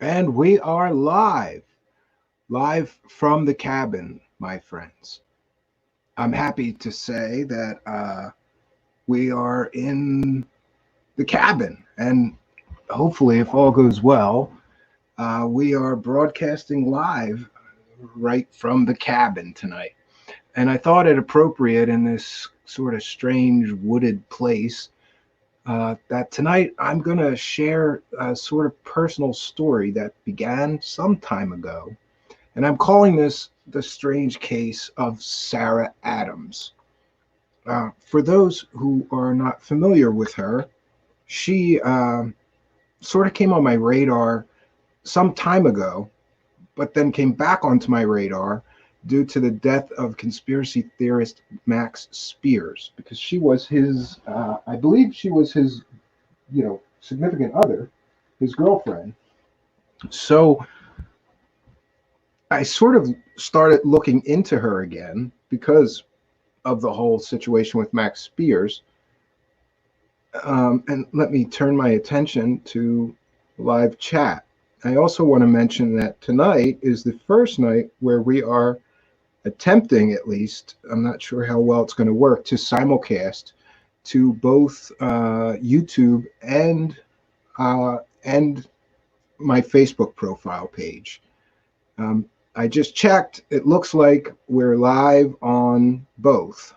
And we are live from the cabin, my friends. I'm happy to say that we are in the cabin, and hopefully, if all goes well, we are broadcasting live right from the cabin tonight. And I thought it appropriate in this sort of strange wooded place that tonight I'm going to share a sort of personal story that began some time ago. And I'm calling this the strange case of Sarah Adams. For those who are not familiar with her, she sort of came on my radar some time ago, but then came back onto my radar due to the death of conspiracy theorist Max Spears, because she was his, I believe she was his, significant other, his girlfriend. So I sort of started looking into her again because of the whole situation with Max Spears. And let me turn my attention to live chat. I also want to mention that tonight is the first night where we are attempting, at least, I'm not sure how well it's going to work, to simulcast to both YouTube and my Facebook profile page. I just checked. It looks like we're live on both.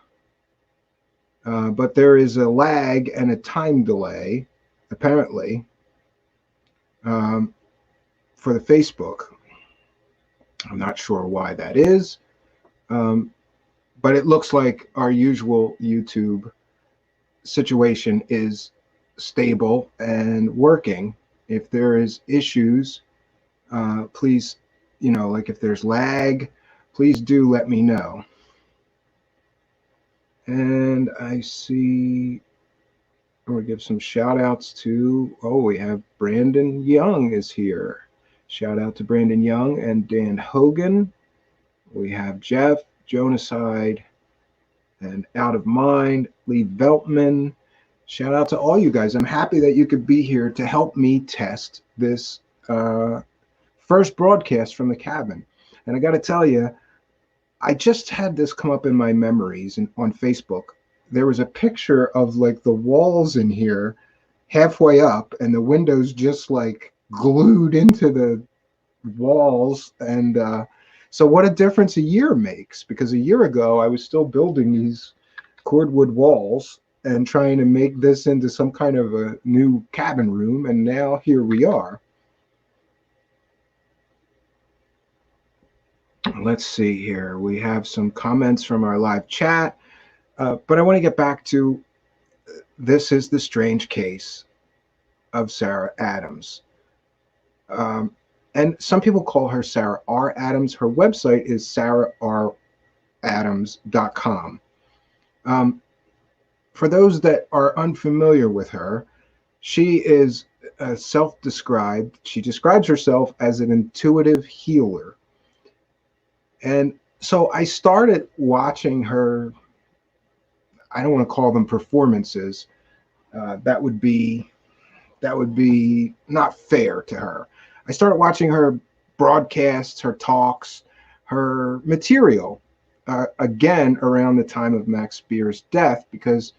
But there is a lag and a time delay, apparently, for the Facebook. I'm not sure why that is, but it looks like our usual YouTube situation is stable and working. If there is issues, please, like if there's lag, please do let me know. And I see, I'm going to give some shout outs to, we have Brandon Young is here. Shout out to Brandon Young and Dan Hogan. We have Jeff, Jonaside, and Out of Mind, Lee Veltman. Shout out to all you guys. I'm happy that you could be here to help me test this first broadcast from the cabin. And I got to tell you, I just had this come up in my memories on Facebook. There was a picture of like the walls in here halfway up and the windows just like glued into the walls. And so what a difference a year makes, because a year ago I was still building these cordwood walls and trying to make this into some kind of a new cabin room. And now here we are. Let's see here. We have some comments from our live chat, but I want to get back to this is the strange case of Sarah Adams. And some people call her Sarah R. Adams. Her website is sararadams.com. For those that are unfamiliar with her, she is self-described. She describes herself as an intuitive healer. And so I started watching her, I don't want to call them performances. That would be not fair to her. I started watching her broadcasts, her talks, her material, again around the time of Max Spears' death, because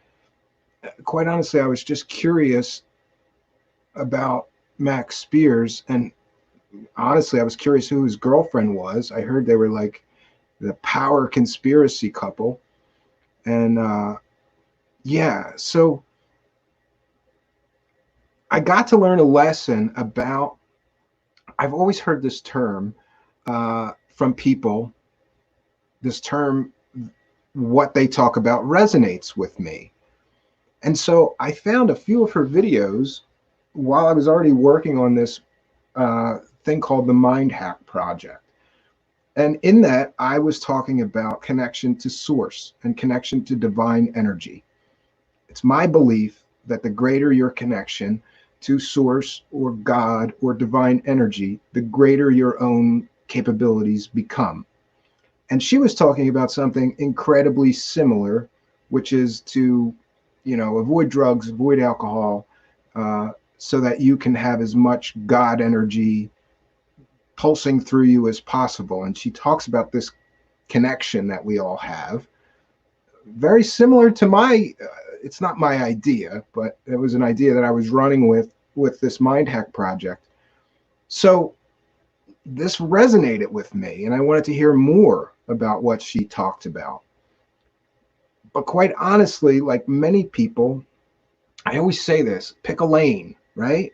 quite honestly, I was just curious about Max Spears, and honestly, I was curious who his girlfriend was. I heard they were like the power conspiracy couple. And so I got to learn a lesson about, I've always heard this term from people, this term, what they talk about resonates with me. And so I found a few of her videos while I was already working on this thing called the Mind Hack Project. And in that, I was talking about connection to source and connection to divine energy. It's my belief that the greater your connection to source or God or divine energy, the greater your own capabilities become. And she was talking about something incredibly similar, which is to, avoid drugs, avoid alcohol, so that you can have as much God energy pulsing through you as possible. And she talks about this connection that we all have, very similar to my, it's not my idea, but it was an idea that I was running with this mind hack project. So this resonated with me, and I wanted to hear more about what she talked about. But quite honestly, like many people, I always say this: pick a lane, right?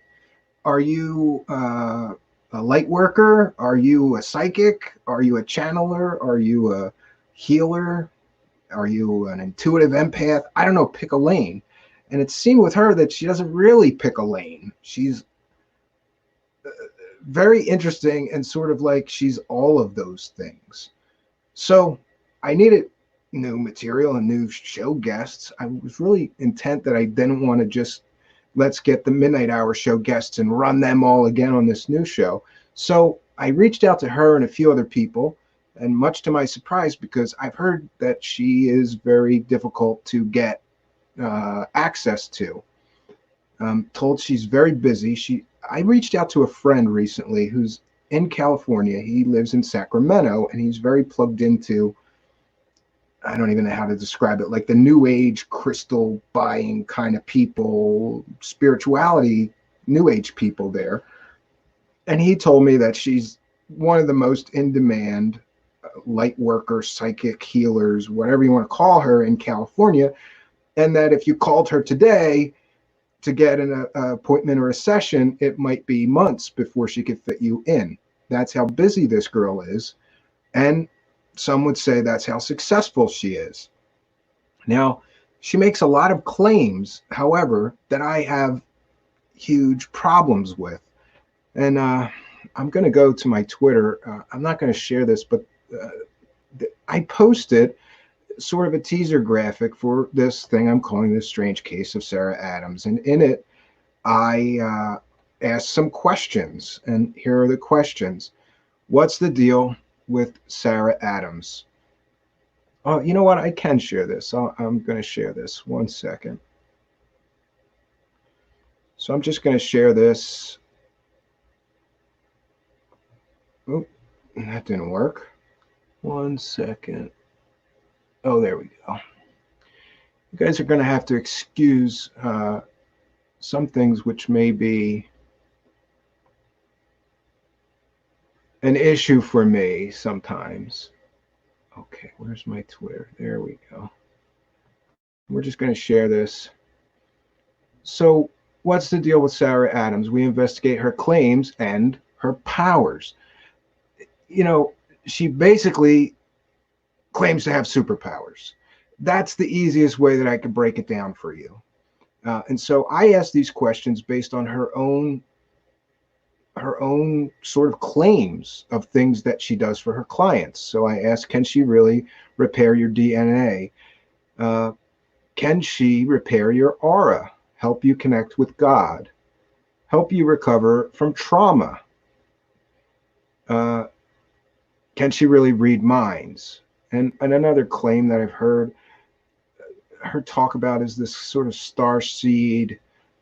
Are you a light worker? Are you a psychic? Are you a channeler? Are you a healer? Are you an intuitive empath? I don't know. Pick a lane. And it seemed with her that she doesn't really pick a lane. She's very interesting and sort of like she's all of those things. So I needed new material and new show guests. I was really intent that I didn't want to just let's get the midnight hour show guests and run them all again on this new show. So I reached out to her and a few other people, and much to my surprise, because I've heard that she is very difficult to get access to. Told she's very busy. I reached out to a friend recently who's in California. He lives in Sacramento, and he's very plugged into, I don't even know how to describe it, like the new age crystal buying kind of people, spirituality, new age people there. And he told me that she's one of the most in demand light workers, psychic healers, whatever you want to call her in California. And that if you called her today to get an appointment or a session, it might be months before she could fit you in. That's how busy this girl is. And some would say that's how successful she is. Now, she makes a lot of claims, however, that I have huge problems with. And I'm going to go to my Twitter. I'm not going to share this, but I posted sort of a teaser graphic for this thing I'm calling The Strange Case of Sarah Adams. And in it, I asked some questions. And here are the questions. What's the deal with Sarah Adams? Oh, you know what? I can share this. I'm going to share this. 1 second. So I'm just going to share this. Oh, that didn't work. 1 second. Oh, there we go. You guys are going to have to excuse some things which may be an issue for me sometimes. Okay, where's my Twitter? There we go. We're just going to share this. So, what's the deal with Sarah Adams? We investigate her claims and her powers. You know, she basically claims to have superpowers. That's the easiest way that I could break it down for you. And so I asked these questions based on her own sort of claims of things that she does for her clients. So I asked, can she really repair your DNA? Can she repair your aura, help you connect with God, help you recover from trauma? Can she really read minds? And another claim that I've heard her talk about is this sort of star seed.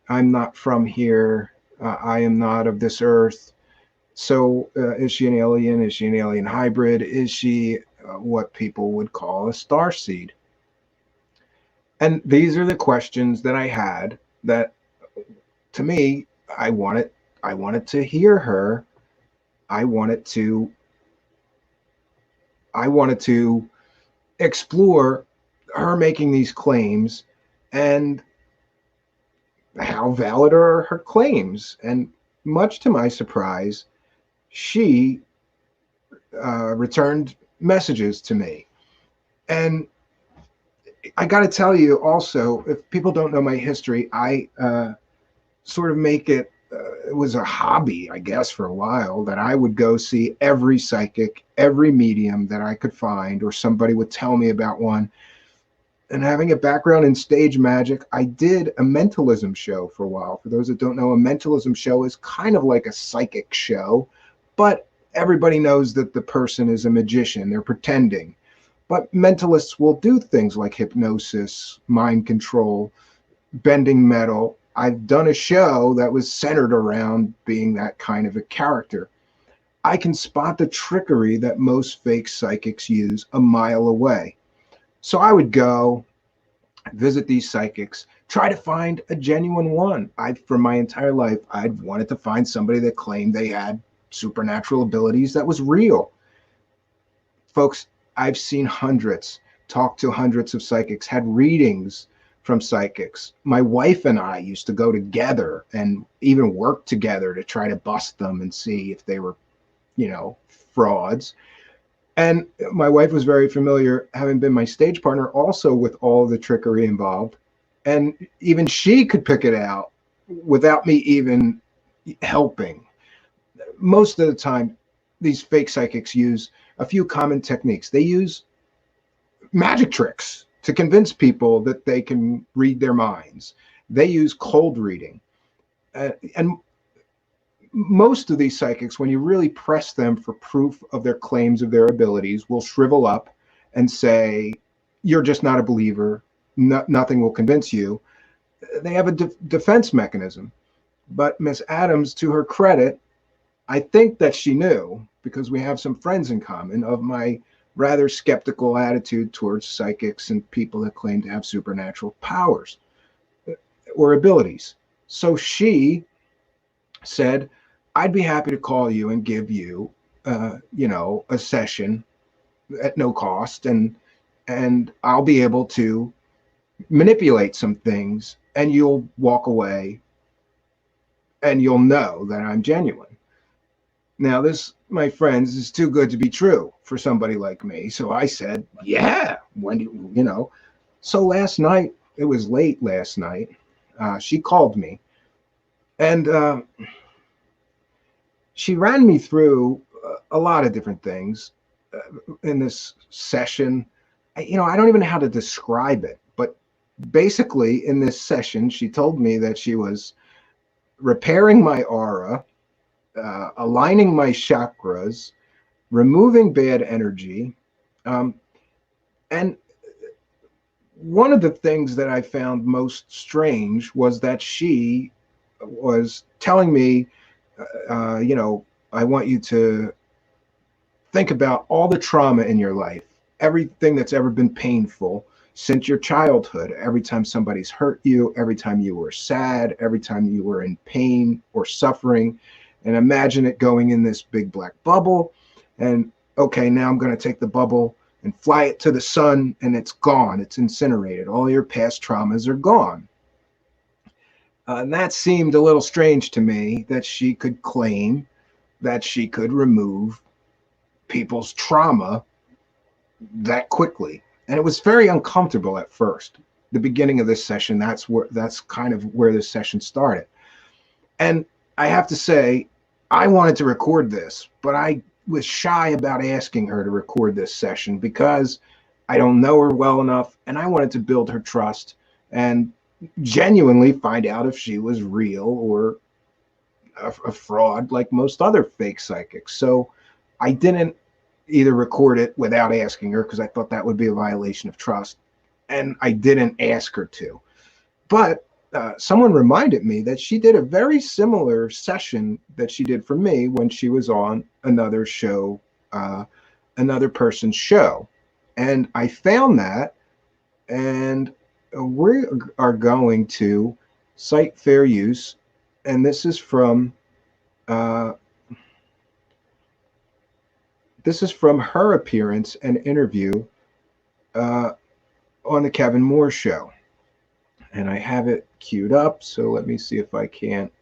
I'm not from here. I am not of this earth. So is she an alien? Is she an alien hybrid? Is she what people would call a star seed? And these are the questions that I had that, to me, I wanted to hear her. I wanted to explore her making these claims and how valid are her claims. And much to my surprise, she returned messages to me. And I got to tell you also, if people don't know my history, I sort of make it, it was a hobby, I guess, for a while, that I would go see every psychic, every medium that I could find, or somebody would tell me about one. And having a background in stage magic, I did a mentalism show for a while. For those that don't know, a mentalism show is kind of like a psychic show, but everybody knows that the person is a magician. They're pretending. But mentalists will do things like hypnosis, mind control, bending metal. I've done a show that was centered around being that kind of a character. I can spot the trickery that most fake psychics use a mile away. So I would go visit these psychics, try to find a genuine one. For my entire life, I'd wanted to find somebody that claimed they had supernatural abilities that was real. Folks, I've seen hundreds, talked to hundreds of psychics, had readings from psychics. My wife and I used to go together and even work together to try to bust them and see if they were, frauds. And my wife was very familiar, having been my stage partner, also with all the trickery involved. And even she could pick it out without me even helping. Most of the time, these fake psychics use a few common techniques. They use magic tricks to convince people that they can read their minds. They use cold reading. And most of these psychics, when you really press them for proof of their claims of their abilities, will shrivel up and say, you're just not a believer. Nothing will convince you. They have a defense mechanism. But Miss Adams, to her credit, I think that she knew, because we have some friends in common, of my rather skeptical attitude towards psychics and people that claim to have supernatural powers or abilities. So she said, I'd be happy to call you and give you, a session at no cost, and I'll be able to manipulate some things, and you'll walk away, and you'll know that I'm genuine. Now, this, my friends, is too good to be true for somebody like me. So I said, yeah, So last night, it was late last night, she called me, and she ran me through a lot of different things in this session. I don't even know how to describe it, but basically in this session, she told me that she was repairing my aura, aligning my chakras, removing bad energy. And one of the things that I found most strange was that she was telling me, I want you to think about all the trauma in your life, everything that's ever been painful since your childhood, every time somebody's hurt you, every time you were sad, every time you were in pain or suffering, and imagine it going in this big black bubble. And okay, now I'm going to take the bubble and fly it to the sun, and it's gone. It's incinerated. All your past traumas are gone. And that seemed a little strange to me, that she could claim that she could remove people's trauma that quickly. And it was very uncomfortable at first. The beginning of this session, that's kind of where this session started. And I have to say, I wanted to record this, but I was shy about asking her to record this session because I don't know her well enough, and I wanted to build her trust and genuinely find out if she was real or a fraud like most other fake psychics. So I didn't either record it without asking her, because I thought that would be a violation of trust, and I didn't ask her to. But someone reminded me that she did a very similar session that she did for me when she was on another show, another person's show. And I found that, and we are going to cite fair use. And this is from her appearance and interview on the Kevin Moore show. And I have it queued up, so let me see if I can't.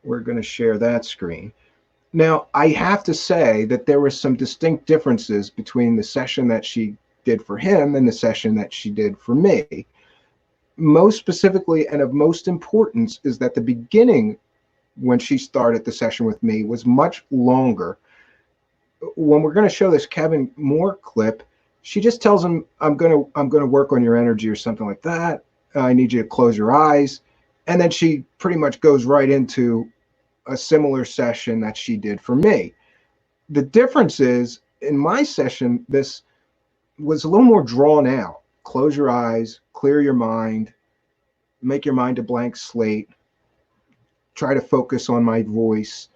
We're going to share that screen. Now, I have to say that there were some distinct differences between the session that she did for him and the session that she did for me. Most specifically, and of most importance, is that the beginning, when she started the session with me, was much longer. When we're going to show this Kevin Moore clip, she just tells him, I'm going to work on your energy or something like that. I need you to close your eyes. And then she pretty much goes right into a similar session that she did for me. The difference is, in my session, this was a little more drawn out. Close your eyes, clear your mind, make your mind a blank slate, try to focus on my voice.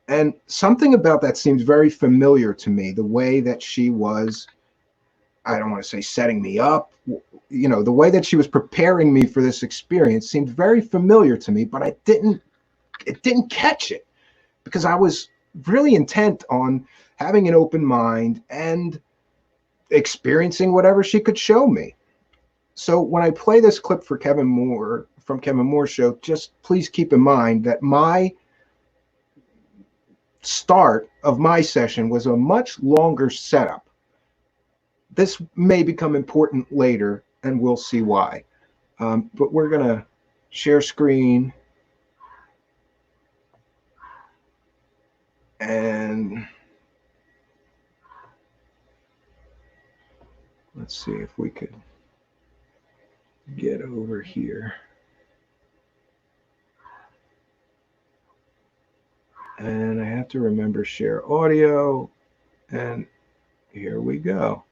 And something about that seems very familiar to me, the way that she was, I don't want to say setting me up, the way that she was preparing me for this experience seemed very familiar to me, but it didn't catch it because I was really intent on having an open mind and experiencing whatever she could show me. So when I play this clip for Kevin Moore from Kevin Moore's show, just please keep in mind that my start of my session was a much longer setup. This may become important later, and we'll see why. But we're going to share screen. And let's see if we could get over here. And I have to remember share audio. And here we go.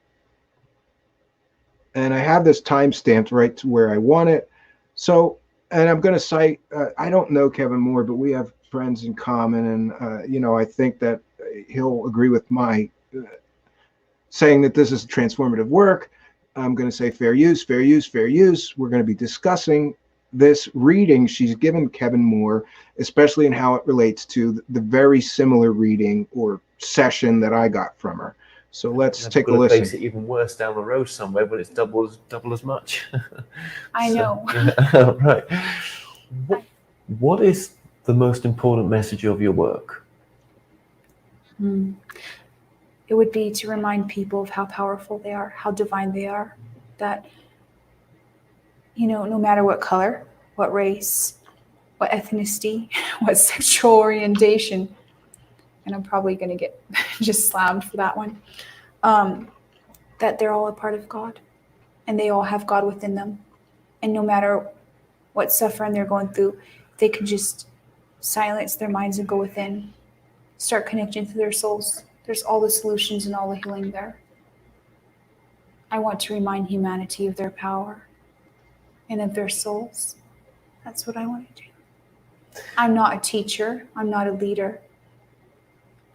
And I have this timestamped right to where I want it. So, and I'm going to cite, I don't know Kevin Moore, but we have friends in common. And, I think that he'll agree with my saying that this is transformative work. I'm going to say fair use, fair use, fair use. We're going to be discussing this reading she's given Kevin Moore, especially in how it relates to the very similar reading or session that I got from her. So let's take a listen. It makes it even worse down the road somewhere, but it's double as much. I know. Right. What is the most important message of your work? It would be to remind people of how powerful they are, how divine they are, that, no matter what color, what race, what ethnicity, what sexual orientation, and I'm probably going to get just slammed for that one, that they're all a part of God and they all have God within them. And no matter what suffering they're going through, they can just silence their minds and go within, start connecting to their souls. There's all the solutions and all the healing there. I want to remind humanity of their power and of their souls. That's what I want to do. I'm not a teacher. I'm not a leader.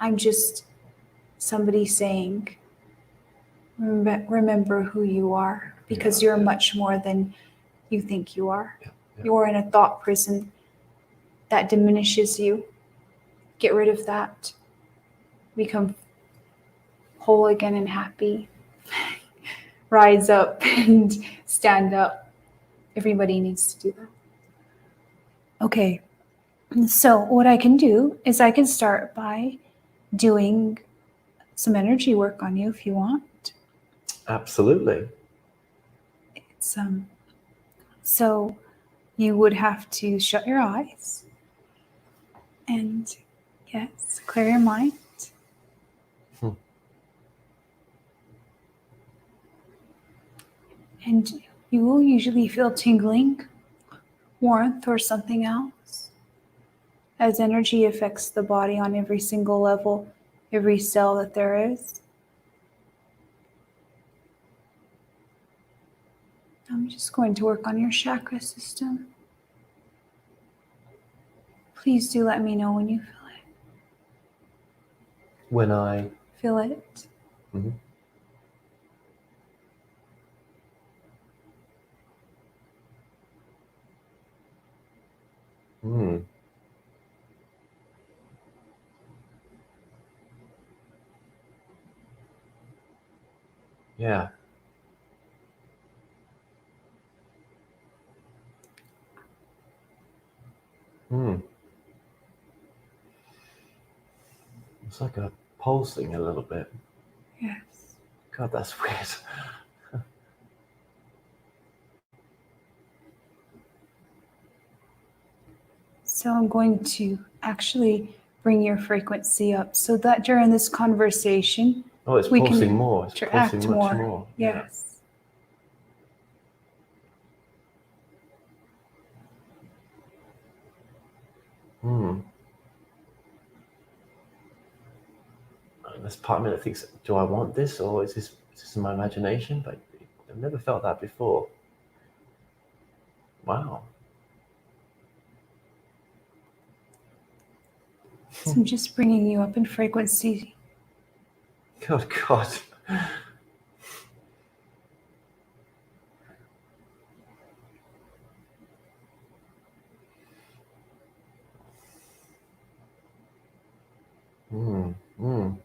I'm just somebody saying, remember who you are, because you're much more than you think you are. Yeah. You're in a thought prison that diminishes you. Get rid of that. Become whole again and happy. Rise up and stand up. Everybody needs to do that. Okay, so what I can do is I can start by doing some energy work on you if you want. Absolutely. It's so you would have to shut your eyes and yes, clear your mind. And you will usually feel tingling, warmth, or something else, as energy affects the body on every single level, every cell that there is. I'm just going to work on your chakra system. Please do let me know when you feel it. When I feel it. Mm-hmm. Yeah. It's like a pulsing a little bit. Yes. God, that's weird. So I'm going to actually bring your frequency up so that during this conversation, it's we pulsing can more. It's interact pulsing much more. Yes. There's part of me that thinks, do I want this, or is this in my imagination? But I've never felt that before. Wow. So I'm just bringing you up in frequency. Good God. Mm, mm.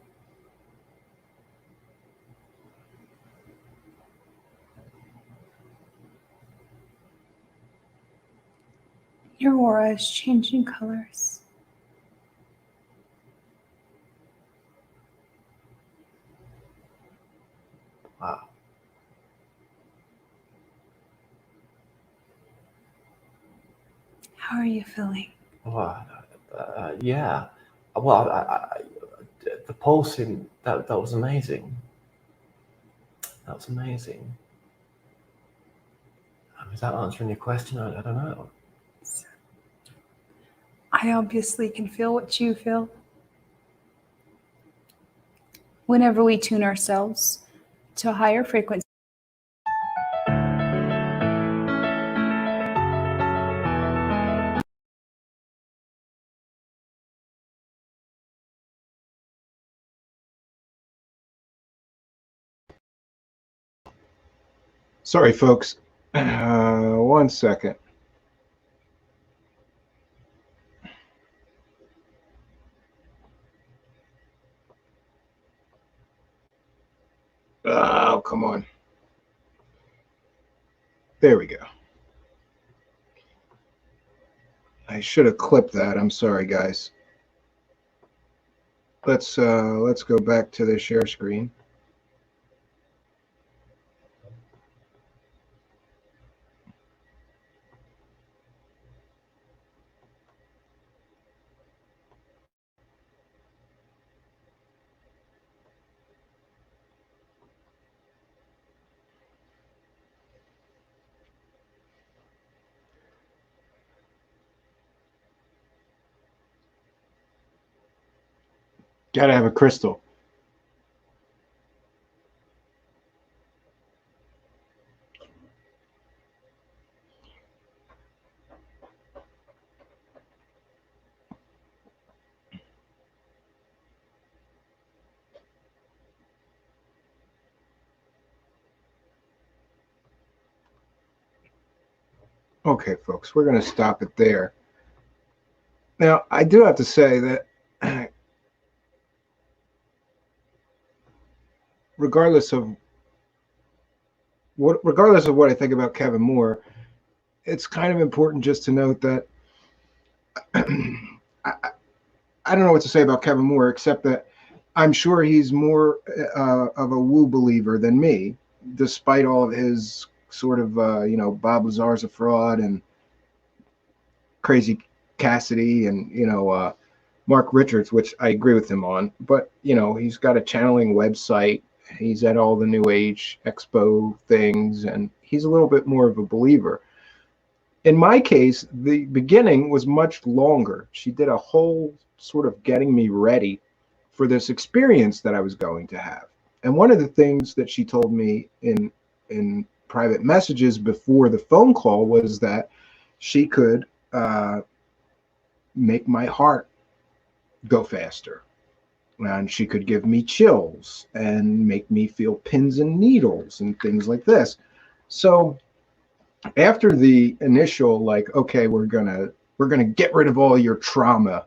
Your aura is changing colors. Wow. How are you feeling? Wow. Yeah. Well, the pulsing, that was amazing. That was amazing. Is that answering your question? I don't know. I obviously can feel what you feel. Whenever we tune ourselves to a higher frequency, Sorry, folks. 1 second. Oh, come on. There we go. I should have clipped that. I'm sorry, guys. Let's go back to the share screen. Gotta have a crystal. Okay, folks, we're going to stop it there. Now, I do have to say that regardless of what I think about Kevin Moore, it's kind of important just to note that I don't know what to say about Kevin Moore, except that I'm sure he's more of a woo believer than me, despite all of his sort of, Bob Lazar's a fraud and Crazy Cassidy and, Mark Richards, which I agree with him on. But, he's got a channeling website. He's at all the New Age Expo things, and he's a little bit more of a believer. In my case, the beginning was much longer. She did a whole sort of getting me ready for this experience that I was going to have. And one of the things that she told me in private messages before the phone call was that she could make my heart go faster. And she could give me chills and make me feel pins and needles and things like this. So after the initial, like, okay, we're gonna get rid of all your trauma,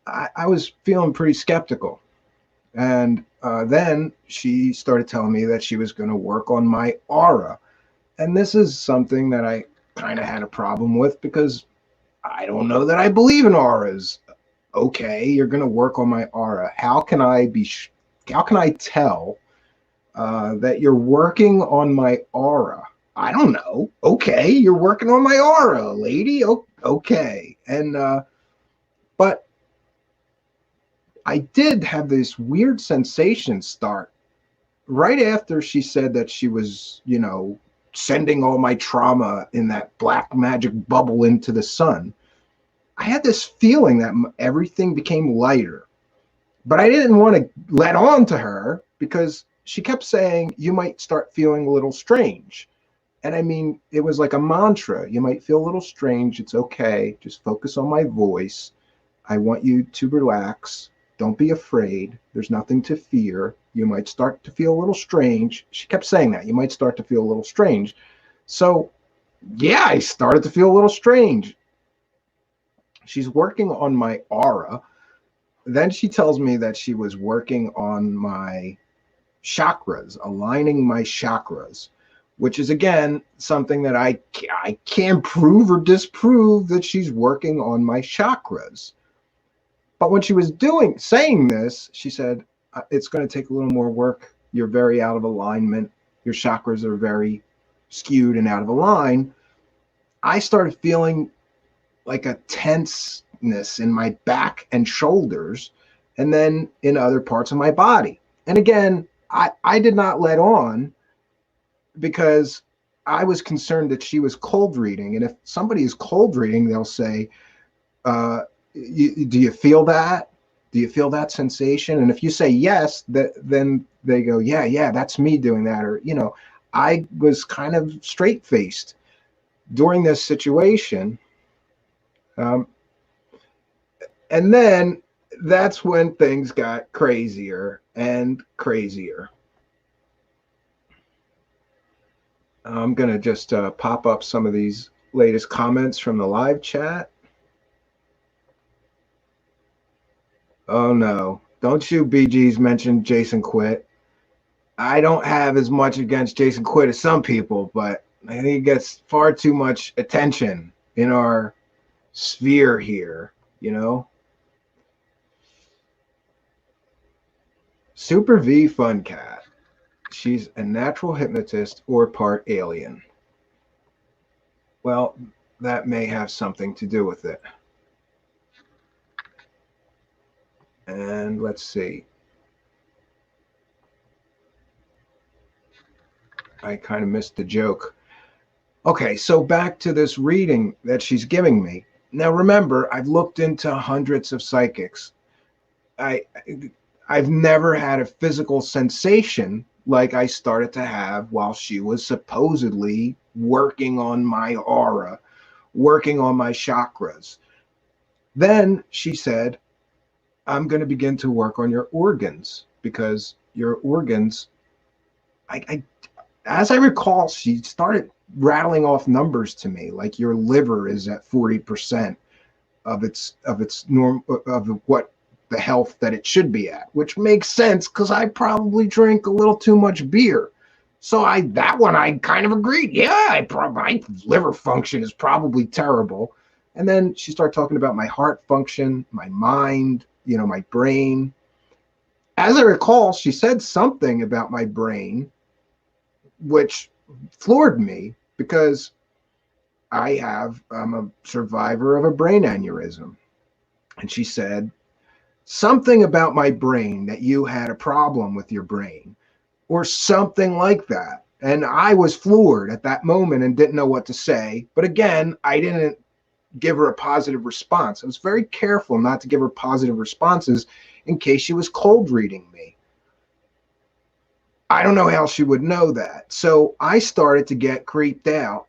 I was feeling pretty skeptical. And then she started telling me that she was going to work on my aura. And this is something that I kind of had a problem with, because I don't know that I believe in auras. Okay, you're going to work on my aura. How can I tell that you're working on my aura? I don't know. Okay, you're working on my aura, lady. Okay. And but I did have this weird sensation start right after she said that she was, sending all my trauma in that black magic bubble into the sun. I had this feeling that everything became lighter, but I didn't want to let on to her because she kept saying, you might start feeling a little strange. And I mean, it was like a mantra. You might feel a little strange. It's okay. Just focus on my voice. I want you to relax. Don't be afraid. There's nothing to fear. You might start to feel a little strange. She kept saying that. You might start to feel a little strange. So, yeah, I started to feel a little strange. She's working on my aura. Then she tells me that she was working on my chakras, aligning my chakras, which is, again, something that I can't prove or disprove, that she's working on my chakras. But when she was saying this, she said, it's going to take a little more work. You're very out of alignment. Your chakras are very skewed and out of line. I started feeling like a tenseness in my back and shoulders, and then in other parts of my body. And again, I did not let on, because I was concerned that she was cold reading. And if somebody is cold reading, they'll say, do you feel that? Do you feel that sensation? And if you say yes, then they go, yeah, that's me doing that. Or, I was kind of straight-faced during this situation. And then that's when things got crazier and crazier. I'm going to just pop up some of these latest comments from the live chat. Oh, no. Don't you BGs mention Jason Quitt. I don't have as much against Jason Quitt as some people, but I think he gets far too much attention in our sphere here, Super V Fun Cat. She's a natural hypnotist or part alien. Well, that may have something to do with it. And let's see. I kind of missed the joke. Okay, so back to this reading that she's giving me. Now, remember, I've looked into hundreds of psychics. I've never had a physical sensation like I started to have while she was supposedly working on my aura, working on my chakras. Then she said, I'm going to begin to work on your organs, because your organs, as I recall, she started rattling off numbers to me, like your liver is at 40% of its norm, of what the health that it should be at, which makes sense because I probably drink a little too much beer. So I kind of agreed. Yeah, my liver function is probably terrible. And then she started talking about my heart function, my mind, my brain. As I recall, she said something about my brain, which floored me, because I'm a survivor of a brain aneurysm. And she said something about my brain, that you had a problem with your brain or something like that. And I was floored at that moment and didn't know what to say. But again, I didn't give her a positive response. I was very careful not to give her positive responses in case she was cold reading me. I don't know how she would know that. So I started to get creeped out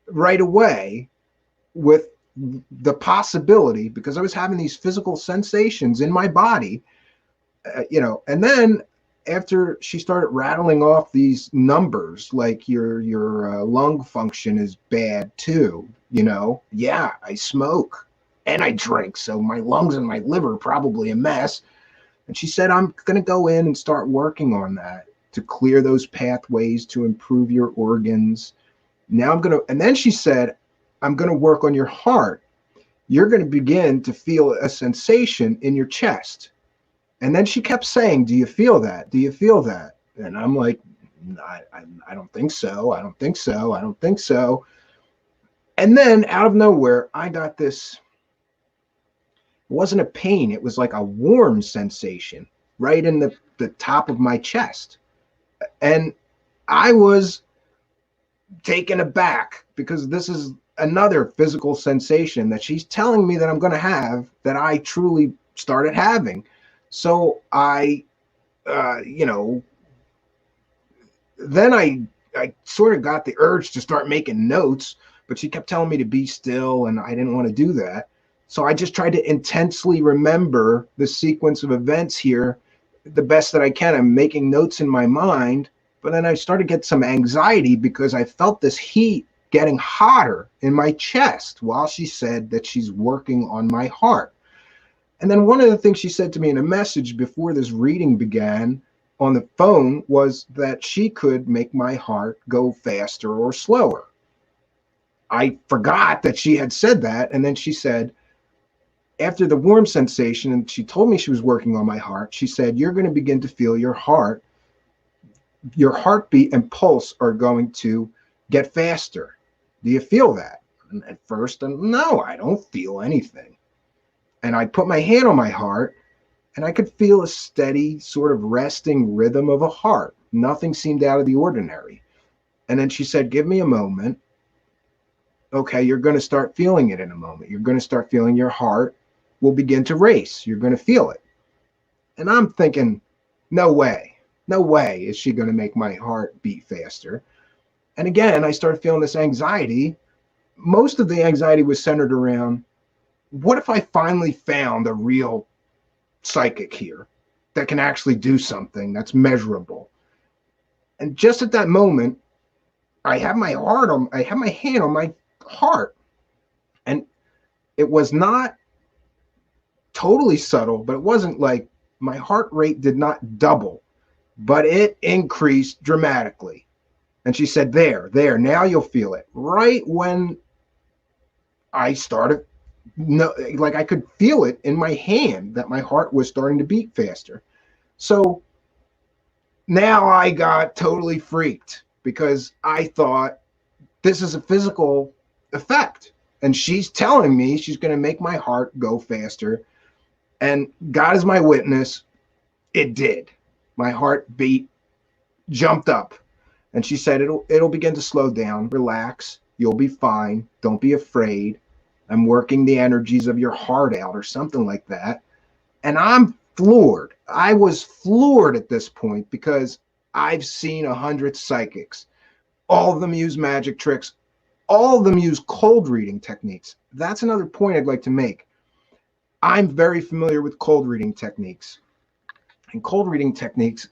right away with the possibility, because I was having these physical sensations in my body, and then after she started rattling off these numbers, like your lung function is bad too, yeah, I smoke and I drink, so my lungs and my liver are probably a mess. And she said, I'm going to go in and start working on that to clear those pathways, to improve your organs. Now and then she said, I'm going to work on your heart. You're going to begin to feel a sensation in your chest. And then she kept saying, do you feel that? Do you feel that? And I'm like, I don't think so. I don't think so. I don't think so. And then out of nowhere, I got this. It wasn't a pain. It was like a warm sensation right in the top of my chest. And I was taken aback, because this is another physical sensation that she's telling me that I'm going to have, that I truly started having. So I, then I sort of got the urge to start making notes, but she kept telling me to be still, and I didn't want to do that. So I just tried to intensely remember the sequence of events here the best that I can. I'm making notes in my mind, but then I started to get some anxiety because I felt this heat getting hotter in my chest while she said that she's working on my heart. And then one of the things she said to me in a message before this reading began on the phone was that she could make my heart go faster or slower. I forgot that she had said that. And then she said, after the warm sensation, and she told me she was working on my heart, she said, you're going to begin to feel your heartbeat and pulse are going to get faster. Do you feel that? And at first, no, I don't feel anything. And I put my hand on my heart, and I could feel a steady sort of resting rhythm of a heart. Nothing seemed out of the ordinary. And then she said, give me a moment. Okay, you're going to start feeling it in a moment. You're going to start feeling your heart will begin to race. You're going to feel it. And I'm thinking, no way is she going to make my heart beat faster. And again, I started feeling this anxiety. Most of the anxiety was centered around, what if I finally found a real psychic here that can actually do something that's measurable? And just at that moment, I have my hand on my heart. And it was not totally subtle, but it wasn't like my heart rate did not double, but it increased dramatically. And she said, there, now you'll feel it. Right when I started, like I could feel it in my hand that my heart was starting to beat faster. So now I got totally freaked because I thought this is a physical effect. And she's telling me she's going to make my heart go faster. And God is my witness, it did. My heartbeat jumped up. And she said, it'll begin to slow down. Relax. You'll be fine. Don't be afraid. I'm working the energies of your heart out or something like that. And I'm floored. I was floored at this point because I've seen 100 psychics. All of them use magic tricks. All of them use cold reading techniques. That's another point I'd like to make. I'm very familiar with cold reading techniques. And cold reading techniques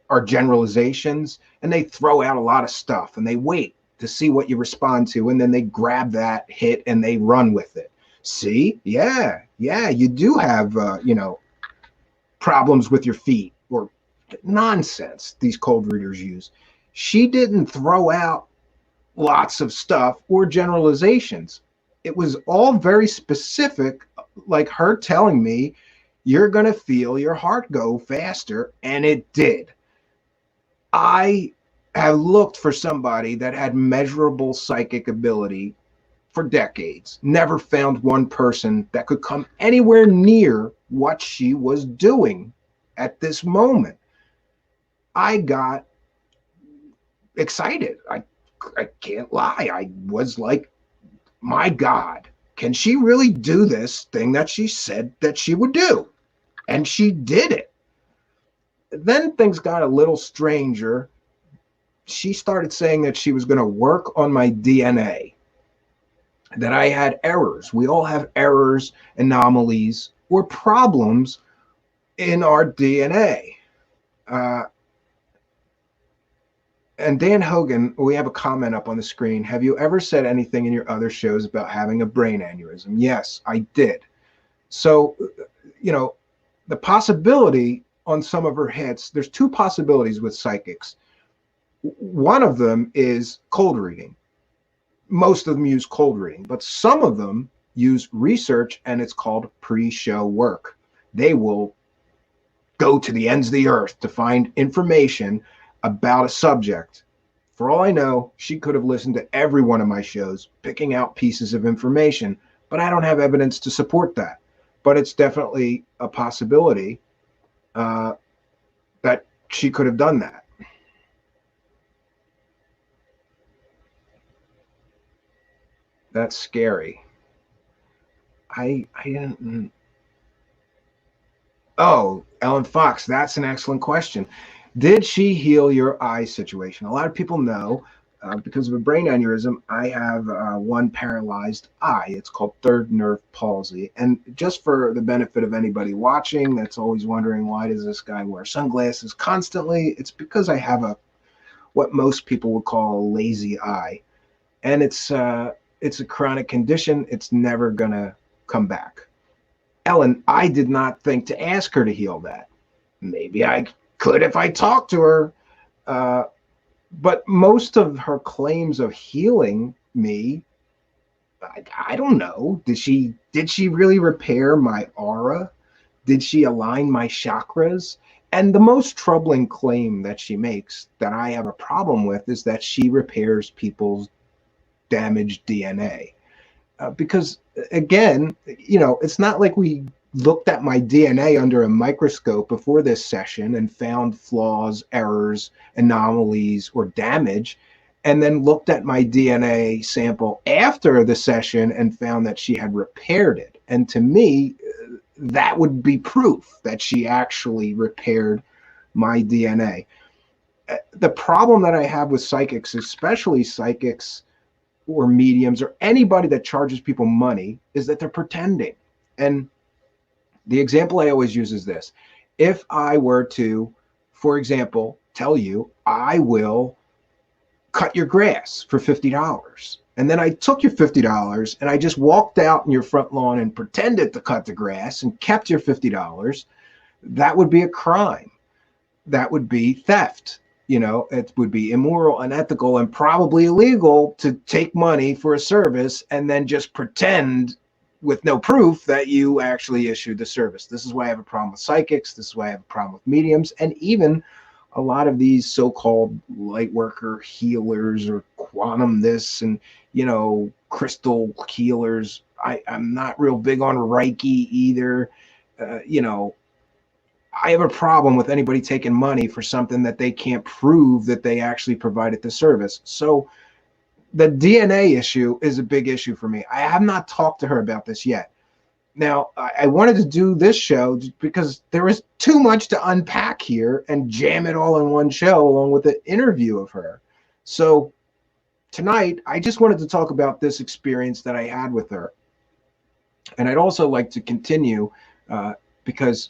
are generalizations, and they throw out a lot of stuff, and they wait to see what you respond to, and then they grab that hit and they run with it. See? Yeah, you do have, problems with your feet, or nonsense these cold readers use. She didn't throw out lots of stuff or generalizations. It was all very specific, like her telling me, you're going to feel your heart go faster, and it did. I have looked for somebody that had measurable psychic ability for decades, never found one person that could come anywhere near what she was doing at this moment. I got excited. I can't lie. I was like, my God, can she really do this thing that she said that she would do? And she did it. Then things got a little stranger. She started saying that she was going to work on my DNA, that I had errors. We all have errors, anomalies, or problems in our DNA. And Dan Hogan, we have a comment up on the screen. Have you ever said anything in your other shows about having a brain aneurysm? Yes, I did. So, the possibility on some of her hits, there's two possibilities with psychics. One of them is cold reading. Most of them use cold reading, but some of them use research, and it's called pre-show work. They will go to the ends of the earth to find information about a subject. For all I know, she could have listened to every one of my shows, picking out pieces of information, but I don't have evidence to support that. But it's definitely a possibility that she could have done that. That's scary. I didn't. Oh, Ellen Fox, that's an excellent question. Did she heal your eye situation? A lot of people know because of a brain aneurysm, I have one paralyzed eye. It's called third nerve palsy. And just for the benefit of anybody watching that's always wondering, why does this guy wear sunglasses constantly? It's because I have what most people would call a lazy eye. And it's a chronic condition. It's never going to come back. Ellen, I did not think to ask her to heal that. Maybe I could if I talked to her. But most of her claims of healing me, I don't know. Did she really repair my aura? Did she align my chakras? And the most troubling claim that she makes that I have a problem with is that she repairs people's damaged DNA. Because again, it's not like we looked at my DNA under a microscope before this session and found flaws, errors, anomalies, or damage, and then looked at my DNA sample after the session and found that she had repaired it. And to me, that would be proof that she actually repaired my DNA. The problem that I have with psychics, especially psychics or mediums or anybody that charges people money, is that they're pretending. And the example I always use is this. If I were to, for example, tell you, I will cut your grass for $50, and then I took your $50 and I just walked out in your front lawn and pretended to cut the grass and kept your $50, that would be a crime. That would be theft. It would be immoral, unethical, and probably illegal to take money for a service and then just pretend with no proof that you actually issued the service. This is why I have a problem with psychics. This is why I have a problem with mediums, and even a lot of these so-called light worker healers or quantum this and, crystal healers. I'm not real big on Reiki either. I have a problem with anybody taking money for something that they can't prove that they actually provided the service. So the DNA issue is a big issue for me. I have not talked to her about this yet. Now, I wanted to do this show because there is too much to unpack here and jam it all in one show along with the interview of her. So tonight, I just wanted to talk about this experience that I had with her. And I'd also like to continue because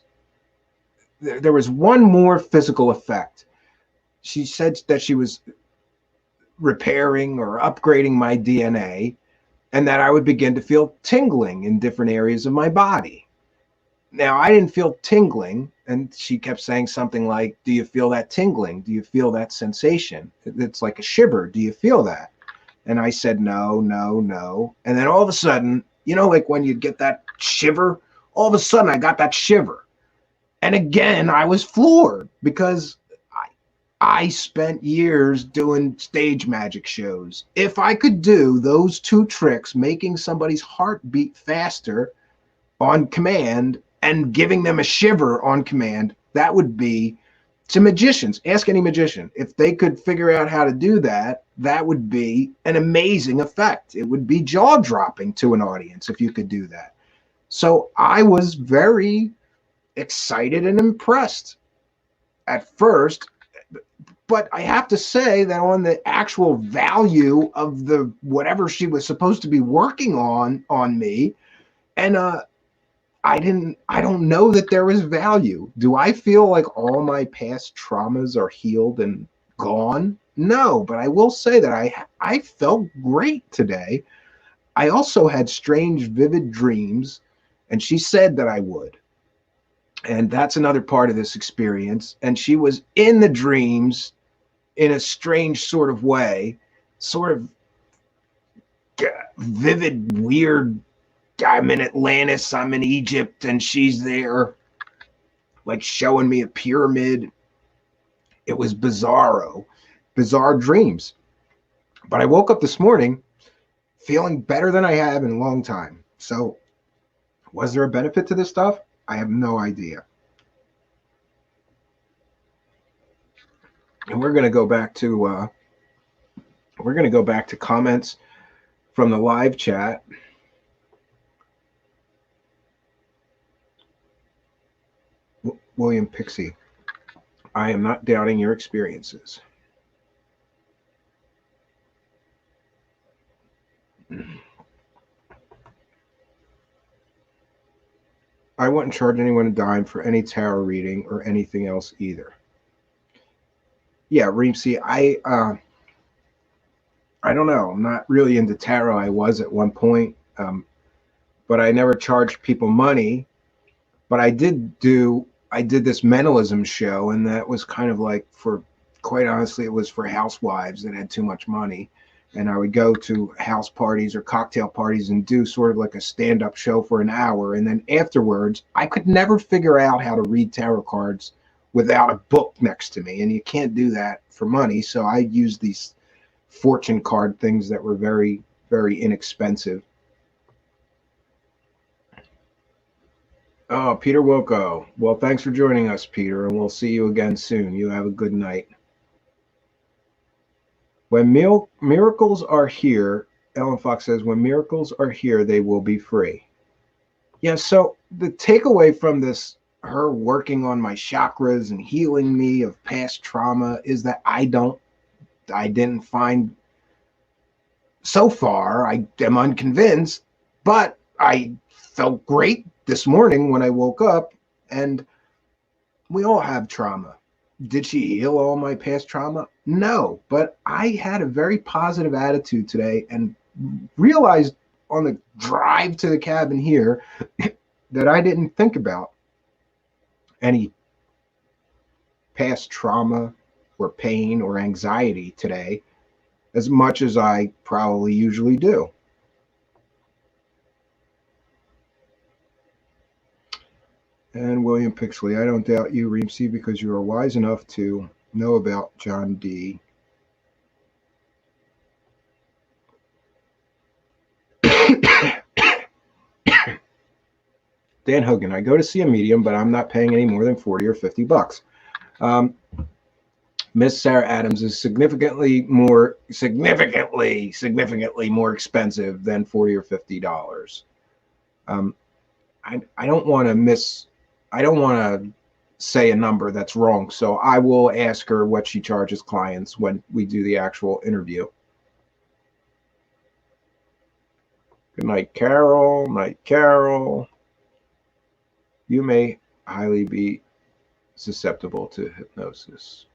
there was one more physical effect. She said that she was repairing or upgrading my DNA, and that I would begin to feel tingling in different areas of my body. Now, I didn't feel tingling, and she kept saying something like, do you feel that tingling? Do you feel that sensation? It's like a shiver. Do you feel that? And I said, no, no, no. And then all of a sudden, like when you get that shiver, all of a sudden I got that shiver. And again, I was floored because I spent years doing stage magic shows. If I could do those two tricks, making somebody's heart beat faster on command and giving them a shiver on command, that would be to magicians. Ask any magician. If they could figure out how to do that, that would be an amazing effect. It would be jaw-dropping to an audience if you could do that. So I was very excited and impressed at first. But I have to say that on the actual value of the whatever she was supposed to be working on me, and I don't know that there was value. Do I feel like all my past traumas are healed and gone? No, but I will say that I felt great today. I also had strange, vivid dreams, and she said that I would. And that's another part of this experience. And she was in the dreams in a strange sort of way, sort of vivid, weird. I'm in Atlantis, I'm in Egypt, and she's there, like showing me a pyramid. It was bizarre dreams. But I woke up this morning feeling better than I have in a long time. So was there a benefit to this stuff? I have no idea. And we're going to go back to comments from the live chat. William Pixie, I am not doubting your experiences. I wouldn't charge anyone a dime for any tarot reading or anything else either. Yeah, Reemsy, I don't know. I'm not really into tarot. I was at one point, but I never charged people money. But I did this mentalism show, and that was kind of like, for quite honestly, it was for housewives that had too much money. And I would go to house parties or cocktail parties and do sort of like a stand-up show for an hour. And then afterwards, I could never figure out how to read tarot cards without a book next to me. And you can't do that for money. So I used these fortune card things that were very, very inexpensive. Oh, Peter Wilco. Well, thanks for joining us, Peter, and we'll see you again soon. You have a good night. When miracles are here, Ellen Fox says, when miracles are here, they will be free. Yeah, so the takeaway from this, her working on my chakras and healing me of past trauma, is that I didn't find, so far, I am unconvinced, but I felt great this morning when I woke up, and we all have trauma. Did she heal all my past trauma? No, but I had a very positive attitude today and realized on the drive to the cabin here that I didn't think about any past trauma or pain or anxiety today as much as I probably usually do. And William Pixley, I don't doubt you, Reemsy, because you are wise enough to know about John D. Dan Hogan, I go to see a medium, but I'm not paying any more than 40 or 50 bucks. Miss Sarah Adams is significantly more expensive than $40 or $50. I don't want to say a number that's wrong, so I will ask her what she charges clients when we do the actual interview. Good night, Carol. Night, Carol. You may highly be susceptible to hypnosis.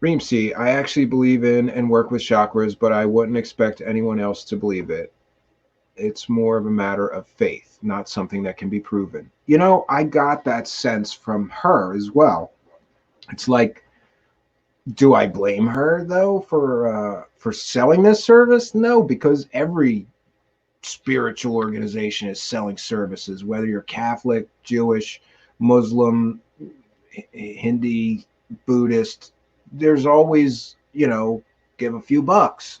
Reemsy, I actually believe in and work with chakras, but I wouldn't expect anyone else to believe it. It's more of a matter of faith, not something that can be proven. You know, I got that sense from her as well. It's like, do I blame her though for selling this service? No, because every spiritual organization is selling services, whether you're Catholic, Jewish, Muslim, Hindi, Buddhist. There's always, give a few bucks.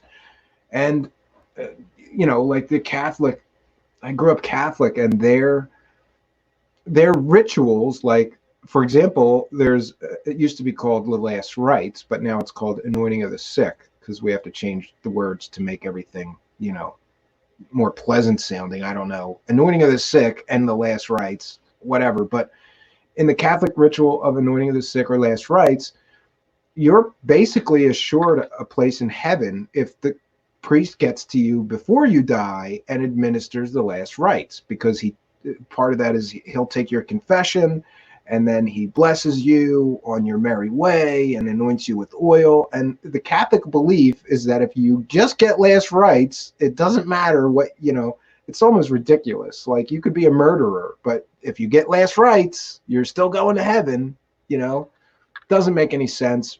And like the Catholic, I grew up Catholic, and their rituals, like, for example, it used to be called the last rites, but now it's called anointing of the sick, because we have to change the words to make everything, more pleasant sounding. I don't know. Anointing of the sick and the last rites, whatever. But in the Catholic ritual of anointing of the sick or last rites, you're basically assured a place in heaven if the priest gets to you before you die and administers the last rites, because part of that is he'll take your confession, and then he blesses you on your merry way and anoints you with oil. And the Catholic belief is that if you just get last rites, it doesn't matter what, it's almost ridiculous. Like, you could be a murderer, but if you get last rites, you're still going to heaven, doesn't make any sense.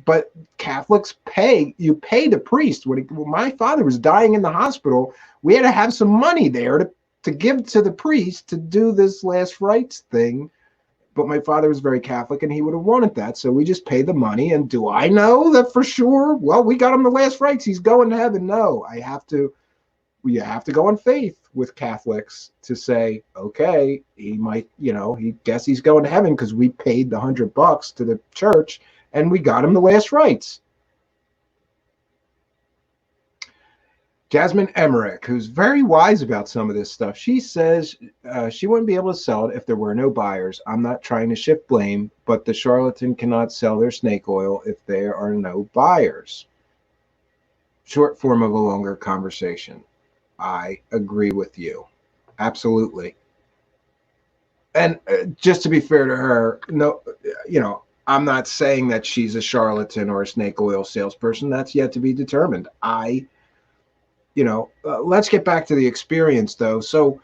But Catholics pay the priest. When my father was dying in the hospital, we had to have some money there to give to the priest to do this last rites thing. But my father was very Catholic, and he would have wanted that. So we just pay the money. And do I know that for sure? Well, we got him the last rites. He's going to heaven. No, you have to go in faith with Catholics to say, okay, he might, he guess he's going to heaven because we paid the $100 to the church and we got him the last rites. Jasmine Emmerich, who's very wise about some of this stuff, she says she wouldn't be able to sell it if there were no buyers. I'm not trying to shift blame, but the charlatan cannot sell their snake oil if there are no buyers. Short form of a longer conversation. I agree with you. Absolutely. And just to be fair to her, no, I'm not saying that she's a charlatan or a snake oil salesperson. That's yet to be determined. Let's get back to the experience, though. So,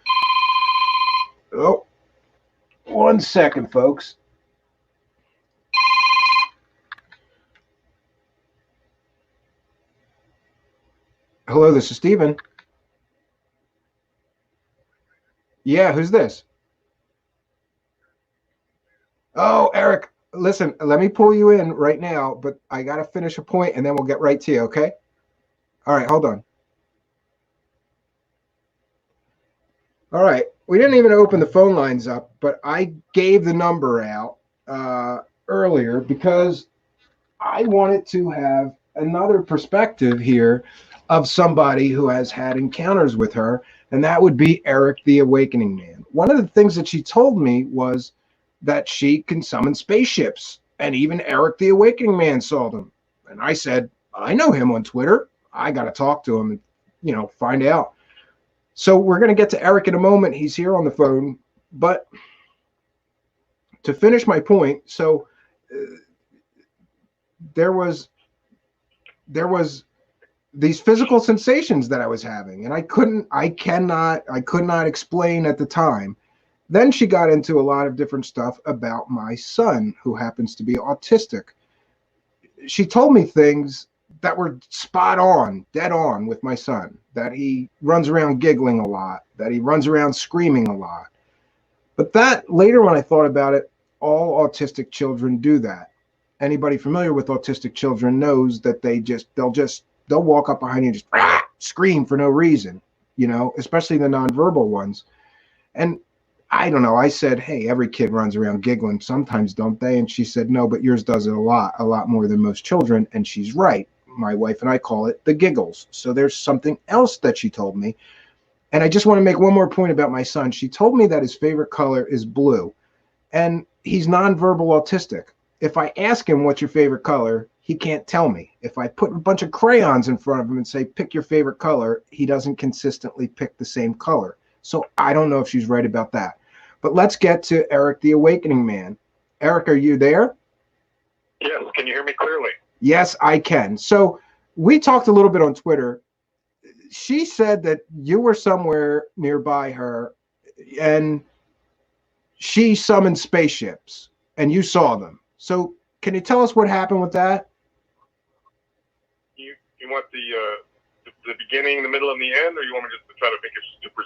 oh, 1 second, folks. Hello, this is Steven. Yeah, who's this? Oh, Eric, listen, let me pull you in right now, but I got to finish a point and then we'll get right to you, okay? All right, hold on. All right, we didn't even open the phone lines up, but I gave the number out earlier because I wanted to have another perspective here of somebody who has had encounters with her, and that would be Eric the Awakening Man. One of the things that she told me was that she can summon spaceships, and even Eric the Awakening Man saw them. And I said, I know him on Twitter. I got to talk to him and, find out. So we're going to get to Eric in a moment. He's here on the phone. But to finish my point, so there was these physical sensations that I was having, and I could not explain at the time. Then she got into a lot of different stuff about my son, who happens to be autistic. She told me things that were spot on, dead on with my son, that he runs around giggling a lot, that he runs around screaming a lot. But that later, when I thought about it, all autistic children do that. Anybody familiar with autistic children knows that they'll walk up behind you and just scream for no reason, especially the nonverbal ones. And I don't know, I said, hey, every kid runs around giggling sometimes, don't they? And she said, no, but yours does it a lot more than most children. And she's right. My wife and I call it the giggles. So there's something else that she told me. And I just want to make one more point about my son. She told me that his favorite color is blue, and he's nonverbal autistic. If I ask him what's your favorite color, he can't tell me. If I put a bunch of crayons in front of him and say, pick your favorite color, he doesn't consistently pick the same color. So I don't know if she's right about that. But let's get to Eric the Awakening Man. Eric, are you there? Yes. Can you hear me clearly? Yes, I can. So we talked a little bit on Twitter. She said that you were somewhere nearby her and she summoned spaceships and you saw them. So can you tell us what happened with that? You want the beginning, the middle, and the end, or you want me just to try to make it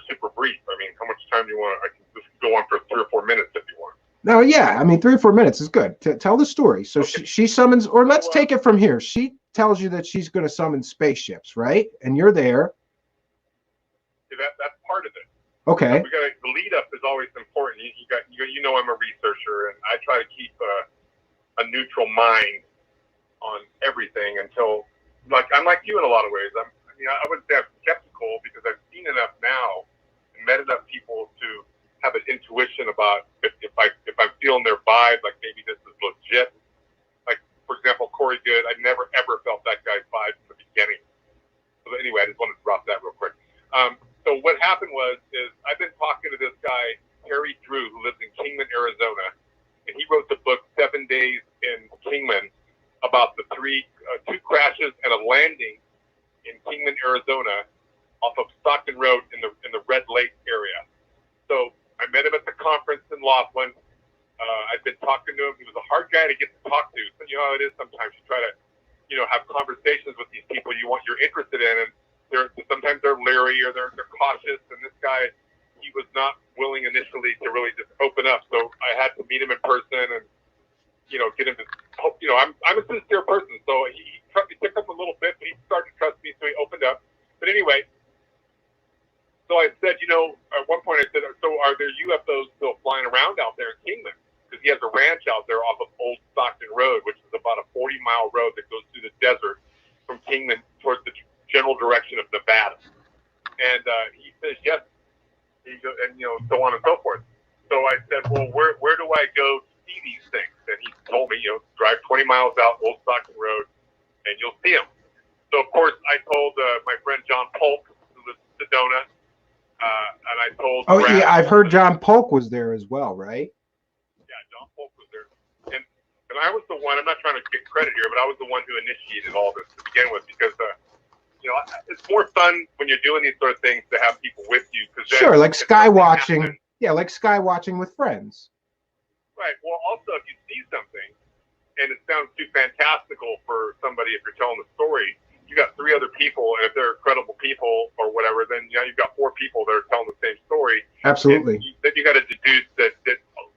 super brief? I mean, how much time do you want? I can just go on for 3 or 4 minutes if you want. No, yeah. I mean, 3 or 4 minutes is good. Tell the story. So okay. She summons, or let's take it from here. She tells you that she's going to summon spaceships, right? And you're there. Yeah, that's part of it. Okay. The lead up is always important. You know I'm a researcher, and I try to keep a neutral mind on everything until, I'm like you in a lot of ways. I wouldn't say I'm skeptical because I've seen enough now and met enough people to have an intuition about if I'm feeling their vibe, like maybe this is legit. Like, for example, Corey Good, I never ever felt that guy's vibe from the beginning. So anyway, I just wanted to drop that real quick. So what happened is I've been talking to this guy, Harry Drew, who lives in Kingman, Arizona, and he wrote the book 7 Days in Kingman about the 2 crashes and a landing in Kingman, Arizona, off of Stockton Road in the Red Lake area. So I met him at the conference in Laughlin. I've been talking to him. He was a hard guy to get to talk to. So you know how it is sometimes. You try to, have conversations with these people you're interested in, and sometimes they're leery or they're cautious. And this guy, he was not willing initially to really just open up. So I had to meet him in person and get him to. I'm a sincere person, so he took up a little bit, but he started to trust me, so he opened up. But anyway. So I said, at one point I said, so are there UFOs still flying around out there in Kingman? Because he has a ranch out there off of Old Stockton Road, which is about a 40-mile road that goes through the desert from Kingman towards the general direction of Nevada. these things. And he told me, drive 20 miles out Old Stockton Road, and you'll see them. So, of course, I told my friend John Polk, who lives in Sedona, and I told Brad, yeah, I've heard John Polk was there as well, right? Yeah, John Polk was there. And I was the one, I'm not trying to get credit here, but I was the one who initiated all this to begin with, because, it's more fun when you're doing these sort of things to have people with you. Sure, like sky watching. Yeah, like sky watching with friends. Right. Well, also, if you see something and it sounds too fantastical for somebody, if you're telling the story, you got 3 other people, and if they're credible people or whatever, then you've got 4 people that are telling the same story. Absolutely. Then you got to deduce that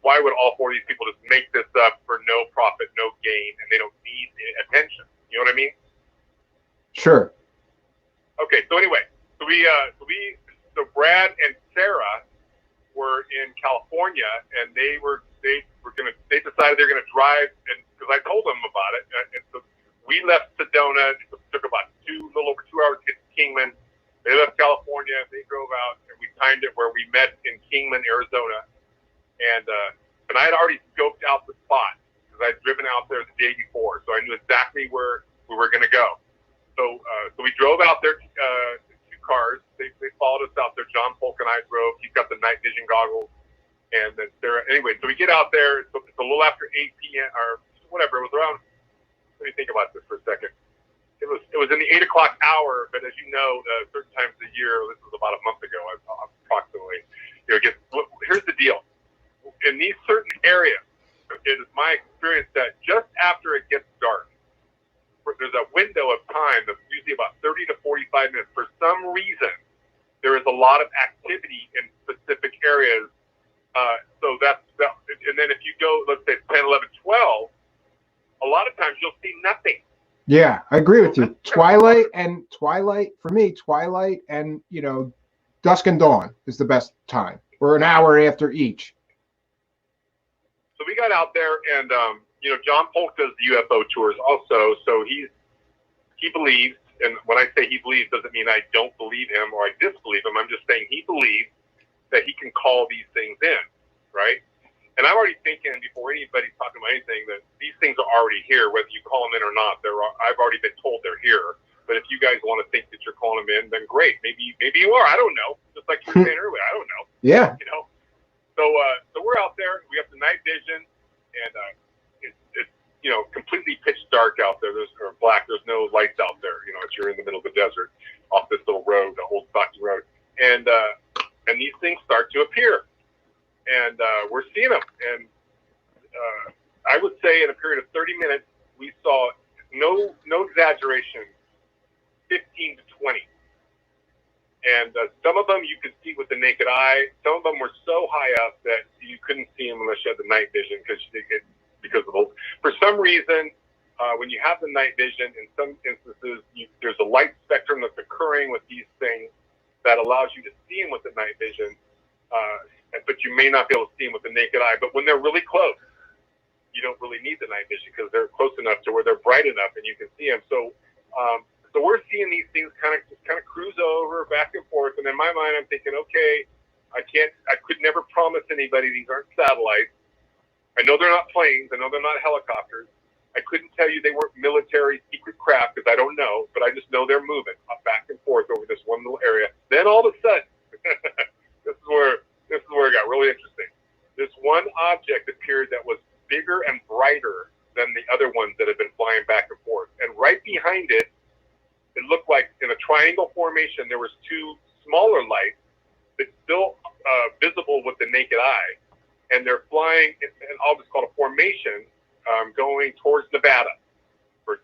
why would all 4 of these people just make this up for no profit, no gain, and they don't need attention? You know what I mean? Sure. Okay. So anyway, so Brad and Sarah were in California, and they decided they're gonna drive, and because I told them about it, and so we left Sedona. It took about a little over 2 hours to get to Kingman. They left California. They drove out, and we timed it where we met in Kingman, Arizona, and I had already scoped out the spot because I'd driven out there the day before, so I knew exactly where we were gonna go. So we drove out there, 2 cars. They followed us out there. John Polk and I drove. He's got the night vision goggles. And then anyway, so we get out there. It's a little after 8 p.m. or whatever. It was around, let me think about this for a second. It was in the 8 o'clock hour, but as you know, certain times of the year, this was about a month ago, approximately. Here's the deal. In these certain areas, it is my experience that just after it gets dark, there's a window of time that's usually about 30 to 45 minutes. For some reason, there is a lot of activity in specific areas. So that's that. And then if you go, let's say 10, 11, 12, a lot of times you'll see nothing. Yeah, I agree with you. Twilight for me, twilight and, dusk and dawn is the best time. Or an hour after each. So we got out there, and John Polk does the UFO tours also, so he believes, and when I say he believes, doesn't mean I don't believe him or I disbelieve him. I'm just saying he believes that he can call these things in, right? And I'm already thinking, before anybody's talking about anything, that these things are already here, whether you call them in or not. I've already been told they're here. But if you guys want to think that you're calling them in, then great. Maybe you are. I don't know. Just like you were saying earlier, I don't know. Yeah. So we're out there. We have the night vision, and it's completely pitch dark out there. Or black. There's no lights out there. You're in the middle of the desert, off this little road, the Old Stockton Road, and these things start to appear, and we're seeing them. And I would say in a period of 30 minutes, we saw no exaggeration, 15 to 20. And some of them you could see with the naked eye. Some of them were so high up that you couldn't see them unless you had the night vision, for some reason, when you have the night vision, in some instances, there's a light spectrum that's occurring with these things that allows you to see them with the night vision, but you may not be able to see them with the naked eye. But when they're really close, you don't really need the night vision because they're close enough to where they're bright enough and you can see them. So we're seeing these things kind of cruise over back and forth. And in my mind, I'm thinking, okay, I could never promise anybody these aren't satellites. I know they're not planes. I know they're not helicopters. I couldn't tell you they weren't military secret craft because I don't know, but I just know they're moving back and forth over this one little area. Then all of a sudden, this is where it got really interesting. This one object appeared that was bigger and brighter than the other ones that had been flying back and forth. And right behind it, it looked like in a triangle formation, there was 2 smaller lights that's still visible with the naked eye. And they're flying, and I'll just call it a formation, going towards Nevada. I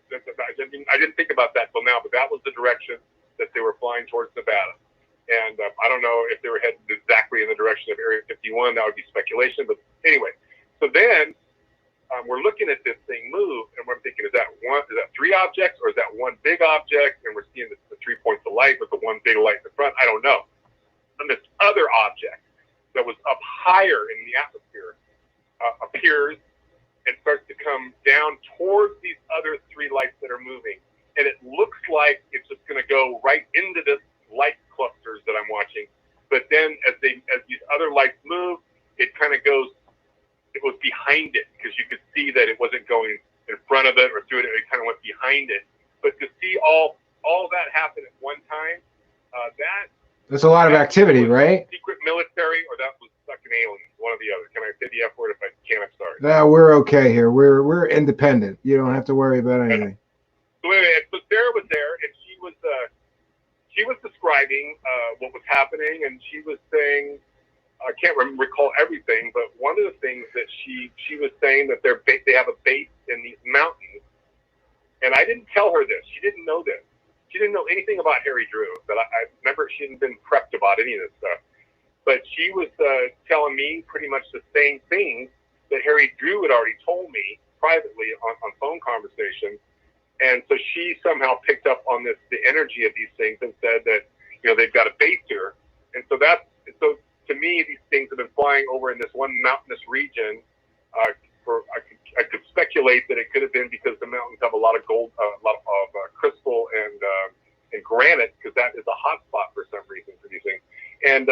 didn't think about that till now, but that was the direction that they were flying towards Nevada. And I don't know if they were headed exactly in the direction of Area 51. That would be speculation. But anyway, so then we're looking at this thing move, and we're thinking, is that 3 objects, or is that one big object? And we're seeing the 3 points of light with the one big light in the front. I don't know. And this other object that was up higher in the atmosphere appears and starts to come down towards these other 3 lights that are moving. And it looks like it's just going to go right into this light clusters that I'm watching. But then as these other lights move, it kind of goes, it was behind it, because you could see that it wasn't going in front of it or through it. It kind of went behind it. But to see all that happen at one time, that's a lot of activity, right? Secret military, or that was fucking aliens, one or the other. Can I say the F word? If I can't, I'm sorry. No, we're okay here. We're independent. You don't have to worry about anything. So anyway, so Sarah was there, and she was describing what was happening, and she was saying, I can't recall everything, but one of the things that she was saying that they have a base in these mountains, and I didn't tell her this. She didn't know this. She didn't know anything about Harry Drew. But I remember she hadn't been prepped about any of this stuff. But she was telling me pretty much the same thing that Harry Drew had already told me privately on phone conversations. And so she somehow picked up on the energy of these things and said that, they've got a base here. And so to me, these things have been flying over in this one mountainous region. I could speculate that it could have been because the mountains have a lot of gold, a lot of crystal and granite, because that is a hot spot for some reason for these things. And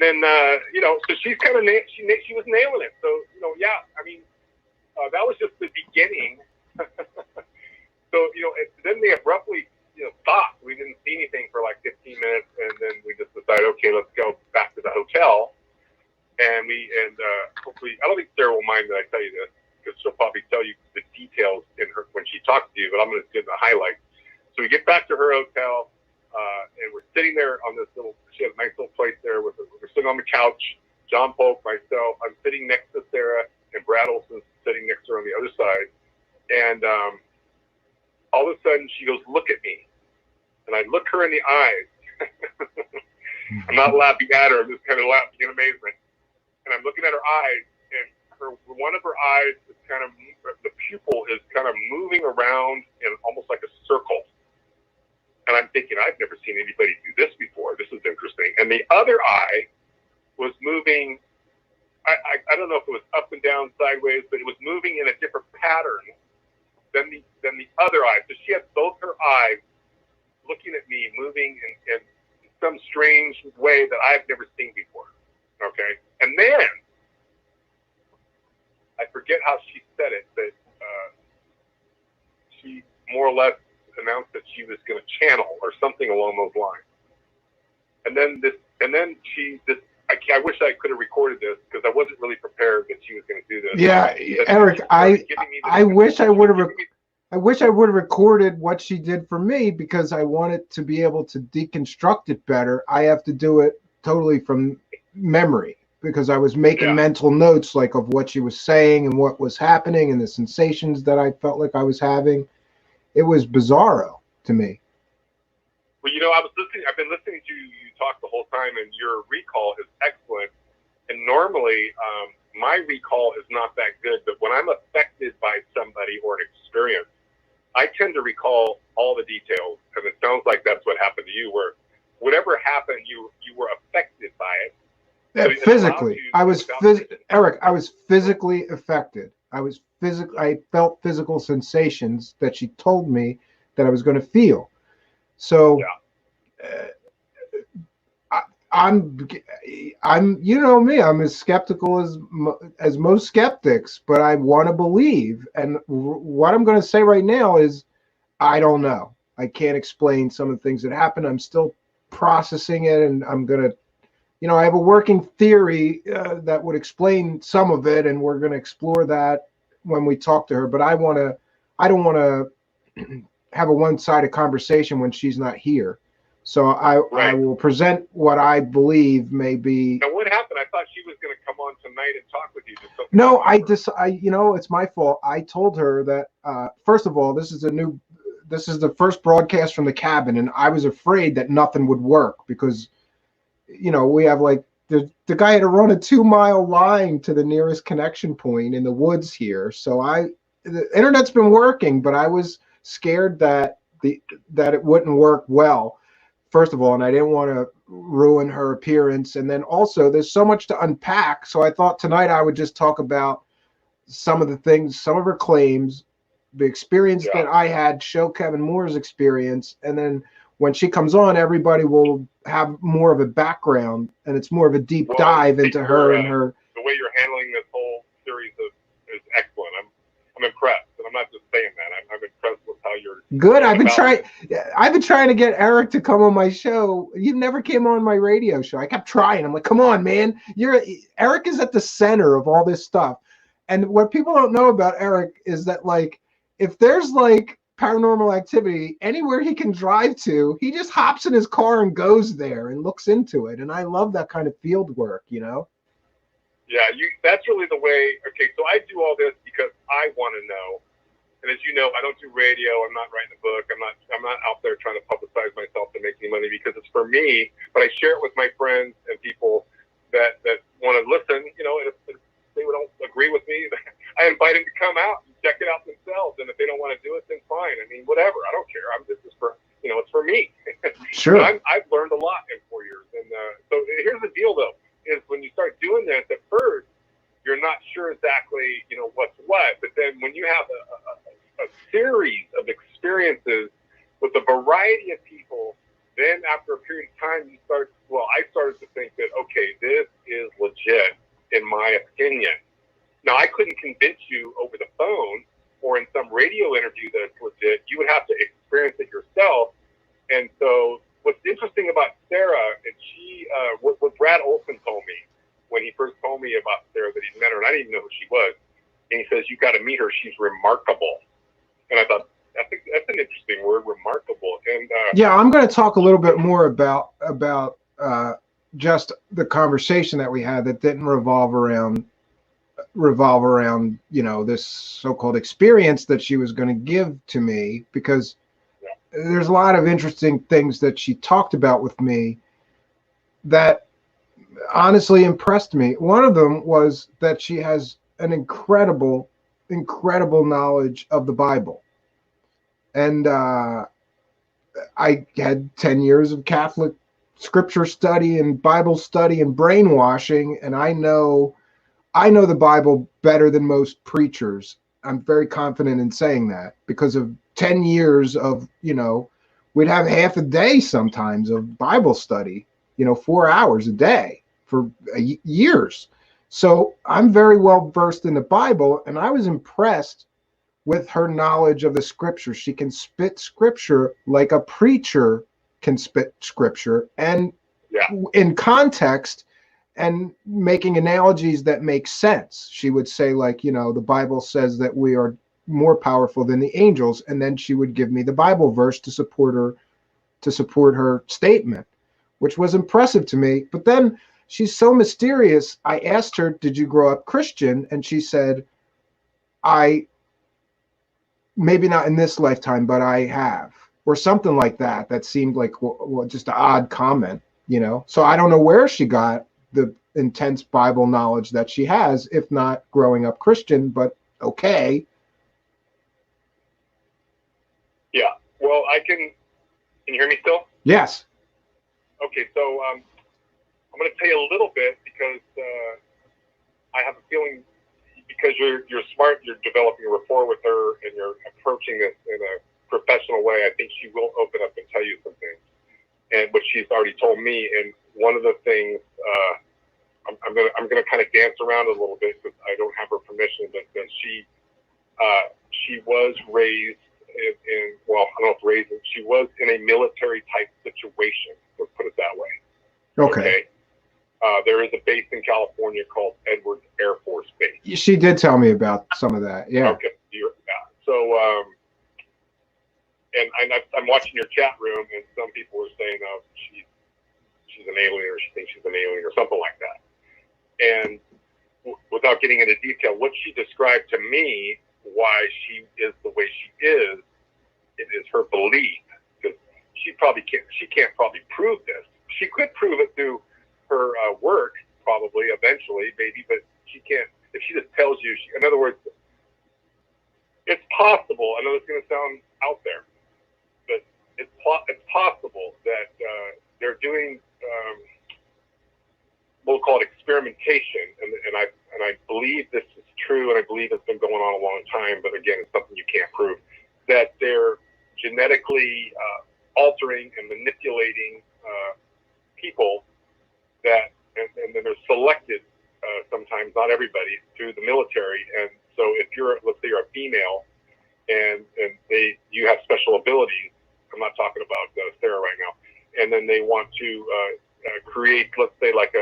then so she's kind of she was nailing it. So yeah, I mean, that was just the beginning. So then they abruptly stopped. We didn't see anything for like 15 minutes, and then we just decided, okay, let's go back to the hotel. And hopefully, I don't think Sarah will mind that I tell you this, because she'll probably tell you the details when she talks to you, but I'm going to give the highlights. So we get back to her hotel, and we're sitting there on this she has a nice little place there. We're sitting on the couch, John Polk, myself. I'm sitting next to Sarah, and Brad Olson's sitting next to her on the other side. And all of a sudden, she goes, "Look at me." And I look her in the eyes. I'm not laughing at her. I'm just kind of laughing in amazement. And I'm looking at her eyes, and one of her eyes is the pupil is kind of moving around in almost like a circle. And I'm thinking, I've never seen anybody do this before. This is interesting. And the other eye was moving, I don't know if it was up and down, sideways, but it was moving in a different pattern than the other eye. So she had both her eyes looking at me, moving in some strange way that I've never seen before. Okay, and then I forget how she said it, but she more or less announced that she was going to channel or something along those lines. And then I wish I could have recorded this, because I wasn't really prepared that she was going to do this. Yeah, Eric, I wish I would have recorded what she did for me, because I wanted to be able to deconstruct it better. I have to do it totally from memory, because I was making mental notes of what she was saying and what was happening and the sensations that I felt like I was having. It was bizarro to me. Well, I've been listening to you talk the whole time, and your recall is excellent. And normally, my recall is not that good, but when I'm affected by somebody or an experience, I tend to recall all the details. And it sounds like that's what happened to you, where whatever happened, you were affected by it. Yeah, so physically, Eric, I was physically affected. I felt physical sensations that she told me that I was going to feel. So I'm me, I'm as skeptical as most skeptics, but I want to believe. And what I'm going to say right now is, I don't know. I can't explain some of the things that happened. I'm still processing it, and I'm going to, I have a working theory that would explain some of it, and we're going to explore that when we talk to her. But I don't want to have a one-sided conversation when she's not here. So I will present what I believe may be. Now, what happened? I thought she was going to come on tonight and talk with you. No, it's my fault. I told her that first of all, this is the first broadcast from the cabin, and I was afraid that nothing would work, because we have the guy had to run a 2-mile line to the nearest connection point in the woods here. So the internet's been working, but I was scared that it wouldn't work well, first of all, and I didn't want to ruin her appearance. And then also, there's so much to unpack. So I thought tonight I would just talk about some of the things, some of her claims, the experience that I had, show Kevin Moore's experience, and then when she comes on, everybody will have more of a background, and it's more of a deep dive into her and her. The way you're handling Good. I've been trying to get Eric to come on my show. You never came on my radio show. I kept trying. I'm like, come on, man. Eric is at the center of all this stuff. And what people don't know about Eric is that, like, if there's like paranormal activity anywhere he can drive to, he just hops in his car and goes there and looks into it. And I love that kind of field work, you know? Yeah, that's really the way. Okay, so I do all this because I want to know. And as you know, I don't do radio. I'm not writing a book. I'm not out there trying to publicize myself to make any money because it's for me. But I share it with my friends and people that want to listen. You know, and if they don't agree with me, I invite them to come out and check it out themselves. And if they don't want to do it, then fine. I mean, whatever. I don't care. This is for, you know, it's for me. Sure. I've learned a lot in 4 years. And so here's the deal, though, is when you start doing this at first, you're not sure exactly, you know, what's what. But then when you have a series of experiences with a variety of people, then after a period of time, I started to think that, okay, this is legit, in my opinion. Now, I couldn't convince you over the phone or in some radio interview that it's legit. You would have to experience it yourself. And so what's interesting about Sarah, and what Brad Olson told me when he first told me about Sarah, that he'd met her, and I didn't even know who she was. And he says, you got to meet her. She's remarkable. And I thought, I think that's an interesting word, remarkable. And yeah, I'm going to talk a little bit more about just the conversation that we had that didn't revolve around, you know, this so-called experience that she was going to give to me, because there's a lot of interesting things that she talked about with me that honestly impressed me. One of them was that she has an incredible knowledge of the Bible. And I had 10 years of Catholic scripture study and Bible study and brainwashing, and I know the Bible better than most preachers. I'm very confident in saying that because of 10 years of, you know, we'd have half a day sometimes of Bible study, you know, 4 hours a day for years. So I'm very well versed in the Bible, and I was impressed with her knowledge of the scripture. She can spit scripture like a preacher can spit scripture, and in context, and making analogies that make sense. She would say, like, you know, the Bible says that we are more powerful than the angels, and then she would give me the Bible verse to support her statement, which was impressive to me. But then she's so mysterious. I asked her, did you grow up Christian? And she said, maybe not in this lifetime, but I have, or something like that. That seemed like just an odd comment, you know? So I don't know where she got the intense Bible knowledge that she has, if not growing up Christian, but okay. Yeah. Well, can you hear me still? Yes. Okay. So, I'm going to tell you a little bit because, I have a feeling, because you're smart, you're developing a rapport with her, and you're approaching this in a professional way. I think she will open up and tell you some things, and what she's already told me. And one of the things, I'm gonna kind of dance around a little bit because I don't have her permission, but she was raised she was in a military type situation. Let's put it that way. Okay. There is a base in California called Edwards Air Force Base. She did tell me about some of that. Yeah. Okay. So, and I'm watching your chat room, and some people are saying, "Oh, she's an alien," or she thinks she's an alien, or something like that. And without getting into detail, what she described to me, why she is the way she is, it is her belief. Because she can't probably prove this. She could prove it through her work, probably, eventually, maybe, but she can't. If she just tells you, in other words, it's possible. I know it's going to sound out there, but it's possible that they're doing, we'll call it experimentation, and I believe this is true, and I believe it's been going on a long time. But again, it's something you can't prove. That they're genetically altering and manipulating people. That and then they're selected sometimes, not everybody, through the military. And so if let's say you're a female, and you have special abilities. abilities. I'm not talking about Sarah right now. And then they want to create, let's say, like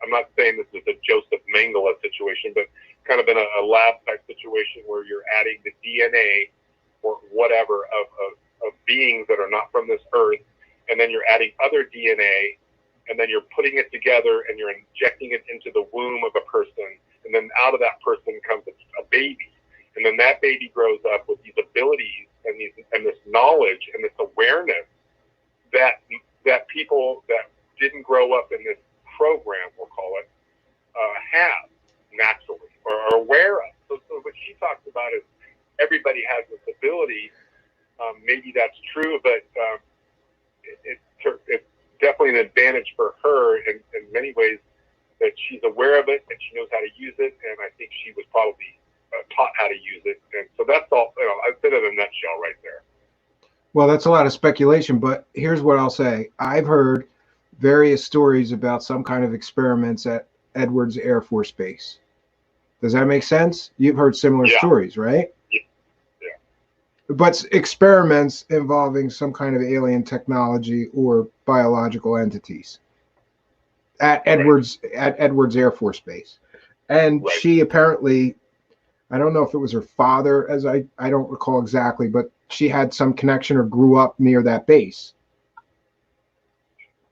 I'm not saying this is a Joseph Mengele situation, but kind of in a lab type situation where you're adding the DNA or whatever of beings that are not from this earth, and then you're adding other DNA, and then you're putting it together and you're injecting it into the womb of a person, and then out of that person comes a baby, and then that baby grows up with these abilities and this knowledge and this awareness that people that didn't grow up in this program, we'll call it, have naturally or are aware of. So what she talks about is everybody has this ability. Maybe that's true, but it's definitely an advantage for her in many ways that she's aware of it and she knows how to use it. And I think she was probably taught how to use it. And so that's all, I've been in a nutshell right there. Well, that's a lot of speculation, but here's what I'll say. I've heard various stories about some kind of experiments at Edwards Air Force Base. Does that make sense? You've heard similar stories, right? Yeah. But experiments involving some kind of alien technology or biological entities at Edwards Air Force Base. And she apparently, I don't know if it was her father, as I don't recall exactly, but she had some connection or grew up near that base.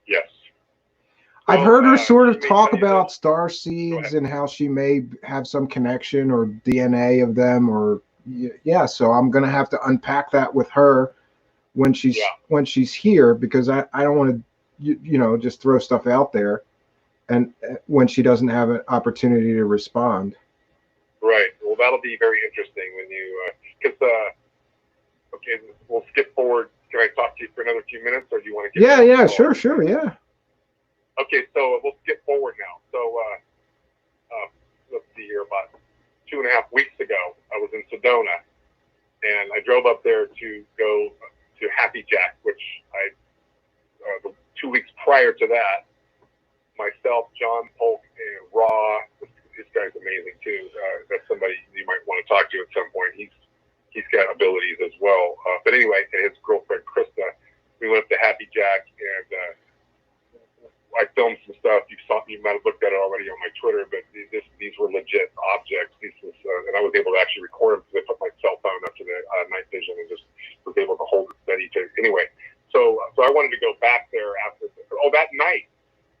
Yes. I've heard her sort of talk about star seeds and how she may have some connection or DNA of them, or so I'm going to have to unpack that with her when she's here, because I don't want to just throw stuff out there and when she doesn't have an opportunity to respond. Right. Well, that'll be very interesting when you okay, we'll skip forward. Can I talk to you for another few minutes, or do you want to get sure, yeah. Okay, so we'll skip forward now. So let's see here, about 2.5 weeks ago, I was in Sedona, and I drove up there to go to Happy Jack, which the 2 weeks prior to that, myself, John Polk, and Raw, this guy's amazing too. That's somebody you might want to talk to at some point. He's got abilities as well. But anyway, his girlfriend Krista, we went up to Happy Jack, and I filmed some stuff. You might have looked at it already on my Twitter, but these were legit objects. And I was able to actually record them because I put my cell phone up to the night vision and just was able to hold it steady. Anyway, so I wanted to go back there after. That night,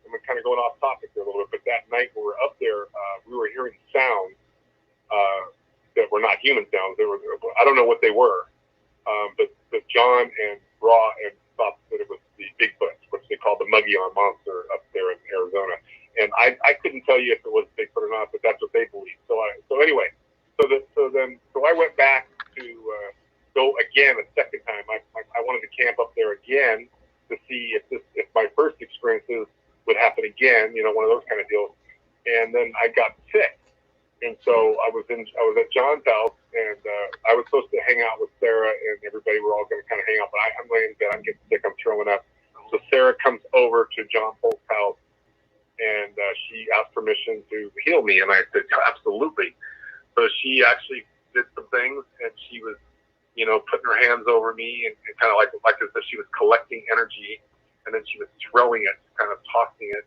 I'm kind of going off topic there a little bit, but that night we were up there, we were hearing sounds that were not human sounds. I don't know what they were, but John and Raw and thought that it was the Bigfoot, which they call the Mogollon monster up there in Arizona. And I couldn't tell you if it was Bigfoot or not, but that's what they believe. So anyway, so I went back to go again a second time. I wanted to camp up there again to see if my first experiences would happen again, one of those kind of deals. And then I got sick. And so I was at John's house, and I was supposed to hang out with Sarah and everybody. We're all going to kind of hang out, but I'm laying in bed. I'm getting sick. I'm throwing up. So Sarah comes over to John Polk's house, and she asked permission to heal me, and I said absolutely. So she actually did some things, and she was, putting her hands over me, and kind of like as if she was collecting energy, and then she was throwing it, kind of tossing it.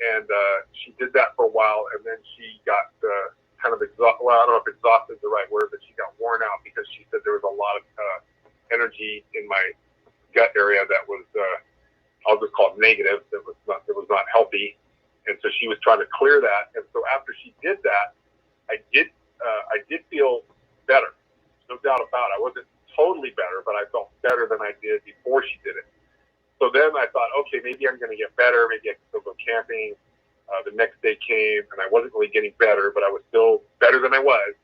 And she did that for a while, and then she got kind of exhausted. Well, I don't know if exhausted is the right word, but she got worn out because she said there was a lot of energy in my gut area that was, I'll just call it negative. That was not healthy, and so she was trying to clear that. And so after she did that, I did feel better, no doubt about it. I wasn't totally better, but I felt better than I did before she did it. So then I thought, okay, maybe I'm going to get better. Maybe I can still go camping. The next day came, and I wasn't really getting better, but I was still better than I was.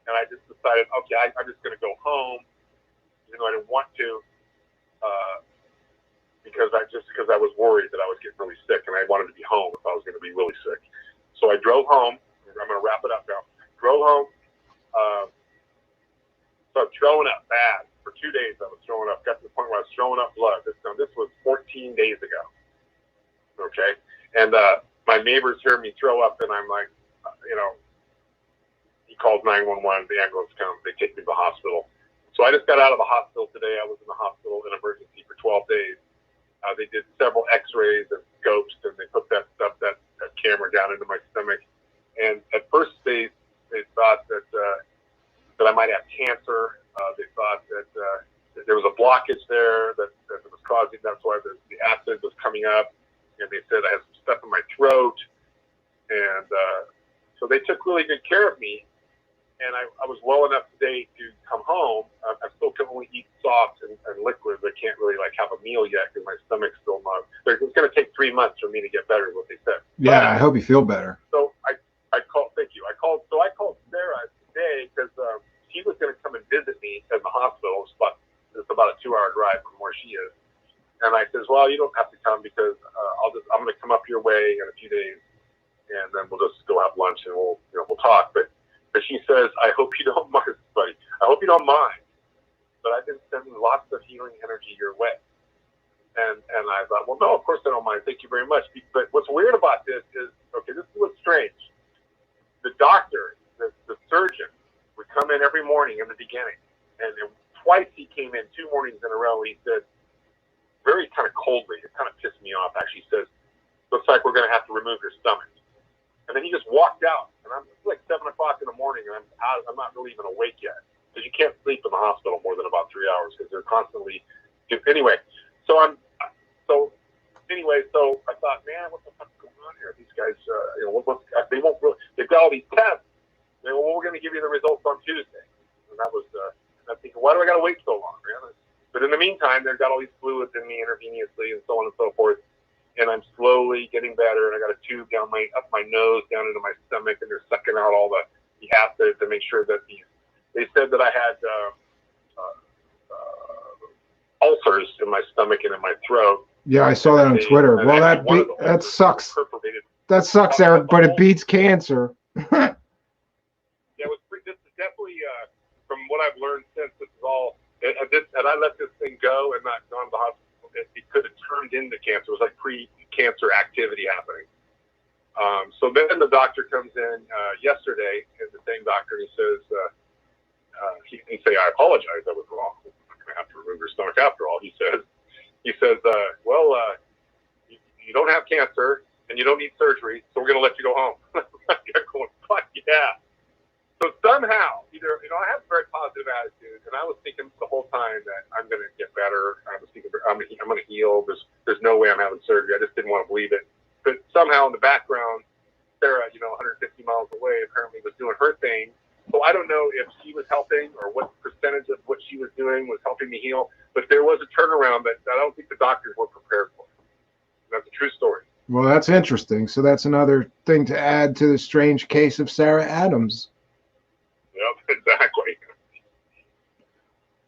And I just decided, okay, I'm just going to go home, even though I didn't want to, because I was worried that I was getting really sick, and I wanted to be home if I was going to be really sick. So I drove home. I'm going to wrap it up now. Drove home. So I'm throwing up bad. For 2 days, I was throwing up. Got to the point where I was throwing up blood. This was 14 days ago. Okay? And my neighbors hear me throw up, and I'm like, he calls 911. The ambulance comes. They take me to the hospital. So I just got out of the hospital today. I was in the hospital in emergency for 12 days. They did several x-rays and scopes, and they put that camera down into my stomach. And at first they thought that I might have cancer. They thought that there was a blockage there that was causing, that's why the acid was coming up. And they said I had some stuff in my throat. And so they took really good care of me. And I was well enough today to come home. I still can only eat soft and liquids. I can't really like have a meal yet because my stomach's still not. It's going to take 3 months for me to get better, is what they said. Yeah, I hope you feel better. So I called. Thank you. I called Sarah today because she was going to come and visit me in the hospital. It's about a 2-hour drive from where she is. And I says, well, you don't have to come because I'm going to come up your way in a few days, and then we'll just go have lunch and we'll talk. But she says, I hope you don't mind, buddy. I hope you don't mind. But I've been sending lots of healing energy your way. And I thought, well, no, of course I don't mind. Thank you very much. But what's weird about this is, okay, this is what's strange. The doctor, the surgeon, would come in every morning in the beginning. And twice he came in, 2 mornings in a row. He said, very kind of coldly, it kind of pissed me off, actually. He says, looks like we're going to have to remove your stomach. And then he just walked out, and it's like 7 o'clock in the morning, and I'm not really even awake yet, because you can't sleep in the hospital more than about 3 hours because they're constantly. Anyway, so I thought, man, what the fuck's going on here? These guys, they won't really. They've got all these tests. They go, well, we're going to give you the results on Tuesday, and that was. And I'm thinking, why do I got to wait so long, man? But in the meantime, they've got all these fluids in me intravenously, and so on and so forth. And I'm slowly getting better, and I got a tube up my nose, down into my stomach, and they're sucking out all the acid to make sure that they said that I had ulcers in my stomach and in my throat. Yeah, I saw that on Twitter. Well, that sucks. That sucks, Eric, but it beats cancer. Yeah, this is definitely, from what I've learned since, this is all, and I let this thing go and not gone to the hospital. It could have turned into cancer. It was like pre-cancer activity happening. So then the doctor comes in yesterday, and the same doctor, he says, he can say, I apologize, I was wrong. I'm not going to have to remove your stomach after all. He says, well, you don't have cancer, and you don't need surgery, so we're going to let you go home. I'm going, fuck yeah. So somehow, I have a very positive attitude, and I was thinking the whole time that I'm going to get better. I was thinking I'm going to heal. There's no way I'm having surgery. I just didn't want to believe it. But somehow in the background, Sarah, 150 miles away, apparently was doing her thing. So I don't know if she was helping or what percentage of what she was doing was helping me heal. But there was a turnaround that I don't think the doctors were prepared for. That's a true story. Well, that's interesting. So that's another thing to add to the strange case of Sarah Adams. Yep, exactly.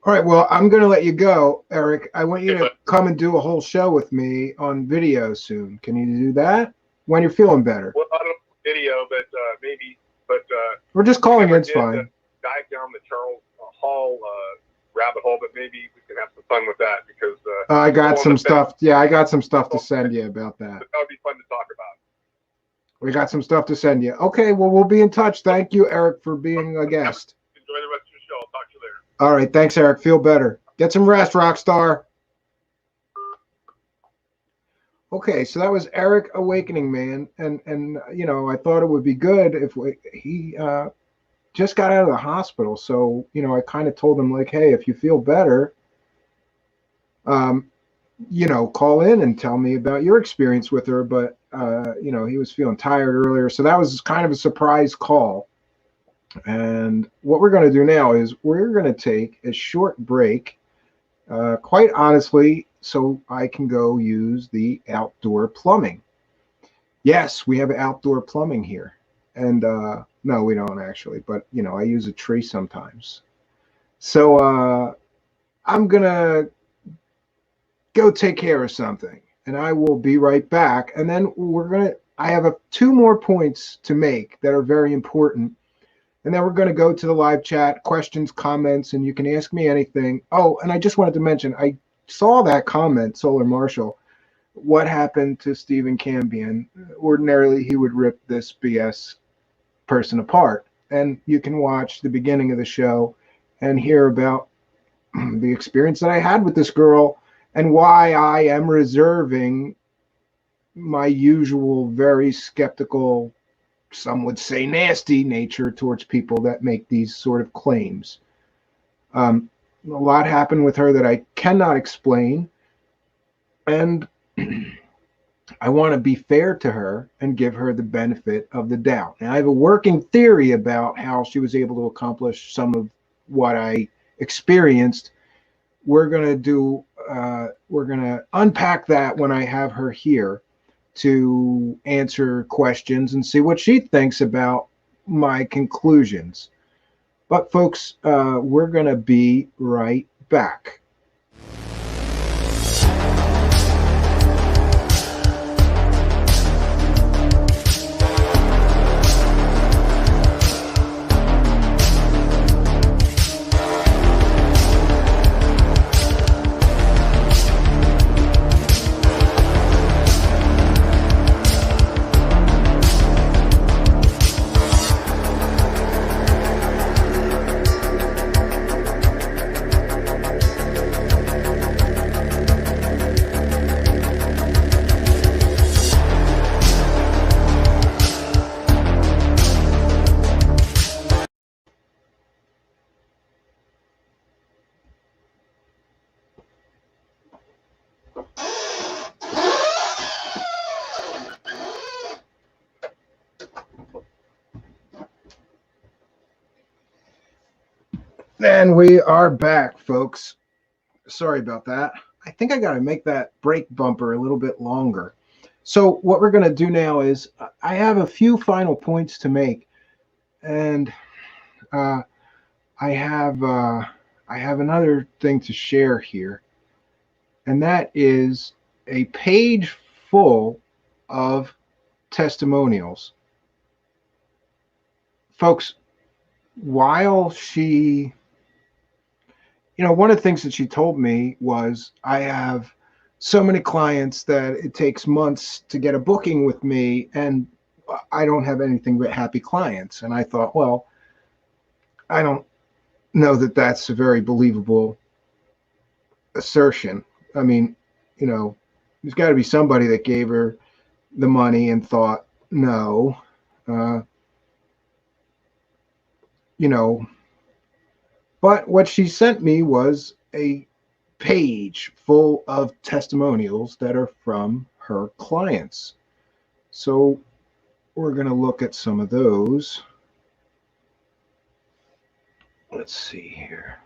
All right, well, I'm going to let you go, Eric. I want you to come and do a whole show with me on video soon. Can you do that when you're feeling better? Well, I don't know video, but maybe. But we're just calling in. It's fine. Dive down the Charles Hall rabbit hole, but maybe we can have some fun with that because I got some stuff. Yeah, I got some stuff to send you about that. That would be fun to talk about. We got some stuff to send you. Okay, well, we'll be in touch. Thank you, Eric, for being a guest. Enjoy the rest of your show. I'll talk to you later. All right, thanks, Eric. Feel better. Get some rest, rock star. Okay, so that was Eric Awakening Man, and I thought it would be good if he just got out of the hospital. So I kind of told him like, hey, if you feel better, call in and tell me about your experience with her. But he was feeling tired earlier, so that was kind of a surprise call. And what we're going to do now is we're going to take a short break, quite honestly, so I can go use the outdoor plumbing. Yes, we have outdoor plumbing here. And no, we don't actually, but I use a tree sometimes. So I'm going to go take care of something, and I will be right back. And then I have 2 more points to make that are very important. And then we're going to go to the live chat, questions, comments, and you can ask me anything. Oh, and I just wanted to mention, I saw that comment, Solar Marshall. What happened to Stephen Cambion? Ordinarily, he would rip this BS person apart. And you can watch the beginning of the show and hear about the experience that I had with this girl and why I am reserving my usual very skeptical, some would say nasty nature towards people that make these sort of claims. A lot happened with her that I cannot explain, and I want to be fair to her and give her the benefit of the doubt. Now, I have a working theory about how she was able to accomplish some of what I experienced. We're going to unpack that when I have her here to answer questions and see what she thinks about my conclusions. But folks, we're going to be right back. And we are back, folks. Sorry about that. I think I got to make that break bumper a little bit longer. So what we're going to do now is I have a few final points to make, and I have another thing to share here, and that is a page full of testimonials. Folks, while she, one of the things that she told me was, I have so many clients that it takes months to get a booking with me, and I don't have anything but happy clients. And I thought, well, I don't know that that's a very believable assertion. I mean, there's got to be somebody that gave her the money and thought, no, but what she sent me was a page full of testimonials that are from her clients. So we're going to look at some of those. Let's see here.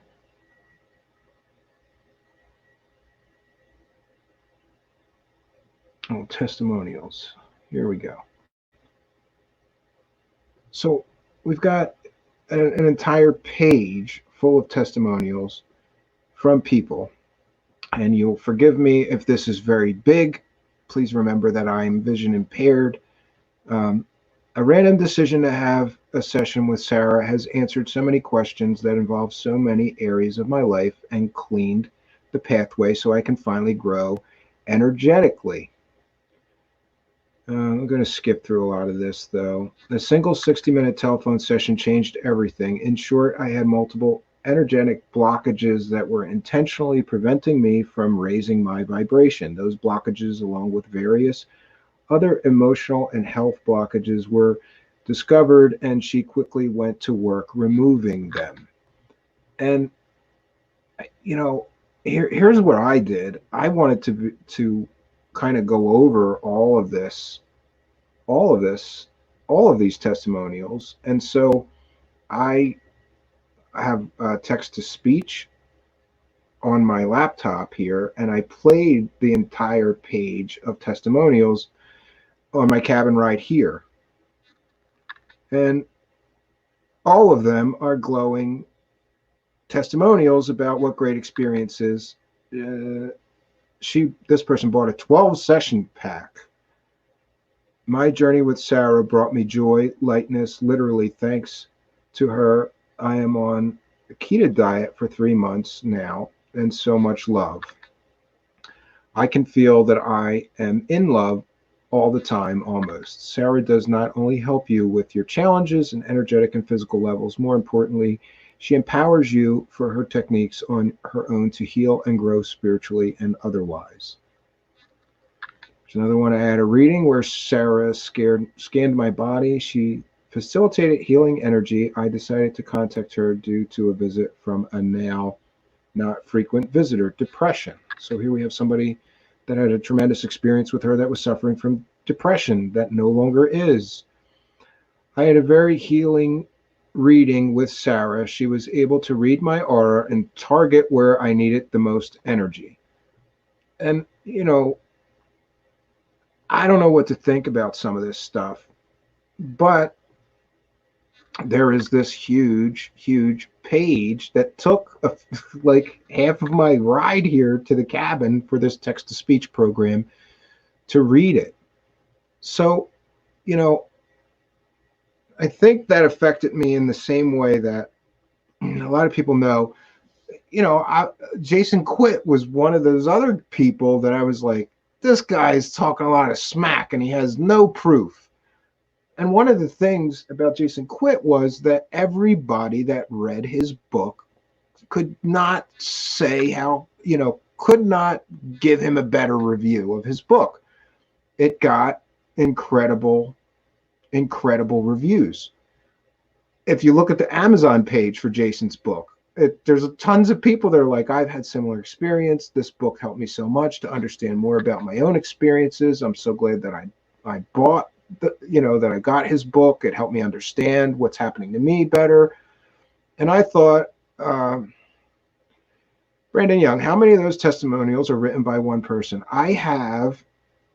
Oh, testimonials. Here we go. So we've got an entire page full of testimonials from people. And you'll forgive me if this is very big. Please remember that I'm vision impaired. A random decision to have a session with Sarah has answered so many questions that involve so many areas of my life and cleaned the pathway so I can finally grow energetically. I'm going to skip through a lot of this, though. The single 60-minute telephone session changed everything. In short, I had multiple energetic blockages that were intentionally preventing me from raising my vibration. Those blockages, along with various other emotional and health blockages, were discovered, and she quickly went to work removing them. And, here's what I did. I wanted to kind of go over all of these testimonials. And so I have text to speech on my laptop here, and I played the entire page of testimonials on my cabin right here. And all of them are glowing testimonials about what great experiences. This person bought a 12-session pack. My journey with Sarah brought me joy, lightness, literally. Thanks to her, I am on a keto diet for 3 months now, and so much love. I can feel that I am in love all the time, almost. Sarah does not only help you with your challenges and energetic and physical levels, more importantly, She empowers you for her techniques on her own to heal and grow spiritually and otherwise. There's another one. I had a reading where Sarah scanned my body. She facilitated healing energy. I decided to contact her due to a visit from a now not frequent visitor, depression. So here we have somebody that had a tremendous experience with her that was suffering from depression that no longer is. I had a very healing reading with Sarah. She was able to read my aura and target where I needed the most energy. And, you know, I don't know what to think about some of this stuff, but there is this huge page that took like half of my ride here to the cabin for this text-to-speech program to read it. So, you know, I think that affected me in the same way that a lot of people know, you know, Jason Quitt was one of those other people that I was like, this guy's talking a lot of smack and he has no proof. And one of the things about Jason Quitt was that everybody that read his book could not say how, you know, could not give him a better review of his book. It got incredible reviews. If you look at the Amazon page for Jason's book, there's tons of people that are like, I've had similar experience. This book helped me so much to understand more about my own experiences. I'm so glad that I bought that I got his book. It helped me understand what's happening to me better. And I thought, Brandon Young, how many of those testimonials are written by one person? I have,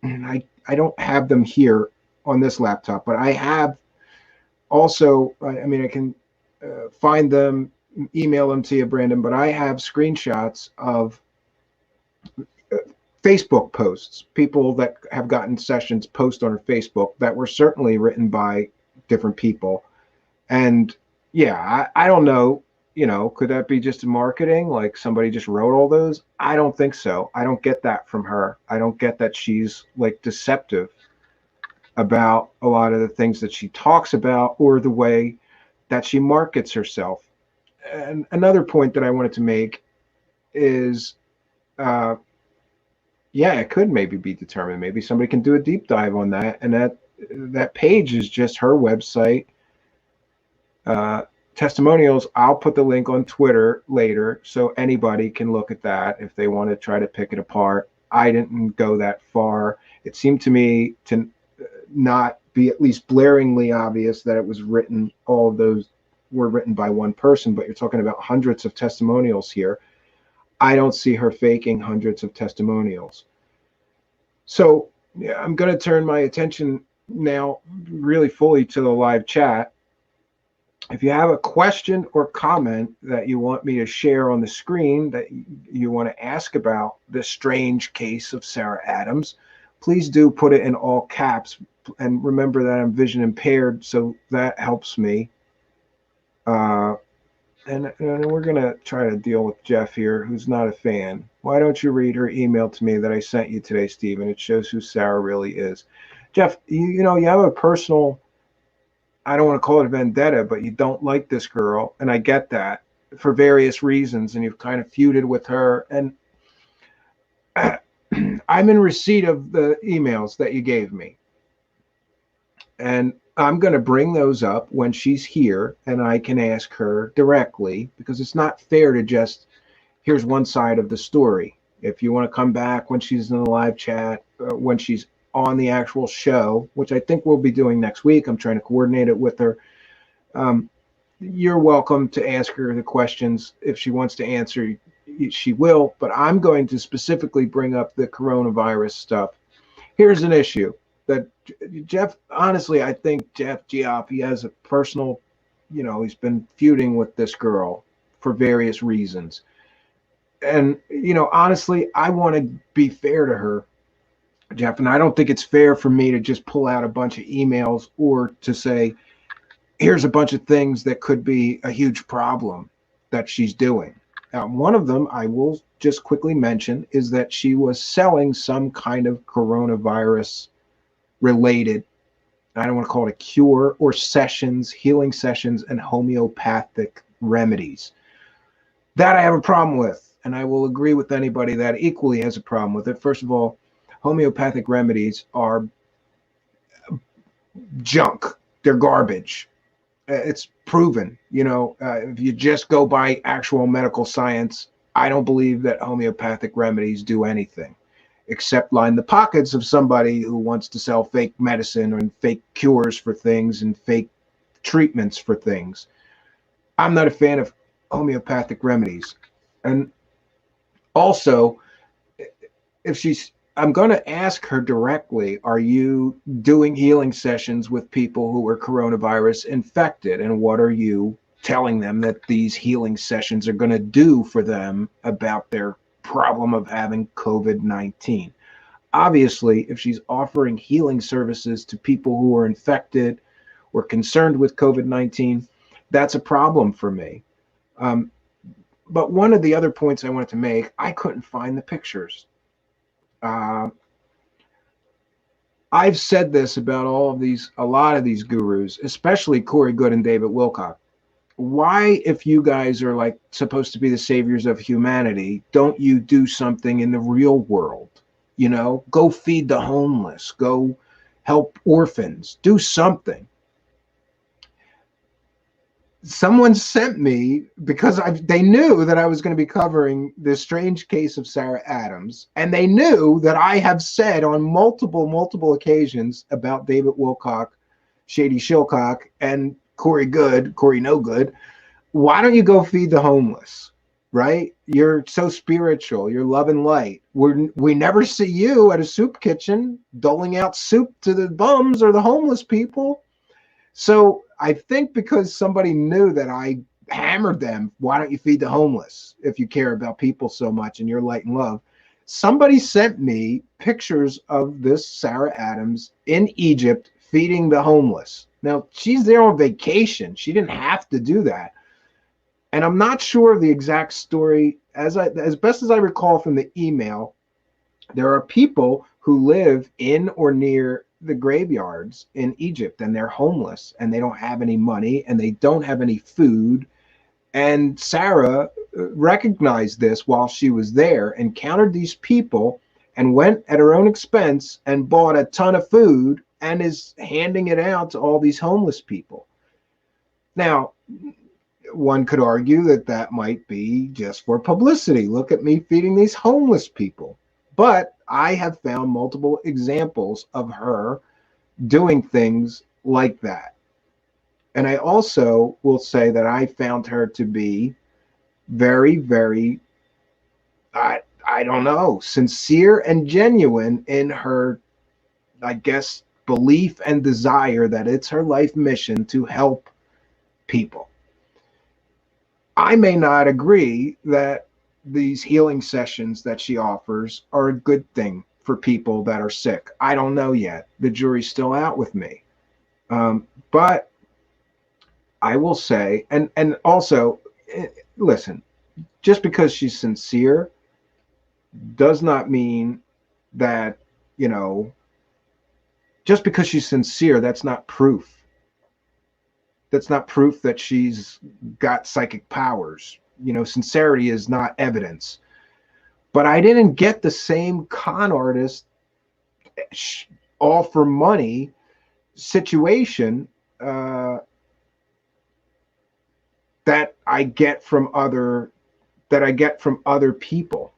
and I don't have them here on this laptop, but I have also, I mean, I can find them, email them to you, Brandon, but I have screenshots of Facebook posts, people that have gotten sessions post on Facebook that were certainly written by different people. And yeah, I don't know, you know, could that be just marketing? Like somebody just wrote all those? I don't think so. I don't get that from her. I don't get that she's like deceptive about a lot of the things that she talks about or the way that she markets herself. And another point that I wanted to make is, yeah, it could maybe be determined. Maybe somebody can do a deep dive on that. And that page is just her website. Testimonials, I'll put the link on Twitter later so anybody can look at that if they want to try to pick it apart. I didn't go that far. It seemed to me to not be at least blaringly obvious that it was written, all of those were written by one person, but you're talking about hundreds of testimonials here. I don't see her faking hundreds of testimonials. So yeah, I'm going to turn my attention now really fully to the live chat. If you have a question or comment that you want me to share on the screen that you want to ask about this strange case of Sarah Adams, please do put it in all caps. And remember that I'm vision impaired, so that helps me. And we're going to try to deal with Jeff here, who's not a fan. Why don't you read her email to me that I sent you today, Stephen? It shows who Sarah really is. Jeff, you know, you have a personal, I don't want to call it a vendetta, but you don't like this girl. And I get that for various reasons. And you've kind of feuded with her. And I'm in receipt of the emails that you gave me. And I'm going to bring those up when she's here and I can ask her directly, because it's not fair to just, here's one side of the story. If you want to come back when she's in the live chat, when she's on the actual show, which I think we'll be doing next week, I'm trying to coordinate it with her. You're welcome to ask her the questions. If she wants to answer, she will, but I'm going to specifically bring up the coronavirus stuff. Here's an issue that Jeff, honestly, I think Jeff Giop, he has a personal, you know, he's been feuding with this girl for various reasons. And, you know, honestly, I want to be fair to her, Jeff, and I don't think it's fair for me to just pull out a bunch of emails or to say, here's a bunch of things that could be a huge problem that she's doing. One of them I will just quickly mention is that she was selling some kind of coronavirus related, I don't want to call it a cure, or sessions, healing sessions, and homeopathic remedies. That I have a problem with, and I will agree with anybody that equally has a problem with it. First of all, homeopathic remedies are junk. They're garbage. It's proven. If you just go by actual medical science, I don't believe that homeopathic remedies do anything except line the pockets of somebody who wants to sell fake medicine and fake cures for things and fake treatments for things. I'm not a fan of homeopathic remedies. And also, I'm going to ask her directly, are you doing healing sessions with people who are coronavirus infected? And what are you telling them that these healing sessions are going to do for them about their problem of having COVID-19? Obviously, if she's offering healing services to people who are infected or concerned with COVID-19, that's a problem for me. But one of the other points I wanted to make, I couldn't find the pictures. I've said this about a lot of these gurus, especially Corey Goode and David Wilcock. Why, if you guys are like supposed to be the saviors of humanity, don't you do something in the real world? Go feed the homeless, go help orphans, do something. Someone sent me, because they knew that I was going to be covering this strange case of Sarah Adams, and they knew that I have said on multiple occasions about David Wilcock, Shady Shilcock, and Corey No Good. Why don't you go feed the homeless, right? You're so spiritual. You're love and light. We never see you at a soup kitchen doling out soup to the bums or the homeless people. So I think because somebody knew that I hammered them, why don't you feed the homeless if you care about people so much and you're light and love? Somebody sent me pictures of this Sarah Adams in Egypt feeding the homeless. Now, she's there on vacation. She didn't have to do that. And I'm not sure of the exact story. As best as I recall from the email, there are people who live in or near the graveyards in Egypt, and they're homeless, and they don't have any money, and they don't have any food. And Sarah recognized this while she was there, encountered these people, and went at her own expense and bought a ton of food and is handing it out to all these homeless people. Now, one could argue that that might be just for publicity. Look at me feeding these homeless people. But I have found multiple examples of her doing things like that. And I also will say that I found her to be very, very, I don't know, sincere and genuine in her, I guess, belief and desire that it's her life mission to help people. I may not agree that these healing sessions that she offers are a good thing for people that are sick. I don't know yet. The jury's still out with me. But I will say, and also, listen, just because she's sincere does not mean that, just because she's sincere, that's not proof. That's not proof that she's got psychic powers. Sincerity is not evidence. But I didn't get the same con artist, all for money situation that I get from other people.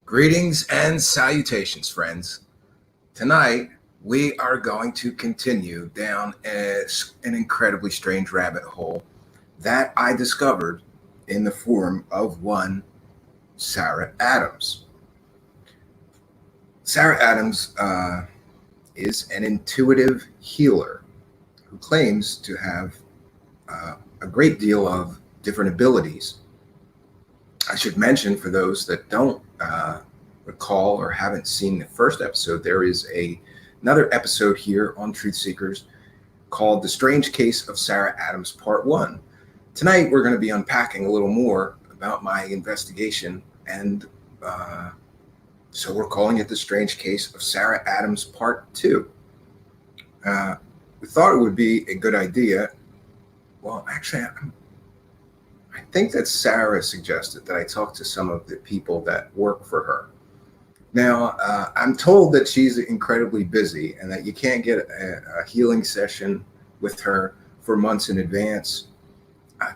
Greetings and salutations, friends. Tonight, we are going to continue down an incredibly strange rabbit hole that I discovered in the form of one Sarah Adams. Sarah Adams is an intuitive healer who claims to have a great deal of different abilities. I should mention, for those that don't recall or haven't seen the first episode, there is another episode here on Truth Seekers called The Strange Case of Sarah Adams Part 1. Tonight, we're going to be unpacking a little more about my investigation, and so we're calling it The Strange Case of Sarah Adams Part 2. We thought it would be a good idea. Well, actually, I think that Sarah suggested that I talk to some of the people that work for her. Now, I'm told that she's incredibly busy and that you can't get a healing session with her for months in advance.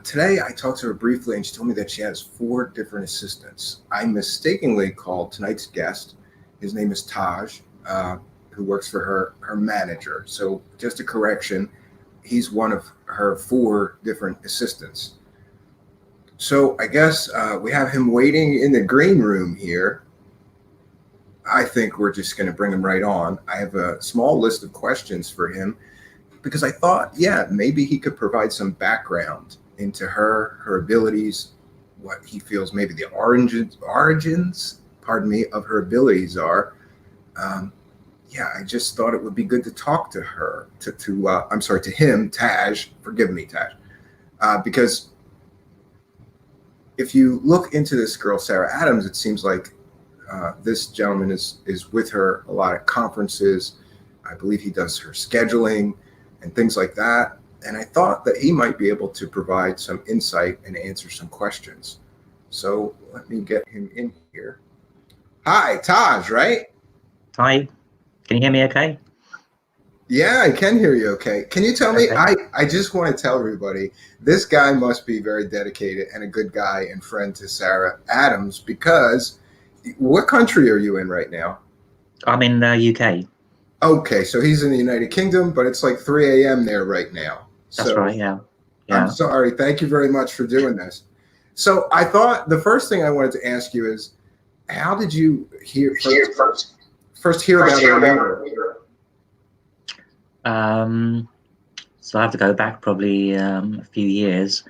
Today, I talked to her briefly, and she told me that she has 4 different assistants. I mistakenly called tonight's guest. His name is Taj, who works for her manager. So just a correction, he's one of her 4 different assistants. So I guess we have him waiting in the green room here. I think we're just going to bring him right on. I have a small list of questions for him because I thought, yeah, maybe he could provide some background into her abilities, what he feels maybe the origins, of her abilities are. Yeah, I just thought it would be good to talk to her, to him, Taj. Forgive me, Taj, because if you look into this girl, Sarah Adams, it seems like this gentleman is with her a lot at conferences. I believe he does her scheduling and things like that. And I thought that he might be able to provide some insight and answer some questions. So let me get him in here. Hi, Taj, right? Hi, can you hear me okay? Yeah, I can hear you okay. Can you tell me, I just want to tell everybody, this guy must be very dedicated and a good guy and friend to Sarah Adams, because what country are you in right now? I'm in the UK. Okay, so he's in the United Kingdom, but it's like 3 a.m. there right now. That's right, yeah. I'm sorry. Thank you very much for doing this. So I thought the first thing I wanted to ask you is, how did you first hear about her? So I have to go back probably a few years.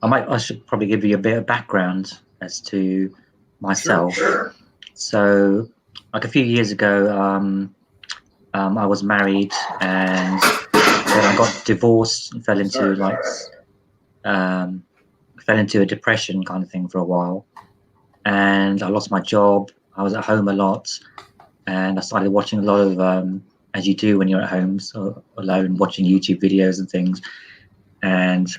I should probably give you a bit of background as to myself. Sure. So like a few years ago, I was married, and then I got divorced and fell into a depression kind of thing for a while, and I lost my job. I was at home a lot, and I started watching a lot of as you do when you're at home, so alone, watching YouTube videos and things, and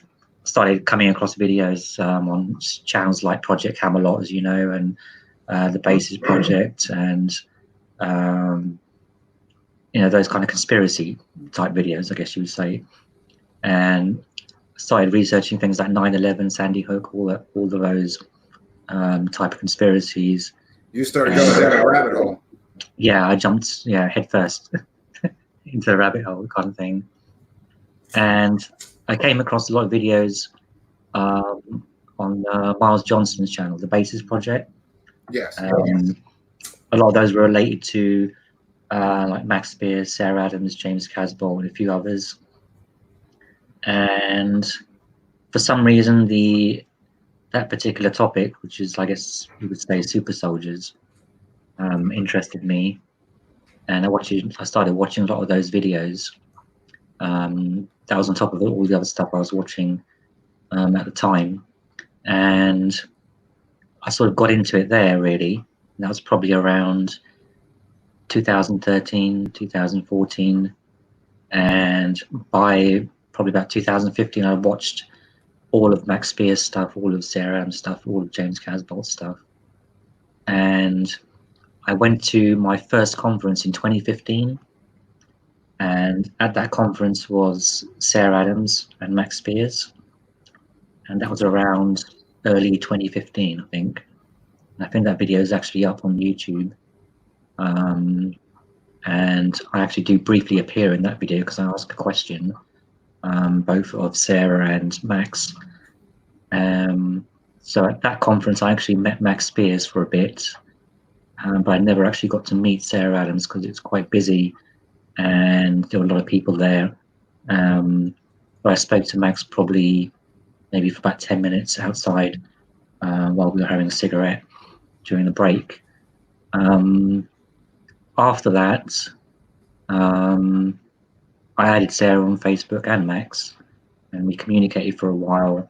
started coming across videos on channels like Project Camelot, as you know, and the Basis Project, and those kind of conspiracy type videos, I guess you would say, and started researching things like 9/11, Sandy Hook, all of those type of conspiracies. You started going down a rabbit hole. Yeah, I jumped head first into the rabbit hole kind of thing, and I came across a lot of videos on Miles Johnston's channel, the Basis Project. Yes. A lot of those were related to like Max Spears, Sarah Adams, James Casbolt, and a few others. And for some reason, that particular topic, which is, I guess you would say, super soldiers, interested me, and I started watching a lot of those videos. That was on top of all the other stuff I was watching at the time, and I sort of got into it there, really. And that was probably around 2013, 2014, and by probably about 2015, I watched all of Max Spears stuff, all of Sarah Adams stuff, all of James Casbolt stuff. And I went to my first conference in 2015, and at that conference was Sarah Adams and Max Spears, and that was around early 2015, I think. I think that video is actually up on YouTube. And I actually do briefly appear in that video because I asked a question, both of Sarah and Max. So at that conference, I actually met Max Spears for a bit, but I never actually got to meet Sarah Adams because it's quite busy and there were a lot of people there. But I spoke to Max probably maybe for about 10 minutes outside while we were having a cigarette during the break. After that, I added Sarah on Facebook and Max, and we communicated for a while.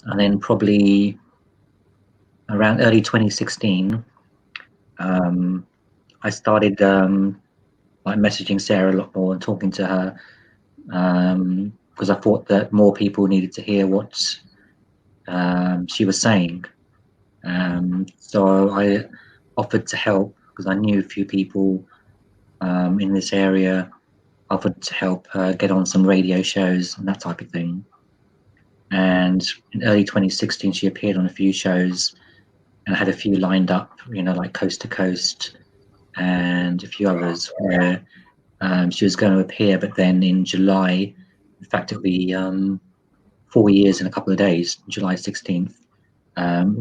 And then probably around early 2016, I started like messaging Sarah a lot more and talking to her because I thought that more people needed to hear what she was saying. So I offered to help because I knew a few people in this area, offered to help her get on some radio shows and that type of thing. And in early 2016, she appeared on a few shows and had a few lined up, you know, like Coast to Coast and a few others where she was going to appear. But then in July, in fact, it'll be 4 years in a couple of days, July 16th,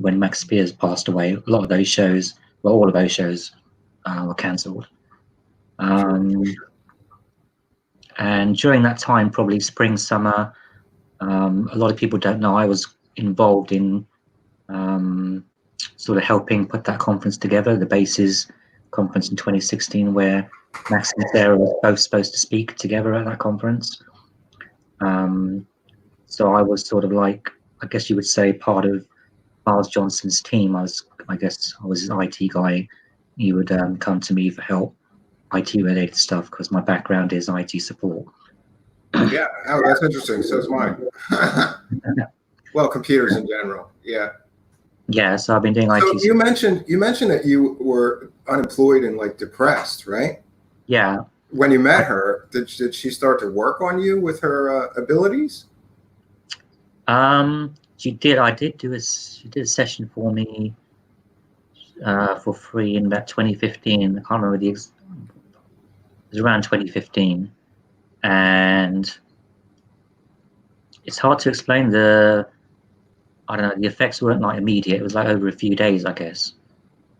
when Max Spears passed away. A lot of those shows, well, all of those shows were cancelled. And during that time, probably spring, summer, a lot of people don't know I was involved in sort of helping put that conference together, the Bases conference in 2016, where Max and Sarah were both supposed to speak together at that conference. So I was sort of like, I guess you would say, part of Miles Johnson's team. I was his IT guy. He would come to me for help, IT related stuff, because my background is IT support. Yeah, oh, that's interesting. So is mine. Well, computers in general. Yeah. Yeah, so I've been doing IT. So you mentioned that you were unemployed and like depressed, right? Yeah. When you met her, did she start to work on you with her abilities? She did. She did a session for me for free in about 2015. I can't remember it was around 2015, and it's hard to explain the effects weren't like immediate. It was like over a few days, I guess.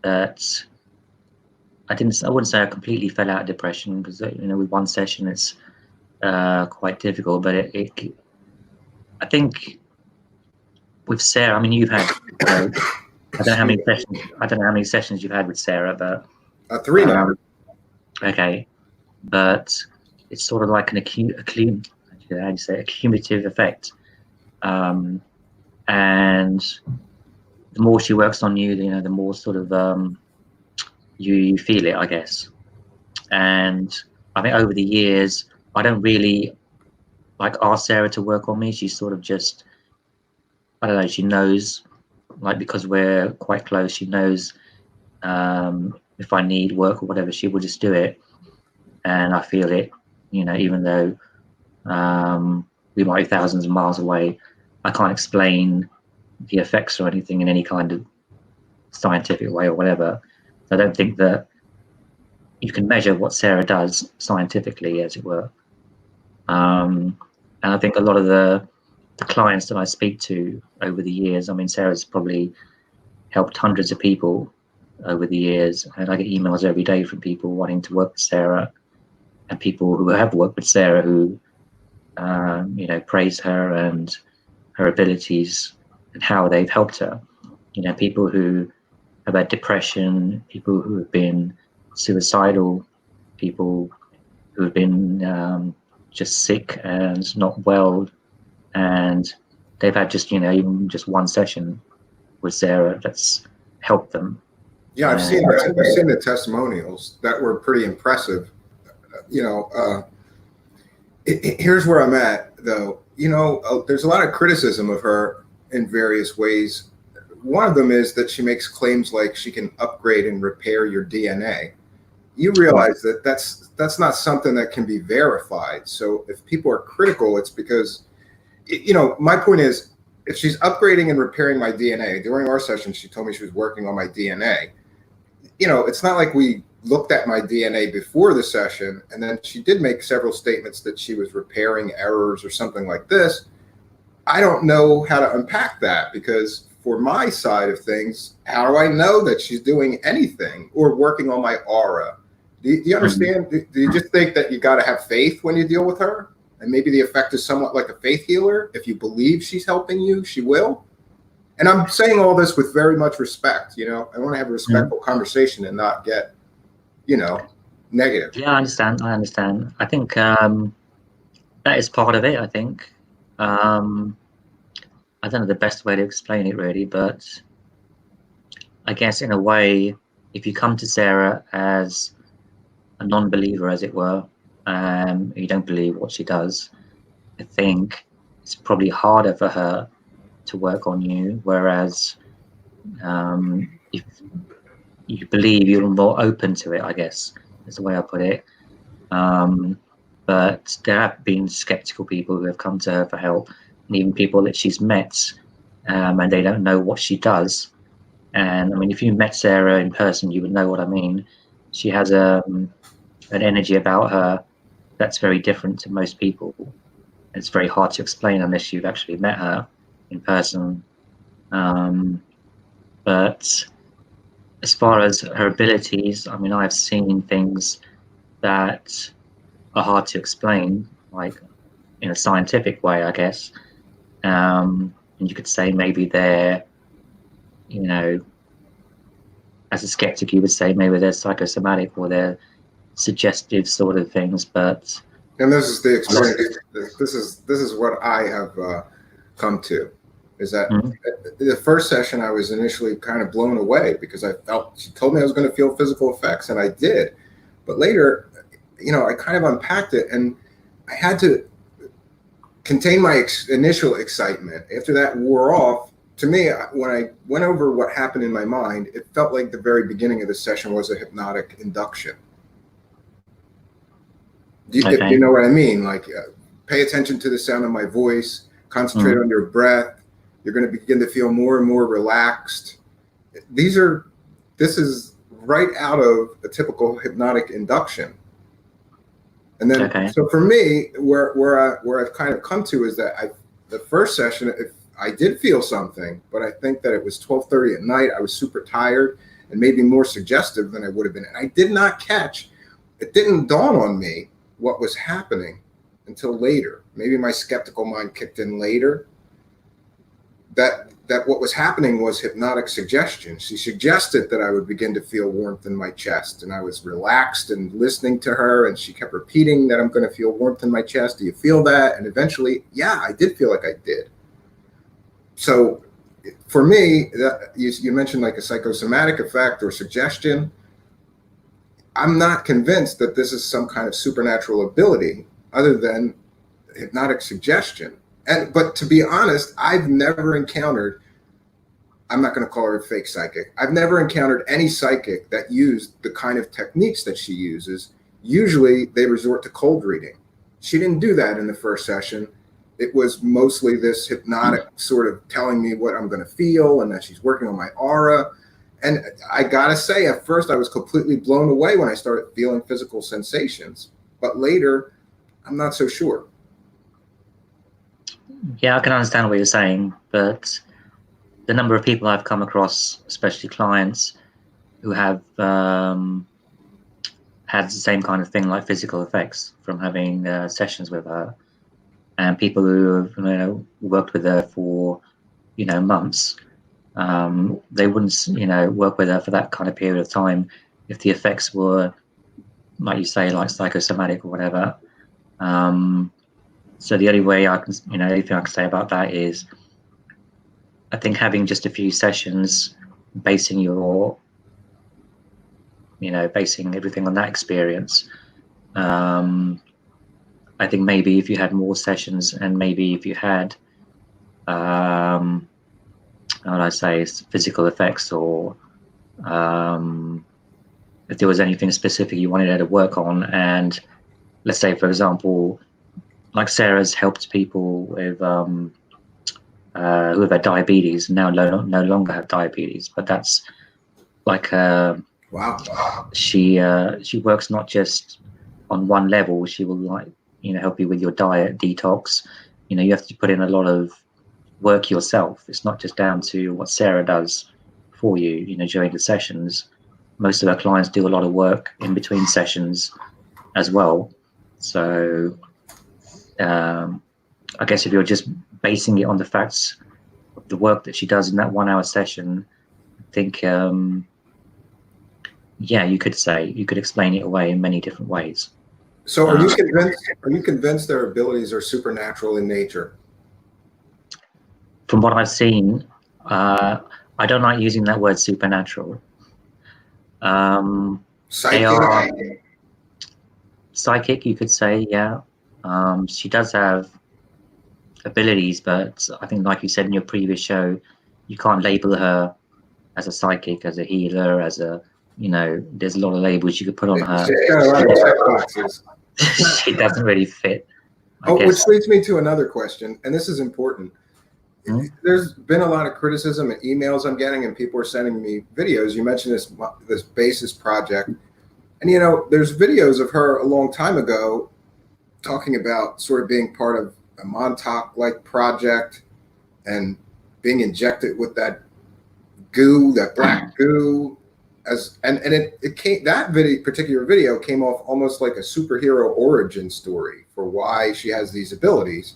That I wouldn't say I completely fell out of depression, because with one session it's quite difficult. But I think with Sarah, I mean, you've had I don't know how many sessions you've had with Sarah, but 3 now. Okay, but it's sort of like an accumulative effect. And the more she works on you, the more sort of you feel it, I guess. And I think over the years, I don't really like ask Sarah to work on me. She's sort of just, I don't know, she knows, like, because we're quite close, she knows if I need work or whatever, she will just do it. And I feel it, even though we might be thousands of miles away. I can't explain the effects or anything in any kind of scientific way or whatever. I don't think that you can measure what Sarah does scientifically, as it were. And I think a lot of the clients that I speak to over the years, I mean, Sarah's probably helped hundreds of people over the years, and I get emails every day from people wanting to work with Sarah, and people who have worked with Sarah who praise her and her abilities and how they've helped her. People who have had depression, people who have been suicidal, people who have been just sick and not well, and they've had just even just one session with Sarah that's helped them. Yeah, I've seen the testimonials that were pretty impressive. Here's where I'm at, though. There's a lot of criticism of her in various ways. One of them is that she makes claims like she can upgrade and repair your DNA. You realize that that's not something that can be verified. So if people are critical, it's because, my point is, if she's upgrading and repairing my DNA, during our session, she told me she was working on my DNA. You know, it's not like we looked at my DNA before the session, and then she did make several statements that she was repairing errors or something like this. I don't know how to unpack that, because for my side of things, how do I know that she's doing anything or working on my aura? Do you understand? Do you just think that you got to have faith when you deal with her? And maybe the effect is somewhat like a faith healer. If you believe she's helping you, she will. And I'm saying all this with very much respect. You know, I want to have a respectful conversation and not get, you know, negative. Yeah, I understand. I think that is part of it. I think I don't know the best way to explain it really, but I guess in a way, if you come to Sarah as a non-believer, as it were, you don't believe what she does, I think it's probably harder for her to work on you, whereas if you believe, you're more open to it, I guess is the way I put it. But there have been skeptical people who have come to her for help, and even people that she's met, and they don't know what she does. And I mean, if you met Sarah in person, you would know what I mean. She has an energy about her that's very different to most people. It's very hard to explain unless you've actually met her in person. But as far as her abilities, I mean, I've seen things that are hard to explain, like in a scientific way, I guess. And you could say maybe they're, you know, as a skeptic, you would say maybe they're psychosomatic or they're suggestive sort of things, but and this is the experience. This is what I have come to, is that the first session I was initially kind of blown away because I felt she told me I was going to feel physical effects, and I did. But later, you know, I kind of unpacked it, and I had to contain my initial excitement. After that wore off, to me, when I went over what happened in my mind, it felt like the very beginning of the session was a hypnotic induction. If you know what I mean, like pay attention to the sound of my voice, concentrate on your breath. You're going to begin to feel more and more relaxed. This is right out of a typical hypnotic induction. And then, so for me, where I've kind of come to is that the first session, if I did feel something, but I think that it was 12:30 at night. I was super tired and maybe more suggestive than I would have been. And I did not catch, it didn't dawn on me what was happening until later. Maybe my skeptical mind kicked in later. That what was happening was hypnotic suggestion. She suggested that I would begin to feel warmth in my chest, and I was relaxed and listening to her, and she kept repeating that I'm going to feel warmth in my chest. Do you feel that? And eventually, yeah, I did feel like I did. So for me, you mentioned like a psychosomatic effect or suggestion. I'm not convinced that this is some kind of supernatural ability other than hypnotic suggestion. But to be honest, I've never encountered, I'm not going to call her a fake psychic. I've never encountered any psychic that used the kind of techniques that she uses. Usually they resort to cold reading. She didn't do that in the first session. It was mostly this hypnotic sort of telling me what I'm going to feel and that she's working on my aura. And I got to say, at first I was completely blown away when I started feeling physical sensations. But later, I'm not so sure. Yeah, I can understand what you're saying, but the number of people I've come across, especially clients, who have had the same kind of thing, like physical effects from having sessions with her, and people who have worked with her for months, they wouldn't work with her for that kind of period of time if the effects were, like you say, like psychosomatic or whatever. So the only way I can, anything I can say about that is, I think having just a few sessions, basing everything on that experience. I think maybe if you had more sessions, and maybe if you had, how would I say, physical effects, or if there was anything specific you wanted her to work on, and let's say, for example, like Sarah's helped people with who have had diabetes now no longer have diabetes. But that's like Wow. she works not just on one level. She will help you with your diet detox. You have to put in a lot of work yourself. It's not just down to what Sarah does for you. During the sessions, most of our clients do a lot of work in between sessions as well. So I guess if you're just basing it on the facts of the work that she does in that 1 hour session, I think you could explain it away in many different ways. So are you convinced their abilities are supernatural in nature? From what I've seen, I don't like using that word supernatural. They are psychic, you could say, yeah. She does have abilities, but I think, like you said in your previous show, you can't label her as a psychic, as a healer, as a, there's a lot of labels you could put on her. She's got a lot of check boxes. She doesn't really fit. Which leads me to another question, and this is important. Hmm? There's been a lot of criticism and emails I'm getting, and people are sending me videos. You mentioned this basis project, and there's videos of her a long time ago talking about sort of being part of a Montauk-like project and being injected with that goo, that black goo, it came, that particular video came off almost like a superhero origin story for why she has these abilities.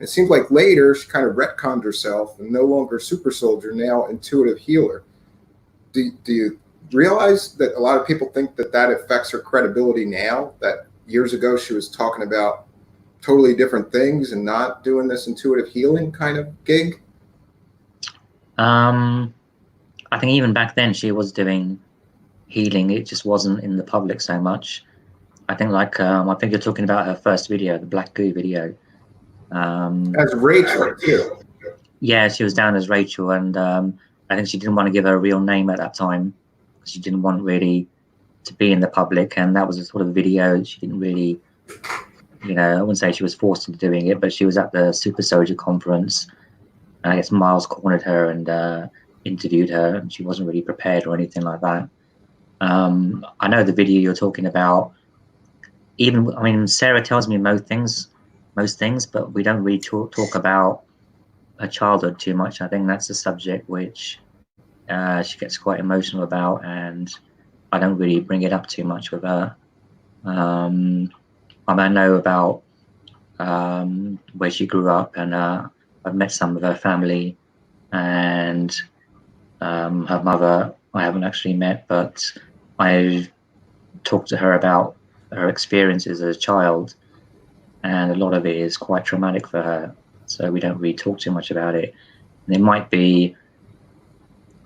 It seems like later she kind of retconned herself and no longer super soldier, now intuitive healer. Do you realize that a lot of people think that affects her credibility now, that years ago she was talking about totally different things and not doing this intuitive healing kind of gig? I think even back then she was doing healing. It just wasn't in the public so much. I think I think you're talking about her first video, the black goo video. As Rachel too. Yeah, she was down as Rachel, and I think she didn't want to give her a real name at that time. She didn't want really to be in the public, and that was a sort of video she didn't really, I wouldn't say she was forced into doing it, but she was at the Super Soldier conference. And I guess Miles cornered her and interviewed her, and she wasn't really prepared or anything like that. I know the video you're talking about. Sarah tells me most things, but we don't really talk about her childhood too much. I think that's a subject which she gets quite emotional about, and I don't really bring it up too much with her. I know about where she grew up, and I've met some of her family, and her mother I haven't actually met, but I've talked to her about her experiences as a child, and a lot of it is quite traumatic for her, so we don't really talk too much about it. And it might be,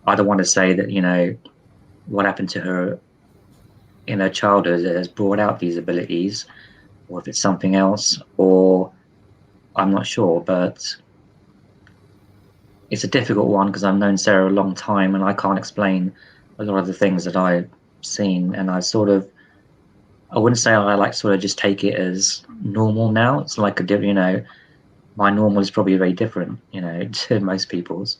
I don't want to say that what happened to her in her childhood has brought out these abilities, or if it's something else, or I'm not sure. But it's a difficult one because I've known Sarah a long time, and I can't explain a lot of the things that I've seen, and I wouldn't say I sort of just take it as normal now. It's like my normal is probably very different, to most people's,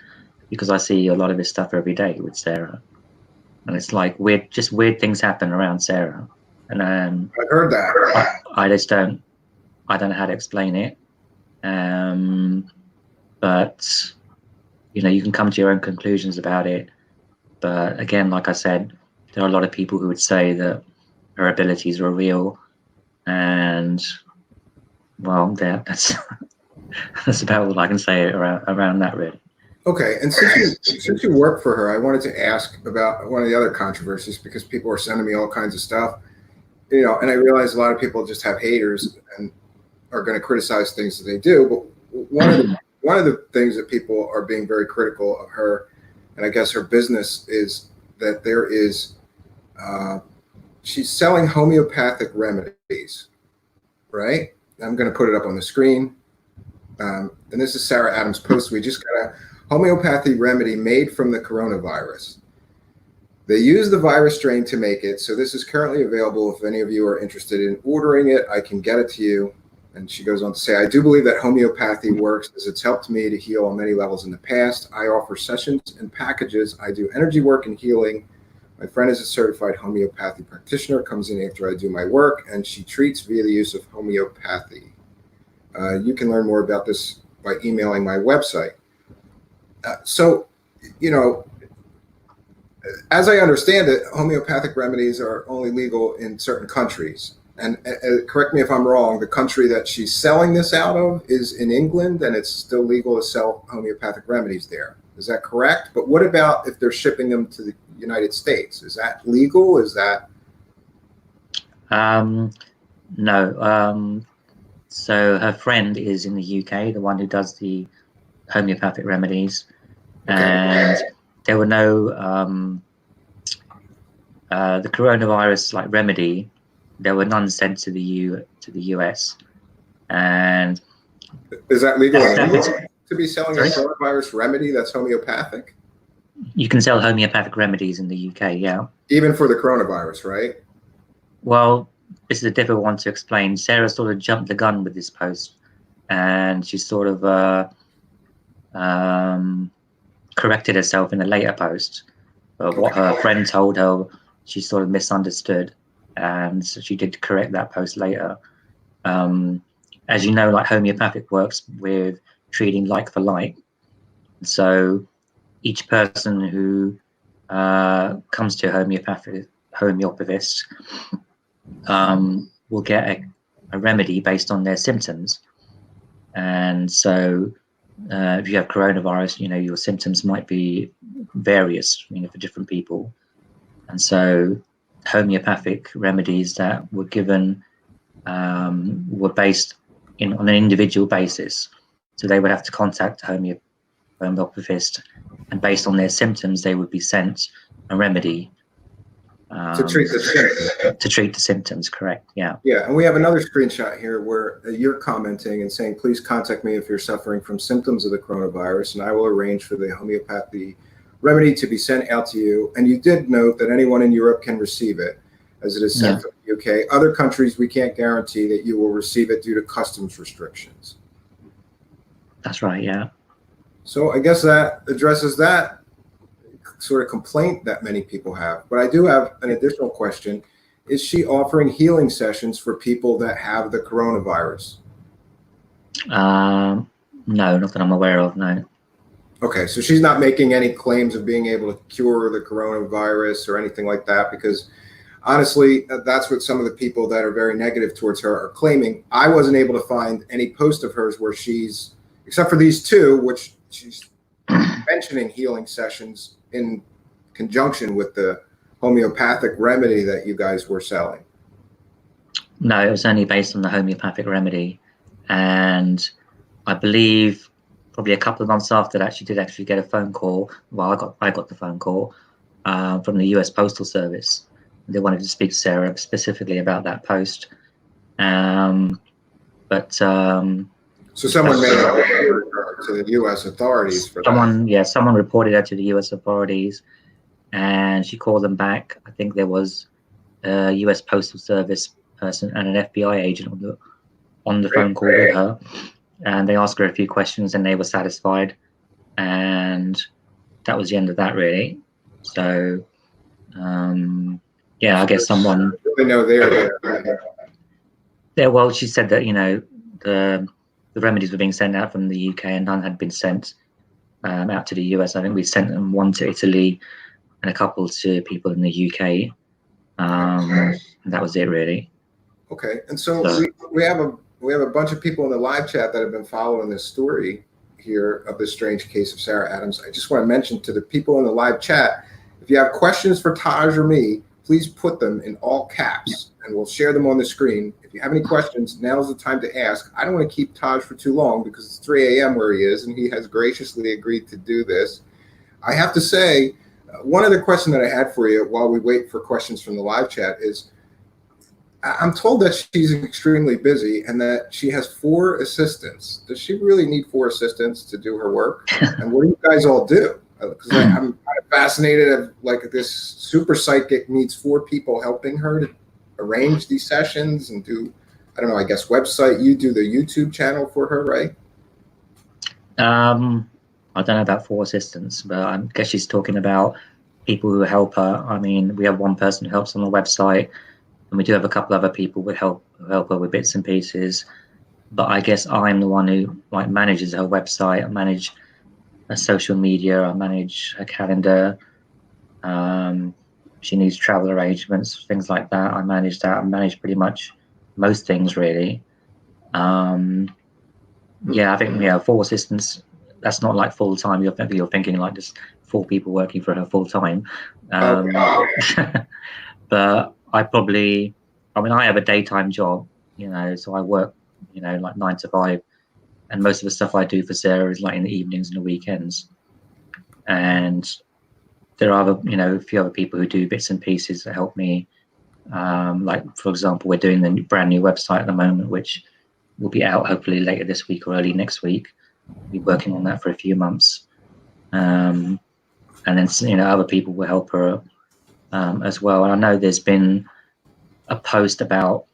because I see a lot of this stuff every day with Sarah, and it's like weird things happen around Sarah, and I've heard that. I don't know how to explain it, but you can come to your own conclusions about it. But again, like I said, there are a lot of people who would say that her abilities are real, and well, that's about all I can say around that, really. Okay, and since you work for her, I wanted to ask about one of the other controversies, because people are sending me all kinds of stuff, and I realize a lot of people just have haters and are going to criticize things that they do. But one of the things that people are being very critical of her, and I guess her business, is that there is she's selling homeopathic remedies, right? I'm going to put it up on the screen. And this is Sarah Adams' post. We just got a homeopathy remedy made from the coronavirus. They use the virus strain to make it. So this is currently available. If any of you are interested in ordering it, I can get it to you. And she goes on to say, I do believe that homeopathy works as it's helped me to heal on many levels in the past. I offer sessions and packages. I do energy work and healing. My friend is a certified homeopathy practitioner, comes in after I do my work, and she treats via the use of homeopathy. You can learn more about this by emailing my website. So, you know, as I understand it, homeopathic remedies are only legal in certain countries. And correct me if I'm wrong, the country that she's selling this out of is in England, and it's still legal to sell homeopathic remedies there. Is that correct? But what about if they're shipping them to the United States? Is that legal? Is that? No. So her friend is in the UK, the one who does the homeopathic remedies. Okay. And there were no, the coronavirus like remedy, there were none sent to the US, and is that legal to be selling a coronavirus remedy that's homeopathic? You can sell homeopathic remedies in the UK, yeah. Even for the coronavirus, right? Well, this is a difficult one to explain. Sarah sort of jumped the gun with this post, and she sort of corrected herself in a later post. What her friend told her, she sort of misunderstood. And so she did correct that post later. As you know, like homeopathic works with treating like for like. So each person who comes to a homeopathist will get a remedy based on their symptoms. And so if you have coronavirus, you know, your symptoms might be various, you know, for different people. And so homeopathic remedies that were given were based on an individual basis. So they would have to contact a homeopathist, and based on their symptoms, they would be sent a remedy. To treat the symptoms. To treat the symptoms, correct, yeah. Yeah, and we have another screenshot here where you're commenting and saying, please contact me if you're suffering from symptoms of the coronavirus, and I will arrange for the homeopathy remedy to be sent out to you. And you did note that anyone in Europe can receive it, as it is sent from the UK. Other countries, we can't guarantee that you will receive it due to customs restrictions. That's right, yeah. So I guess that addresses that sort of complaint that many people have. But I do have an additional question. Is she offering healing sessions for people that have the coronavirus? No, not that I'm aware of, no. Okay, so she's not making any claims of being able to cure the coronavirus or anything like that, because honestly, that's what some of the people that are very negative towards her are claiming. I wasn't able to find any post of hers where she's, except for these two, which she's mentioning healing sessions in conjunction with the homeopathic remedy that you guys were selling. No, it was only based on the homeopathic remedy. And I believe probably a couple of months after that, she did actually get a phone call. Well, I got the phone call from the US Postal Service. They wanted to speak to Sarah specifically about that post. So someone made a report to the U.S. authorities for that. Yeah, someone reported her to the U.S. authorities, and she called them back. I think there was a U.S. Postal Service person and an FBI agent on the phone call with her, and they asked her a few questions, and they were satisfied, and that was the end of that, really. So, yeah, I guess someone. I know they're. Yeah, well, she said that, you know, the remedies were being sent out from the UK and none had been sent out to the US. I think we sent them one to Italy and a couple to people in the UK. And that was it, really. Okay, and so we have a bunch of people in the live chat that have been following this story here of this strange case of Sarah Adams. I just want to mention to the people in the live chat, if you have questions for Taj or me, please put them in all caps and we'll share them on the screen. If you have any questions, now's the time to ask. I don't want to keep Taj for too long because it's 3 a.m. where he is, and he has graciously agreed to do this. I have to say, one other question that I had for you while we wait for questions from the live chat is, I'm told that she's extremely busy and that she has 4 assistants. Does she really need 4 assistants to do her work? And what do you guys all do? Because I'm kind of fascinated of like this super psychic needs 4 people helping her to arrange these sessions and do I don't know, I guess website. You do the YouTube channel for her, right? I don't know about 4 assistants, but I guess she's talking about people who help her. I mean, we have one person who helps on the website, and we do have a couple other people who help her with bits and pieces. But I guess I'm the one who like manages her website. I manage her social media. I manage her calendar. She needs travel arrangements, things like that. I manage that. I manage pretty much most things, really. Yeah, I think 4 assistants. That's not like full time. You're thinking like just 4 people working for her full time. But I have a daytime job, so I work, like 9 to 5, and most of the stuff I do for Sarah is like in the evenings and the weekends. And there are a few other people who do bits and pieces that help me. Like, for example, we're doing the brand new website at the moment, which will be out hopefully later this week or early next week. We'll be working on that for a few months. And then, other people will help her as well. And I know there's been a post about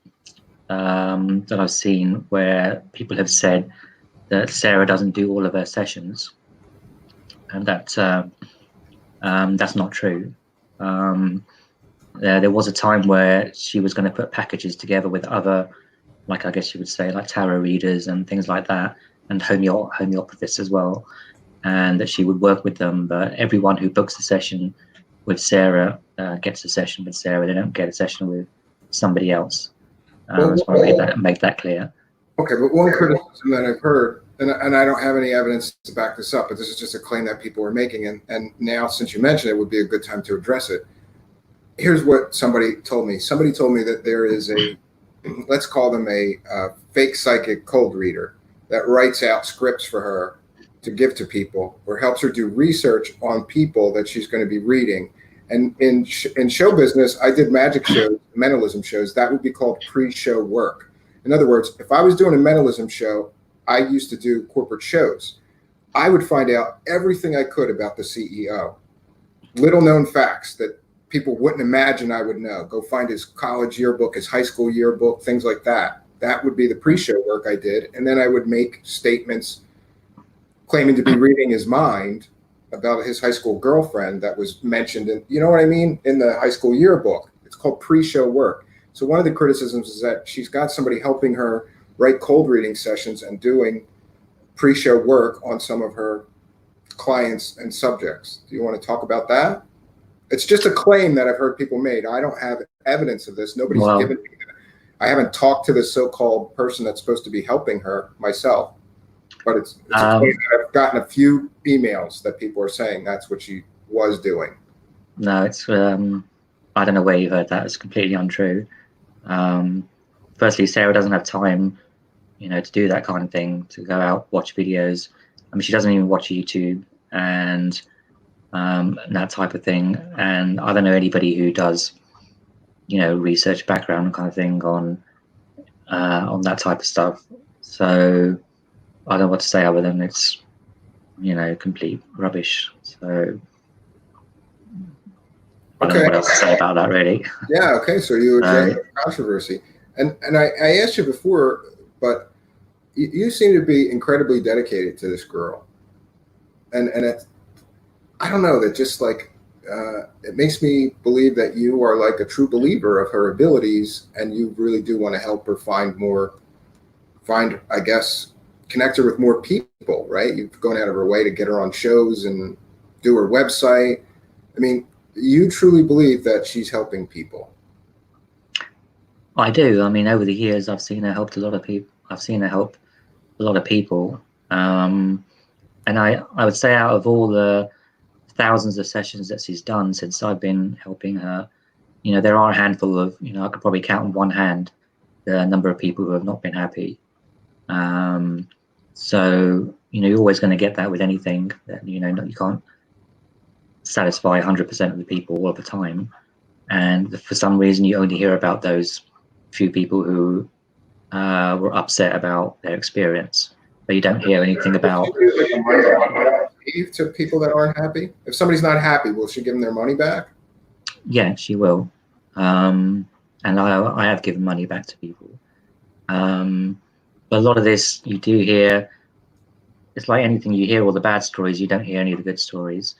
that I've seen where people have said that Sarah doesn't do all of her sessions, and that's not true. There was a time where she was going to put packages together with other, like I guess you would say, like tarot readers and things like that, and homeopathists as well, and that she would work with them. But everyone who books a session with Sarah gets a session with Sarah. They don't get a session with somebody else. I just want to make that clear. Okay, but one criticism that I've heard, and I don't have any evidence to back this up, but this is just a claim that people are making, and now since you mentioned it, would be a good time to address it. Here's what somebody told me. Somebody told me that there is a, let's call them a fake psychic cold reader that writes out scripts for her to give to people, or helps her do research on people that she's going to be reading. And in show business, I did magic shows, mentalism shows. That would be called pre-show work. In other words, if I was doing a mentalism show, I used to do corporate shows. I would find out everything I could about the CEO, little known facts that people wouldn't imagine I would know. Go find his college yearbook, his high school yearbook, things like that. That would be the pre-show work I did. And then I would make statements claiming to be reading his mind about his high school girlfriend that was mentioned in, you know what I mean, in the high school yearbook. It's called pre-show work. So one of the criticisms is that she's got somebody helping her write cold reading sessions and doing pre-show work on some of her clients and subjects. Do you want to talk about that? It's just a claim that I've heard people made. I don't have evidence of this. Nobody's given me that. I haven't talked to the so-called person that's supposed to be helping her myself. But it's a claim that I've gotten a few emails that people are saying that's what she was doing. No, it's I don't know where you heard that. It's completely untrue. Firstly, Sarah doesn't have time, to do that kind of thing, to go out, watch videos. I mean, she doesn't even watch YouTube and that type of thing. And I don't know anybody who does, research background kind of thing on that type of stuff. So I don't know what to say other than it's, complete rubbish. So I don't know what else to say about that, really. Yeah. Okay. So you addressed controversy, and I asked you before, but you seem to be incredibly dedicated to this girl, and it, I don't know, that just like it makes me believe that you are like a true believer of her abilities, and you really do want to help her I guess, connect her with more people, right? You've gone out of her way to get her on shows and do her website. I mean, you truly believe that she's helping people. I do. I mean, over the years, I've seen her help a lot of people. And I would say out of all the thousands of sessions that she's done since I've been helping her, there are a handful of, I could probably count on one hand the number of people who have not been happy. So, you're always going to get that with anything that, you can't satisfy 100% of the people all the time. And for some reason, you only hear about those few people who were upset about their experience, but you don't hear anything about to people that aren't happy. If somebody's not happy, will she give them their money back? Yeah, she will. And I have given money back to people. But a lot of this you do hear. It's like anything, you hear all the bad stories, you don't hear any of the good stories.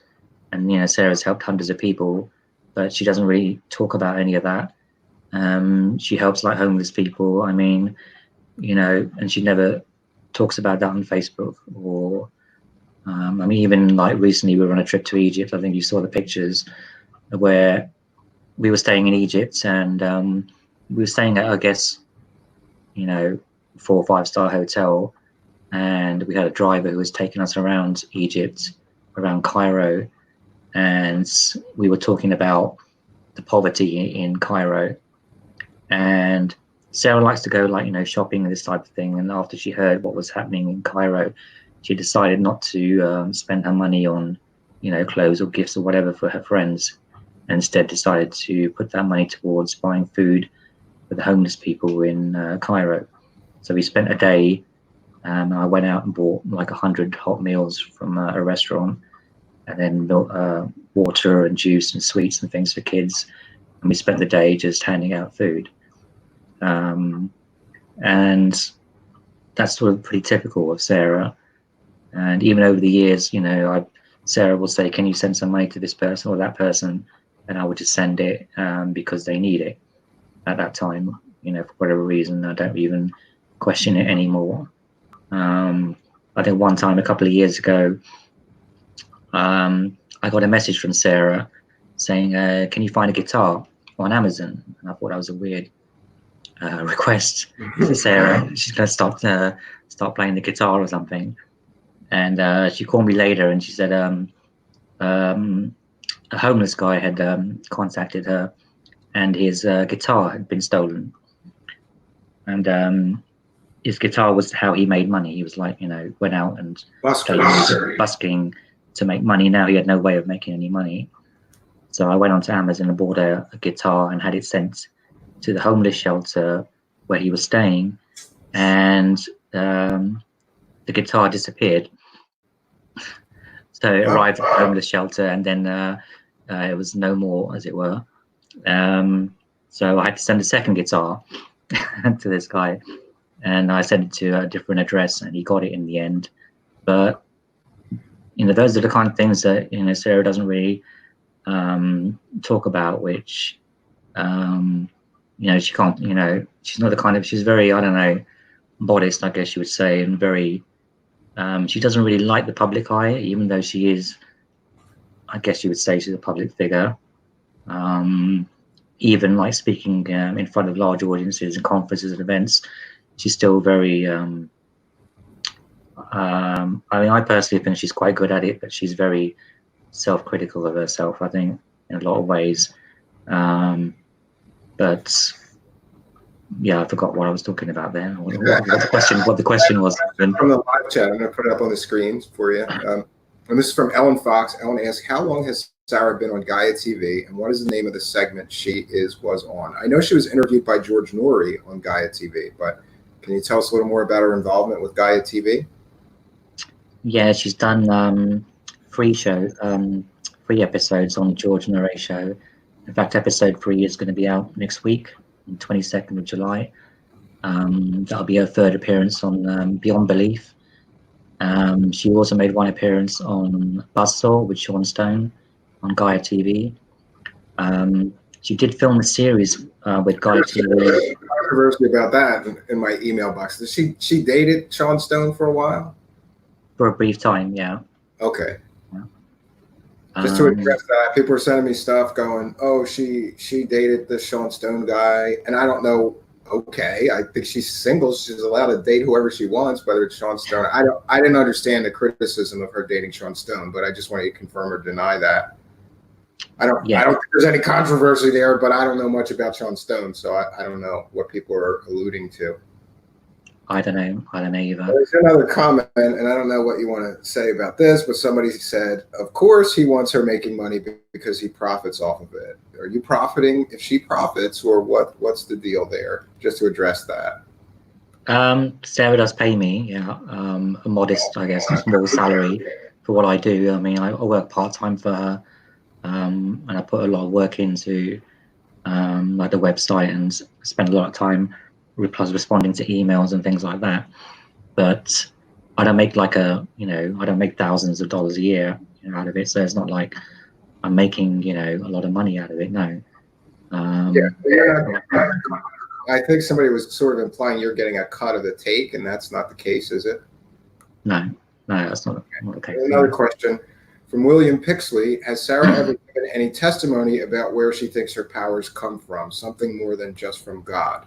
And you know, Sarah's helped hundreds of people, but she doesn't really talk about any of that. She helps like homeless people. I mean, you know, and she never talks about that on Facebook or. I mean, even like recently, we were on a trip to Egypt. I think you saw the pictures where we were staying in Egypt, and we were staying at, I guess, you know, 4 or 5 star hotel, and we had a driver who was taking us around Egypt, around Cairo, and we were talking about the poverty in Cairo. And Sarah likes to go, like, you know, shopping and this type of thing. And after she heard what was happening in Cairo, she decided not to spend her money on, you know, clothes or gifts or whatever for her friends, and instead decided to put that money towards buying food for the homeless people in Cairo. So we spent a day. I went out and bought like 100 hot meals from a restaurant, and then water and juice and sweets and things for kids. And we spent the day just handing out food. And that's sort of pretty typical of Sarah. And even over the years, you know, Sarah will say, can you send some money to this person or that person? And I would just send it because they need it at that time, you know, for whatever reason. I don't even question it anymore. I think one time, a couple of years ago, I got a message from Sarah saying, can you find a guitar on Amazon? And I thought that was a weird request for Sarah. She's going to start playing the guitar or something. And she called me later and she said a homeless guy had contacted her, and his guitar had been stolen. And his guitar was how he made money. He was like, you know, went out and busking to make money. Now he had no way of making any money. So I went onto Amazon and bought a guitar and had it sent to the homeless shelter where he was staying. And the guitar disappeared. So it arrived at the homeless shelter, and then it was no more, as it were. So I had to send a second guitar to this guy, and I sent it to a different address, and he got it in the end. But you know, those are the kind of things that, you know, Sarah doesn't really talk about, which you know, she can't, you know, she's not the kind of, she's very, I don't know, modest, I guess you would say, and very she doesn't really like the public eye, even though she is, I guess you would say, she's a public figure. Even like speaking in front of large audiences and conferences and events, she's still very I mean, I personally think she's quite good at it, but she's very self-critical of herself, I think, in a lot of ways. But yeah, I forgot what I was talking about there. What the question was. From the live chat, I'm going to put it up on the screens for you. And this is from Ellen Fox. Ellen asks, how long has Sarah been on Gaia TV, and what is the name of the segment she was on? I know she was interviewed by George Norrie on Gaia TV, but can you tell us a little more about her involvement with Gaia TV? Yeah, she's done 3 episodes on the George Norrie show. In fact, episode 3 is going to be out next week, on 22nd of July. That'll be her 3rd appearance on Beyond Belief. She also made 1 appearance on Buzzsaw with Sean Stone on Gaia TV. She did film a series with Gaia TV. Controversy about that in my email box. She dated Sean Stone for a while? For a brief time, yeah. Okay. Yeah. Just to address that, people were sending me stuff going, oh, she dated the Sean Stone guy, and I don't know. Okay, I think she's single. She's allowed to date whoever she wants, whether it's Sean Stone. I didn't understand the criticism of her dating Sean Stone, but I just want you to confirm or deny that. I don't think there's any controversy there, but I don't know much about Sean Stone, so I don't know what people are alluding to. I don't know either. There's another comment, and I don't know what you want to say about this, but somebody said, of course he wants her making money because he profits off of it. Are you profiting if she profits, or what's the deal there? Just to address that. Sarah does pay me, a modest, I guess, small salary for what I do. I mean, I work part-time for her, and I put a lot of work into like the website and spend a lot of time responding to emails and things like that. But I don't make like I don't make thousands of dollars a year out of it. So it's not like I'm making, a lot of money out of it. No. I think somebody was sort of implying you're getting a cut of the take, and that's not the case, is it? No, that's not the case. Another question from William Pixley. Has Sarah ever given any testimony about where she thinks her powers come from? Something more than just from God?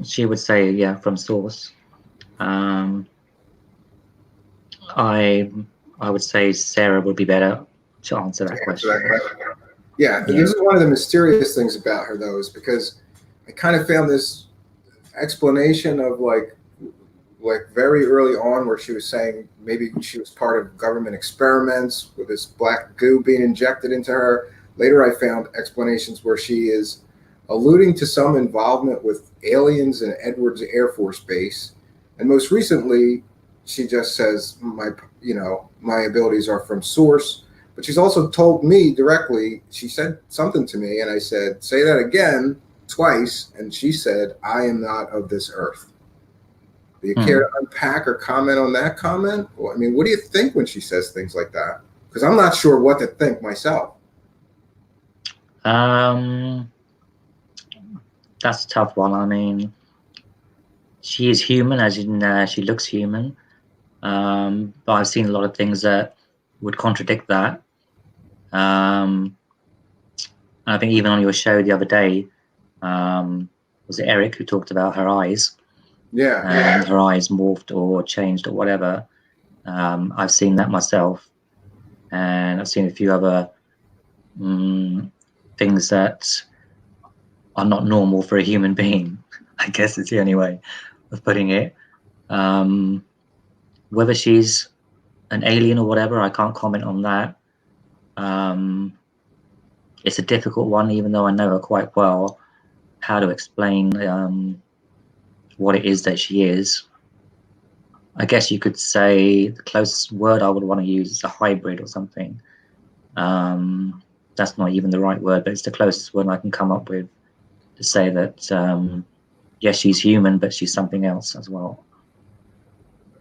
She would say, yeah, from source. I would say Sarah would be better to answer that question. Yeah, this is one of the mysterious things about her, though, is because I kind of found this explanation of like very early on where she was saying maybe she was part of government experiments with this black goo being injected into her. Later, I found explanations where she is alluding to some involvement with aliens in Edwards Air Force Base. And most recently, she just says, my abilities are from source. But she's also told me directly, she said something to me, and I said, say that again twice. And she said, I am not of this earth. Do you care to unpack or comment on that comment? Well, I mean, what do you think when she says things like that? Because I'm not sure what to think myself. That's a tough one. I mean, she is human, as in she looks human. But I've seen a lot of things that would contradict that. I think even on your show the other day, was it Eric who talked about her eyes? Yeah. And her eyes morphed or changed or whatever. I've seen that myself. And I've seen a few other things that are not normal for a human being. I guess it's the only way of putting it. Whether she's an alien or whatever, I can't comment on that. It's a difficult one, even though I know her quite well, how to explain what it is that she is. I guess you could say the closest word I would want to use is a hybrid or something. That's not even the right word, but it's the closest word I can come up with to say that, yes, she's human, but she's something else as well.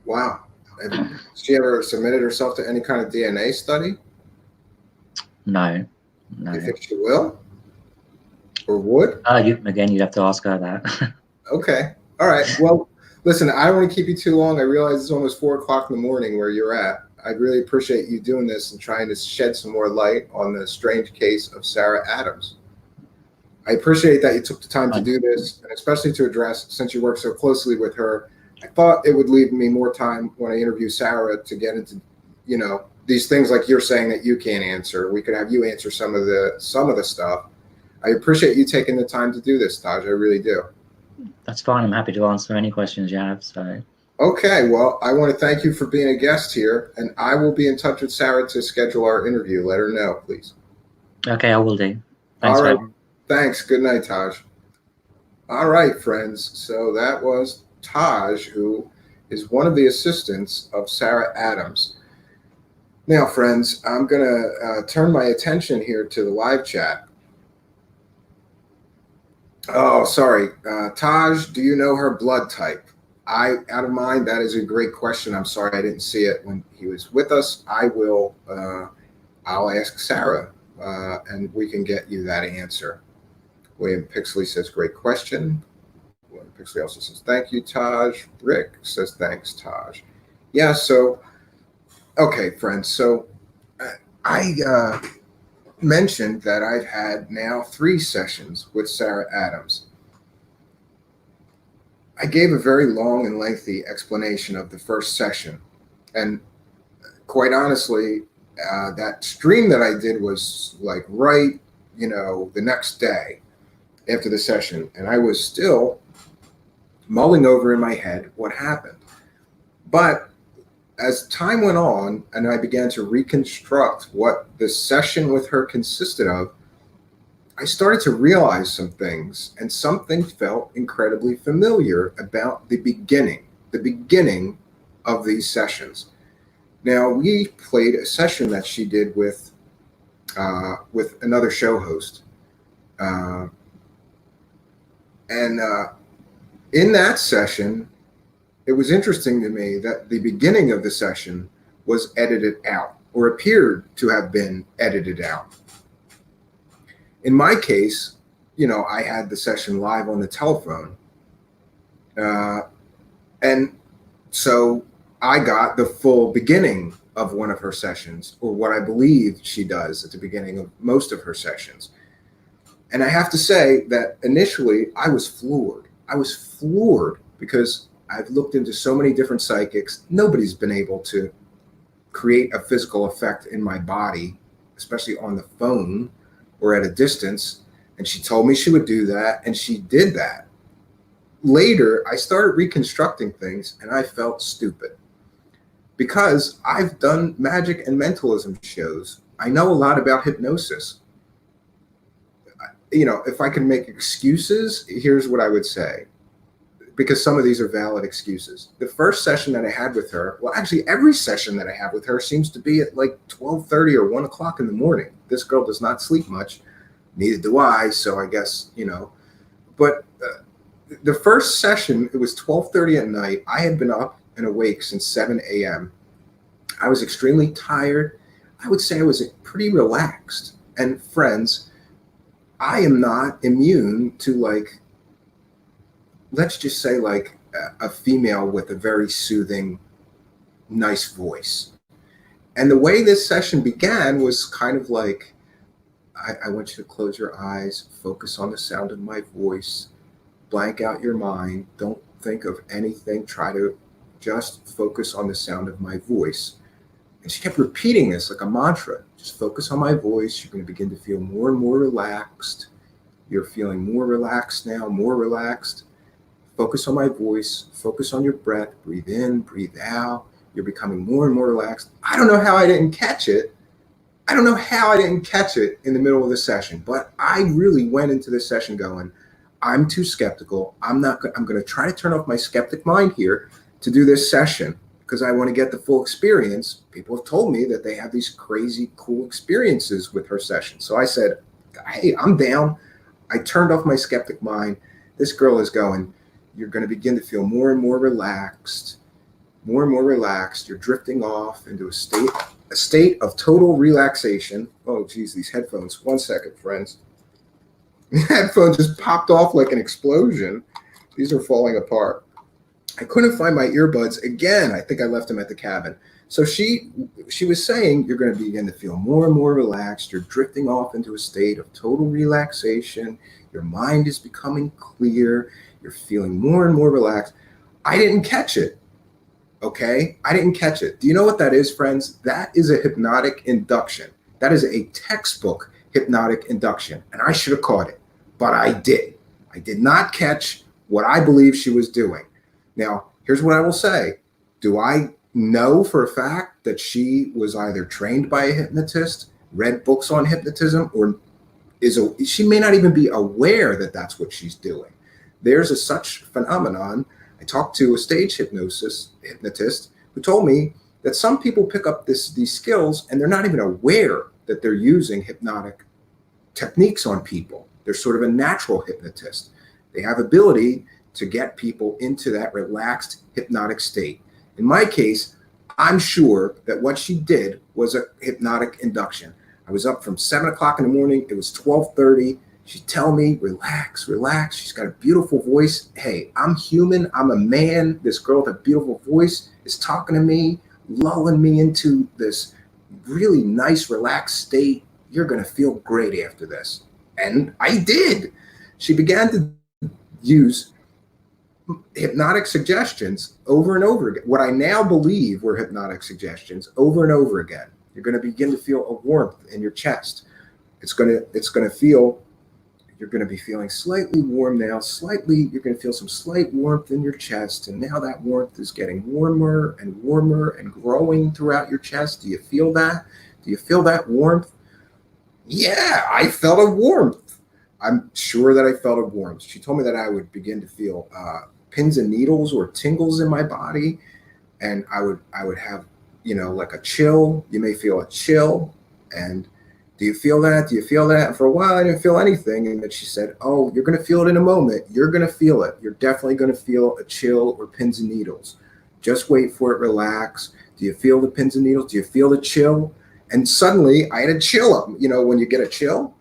Wow. Has she ever submitted herself to any kind of DNA study? No. Do you think she will? Or would? You'd have to ask her that. Okay. All right. Well, listen, I don't want to keep you too long. I realize it's almost 4 o'clock in the morning where you're at. I'd really appreciate you doing this and trying to shed some more light on the strange case of Sarah Adams. I appreciate that you took the time to do this, and especially to address, since you work so closely with her, I thought it would leave me more time when I interview Sarah to get into, these things like you're saying that you can't answer. We could have you answer some of the stuff. I appreciate you taking the time to do this, Taj. I really do. That's fine. I'm happy to answer any questions you have. So. Okay. Well, I want to thank you for being a guest here, and I will be in touch with Sarah to schedule our interview. Let her know, please. Okay, I will do. Thanks. All right. Thanks. Good night, Taj. All right, friends. So that was Taj, who is one of the assistants of Sarah Adams. Now, friends, I'm going to turn my attention here to the live chat. Oh, sorry. Taj, do you know her blood type? Out of mind, that is a great question. I'm sorry I didn't see it when he was with us. I'll ask Sarah, and we can get you that answer. William Pixley says, great question. William Pixley also says, thank you, Taj. Rick says, thanks, Taj. Yeah, so, okay, friends. So I mentioned that I've had now 3 sessions with Sarah Adams. I gave a very long and lengthy explanation of the first session. And quite honestly, that stream that I did was like right, the next day after the session. And I was still mulling over in my head what happened. But as time went on and I began to reconstruct what the session with her consisted of, I started to realize some things, and something felt incredibly familiar about the beginning of these sessions. Now, we played a session that she did with another show host. Uh, and in that session, it was interesting to me that the beginning of the session was edited out, or appeared to have been edited out. In my case, I had the session live on the telephone. And so I got the full beginning of one of her sessions, or what I believe she does at the beginning of most of her sessions. And I have to say that initially I was floored. I was floored because I've looked into so many different psychics. Nobody's been able to create a physical effect in my body, especially on the phone or at a distance. And she told me she would do that, and she did that. Later, I started reconstructing things, and I felt stupid because I've done magic and mentalism shows. I know a lot about hypnosis. If I can make excuses, here's what I would say, because some of these are valid excuses. The first session that I had with her, well, actually every session that I have with her seems to be at like 12:30 or 1 o'clock in the morning. This girl does not sleep much. Neither do I. So I guess, but the first session, it was 12:30 at night. I had been up and awake since 7 a.m. I was extremely tired. I would say I was pretty relaxed. And friends, I am not immune to, like, let's just say, like a female with a very soothing, nice voice. And the way this session began was kind of like, I want you to close your eyes, focus on the sound of my voice, blank out your mind, don't think of anything, try to just focus on the sound of my voice. And she kept repeating this like a mantra. Just focus on my voice. You're going to begin to feel more and more relaxed. You're feeling more relaxed now, more relaxed. Focus on my voice. Focus on your breath. Breathe in, breathe out. You're becoming more and more relaxed. I don't know how I didn't catch it. I don't know how I didn't catch it in the middle of the session, but I really went into this session going, I'm too skeptical. I'm going to try to turn off my skeptic mind here to do this session because I want to get the full experience. People have told me that they have these crazy cool experiences with her session. So I said, hey, I'm down. I turned off my skeptic mind. This girl is going, you're going to begin to feel more and more relaxed, more and more relaxed. You're drifting off into a state of total relaxation. Oh, geez, these headphones. 1 second, friends. The headphone just popped off like an explosion. These are falling apart. I couldn't find my earbuds again. I think I left them at the cabin. So she was saying, you're going to begin to feel more and more relaxed. You're drifting off into a state of total relaxation. Your mind is becoming clear. You're feeling more and more relaxed. I didn't catch it. Okay? I didn't catch it. Do you know what that is, friends? That is a hypnotic induction. That is a textbook hypnotic induction. And I should have caught it, but I did. I did not catch what I believe she was doing. Now, here's what I will say. Do I know for a fact that she was either trained by a hypnotist, read books on hypnotism, or she may not even be aware that that's what she's doing? There's a such phenomenon. I talked to a stage hypnotist who told me that some people pick up these skills and they're not even aware that they're using hypnotic techniques on people. They're sort of a natural hypnotist. They have ability to get people into that relaxed hypnotic state. In my case, I'm sure that what she did was a hypnotic induction. I was up from 7 o'clock in the morning. It was 12:30. She'd tell me, relax, relax. She's got a beautiful voice. Hey, I'm human. I'm a man. This girl with a beautiful voice is talking to me, lulling me into this really nice, relaxed state. You're going to feel great after this. And I did. She began to use hypnotic suggestions over and over again. What I now believe were hypnotic suggestions over and over again. You're going to begin to feel a warmth in your chest. It's going to feel, you're going to be feeling slightly warm now, you're going to feel some slight warmth in your chest. And now that warmth is getting warmer and growing throughout your chest. Do you feel that? Do you feel that warmth? Yeah, I felt a warmth. I'm sure that I felt a warmth. She told me that I would begin to feel pins and needles or tingles in my body. And I would have, like a chill. You may feel a chill. And Do you feel that? Do you feel that? And for a while, I didn't feel anything. And then she said, oh, you're going to feel it in a moment. You're going to feel it. You're definitely going to feel a chill or pins and needles. Just wait for it. Relax. Do you feel the pins and needles? Do you feel the chill? And suddenly I had a chill up. You know, when you get a chill.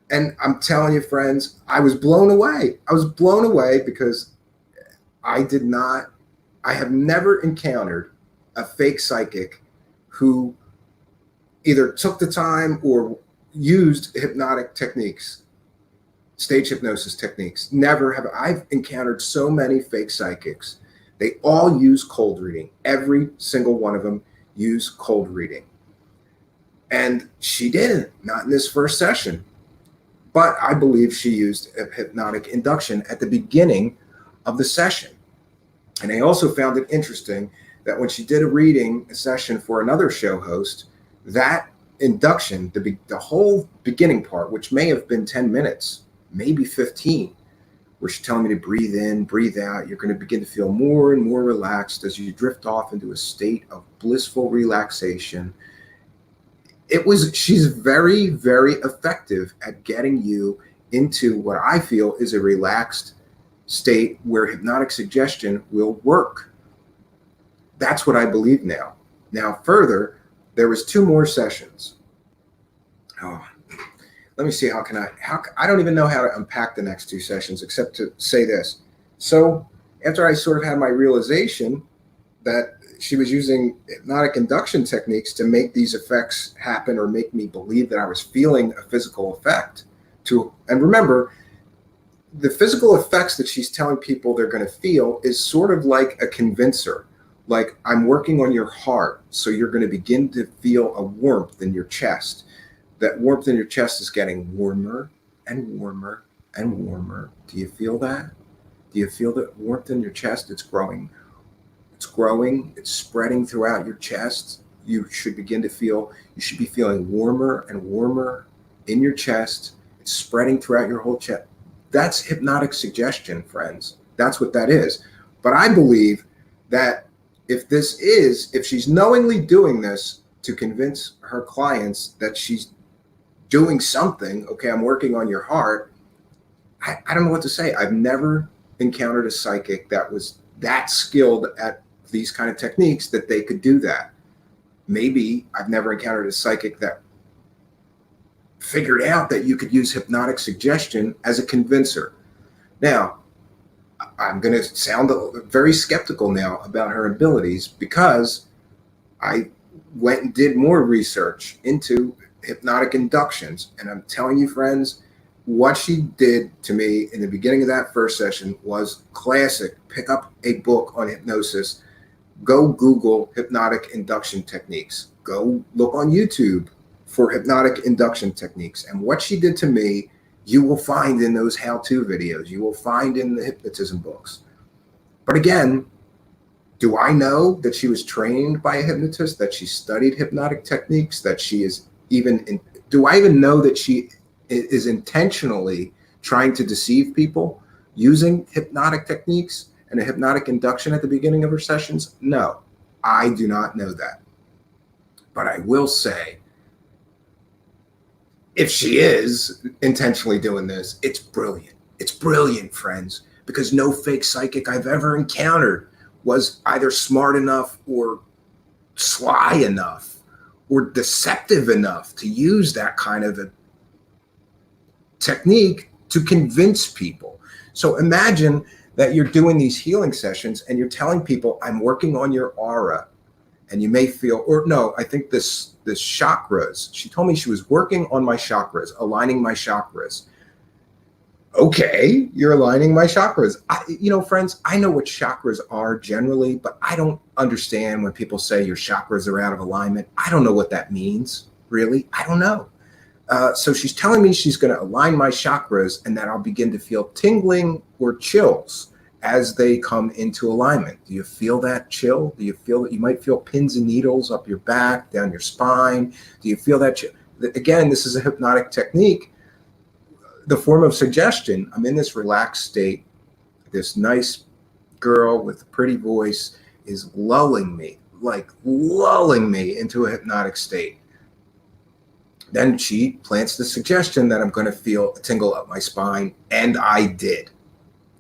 And I'm telling you, friends, I was blown away. I was blown away because I have never encountered a fake psychic who either took the time or used hypnotic techniques, stage hypnosis techniques. Never have I've encountered so many fake psychics. They all use cold reading. Every single one of them use cold reading. And she didn't, not in this first session. But I believe she used a hypnotic induction at the beginning of the session. And I also found it interesting that when she did a session for another show host, that induction, the whole beginning part, which may have been 10 minutes, maybe 15, where she's telling me to breathe in, breathe out. You're going to begin to feel more and more relaxed as you drift off into a state of blissful relaxation. She's very, very effective at getting you into what I feel is a relaxed state where hypnotic suggestion will work. That's what I believe now. Now, further, there was 2 more sessions. Oh, let me see. I don't even know how to unpack the next 2 sessions except to say this. So after I sort of had my realization that she was using hypnotic induction techniques to make these effects happen or make me believe that I was feeling a physical effect and remember, the physical effects that she's telling people they're going to feel is sort of like a convincer. Like, I'm working on your heart, so you're going to begin to feel a warmth in your chest. That warmth in your chest is getting warmer and warmer and warmer. Do you feel that? Do you feel that warmth in your chest? It's growing. It's growing. It's spreading throughout your chest. You should be feeling warmer and warmer in your chest. It's spreading throughout your whole chest. That's hypnotic suggestion, friends. That's what that is. But I believe that if she's knowingly doing this to convince her clients that she's doing something, okay, I'm working on your heart, I don't know what to say. I've never encountered a psychic that was that skilled at these kind of techniques that they could do that. Maybe I've never encountered a psychic that figured out that you could use hypnotic suggestion as a convincer. Now, I'm going to sound very skeptical now about her abilities because I went and did more research into hypnotic inductions. And I'm telling you, friends, what she did to me in the beginning of that first session was classic. Pick up a book on hypnosis. Go Google hypnotic induction techniques. Go look on YouTube for hypnotic induction techniques. And what she did to me, you will find in those how-to videos. You will find in the hypnotism books. But again, do I know that she was trained by a hypnotist, that she studied hypnotic techniques, that she is do I even know that she is intentionally trying to deceive people using hypnotic techniques and a hypnotic induction at the beginning of her sessions? No, I do not know that. But I will say, if she is intentionally doing this, it's brilliant. It's brilliant, friends, because no fake psychic I've ever encountered was either smart enough or sly enough or deceptive enough to use that kind of a technique to convince people. So imagine that you're doing these healing sessions and you're telling people, I'm working on your aura. And you may feel, or no, I think this chakras. She told me she was working on my chakras, aligning my chakras. Okay, you're aligning my chakras. Friends, I know what chakras are generally, but I don't understand when people say your chakras are out of alignment. I don't know what that means, really. I don't know. So she's telling me she's going to align my chakras and that I'll begin to feel tingling or chills as they come into alignment. Do you feel that chill? Do you feel that you might feel pins and needles up your back, down your spine? Do you feel that chill? Again, this is a hypnotic technique, the form of suggestion. I'm in this relaxed state. This nice girl with a pretty voice is lulling me into a hypnotic state. Then she plants the suggestion that I'm going to feel a tingle up my spine, and I did.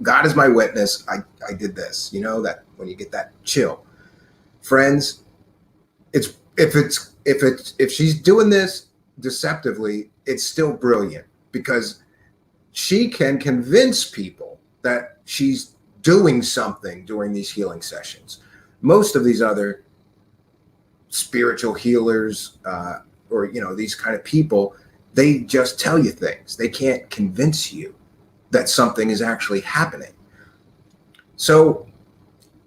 God is my witness. I did this. You know, that when you get that chill, friends, if she's doing this deceptively, it's still brilliant, because she can convince people that she's doing something during these healing sessions. Most of these other spiritual healers, or, you know, these kind of people, they just tell you things. They can't convince you that something is actually happening. So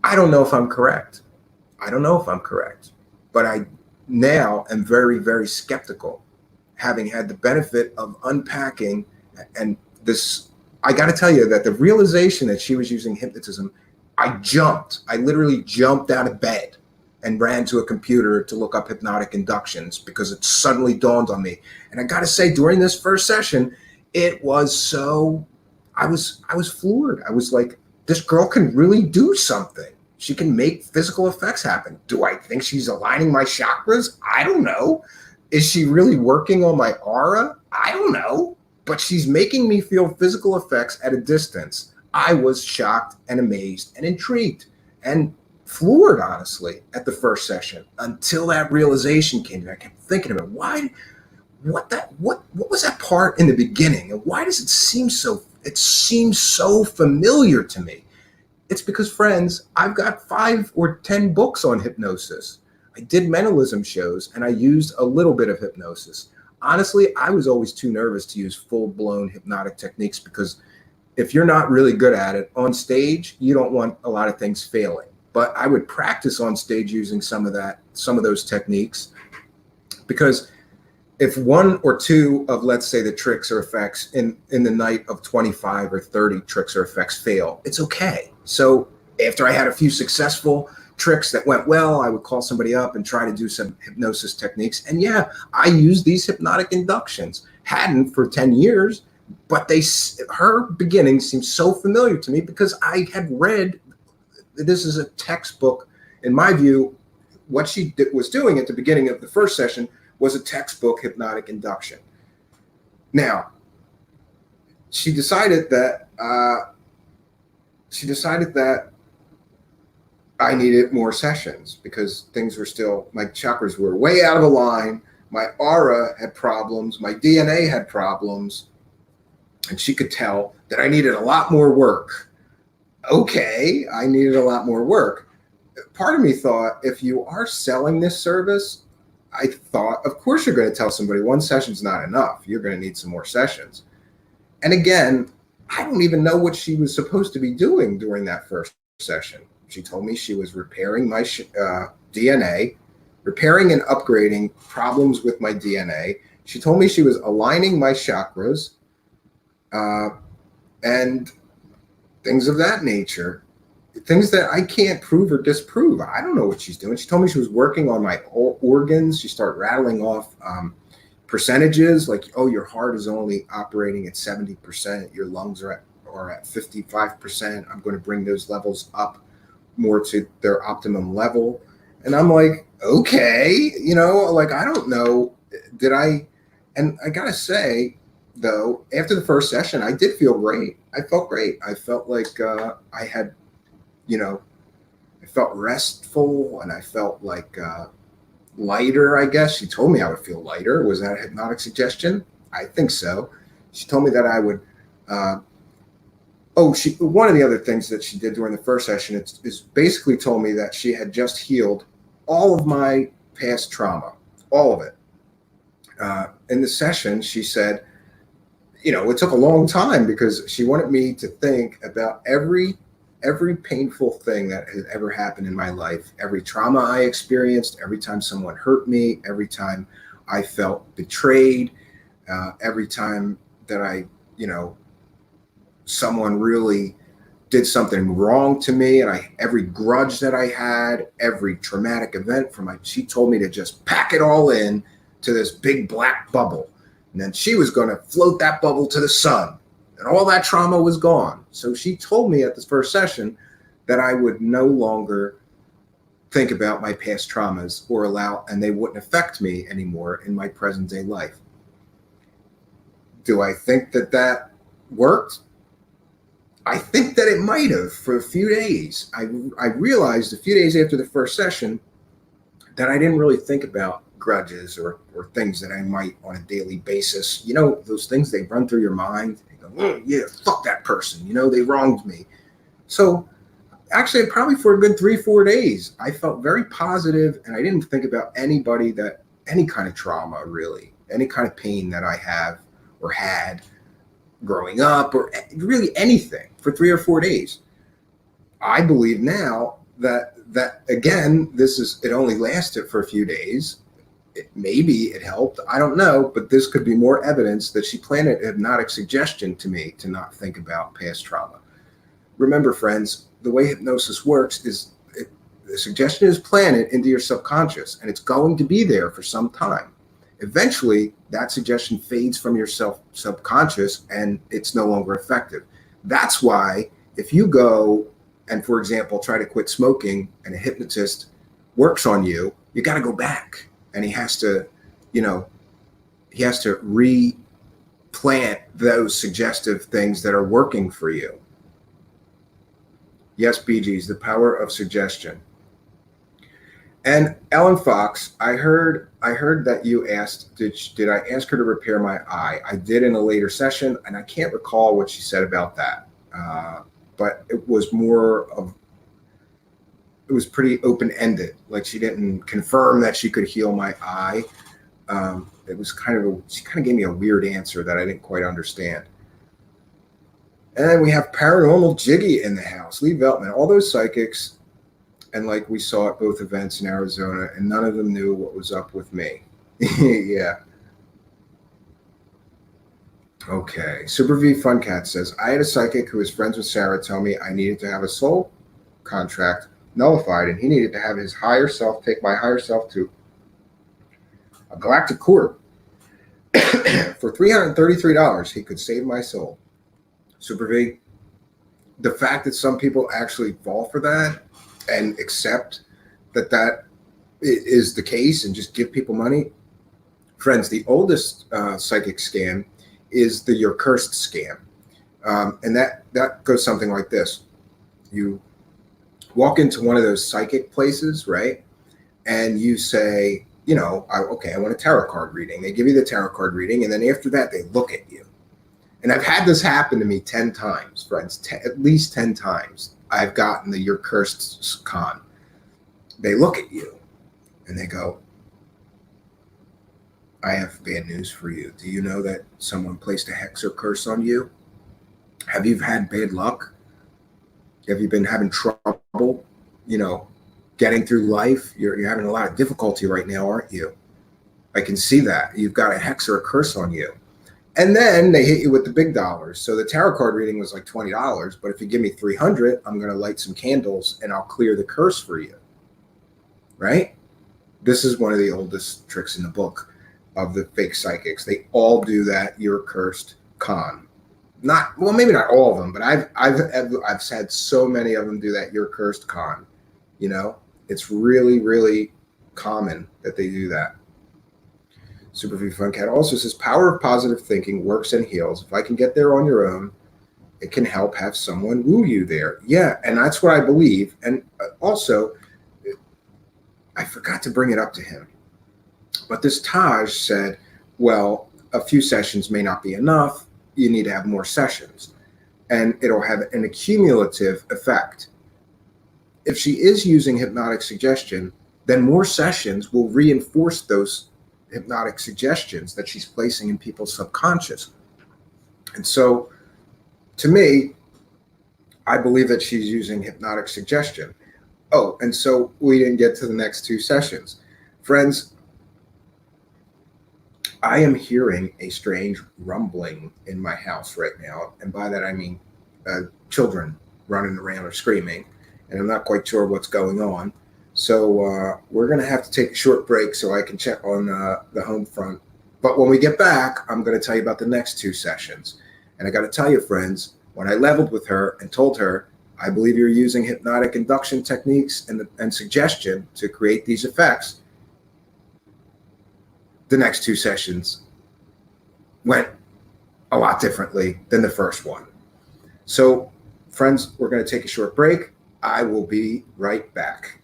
I don't know if I'm correct. But I now am very, very skeptical, having had the benefit of unpacking. And this, I got to tell you that the realization that she was using hypnotism, I literally jumped out of bed and ran to a computer to look up hypnotic inductions, because it suddenly dawned on me. And I got to say, during this first session, it was so, I was floored. I was like, this girl can really do something. She can make physical effects happen. Do I think she's aligning my chakras? I don't know. Is she really working on my aura? I don't know. But she's making me feel physical effects at a distance. I was shocked and amazed and intrigued and floored, honestly, at the first session, until that realization came. I kept thinking about what was that part in the beginning, and why does it seems so familiar to me? It's because, friends, I've got 5 or 10 books on hypnosis. I did mentalism shows, and I used a little bit of hypnosis. Honestly, I was always too nervous to use full-blown hypnotic techniques, because if you're not really good at it on stage, you don't want a lot of things failing. But I would practice on stage using some of those techniques, because if 1 or 2 of, let's say, the tricks or effects in the night of 25 or 30 tricks or effects fail, it's okay. So after I had a few successful tricks that went well, I would call somebody up and try to do some hypnosis techniques. And yeah, I used these hypnotic inductions. Hadn't for 10 years, but her beginnings seemed so familiar to me, because I had read, this is a textbook, in my view. What she was doing at the beginning of the first session was a textbook hypnotic induction. Now, she decided that I needed more sessions, because things were still, my chakras were way out of line. My aura had problems. My DNA had problems. And she could tell that I needed a lot more work. Okay, I needed a lot more work. Part of me thought, if you are selling this service, I thought, of course you're going to tell somebody 1 session's not enough. You're going to need some more sessions. And again, I don't even know what she was supposed to be doing during that first session. She told me she was repairing my DNA, repairing and upgrading problems with my DNA. She told me she was aligning my chakras, and things of that nature. Things that I can't prove or disprove. I don't know what she's doing. She told me she was working on my organs. She started rattling off percentages, like, oh, your heart is only operating at 70%. Your lungs are at 55%. I'm going to bring those levels up more to their optimum level. And I'm like, okay, you know, like, I don't know. And I got to say, though, after the first session, I did feel great. I felt great. I felt like I had, you know, I felt restful, and I felt like lighter, I guess. She told me I would feel lighter. Was that a hypnotic suggestion? I think so. She told me that I would, one of the other things that she did during the first session is basically told me that she had just healed all of my past trauma, all of it. In the session, she said, you know, it took a long time, because she wanted me to think about every painful thing that has ever happened in my life, every trauma I experienced, every time someone hurt me, every time I felt betrayed, every time that I, you know, someone really did something wrong to me, and every grudge that I had, every traumatic event she told me to just pack it all in to this big black bubble. And then she was going to float that bubble to the sun, and all that trauma was gone. So she told me at this first session that I would no longer think about my past traumas and they wouldn't affect me anymore in my present day life. Do I think that that worked? I think that it might have for a few days. I realized a few days after the first session that I didn't really think about grudges or things that I might on a daily basis. You know, those things, they run through your mind. You go, oh, yeah, fuck that person. You know, they wronged me. So actually, probably for a good 3-4 days, I felt very positive, and I didn't think about anybody that, any kind of trauma, really, any kind of pain that I have or had growing up, or really anything for 3 or 4 days. I believe now that again, it only lasted for a few days. Maybe it helped. I don't know, but this could be more evidence that she planted hypnotic suggestion to me to not think about past trauma. Remember, friends, the way hypnosis works is the suggestion is planted into your subconscious, and it's going to be there for some time. Eventually, that suggestion fades from your subconscious, and it's no longer effective. That's why if you go and, for example, try to quit smoking, and a hypnotist works on you, you got to go back, and he has to, he has to replant those suggestive things that are working for you. Yes, BGs, the power of suggestion. And Ellen Fox, I heard that you asked, did I ask her to repair my eye? I did in a later session, and I can't recall what she said about that. But it was it was pretty open-ended. Like, she didn't confirm that she could heal my eye. It was she kind of gave me a weird answer that I didn't quite understand. And then we have Paranormal Jiggy in the house, Lee Veltman, all those psychics. And like we saw at both events in Arizona, and none of them knew what was up with me. Yeah. Okay. Super V Funcat says, I had a psychic who was friends with Sarah tell me I needed to have a soul contract nullified, and he needed to have his higher self take my higher self to a galactic court. For $333, he could save my soul. Super V, the fact that some people actually fall for that and accept that is the case and just give people money. Friends, the oldest psychic scam is the You're Cursed scam. And that goes something like this. You walk into one of those psychic places, right? And you say, okay, I want a tarot card reading. They give you the tarot card reading, and then after that, they look at you. And I've had this happen to me 10 times, friends, at least 10 times. I've gotten the You're Cursed con. They look at you and they go, I have bad news for you. Do you know that someone placed a hex or curse on you? Have you had bad luck? Have you been having trouble, getting through life? You're having a lot of difficulty right now, aren't you? I can see that. You've got a hex or a curse on you. And then they hit you with the big dollars. So the tarot card reading was like $20, but if you give me $300, I'm going to light some candles and I'll clear the curse for you. Right? This is one of the oldest tricks in the book of the fake psychics. They all do that You're Cursed con. Maybe not all of them, but I've had so many of them do that You're Cursed con. It's really, really common that they do that. Super V Fun Cat also says, power of positive thinking works and heals. If I can get there on your own, it can help have someone woo you there. Yeah, and that's what I believe. And also, I forgot to bring it up to him, but this Taj said, well, a few sessions may not be enough. You need to have more sessions, and it'll have an accumulative effect. If she is using hypnotic suggestion, then more sessions will reinforce those hypnotic suggestions that she's placing in people's subconscious. And so, to me, I believe that she's using hypnotic suggestion. Oh, and so we didn't get to the next 2 sessions. Friends, I am hearing a strange rumbling in my house right now. And by that, I mean children running around or screaming. And I'm not quite sure what's going on. So we're going to have to take a short break so I can check on the home front. But when we get back, I'm going to tell you about the next 2 sessions. And I got to tell you, friends, when I leveled with her and told her, I believe you're using hypnotic induction techniques and suggestion to create these effects, the next 2 sessions went a lot differently than the first one. So, friends, we're going to take a short break. I will be right back.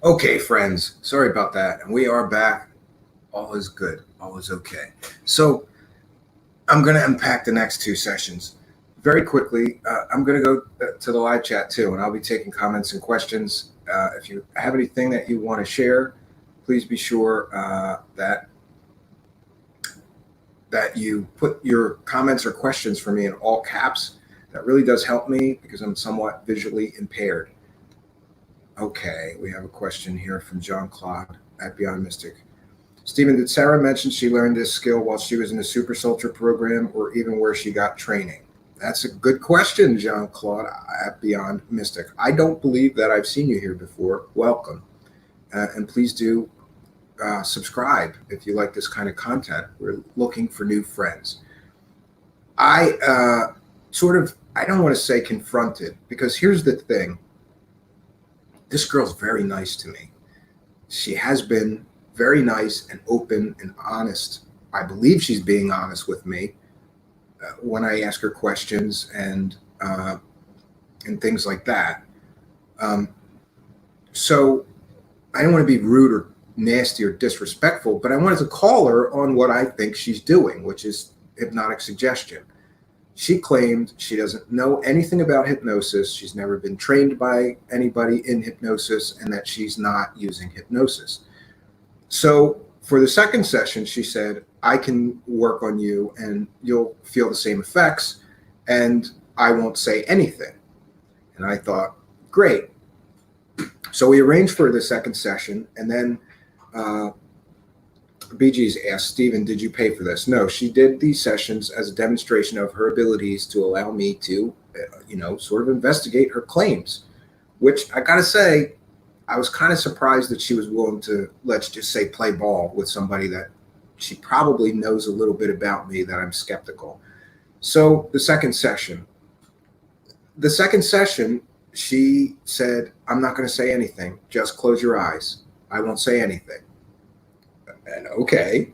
Okay, friends, sorry about that. And we are back. All is good. All is okay. So I'm going to unpack the next two sessions very quickly. I'm going to go to the live chat too, and I'll be taking comments and questions. If you have anything that you want to share, please be sure that you put your comments or questions for me in all caps. That really does help me because I'm somewhat visually impaired. Okay, we have a question here from John Claude at Beyond Mystic. Stephen, did Sarah mention she learned this skill while she was in the Super Soldier program or even where she got training? That's a good question, John Claude at Beyond Mystic. I don't believe that I've seen you here before. Welcome. And please do subscribe if you like this kind of content. We're looking for new friends. I don't want to say confronted, because here's the thing. This girl's very nice to me. She has been very nice and open and honest. I believe she's being honest with me when I ask her questions and things like that. So I don't want to be rude or nasty or disrespectful, but I wanted to call her on what I think she's doing, which is hypnotic suggestion. She claimed she doesn't know anything about hypnosis. She's never been trained by anybody in hypnosis, and that she's not using hypnosis. So for the second session, she said, I can work on you and you'll feel the same effects and I won't say anything. And I thought, great. So we arranged for the second session, and then BG's asked, Stephen, did you pay for this? No, she did these sessions as a demonstration of her abilities to allow me to, sort of investigate her claims, which I got to say, I was kind of surprised that she was willing to, let's just say, play ball with somebody that she probably knows a little bit about me that I'm skeptical. So the second session, she said, I'm not going to say anything. Just close your eyes. I won't say anything. And okay.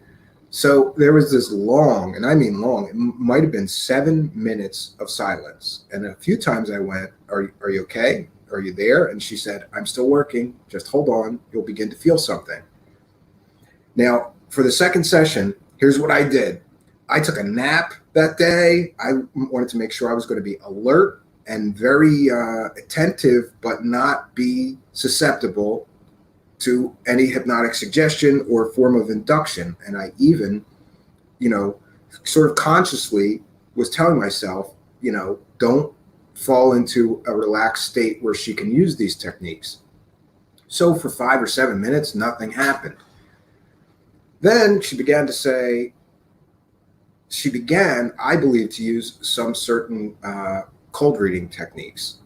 So there was this long, and I mean long, it might have been 7 minutes of silence. And a few times I went, are you okay? Are you there? And she said, I'm still working. Just hold on. You'll begin to feel something. Now, for the second session, here's what I did. I took a nap that day. I wanted to make sure I was going to be alert and very attentive, but not be susceptible to any hypnotic suggestion or form of induction. And I even, sort of consciously was telling myself, don't fall into a relaxed state where she can use these techniques. So for 5 or 7 minutes, nothing happened. Then she began, I believe, to use some certain cold reading techniques,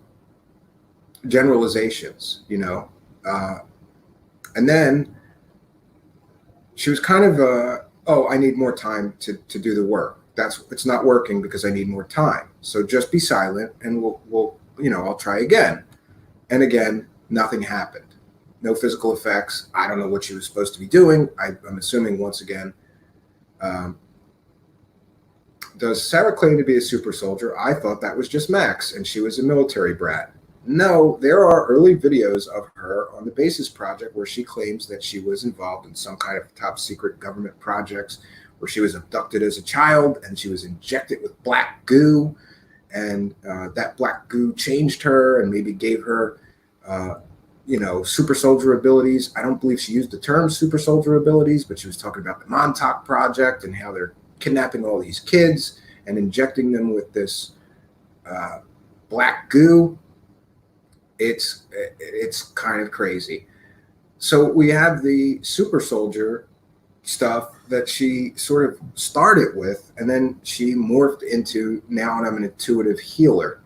generalizations, and then she was kind of, I need more time to do the work. It's not working because I need more time. So just be silent and we'll I'll try again. And again, nothing happened. No physical effects. I don't know what she was supposed to be doing. I'm assuming once again, does Sarah claim to be a super soldier? I thought that was just Max and she was a military brat. No, there are early videos of her on the Basis Project where she claims that she was involved in some kind of top secret government projects where she was abducted as a child and she was injected with black goo, and that black goo changed her and maybe gave her, super soldier abilities. I don't believe she used the term super soldier abilities, but she was talking about the Montauk Project and how they're kidnapping all these kids and injecting them with this black goo. It's kind of crazy. So we have the super soldier stuff that she sort of started with, and then she morphed into, now I'm an intuitive healer.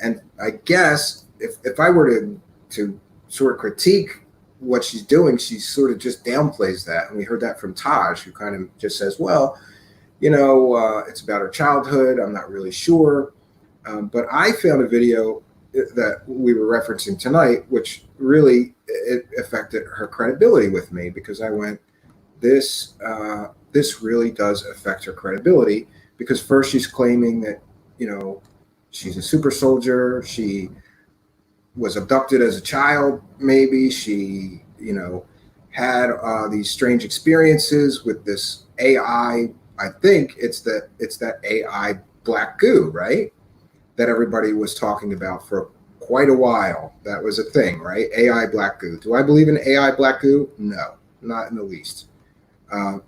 And I guess if I were to sort of critique what she's doing, she sort of just downplays that. And we heard that from Taj, who kind of just says, well, it's about her childhood. I'm not really sure. But I found a video that we were referencing tonight, which really it affected her credibility with me, because I went, this really does affect her credibility, because first she's claiming that, she's a super soldier. She was abducted as a child. Maybe she, had these strange experiences with this AI. I think it's that AI black goo, right? That everybody was talking about for quite a while. That was a thing, right? AI black goo. Do I believe in AI black goo? No, not in the least. I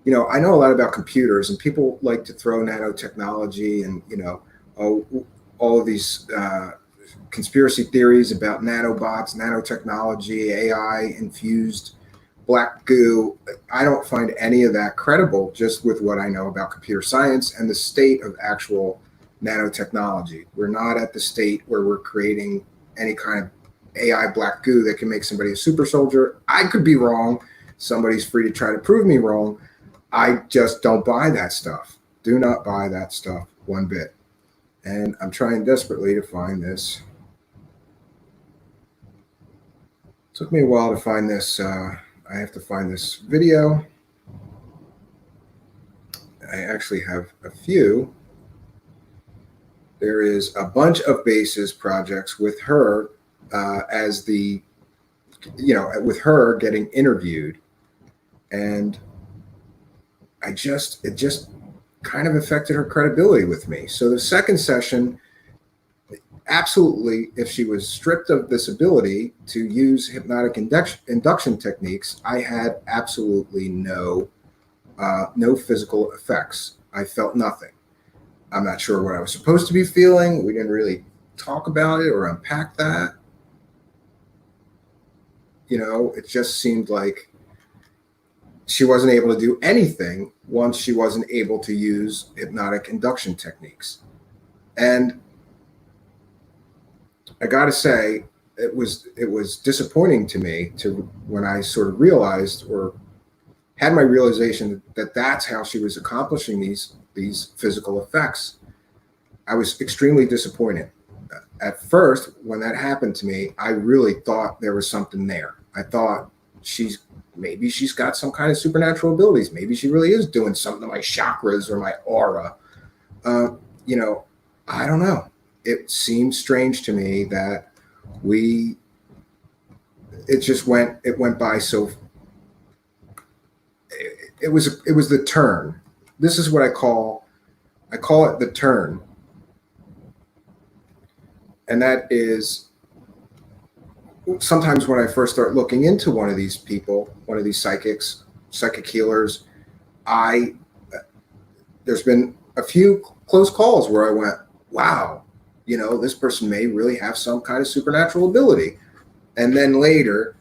know a lot about computers, and people like to throw nanotechnology and, all of these conspiracy theories about nanobots, nanotechnology, AI infused black goo. I don't find any of that credible, just with what I know about computer science and the state of actual nanotechnology. We're not at the state where we're creating any kind of AI black goo that can make somebody a super soldier. I could be wrong. Somebody's free to try to prove me wrong. I just don't buy that stuff. Do not buy that stuff one bit. And I'm trying desperately to find this. Took me a while to find this. I have to find this video. I actually have a few. There is a bunch of Basis projects with her as the, with her getting interviewed. And it just kind of affected her credibility with me. So the second session, absolutely, if she was stripped of this ability to use hypnotic induction techniques, I had absolutely no physical effects. I felt nothing. I'm not sure what I was supposed to be feeling. We didn't really talk about it or unpack that. It just seemed like she wasn't able to do anything once she wasn't able to use hypnotic induction techniques. And I got to say, it was disappointing to me when I sort of realized, or had my realization that that's how she was accomplishing these physical effects, I was extremely disappointed. At first, when that happened to me, I really thought there was something there. I thought maybe she's got some kind of supernatural abilities. Maybe she really is doing something to my chakras or my aura. You know, I don't know. It seemed strange to me that it went by so. It was the turn. This is what I call it the turn. And that is sometimes when I first start looking into one of these people, one of these psychic healers, there's been a few close calls where I went, wow, you know, this person may really have some kind of supernatural ability. And then later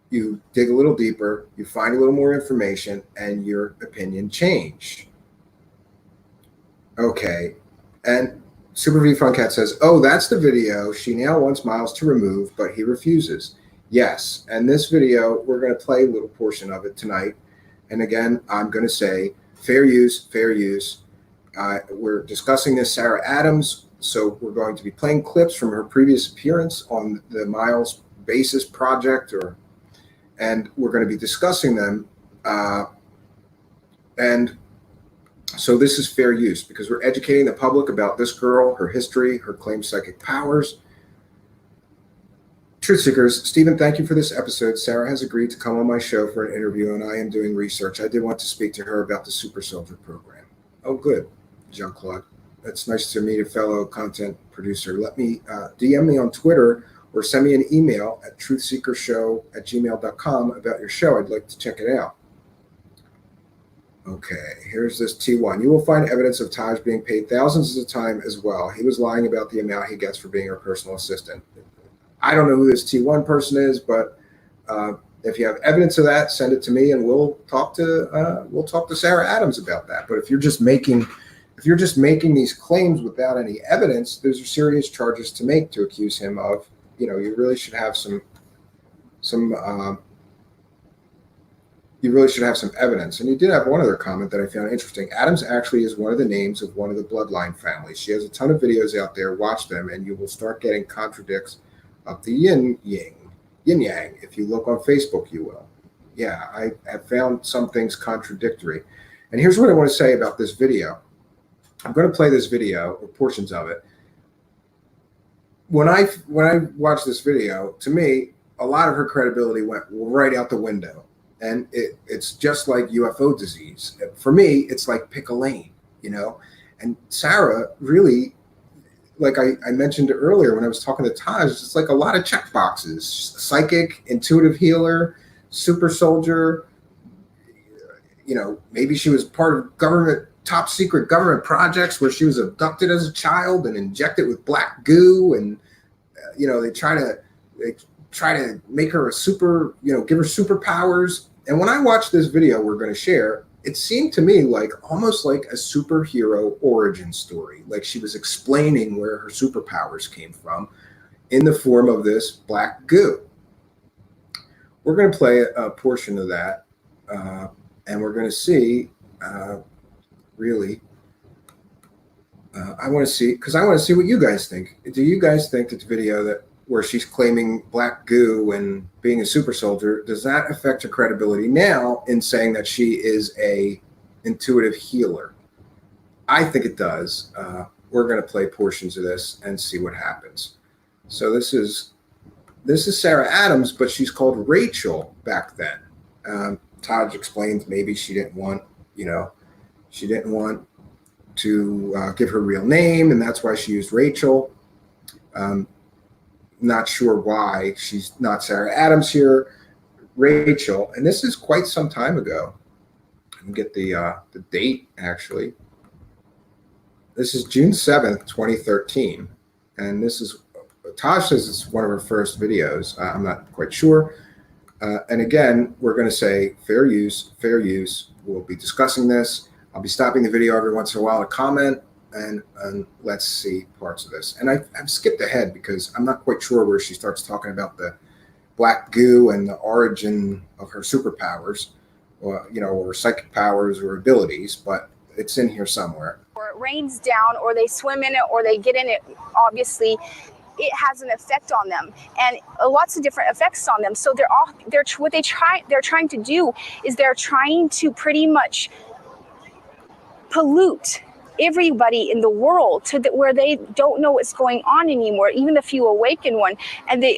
you dig a little deeper, you find a little more information, and your opinion changed. Okay. And Super V Funcat says, oh, that's the video she now wants Miles to remove, but he refuses. Yes. And this video, we're going to play a little portion of it tonight. And again, I'm going to say fair use, fair use. We're discussing this Sarah Adams. So we're going to be playing clips from her previous appearance on the Miles Basis project, and we're going to be discussing them. And so this is fair use because we're educating the public about this girl, her history, her claimed psychic powers. Truth Seekers, Stephen, thank you for this episode. Sarah has agreed to come on my show for an interview, and I am doing research. I did want to speak to her about the Super Soldier program. Oh, good, Jean-Claude. That's nice to meet a fellow content producer. Let me DM me on Twitter or send me an email at truthseekershow@gmail.com about your show. I'd like to check it out. Okay, here's this T1. You will find evidence of Taj being paid thousands at a time as well. He was lying about the amount he gets for being her personal assistant. I don't know who this T1 person is, but if you have evidence of that, send it to me, and we'll talk to Sarah Adams about that. But if you're just making these claims without any evidence, those are serious charges to make to accuse him of. You know, you really should have some evidence. And you did have one other comment that I found interesting. Adams actually is one of the names of one of the bloodline families. She has a ton of videos out there. Watch them, and you will start getting contradicts of the yin yang. If you look on Facebook, you will. Yeah, I have found some things contradictory. And here's what I want to say about this video. I'm going to play this video, or portions of it. When I watched this video, to me, a lot of her credibility went right out the window. And it's just like UFO disease. For me, it's like pick a lane, you know? And Sarah really, like I mentioned earlier when I was talking to Taj, it's like a lot of check boxes. Psychic, intuitive healer, super soldier. You know, maybe she was part of top secret government projects where she was abducted as a child and injected with black goo. And, you know, they try to make her give her superpowers. And when I watched this video we're going to share, it seemed to me like almost like a superhero origin story. Like she was explaining where her superpowers came from in the form of this black goo. We're going to play a portion of that, and we're going to see, really, I want to see what you guys think. Do you guys think that the video where she's claiming black goo and being a super soldier, does that affect her credibility now in saying that she is a intuitive healer? I think it does. We're going to play portions of this and see what happens. So this is Sarah Adams, but she's called Rachel back then. Taj explained maybe she didn't want to give her real name, and that's why she used Rachel. Not sure why she's not Sarah Adams here, Rachel. And this is quite some time ago. I can get the date, actually. This is June 7th, 2013. And this is, Taj says it's one of her first videos. I'm not quite sure. And again, we're going to say fair use, fair use. We'll be discussing this. I'll be stopping the video every once in a while to comment. And let's see parts of this. And I've skipped ahead because I'm not quite sure where she starts talking about the black goo and the origin of her superpowers. or, you know, or psychic powers or abilities, but it's in here somewhere. Or it rains down, or they swim in it, or they get in it, obviously it has an effect on them, and lots of different effects on them. So they're trying to do is they're trying to pretty much pollute everybody in the world where they don't know what's going on anymore, even the few awakened one, and they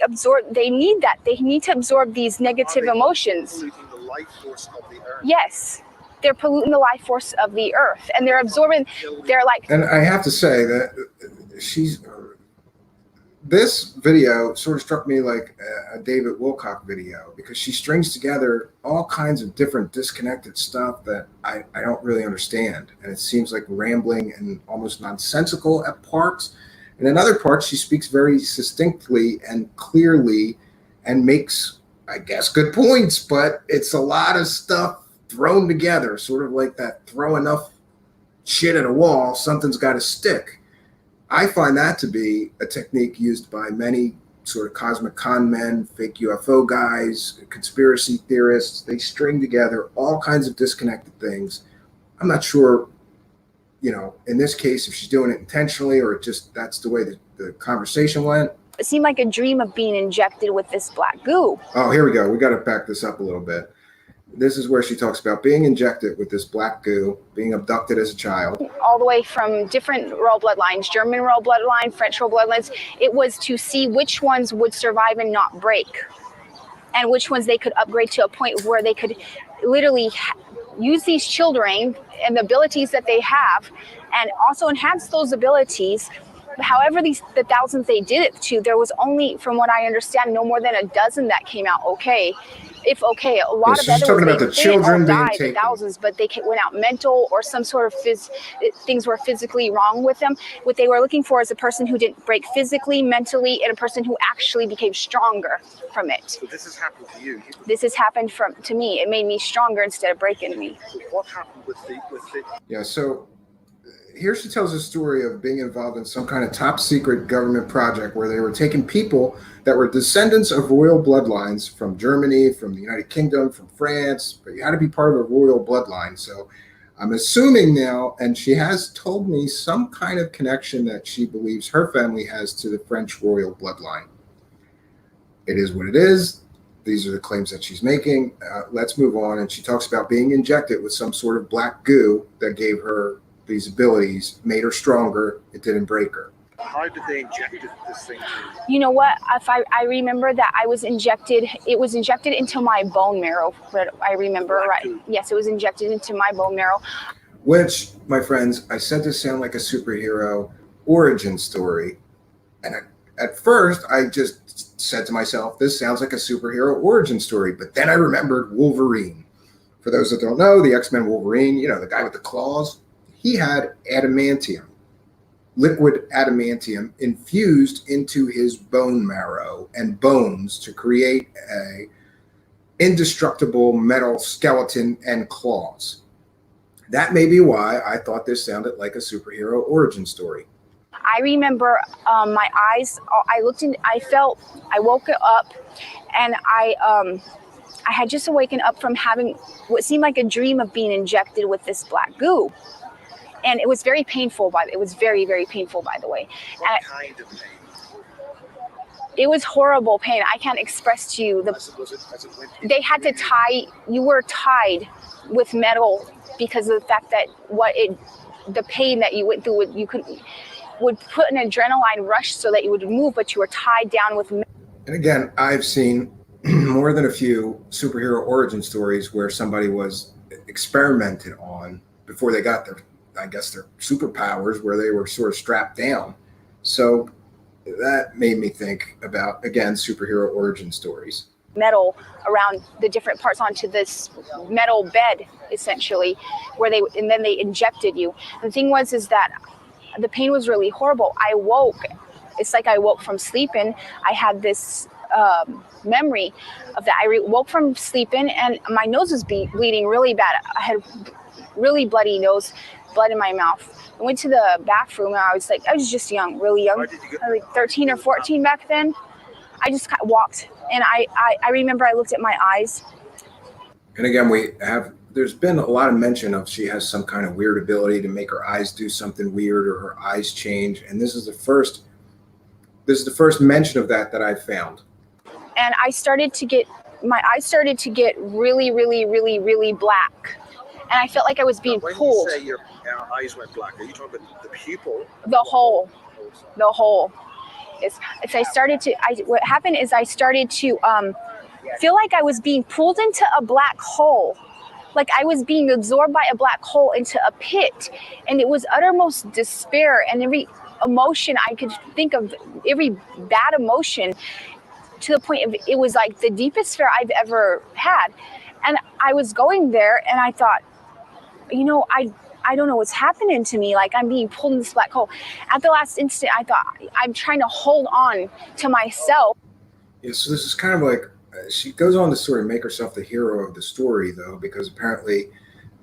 need to absorb these negative emotions. Polluting the life force of the earth. Yes, they're polluting the life force of the earth, and they're absorbing. They're like. And I have to say that this video sort of struck me like a David Wilcock video, because she strings together all kinds of different disconnected stuff that I don't really understand. And it seems like rambling and almost nonsensical at parts. And in other parts, she speaks very succinctly and clearly and makes, I guess, good points, but it's a lot of stuff thrown together, sort of like that throw enough shit at a wall, something's got to stick. I find that to be a technique used by many sort of cosmic con men, fake UFO guys, conspiracy theorists. They string together all kinds of disconnected things. I'm not sure, you know, in this case, if she's doing it intentionally or just that's the way the conversation went. It seemed like a dream of being injected with this black goo. Oh, here we go. We got to back this up a little bit. This is where she talks about being injected with this black goo, being abducted as a child. All the way from different royal bloodlines, German royal bloodline, French royal bloodlines. It was to see which ones would survive and not break, and which ones they could upgrade to a point where they could literally use these children and the abilities that they have, and also enhance those abilities. However, the thousands they did it to, there was only, from what I understand, no more than a dozen that came out okay. If okay, a lot of she's talking about the children being died, taken. Thousands, but they went out mental or some sort of things were physically wrong with them. What they were looking for is a person who didn't break physically, mentally, and a person who actually became stronger from it. So this has happened to you. This has happened to me. It made me stronger instead of breaking me. What happened with the? Yeah. So here she tells a story of being involved in some kind of top secret government project where they were taking people that were descendants of royal bloodlines from Germany, from the United Kingdom, from France, but you had to be part of a royal bloodline. So I'm assuming now, and she has told me some kind of connection that she believes her family has to the French royal bloodline. It is what it is. These are the claims that she's making. Let's move on. And she talks about being injected with some sort of black goo that gave her these abilities, made her stronger. It didn't break her. How did they inject this thing to you? You know what? If I remember that I was injected, it was injected into my bone marrow. But I remember right. Yes, it was injected into my bone marrow. Which, my friends, I said this sound like a superhero origin story. And at first, I just said to myself, this sounds like a superhero origin story. But then I remembered Wolverine. For those that don't know, the X-Men Wolverine, you know, the guy with the claws, he had adamantium, liquid adamantium infused into his bone marrow and bones to create a indestructible metal skeleton and claws. That may be why I thought this sounded like a superhero origin story. I remember my eyes, I woke up and I had just awakened up from having what seemed like a dream of being injected with this black goo. And it was very painful, it was very, very painful, by the way. What kind of pain? It was horrible pain. I can't express to you. They had to tie, you were tied with metal because of the fact that the pain that you went through, would put an adrenaline rush so that you would move, but you were tied down with metal. And again, I've seen more than a few superhero origin stories where somebody was experimented on before they got their superpowers, where they were sort of strapped down. So that made me think about, again, superhero origin stories. Metal around the different parts onto this metal bed, essentially, and then they injected you. The thing is that the pain was really horrible. I woke. It's like I woke from sleeping. I had this memory of that. I woke from sleeping and my nose was bleeding really bad. I had really bloody nose, blood in my mouth. I went to the bathroom and I was just young, really young. I was like 13 or 14 back then. I just walked and I remember I looked at my eyes. And again, there's been a lot of mention of she has some kind of weird ability to make her eyes do something weird or her eyes change. And this is the first mention of that I've found. And my eyes started to get really, really, really, really black. And I felt like I was being pulled. When you say your eyes went black, are you talking about the pupil? The whole. What happened is I started to feel like I was being pulled into a black hole. Like I was being absorbed by a black hole into a pit. And it was uttermost despair. And every emotion I could think of, every bad emotion, to the point of it was like the deepest fear I've ever had. And I was going there and I thought, I don't know what's happening to me. Like I'm being pulled in this black hole. At the last instant, I thought I'm trying to hold on to myself. Yeah, so this is kind of like, she goes on to sort of make herself the hero of the story, though, because apparently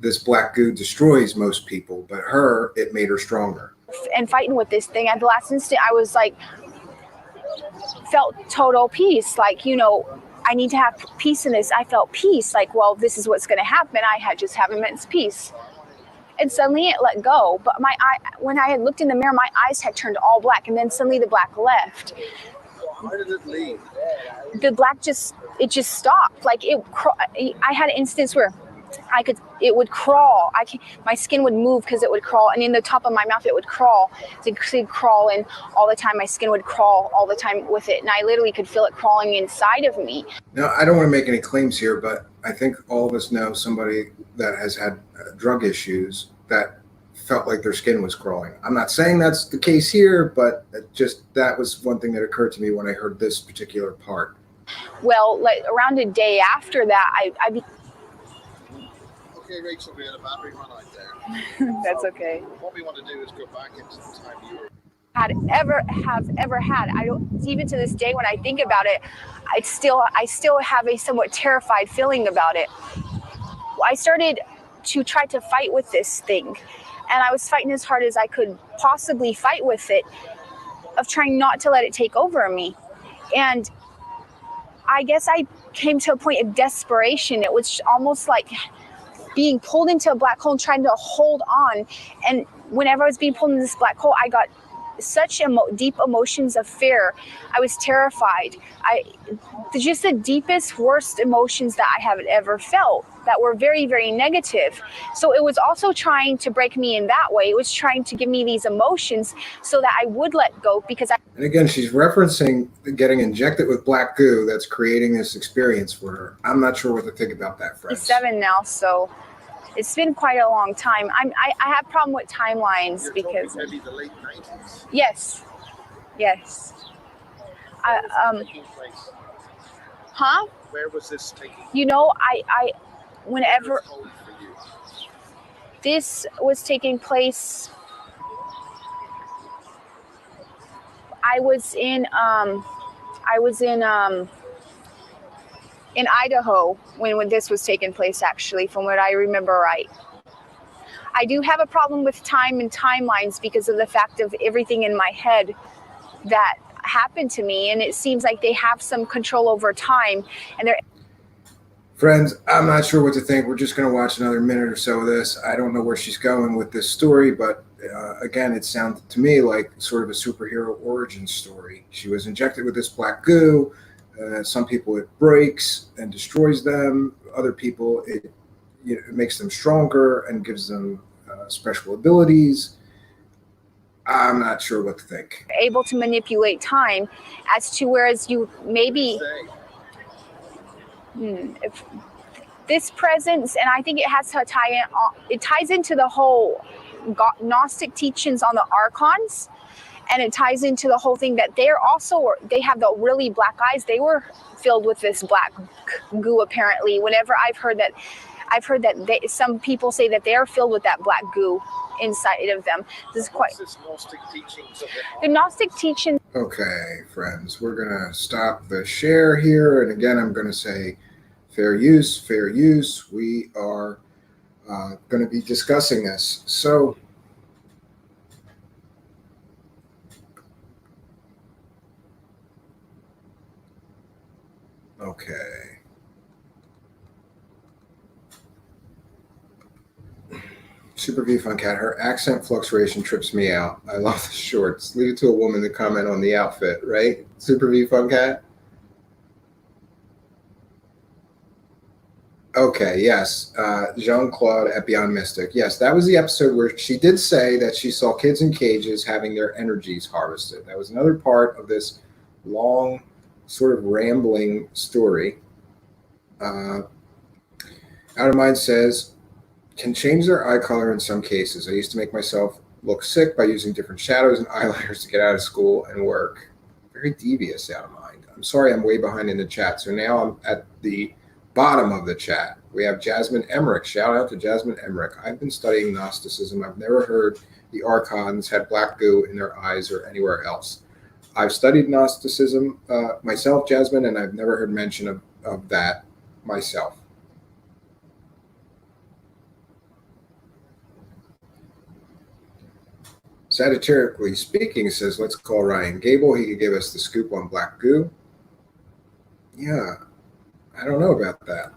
this black goo destroys most people, but her, it made her stronger. And fighting with this thing, at the last instant, I was like, felt total peace. Like, I need to have peace in this. I felt peace. Like, well, this is what's going to happen. I had just have immense peace. And suddenly it let go. But when I had looked in the mirror, my eyes had turned all black. And then suddenly the black left. How did it leave? The black just stopped. Like I had an instance where it would crawl. My skin would move because it would crawl, and in the top of my mouth it would crawl. It'd crawl, and all the time my skin would crawl all the time with it, and I literally could feel it crawling inside of me. Now, I don't want to make any claims here, but I think all of us know somebody that has had drug issues that felt like their skin was crawling. I'm not saying that's the case here, but that was one thing that occurred to me when I heard this particular part. Well, like around a day after that, I Okay, Rachel, we had a battery run out there. That's okay. What we want to do is go back into the time you were. have ever had. I don't, even to this day when I think about it, I still have a somewhat terrified feeling about it. I started to try to fight with this thing, and I was fighting as hard as I could possibly fight with it, of trying not to let it take over me. And I guess I came to a point of desperation. It was almost like being pulled into a black hole and trying to hold on. And whenever I was being pulled into this black hole, I got such deep emotions of fear. I was terrified. Just the deepest, worst emotions that I have ever felt that were very, very negative. So it was also trying to break me in that way. It was trying to give me these emotions so that I would let go, because And again, she's referencing getting injected with black goo that's creating this experience for her. I'm not sure what to think about that, friends. 7 now, so it's been quite a long time. I have a problem with timelines. You're because maybe the late 90s. Yes. Taking place. Huh? Where was this taking? Whenever Home for you. this was taking place, I was in Idaho when this was taking place, actually, from what I remember right. I do have a problem with time and timelines because of the fact of everything in my head that happened to me, and it seems like they have some control over time, and they're. Friends, I'm not sure what to think. We're just going to watch another minute or so of this. I don't know where she's going with this story, but again, it sounded to me like sort of a superhero origin story. She was injected with this black goo. Some people it breaks and destroys them. Other people it makes them stronger and gives them special abilities. I'm not sure what to think. Able to manipulate time, as to whereas you maybe. If this presence, and I think it has to tie in. It ties into the whole Gnostic teachings on the archons, and it ties into the whole thing that they have the really black eyes. They were filled with this black goo. Apparently, whenever I've heard that some people say that they are filled with that black goo inside of them. This is quite Gnostic teachings of the Gnostic teachings. Okay, friends, we're going to stop the share here. And again, I'm going to say fair use, fair use. We are going to be discussing this. So, okay. Super V Fun Cat, her accent fluctuation trips me out. I love the shorts. Leave it to a woman to comment on the outfit, right? Super V Fun Cat? Okay, yes. Jean-Claude at Beyond Mystic. Yes, that was the episode where she did say that she saw kids in cages having their energies harvested. That was another part of this long, sort of rambling story. Out of Mind says, can change their eye color in some cases. I used to make myself look sick by using different shadows and eyeliners to get out of school and work. Very devious, Out of Mind. I'm sorry I'm way behind in the chat. So now I'm at the bottom of the chat. We have Jasmine Emmerich. Shout out to Jasmine Emmerich. I've been studying Gnosticism. I've never heard the archons had black goo in their eyes or anywhere else. I've studied Gnosticism myself, Jasmine, and I've never heard mention of that myself. Sagittarially speaking, says, let's call Ryan Gable. He could give us the scoop on black goo. Yeah, I don't know about that.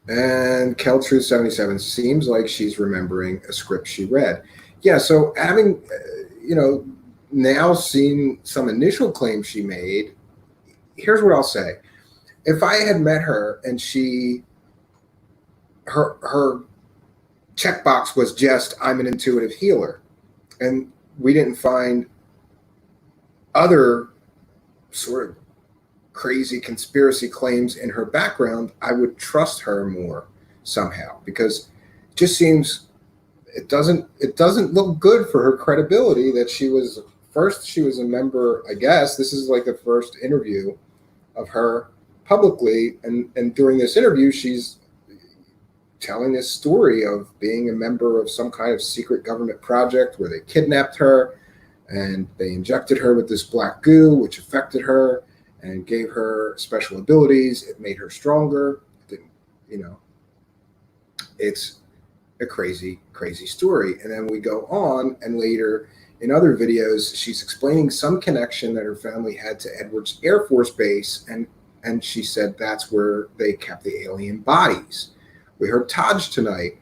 And Keltruth77 seems like she's remembering a script she read. Yeah, so having, now seen some initial claims she made, here's what I'll say. If I had met her and her checkbox was just, I'm an intuitive healer, and we didn't find other sort of crazy conspiracy claims in her background, I would trust her more somehow, because it just seems it doesn't look good for her credibility that she was a member. I guess this is like the first interview of her publicly, and during this interview she's telling this story of being a member of some kind of secret government project where they kidnapped her and they injected her with this black goo, which affected her and gave her special abilities. It made her stronger. It's a crazy, crazy story. And then we go on, and later in other videos, she's explaining some connection that her family had to Edwards Air Force Base, and she said that's where they kept the alien bodies. We heard Taj tonight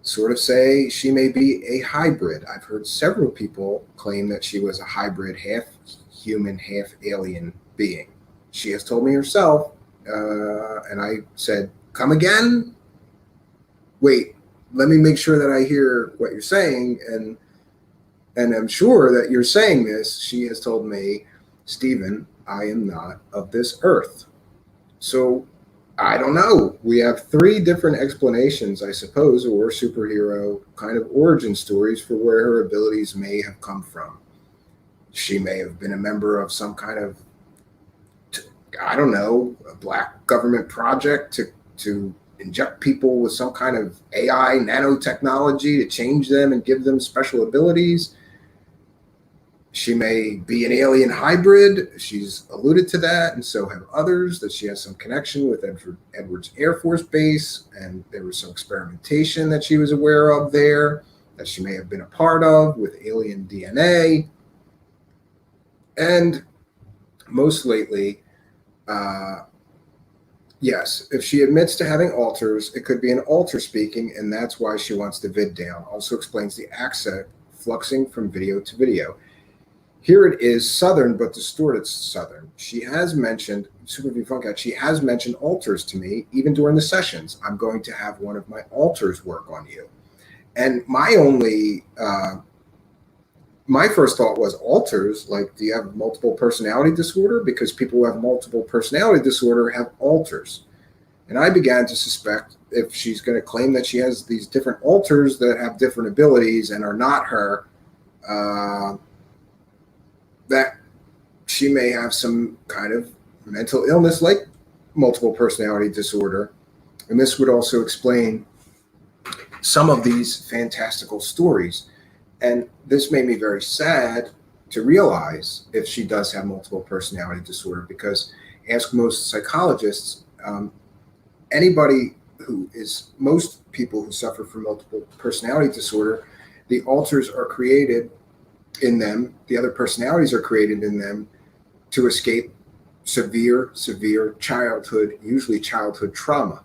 sort of say she may be a hybrid. I've heard several people claim that she was a hybrid, half human, half alien being. She has told me herself, and I said, come again? Wait, let me make sure that I hear what you're saying, and I'm sure that you're saying this. She has told me, Stephen, I am not of this earth. So I don't know. We have three different explanations, I suppose, or superhero kind of origin stories for where her abilities may have come from. She may have been a member of some kind of, I don't know, a black government project to inject people with some kind of AI nanotechnology to change them and give them special abilities. She may be an alien hybrid. She's alluded to that, and so have others, that she has some connection with Edwards Air Force Base, and there was some experimentation that she was aware of there, that she may have been a part of with alien DNA. And most lately, yes, if she admits to having alters, it could be an alter speaking, and that's why she wants the vid down. Also explains the accent fluxing from video to video. Here it is Southern, but distorted Southern. She has mentioned, Super V Funk Cat, she has mentioned alters to me, even during the sessions. I'm going to have one of my alters work on you. And my only, my first thought was alters, like, do you have multiple personality disorder? Because people who have multiple personality disorder have alters. And I began to suspect, if she's going to claim that she has these different alters that have different abilities and are not her, that she may have some kind of mental illness like multiple personality disorder. And this would also explain some of these fantastical stories. And this made me very sad to realize if she does have multiple personality disorder, because ask most psychologists, most people who suffer from multiple personality disorder, the alters are created in them, the other personalities are created in them to escape severe childhood, usually childhood trauma.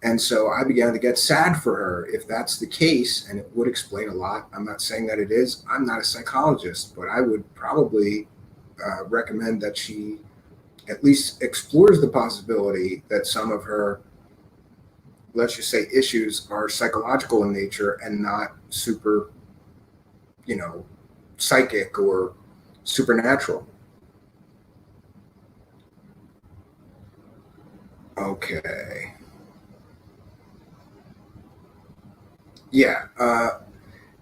And so I began to get sad for her if that's the case, and it would explain a lot. I'm not saying that it is. I'm not a psychologist, but I would probably recommend that she at least explores the possibility that some of her, let's just say, issues are psychological in nature and not super, psychic or supernatural. Okay. Yeah.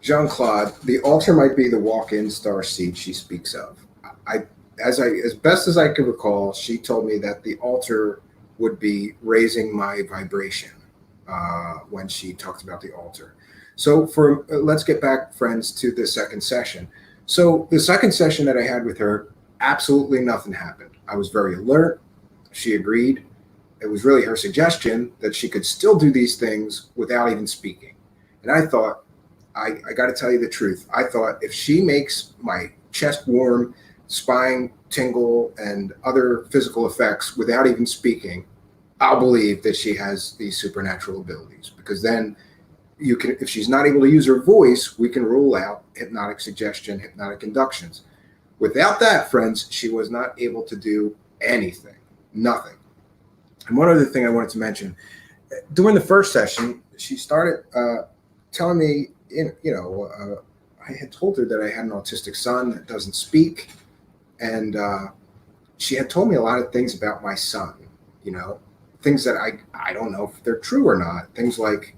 Jean-Claude, the altar might be the walk-in star seed she speaks of. As best as I can recall, she told me that the altar would be raising my vibration when she talked about the altar. So let's get back, friends, to the second session. So the second session that I had with her, absolutely nothing happened. I was very alert. She agreed. It was really her suggestion that she could still do these things without even speaking. And I thought, I got to tell you the truth. I thought if she makes my chest warm, spine tingle, and other physical effects without even speaking, I'll believe that she has these supernatural abilities, because then if she's not able to use her voice, we can rule out hypnotic suggestion, hypnotic inductions. Without that, friends, she was not able to do anything, nothing. And one other thing I wanted to mention, during the first session, she started telling me, I had told her that I had an autistic son that doesn't speak. And she had told me a lot of things about my son, things that I don't know if they're true or not. Things like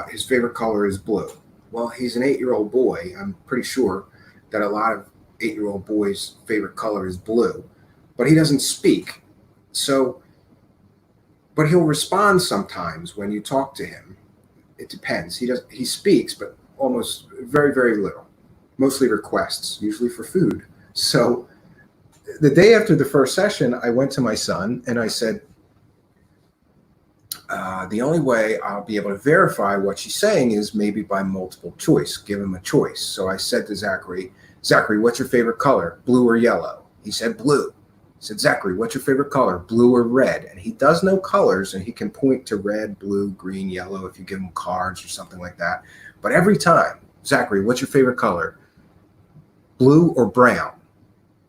his favorite color is blue. Well, he's an 8-year-old boy. I'm pretty sure that a lot of 8-year-old boys' favorite color is blue, but he doesn't speak. So, but he'll respond sometimes when you talk to him. It depends. He speaks, but almost very, very little, mostly requests, usually for food. So the day after the first session, I went to my son and I said, the only way I'll be able to verify what she's saying is maybe by multiple choice, give him a choice. So I said to Zachary, what's your favorite color, blue or yellow? He said blue. I said, Zachary, what's your favorite color, blue or red? And he does know colors, and he can point to red, blue, green, yellow if you give him cards or something like that. But every time, Zachary, what's your favorite color, blue or brown?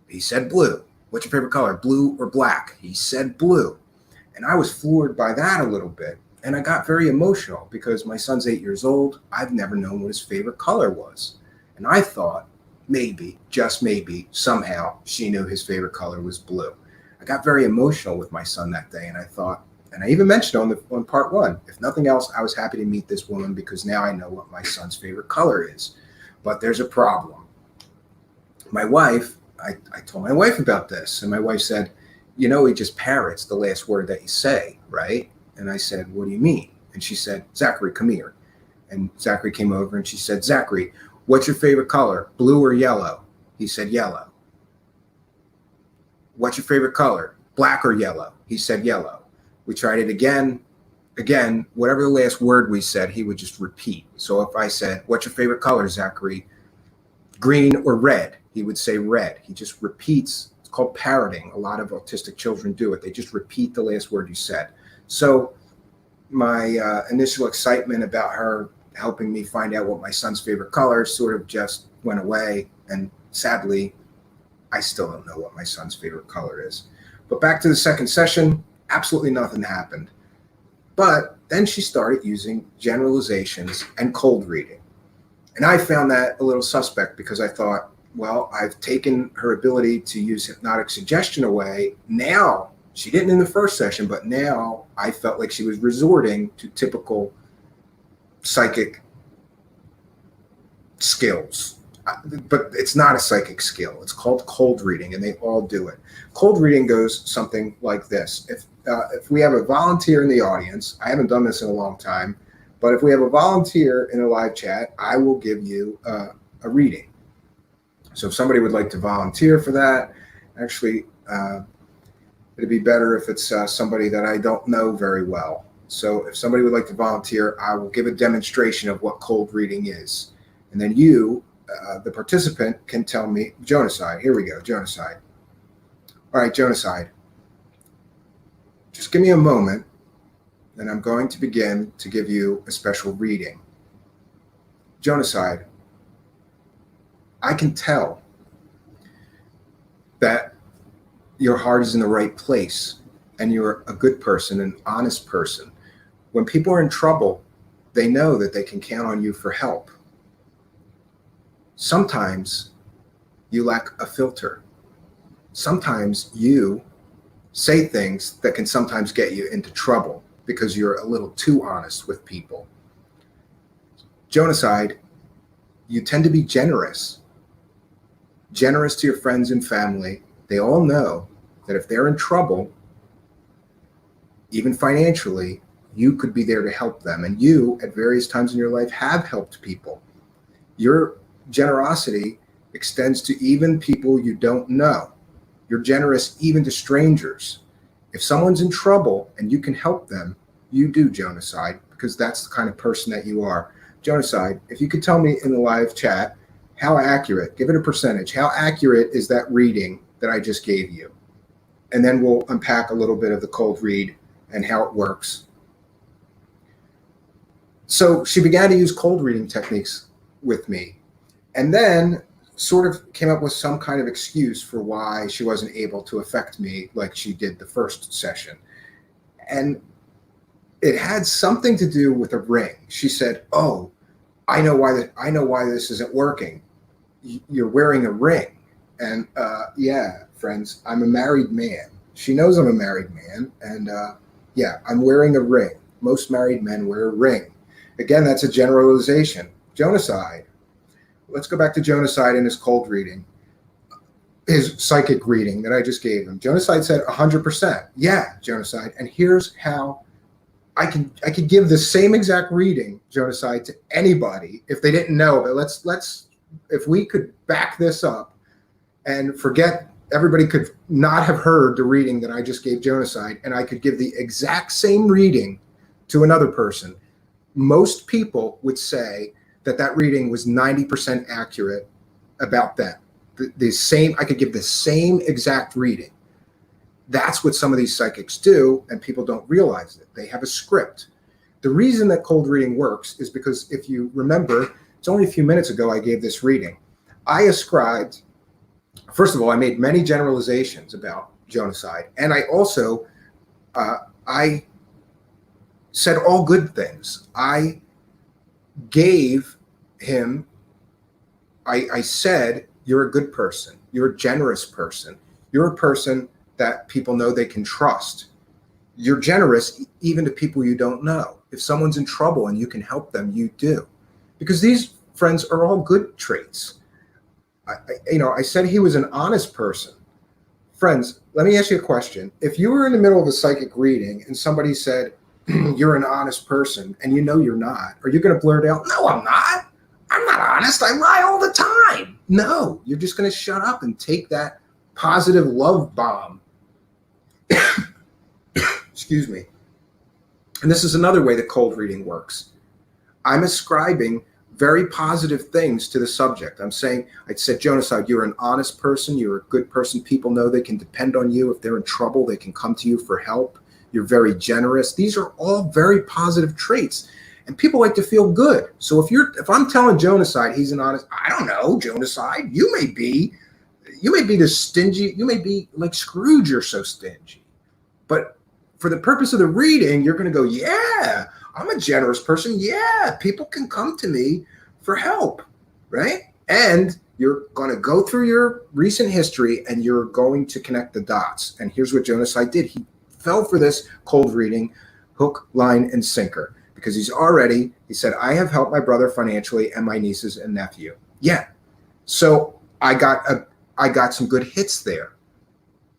He said blue. What's your favorite color, blue or black? He said blue. And I was floored by that a little bit. And I got very emotional because my son's 8 years old. I've never known what his favorite color was. And I thought, maybe, just maybe, somehow she knew his favorite color was blue. I got very emotional with my son that day, and I thought, and I even mentioned on part one, if nothing else, I was happy to meet this woman because now I know what my son's favorite color is. But there's a problem. My wife, I told my wife about this, and my wife said, he just parrots the last word that you say, right? And I said, what do you mean? And she said, Zachary, come here. And Zachary came over and she said, Zachary, what's your favorite color, blue or yellow? He said, yellow. What's your favorite color, black or yellow? He said, yellow. We tried it again. Again, whatever the last word we said, he would just repeat. So if I said, what's your favorite color, Zachary, green or red? He would say red. He just repeats. It's called parroting. A lot of autistic children do it. They just repeat the last word you said. So my initial excitement about her helping me find out what my son's favorite color sort of just went away. And sadly, I still don't know what my son's favorite color is. But back to the second session, absolutely nothing happened. But then she started using generalizations and cold reading. And I found that a little suspect because I thought, well, I've taken her ability to use hypnotic suggestion away. Now, she didn't in the first session, but now I felt like she was resorting to typical psychic skills. But it's not a psychic skill. It's called cold reading, and they all do it. Cold reading goes something like this. If we have a volunteer in the audience, I haven't done this in a long time, but if we have a volunteer in a live chat, I will give you a reading. So if somebody would like to volunteer for that, actually, it'd be better if it's somebody that I don't know very well. So if somebody would like to volunteer, I will give a demonstration of what cold reading is. And then you, the participant, can tell me, Jonaside, here we go, Jonaside. All right, Jonaside, just give me a moment and I'm going to begin to give you a special reading. Jonaside, I can tell that your heart is in the right place and you're a good person, an honest person. When people are in trouble, they know that they can count on you for help. Sometimes you lack a filter. Sometimes you say things that can sometimes get you into trouble because you're a little too honest with people. Jonaside, you tend to be generous to your friends and family. They all know that if they're in trouble, even financially, you could be there to help them. And you, at various times in your life, have helped people. Your generosity extends to even people you don't know. You're generous even to strangers. If someone's in trouble and you can help them, you do, Jonaside, because that's the kind of person that you are. Jonaside, if you could tell me in the live chat, how accurate, give it a percentage, how accurate is that reading that I just gave you? And then we'll unpack a little bit of the cold read and how it works. So she began to use cold reading techniques with me, and then sort of came up with some kind of excuse for why she wasn't able to affect me like she did the first session. And it had something to do with a ring. She said, "Oh, I know why this isn't working. You're wearing a ring." And yeah, friends, I'm a married man. She knows I'm a married man, and yeah, I'm wearing a ring. Most married men wear a ring. Again, that's a generalization. Jonaside. Let's go back to Jonaside in his cold reading, his psychic reading that I just gave him. Jonaside said 100%. Yeah, Jonaside. And here's how I could give the same exact reading, Jonaside, to anybody if they didn't know. But let's if we could back this up and forget everybody could not have heard the reading that I just gave Jonaside, and I could give the exact same reading to another person. Most people would say that reading was 90% accurate about them. The same, I could give the same exact reading. That's what some of these psychics do, and people don't realize it. They have a script. The reason that cold reading works is because if you remember, it's only a few minutes ago I gave this reading. I ascribed, first of all, I made many generalizations about Jonaside, and I also, I said all good things. I gave him, I said, you're a good person. You're a generous person. You're a person that people know they can trust. You're generous even to people you don't know. If someone's in trouble and you can help them, you do. Because these, friends, are all good traits. I said he was an honest person. Friends, let me ask you a question. If you were in the middle of a psychic reading and somebody said, you're an honest person, and you know you're not, are you going to blurt out, no, I'm not. I'm not honest. I lie all the time. No, you're just going to shut up and take that positive love bomb. Excuse me. And this is another way that cold reading works. I'm ascribing very positive things to the subject. I said, Jonaside, you're an honest person. You're a good person. People know they can depend on you. If they're in trouble, they can come to you for help. You're very generous. These are all very positive traits, and people like to feel good. So if I'm telling Jonaside he's an honest, I don't know, Jonaside, you may be the stingy, you may be like Scrooge, you're so stingy. But for the purpose of the reading, you're going to go, yeah, I'm a generous person. Yeah, people can come to me for help, right? And you're going to go through your recent history and you're going to connect the dots. And here's what Jonaside did. He fell for this cold reading, hook, line, and sinker, because he said, I have helped my brother financially and my nieces and nephew. Yeah. So I got some good hits there,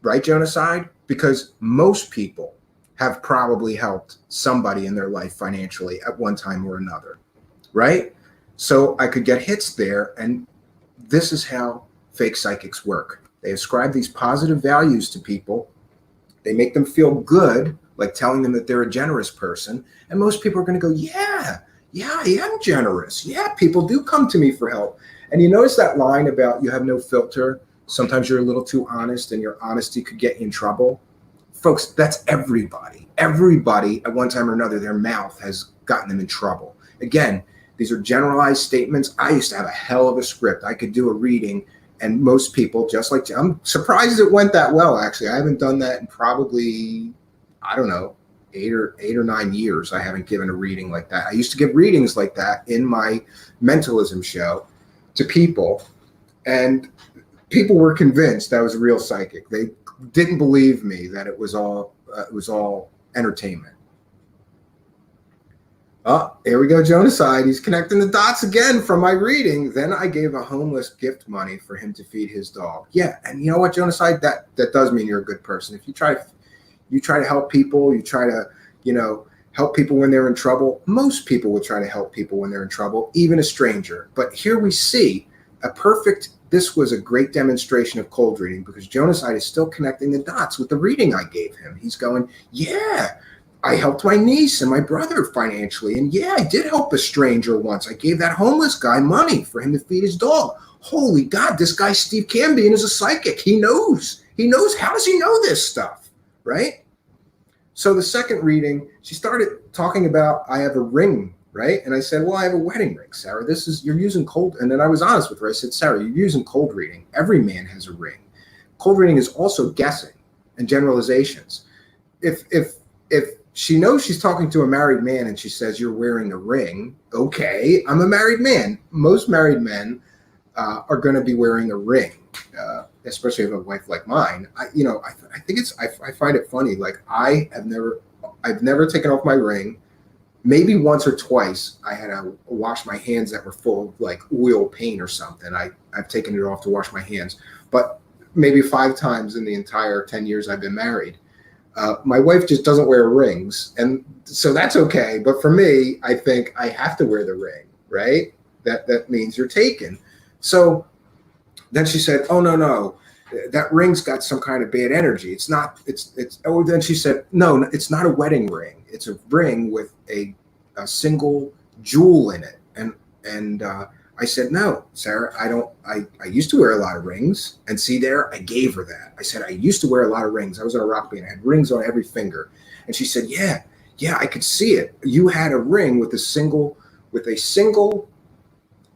right, Jonaside? Because most people have probably helped somebody in their life financially at one time or another, right? So I could get hits there, and this is how fake psychics work. They ascribe these positive values to people. They make them feel good, like telling them that they're a generous person. And most people are going to go, yeah, I am generous. Yeah, people do come to me for help. And you notice that line about you have no filter. Sometimes you're a little too honest and your honesty could get you in trouble. folks, that's everybody. Everybody at one time or another, their mouth has gotten them in trouble. Again, these are generalized statements. I used to have a hell of a script. I could do a reading, and most people, just like, I'm surprised it went that well, actually. I haven't done that in probably, I don't know, 8 or 9 years. I haven't given a reading like that. I used to give readings like that in my mentalism show to people, and people were convinced I was a real psychic. They didn't believe me that it was all entertainment. Oh, here we go, Jonaside. He's connecting the dots again from my reading. Then I gave a homeless gift money for him to feed his dog. Yeah, and you know what, Jonaside? That does mean you're a good person. If you try to help people, you try to, help people when they're in trouble. Most people would try to help people when they're in trouble, even a stranger. But here we see this was a great demonstration of cold reading, because Jonaside is still connecting the dots with the reading I gave him. He's going, yeah, I helped my niece and my brother financially. And yeah, I did help a stranger once. I gave that homeless guy money for him to feed his dog. Holy God, this guy Steve Cambian is a psychic. He knows. How does he know this stuff, right? So the second reading, she started talking about, I have a ring, right? And I said, well, I have a wedding ring, Sarah. You're using cold. And then I was honest with her. I said, Sarah, you're using cold reading. Every man has a ring. Cold reading is also guessing and generalizations. If she knows she's talking to a married man and she says, you're wearing a ring, okay, I'm a married man. Most married men are going to be wearing a ring, especially if a wife like mine. I find it funny. Like, I've never taken off my ring. Maybe once or twice I had to wash my hands that were full of like oil paint or something. I've taken it off to wash my hands, but maybe 5 times in the entire 10 years I've been married. My wife just doesn't wear rings, and so that's okay. But for me, I think I have to wear the ring, right? That means you're taken. So then she said, oh, no, that ring's got some kind of bad energy. It's not, then she said, no, it's not a wedding ring. It's a ring with a single jewel in it. And I said, no, Sarah, I used to wear a lot of rings. And see there, I gave her that. I said, I used to wear a lot of rings. I was in a rock band. I had rings on every finger. And she said, yeah, I could see it. You had a ring with a single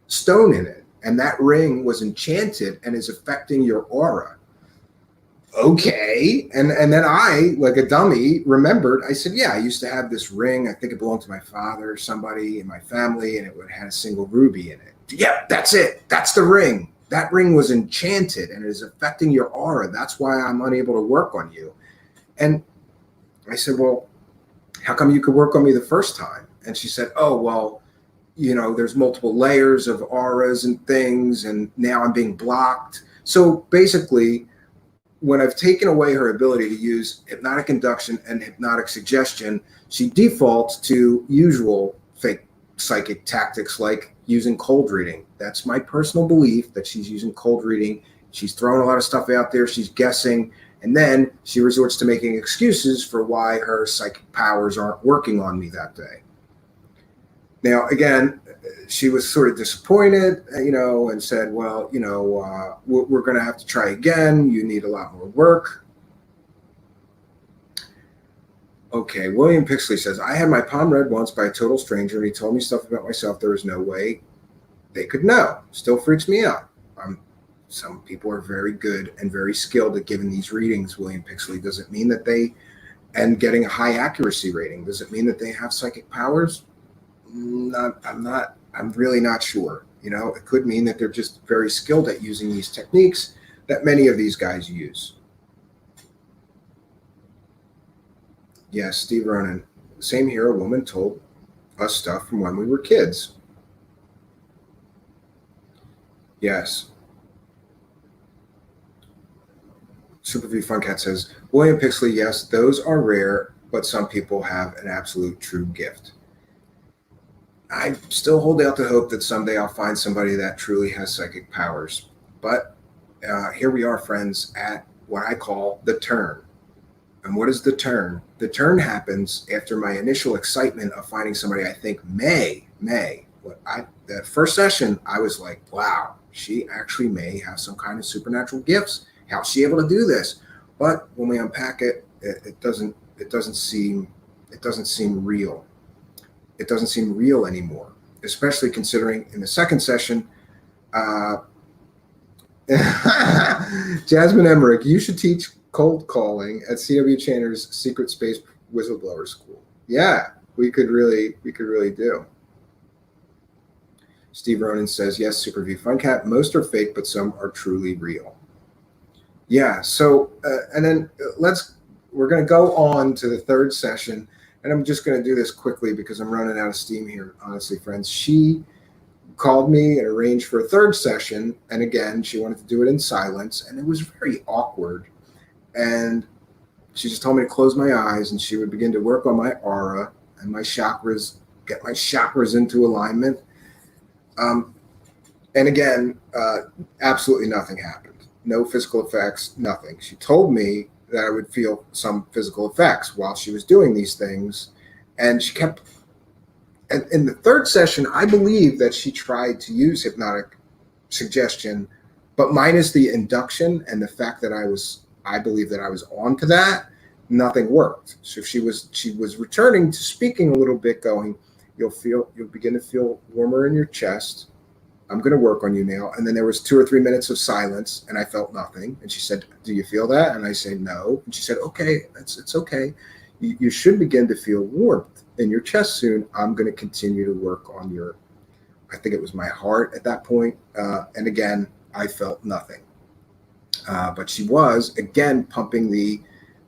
stone in it. And that ring was enchanted and is affecting your aura. Okay. And then I, like a dummy, remembered. I said, yeah, I used to have this ring. I think it belonged to my father or somebody in my family, and it had a single ruby in it. Yeah, that's it. That's the ring. That ring was enchanted and it is affecting your aura. That's why I'm unable to work on you. And I said, well, how come you could work on me the first time? And she said, oh, well, there's multiple layers of auras and things, and now I'm being blocked. So basically, when I've taken away her ability to use hypnotic induction and hypnotic suggestion, she defaults to usual fake psychic tactics like using cold reading. That's my personal belief, that she's using cold reading. She's throwing a lot of stuff out there. She's guessing. And then she resorts to making excuses for why her psychic powers aren't working on me that day. Now, again, she was sort of disappointed, and said, well, we're going to have to try again. You need a lot more work. Okay, William Pixley says, I had my palm read once by a total stranger, and he told me stuff about myself there was no way they could know. Still freaks me out. Some people are very good and very skilled at giving these readings, William Pixley. Does it mean that and getting a high accuracy rating, does it mean that they have psychic powers? I'm really not sure. It could mean that they're just very skilled at using these techniques that many of these guys use. Yes, Steve Ronan. Same here. A woman told us stuff from when we were kids. Yes. Superview Funcat says, William Pixley, yes, those are rare, but some people have an absolute true gift. I still hold out the hope that someday I'll find somebody that truly has psychic powers. But here we are, friends, at what I call the turn. And what is the turn? The turn happens after my initial excitement of finding somebody I think may. That first session, I was like, wow, she actually may have some kind of supernatural gifts. How's she able to do this? But when we unpack it, it doesn't seem real. It doesn't seem real anymore, especially considering in the second session, Jasmine Emmerich, you should teach cold calling at C.W. Channer's Secret Space Whistleblower School. Yeah, we could really do. Steve Ronan says, yes, Superview Fun Cat, most are fake, but some are truly real. Yeah, so, and then we're going to go on to the third session, and I'm just going to do this quickly because I'm running out of steam here, honestly, friends. She called me and arranged for a third session, and again, she wanted to do it in silence, and it was very awkward. And she just told me to close my eyes, and she would begin to work on my aura and my chakras, get my chakras into alignment. And again, absolutely nothing happened. No physical effects, nothing. She told me that I would feel some physical effects while she was doing these things. And she kept, and in the third session, I believe that she tried to use hypnotic suggestion, but minus the induction and the fact that I believe that I was on to that, nothing worked. So she was returning to speaking a little bit, going, you'll begin to feel warmer in your chest. I'm going to work on you now. And then there was 2 or 3 minutes of silence, and I felt nothing. And she said, do you feel that? And I say, no. And she said, okay, it's okay. You should begin to feel warmth in your chest soon. I'm going to continue to work on your, I think it was my heart at that point. And again, I felt nothing. But she was, again, pumping the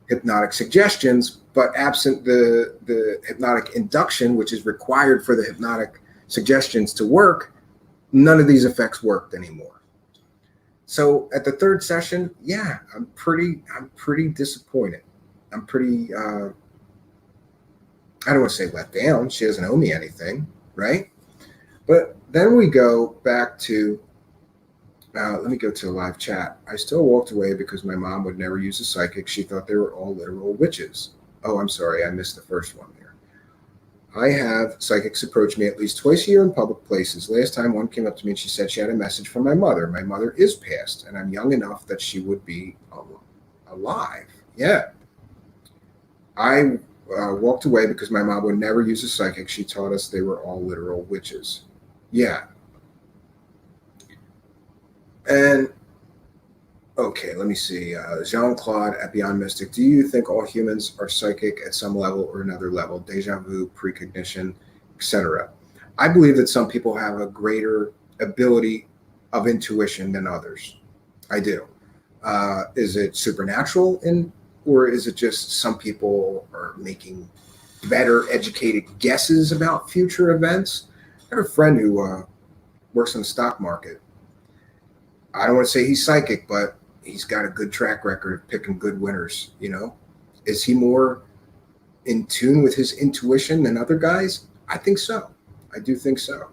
hypnotic suggestions, but absent the hypnotic induction, which is required for the hypnotic suggestions to work, none of these effects worked anymore. So at the third session, yeah, I'm pretty disappointed. I'm pretty, I don't want to say let down. She doesn't owe me anything, right? But then we go back to, let me go to a live chat. I still walked away because my mom would never use a psychic. She thought they were all literal witches. Oh, I'm sorry. I missed the first one there. I have psychics approach me at least twice a year in public places. Last time one came up to me and she said she had a message from my mother. My mother is passed, and I'm young enough that she would be alive. Yeah. I walked away because my mom would never use a psychic. She taught us they were all literal witches. Yeah. And okay, let me see. Jean-Claude at Beyond Mystic. Do you think all humans are psychic at some level or another level? Deja vu, precognition, etc. I believe that some people have a greater ability of intuition than others. I do. Is it supernatural, or is it just some people are making better educated guesses about future events? I have a friend who works in the stock market. I don't want to say he's psychic, but he's got a good track record of picking good winners, you know? Is he more in tune with his intuition than other guys? I think so. I do think so.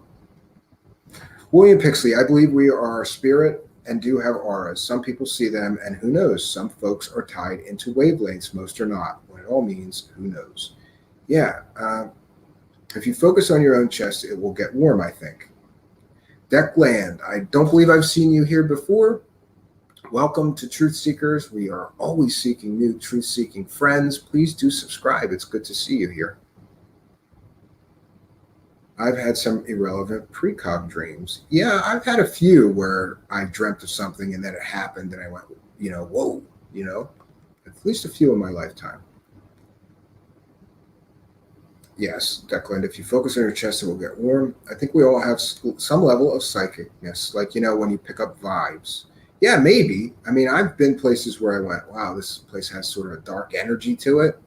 William Pixley, I believe we are a spirit and do have auras. Some people see them, and who knows? Some folks are tied into wavelengths, most are not. What it all means, who knows? Yeah. If you focus on your own chest, it will get warm, I think. Deck Land, I don't believe I've seen you here before. Welcome to Truth Seekers. We are always seeking new truth-seeking friends. Please do subscribe. It's good to see you here. I've had some irrelevant precog dreams. Yeah, I've had a few where I dreamt of something and then it happened and I went, whoa, at least a few in my lifetime. Yes, Declan, if you focus on your chest, it will get warm. I think we all have some level of psychicness, like, when you pick up vibes. Yeah, maybe. I mean, I've been places where I went, wow, this place has sort of a dark energy to it.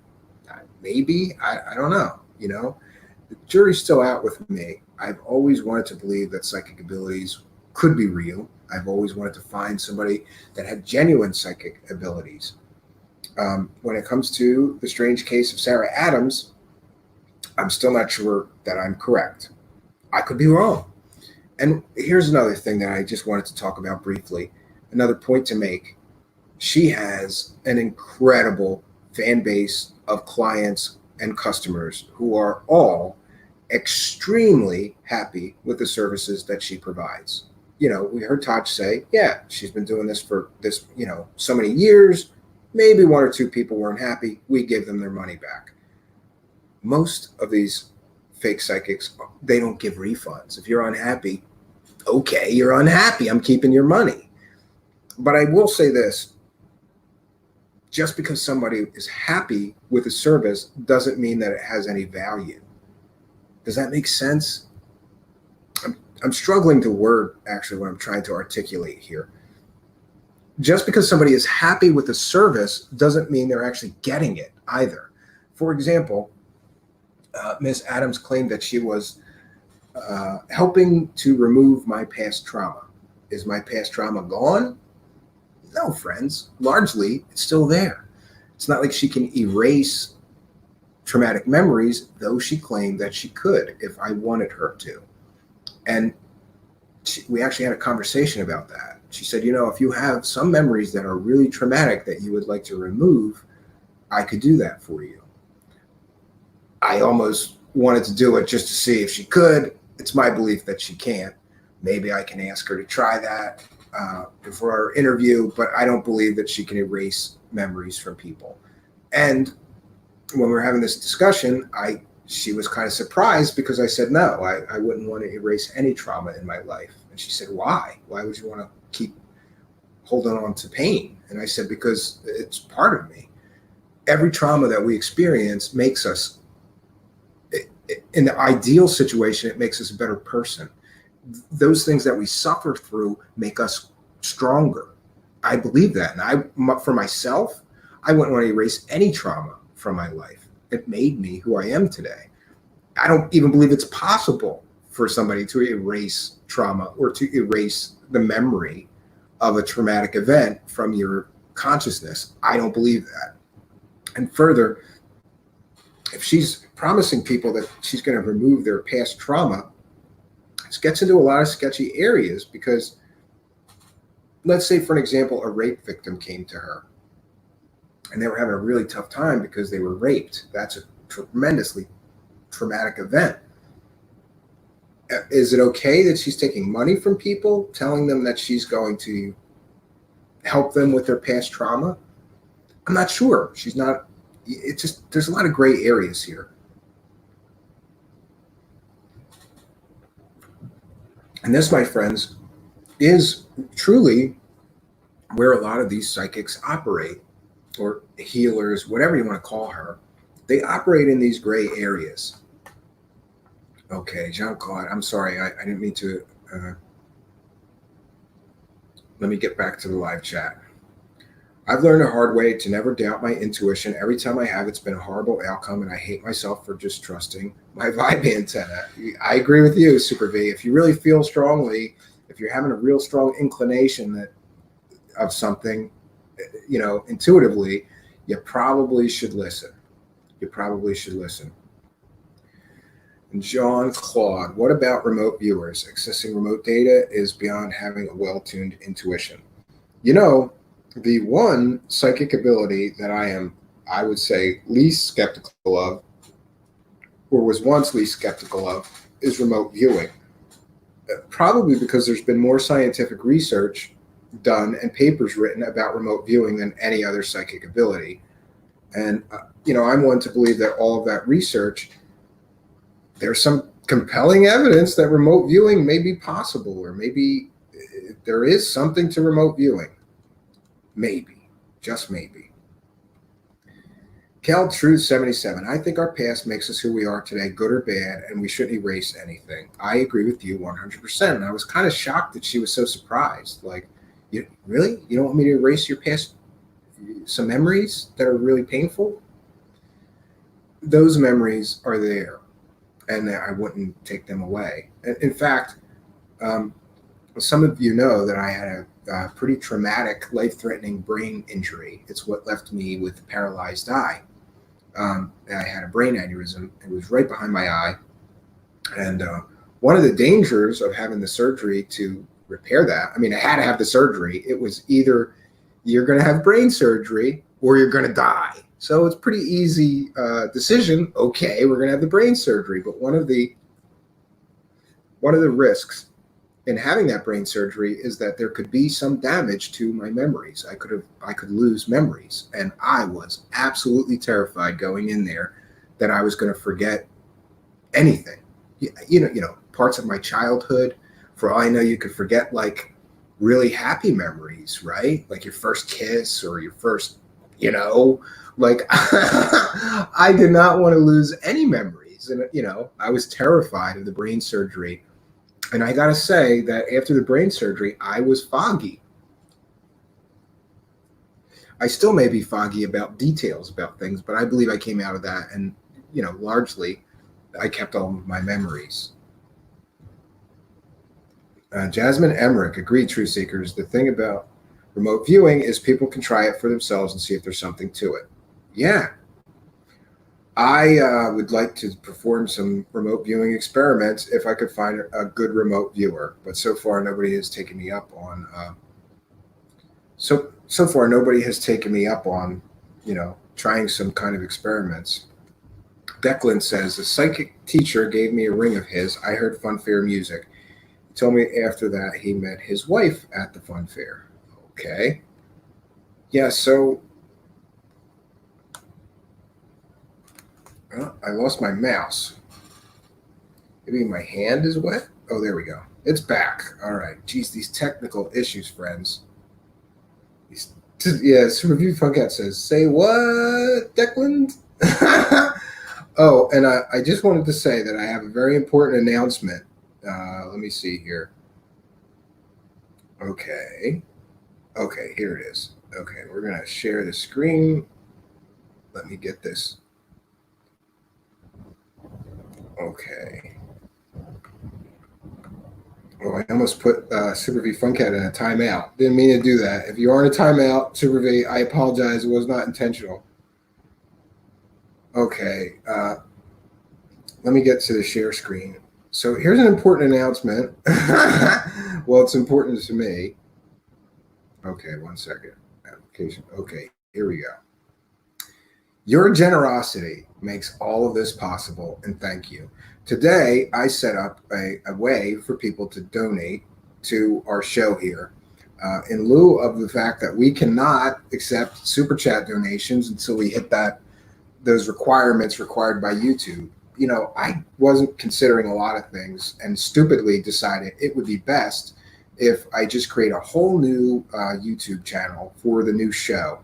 Maybe. I don't know, The jury's still out with me. I've always wanted to believe that psychic abilities could be real. I've always wanted to find somebody that had genuine psychic abilities. When it comes to the strange case of Sarah Adams, I'm still not sure that I'm correct. I could be wrong. And here's another thing that I just wanted to talk about briefly. Another point to make. She has an incredible fan base of clients and customers who are all extremely happy with the services that she provides. We heard Todd say, yeah, she's been doing this for so many years. Maybe one or two people weren't happy. We gave them their money back. Most of these fake psychics, they don't give refunds. If you're unhappy, okay, you're unhappy. I'm keeping your money. But I will say this. Just because somebody is happy with a service doesn't mean that it has any value. Does that make sense? I'm struggling to word actually what I'm trying to articulate here. Just because somebody is happy with a service doesn't mean they're actually getting it either. For example, Miss Adams claimed that she was helping to remove my past trauma. Is my past trauma gone? No, friends. Largely, it's still there. It's not like she can erase traumatic memories, though she claimed that she could if I wanted her to. And we actually had a conversation about that. She said, you know, if you have some memories that are really traumatic that you would like to remove, I could do that for you. I almost wanted to do it just to see if she could. It's my belief that she can't. Maybe I can ask her to try that for our interview, but I don't believe that she can erase memories from people. And when we were having this discussion, she was kind of surprised because I said, no, I wouldn't want to erase any trauma in my life. And she said, why? Why would you want to keep holding on to pain? And I said, because it's part of me. Every trauma that we experience makes us, in the ideal situation, it makes us a better person. Those things that we suffer through make us stronger. I believe that. And for myself, I wouldn't want to erase any trauma from my life. It made me who I am today. I don't even believe it's possible for somebody to erase trauma or to erase the memory of a traumatic event from your consciousness. I don't believe that. And further, if she's promising people that she's going to remove their past trauma, it gets into a lot of sketchy areas because let's say, for an example, a rape victim came to her and they were having a really tough time because they were raped. That's a tremendously traumatic event. Is it okay that she's taking money from people, telling them that she's going to help them with their past trauma? I'm not sure. She's not. It's just, there's a lot of gray areas here. And this, my friends, is truly where a lot of these psychics operate, or healers, whatever you want to call her. They operate in these gray areas. Okay, Jean-Claude, I'm sorry, I didn't mean to. Let me get back to the live chat. I've learned a hard way to never doubt my intuition. Every time I have, it's been a horrible outcome, and I hate myself for just trusting my vibe antenna. I agree with you, Super V. If you really feel strongly, if you're having a real strong inclination of something, you know, intuitively, you probably should listen. You probably should listen. And Jean-Claude, what about remote viewers? Accessing remote data is beyond having a well-tuned intuition. You know, the one psychic ability that I would say, least skeptical of, or was once least skeptical of, is remote viewing. Probably because there's been more scientific research done and papers written about remote viewing than any other psychic ability. And, you know, I'm one to believe that all of that research, there's some compelling evidence that remote viewing may be possible, or maybe there is something to remote viewing. Maybe, just maybe. Cal Truth 77. I think our past makes us who we are today, good or bad, and we shouldn't erase anything. I agree with you 100%. And I was kind of shocked that she was so surprised. Like, really? You don't want me to erase your past, some memories that are really painful? Those memories are there, and I wouldn't take them away. In fact, some of you know that I had a pretty traumatic, life-threatening brain injury. It's what left me with a paralyzed eye. I had a brain aneurysm. It was right behind my eye. And one of the dangers of having the surgery to repair that, I mean, I had to have the surgery. It was either you're going to have brain surgery or you're going to die. So it's pretty easy decision. Okay, we're going to have the brain surgery. But one of the risks in having that brain surgery is that there could be some damage to my memories. I could lose memories, and I was absolutely terrified going in there that I was going to forget anything. You know, parts of my childhood. For all I know, you could forget like really happy memories, right? Like your first kiss or your first, you know, like I did not want to lose any memories. And, you know, I was terrified of the brain surgery. And I got to say that after the brain surgery, I was foggy. I still may be foggy about details about things, but I believe I came out of that and, you know, largely I kept all of my memories. Jasmine Emmerich, agreed, Truth Seekers. The thing about remote viewing is people can try it for themselves and see if there's something to it. Yeah. I would like to perform some remote viewing experiments if I could find a good remote viewer, but so far nobody has taken me up on. So far nobody has taken me up on, you know, trying some kind of experiments. Declan says a psychic teacher gave me a ring of his. I heard fun fair music. He told me after that he met his wife at the fun fair. Okay. Yeah. So. I lost my mouse. Maybe my hand is wet? Oh, there we go. It's back. All right. Geez, these technical issues, friends. Yeah, Review Funkette says, say what, Declan? Oh, and I just wanted to say that I have a very important announcement. Let me see here. Okay. Okay, here it is. Okay, we're going to share the screen. Let me get this. Okay. Oh, I almost put Super V Funkhead in a timeout. Didn't mean to do that. If you are in a timeout, Super V, I apologize. It was not intentional. Okay. Let me get to the share screen. So here's an important announcement. Well, it's important to me. Okay, 1 second. Application. Okay, here we go. Your generosity makes all of this possible, and thank you. Today, I set up a way for people to donate to our show here. In lieu of the fact that we cannot accept super chat donations until we hit those requirements required by YouTube. You know, I wasn't considering a lot of things and stupidly decided it would be best if I just create a whole new YouTube channel for the new show.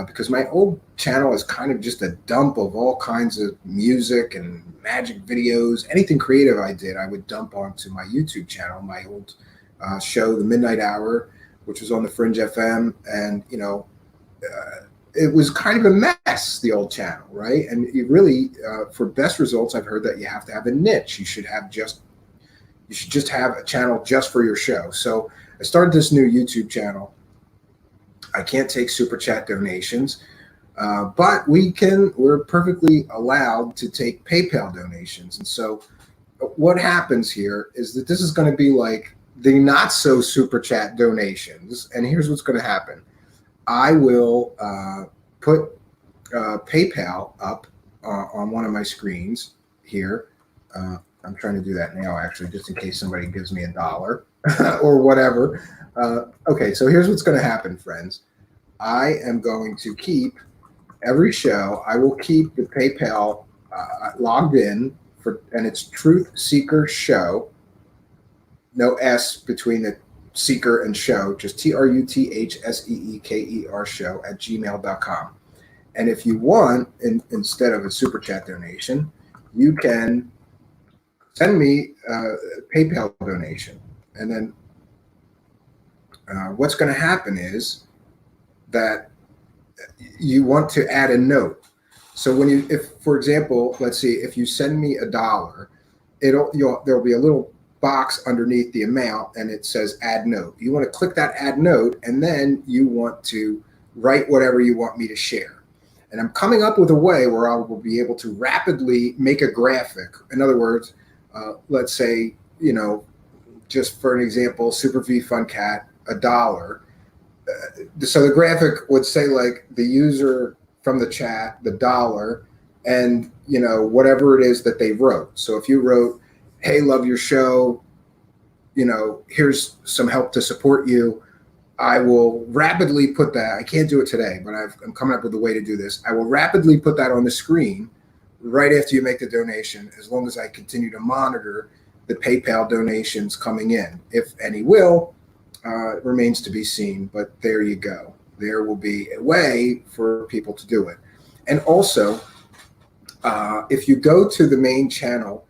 Because my old channel is kind of just a dump of all kinds of music and magic videos. Anything creative I did, I would dump onto my YouTube channel. My old show, The Midnight Hour, which was on the Fringe FM. And, you know, it was kind of a mess, the old channel, right? And you really, for best results, I've heard that you have to have a niche. You should just have a channel just for your show. So I started this new YouTube channel. I can't take super chat donations, but we're perfectly allowed to take PayPal donations. And so what happens here is that this is going to be like the not so super chat donations. And here's what's going to happen. I will put PayPal up on one of my screens here. I'm trying to do that now, actually, just in case somebody gives me $1 or whatever. Okay, so here's what's going to happen, friends. I am going to keep every show. I will keep the PayPal logged in and it's Truth Seeker Show. No S between the seeker and show, just TRUTHSEEKER show @gmail.com. And if you want, instead of a super chat donation, you can send me a PayPal donation. And then what's going to happen is that you want to add a note. So if for example, let's see, if you send me $1, there'll be a little box underneath the amount and it says add note. You want to click that add note and then you want to write whatever you want me to share. And I'm coming up with a way where I will be able to rapidly make a graphic. In other words, let's say, you know, just for an example, Super V Fun Cat, $1. So the graphic would say like the user from the chat, the $1, and you know whatever it is that they wrote. So if you wrote, "Hey, love your show," here's some help to support you. I will rapidly put that. I can't do it today, but I'm coming up with a way to do this. I will rapidly put that on the screen right after you make the donation, as long as I continue to monitor the PayPal donations coming in. If any will, remains to be seen, but there you go. There will be a way for people to do it. And also, if you go to the main channel,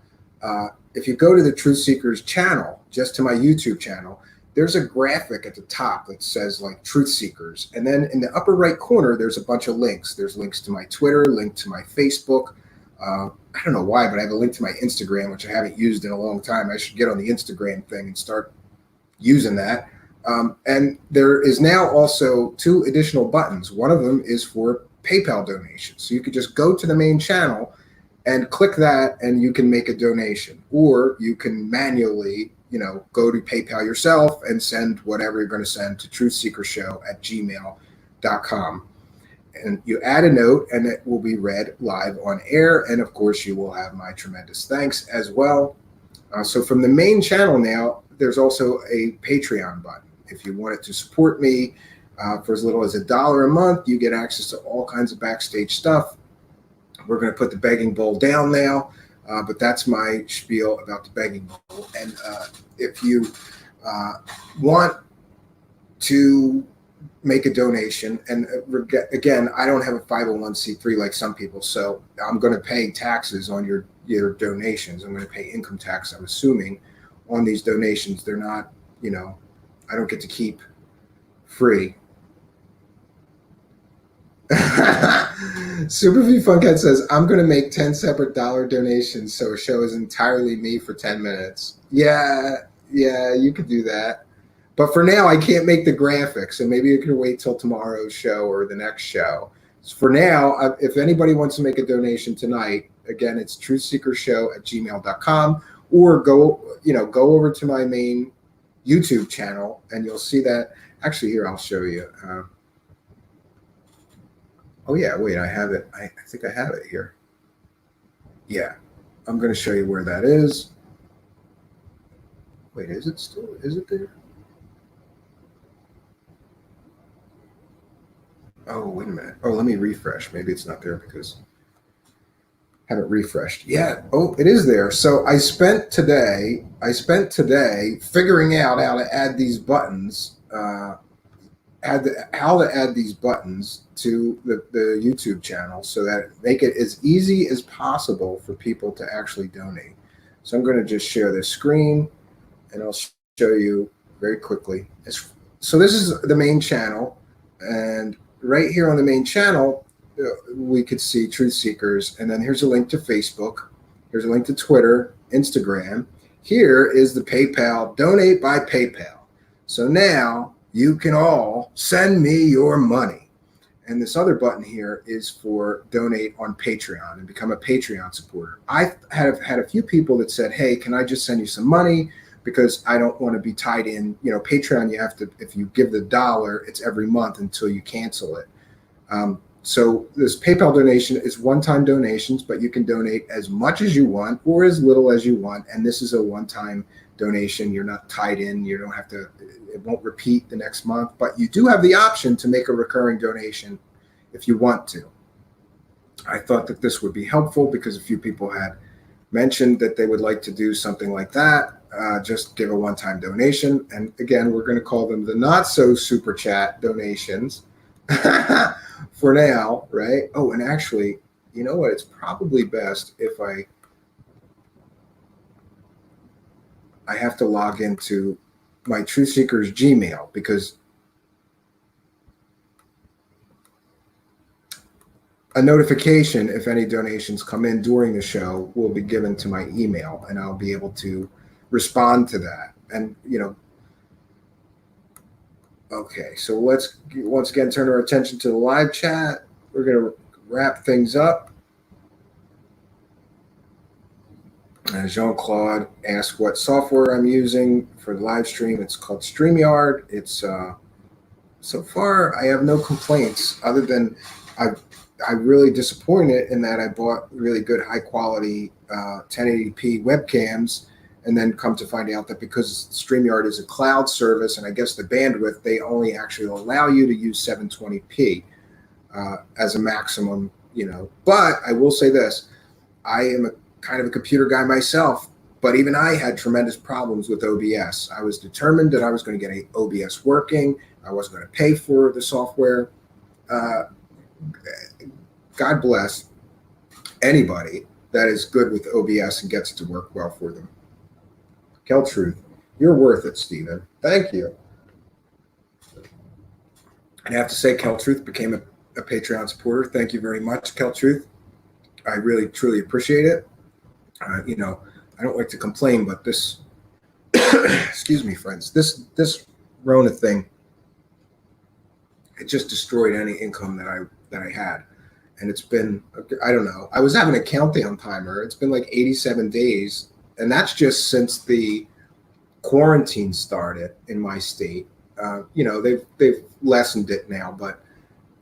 if you go to the Truth Seekers channel, just to my YouTube channel, there's a graphic at the top that says like Truth Seekers. And then in the upper right corner, there's a bunch of links. There's links to my Twitter, link to my Facebook. I don't know why, but I have a link to my Instagram, which I haven't used in a long time. I should get on the Instagram thing and start using that. And there is now also 2 additional buttons. One of them is for PayPal donations. So you could just go to the main channel and click that and you can make a donation, or you can manually, go to PayPal yourself and send whatever you're going to send to truthseekershow@gmail.com. And you add a note and it will be read live on air. And of course, you will have my tremendous thanks as well. So from the main channel now, there's also a Patreon button. If you wanted to support me for as little as $1 a month, you get access to all kinds of backstage stuff. We're going to put the begging bowl down now, but that's my spiel about the begging bowl. And if you want to make a donation, and again, I don't have a 501c3 like some people, so I'm going to pay taxes on your donations. I'm going to pay income tax, I'm assuming, on these donations. They're not, I don't get to keep free. Super V Funkhead says, I'm going to make 10 separate dollar donations so a show is entirely me for 10 minutes. Yeah, you could do that. But for now, I can't make the graphics, so maybe you can wait till tomorrow's show or the next show. So for now, if anybody wants to make a donation tonight, again, it's truthseekershow@gmail.com, or go over to my main YouTube channel and you'll see that. Actually, here, I'll show you. Oh yeah, wait, I have it. I think I have it here. Yeah, I'm going to show you where that is. Wait, is it there? Oh, wait a minute. Oh, let me refresh. Maybe it's not there because I haven't refreshed. Yeah. Oh, it is there. So I spent today figuring out how to add these buttons, how to add these buttons to the YouTube channel so that make it as easy as possible for people to actually donate. So I'm going to just share this screen and I'll show you very quickly. So this is the main channel, and right here on the main channel, we could see Truth Seekers, and then here's a link to Facebook. Here's a link to Twitter, Instagram. Here is the PayPal, donate by PayPal. So now you can all send me your money. And this other button here is for donate on Patreon and become a Patreon supporter. I have had a few people that said, hey, can I just send you some money? Because I don't want to be tied in. Patreon, you have to, if you give the $1, it's every month until you cancel it. So this PayPal donation is one-time donations, but you can donate as much as you want or as little as you want. And this is a one-time donation. You're not tied in. You don't have to, it won't repeat the next month, but you do have the option to make a recurring donation if you want to. I thought that this would be helpful because a few people had mentioned that they would like to do something like that. Just give a one-time donation. And again, we're going to call them the not so super chat donations for now, right? Oh, and actually, you know what? It's probably best if I have to log into my Truth Seekers Gmail, because a notification if any donations come in during the show will be given to my email, and I'll be able to respond to that. And okay, so let's once again turn our attention to the live chat. We're going to wrap things up. Jean-Claude asked what software I'm using for the live stream. It's called StreamYard. It's so far I have no complaints, other than I'm really disappointed in that I bought really good high quality 1080p webcams, and then come to find out that because StreamYard is a cloud service, and I guess the bandwidth, they only actually allow you to use 720p as a maximum, But I will say this, I am a kind of a computer guy myself, but even I had tremendous problems with OBS. I was determined that I was going to get OBS working. I wasn't going to pay for the software. God bless anybody that is good with OBS and gets it to work well for them. Kel Truth, you're worth it, Stephen. Thank you. I have to say, Kel Truth became a Patreon supporter. Thank you very much, Kel Truth. I really, truly appreciate it. I don't like to complain, but this, excuse me, friends, this Rona thing, it just destroyed any income that I had. And it's been, I don't know, I was having a countdown timer. It's been like 87 days. And that's just since the quarantine started in my state. They've lessened it now, but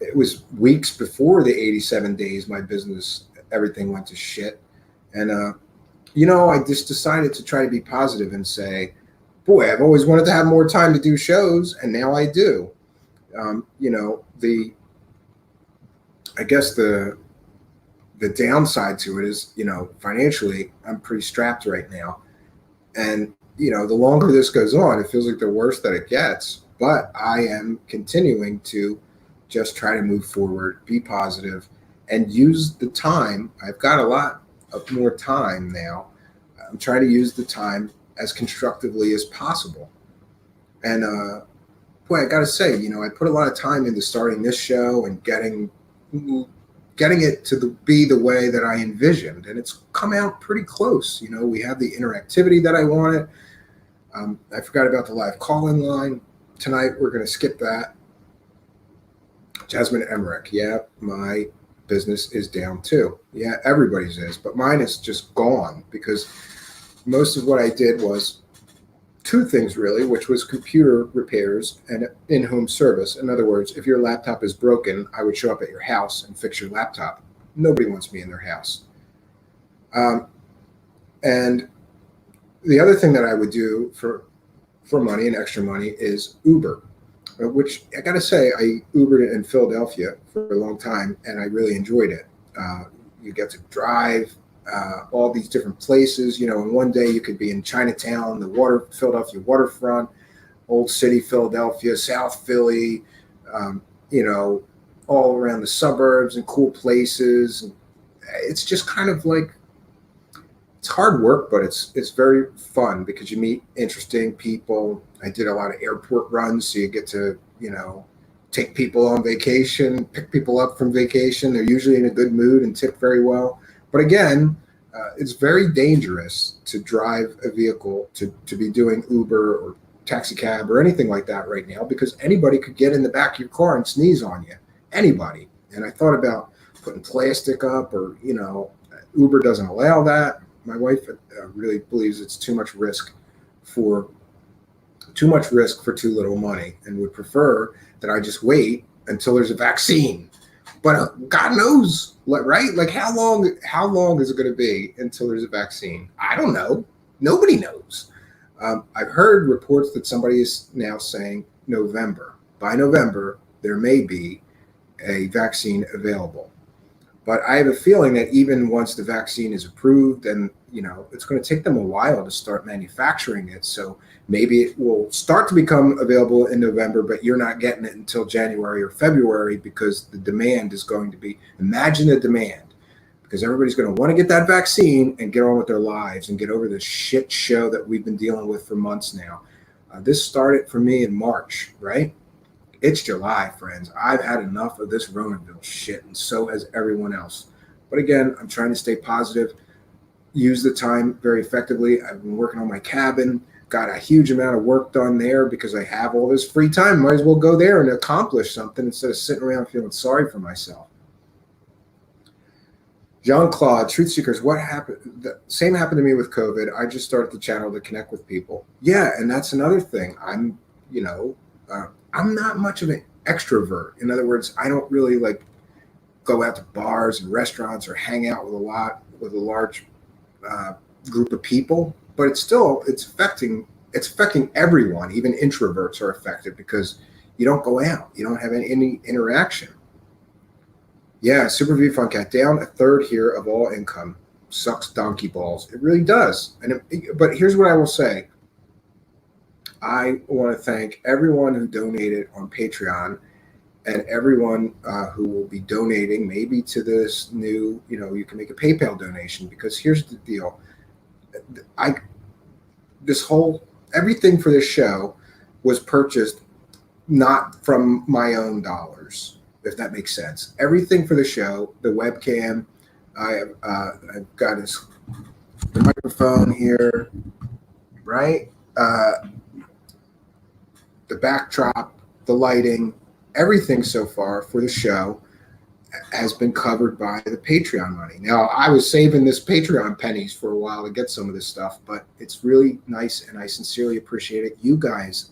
it was weeks before the 87 days, my business, everything went to shit. And, I just decided to try to be positive and say, boy, I've always wanted to have more time to do shows, and now I do. I guess the downside to it is, financially, I'm pretty strapped right now. And, the longer this goes on, it feels like the worse that it gets. But I am continuing to just try to move forward, be positive, and use the time. I've got a lot of more time now. I'm trying to use the time as constructively as possible. And, boy, I got to say, I put a lot of time into starting this show and getting it to be the way that I envisioned, and it's come out pretty close. We have the interactivity that I wanted. I forgot about the live call-in line tonight. We're going to skip that. Jasmine Emmerich, yeah, my business is down too. Yeah, everybody's is, but mine is just gone because most of what I did was two things really, which was computer repairs and in-home service. In other words, if your laptop is broken, I would show up at your house and fix your laptop. Nobody wants me in their house. And the other thing that I would do for money and extra money is Uber, which I got to say, I Ubered in Philadelphia for a long time, and I really enjoyed it. You get to drive all these different places, and one day you could be in Chinatown, the Philadelphia waterfront, Old City, Philadelphia, South Philly, all around the suburbs and cool places. It's just kind of like, it's hard work, but it's very fun because you meet interesting people. I did a lot of airport runs, so you get to, take people on vacation, pick people up from vacation. They're usually in a good mood and tip very well. But again, it's very dangerous to drive a vehicle, to be doing Uber or taxi cab or anything like that right now, because anybody could get in the back of your car and sneeze on you. Anybody. And I thought about putting plastic up, or, Uber doesn't allow that. My wife really believes it's too much risk for too little money, and would prefer that I just wait until there's a vaccine. But God knows, right? Like how long is it going to be until there's a vaccine? I don't know. Nobody knows. I've heard reports that somebody is now saying November. By November, there may be a vaccine available. But I have a feeling that even once the vaccine is approved, and it's going to take them a while to start manufacturing it. So maybe it will start to become available in November, but you're not getting it until January or February because the demand is going to be, imagine the demand, because everybody's going to want to get that vaccine and get on with their lives and get over this shit show that we've been dealing with for months now. This started for me in March, right? It's July, friends. I've had enough of this Ronaville shit, and so has everyone else. But again, I'm trying to stay positive, use the time very effectively. I've been working on my cabin, got a huge amount of work done there because I have all this free time. Might as well go there and accomplish something instead of sitting around feeling sorry for myself. Jean-Claude, Truth Seekers, what happened? The same happened to me with COVID. I just started the channel to connect with people. Yeah, and that's another thing. I'm not much of an extrovert. In other words, I don't really go out to bars and restaurants or hang out with a large group of people. but it's affecting everyone. Even introverts are affected because you don't go out, you don't have any interaction. Yeah, Super V Funk got down a third here of all income. Sucks donkey balls. It really does. But here's what I will say. I want to thank everyone who donated on Patreon and everyone who will be donating maybe to this new, you can make a PayPal donation, because here's the deal. Everything for this show was purchased not from my own dollars, if that makes sense. Everything for the show, the webcam, I've got the microphone here, right? The backdrop, the lighting, everything so far for the show has been covered by the Patreon money. Now, I was saving this Patreon pennies for a while to get some of this stuff, but it's really nice, and I sincerely appreciate it. You guys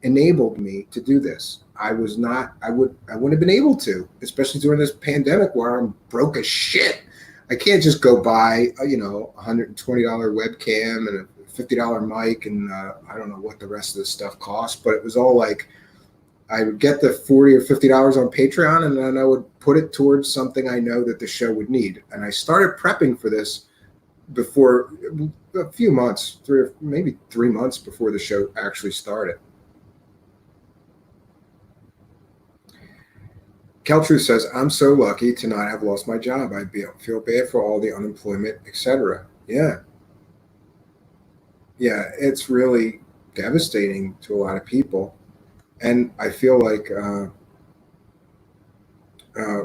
enabled me to do this. I wouldn't have been able to, especially during this pandemic where I'm broke as shit. I can't just go buy $120 webcam and a $50 mic, and I don't know what the rest of this stuff costs, but it was all like I would get the $40 or $50 on Patreon, and then I would put it towards something I know that the show would need. And I started prepping for this before a few months, maybe 3 months before the show actually started. Keltruth says, I'm so lucky to not have lost my job. I feel bad for all the unemployment, etc. Yeah, it's really devastating to a lot of people. And I feel like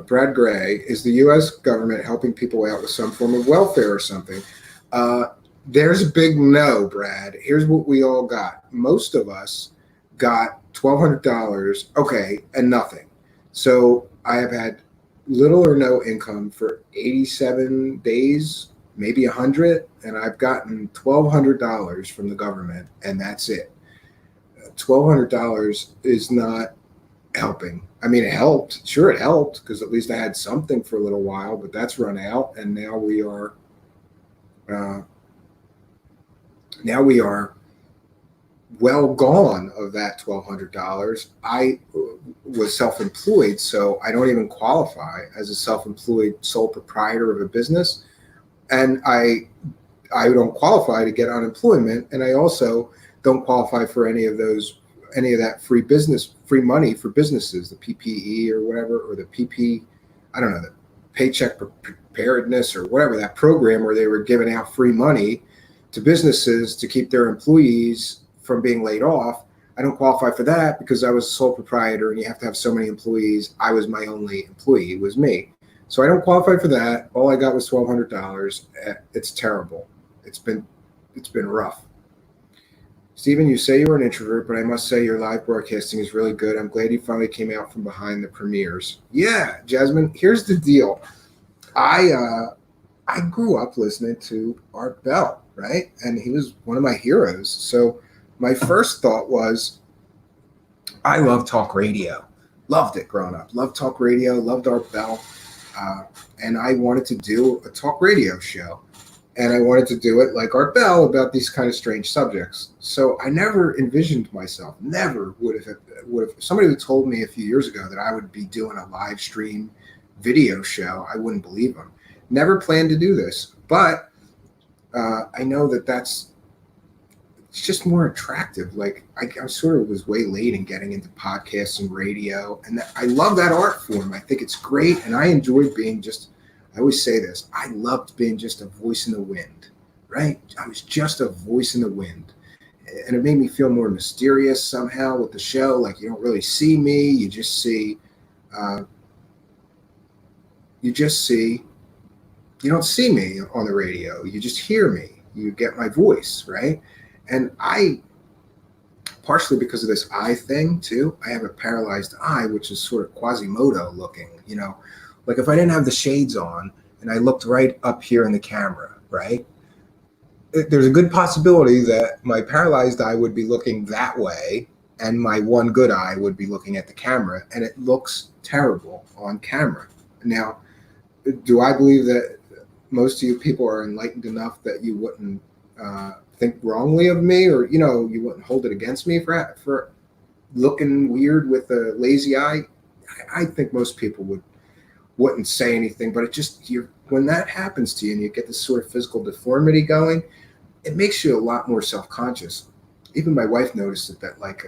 Brad Gray, is the U.S. government helping people out with some form of welfare or something? There's a big no, Brad. Here's what we all got. Most of us got $1,200, okay, and nothing. So I have had little or no income for 87 days, maybe 100, and I've gotten $1,200 from the government, and that's it. $1,200 is not helping. I mean, it helped. Sure, it helped, because at least I had something for a little while, but that's run out, and now we are well gone of that $1,200. I was self-employed, so I don't even qualify as a self-employed sole proprietor of a business, and I don't qualify to get unemployment, and I also don't qualify for any of that free money for businesses, the PPE or whatever, or the PP, I don't know, the Paycheck Preparedness or whatever, that program where they were giving out free money to businesses to keep their employees from being laid off. I don't qualify for that because I was a sole proprietor and you have to have so many employees. I was my only employee, it was me. So I don't qualify for that. All I got was $1,200. It's terrible. It's been rough. Stephen, you say you were an introvert, but I must say your live broadcasting is really good. I'm glad you finally came out from behind the premieres. Yeah, Jasmine, here's the deal. I grew up listening to Art Bell, right? And he was one of my heroes. So my first thought was, I love talk radio. Loved it growing up. Loved talk radio, loved Art Bell. And I wanted to do a talk radio show. And I wanted to do it like Art Bell about these kind of strange subjects. So I never envisioned myself, never would have, somebody who told me a few years ago that I would be doing a live stream video show, I wouldn't believe them. Never planned to do this, but I know it's just more attractive. Like I sort of was way late in getting into podcasts and radio, and I love that art form. I think it's great, and I enjoy being I always say this, I loved being just a voice in the wind, right? I was just a voice in the wind. And it made me feel more mysterious somehow with the show. Like you don't really see me, you just see, you don't see me on the radio, you just hear me, you get my voice, right? And I, partially because of this eye thing too, I have a paralyzed eye, which is sort of Quasimodo looking, like if I didn't have the shades on and I looked right up here in the camera, right? There's a good possibility that my paralyzed eye would be looking that way and my one good eye would be looking at the camera, and it looks terrible on camera. Now, do I believe that most of you people are enlightened enough that you wouldn't think wrongly of me, or you wouldn't hold it against me for looking weird with a lazy eye. I think most people wouldn't say anything, but it just when that happens to you and you get this sort of physical deformity going, it makes you a lot more self-conscious. Even my wife noticed it, that like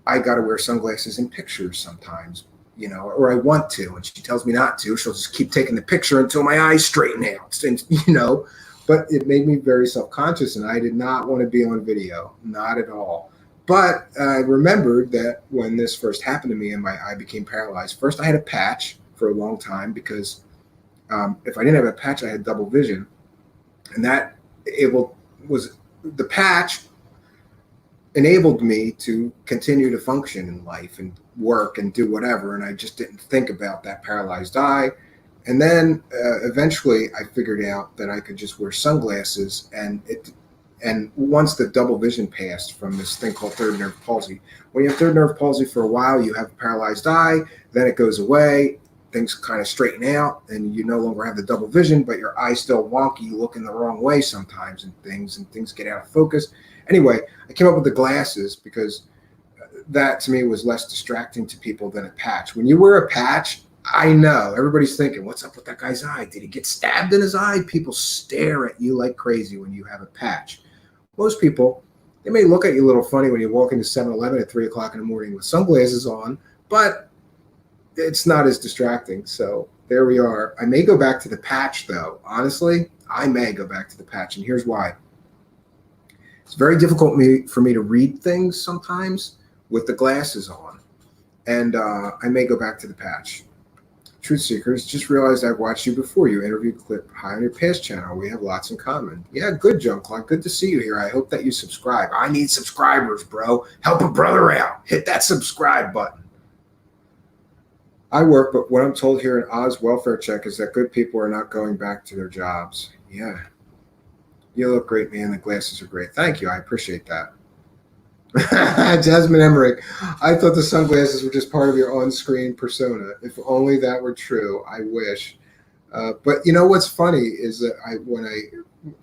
I got to wear sunglasses in pictures sometimes, or I want to, and she tells me not to. She'll just keep taking the picture until my eyes straighten out, and but it made me very self-conscious, and I did not want to be on video, not at all. But I remembered that when this first happened to me and my eye became paralyzed, first I had a patch for a long time, because if I didn't have a patch, I had double vision, and that the patch enabled me to continue to function in life and work and do whatever, and I just didn't think about that paralyzed eye. And then eventually I figured out that I could just wear sunglasses, and once the double vision passed from this thing called third nerve palsy. When you have third nerve palsy for a while, you have a paralyzed eye, then it goes away, things kind of straighten out, and you no longer have the double vision, but your eye's still wonky, you look in the wrong way sometimes, and things get out of focus. Anyway, I came up with the glasses because that to me was less distracting to people than a patch. When you wear a patch, I know everybody's thinking, what's up with that guy's eye? Did he get stabbed in his eye? People stare at you like crazy when you have a patch. Most people, they may look at you a little funny when you walk into 7-Eleven at 3 o'clock in the morning with sunglasses on, but it's not as distracting. So there we are. I may go back to the patch, though. Honestly, I may go back to the patch, and here's why. It's very difficult for me to read things sometimes with the glasses on, and I may go back to the patch. Truth Seekers, just realized I've watched you before. You interviewed Clip High on your past channel. We have lots in common. Yeah, good, Junk Clock. Good to see you here. I hope that you subscribe. I need subscribers, bro. Help a brother out. Hit that subscribe button. I work, but what I'm told here in Oz Welfare Check is that good people are not going back to their jobs. Yeah. You look great, man. The glasses are great. Thank you. I appreciate that. Jasmine Emmerich, I thought the sunglasses were just part of your on-screen persona. If only that were true. I wish. But you know what's funny is that when I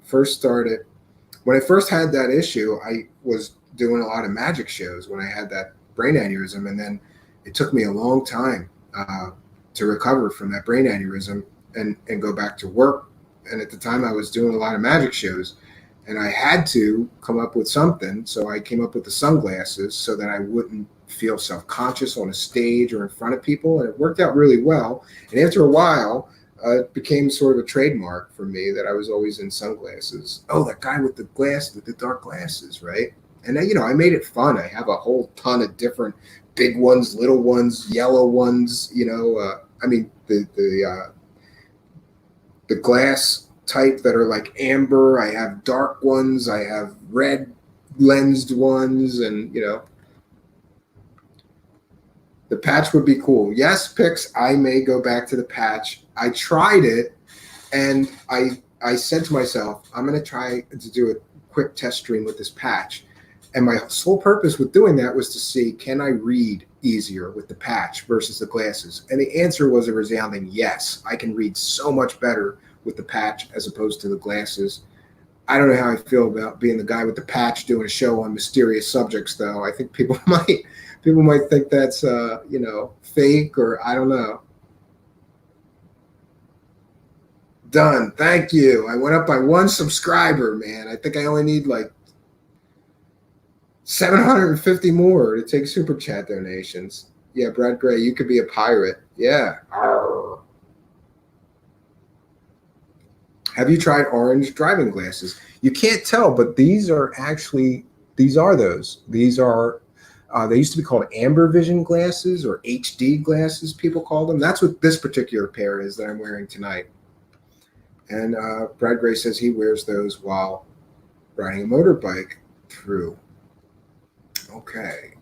first had that issue, I was doing a lot of magic shows when I had that brain aneurysm, and then it took me a long time to recover from that brain aneurysm and go back to work. And at the time I was doing a lot of magic shows, and I had to come up with something. So I came up with the sunglasses so that I wouldn't feel self-conscious on a stage or in front of people. And it worked out really well. And after a while, it became sort of a trademark for me that I was always in sunglasses. Oh, that guy with the dark glasses, right? And I made it fun. I have a whole ton of different big ones, little ones, yellow ones, the glass type that are like amber. I have dark ones. I have red lensed ones, and the patch would be cool. Yes, Pix, I may go back to the patch. I tried it, and I said to myself, I'm going to try to do a quick test stream with this patch. And my sole purpose with doing that was to see, can I read easier with the patch versus the glasses? And the answer was a resounding yes. I can read so much better with the patch as opposed to the glasses. I don't know how I feel about being the guy with the patch doing a show on mysterious subjects, though. I think people might think that's fake, or I don't know. Done. Thank you. I went up by 1 subscriber, man. I think I only need like 750 more to take super chat donations. Yeah, Brad Gray, you could be a pirate. Yeah. Arr. Have you tried orange driving glasses? You can't tell, but these are those. These are, they used to be called amber vision glasses, or HD glasses, people call them. That's what this particular pair is that I'm wearing tonight. And Brad Gray says he wears those while riding a motorbike through. Okay.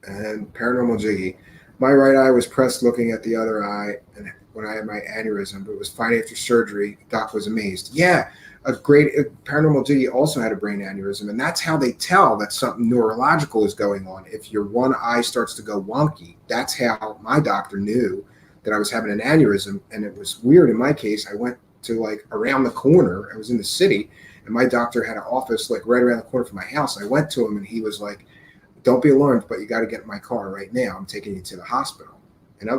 And Paranormal Jiggy. My right eye was pressed looking at the other eye, and when I had my aneurysm, but it was fine after surgery. Doc was amazed. Yeah, Paranormal Jiggy also had a brain aneurysm, and that's how they tell that something neurological is going on. If your one eye starts to go wonky, that's how my doctor knew that I was having an aneurysm. And it was weird in my case. I went to like around the corner. I was in the city, And my doctor had an office like right around the corner from my house. I went to him and he was like, don't be alarmed, but you got to get in my car right now. I'm taking you to the hospital. And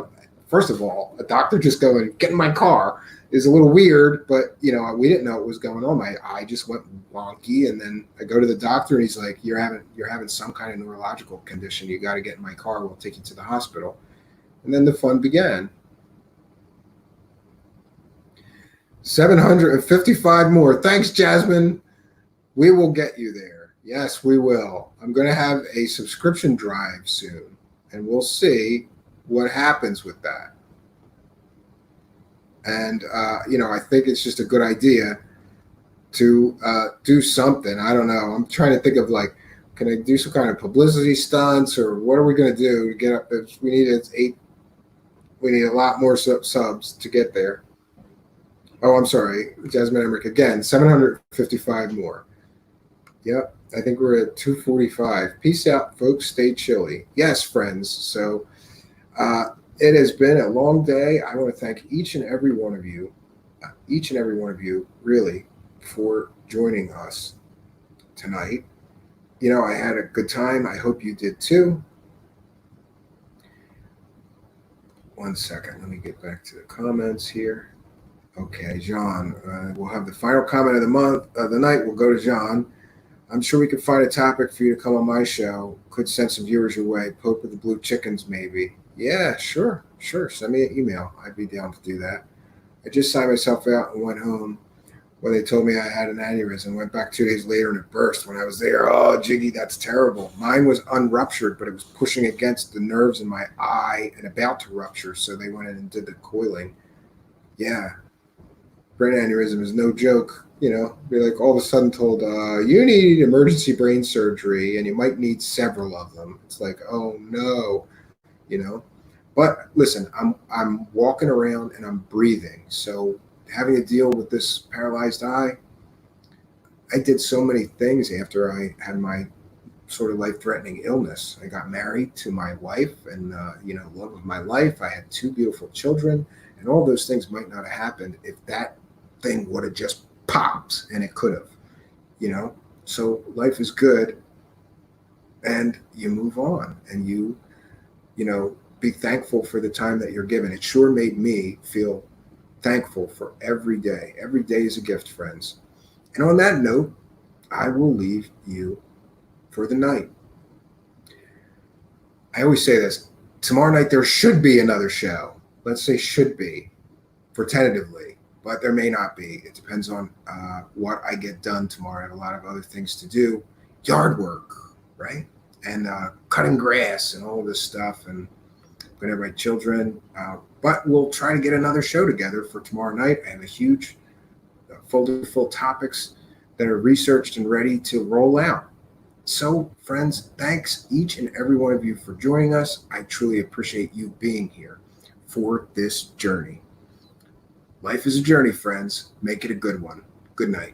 first of all, a doctor just going, get in my car is a little weird, but we didn't know what was going on. My eye just went wonky. And then I go to the doctor and he's like, you're having some kind of neurological condition. You got to get in my car. We'll take you to the hospital. And then the fun began. 755 more. Thanks, Jasmine. We will get you there. Yes, we will. I'm going to have a subscription drive soon, and we'll see what happens with that. And, I think it's just a good idea to do something. I don't know. I'm trying to think of can I do some kind of publicity stunts, or what are we going to do to get up? We need a lot more subs to get there. Oh, I'm sorry, Jasmine Emmerich again, 755 more. Yep, I think we're at 245. Peace out, folks. Stay chilly. Yes, friends. So it has been a long day. I want to thank each and every one of you, really, for joining us tonight. I had a good time. I hope you did too. One second. Let me get back to the comments here. Okay, John, we'll have the final comment of the night. We'll go to John. I'm sure we could find a topic for you to come on my show. Could send some viewers your way. Pope with the blue chickens, maybe. Yeah, sure. Send me an email. I'd be down to do that. I just signed myself out and went home when they told me I had an aneurysm. Went back 2 days later and it burst when I was there. Oh, Jiggy, that's terrible. Mine was unruptured, but it was pushing against the nerves in my eye and about to rupture. So they went in and did the coiling. Yeah. Brain aneurysm is no joke. Be like all of a sudden told, you need emergency brain surgery and you might need several of them. It's like, oh no, But listen, I'm walking around and I'm breathing. So having to deal with this paralyzed eye, I did so many things after I had my sort of life-threatening illness. I got married to my wife and, love of my life. I had 2 beautiful children, and all those things might not have happened if that thing would have just popped, and it could have, So life is good, and you move on, and you be thankful for the time that you're given. It sure made me feel thankful for every day. Every day is a gift, friends. And on that note, I will leave you for the night. I always say this. Tomorrow night, there should be another show. Let's say should be, for tentatively, but there may not be. It depends on what I get done tomorrow. I have a lot of other things to do. Yard work, right? And cutting grass and all this stuff. And I'm going to have my children. But we'll try to get another show together for tomorrow night. I have a huge folder full of topics that are researched and ready to roll out. So, friends, thanks each and every one of you for joining us. I truly appreciate you being here for this journey. Life is a journey, friends. Make it a good one. Good night.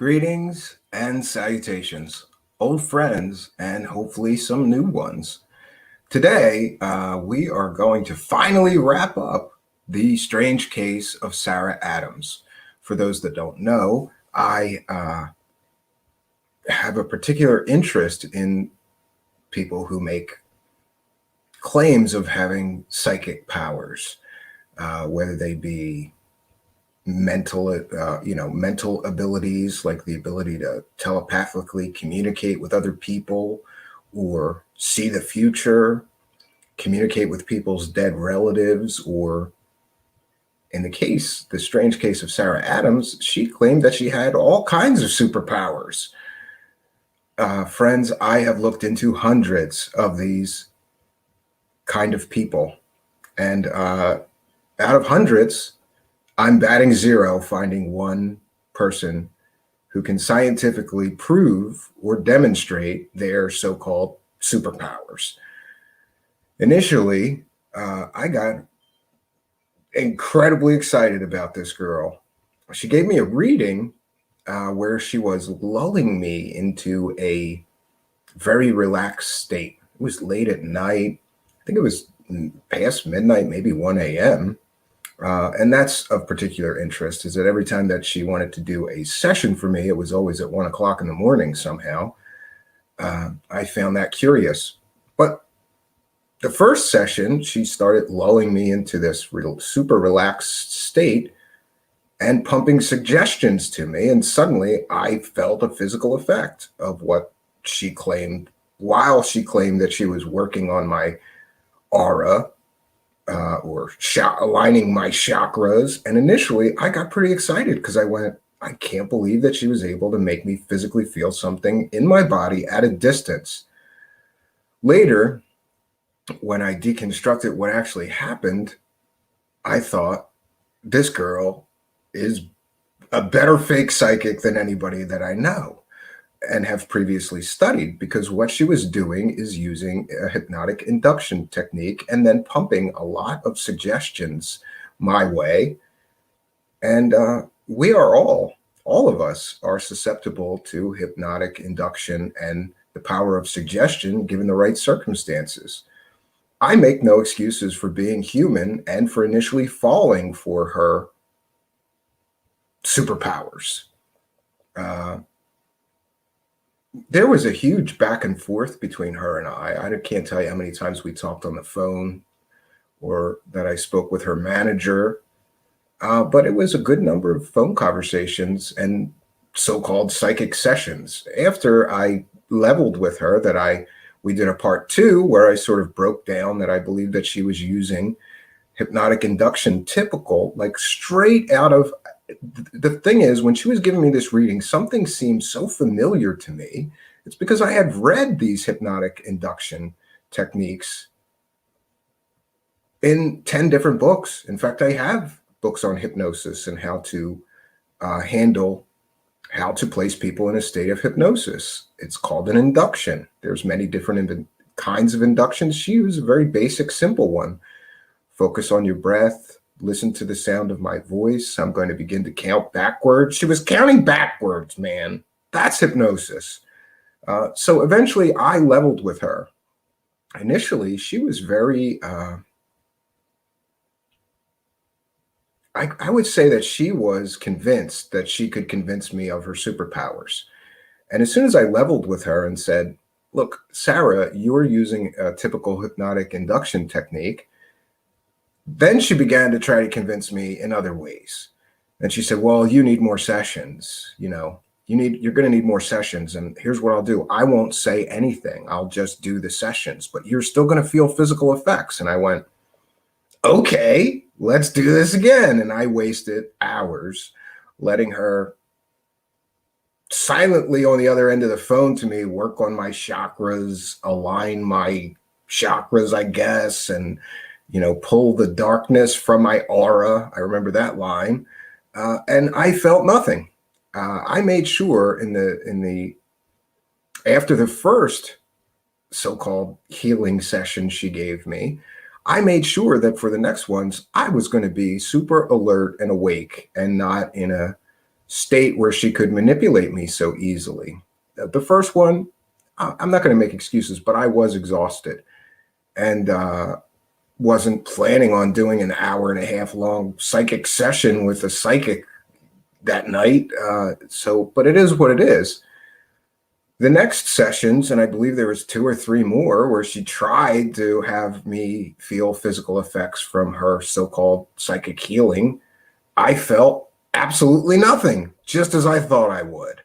Greetings and salutations, old friends and hopefully some new ones. Today, we are going to finally wrap up the strange case of Sarah Adams. For those that don't know, I have a particular interest in people who make claims of having psychic powers, whether they be mental abilities, like the ability to telepathically communicate with other people or see the future, communicate with people's dead relatives, or in the strange case of Sarah Adams, she claimed that she had all kinds of superpowers. Friends, I have looked into hundreds of these kind of people, and out of hundreds, I'm batting zero finding one person who can scientifically prove or demonstrate their so-called superpowers. Initially, I got incredibly excited about this girl. She gave me a reading where she was lulling me into a very relaxed state. It was late at night. I think it was past midnight, maybe 1 a.m. And that's of particular interest, is that every time that she wanted to do a session for me, it was always at 1 o'clock in the morning somehow. I found that curious. But the first session, she started lulling me into this super relaxed state and pumping suggestions to me. And suddenly I felt a physical effect of what she claimed, while she claimed that she was working on my aura, or aligning my chakras. And initially I got pretty excited because I can't believe that she was able to make me physically feel something in my body at a distance. Later, when I deconstructed what actually happened, I thought, this girl is a better fake psychic than anybody that I know and have previously studied, because what she was doing is using a hypnotic induction technique and then pumping a lot of suggestions my way. And we are all of us are susceptible to hypnotic induction and the power of suggestion given the right circumstances. I make no excuses for being human and for initially falling for her superpowers. There was a huge back and forth between her and I can't tell you how many times we talked on the phone or that I spoke with her manager, but it was a good number of phone conversations and so-called psychic sessions. After I leveled with her that we did a part 2 where I sort of broke down that I believed that she was using hypnotic induction, typical, like straight out of. The thing is, when she was giving me this reading, something seemed so familiar to me. It's because I had read these hypnotic induction techniques in 10 different books. In fact, I have books on hypnosis and how to how to place people in a state of hypnosis. It's called an induction. There's many different kinds of inductions. She used a very basic, simple one. Focus on your breath. Listen to the sound of my voice. I'm going to begin to count backwards. She was counting backwards, man. That's hypnosis. So eventually I leveled with her. Initially, she was very, I would say that she was convinced that she could convince me of her superpowers. And as soon as I leveled with her and said, look, Sarah, you're using a typical hypnotic induction technique, then she began to try to convince me in other ways. And she said, well, you need more sessions. You're going to need more sessions. And here's what I'll do. I won't say anything. I'll just do the sessions, but you're still going to feel physical effects. And I went, okay, let's do this again. And I wasted hours letting her silently on the other end of the phone to me work on my chakras, align my chakras, I guess, and pull the darkness from my aura. I remember that line. And I felt nothing. I made sure after the first so-called healing session she gave me, I made sure that for the next ones, I was going to be super alert and awake and not in a state where she could manipulate me so easily. The first one, I'm not going to make excuses, but I was exhausted and wasn't planning on doing an hour and a half long psychic session with a psychic that night. But it is what it is. The next sessions, and I believe there was 2 or 3 more, where she tried to have me feel physical effects from her so-called psychic healing, I felt absolutely nothing, just as I thought I would.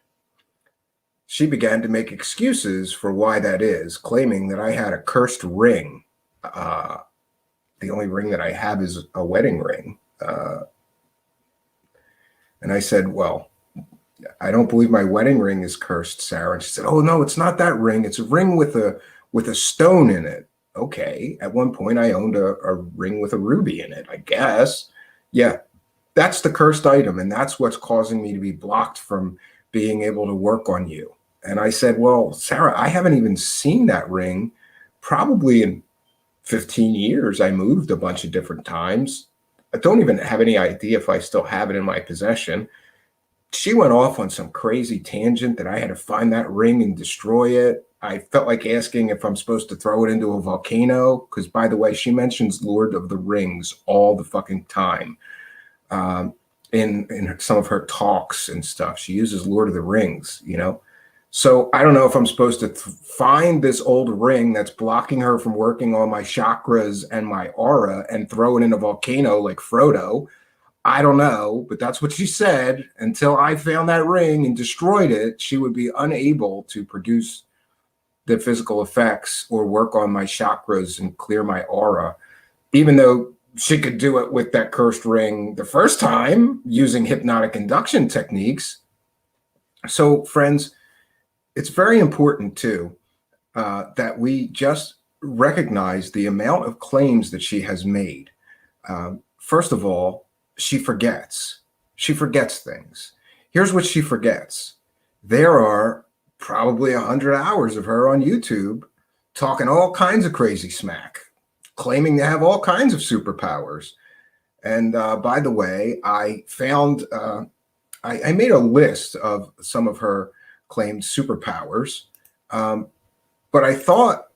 She began to make excuses for why that is, claiming that I had a cursed ring. The only ring that I have is a wedding ring. And I said, well, I don't believe my wedding ring is cursed, Sarah. And she said, oh, no, it's not that ring. It's a ring with a stone in it. Okay. At one point, I owned a ring with a ruby in it, I guess. Yeah, that's the cursed item. And that's what's causing me to be blocked from being able to work on you. And I said, well, Sarah, I haven't even seen that ring probably in 15 years. I moved a bunch of different times. I don't even have any idea if I still have it in my possession. She went off on some crazy tangent that I had to find that ring and destroy it. I felt like asking if I'm supposed to throw it into a volcano, because, by the way, she mentions Lord of the Rings all the fucking time in some of her talks and stuff. She uses Lord of the Rings, you know. So I don't know if I'm supposed to find this old ring that's blocking her from working on my chakras and my aura and throw it in a volcano like Frodo. I don't know, but that's what she said. Until I found that ring and destroyed it, she would be unable to produce the physical effects or work on my chakras and clear my aura, even though she could do it with that cursed ring the first time using hypnotic induction techniques. So, friends, it's very important, too, that we just recognize the amount of claims that she has made. First of all, she forgets. She forgets things. Here's what she forgets. There are probably 100 hours of her on YouTube talking all kinds of crazy smack, claiming to have all kinds of superpowers. And by the way, I found, I made a list of some of her claimed superpowers, but I thought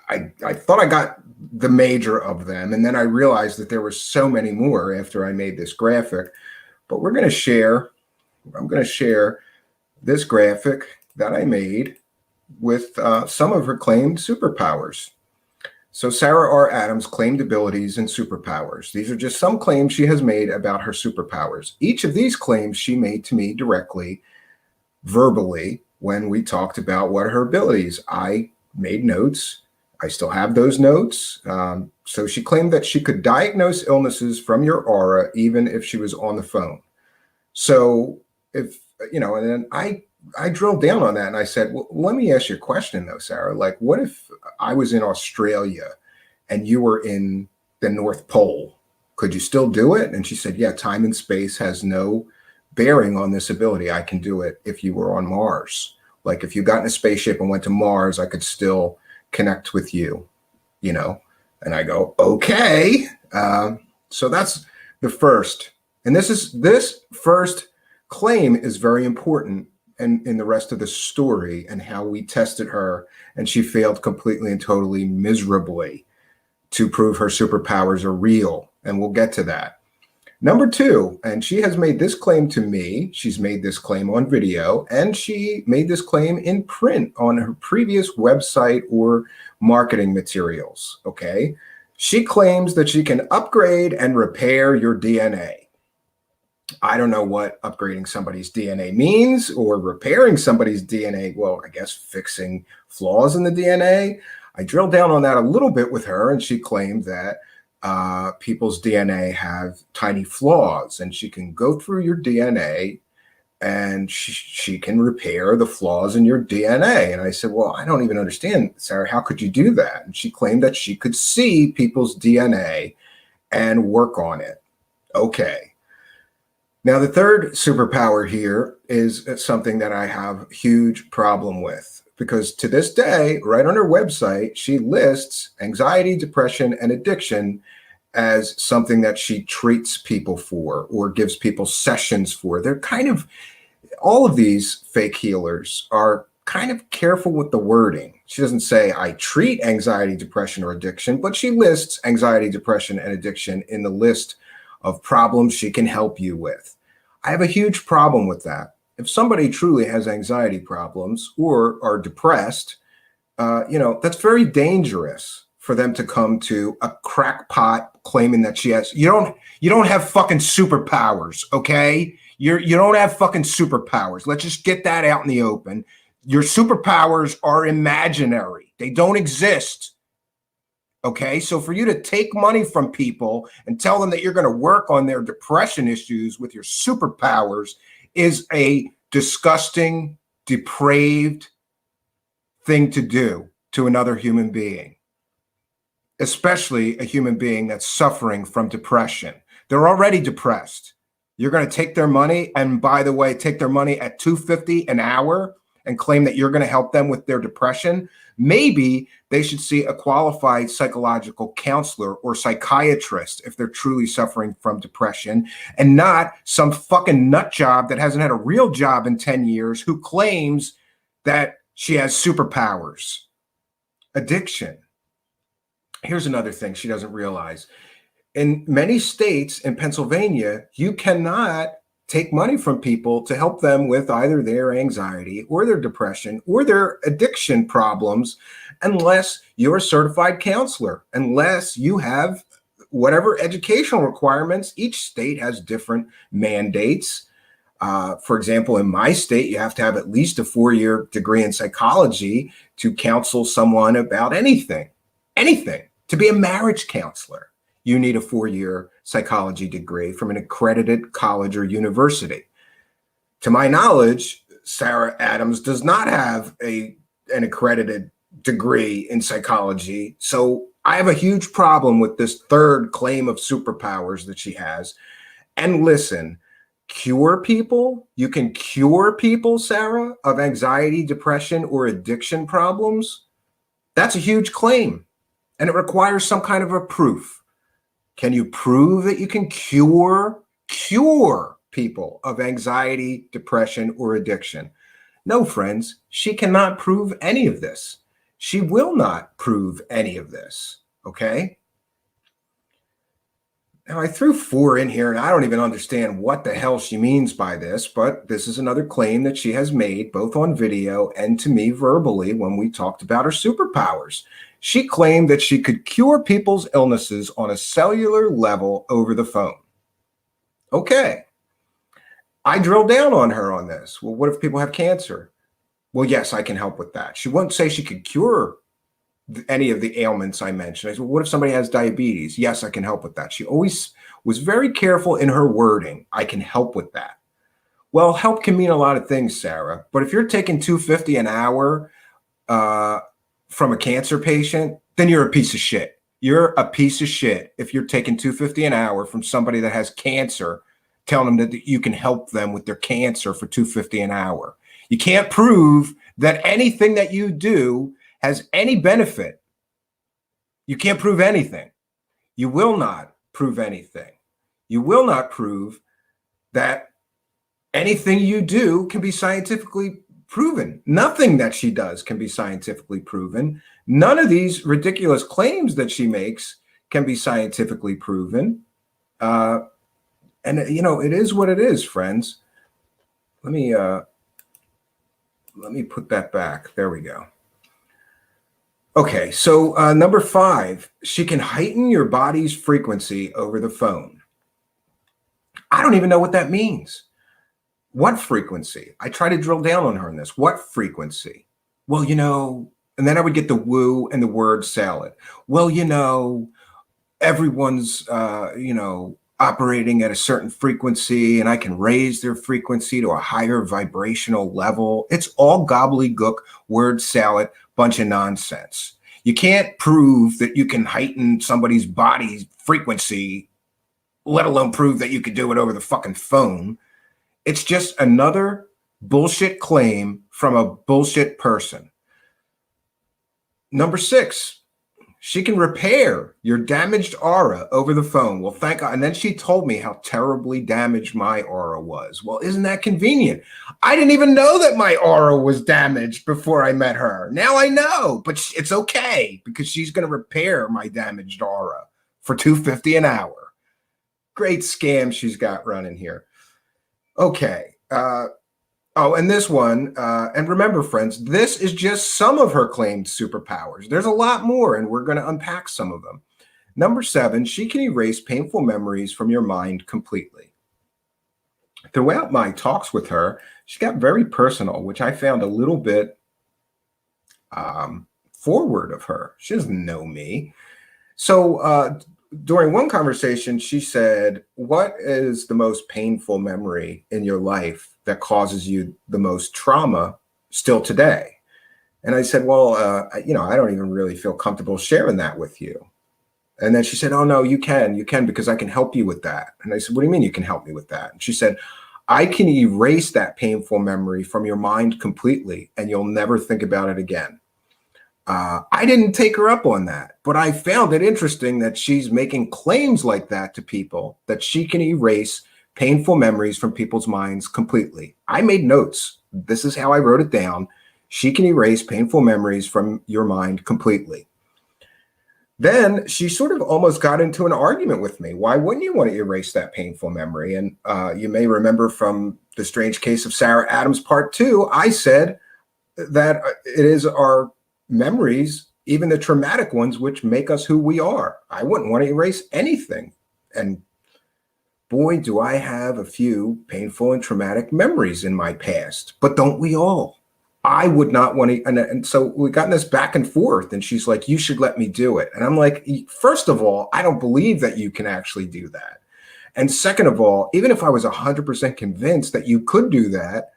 I got the major of them, and then I realized that there were so many more after I made this graphic. But I'm going to share this graphic that I made with some of her claimed superpowers. So Sarah R. Adams' claimed abilities and superpowers. These are just some claims she has made about her superpowers. Each of these claims she made to me directly, verbally, when we talked about what are her abilities. I made notes. I still have those notes. So she claimed that she could diagnose illnesses from your aura, even if she was on the phone. So if, you know, and then I drilled down on that and I said, well, let me ask you a question though, Sarah. Like, what if I was in Australia and you were in the North Pole? Could you still do it? And she said, yeah, time and space has no bearing on this ability. I can do it if you were on Mars. Like if you got in a spaceship and went to Mars, I could still connect with you, you know? And I go, okay. So that's the first. And this first claim is very important in the rest of the story and how we tested her, and she failed completely and totally miserably to prove her superpowers are real. And we'll get to that. Number two, and she has made this claim to me. She's made this claim on video, and she made this claim in print on her previous website or marketing materials, okay? She claims that she can upgrade and repair your DNA. I don't know what upgrading somebody's DNA means or repairing somebody's DNA. Well, I guess fixing flaws in the DNA. I drilled down on that a little bit with her, and she claimed that people's DNA have tiny flaws, and she can go through your DNA and she can repair the flaws in your DNA. And I said, well, I don't even understand, Sarah, how could you do that? And she claimed that she could see people's DNA and work on it. Okay. Now, the third superpower here is something that I have a huge problem with, because to this day, right on her website, she lists anxiety, depression, and addiction as something that she treats people for or gives people sessions for. They're kind of, all of these fake healers are kind of careful with the wording. She doesn't say, I treat anxiety, depression, or addiction, but she lists anxiety, depression, and addiction in the list of problems she can help you with. I have a huge problem with that. If somebody truly has anxiety problems or are depressed, that's very dangerous for them to come to a crackpot claiming that she has. You don't have fucking superpowers, okay? You don't have fucking superpowers. Let's just get that out in the open. Your superpowers are imaginary. They don't exist. Okay, so for you to take money from people and tell them that you're going to work on their depression issues with your superpowers is a disgusting, depraved thing to do to another human being, especially a human being that's suffering from depression. They're already depressed. You're going to take their money, and by the way, take their money at $2.50 an hour and claim that you're going to help them with their depression. Maybe they should see a qualified psychological counselor or psychiatrist if they're truly suffering from depression, and not some fucking nut job that hasn't had a real job in 10 years who claims that she has superpowers. Addiction. Here's another thing she doesn't realize. In many states, in Pennsylvania, you cannot take money from people to help them with either their anxiety or their depression or their addiction problems unless you're a certified counselor, unless you have whatever educational requirements. Each state has different mandates. For example, in my state, you have to have at least a 4-year degree in psychology to counsel someone about anything. To be a marriage counselor, you need a 4-year psychology degree from an accredited college or university. To my knowledge, Sarah Adams does not have an accredited degree in psychology. So I have a huge problem with this third claim of superpowers that she has. And listen, cure people? You can cure people, Sarah, of anxiety, depression, or addiction problems? That's a huge claim. And it requires some kind of a proof. Can you prove that you can cure people of anxiety, depression, or addiction? No, friends, she cannot prove any of this. She will not prove any of this, okay? Now, I threw 4 in here, and I don't even understand what the hell she means by this, but this is another claim that she has made, both on video and to me verbally when we talked about her superpowers. She claimed that she could cure people's illnesses on a cellular level over the phone. Okay. I drilled down on her on this. Well, what if people have cancer? Well, yes, I can help with that. She won't say she could cure any of the ailments I mentioned. I said, well, what if somebody has diabetes? Yes, I can help with that. She always was very careful in her wording. I can help with that. Well, help can mean a lot of things, Sarah. But if you're taking $2.50 an hour from a cancer patient, then you're a piece of shit. You're a piece of shit if you're taking $2.50 an hour from somebody that has cancer, telling them that you can help them with their cancer for $2.50 an hour. You can't prove that anything that you do has any benefit. You can't prove anything. You will not prove anything. You will not prove that anything you do can be scientifically proven. Nothing that she does can be scientifically proven. None of these ridiculous claims that she makes can be scientifically proven. And it is what it is, friends. Let me put that back. There we go. Okay, so number 5, she can heighten your body's frequency over the phone. I don't even know what that means. What frequency? I try to drill down on her on this. What frequency? Well, and then I would get the woo and the word salad. Well, everyone's, operating at a certain frequency, and I can raise their frequency to a higher vibrational level. It's all gobbledygook, word salad, bunch of nonsense. You can't prove that you can heighten somebody's body's frequency, let alone prove that you could do it over the fucking phone. It's just another bullshit claim from a bullshit person. Number 6, She can repair your damaged aura over the phone. Well, thank God. And then she told me how terribly damaged my aura was. Well, isn't that convenient? I didn't even know that my aura was damaged before I met her. Now I know, but it's okay because she's going to repair my damaged aura for $250 an hour. Great scam she's got running here. Okay. Oh, and this one, and remember, friends, this is just some of her claimed superpowers. There's a lot more, and we're going to unpack some of them. Number 7, she can erase painful memories from your mind completely. Throughout my talks with her, she got very personal, which I found a little bit forward of her. She doesn't know me. So during one conversation, she said, what is the most painful memory in your life that causes you the most trauma still today? And I said, well, I don't even really feel comfortable sharing that with you. And then she said, oh, no, you can because I can help you with that. And I said, what do you mean you can help me with that? And she said, I can erase that painful memory from your mind completely, and you'll never think about it again. I didn't take her up on that, but I found it interesting that she's making claims like that to people, that she can erase painful memories from people's minds completely. I made notes. This is how I wrote it down. She can erase painful memories from your mind completely. Then she sort of almost got into an argument with me. Why wouldn't you want to erase that painful memory? And you may remember from The Strange Case of Sarah Adams Part 2, I said that it is our memories, even the traumatic ones, which make us who we are. I wouldn't want to erase anything. And boy, do I have a few painful and traumatic memories in my past, but don't we all? I would not want to. And so we got in this back and forth, and she's like, you should let me do it. And I'm like, first of all, I don't believe that you can actually do that. And second of all, even if I was 100% convinced that you could do that,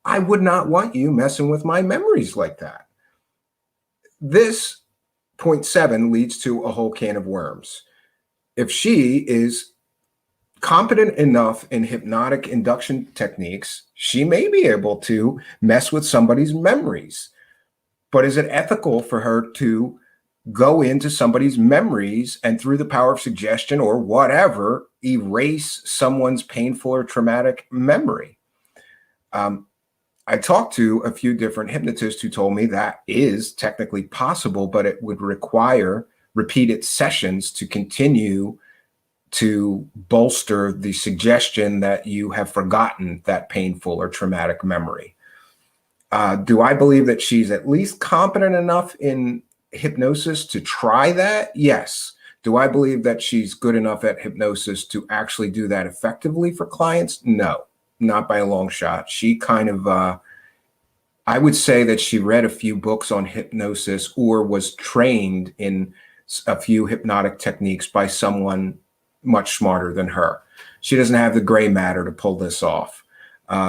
I would not want you messing with my memories like that. This point 7 leads to a whole can of worms. If she is competent enough in hypnotic induction techniques, she may be able to mess with somebody's memories. But is it ethical for her to go into somebody's memories and through the power of suggestion or whatever, erase someone's painful or traumatic memory? I talked to a few different hypnotists who told me that is technically possible, but it would require repeated sessions to continue to bolster the suggestion that you have forgotten that painful or traumatic memory. Do I believe that she's at least competent enough in hypnosis to try that? Yes. Do I believe that she's good enough at hypnosis to actually do that effectively for clients? No, not by a long shot. She kind of, I would say that she read a few books on hypnosis or was trained in a few hypnotic techniques by someone much smarter than her. She doesn't have the gray matter to pull this off.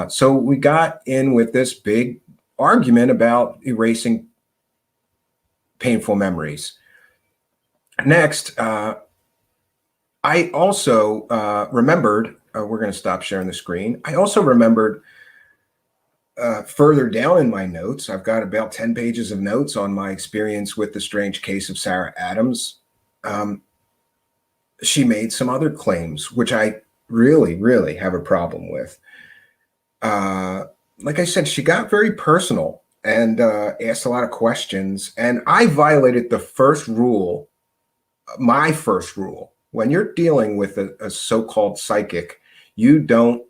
So we got in with this big argument about erasing painful memories. Next, I also remembered, we're going to stop sharing the screen. I also remembered further down in my notes, I've got about 10 pages of notes on my experience with The Strange Case of Sarah Adams. She made some other claims, which I really, really have a problem with. Like I said, she got very personal and asked a lot of questions. And I violated the first rule, my first rule. When you're dealing with a so-called psychic, you don't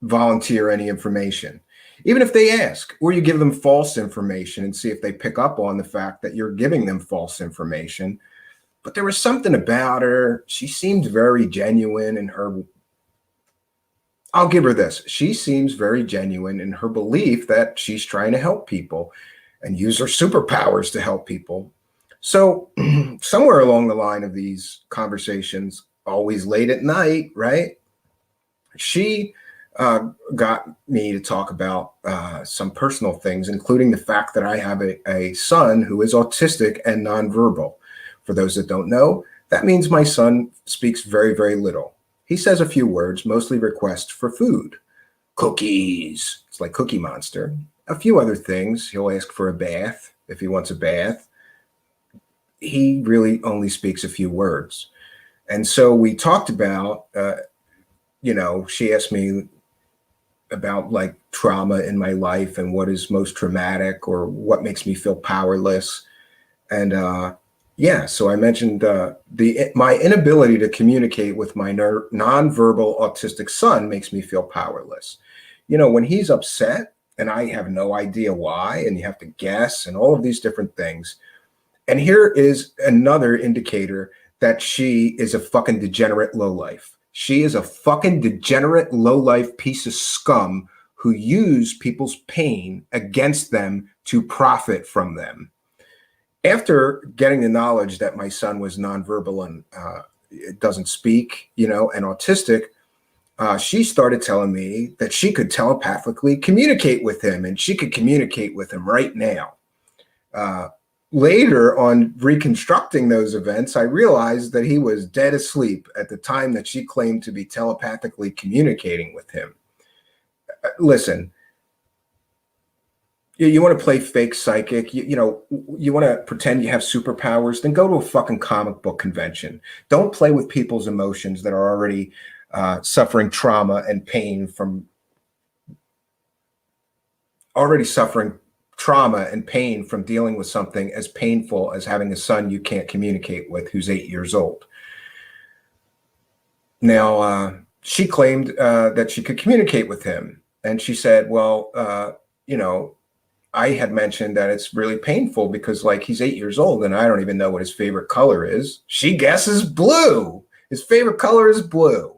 volunteer any information, even if they ask, or you give them false information and see if they pick up on the fact that you're giving them false information. But there was something about her. She seemed very genuine in her. I'll give her this. She seems very genuine in her belief that she's trying to help people and use her superpowers to help people. So somewhere along the line of these conversations, always late at night, right? She got me to talk about some personal things, including the fact that I have a son who is autistic and nonverbal. For those that don't know, that means my son speaks very, very little. He says a few words, mostly requests for food. Cookies. It's like Cookie Monster. A few other things. He'll ask for a bath if he wants a bath. he really only speaks a few words. And so we talked about, she asked me about like trauma in my life and what is most traumatic or what makes me feel powerless. And so I mentioned my inability to communicate with my nonverbal autistic son makes me feel powerless. When he's upset and I have no idea why, and you have to guess and all of these different things. And here is another indicator that she is a fucking degenerate lowlife. She is a fucking degenerate lowlife piece of scum who use people's pain against them to profit from them. After getting the knowledge that my son was nonverbal and doesn't speak, and autistic, she started telling me that she could telepathically communicate with him, and she could communicate with him right now. Later on reconstructing those events, I realized that he was dead asleep at the time that she claimed to be telepathically communicating with him. Listen, you want to play fake psychic, you want to pretend you have superpowers, then go to a fucking comic book convention. Don't play with people's emotions that are already suffering trauma and pain from dealing with something as painful as having a son you can't communicate with who's 8 years old. Now, she claimed that she could communicate with him. And she said, well, I had mentioned that it's really painful because like he's 8 years old and I don't even know what his favorite color is. She guesses blue. His favorite color is blue.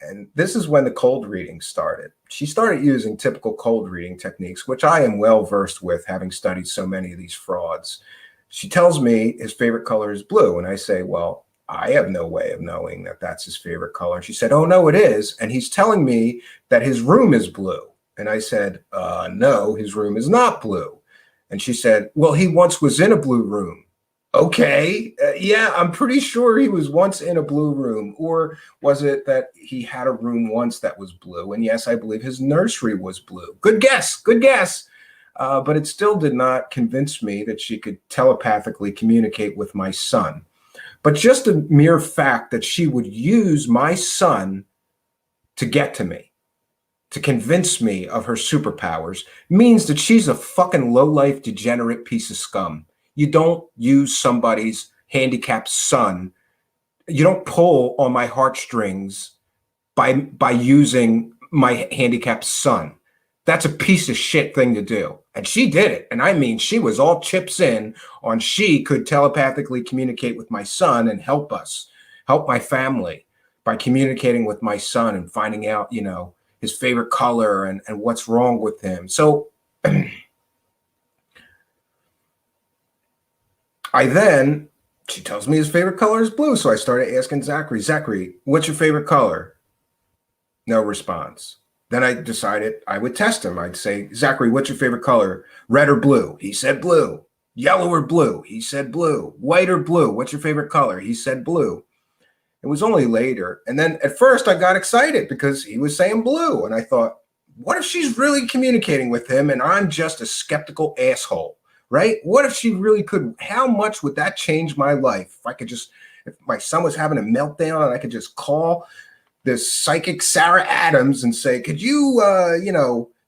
And this is when the cold reading started. She started using typical cold reading techniques, which I am well versed with, having studied so many of these frauds. She tells me his favorite color is blue. And I say, well, I have no way of knowing that that's his favorite color. She said, oh, no, it is. And he's telling me that his room is blue. And I said, no, his room is not blue. And she said, well, he once was in a blue room. Okay, yeah, I'm pretty sure he was once in a blue room. Or was it that he had a room once that was blue? And yes, I believe his nursery was blue. Good guess, good guess. But it still did not convince me that she could telepathically communicate with my son. But just the mere fact that she would use my son to get to me, to convince me of her superpowers, means that she's a fucking low-life, degenerate piece of scum. You don't use somebody's handicapped son. You don't pull on my heartstrings by using my handicapped son. That's a piece of shit thing to do. And she did it. And I mean, she was all chips in on she could telepathically communicate with my son and help us, help my family by communicating with my son and finding out, his favorite color and what's wrong with him. So she tells me his favorite color is blue. So I started asking Zachary, what's your favorite color? No response. Then I decided I would test him. I'd say, Zachary, what's your favorite color? Red or blue? He said blue. Yellow or blue? He said blue. White or blue? What's your favorite color? He said blue. It was only later. And then at first I got excited because he was saying blue. And I thought, what if she's really communicating with him and I'm just a skeptical asshole? Right? What if she really could? How much would that change my life? If my son was having a meltdown and I could just call this psychic Sarah Adams and say, could you,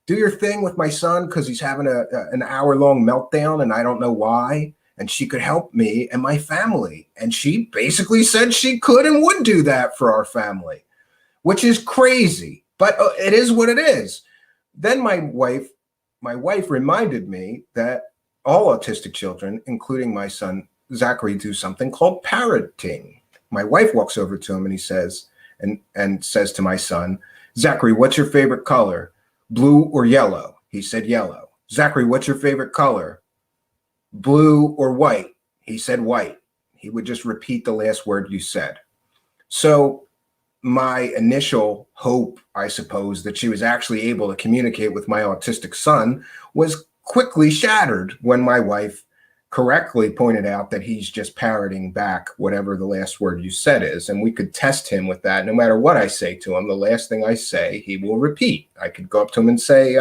do your thing with my son because he's having an hour-long meltdown and I don't know why. And she could help me and my family. And she basically said she could and would do that for our family, which is crazy. But it is what it is. Then my wife reminded me that all autistic children, including my son, Zachary, do something called parroting. My wife walks over to him and he says, and says to my son, Zachary, what's your favorite color? Blue or yellow? He said yellow. Zachary, what's your favorite color? Blue or white? He said white. He would just repeat the last word you said. So my initial hope, I suppose, that she was actually able to communicate with my autistic son was quickly shattered when my wife correctly pointed out that he's just parroting back whatever the last word you said is. And we could test him with that. No matter what I say to him, the last thing I say, he will repeat. I could go up to him and say,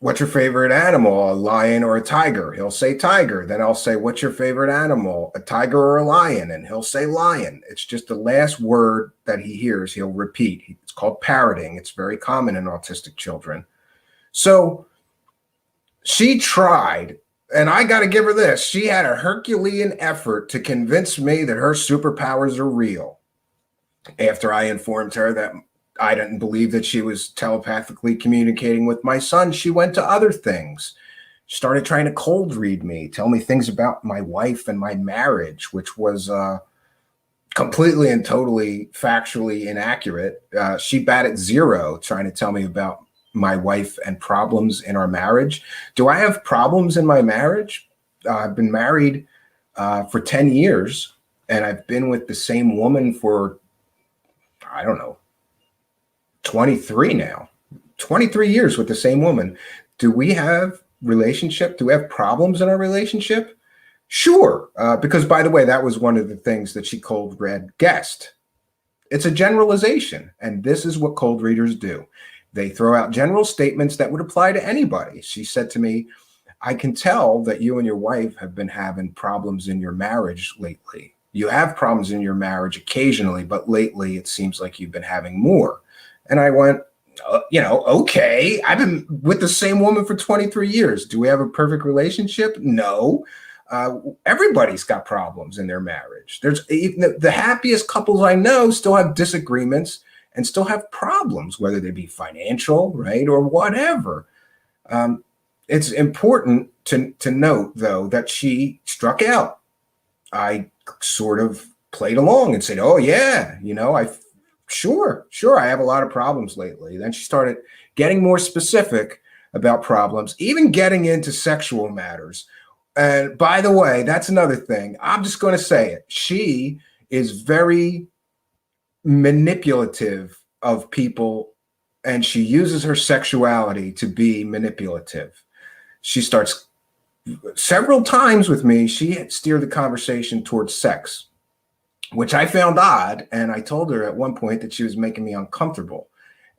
what's your favorite animal, a lion or a tiger? He'll say tiger. Then I'll say, what's your favorite animal, a tiger or a lion? And he'll say lion. It's just the last word that he hears, he'll repeat. It's called parroting. It's very common in autistic children. So she tried, and I got to give her this. She had a Herculean effort to convince me that her superpowers are real. After I informed her that I didn't believe that she was telepathically communicating with my son, she went to other things. She started trying to cold read me, tell me things about my wife and my marriage, which was completely and totally factually inaccurate. She batted zero trying to tell me about my wife and problems in our marriage. Do I have problems in my marriage? I've been married for 10 years, and I've been with the same woman for, I don't know, 23 now. 23 years with the same woman. Do we have relationship? Do we have problems in our relationship? Sure. Because, by the way, that was one of the things that she cold read guessed. It's a generalization, and this is what cold readers do. They throw out general statements that would apply to anybody. She said to me, I can tell that you and your wife have been having problems in your marriage lately. You have problems in your marriage occasionally, but lately it seems like you've been having more. And I went, okay, I've been with the same woman for 23 years. Do we have a perfect relationship? No. Everybody's got problems in their marriage. There's even the happiest couples I know still have disagreements and still have problems, whether they be financial, right, or whatever. It's important to note, though, that she struck out. I sort of played along and said, oh, yeah, sure, I have a lot of problems lately. Then she started getting more specific about problems, even getting into sexual matters. And by the way, that's another thing. I'm just going to say it. She is very manipulative of people, and she uses her sexuality to be manipulative. She starts several times with me. She steered the conversation towards sex, which I found odd. And I told her at one point that she was making me uncomfortable.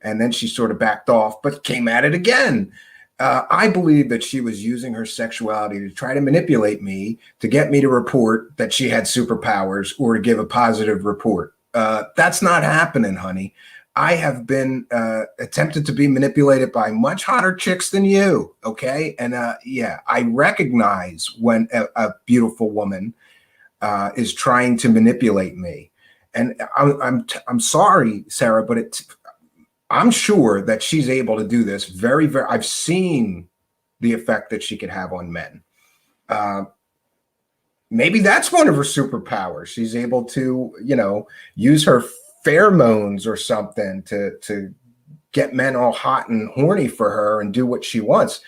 And then she sort of backed off, but came at it again. I believe that she was using her sexuality to try to manipulate me, to get me to report that she had superpowers or to give a positive report. That's not happening, honey. I have been attempted to be manipulated by much hotter chicks than you, okay? And yeah, I recognize when a beautiful woman is trying to manipulate me. And I'm sorry, Sarah, but I'm sure that she's able to do this very, very. I've seen the effect that she could have on men. Maybe that's one of her superpowers. She's able to, use her pheromones or something to get men all hot and horny for her and do what she wants.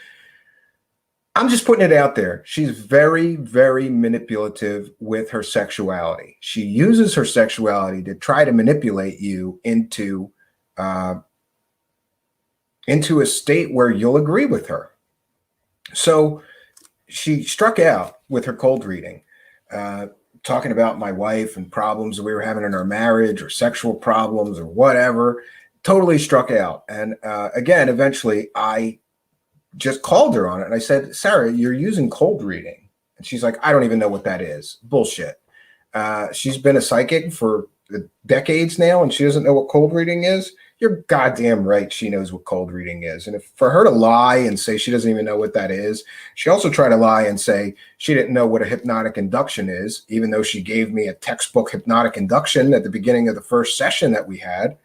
I'm just putting it out there. She's very, very manipulative with her sexuality. She uses her sexuality to try to manipulate you into a state where you'll agree with her. So she struck out with her cold reading, talking about my wife and problems that we were having in our marriage or sexual problems or whatever. Totally struck out. And again, eventually I just called her on it. And I said, Sarah, you're using cold reading. And she's like, I don't even know what that is. Bullshit. She's been a psychic for decades now, and she doesn't know what cold reading is. You're goddamn right. She knows what cold reading is. And if for her to lie and say she doesn't even know what that is, she also tried to lie and say she didn't know what a hypnotic induction is, even though she gave me a textbook hypnotic induction at the beginning of the first session that we had.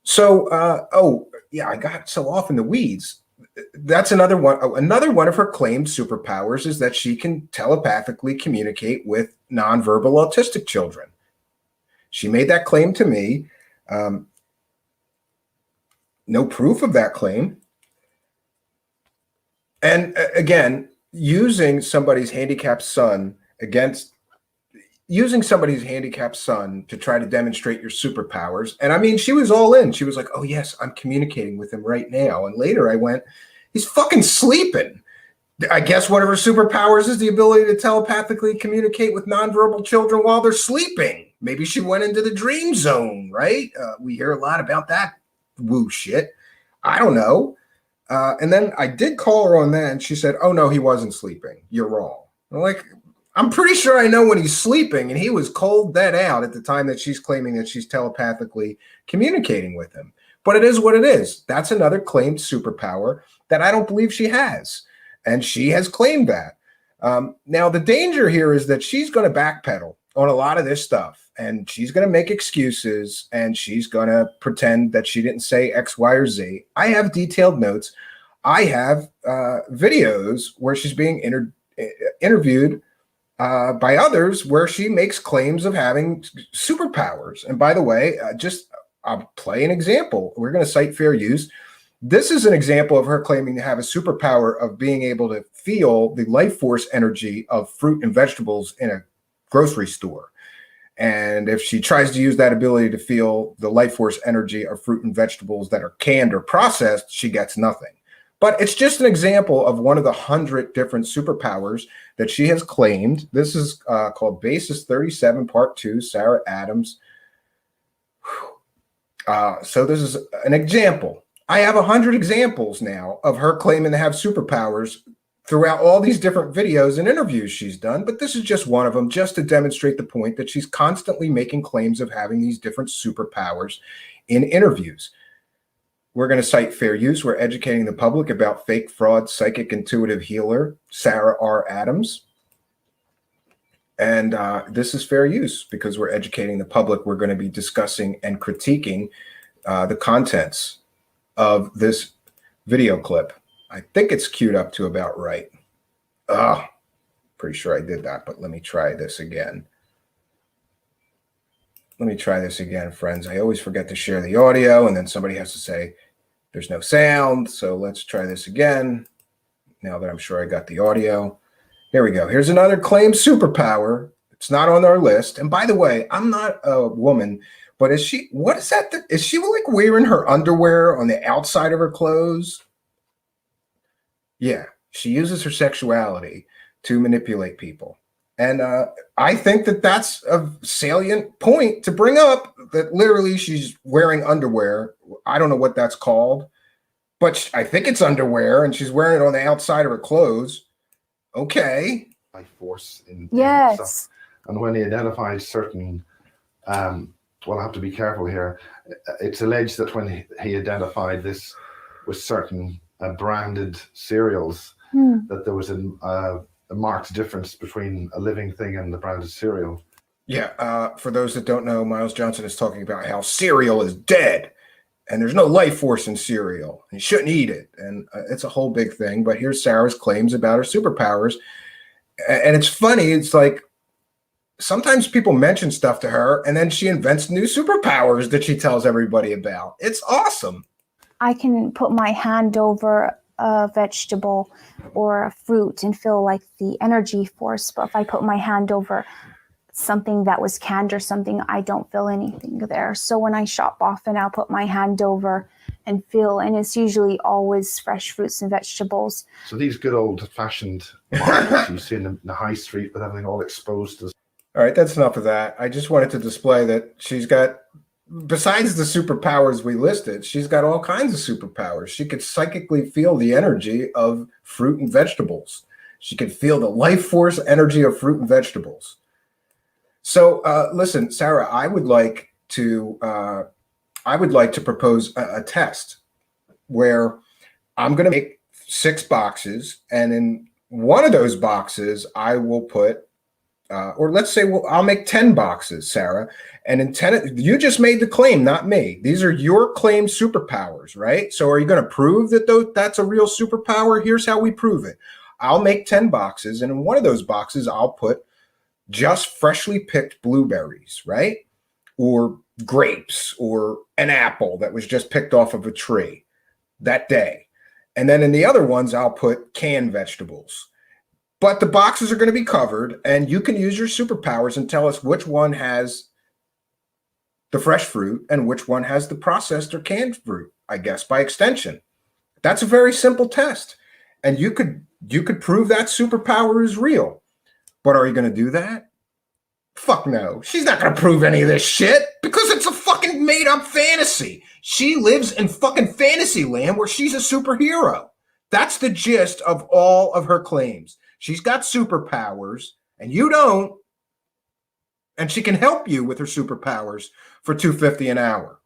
So, I got so off in the weeds. That's another one. Another one of her claimed superpowers is that she can telepathically communicate with nonverbal autistic children. She made that claim to me. No proof of that claim. And again, using somebody's handicapped son to try to demonstrate your superpowers. And I mean, she was all in. She was like, oh yes, I'm communicating with him right now. And later I went, he's fucking sleeping. I guess one of her superpowers is the ability to telepathically communicate with nonverbal children while they're sleeping. Maybe she went into the dream zone, right? We hear a lot about that woo shit. I don't know. And then I did call her on that, and she said, "Oh no, he wasn't sleeping. You're wrong." I'm like, I'm pretty sure I know when he's sleeping, and he was cold dead out at the time that she's claiming that she's telepathically communicating with him. But it is what it is. That's another claimed superpower that I don't believe she has, and she has claimed that. Now, the danger here is that she's going to backpedal on a lot of this stuff, and she's going to make excuses, and she's going to pretend that she didn't say X, Y, or Z. I have detailed notes. I have videos where she's being interviewed by others where she makes claims of having superpowers. And by the way, I'll play an example. We're going to cite fair use. This is an example of her claiming to have a superpower of being able to feel the life force energy of fruit and vegetables in a grocery store. And if she tries to use that ability to feel the life force energy of fruit and vegetables that are canned or processed, she gets nothing. But it's just an example of one of the 100 different superpowers that she has claimed. This is called Basis 37, Part 2, Sarah Adams. So this is an example. I have 100 examples now of her claiming to have superpowers throughout all these different videos and interviews she's done, but this is just one of them, just to demonstrate the point that she's constantly making claims of having these different superpowers in interviews. We're going to cite fair use. We're educating the public about fake, fraud, psychic, intuitive healer, Sarah R. Adams. And this is fair use because we're educating the public. We're going to be discussing and critiquing the contents of this video clip. I think it's queued up to about right. Pretty sure I did that, but let me try this again. Let me try this again, friends. I always forget to share the audio, and then somebody has to say there's no sound. So let's try this again. Now that I'm sure I got the audio. Here we go. Here's another claimed superpower. It's not on our list. And by the way, I'm not a woman, but is she, what is that? Is she like wearing her underwear on the outside of her clothes? Yeah, she uses her sexuality to manipulate people. And I think that that's a salient point to bring up, that literally she's wearing underwear. I don't know what that's called, but I think it's underwear, and she's wearing it on the outside of her clothes. Okay. Life force in Yes. stuff. And when he identifies certain, well, I have to be careful here. It's alleged that when he identified this with certain branded cereals, that there was a marked difference between a living thing and the branded cereal. Yeah, for those that don't know, Miles Johnson is talking about how cereal is dead and there's no life force in cereal. And you shouldn't eat it. And it's a whole big thing. But here's Sarah's claims about her superpowers. And it's funny. It's like sometimes people mention stuff to her and then she invents new superpowers that she tells everybody about. It's awesome. I can put my hand over a vegetable or a fruit and feel like the energy force. But if I put my hand over something that was canned or something, I don't feel anything there. So when I shop often, I'll put my hand over and feel, and it's usually always fresh fruits and vegetables. So these good old-fashioned markets you see in the high street with everything all exposed. All right, that's enough of that. I just wanted to display that she's got, besides the superpowers we listed, she's got all kinds of superpowers. She could psychically feel the energy of fruit and vegetables. She could feel the life force energy of fruit and vegetables. So listen, Sarah, I would like to propose a test where I'm going to make 6 boxes, and in one of those boxes I will put, or let's say, well, I'll make 10 boxes, Sarah, and in 10, you just made the claim, not me. These are your claimed superpowers, right? So are you going to prove that that's a real superpower? Here's how we prove it. I'll make 10 boxes, and in one of those boxes I'll put just freshly picked blueberries, right? Or grapes, or an apple that was just picked off of a tree that day. And then in the other ones, I'll put canned vegetables. But the boxes are going to be covered, and you can use your superpowers and tell us which one has the fresh fruit and which one has the processed or canned fruit, I guess, by extension. That's a very simple test. And you could prove that superpower is real. But are you going to do that? Fuck no. She's not going to prove any of this shit because it's a fucking made up fantasy. She lives in fucking fantasy land where she's a superhero. That's the gist of all of her claims. She's got superpowers and you don't, and she can help you with her superpowers for $250 an hour.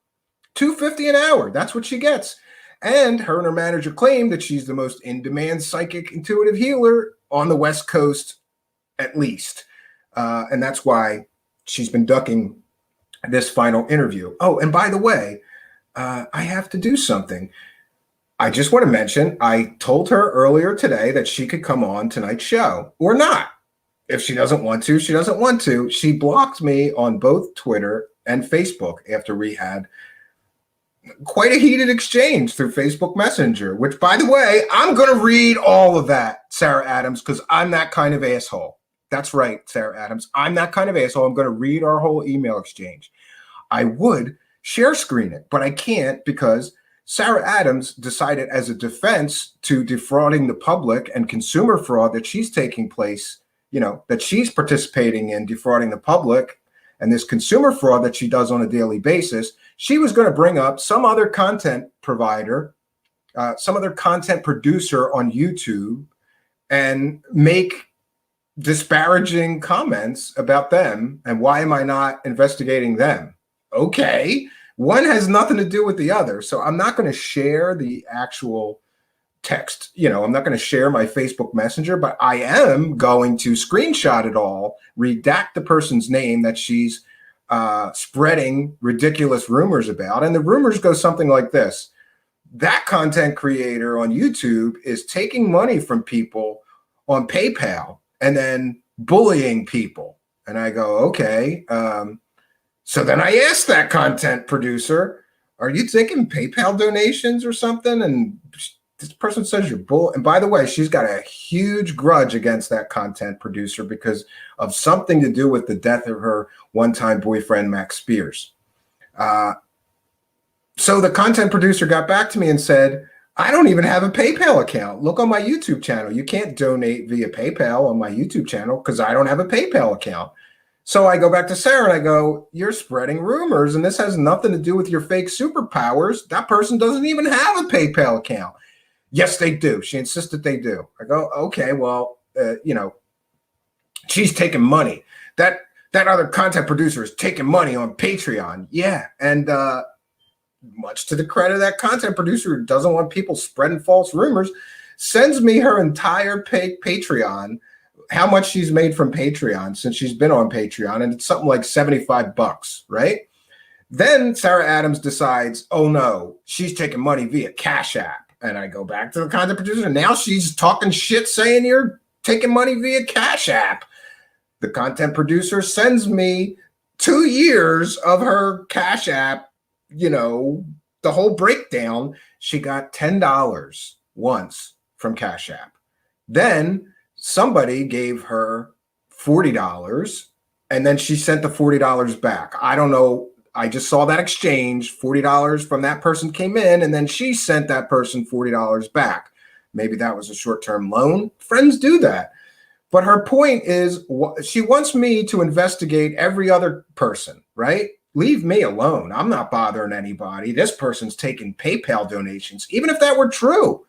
$250 an hour, that's what she gets. And her manager claimed that she's the most in-demand psychic intuitive healer on the West Coast, at least. And that's why she's been ducking this final interview. Oh, and by the way, I have to do something. I just want to mention, I told her earlier today that she could come on tonight's show or not. If she doesn't want to, she doesn't want to. She blocked me on both Twitter and Facebook after we had quite a heated exchange through Facebook Messenger, which, by the way, I'm going to read all of that, Sarah Adams, because I'm that kind of asshole. That's right, Sarah Adams. I'm that kind of asshole. I'm going to read our whole email exchange. I would share screen it, but I can't because Sarah Adams decided as a defense to defrauding the public and consumer fraud that she's taking place, that she's participating in defrauding the public and this consumer fraud that she does on a daily basis. She was going to bring up some other content provider, some other content producer on YouTube and make disparaging comments about them. And why am I not investigating them? Okay. One has nothing to do with the other. So I'm not going to share the actual text. I'm not going to share my Facebook Messenger, but I am going to screenshot it all, redact the person's name that she's spreading ridiculous rumors about. And the rumors go something like this. That content creator on YouTube is taking money from people on PayPal and then bullying people. And I go, okay. So then I asked that content producer, are you taking PayPal donations or something? And this person says you're bull. And by the way, she's got a huge grudge against that content producer because of something to do with the death of her one-time boyfriend, Max Spears. So the content producer got back to me and said, I don't even have a PayPal account. Look on my YouTube channel. You can't donate via PayPal on my YouTube channel because I don't have a PayPal account. So I go back to Sarah and I go, you're spreading rumors and this has nothing to do with your fake superpowers. That person doesn't even have a PayPal account. Yes, they do. She insisted they do. I go, okay, well, she's taking money. That other content producer is taking money on Patreon. Yeah. And much to the credit of that content producer who doesn't want people spreading false rumors, sends me her entire Patreon, how much she's made from Patreon since she's been on Patreon, and it's something like $75, right? Then Sarah Adams decides, oh no, she's taking money via Cash App. And I go back to the content producer, and now she's talking shit saying you're taking money via Cash App. The content producer sends me 2 years of her Cash App, the whole breakdown. She got $10 once from Cash App. Then somebody gave her $40 and then she sent the $40 back. I don't know. I just saw that exchange. $40 from that person came in and then she sent that person $40 back. Maybe that was a short-term loan. Friends do that. But her point is she wants me to investigate every other person, right? Leave me alone. I'm not bothering anybody. This person's taking PayPal donations. Even if that were true,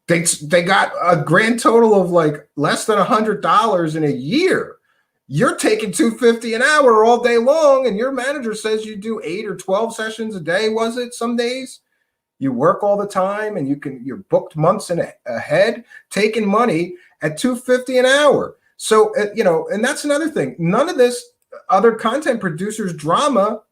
they got a grand total of like less than $100 in a year. You're taking $250 an hour all day long, and your manager says you do 8 or 12 sessions a day. Was it some days? You work all the time, and you're booked months ahead, taking money at $250 an hour. So and that's another thing. None of this other content producers' drama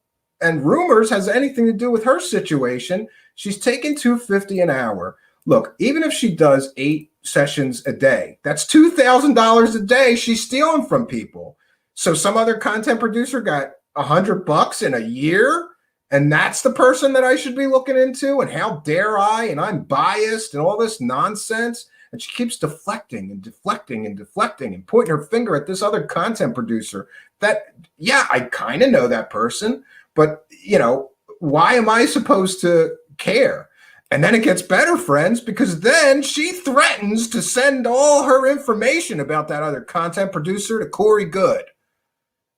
and rumors has anything to do with her situation. She's taking $250 an hour. Look, even if she does 8 sessions a day, that's $2,000 a day she's stealing from people. So some other content producer got $100 in a year, and that's the person that I should be looking into, and how dare I, and I'm biased and all this nonsense. And she keeps deflecting and deflecting and deflecting and pointing her finger at this other content producer that, yeah, I kind of know that person, but, why am I supposed to care? And then it gets better, friends, because then she threatens to send all her information about that other content producer to Corey Good.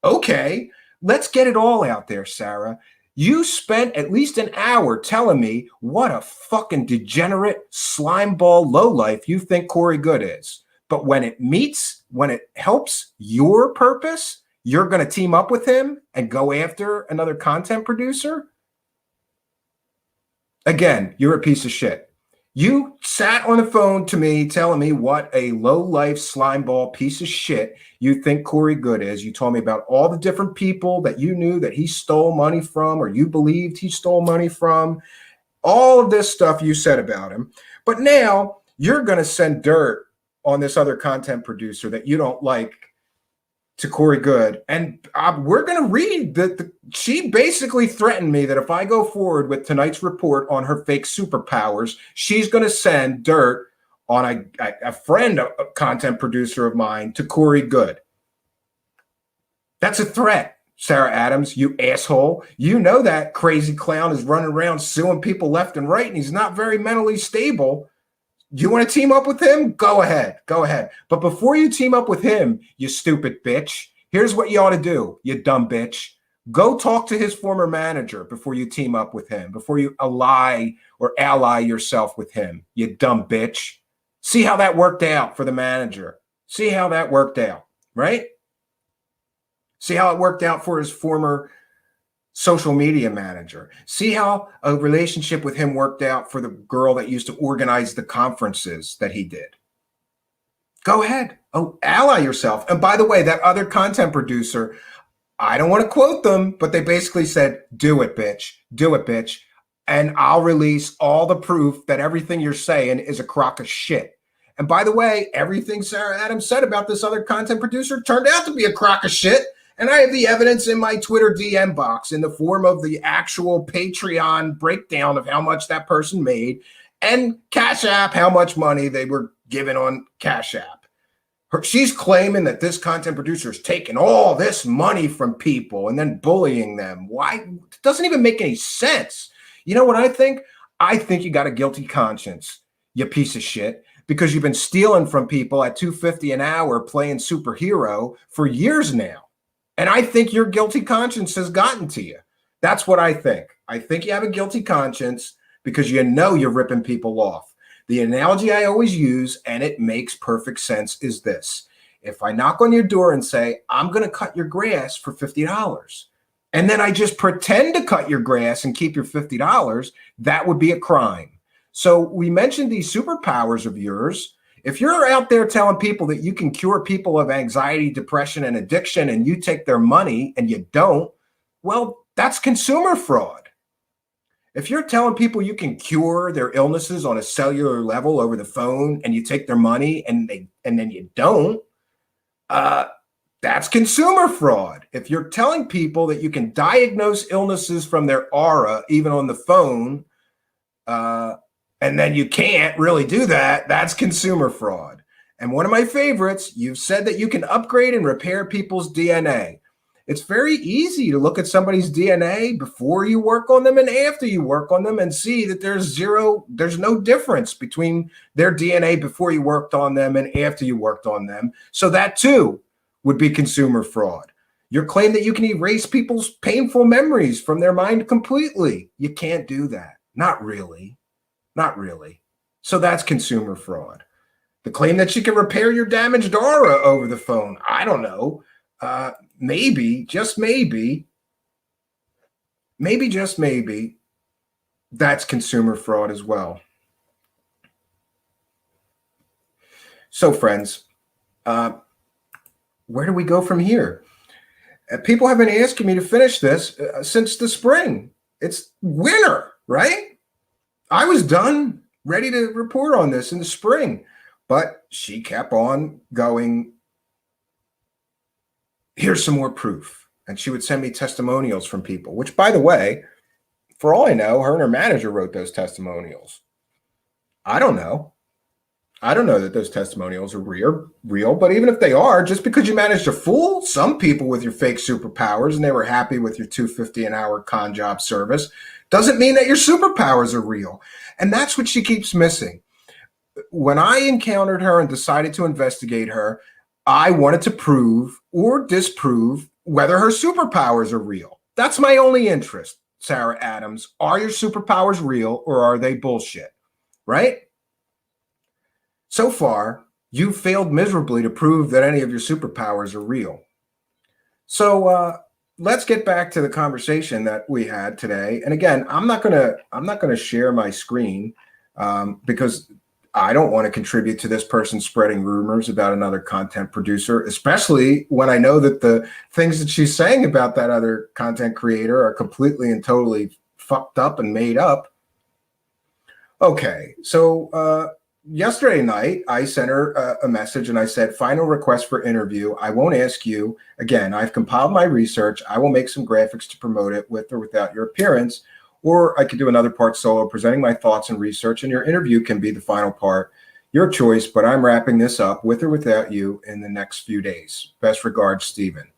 Okay, let's get it all out there, Sarah. You spent at least an hour telling me what a fucking degenerate slimeball lowlife you think Corey Good is. But when it helps your purpose, you're going to team up with him and go after another content producer? Again, you're a piece of shit. You sat on the phone to me telling me what a low-life slimeball piece of shit you think Corey Good is. You told me about all the different people that you knew that he stole money from, or you believed he stole money from. All of this stuff you said about him. But now you're going to send dirt on this other content producer that you don't like to Corey Good. And we're going to read that she basically threatened me that if I go forward with tonight's report on her fake superpowers, she's going to send dirt on a friend, a content producer of mine, to Corey Good. That's a threat, Sarah Adams, you asshole. You know that crazy clown is running around suing people left and right, and he's not very mentally stable. You want to team up with him? Go ahead. Go ahead. But before you team up with him, you stupid bitch, here's what you ought to do, you dumb bitch. Go talk to his former manager before you team up with him, before you ally yourself with him, you dumb bitch. See how that worked out for the manager. See how that worked out, right? See how it worked out for his former social media manager. See how a relationship with him worked out for the girl that used to organize the conferences that he did. Go ahead. Oh, ally yourself. And by the way, that other content producer, I don't want to quote them, but they basically said, do it, bitch. Do it, bitch. And I'll release all the proof that everything you're saying is a crock of shit. And by the way, everything Sarah Adams said about this other content producer turned out to be a crock of shit. And I have the evidence in my Twitter DM box in the form of the actual Patreon breakdown of how much that person made, and Cash App, how much money they were given on Cash App. She's claiming that this content producer is taking all this money from people and then bullying them. Why? It doesn't even make any sense. You know what I think? I think you got a guilty conscience, you piece of shit, because you've been stealing from people at $2.50 an hour playing superhero for years now. And I think your guilty conscience has gotten to you. That's what I think. I think you have a guilty conscience because you know you're ripping people off. The analogy I always use, and it makes perfect sense, is this. If I knock on your door and say, I'm going to cut your grass for $50, and then I just pretend to cut your grass and keep your $50, that would be a crime. So we mentioned these superpowers of yours. If you're out there telling people that you can cure people of anxiety, depression, and addiction, and you take their money and you don't, well, that's consumer fraud. If you're telling people you can cure their illnesses on a cellular level over the phone and you take their money and then you don't, that's consumer fraud. If you're telling people that you can diagnose illnesses from their aura, even on the phone, and then you can't really do that, that's consumer fraud. And one of my favorites, you've said that you can upgrade and repair people's DNA. It's very easy to look at somebody's DNA before you work on them and after you work on them and see that there's no difference between their DNA before you worked on them and after you worked on them. So that too would be consumer fraud. Your claim that you can erase people's painful memories from their mind completely. You can't do that. Not really. Not really. So that's consumer fraud. The claim that you can repair your damaged aura over the phone. I don't know. Maybe, just maybe, that's consumer fraud as well. So friends, where do we go from here? People have been asking me to finish this since the spring. It's winter, right? I was done, ready to report on this in the spring, but she kept on going, here's some more proof. And she would send me testimonials from people, which, by the way, for all I know, her and her manager wrote those testimonials. I don't know. I don't know that those testimonials are real, but even if they are, just because you managed to fool some people with your fake superpowers and they were happy with your $2.50 an hour con job service, doesn't mean that your superpowers are real. And that's what she keeps missing. When I encountered her and decided to investigate her, I wanted to prove or disprove whether her superpowers are real. That's my only interest. Sarah Adams, are your superpowers real or are they bullshit? Right? So far, you failed miserably to prove that any of your superpowers are real. So let's get back to the conversation that we had today. And again, I'm not gonna share my screen because I don't want to contribute to this person spreading rumors about another content producer, especially when I know that the things that she's saying about that other content creator are completely and totally fucked up and made up. Okay, so yesterday night, I sent her a message and I said, final request for interview. I won't ask you. Again, I've compiled my research. I will make some graphics to promote it with or without your appearance. Or I could do another part solo, presenting my thoughts and research, and your interview can be the final part. Your choice, but I'm wrapping this up with or without you in the next few days. Best regards, Stephen.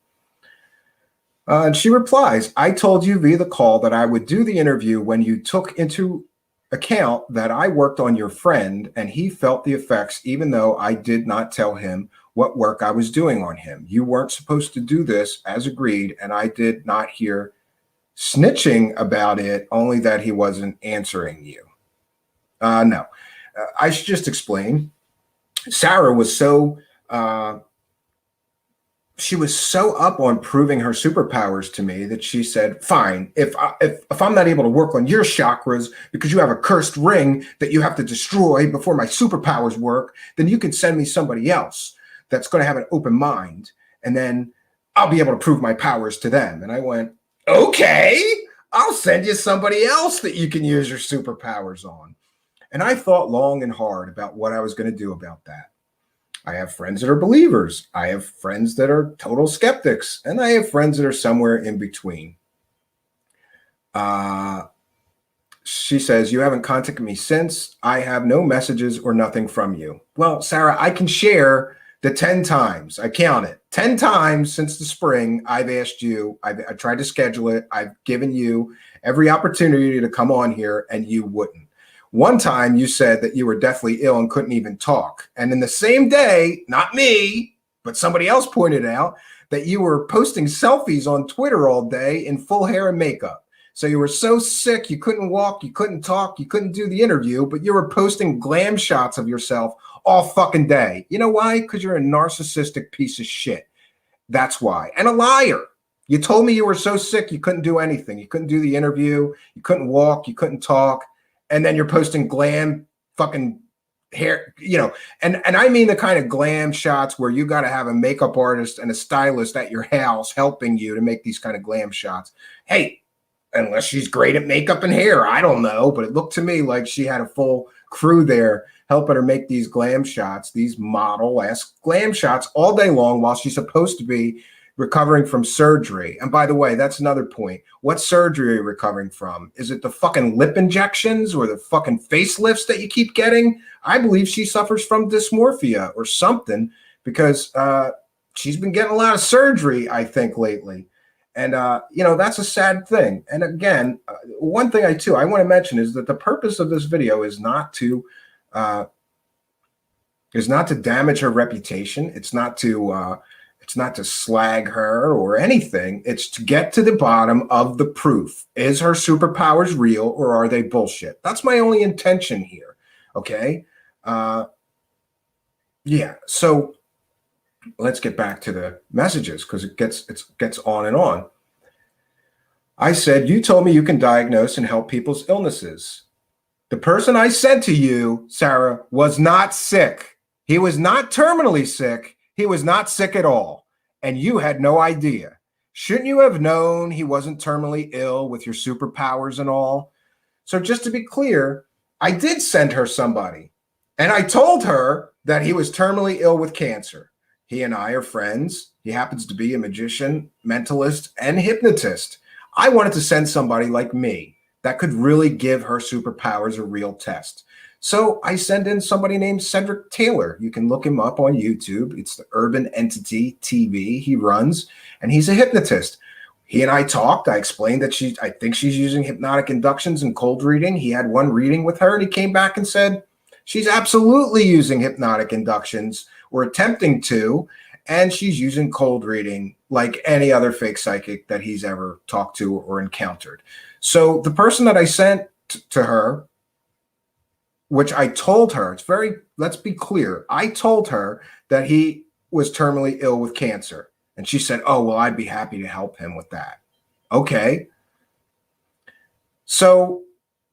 And she replies, I told you via the call that I would do the interview when you took into account that I worked on your friend and he felt the effects, even though I did not tell him what work I was doing on him. You weren't supposed to do this as agreed, and I did not hear snitching about it, only that he wasn't answering you. No, I should just explain. Sarah was so she was so up on proving her superpowers to me that she said, fine, if I'm not able to work on your chakras because you have a cursed ring that you have to destroy before my superpowers work, then you can send me somebody else that's going to have an open mind, and then I'll be able to prove my powers to them. And I went, okay, I'll send you somebody else that you can use your superpowers on. And I thought long and hard about what I was going to do about that. I have friends that are believers. I have friends that are total skeptics. And I have friends that are somewhere in between. She says, you haven't contacted me since. I have no messages or nothing from you. Well, Sarah, I can share the 10 times, I count it, 10 times since the spring, I've asked you, I tried to schedule it. I've given you every opportunity to come on here and you wouldn't. One time you said that you were deathly ill and couldn't even talk. And in the same day, not me, but somebody else pointed out that you were posting selfies on Twitter all day in full hair and makeup. So you were so sick, you couldn't walk, you couldn't talk, you couldn't do the interview, but you were posting glam shots of yourself all fucking day. You know why? Because you're a narcissistic piece of shit. That's why. And a liar. You told me you were so sick you couldn't do anything. You couldn't do the interview. You couldn't walk. You couldn't talk. And then you're posting glam fucking hair, you know. And I mean the kind of glam shots where you got to have a makeup artist and a stylist at your house helping you to make these kind of glam shots. Hey, unless she's great at makeup and hair, I don't know. But it looked to me like she had a full crew there helping her make these glam shots, these model-esque glam shots all day long while she's supposed to be recovering from surgery. And by the way, that's another point. What surgery are you recovering from? Is it the fucking lip injections or the fucking facelifts that you keep getting? I believe she suffers from dysmorphia or something because she's been getting a lot of surgery, I think, lately. And, you know, that's a sad thing. And again, one thing I want to mention is that the purpose of this video is not to damage her reputation. It's not to slag her or anything. It's to get to the bottom of the proof. Is her superpowers real or are they bullshit? That's my only intention here. Okay. Yeah. So let's get back to the messages because it gets on and on. I said, you told me you can diagnose and help people's illnesses. The person I said to you, Sarah, was not sick. He was not terminally sick. He was not sick at all. And you had no idea. Shouldn't you have known he wasn't terminally ill with your superpowers and all? So just to be clear, I did send her somebody. And I told her that he was terminally ill with cancer. He and I are friends. He happens to be a magician, mentalist, and hypnotist. I wanted to send somebody like me that could really give her superpowers a real test. So I send in somebody named Cedric Taylor. You can look him up on YouTube. It's the Urban Entity TV he runs, and he's a hypnotist. He and I talked. I explained that I think she's using hypnotic inductions and cold reading. He had one reading with her, and he came back and said, she's absolutely using hypnotic inductions or attempting to, and she's using cold reading like any other fake psychic that he's ever talked to or encountered. So the person that I sent to her, which I told her, let's be clear. I told her that he was terminally ill with cancer. And she said, oh, well, I'd be happy to help him with that. Okay. So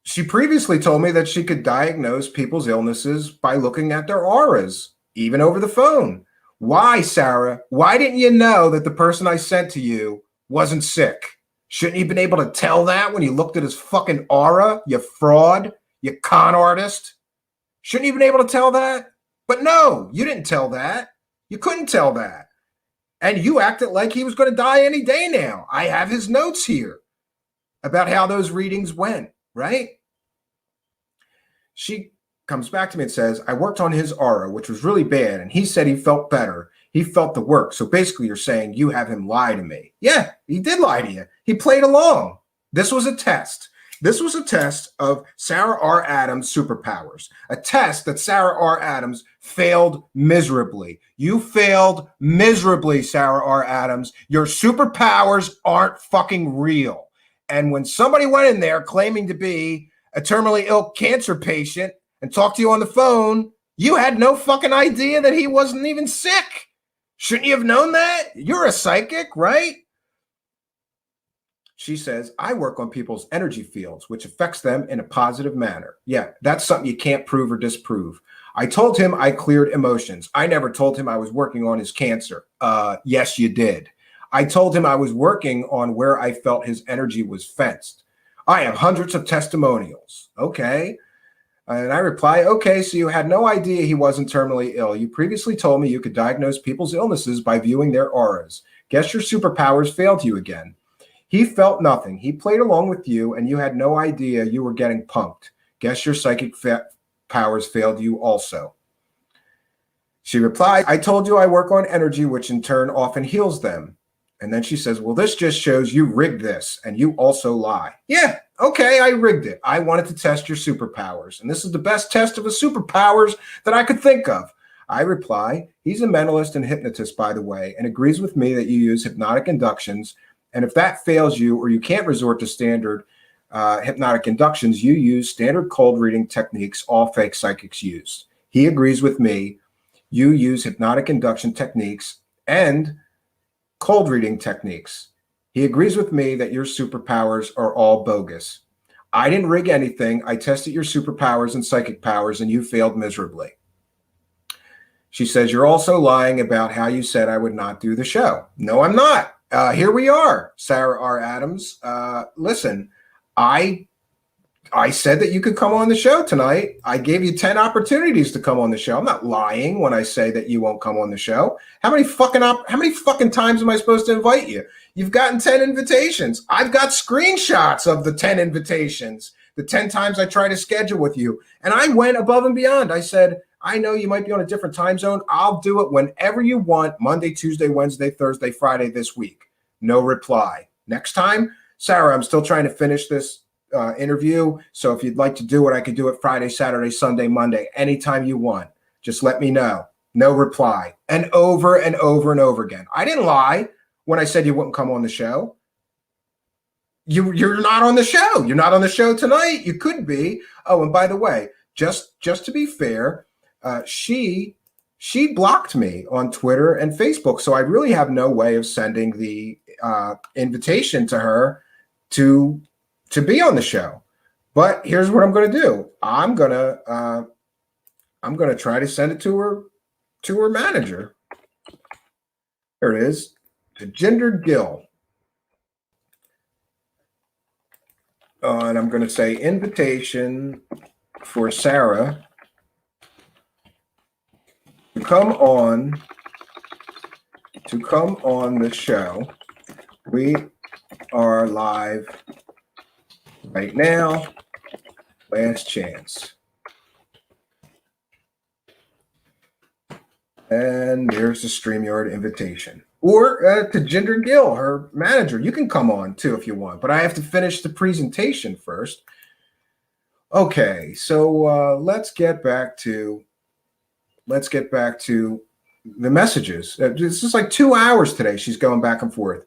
she previously told me that she could diagnose people's illnesses by looking at their auras, even over the phone. Why, Sarah? Why didn't you know that the person I sent to you wasn't sick? Shouldn't you have been able to tell that when you looked at his fucking aura, you fraud, you con artist? Shouldn't you have been able to tell that? But no, you didn't tell that. You couldn't tell that. And you acted like he was going to die any day now. I have his notes here about how those readings went, right? She comes back to me and says, I worked on his aura, which was really bad. And he said he felt better. He felt the work. So basically you're saying you have him lie to me. Yeah, he did lie to you. He played along. This was a test. This was a test of Sarah R. Adams' superpowers, a test that Sarah R. Adams failed miserably. You failed miserably, Sarah R. Adams. Your superpowers aren't fucking real. And when somebody went in there claiming to be a terminally ill cancer patient and talked to you on the phone, you had no fucking idea that he wasn't even sick. Shouldn't you have known that? You're a psychic, right? She says, I work on people's energy fields, which affects them in a positive manner. Yeah, that's something you can't prove or disprove. I told him I cleared emotions. I never told him I was working on his cancer. Yes, you did. I told him I was working on where I felt his energy was fenced. I have hundreds of testimonials. Okay. And I reply, okay, so you had no idea he wasn't terminally ill. You previously told me you could diagnose people's illnesses by viewing their auras. Guess your superpowers failed you again. He felt nothing. He played along with you, and you had no idea you were getting punked. Guess your psychic powers failed you also. She replied, I told you I work on energy, which in turn often heals them. And then she says, well, this just shows you rigged this, and you also lie. Yeah, okay, I rigged it. I wanted to test your superpowers, and this is the best test of a superpowers that I could think of. I reply, he's a mentalist and hypnotist, by the way, and agrees with me that you use hypnotic inductions. And if that fails you or you can't resort to standard hypnotic inductions, you use standard cold reading techniques all fake psychics use. He agrees with me. You use hypnotic induction techniques and cold reading techniques. He agrees with me that your superpowers are all bogus. I didn't rig anything. I tested your superpowers and psychic powers, and you failed miserably. She says, you're also lying about how you said I would not do the show. No, I'm not. Here we are, Sarah R. Adams. Listen, I said that you could come on the show tonight. I gave you 10 opportunities to come on the show. I'm not lying when I say that you won't come on the show. How many fucking times am I supposed to invite you? You've gotten 10 invitations. I've got screenshots of the 10 invitations, the 10 times I tried to schedule with you. And I went above and beyond. I said, I know you might be on a different time zone. I'll do it whenever you want, Monday, Tuesday, Wednesday, Thursday, Friday this week. No reply. Next time, Sarah, I'm still trying to finish this interview. So if you'd like to do it, I could do it Friday, Saturday, Sunday, Monday, anytime you want. Just let me know. No reply. And over and over and over again. I didn't lie when I said you wouldn't come on the show. You're not on the show. You're not on the show tonight. You could be. Oh, and by the way, just to be fair, she blocked me on Twitter and Facebook, so I really have no way of sending the invitation to her to be on the show. But here's what I'm going to do. I'm going to try to send it to her manager. There it is, to Ginger Gill, and I'm going to say invitation for Sarah to come on the show. We are live right now. Last chance. And there's the StreamYard invitation. Or to Ginger Gill, her manager. You can come on too if you want, but I have to finish the presentation first. Okay, so let's get back to the messages. This is like 2 hours today. She's going back and forth.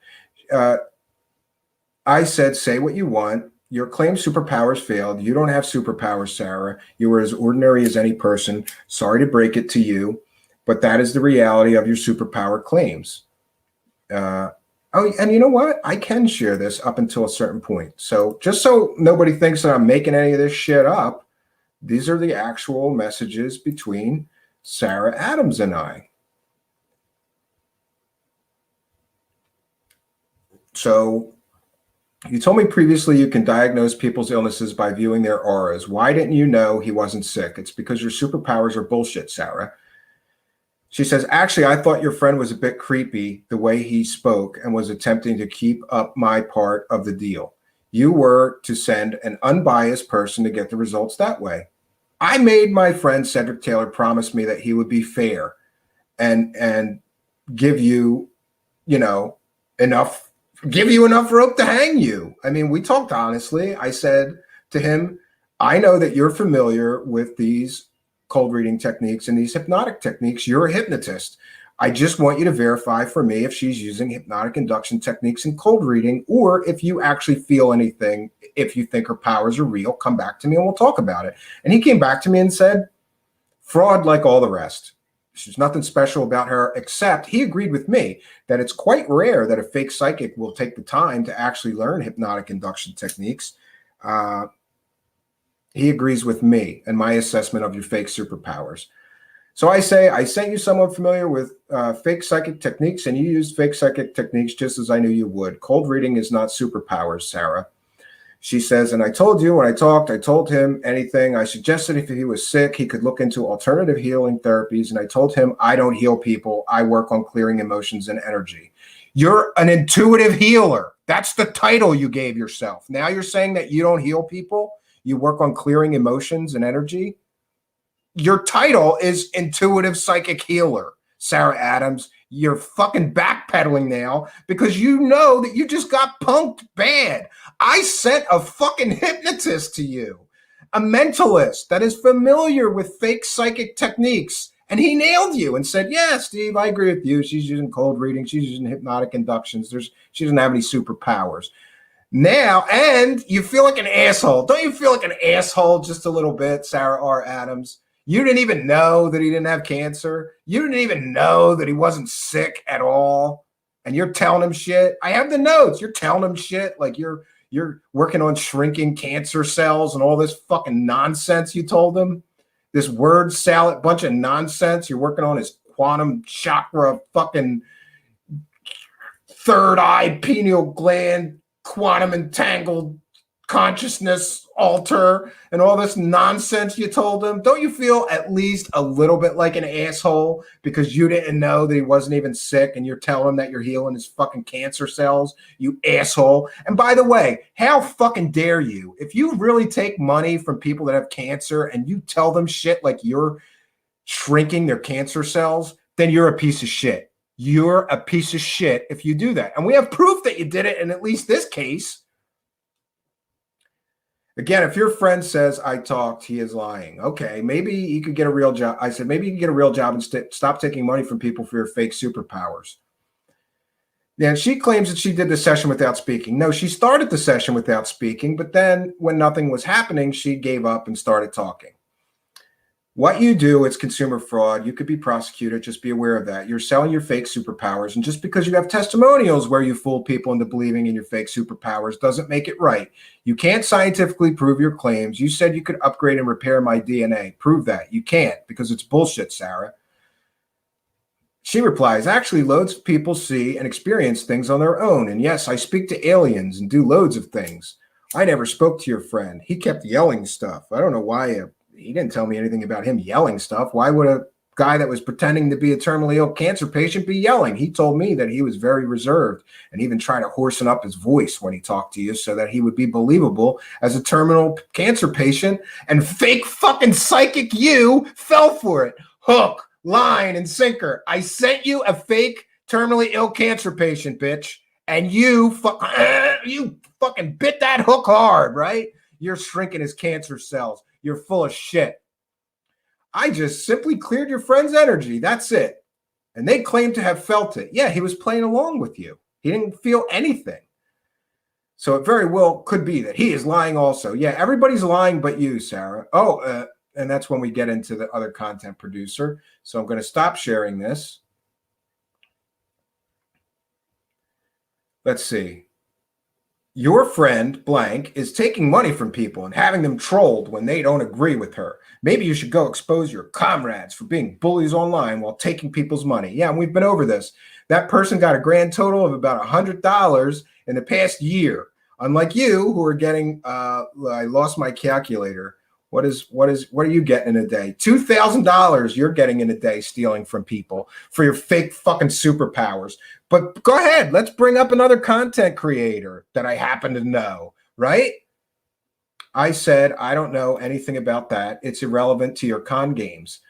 I said, say what you want. your claimed superpowers failed. You don't have superpowers, Sarah. You were as ordinary as any person. Sorry to break it to you, but that is the reality of your superpower claims. Oh, and you know what? I can share this up until a certain point. So just so nobody thinks that I'm making any of this shit up, these are the actual messages between Sarah Adams and I. So you told me previously you can diagnose people's illnesses by viewing their auras. Why didn't you know he wasn't sick? It's because your superpowers are bullshit, Sarah. She says, actually, I thought your friend was a bit creepy the way he spoke and was attempting to keep up my part of the deal. You were to send an unbiased person to get the results that way. I made my friend Cedric Taylor promise me that he would be fair and give you, enough rope to hang you. I mean, we talked honestly. I said to him, I know that you're familiar with these cold reading techniques and these hypnotic techniques. You're a hypnotist. I just want you to verify for me if she's using hypnotic induction techniques and cold reading, or if you actually feel anything. If you think her powers are real, come back to me and we'll talk about it. And he came back to me and said, fraud like all the rest. There's nothing special about her, except he agreed with me that it's quite rare that a fake psychic will take the time to actually learn hypnotic induction techniques. He agrees with me and my assessment of your fake superpowers. So I say, I sent you someone familiar with fake psychic techniques, and you used fake psychic techniques just as I knew you would. Cold reading is not superpowers, Sarah. She says, and I told you when I talked, I told him anything. I suggested if he was sick, he could look into alternative healing therapies. And I told him, I don't heal people. I work on clearing emotions and energy. You're an intuitive healer. That's the title you gave yourself. Now you're saying that you don't heal people. You work on clearing emotions and energy. Your title is intuitive psychic healer, Sarah Adams. You're fucking backpedaling now because you know that you just got punked bad. I sent a fucking hypnotist to you, a mentalist that is familiar with fake psychic techniques, and he nailed you and said, yeah, Steve, I agree with you. She's using cold reading. She's using hypnotic inductions. She doesn't have any superpowers. Now, and you feel like an asshole. Don't you feel like an asshole just a little bit, Sarah R. Adams? You didn't even know that he didn't have cancer. You didn't even know that he wasn't sick at all. And you're telling him shit. I have the notes. You're telling him shit like you're working on shrinking cancer cells and all this fucking nonsense you told him. This word salad bunch of nonsense. You're working on his quantum chakra, fucking third eye pineal gland, quantum entangled consciousness alter and all this nonsense you told him. Don't you feel at least a little bit like an asshole because you didn't know that he wasn't even sick and you're telling him that you're healing his fucking cancer cells, you asshole? And by the way, how fucking dare you? If you really take money from people that have cancer and you tell them shit like you're shrinking their cancer cells, then you're a piece of shit. You're a piece of shit if you do that. And we have proof that you did it in at least this case. Again, if your friend says I talked, he is lying. Okay, maybe you could get a real job. I said, maybe you can get a real job and stop taking money from people for your fake superpowers. Then she claims that she did the session without speaking. No, she started the session without speaking, but then when nothing was happening, she gave up and started talking. What you do, it's consumer fraud. You could be prosecuted. Just be aware of that. You're selling your fake superpowers. And just because you have testimonials where you fool people into believing in your fake superpowers doesn't make it right. You can't scientifically prove your claims. You said you could upgrade and repair my DNA. Prove that. You can't because it's bullshit, Sarah. She replies, actually, loads of people see and experience things on their own. And yes, I speak to aliens and do loads of things. I never spoke to your friend. He kept yelling stuff. I don't know why he didn't tell me anything about him yelling stuff. Why would a guy that was pretending to be a terminally ill cancer patient be yelling? He told me that he was very reserved and even tried to hoarsen up his voice when he talked to you so that he would be believable as a terminal cancer patient. And fake fucking psychic you fell for it. Hook, line, and sinker. I sent you a fake terminally ill cancer patient, bitch. And you fucking bit that hook hard, right? You're shrinking his cancer cells. You're full of shit. I just simply cleared your friend's energy. That's it. And they claim to have felt it. Yeah, he was playing along with you. He didn't feel anything. So it very well could be that he is lying also. Yeah, everybody's lying but you, Sarah. Oh, and that's when we get into the other content producer. So I'm going to stop sharing this. Let's see. Your friend blank is taking money from people and having them trolled when they don't agree with her. Maybe you should go expose your comrades for being bullies online while taking people's money. Yeah, and we've been over this. That person got a grand total of about $100 in the past year. Unlike you, who are getting, I lost my calculator. What are you getting in a day? $2,000 you're getting in a day stealing from people for your fake fucking superpowers. But go ahead, let's bring up another content creator that I happen to know, right? I said, I don't know anything about that. It's irrelevant to your con games.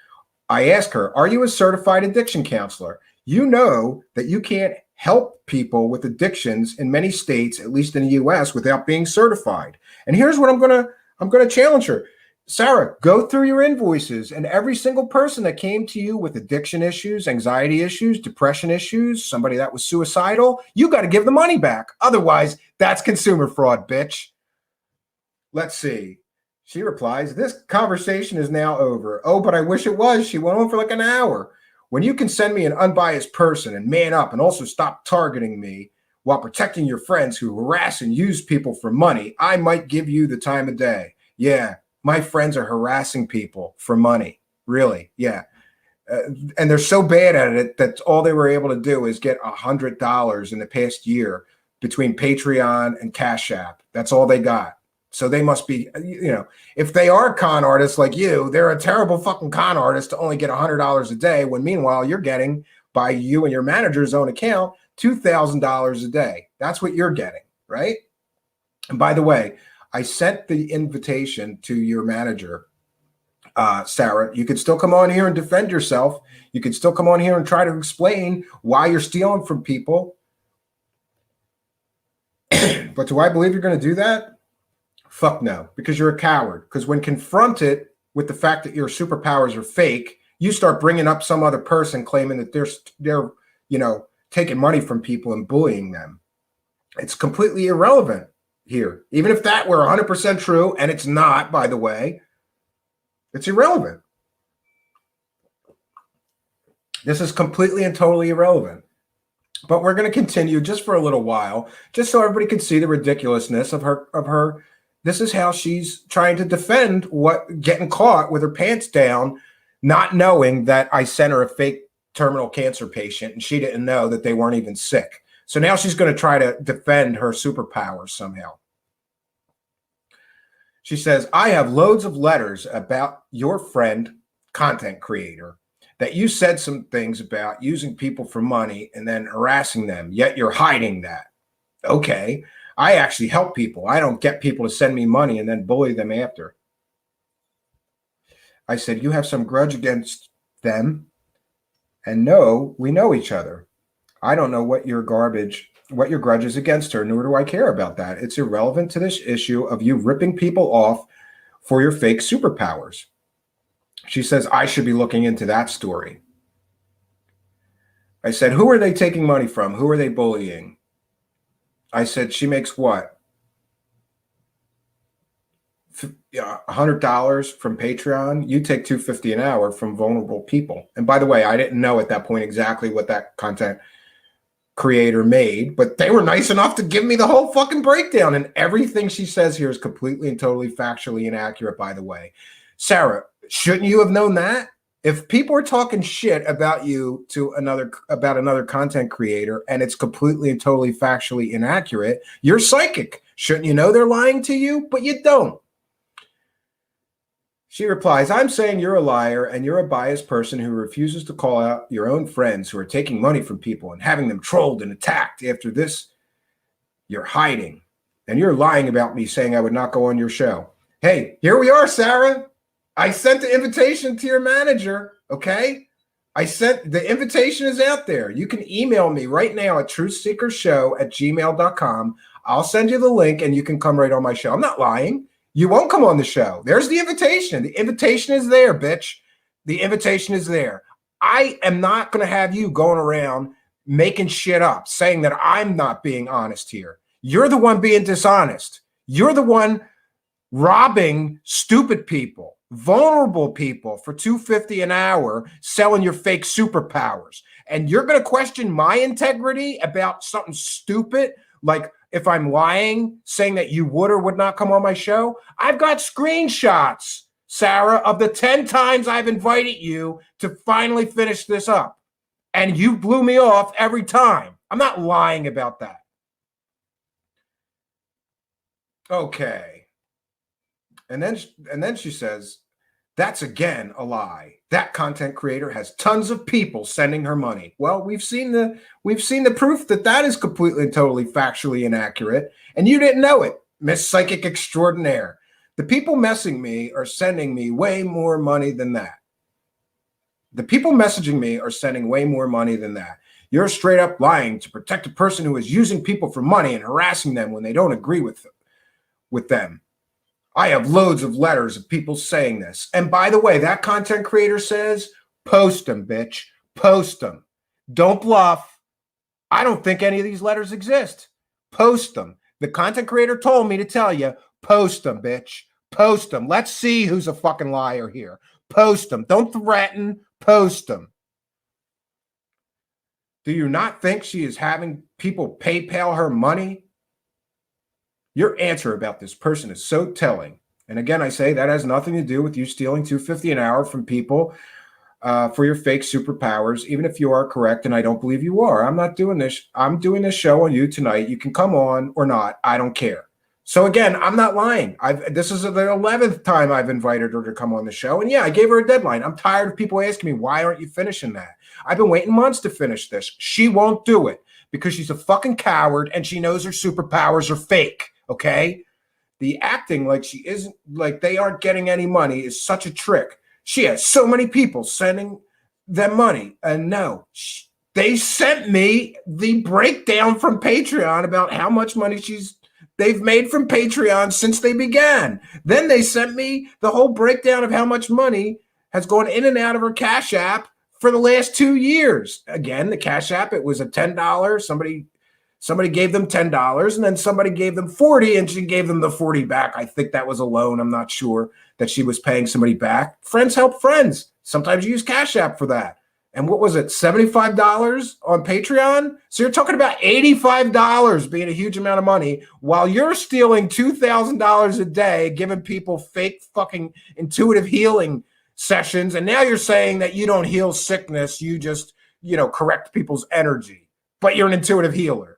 I asked her, are you a certified addiction counselor? You know that you can't help people with addictions in many states, at least in the US, without being certified. And here's what I'm gonna challenge her. Sarah, go through your invoices, and every single person that came to you with addiction issues, anxiety issues, depression issues, somebody that was suicidal, you got to give the money back. Otherwise, that's consumer fraud, bitch. Let's see. She replies, this conversation is now over. Oh, but I wish it was. She went on for like an hour. When you can send me an unbiased person and man up and also stop targeting me while protecting your friends who harass and use people for money, I might give you the time of day. Yeah. My friends are harassing people for money. Really. Yeah. And they're so bad at it that all they were able to do is get $100 in the past year between Patreon and Cash App. That's all they got. So they must be, if they are con artists like you, they're a terrible fucking con artist to only get $100 a day, when meanwhile you're getting, by you and your manager's own account, $2,000 a day. That's what you're getting, right? And by the way, I sent the invitation to your manager, Sarah. You could still come on here and defend yourself. You could still come on here and try to explain why you're stealing from people. But do I believe you're going to do that? Fuck no, because you're a coward. Because when confronted with the fact that your superpowers are fake, you start bringing up some other person claiming that they're taking money from people and bullying them. It's completely irrelevant here. Even if that were 100% true, and it's not, by the way, it's irrelevant. This is completely and totally irrelevant. But we're going to continue just for a little while, just so everybody can see the ridiculousness of her. This is how she's trying to defend getting caught with her pants down, not knowing that I sent her a fake terminal cancer patient and she didn't know that they weren't even sick. So now she's going to try to defend her superpowers somehow. She says, I have loads of letters about your friend, content creator, that you said some things about using people for money and then harassing them, yet you're hiding that. Okay, I actually help people. I don't get people to send me money and then bully them after. I said, you have some grudge against them. And no, we know each other. I don't know what your grudge is against her, nor do I care about that. It's irrelevant to this issue of you ripping people off for your fake superpowers. She says, I should be looking into that story. I said, who are they taking money from? Who are they bullying? I said, she makes what? $100 from Patreon. You take $250 an hour from vulnerable people. And by the way, I didn't know at that point exactly what that content creator made, but they were nice enough to give me the whole fucking breakdown. And everything she says here is completely and totally factually inaccurate, by the way. Sarah, shouldn't you have known that? If people are talking shit about you about another content creator and it's completely and totally factually inaccurate, you're psychic. Shouldn't you know they're lying to you? But you don't. She replies, I'm saying you're a liar and you're a biased person who refuses to call out your own friends who are taking money from people and having them trolled and attacked. After this, you're hiding. And you're lying about me saying I would not go on your show. Hey, here we are, Sarah. I sent the invitation to your manager, okay? The invitation is out there. You can email me right now at truthseekershow@gmail.com. I'll send you the link and you can come right on my show. I'm not lying. You won't come on the show. There's the invitation. The invitation is there, bitch. The invitation is there. I am not going to have you going around making shit up, saying that I'm not being honest here. You're the one being dishonest. You're the one robbing stupid people, vulnerable people for $2.50 an hour, selling your fake superpowers. And you're going to question my integrity about something stupid, like if I'm lying, saying that you would or would not come on my show? I've got screenshots, Sarah, of the 10 times I've invited you to finally finish this up. And you blew me off every time. I'm not lying about that. Okay. And then she says, that's again a lie. That content creator has tons of people sending her money. Well, we've seen the proof that that is completely and totally factually inaccurate, and you didn't know it, Miss Psychic Extraordinaire. The people messaging me are sending me way more money than that. The people messaging me are sending way more money than that. You're straight up lying to protect a person who is using people for money and harassing them when they don't agree with them. I have loads of letters of people saying this. And by the way, that content creator says, post them, bitch. Post them. Don't bluff. I don't think any of these letters exist. Post them. The content creator told me to tell you, post them, bitch. Post them. Let's see who's a fucking liar here. Post them. Don't threaten. Post them. Do you not think she is having people PayPal her money? Your answer about this person is so telling. And again, I say that has nothing to do with you stealing $2.50 an hour from people for your fake superpowers, even if you are correct, and I don't believe you are. I'm not doing this. I'm doing this show on you tonight. You can come on or not. I don't care. So again, I'm not lying. This is the 11th time I've invited her to come on the show. And yeah, I gave her a deadline. I'm tired of people asking me, why aren't you finishing that? I've been waiting months to finish this. She won't do it because she's a fucking coward and she knows her superpowers are fake. Okay, the acting like she isn't, like they aren't getting any money is such a trick. She has so many people sending them money, and no, they sent me the breakdown from Patreon about how much money they've made from Patreon since they began. Then they sent me the whole breakdown of how much money has gone in and out of her Cash App for the last 2 years. Again, the Cash App, it was a $10. Somebody gave them $10 and then somebody gave them $40 and she gave them the $40 back. I think that was a loan. I'm not sure that she was paying somebody back. Friends help friends. Sometimes you use Cash App for that. And what was it? $75 on Patreon? So you're talking about $85 being a huge amount of money while you're stealing $2,000 a day, giving people fake fucking intuitive healing sessions. And now you're saying that you don't heal sickness. You just, correct people's energy, but you're an intuitive healer.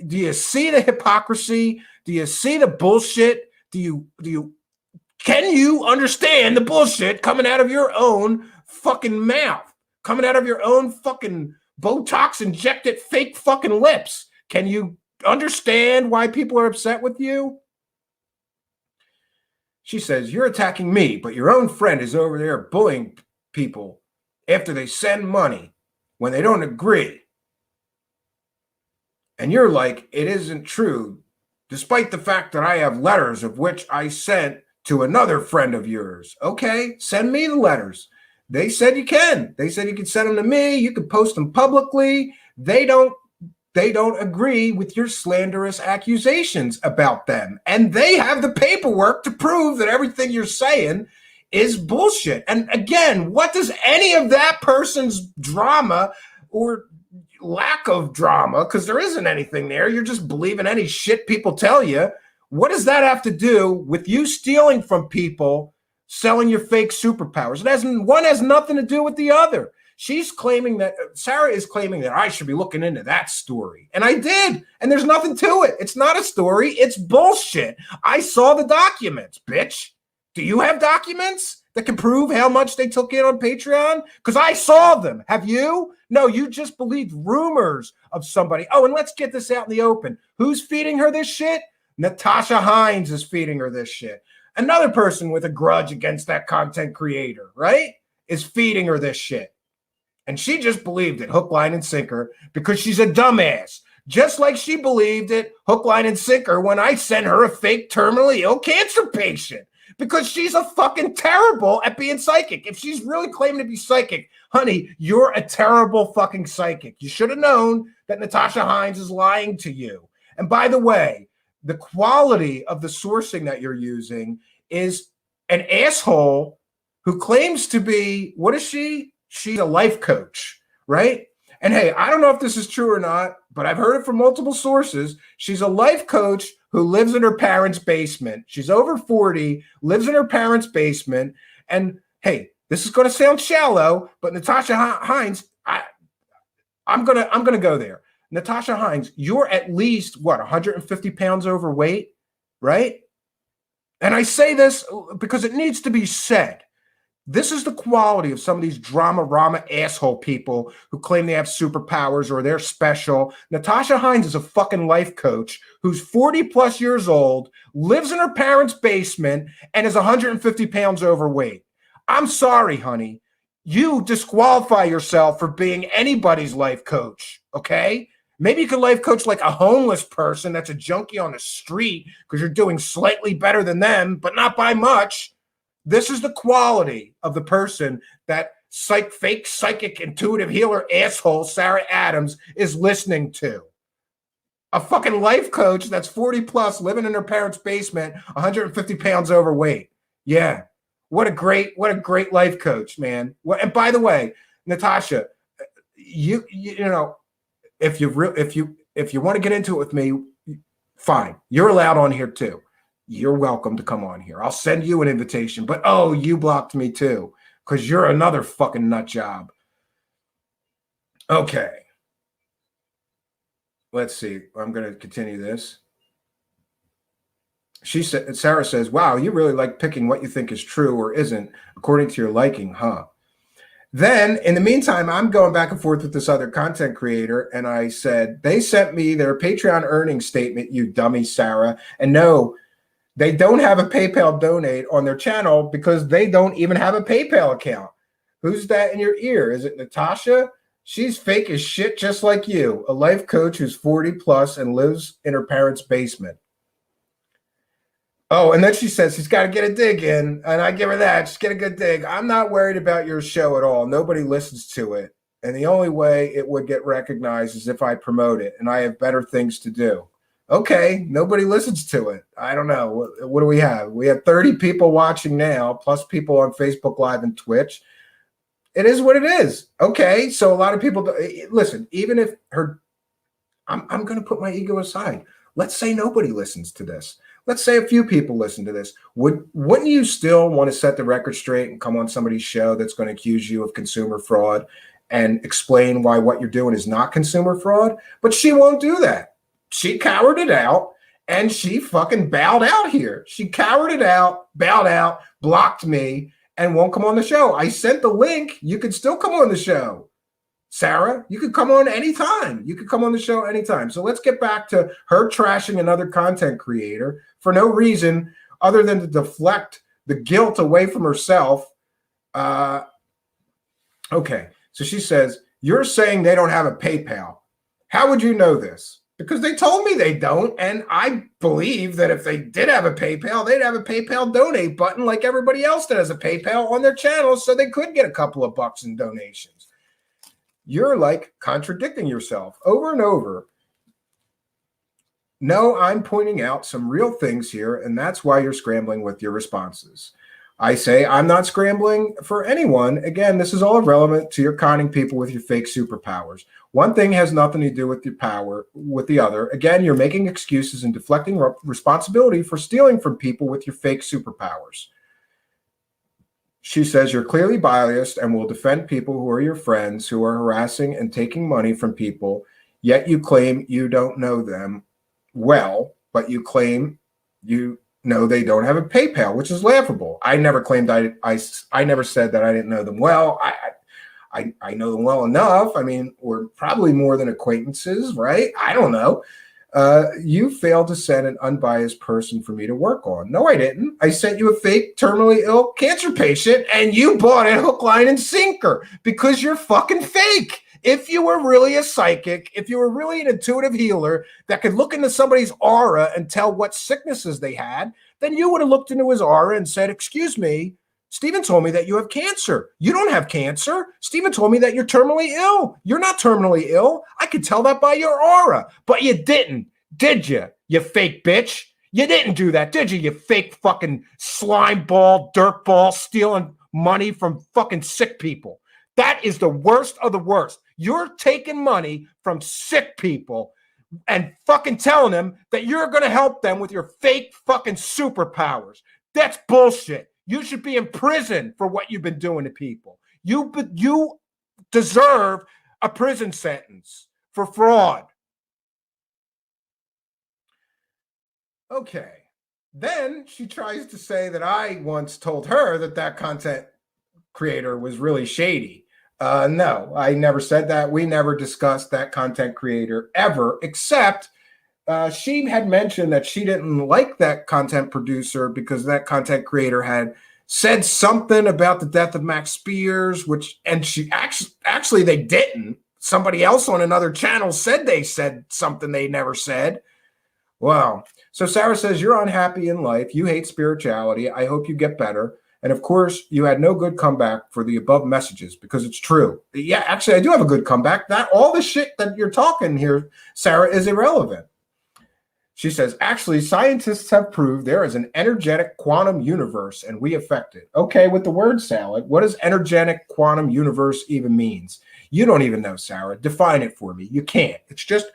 Do you see the hypocrisy? Do you see the bullshit? Can you understand the bullshit coming out of your own fucking mouth? Coming out of your own fucking Botox injected fake fucking lips? Can you understand why people are upset with you? She says, you're attacking me, but your own friend is over there bullying people after they send money when they don't agree. And you're like, it isn't true, despite the fact that I have letters of which I sent to another friend of yours. Okay, send me the letters. They said you can. They said you can send them to me. You can post them publicly. They don't agree with your slanderous accusations about them. And they have the paperwork to prove that everything you're saying is bullshit. And again, what does any of that person's drama or lack of drama, because there isn't anything there, you're just believing any shit people tell you, what does that have to do with you stealing from people, selling your fake superpowers? One has nothing to do with the other. Sarah is claiming that I should be looking into that story. And I did. And there's nothing to it. It's not a story. It's bullshit. I saw the documents, bitch. Do you have documents that can prove how much they took in on Patreon? Because I saw them. Have you? No, you just believed rumors of somebody. Oh, and let's get this out in the open. Who's feeding her this shit? Natasha Hines is feeding her this shit. Another person with a grudge against that content creator, right, is feeding her this shit. And she just believed it, hook, line, and sinker, because she's a dumbass. Just like she believed it, hook, line, and sinker, when I sent her a fake terminally ill cancer patient. Because she's a fucking terrible at being psychic. If she's really claiming to be psychic, honey, you're a terrible fucking psychic. You should have known that Natasha Hines is lying to you. And by the way, the quality of the sourcing that you're using is an asshole who claims to be, what is she? She's a life coach, right? And hey, I don't know if this is true or not, but I've heard it from multiple sources. She's a life coach who lives in her parents' basement. She's over 40, lives in her parents' basement. And hey, this is going to sound shallow, but Natasha Hines, I'm gonna go there. Natasha Hines, you're at least what, 150 pounds overweight, right? And I say this because it needs to be said. This is the quality of some of these drama asshole people who claim they have superpowers or they're special. Natasha Hines is a fucking life coach who's 40 plus years old, lives in her parents' basement, and is 150 pounds overweight. I'm sorry, honey. You disqualify yourself for being anybody's life coach, okay? Maybe you could life coach like a homeless person that's a junkie on the street because you're doing slightly better than them, but not by much. This is the quality of the person that fake psychic intuitive healer asshole Sarah Adams is listening to. A fucking life coach that's 40 plus, living in her parents' basement, 150 pounds overweight. Yeah. What a great life coach, man. And by the way, Natasha, you know, if you want to get into it with me, fine. You're allowed on here too. You're welcome to come on here. I'll send you an invitation. But oh, you blocked me too, because you're another fucking nut job. Okay. Let's see. I'm going to continue this. Sarah says, wow, you really like picking what you think is true or isn't according to your liking, huh? Then, in the meantime, I'm going back and forth with this other content creator, and I said, they sent me their Patreon earnings statement, you dummy, Sarah. And no, they don't have a PayPal donate on their channel because they don't even have a PayPal account. Who's that in your ear? Is it Natasha? She's fake as shit, just like you, a life coach who's 40 plus and lives in her parents' basement. Oh, and then she says she's got to get a dig in, and I give her that. Just get a good dig. I'm not worried about your show at all. Nobody listens to it, and the only way it would get recognized is if I promote it, and I have better things to do. Okay, nobody listens to it. I don't know. What do we have? We have 30 people watching now, plus people on Facebook Live and Twitch. It is what it is. Okay, so a lot of people listen. Even if I'm going to put my ego aside. Let's say nobody listens to this. Let's say a few people listen to this. Wouldn't you still want to set the record straight and come on somebody's show that's going to accuse you of consumer fraud and explain why what you're doing is not consumer fraud? But she won't do that. She cowered it out, and she fucking bowed out here. She cowered it out, bowed out, blocked me, and won't come on the show. I sent the link. You can still come on the show. Sarah, you could come on anytime. You could come on the show anytime. So let's get back to her trashing another content creator for no reason other than to deflect the guilt away from herself. Okay, so she says, you're saying they don't have a PayPal. How would you know this? Because they told me they don't, and I believe that if they did have a PayPal, they'd have a PayPal donate button like everybody else that has a PayPal on their channel so they could get a couple of bucks in donations. You're like contradicting yourself over and over. No, I'm pointing out some real things here, and that's why you're scrambling with your responses. I say I'm not scrambling for anyone. Again, this is all irrelevant to your conning people with your fake superpowers. One thing has nothing to do with your power with the other. Again, you're making excuses and deflecting responsibility for stealing from people with your fake superpowers. She says you're clearly biased and will defend people who are your friends who are harassing and taking money from people, yet you claim you don't know them well, but you claim you know they don't have a PayPal, which is laughable. I never claimed I never said that I didn't know them well. I know them well enough. I mean, we're probably more than acquaintances, right? I don't know. You failed to send an unbiased person for me to work on. No, I didn't. I sent you a fake terminally ill cancer patient, and you bought it hook, line, and sinker because you're fucking fake. If you were really a psychic, if you were really an intuitive healer that could look into somebody's aura and tell what sicknesses they had, then you would have looked into his aura and said, excuse me, Stephen told me that you have cancer. You don't have cancer. Stephen told me that you're terminally ill. You're not terminally ill. I could tell that by your aura, but you didn't. Did you, you fake bitch? You didn't do that, did you? You fake fucking slime ball, dirt ball, stealing money from fucking sick people. That is the worst of the worst. You're taking money from sick people and fucking telling them that you're going to help them with your fake fucking superpowers. That's bullshit. You should be in prison for what you've been doing to people. You deserve a prison sentence for fraud. Okay. Then she tries to say that I once told her that content creator was really shady. No, I never said that. We never discussed that content creator ever, except she had mentioned that she didn't like that content producer because that content creator had said something about the death of Max Spears, and she actually they didn't. Somebody else on another channel said they said something they never said. Wow. So Sarah says, you're unhappy in life. You hate spirituality. I hope you get better. And of course, you had no good comeback for the above messages because it's true. Yeah, actually, I do have a good comeback. That all the shit that you're talking here, Sarah, is irrelevant. She says, actually, scientists have proved there is an energetic quantum universe and we affect it. Okay, with the word salad, what does energetic quantum universe even means? You don't even know, Sarah. Define it for me. You can't. It's just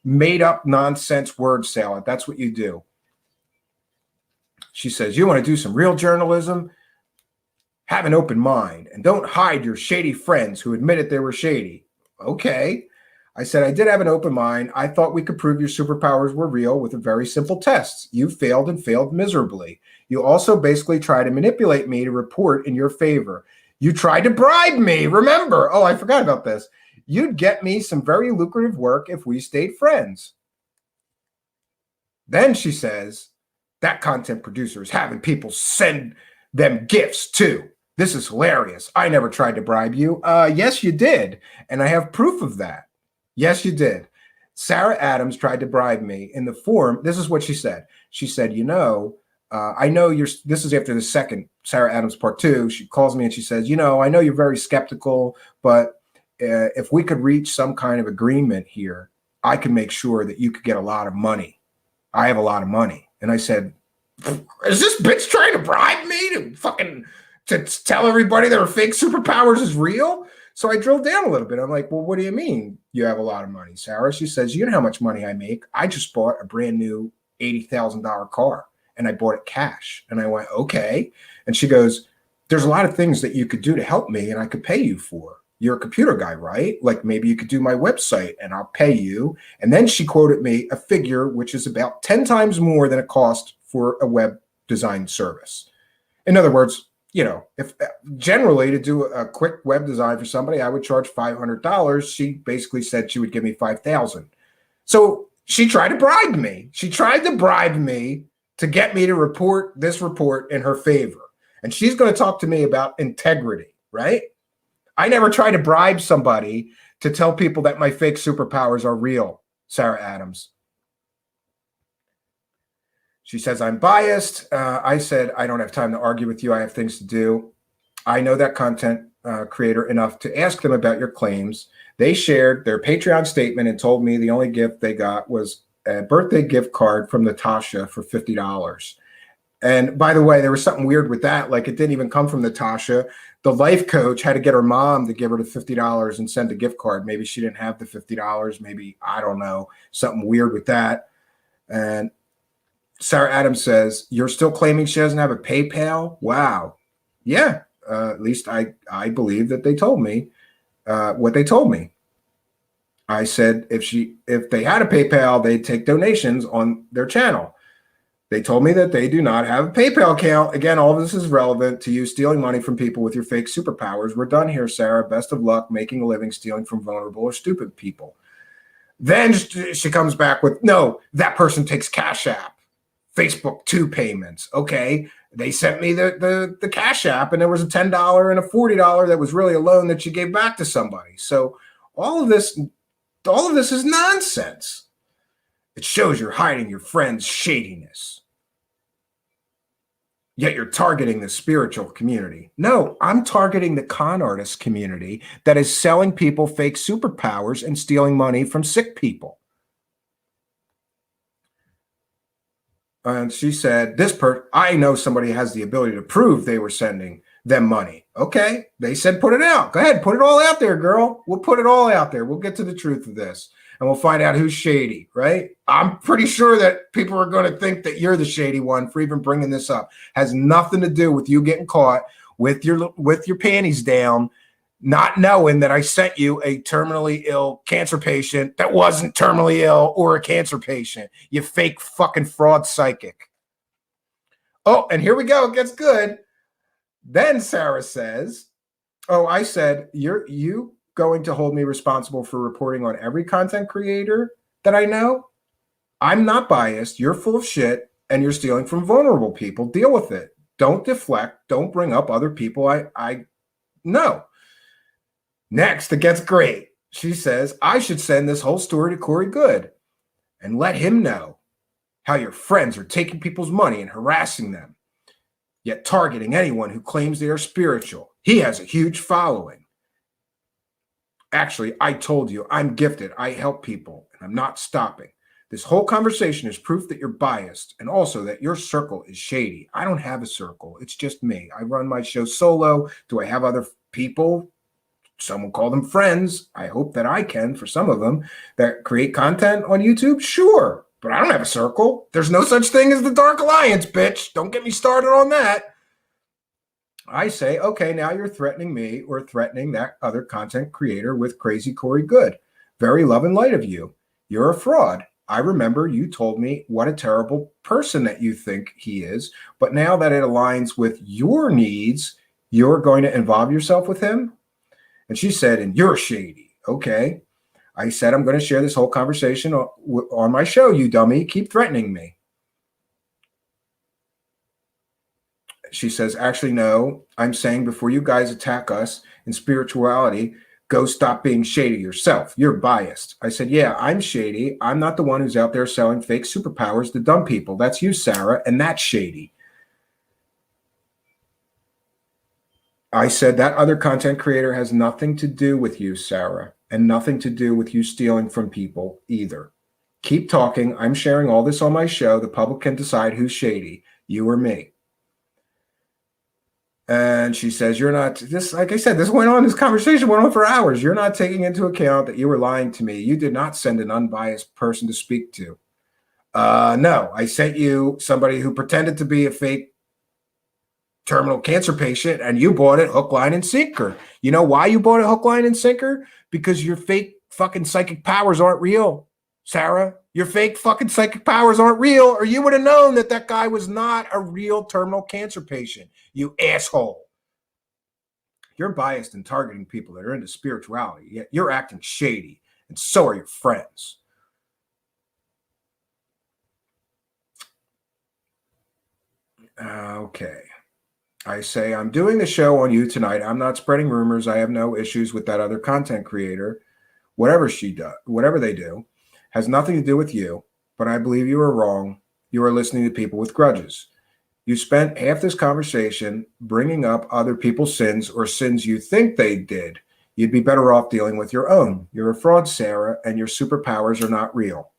made up nonsense word salad. That's what you do. She says, you want to do some real journalism? Have an open mind and don't hide your shady friends who admitted they were shady. Okay. I said, I did have an open mind. I thought we could prove your superpowers were real with a very simple test. You failed and failed miserably. You also basically tried to manipulate me to report in your favor. You tried to bribe me. Remember? Oh, I forgot about this. You'd get me some very lucrative work if we stayed friends. Then she says, that content producer is having people send them gifts too. This is hilarious. I never tried to bribe you. Yes, you did. And I have proof of that. Yes, you did. Sarah Adams tried to bribe me in the form. This is what she said. She said, I know this is after the second Sarah Adams part 2. She calls me and she says, I know you're very skeptical, but if we could reach some kind of agreement here, I can make sure that you could get a lot of money. I have a lot of money. And I said, is this bitch trying to bribe me to tell everybody that her fake superpowers is real? So I drilled down a little bit. I'm like, well, what do you mean you have a lot of money, Sarah? She says, you know how much money I make? I just bought a brand new $80,000 car and I bought it cash. And I went, okay. And she goes, there's a lot of things that you could do to help me and I could pay you for. You're a computer guy, right? Like maybe you could do my website and I'll pay you. And then she quoted me a figure which is about 10 times more than it cost for a web design service. In other words, if generally to do a quick web design for somebody, I would charge $500. She basically said she would give me $5,000. So she tried to bribe me. She tried to bribe me to get me to report this report in her favor. And she's going to talk to me about integrity, right? I never tried to bribe somebody to tell people that my fake superpowers are real, Sarah Adams. She says, I'm biased. I said, I don't have time to argue with you. I have things to do. I know that content creator enough to ask them about your claims. They shared their Patreon statement and told me the only gift they got was a birthday gift card from Natasha for $50. And by the way, there was something weird with that. Like it didn't even come from Natasha. The life coach had to get her mom to give her the $50 and send a gift card. Maybe she didn't have the $50. Maybe, I don't know, something weird with that. And Sarah Adams says, you're still claiming she doesn't have a PayPal? Wow. Yeah. At least I believe that they told me what they told me. I said, if they had a PayPal, they'd take donations on their channel. They told me that they do not have a PayPal account. Again, all of this is relevant to you stealing money from people with your fake superpowers. We're done here, Sarah. Best of luck making a living stealing from vulnerable or stupid people. Then she comes back with, no, that person takes Cash App, Facebook 2 payments. Okay, they sent me the Cash App, and there was a $10 and a $40 that was really a loan that you gave back to somebody. So all of this is nonsense. It shows you're hiding your friend's shadiness. Yet you're targeting the spiritual community. No, I'm targeting the con artist community that is selling people fake superpowers and stealing money from sick people. And she said, I know somebody has the ability to prove they were sending them money. Okay. They said, put it out. Go ahead. Put it all out there, girl. We'll put it all out there. We'll get to the truth of this and we'll find out who's shady, right? I'm pretty sure that people are going to think that you're the shady one for even bringing this up. Has nothing to do with you getting caught with your panties down, not knowing that I sent you a terminally ill cancer patient that wasn't terminally ill or a cancer patient. You fake fucking fraud psychic. Oh, and here we go. It gets good. Then Sarah says, oh, I said, you going to hold me responsible for reporting on every content creator that I know? I'm not biased. You're full of shit and you're stealing from vulnerable people. Deal with it. Don't deflect. Don't bring up other people I know. Next, it gets great. She says, I should send this whole story to Corey Good and let him know how your friends are taking people's money and harassing them, yet targeting anyone who claims they are spiritual. He has a huge following. Actually, I told you, I'm gifted. I help people, and I'm not stopping. This whole conversation is proof that you're biased and also that your circle is shady. I don't have a circle. It's just me. I run my show solo. Do I have other people? Some will call them friends. I hope that I can for some of them that create content on YouTube. Sure, but I don't have a circle. There's no such thing as the Dark Alliance, bitch. Don't get me started on that. I say, okay, now you're threatening me or threatening that other content creator with Crazy Corey Good. Very love and light of you. You're a fraud. I remember you told me what a terrible person that you think he is, but now that it aligns with your needs, you're going to involve yourself with him? And she said, and you're shady. Okay. I said, I'm going to share this whole conversation on my show, you dummy. Keep threatening me. She says, actually, no, I'm saying before you guys attack us in spirituality, go stop being shady yourself. You're biased. I said, yeah, I'm shady. I'm not the one who's out there selling fake superpowers to dumb people. That's you, Sarah, and that's shady. I said that other content creator has nothing to do with you, Sarah, and nothing to do with you stealing from people either. Keep talking. I'm sharing all this on my show. The public can decide who's shady, you or me. And she says, you're not, this, like I said, this conversation went on for hours. You're not taking into account that you were lying to me. You did not send an unbiased person to speak to. No, I sent you somebody who pretended to be a fake terminal cancer patient, and you bought it hook, line, and sinker. You know why you bought it hook, line, and sinker? Because your fake fucking psychic powers aren't real, Sarah. Your fake fucking psychic powers aren't real, or you would have known that that guy was not a real terminal cancer patient, you asshole. You're biased and targeting people that are into spirituality, yet you're acting shady, and so are your friends. Okay. I say, I'm doing the show on you tonight. I'm not spreading rumors. I have no issues with that other content creator. Whatever she does, whatever they do, has nothing to do with you. But I believe you are wrong. You are listening to people with grudges. You spent half this conversation bringing up other people's sins or sins you think they did. You'd be better off dealing with your own. You're a fraud, Sarah, and your superpowers are not real.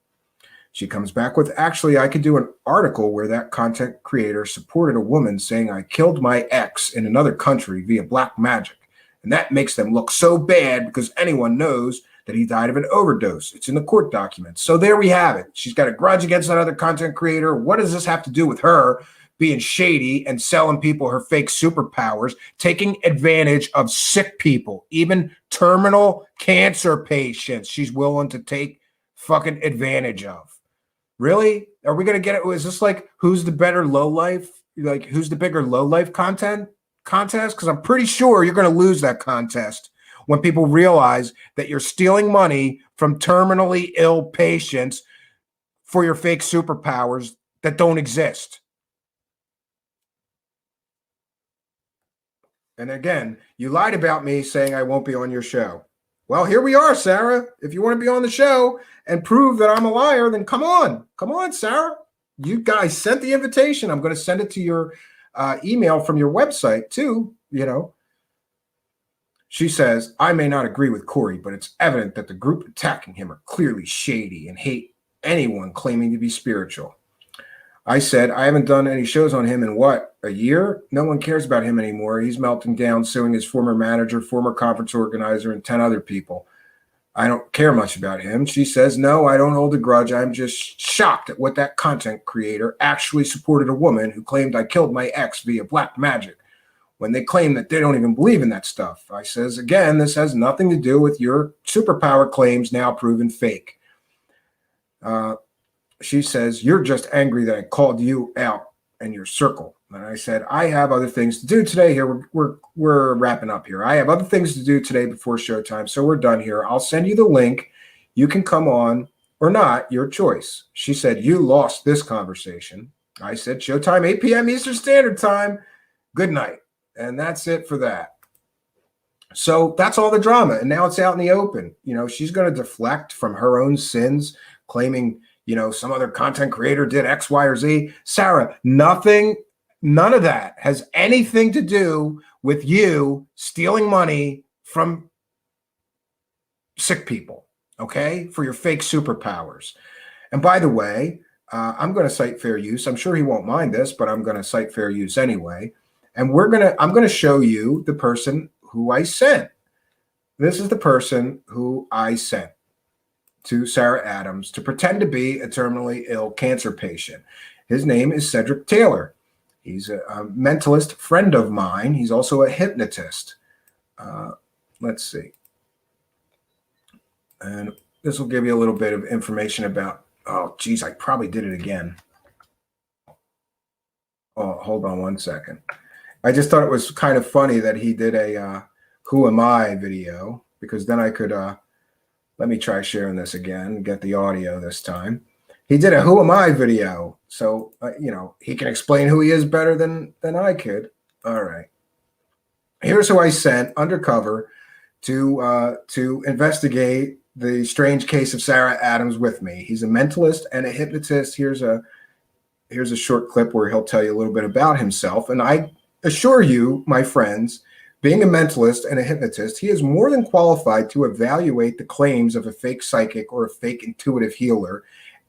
She comes back with, actually, I could do an article where that content creator supported a woman saying I killed my ex in another country via black magic. And that makes them look so bad because anyone knows that he died of an overdose. It's in the court documents. So there we have it. She's got a grudge against that other content creator. What does this have to do with her being shady and selling people her fake superpowers, taking advantage of sick people, even terminal cancer patients she's willing to take fucking advantage of? Really? Are we going to get it? Is this like who's the better low life? Like who's the bigger low life contest? Because I'm pretty sure you're going to lose that contest when people realize that you're stealing money from terminally ill patients for your fake superpowers that don't exist. And again, you lied about me saying I won't be on your show. Well, here we are, Sarah. If you want to be on the show and prove that I'm a liar, then come on. Come on, Sarah. You guys sent the invitation. I'm going to send it to your email from your website too, you know. She says, I may not agree with Corey, but it's evident that the group attacking him are clearly shady and hate anyone claiming to be spiritual. I said, I haven't done any shows on him in what, a year? No one cares about him anymore. He's melting down, suing his former manager, former conference organizer, and 10 other people. I don't care much about him. She says, no, I don't hold a grudge. I'm just shocked at what that content creator actually supported a woman who claimed I killed my ex via black magic when they claim that they don't even believe in that stuff. I says, again, this has nothing to do with your superpower claims now proven fake. She says, you're just angry that I called you out in your circle. And I said, I have other things to do today. Here, we're wrapping up here. I have other things to do today before showtime, so we're done here. I'll send you the link. You can come on or not, your choice. She said, you lost this conversation. I said, showtime, 8 p.m. Eastern Standard Time. Good night. And that's it for that. So that's all the drama. And now it's out in the open. You know, she's going to deflect from her own sins, claiming, you know, some other content creator did X, Y, or Z. Sarah, none of that has anything to do with you stealing money from sick people, okay, for your fake superpowers. And by the way, I'm going to cite fair use. I'm sure he won't mind this, but I'm going to cite fair use anyway. And I'm going to show you the person who I sent. This is the person who I sent to Sarah Adams to pretend to be a terminally ill cancer patient. His name is Cedric Taylor. He's a mentalist friend of mine. He's also a hypnotist. Let's see. And this will give you a little bit of information about, oh, geez, I probably did it again. Oh, hold on one second. I just thought it was kind of funny that he did a Who Am I video, because then I could, let me try sharing this again, get the audio this time. He did a Who Am I video. So, you know, he can explain who he is better than I could. All right. Here's who I sent undercover to investigate the strange case of Sarah Adams with me. He's a mentalist and a hypnotist. Here's a short clip where he'll tell you a little bit about himself. And I assure you, my friends, being a mentalist and a hypnotist, he is more than qualified to evaluate the claims of a fake psychic or a fake intuitive healer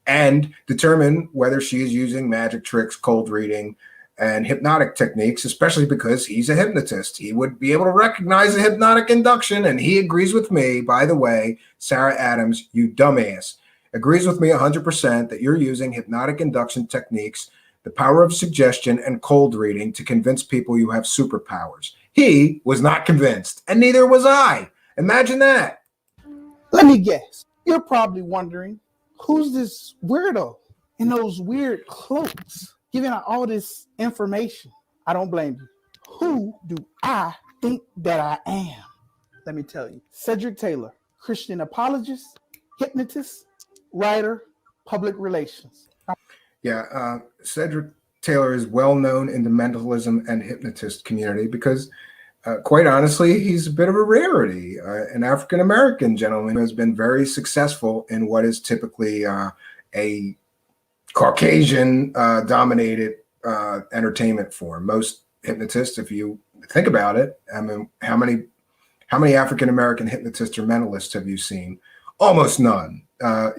and determine whether she is using magic tricks, cold reading, and hypnotic techniques, especially because he's a hypnotist. He would be able to recognize the hypnotic induction, and he agrees with me, by the way, Sarah Adams, you dumbass, agrees with me 100% that you're using hypnotic induction techniques, the power of suggestion, and cold reading to convince people you have superpowers. He was not convinced, and neither was I. Imagine that. Let me guess. You're probably wondering, who's this weirdo in those weird cloaks giving out all this information? I don't blame you. Who do I think that I am? Let me tell you. Cedric Taylor, Christian apologist, hypnotist, writer, public relations. Yeah, Cedric Taylor is well known in the mentalism and hypnotist community because, quite honestly, he's a bit of a rarity. An African-American gentleman who has been very successful in what is typically a Caucasian-dominated entertainment form. Most hypnotists, if you think about it, I mean, how many African-American hypnotists or mentalists have you seen? Almost none. I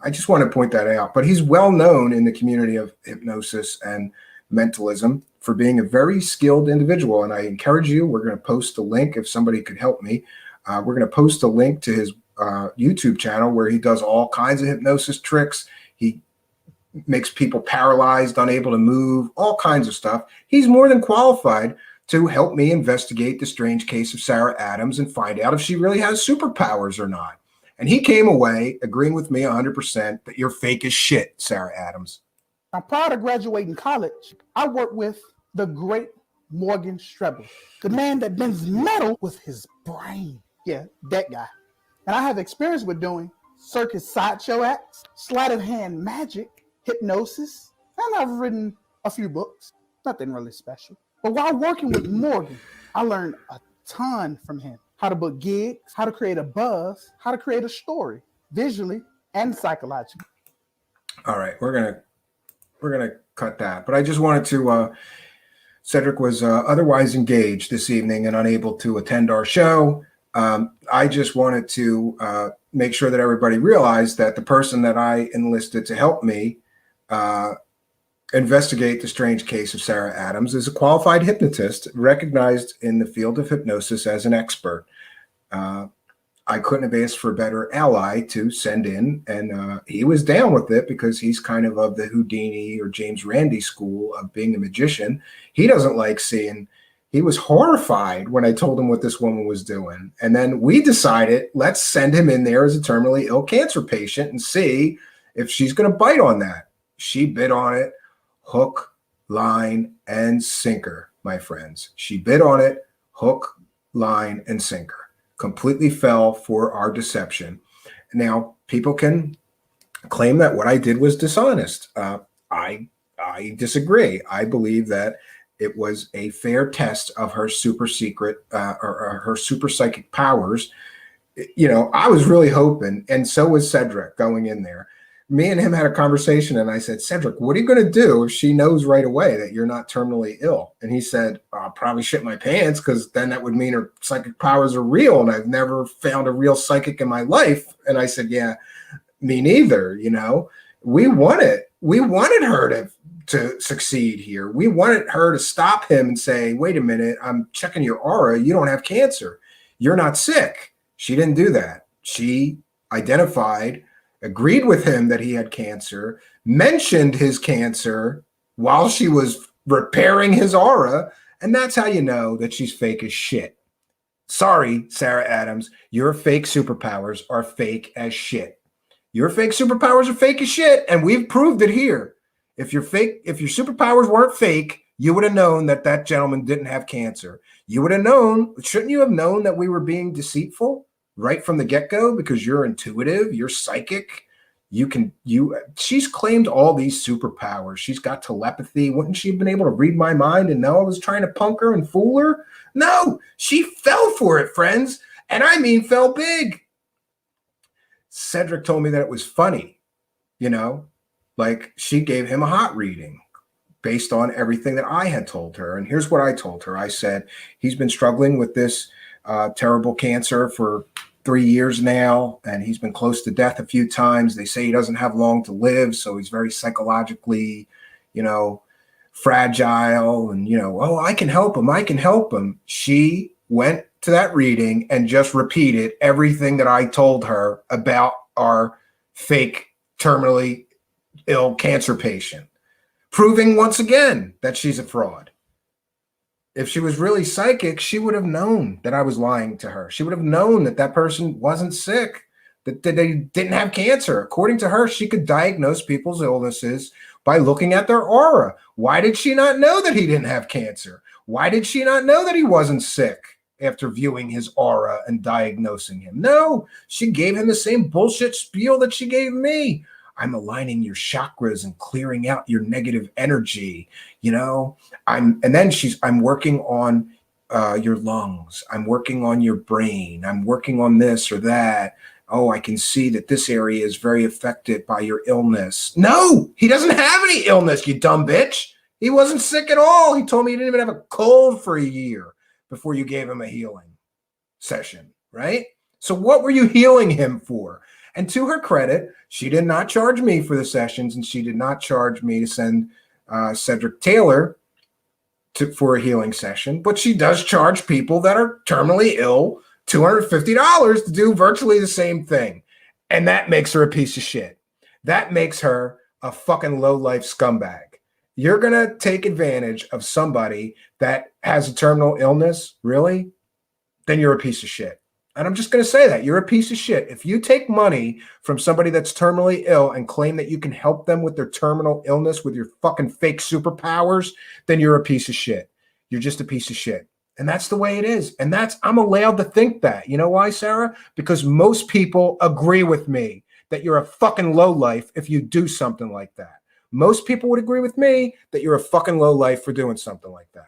just want to point that out. But he's well known in the community of hypnosis and mentalism for being a very skilled individual. And I encourage you, we're going to post the link if somebody could help me. We're going to post a link to his YouTube channel where he does all kinds of hypnosis tricks. He makes people paralyzed, unable to move, all kinds of stuff. He's more than qualified to help me investigate the strange case of Sarah Adams and find out if she really has superpowers or not. And he came away agreeing with me 100% that you're fake as shit, Sarah Adams. Now, prior to graduating college, I worked with the great Morgan Strebel, the man that bends metal with his brain. Yeah, that guy. And I have experience with doing circus sideshow acts, sleight of hand magic, hypnosis, and I've written a few books. Nothing really special. But while working with Morgan, I learned a ton from him. How to book gigs, how to create a buzz, how to create a story, visually and psychologically. All right, we're gonna cut that. But I just wanted to. Cedric was otherwise engaged this evening and unable to attend our show. I just wanted to make sure that everybody realized that the person that I enlisted to help me investigate the strange case of Sarah Adams, is a qualified hypnotist recognized in the field of hypnosis as an expert. I couldn't have asked for a better ally to send in, and he was down with it because he's kind of the Houdini or James Randi school of being a magician. He doesn't like seeing. He was horrified when I told him what this woman was doing. And then we decided, let's send him in there as a terminally ill cancer patient and see if she's going to bite on that. She bit on it, hook, line, and sinker, my friends. She bit on it, hook, line, and sinker. Completely fell for our deception. Now, people can claim that what I did was dishonest. I disagree. I believe that it was a fair test of her super secret or her super psychic powers. You know, I was really hoping, and so was Cedric going in there. Me and him had a conversation, and I said, Cedric, what are you going to do if she knows right away that you're not terminally ill? And he said, I'll probably shit my pants, because then that would mean her psychic powers are real, and I've never found a real psychic in my life. And I said, yeah, me neither. You know, we wanted her to succeed here. We wanted her to stop him and say, wait a minute, I'm checking your aura. You don't have cancer. You're not sick. She didn't do that. She identified, agreed with him that he had cancer, mentioned his cancer while she was repairing his aura. And that's how you know that she's fake as shit. Sorry, Sarah Adams, your fake superpowers are fake as shit. Your fake superpowers are fake as shit, and we've proved it here. If your superpowers weren't fake, you would have known that that gentleman didn't have cancer. You would have known, shouldn't you have known that we were being deceitful right from the get-go? Because you're intuitive, you're psychic. She's claimed all these superpowers. She's got telepathy. Wouldn't she have been able to read my mind and know I was trying to punk her and fool her? No, she fell for it, friends. And I mean fell big. Cedric told me that it was funny, you know, like she gave him a hot reading based on everything that I had told her. And here's what I told her. I said, he's been struggling with this terrible cancer for 3 years now, and he's been close to death a few times. They say he doesn't have long to live, so he's very psychologically, you know, fragile, and, you know, oh, I can help him. I can help him. She went to that reading and just repeated everything that I told her about our fake terminally ill cancer patient, proving once again that she's a fraud. If she was really psychic, she would have known that I was lying to her. She would have known that that person wasn't sick, that they didn't have cancer. According to her, she could diagnose people's illnesses by looking at their aura. Why did she not know that he didn't have cancer? Why did she not know that he wasn't sick after viewing his aura and diagnosing him? No, she gave him the same bullshit spiel that she gave me. I'm aligning your chakras and clearing out your negative energy. You know, I'm working on your lungs. I'm working on your brain. I'm working on this or that. Oh, I can see that this area is very affected by your illness. No, he doesn't have any illness, you dumb bitch. He wasn't sick at all. He told me he didn't even have a cold for a year before you gave him a healing session, right? So what were you healing him for? And to her credit, she did not charge me for the sessions, and she did not charge me to send Cedric Taylor for a healing session, but she does charge people that are terminally ill $250 to do virtually the same thing. And that makes her a piece of shit. That makes her a fucking low-life scumbag. You're going to take advantage of somebody that has a terminal illness, really? Then you're a piece of shit. And I'm just going to say that. You're a piece of shit. If you take money from somebody that's terminally ill and claim that you can help them with their terminal illness with your fucking fake superpowers, then you're a piece of shit. You're just a piece of shit. And that's the way it is. And I'm allowed to think that. You know why, Sarah? Because most people agree with me that you're a fucking lowlife if you do something like that. Most people would agree with me that you're a fucking lowlife for doing something like that.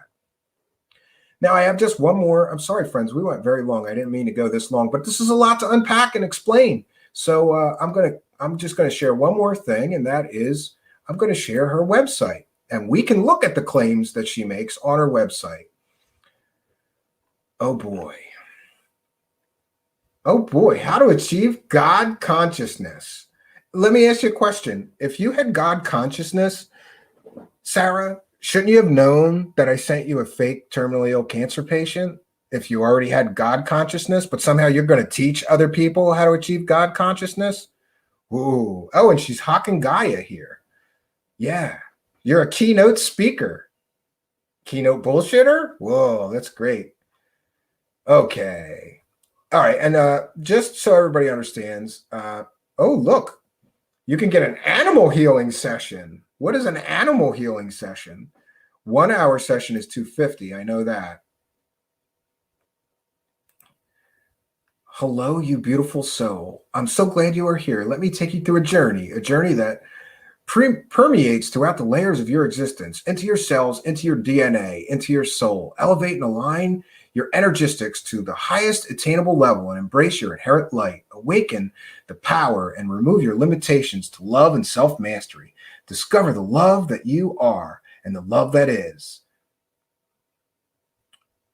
Now, I have just one more. I'm sorry, friends. We went very long. I didn't mean to go this long, but this is a lot to unpack and explain. So I'm just going to share one more thing, and that is I'm going to share her website. And we can look at the claims that she makes on her website. Oh, boy. Oh, boy. How to achieve God consciousness. Let me ask you a question. If you had God consciousness, Sarah, shouldn't you have known that I sent you a fake terminally ill cancer patient if you already had God consciousness, but somehow you're going to teach other people how to achieve God consciousness? Ooh. Oh, and she's hawking Gaia here. Yeah. You're a keynote speaker. Keynote bullshitter? Whoa, that's great. Okay. All right. And just so everybody understands, oh, look, you can get an animal healing session. What is an animal healing session? 1 hour session is $250. I know that. Hello, you beautiful soul. I'm so glad you are here. Let me take you through a journey that permeates throughout the layers of your existence, into your cells, into your DNA, into your soul. Elevate and align your energistics to the highest attainable level and embrace your inherent light. Awaken the power and remove your limitations to love and self-mastery. Discover the love that you are and the love that is.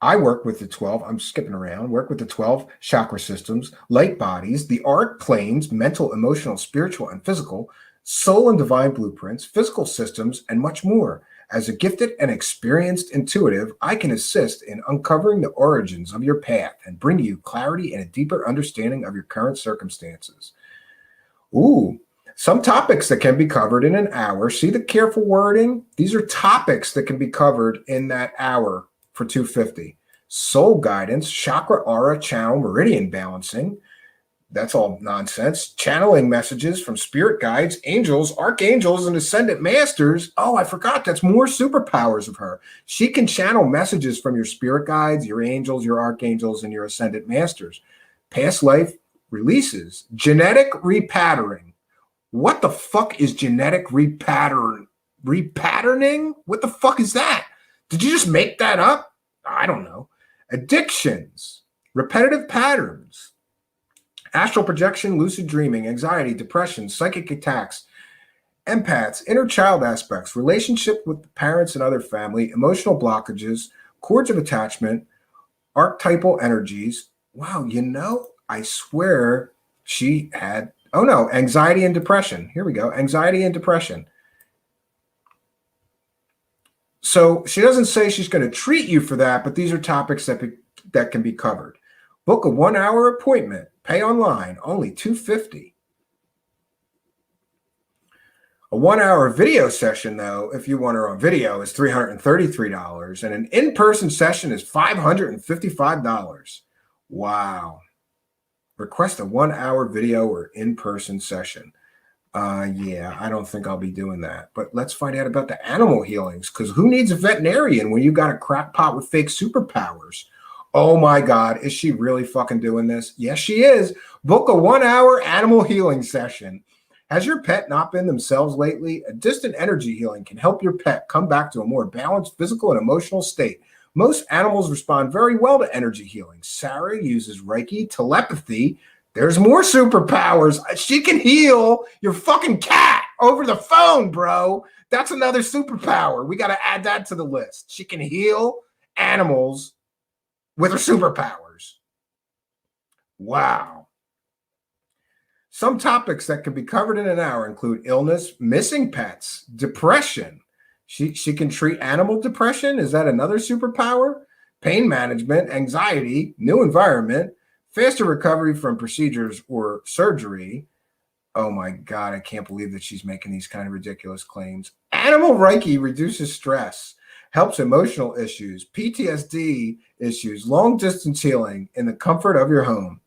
I work with the 12, I'm skipping around, work with the 12 chakra systems, light bodies, the arc planes, mental, emotional, spiritual, and physical, soul and divine blueprints, physical systems, and much more. As a gifted and experienced intuitive, I can assist in uncovering the origins of your path and bring you clarity and a deeper understanding of your current circumstances. Ooh, some topics that can be covered in an hour. See the careful wording? These are topics that can be covered in that hour for $250. Soul guidance, chakra aura channel, meridian balancing. That's all nonsense. Channeling messages from spirit guides, angels, archangels, and ascendant masters. Oh, I forgot. That's more superpowers of her. She can channel messages from your spirit guides, your angels, your archangels, and your ascendant masters. Past life releases. Genetic repatterning. What the fuck is genetic repatterning? What the fuck is that? Did you just make that up? I don't know. Addictions, repetitive patterns, astral projection, lucid dreaming, anxiety, depression, psychic attacks, empaths, inner child aspects, relationship with parents and other family, emotional blockages, cords of attachment, archetypal energies. Wow, I swear she had, anxiety and depression. Here we go, anxiety and depression. So she doesn't say she's going to treat you for that, but these are topics that can be covered. Book a 1 hour appointment. Pay online, only $250. A 1 hour video session, though, if you want her on video, is $333. And an in-person session is $555. Wow. Request a 1 hour video or in-person session. Yeah, I don't think I'll be doing that. But let's find out about the animal healings, because who needs a veterinarian when you got a crackpot with fake superpowers? Oh my God, is she really fucking doing this? Yes, she is. Book a 1 hour animal healing session. Has your pet not been themselves lately? A distant energy healing can help your pet come back to a more balanced physical and emotional state. Most animals respond very well to energy healing. Sarah uses Reiki, telepathy. There's more superpowers. She can heal your fucking cat over the phone, bro. That's another superpower. We got to add that to the list. She can heal animals with her superpowers. Wow. Some topics that can be covered in an hour include illness, missing pets, depression. She can treat animal depression. Is that another superpower? Pain management, anxiety, new environment, faster recovery from procedures or surgery. Oh my God, I can't believe that she's making these kind of ridiculous claims. Animal Reiki reduces stress, helps emotional issues, PTSD issues, long distance healing in the comfort of your home.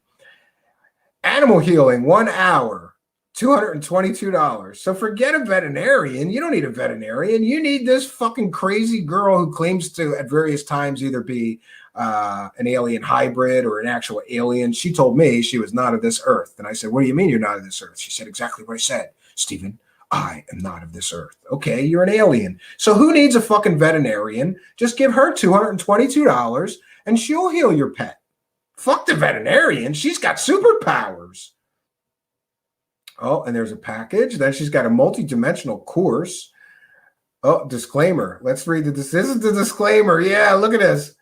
Animal healing, 1 hour, $222. So forget a veterinarian. You don't need a veterinarian. You need this fucking crazy girl who claims to at various times either be an alien hybrid or an actual alien. She told me she was not of this earth. And I said, what do you mean you're not of this earth? She said exactly what I said. Stephen, I am not of this earth. Okay, you're an alien. So who needs a fucking veterinarian? Just give her $222 and she'll heal your pet. Fuck the veterinarian. She's got superpowers. Oh, and there's a package. Then she's got a multi-dimensional course. Oh, disclaimer. Let's read this. This is the disclaimer. Yeah, look at this.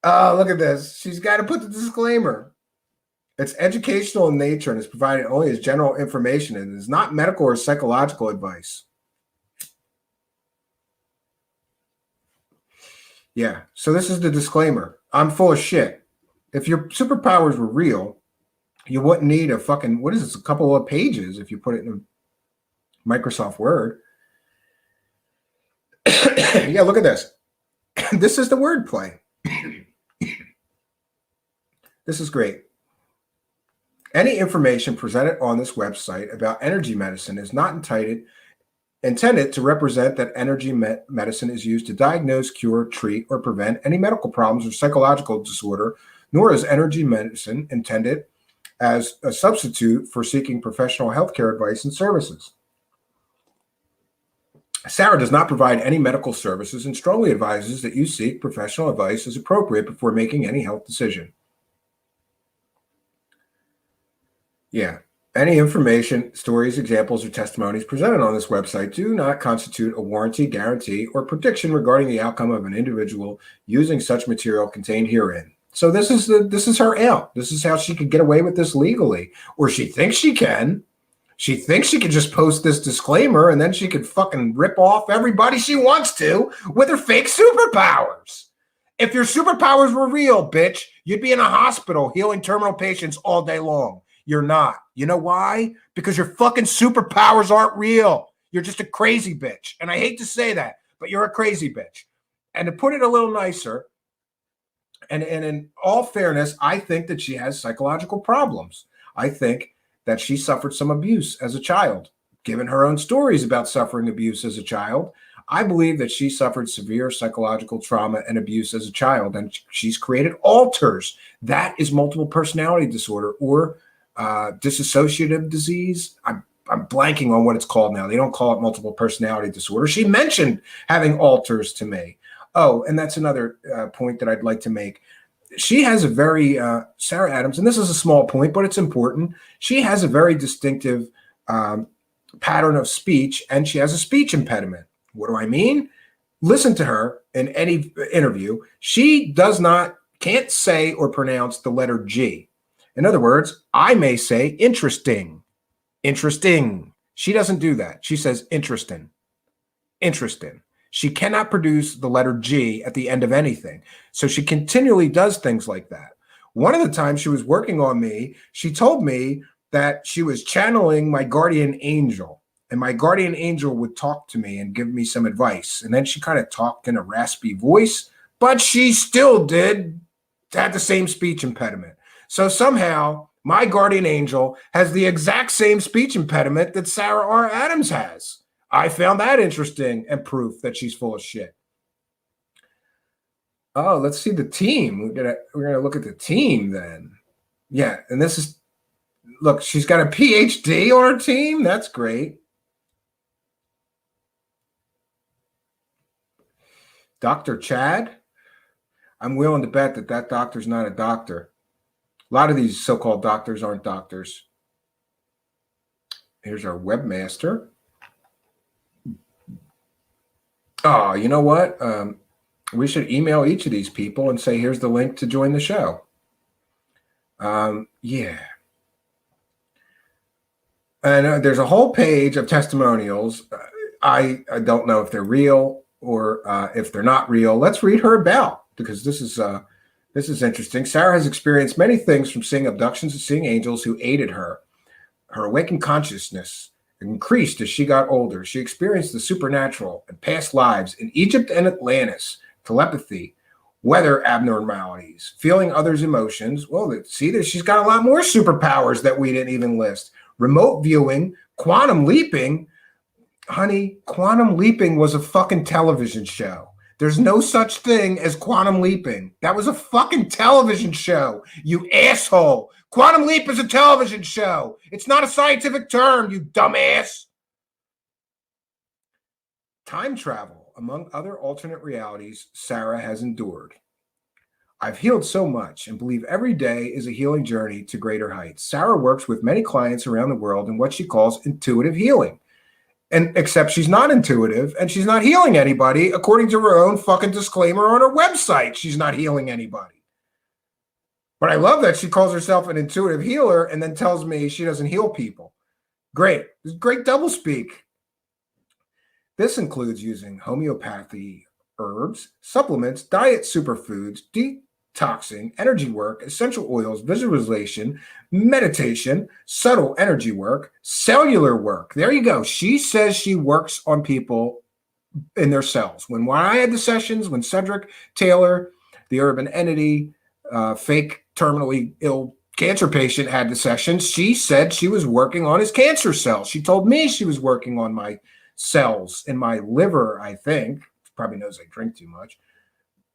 Oh, look at this. She's got to put the disclaimer. It's educational in nature and is provided only as general information and is not medical or psychological advice. Yeah. So this is the disclaimer. I'm full of shit. If your superpowers were real, you wouldn't need a fucking, what is this, a couple of pages if you put it in Microsoft Word. Yeah, look at this. This is the wordplay. This is great. Any information presented on this website about energy medicine is not intended to represent that energy medicine is used to diagnose, cure, treat, or prevent any medical problems or psychological disorder, nor is energy medicine intended as a substitute for seeking professional healthcare advice and services. Sarah does not provide any medical services and strongly advises that you seek professional advice as appropriate before making any health decision. Yeah. Any information, stories, examples, or testimonies presented on this website do not constitute a warranty, guarantee, or prediction regarding the outcome of an individual using such material contained herein. So this is her out. This is how she could get away with this legally, or she thinks she can. She thinks she can just post this disclaimer and then she could fucking rip off everybody she wants to with her fake superpowers. If your superpowers were real, bitch, you'd be in a hospital healing terminal patients all day long. You're not. You know why? Because your fucking superpowers aren't real. You're just a crazy bitch. And I hate to say that, but you're a crazy bitch. And to put it a little nicer, and in all fairness, I think that she has psychological problems. I think that she suffered some abuse as a child. Given her own stories about suffering abuse as a child, I believe that she suffered severe psychological trauma and abuse as a child, and she's created alters. That is multiple personality disorder or dissociative disease. I'm blanking on what it's called now. They don't call it multiple personality disorder. She mentioned having alters to me. Oh, and that's another point that I'd like to make. She has a very, Sarah Adams, and this is a small point, but it's important. She has a very distinctive pattern of speech, and she has a speech impediment. What do I mean? Listen to her in any interview. She can't say or pronounce the letter G. In other words, I may say interesting. She doesn't do that. She says interesting. She cannot produce the letter G at the end of anything. So she continually does things like that. One of the times she was working on me, she told me that she was channeling my guardian angel. And my guardian angel would talk to me and give me some advice. And then she kind of talked in a raspy voice, but she still had the same speech impediment. So somehow my guardian angel has the exact same speech impediment that Sarah R. Adams has. I found that interesting and proof that she's full of shit. Oh, let's see the team. We're gonna look at the team then. Yeah, and this is, look, she's got a PhD on her team. That's great. Dr. Chad. I'm willing to bet that doctor's not a doctor. A lot of these so-called doctors aren't doctors. Here's our webmaster. Oh, you know what? We should email each of these people and say, here's the link to join the show. Yeah. And there's a whole page of testimonials. I don't know if they're real or if they're not real. Let's read her about, because this is interesting. Sarah has experienced many things, from seeing abductions to seeing angels who aided her. Her awakened consciousness increased as she got older. She experienced the supernatural and past lives in Egypt and Atlantis, telepathy, weather abnormalities, feeling others' emotions. Well, see, she's got a lot more superpowers that we didn't even list. Remote viewing, quantum leaping. Honey, quantum leaping was a fucking television show. There's no such thing as quantum leaping. That was a fucking television show, you asshole. Quantum leap is a television show. It's not a scientific term, you dumbass. Time travel, among other alternate realities, Sarah has endured. I've healed so much and believe every day is a healing journey to greater heights. Sarah works with many clients around the world in what she calls intuitive healing. And except she's not intuitive and she's not healing anybody, according to her own fucking disclaimer on her website. She's not healing anybody. But I love that she calls herself an intuitive healer and then tells me she doesn't heal people. Great. Great doublespeak. This includes using homeopathy, herbs, supplements, diet superfoods, detoxing, energy work, essential oils, visualization, meditation, subtle energy work, cellular work. There you go. She says she works on people in their cells. When I had the sessions, when Cedric Taylor, the urban entity, fake terminally ill cancer patient had the sessions, she said she was working on his cancer cells. She told me she was working on my cells in my liver, I think. Probably knows I drink too much,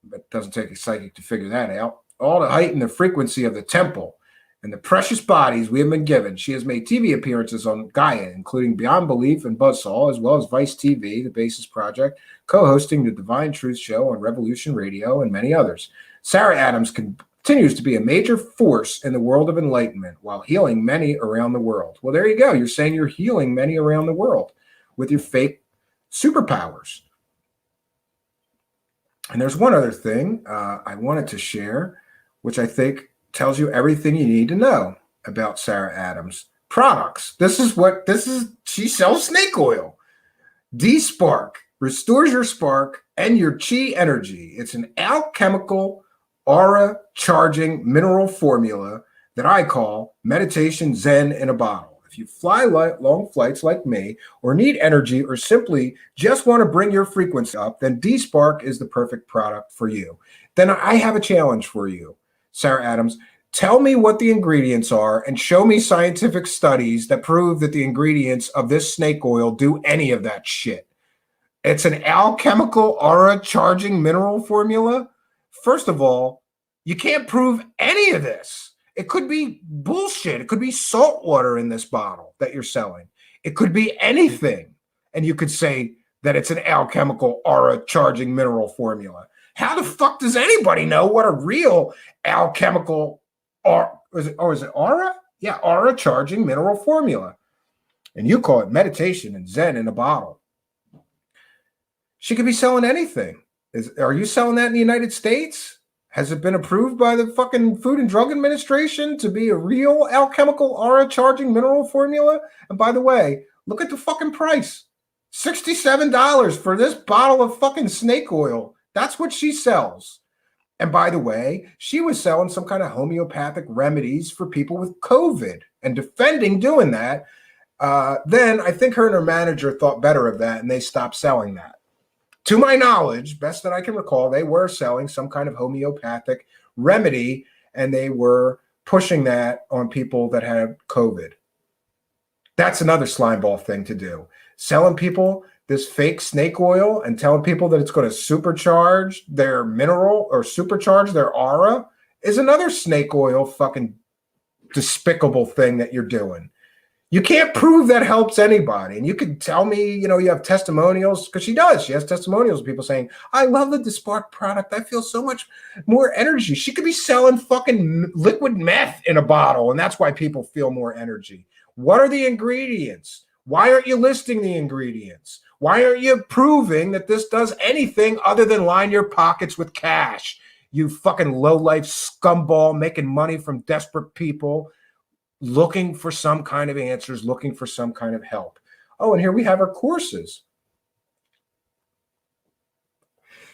but it doesn't take a psychic to figure that out. All to heighten the frequency of the temple and the precious bodies we have been given. She has made TV appearances on Gaia, including Beyond Belief and Buzzsaw, as well as Vice TV, The Basis Project, co-hosting the Divine Truth Show on Revolution Radio, and many others. Sarah Adams continues to be a major force in the world of enlightenment while healing many around the world. Well, there you go. You're saying you're healing many around the world with your fake superpowers. And there's one other thing I wanted to share, which I think tells you everything you need to know about Sarah Adams' products. She sells snake oil. D-Spark restores your spark and your chi energy. It's an alchemical aura charging mineral formula that I call meditation Zen in a bottle. If you fly long flights like me, or need energy, or simply just want to bring your frequency up, then D-Spark is the perfect product for you. Then I have a challenge for you, Sarah Adams. Tell me what the ingredients are and show me scientific studies that prove that the ingredients of this snake oil do any of that shit. It's an alchemical aura charging mineral formula. First of all, you can't prove any of this. It could be bullshit. It could be salt water in this bottle that you're selling. It could be anything. And you could say that it's an alchemical aura charging mineral formula. How the fuck does anybody know what a real alchemical is it aura? Yeah, aura charging mineral formula. And you call it meditation and Zen in a bottle. She could be selling anything. Are you selling that in the United States? Has it been approved by the fucking Food and Drug Administration to be a real alchemical aura charging mineral formula? And by the way, look at the fucking price. $67 for this bottle of fucking snake oil. That's what she sells. And by the way, she was selling some kind of homeopathic remedies for people with COVID and defending doing that. Then I think her and her manager thought better of that and they stopped selling that. To my knowledge, best that I can recall, they were selling some kind of homeopathic remedy and they were pushing that on people that had COVID. That's another slimeball thing to do. Selling people this fake snake oil and telling people that it's going to supercharge their mineral or supercharge their aura is another snake oil fucking despicable thing that you're doing. You can't prove that helps anybody. And you could tell me, you have testimonials, because she does. She has testimonials of people saying, I love the D-Spark product. I feel so much more energy. She could be selling fucking liquid meth in a bottle, and that's why people feel more energy. What are the ingredients? Why aren't you listing the ingredients? Why aren't you proving that this does anything other than line your pockets with cash? You fucking low-life scumball making money from desperate people, looking for some kind of answers, looking for some kind of help. Oh, and here we have our courses,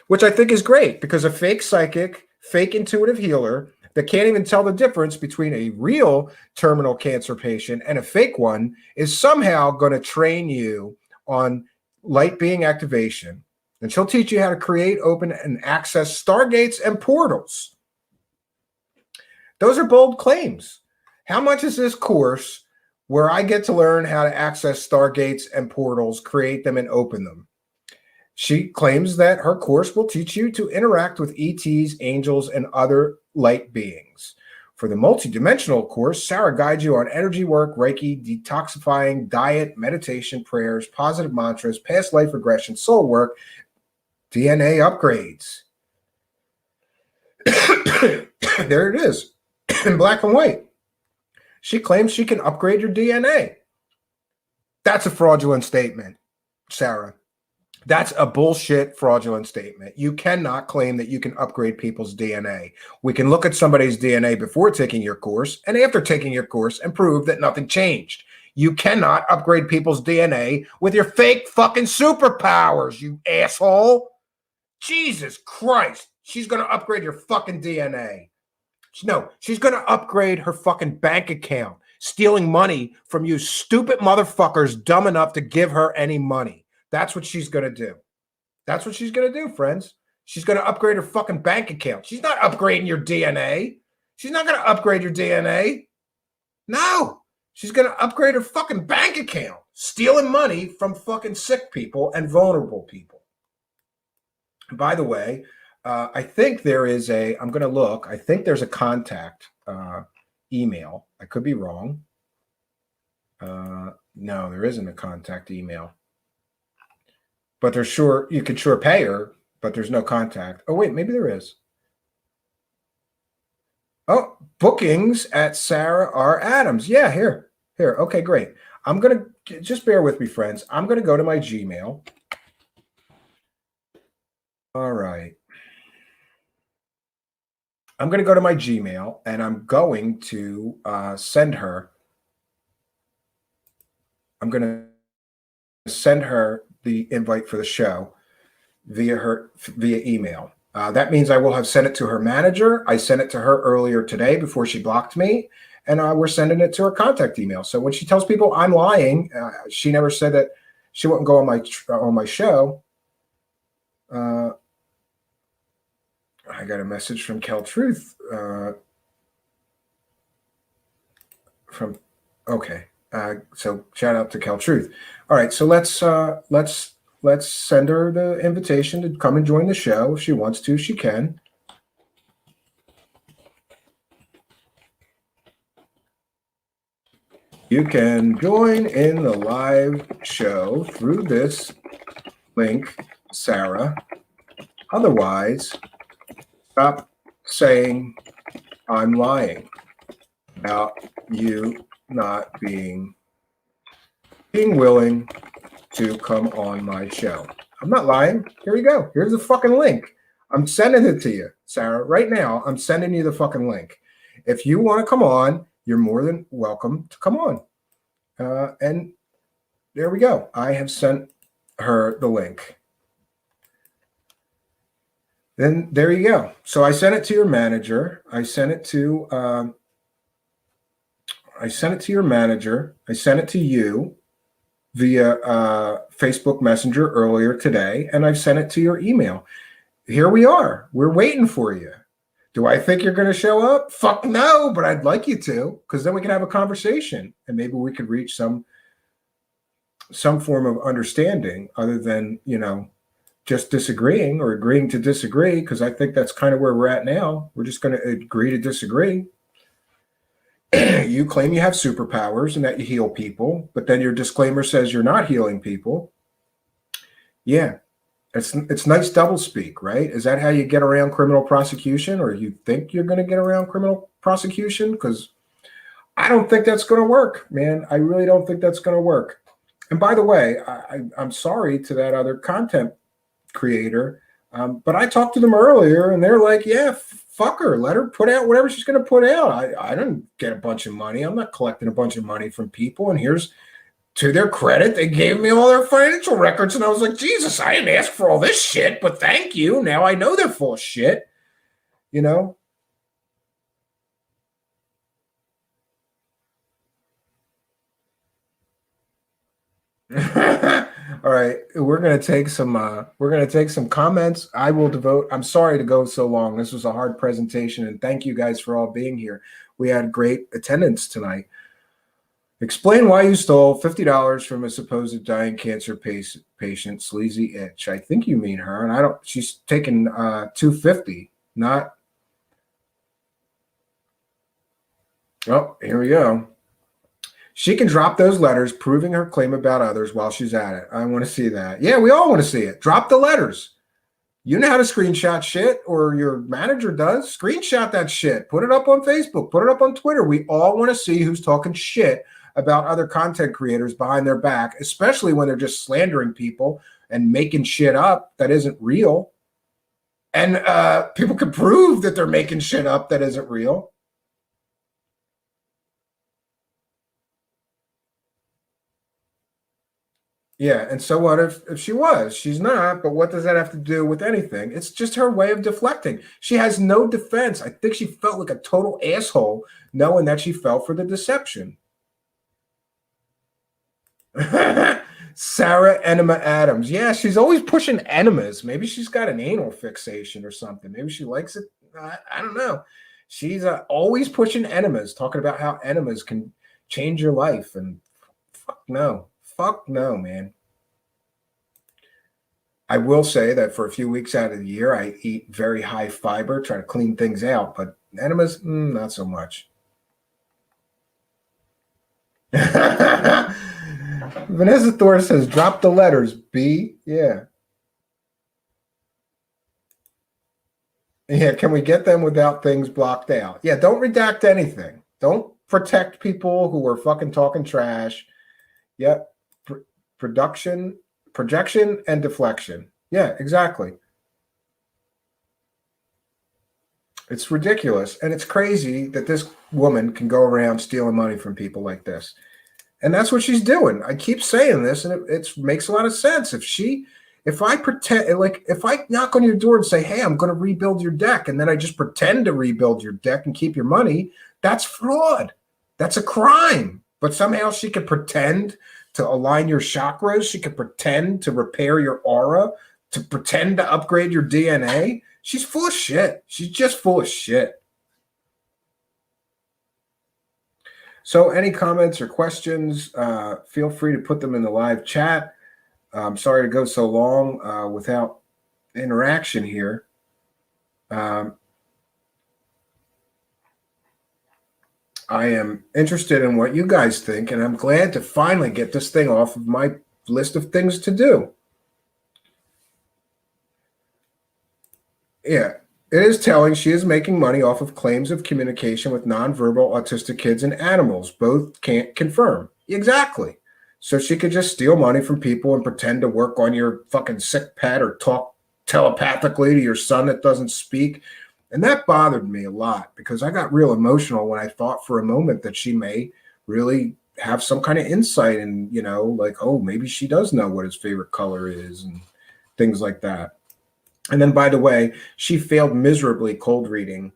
which I think is great because a fake psychic, fake intuitive healer that can't even tell the difference between a real terminal cancer patient and a fake one is somehow going to train you on light being activation. And she'll teach you how to create, open, and access stargates and portals. Those are bold claims. How much is this course where I get to learn how to access stargates and portals, create them, and open them? She claims that her course will teach you to interact with ETs, angels, and other light beings. For the multidimensional course, Sarah guides you on energy work, Reiki, detoxifying, diet, meditation, prayers, positive mantras, past life regression, soul work, DNA upgrades. There it is in black and white. She claims she can upgrade your DNA. That's a fraudulent statement, Sarah. That's a bullshit fraudulent statement. You cannot claim that you can upgrade people's DNA. We can look at somebody's DNA before taking your course and after taking your course and prove that nothing changed. You cannot upgrade people's DNA with your fake fucking superpowers, you asshole. Jesus Christ. She's going to upgrade your fucking DNA. No, she's going to upgrade her fucking bank account, stealing money from you stupid motherfuckers dumb enough to give her any money. That's what she's going to do. That's what she's going to do, friends. She's going to upgrade her fucking bank account. She's not upgrading your DNA. She's not going to upgrade your DNA. No. She's going to upgrade her fucking bank account, stealing money from fucking sick people and vulnerable people. And by the way, I think there is I'm going to look. I think there's a contact email. I could be wrong. No, there isn't a contact email. But there's you could sure pay her, but there's no contact. Oh, wait, maybe there is. Oh, bookings at Sarah R. Adams. Yeah, here. Okay, great. I'm going to, just bear with me, friends. I'm going to go to my Gmail. All right. I'm going to go to my Gmail, and I'm going to send her. I'm going to send her the invite for the show via email. That means I will have sent it to her manager. I sent it to her earlier today before she blocked me, and we're sending it to her contact email. So when she tells people I'm lying, she never said that she wouldn't go on my show. I got a message from Kel Truth. So shout out to Kel Truth. All right, so let's send her the invitation to come and join the show. If she wants to, she can. You can join in the live show through this link, Sarah. Otherwise, stop saying I'm lying about you not being willing to come on my show. I'm not lying. Here you go. Here's the fucking link. I'm sending it to you, Sarah. Right now, I'm sending you the fucking link. If you want to come on, you're more than welcome to come on. And there we go. I have sent her the link. Then there you go. So I sent it to your manager. I sent it to your manager. I sent it to you via Facebook Messenger earlier today, and I've sent it to your email. Here we are. We're waiting for you. Do I think you're going to show up? Fuck no, but I'd like you to, because then we can have a conversation, and maybe we could reach some form of understanding other than, just disagreeing or agreeing to disagree, because I think that's kind of where we're at now. We're just going to agree to disagree. You claim you have superpowers and that you heal people, but then your disclaimer says you're not healing people. Yeah, it's nice doublespeak, right? Is that how you get around criminal prosecution, or you think you're going to get around criminal prosecution? Because I don't think that's going to work, man. I really don't think that's going to work. And by the way, I'm sorry to that other content creator, but I talked to them earlier, and they're like, yeah, fuck her. Let her put out whatever she's going to put out. I didn't get a bunch of money. I'm not collecting a bunch of money from people. And here's, to their credit, they gave me all their financial records. And I was like, Jesus, I didn't ask for all this shit, but thank you. Now I know they're full of shit, All right, we're gonna take some comments. I will devote. I'm sorry to go so long. This was a hard presentation, and thank you guys for all being here. We had great attendance tonight. Explain why you stole $50 from a supposed dying cancer patient, Sleazy Itch. I think you mean her, and I don't. She's taken $250. Not. Oh, here we go. She can drop those letters proving her claim about others while she's at it. I want to see that. Yeah, we all want to see it. Drop the letters. You know how to screenshot shit, or your manager does. Screenshot that shit. Put it up on Facebook. Put it up on Twitter. We all want to see who's talking shit about other content creators behind their back, especially when they're just slandering people and making shit up that isn't real. And people can prove that they're making shit up that isn't real. Yeah, and so what if she was? She's not, but what does that have to do with anything? It's just her way of deflecting. She has no defense. I think she felt like a total asshole knowing that she fell for the deception. Sarah Enema Adams. Yeah, she's always pushing enemas. Maybe she's got an anal fixation or something. Maybe she likes it. I don't know. She's always pushing enemas, talking about how enemas can change your life. And fuck no. Fuck no, man. I will say that for a few weeks out of the year, I eat very high fiber, try to clean things out. But enemas, not so much. Vanessa Thor says, drop the letters, B. Yeah. Yeah, can we get them without things blocked out? Yeah, don't redact anything. Don't protect people who are fucking talking trash. Yep. Projection, and deflection. Yeah, exactly. It's ridiculous. And it's crazy that this woman can go around stealing money from people like this. And that's what she's doing. I keep saying this, and it makes a lot of sense. If I pretend, like, if I knock on your door and say, hey, I'm going to rebuild your deck, and then I just pretend to rebuild your deck and keep your money, that's fraud. That's a crime. But somehow she could pretend to align your chakras. She could pretend to repair your aura, to pretend to upgrade your DNA. She's full of shit. She's just full of shit. So any comments or questions, feel free to put them in the live chat. I'm sorry to go so long without interaction here. I am interested in what you guys think, and I'm glad to finally get this thing off of my list of things to do. Yeah. It is telling she is making money off of claims of communication with nonverbal autistic kids and animals. Both can't confirm. Exactly. So she could just steal money from people and pretend to work on your fucking sick pet or talk telepathically to your son that doesn't speak. And that bothered me a lot because I got real emotional when I thought for a moment that she may really have some kind of insight and, you know, like, oh, maybe she does know what his favorite color is and things like that. And then, by the way, she failed miserably cold reading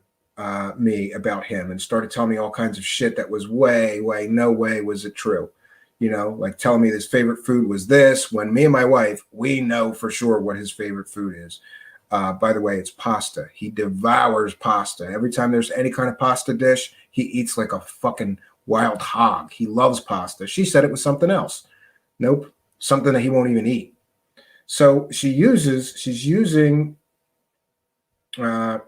me about him and started telling me all kinds of shit that was no way was it true. You know, like telling me his favorite food was this, when me and my wife, we know for sure what his favorite food is. By the way, it's pasta. He devours pasta. Every time there's any kind of pasta dish, he eats like a fucking wild hog. He loves pasta. She said it was something else. Nope, something that he won't even eat. So she's using, yeah,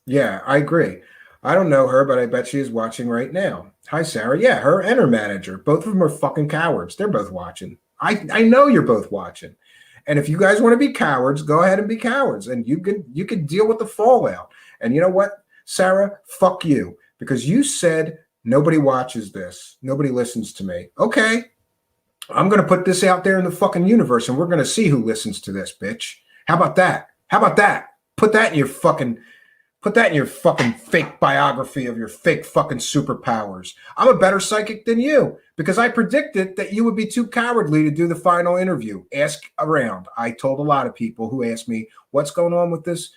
I agree. I don't know her, but I bet she is watching right now. Hi, Sarah. Yeah, her and her manager. Both of them are fucking cowards. They're both watching. I know you're both watching. And if you guys want to be cowards, go ahead and be cowards. And you can deal with the fallout. And you know what, Sarah? Fuck you. Because you said nobody watches this. Nobody listens to me. Okay. I'm going to put this out there in the fucking universe, and we're going to see who listens to this, bitch. How about that? How about that? Put that in your fucking fake biography of your fake fucking superpowers. I'm a better psychic than you because I predicted that you would be too cowardly to do the final interview. Ask around. I told a lot of people who asked me, what's going on with this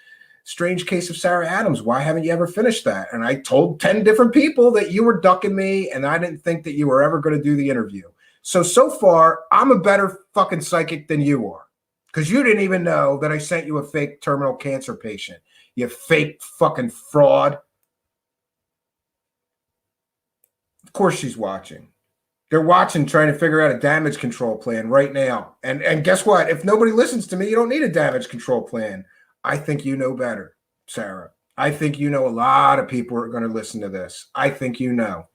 strange case of Sarah Adams? Why haven't you ever finished that? And I told 10 different people that you were ducking me, and I didn't think that you were ever going to do the interview. So far, I'm a better fucking psychic than you are because you didn't even know that I sent you a fake terminal cancer patient. You fake fucking fraud. Of course she's watching. They're watching, trying to figure out a damage control plan right now. And guess what? If nobody listens to me, you don't need a damage control plan. I think you know better, Sarah. I think you know a lot of people are going to listen to this. I think you know.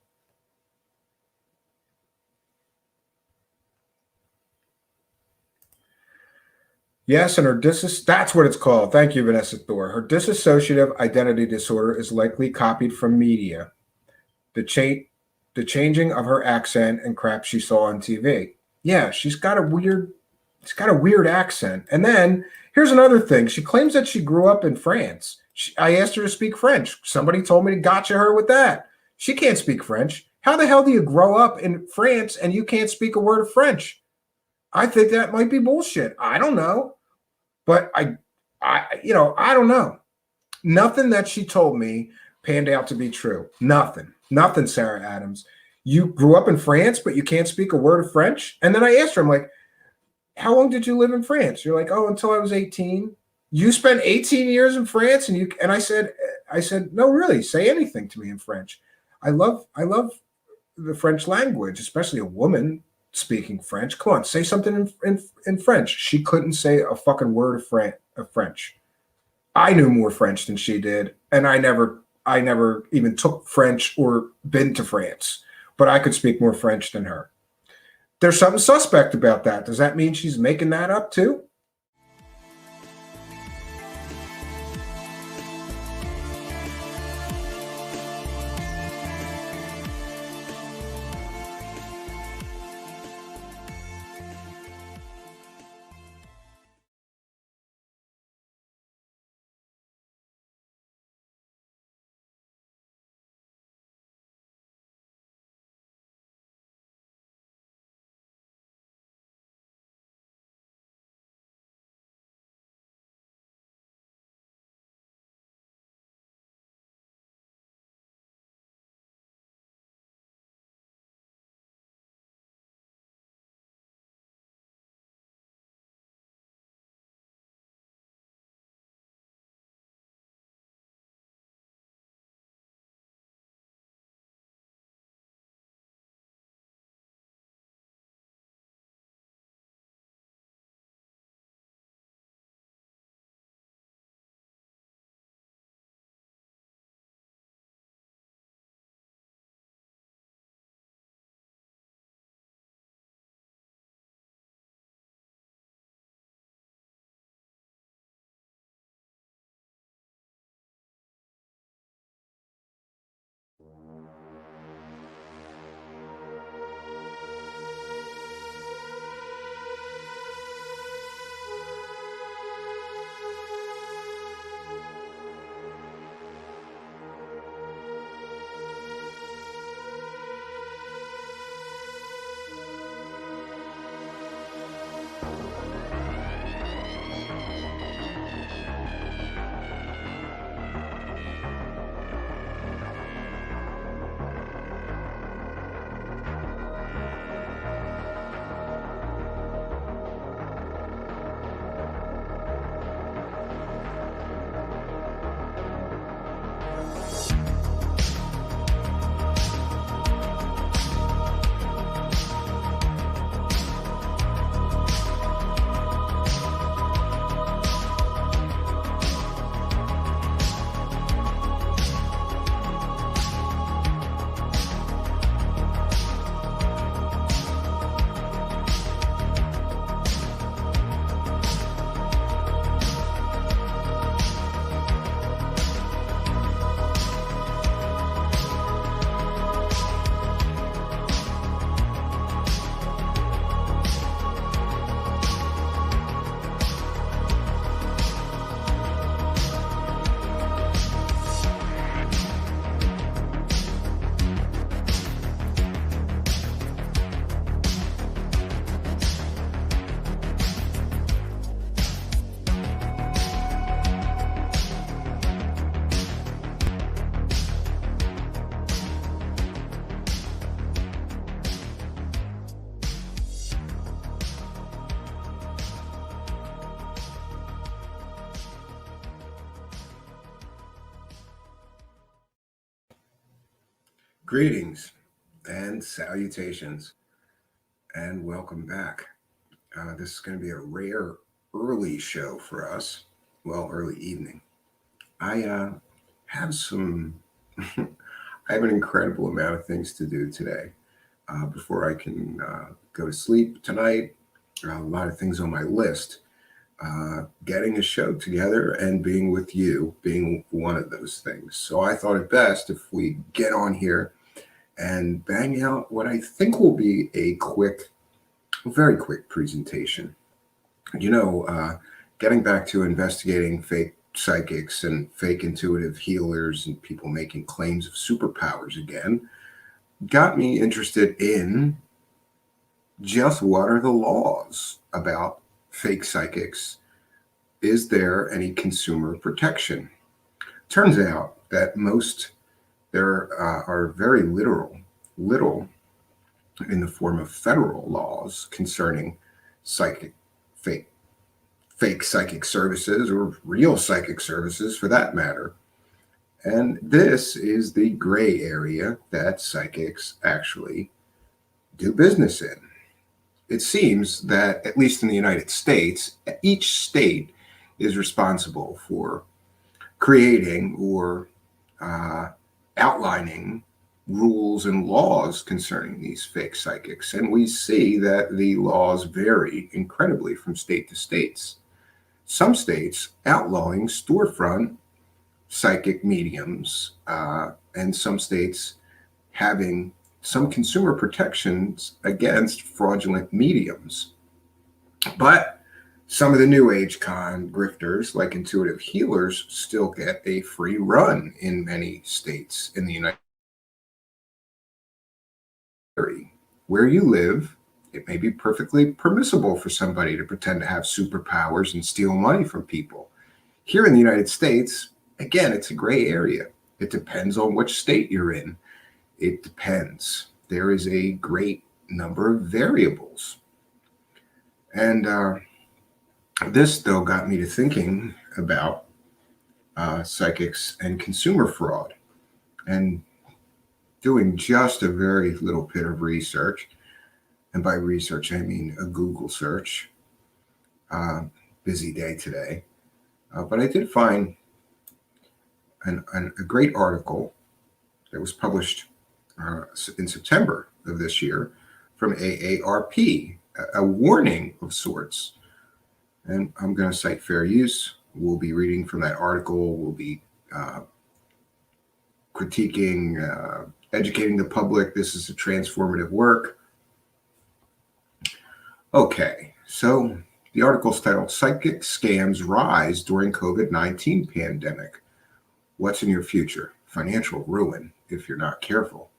Yes, and that's what it's called. Thank you, Vanessa Thor. Her dissociative identity disorder is likely copied from media. The changing of her accent and crap she saw on TV. Yeah, she's got a weird accent. And then here's another thing. She claims that she grew up in France. I asked her to speak French. Somebody told me to gotcha her with that. She can't speak French. How the hell do you grow up in France and you can't speak a word of French? I think that might be bullshit. I don't know. But I don't know. Nothing that she told me panned out to be true. Nothing, Sarah Adams. You grew up in France, but you can't speak a word of French? And then I asked her, I'm like, how long did you live in France? You're like, oh, until I was 18. You spent 18 years in France? And I said, no, really, say anything to me in French. I love the French language, especially a woman speaking French. Come on, say something in French. She couldn't say a fucking word of French. I knew more French than she did, and I never even took French or been to France, but I could speak more French than her. There's something suspect about that. Does that mean she's making that up too? Greetings and salutations, and welcome back. This is going to be a rare early show for us. Well, early evening. I have some. I have an incredible amount of things to do today before I can go to sleep tonight. A lot of things on my list. Getting a show together and being with you being one of those things. So I thought it best if we get on here and bang out what I think will be a very quick presentation. Getting back to investigating fake psychics and fake intuitive healers and people making claims of superpowers again got me interested in just what are the laws about fake psychics? Is there any consumer protection? Turns out that there are very little in the form of federal laws concerning fake psychic services, or real psychic services for that matter. And this is the gray area that psychics actually do business in. It seems that, at least in the United States, each state is responsible for creating or outlining rules and laws concerning these fake psychics. And we see that the laws vary incredibly from state to state. Some states outlawing storefront psychic mediums, and some states having some consumer protections against fraudulent mediums. But some of the new age con grifters, like intuitive healers, still get a free run in many states in the United States. Where you live, it may be perfectly permissible for somebody to pretend to have superpowers and steal money from people. Here in the United States, again, it's a gray area. It depends on which state you're in. It depends. There is a great number of variables. And this, though, got me to thinking about psychics and consumer fraud, and doing just a very little bit of research. And by research, I mean a Google search. Busy day today. But I did find a great article that was published in September of this year from AARP, a warning of sorts. And I'm going to cite fair use. We'll be reading from that article. We'll be critiquing, educating the public. This is a transformative work. Okay, so the article's titled "Psychic Scams Rise During COVID-19 Pandemic. What's in your future? Financial ruin if you're not careful."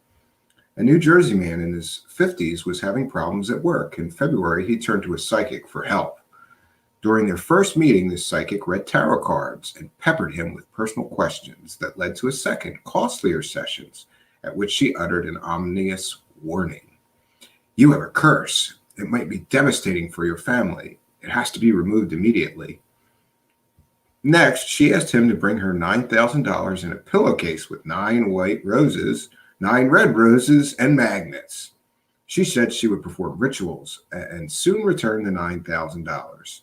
A New Jersey man in his 50s was having problems at work. In February, he turned to a psychic for help. During their first meeting, this psychic read tarot cards and peppered him with personal questions that led to a second, costlier sessions, at which she uttered an ominous warning. "You have a curse. It might be devastating for your family. It has to be removed immediately." Next, she asked him to bring her $9,000 in a pillowcase with 9 white roses, 9 red roses, and magnets. She said she would perform rituals and soon return the $9,000.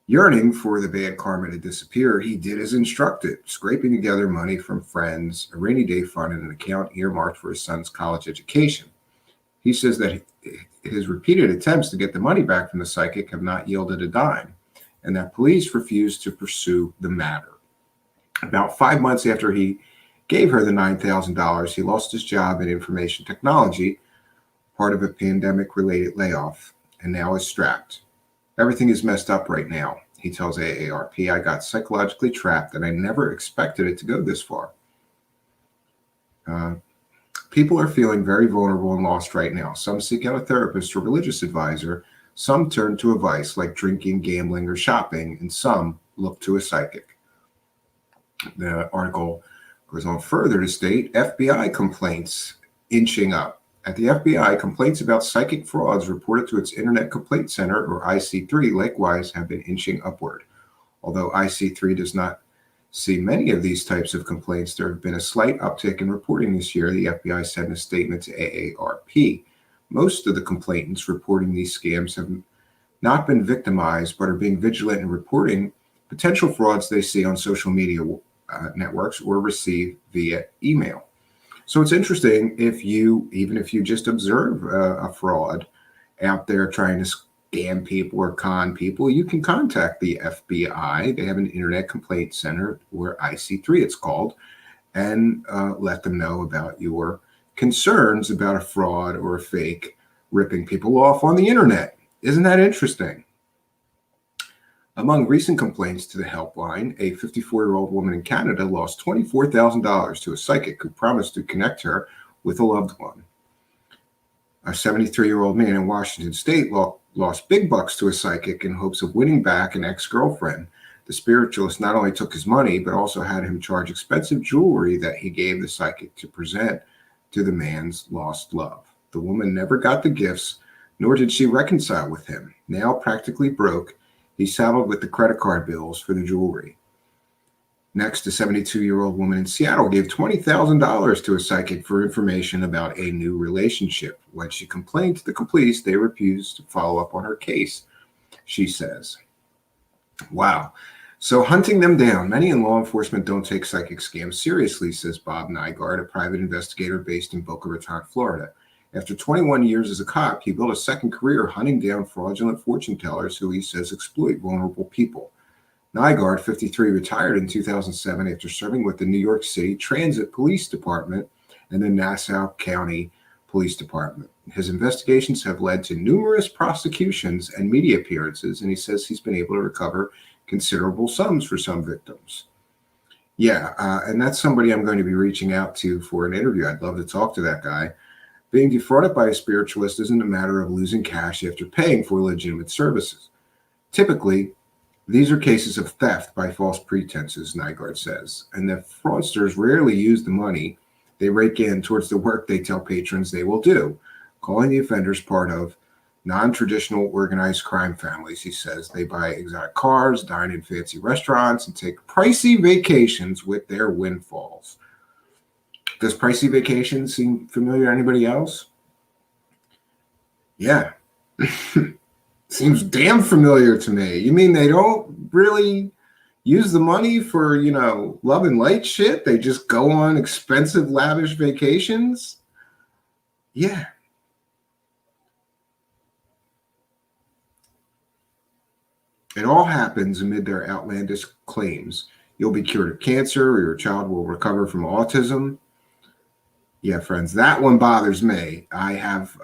Yearning for the bad karma to disappear, he did as instructed, scraping together money from friends, a rainy day fund, and an account earmarked for his son's college education. He says that his repeated attempts to get the money back from the psychic have not yielded a dime, and that police refused to pursue the matter. About 5 months after he gave her the $9,000, he lost his job in information technology, part of a pandemic-related layoff, and now is strapped. "Everything is messed up right now," he tells AARP. "I got psychologically trapped, and I never expected it to go this far." People are feeling very vulnerable and lost right now. Some seek out a therapist or religious advisor. Some turn to a vice like drinking, gambling, or shopping, and some look to a psychic. The article goes on further to state FBI complaints inching up. At the FBI, complaints about psychic frauds reported to its Internet Complaint Center, or IC3, likewise have been inching upward. Although IC3 does not see many of these types of complaints, there have been a slight uptick in reporting this year, the FBI said in a statement to AARP. Most of the complainants reporting these scams have not been victimized, but are being vigilant in reporting potential frauds they see on social media networks or receive via email. So it's interesting, even if you just observe a fraud out there trying to scam people or con people, you can contact the FBI. They have an Internet Complaint Center, or IC3 it's called, and let them know about your concerns about a fraud or a fake ripping people off on the internet. Isn't that interesting? Among recent complaints to the helpline, a 54-year-old woman in Canada lost $24,000 to a psychic who promised to connect her with a loved one. A 73-year-old man in Washington State lost big bucks to a psychic in hopes of winning back an ex-girlfriend. The spiritualist not only took his money, but also had him charge expensive jewelry that he gave the psychic to present to the man's lost love. The woman never got the gifts, nor did she reconcile with him. Now practically broke, he saddled with the credit card bills for the jewelry. Next, a 72-year-old woman in Seattle gave $20,000 to a psychic for information about a new relationship. When she complained to the police, they refused to follow up on her case, she says. Wow. So hunting them down. Many in law enforcement don't take psychic scams seriously, says Bob Nygaard, a private investigator based in Boca Raton, Florida. After 21 years as a cop, he built a second career hunting down fraudulent fortune tellers who he says exploit vulnerable people. Nygaard, 53, retired in 2007 after serving with the New York City Transit Police Department and the Nassau County Police Department. His investigations have led to numerous prosecutions and media appearances, and he says he's been able to recover considerable sums for some victims. Yeah, and that's somebody I'm going to be reaching out to for an interview. I'd love to talk to that guy. Being defrauded by a spiritualist isn't a matter of losing cash after paying for legitimate services. Typically, these are cases of theft by false pretenses, Nygaard says, and the fraudsters rarely use the money they rake in towards the work they tell patrons they will do, calling the offenders part of non-traditional organized crime families, he says. They buy exotic cars, dine in fancy restaurants, and take pricey vacations with their windfalls. Does pricey vacation seem familiar to anybody else? Yeah. Seems damn familiar to me. You mean they don't really use the money for, love and light shit? They just go on expensive, lavish vacations? Yeah. It all happens amid their outlandish claims. You'll be cured of cancer, or your child will recover from autism. Yeah, friends, that one bothers me. I have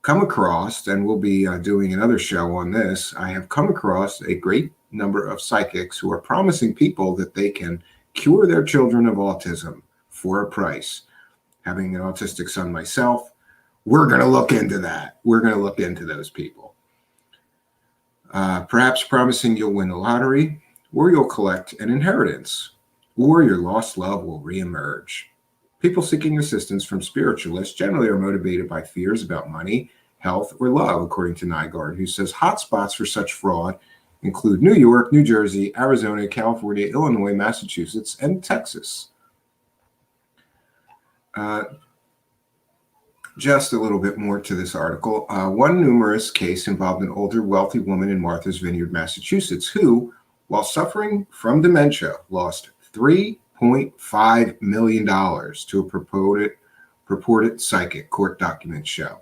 come across, and we'll be doing another show on this, I have come across a great number of psychics who are promising people that they can cure their children of autism for a price. Having an autistic son myself, we're going to look into that. We're going to look into those people. Perhaps promising you'll win the lottery, or you'll collect an inheritance, or your lost love will reemerge. People seeking assistance from spiritualists generally are motivated by fears about money, health, or love, according to Nygaard, who says hotspots for such fraud include New York, New Jersey, Arizona, California, Illinois, Massachusetts, and Texas. Just a little bit more to this article. One numerous case involved an older, wealthy woman in Martha's Vineyard, Massachusetts, who, while suffering from dementia, lost $3.5 million to a purported psychic, court documents show.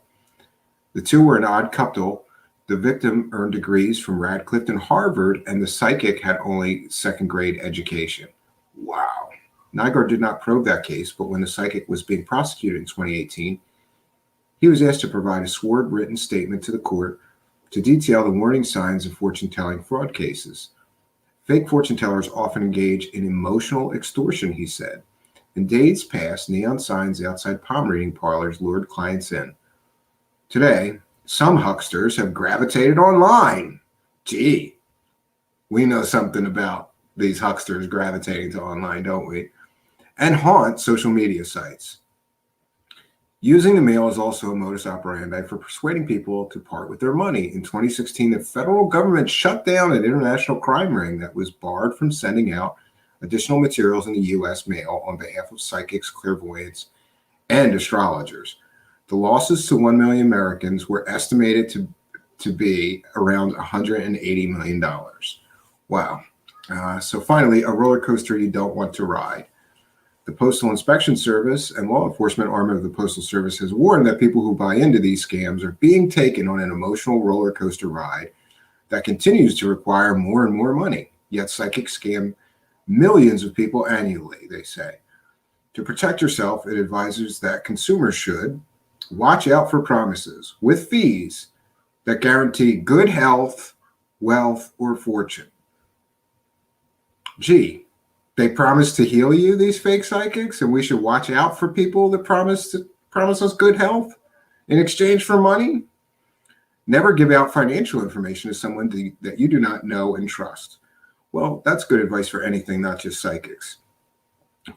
The two were an odd couple. The victim earned degrees from Radcliffe and Harvard, and the psychic had only second-grade education. Wow. Nygaard did not probe that case, but when the psychic was being prosecuted in 2018, he was asked to provide a sworn written statement to the court to detail the warning signs of fortune-telling fraud cases. Fake fortune tellers often engage in emotional extortion, he said. In days past, neon signs outside palm reading parlors lured clients in. Today, some hucksters have gravitated online. Gee, we know something about these hucksters gravitating to online, don't we? And haunt social media sites. Using the mail is also a modus operandi for persuading people to part with their money. In 2016, the federal government shut down an international crime ring that was barred from sending out additional materials in the U.S. mail on behalf of psychics, clairvoyants, and astrologers. The losses to 1 million Americans were estimated to be around $180 million. Wow. So finally, a roller coaster you don't want to ride. The Postal Inspection Service and law enforcement arm of the Postal Service has warned that people who buy into these scams are being taken on an emotional roller coaster ride that continues to require more and more money. Yet psychics scam millions of people annually, they say. To protect yourself, it advises that consumers should watch out for promises with fees that guarantee good health, wealth, or fortune. Gee, they promise to heal you, these fake psychics, and we should watch out for people that promise us good health in exchange for money? Never give out financial information to someone that you do not know and trust. Well, that's good advice for anything, not just psychics.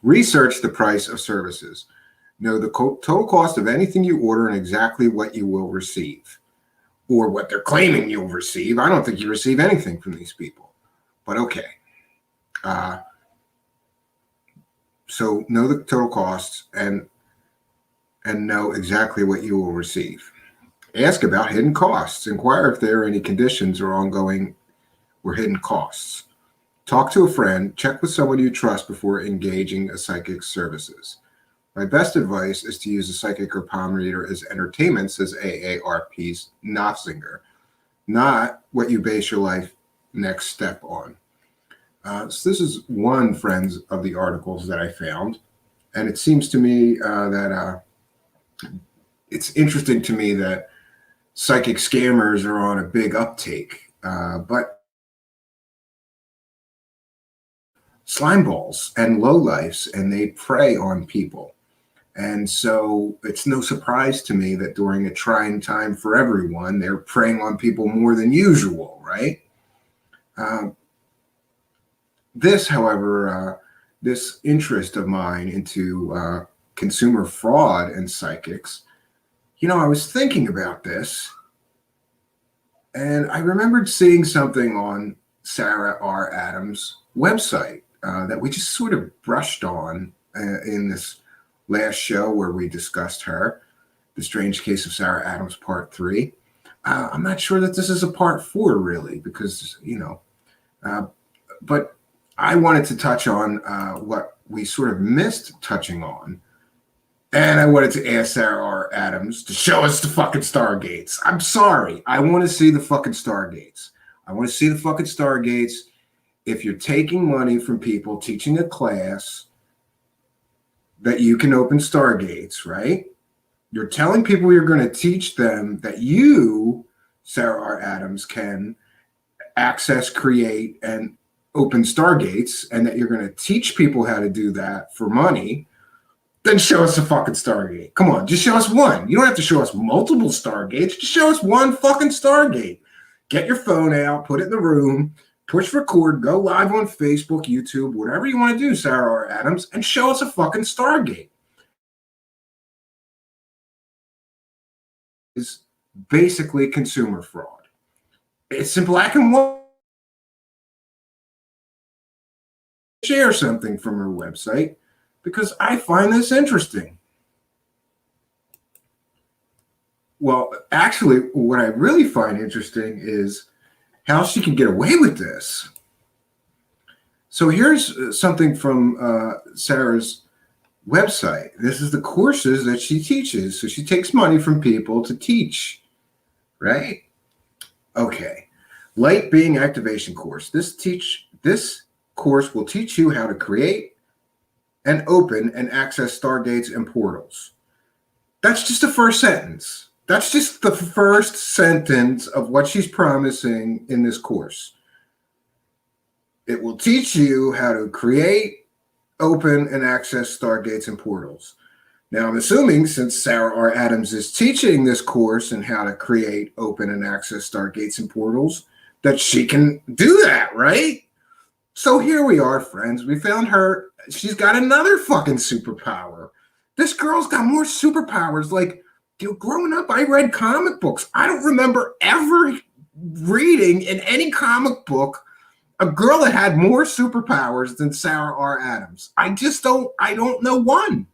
Research the price of services. Know the total cost of anything you order and exactly what you will receive, or what they're claiming you'll receive. I don't think you receive anything from these people, but okay. So know the total costs and know exactly what you will receive. Ask about hidden costs. Inquire if there are any conditions or ongoing or hidden costs. Talk to a friend. Check with someone you trust before engaging a psychic's services. My best advice is to use a psychic or palm reader as entertainment, says AARP's Nofzinger, not what you base your life next step on. So this is one, friends, of the articles that I found. And it seems to me that it's interesting to me that psychic scammers are on a big uptake, but slime balls and lowlifes, and they prey on people. And so it's no surprise to me that during a trying time for everyone, they're preying on people more than usual, right? This, however, this interest of mine into consumer fraud and psychics, you know, I was thinking about this, and I remembered seeing something on Sarah R. Adams' website that we just sort of brushed on in this last show where we discussed her, The Strange Case of Sarah Adams, Part 3. I'm not sure that this is a Part 4, really, because, you know, but I wanted to touch on what we sort of missed touching on. And I wanted to ask Sarah R. Adams to show us the fucking Stargates. I'm sorry. I want to see the fucking Stargates. I want to see the fucking Stargates. If you're taking money from people teaching a class that you can open Stargates, right? You're telling people you're going to teach them that you, Sarah R. Adams, can access, create, and open Stargates, and that you're going to teach people how to do that for money. Then show us a fucking Stargate. Come on, just show us one. You don't have to show us multiple Stargates. Just show us one fucking Stargate. Get your phone out, put it in the room, push record, go live on Facebook, YouTube, whatever you want to do, Sarah R. Adams, and show us a fucking Stargate. It's basically consumer fraud. It's in black and white. Share something from her website, because I find this interesting. Well, actually, what I really find interesting is how she can get away with this. So here's something from Sarah's website. This is the courses that she teaches. So she takes money from people to teach, right? Okay. Light Being Activation course. This course will teach you how to create and open and access Stargates and portals. That's just the first sentence. That's just the first sentence of what she's promising in this course. It will teach you how to create, open, and access Stargates and portals. Now, I'm assuming since Sarah R. Adams is teaching this course and how to create, open, and access Stargates and portals, that she can do that, right? So here we are, friends. We found her. She's got another fucking superpower. This girl's got more superpowers. Like, growing up, I read comic books. I don't remember ever reading in any comic book a girl that had more superpowers than Sarah R. Adams. I don't know one.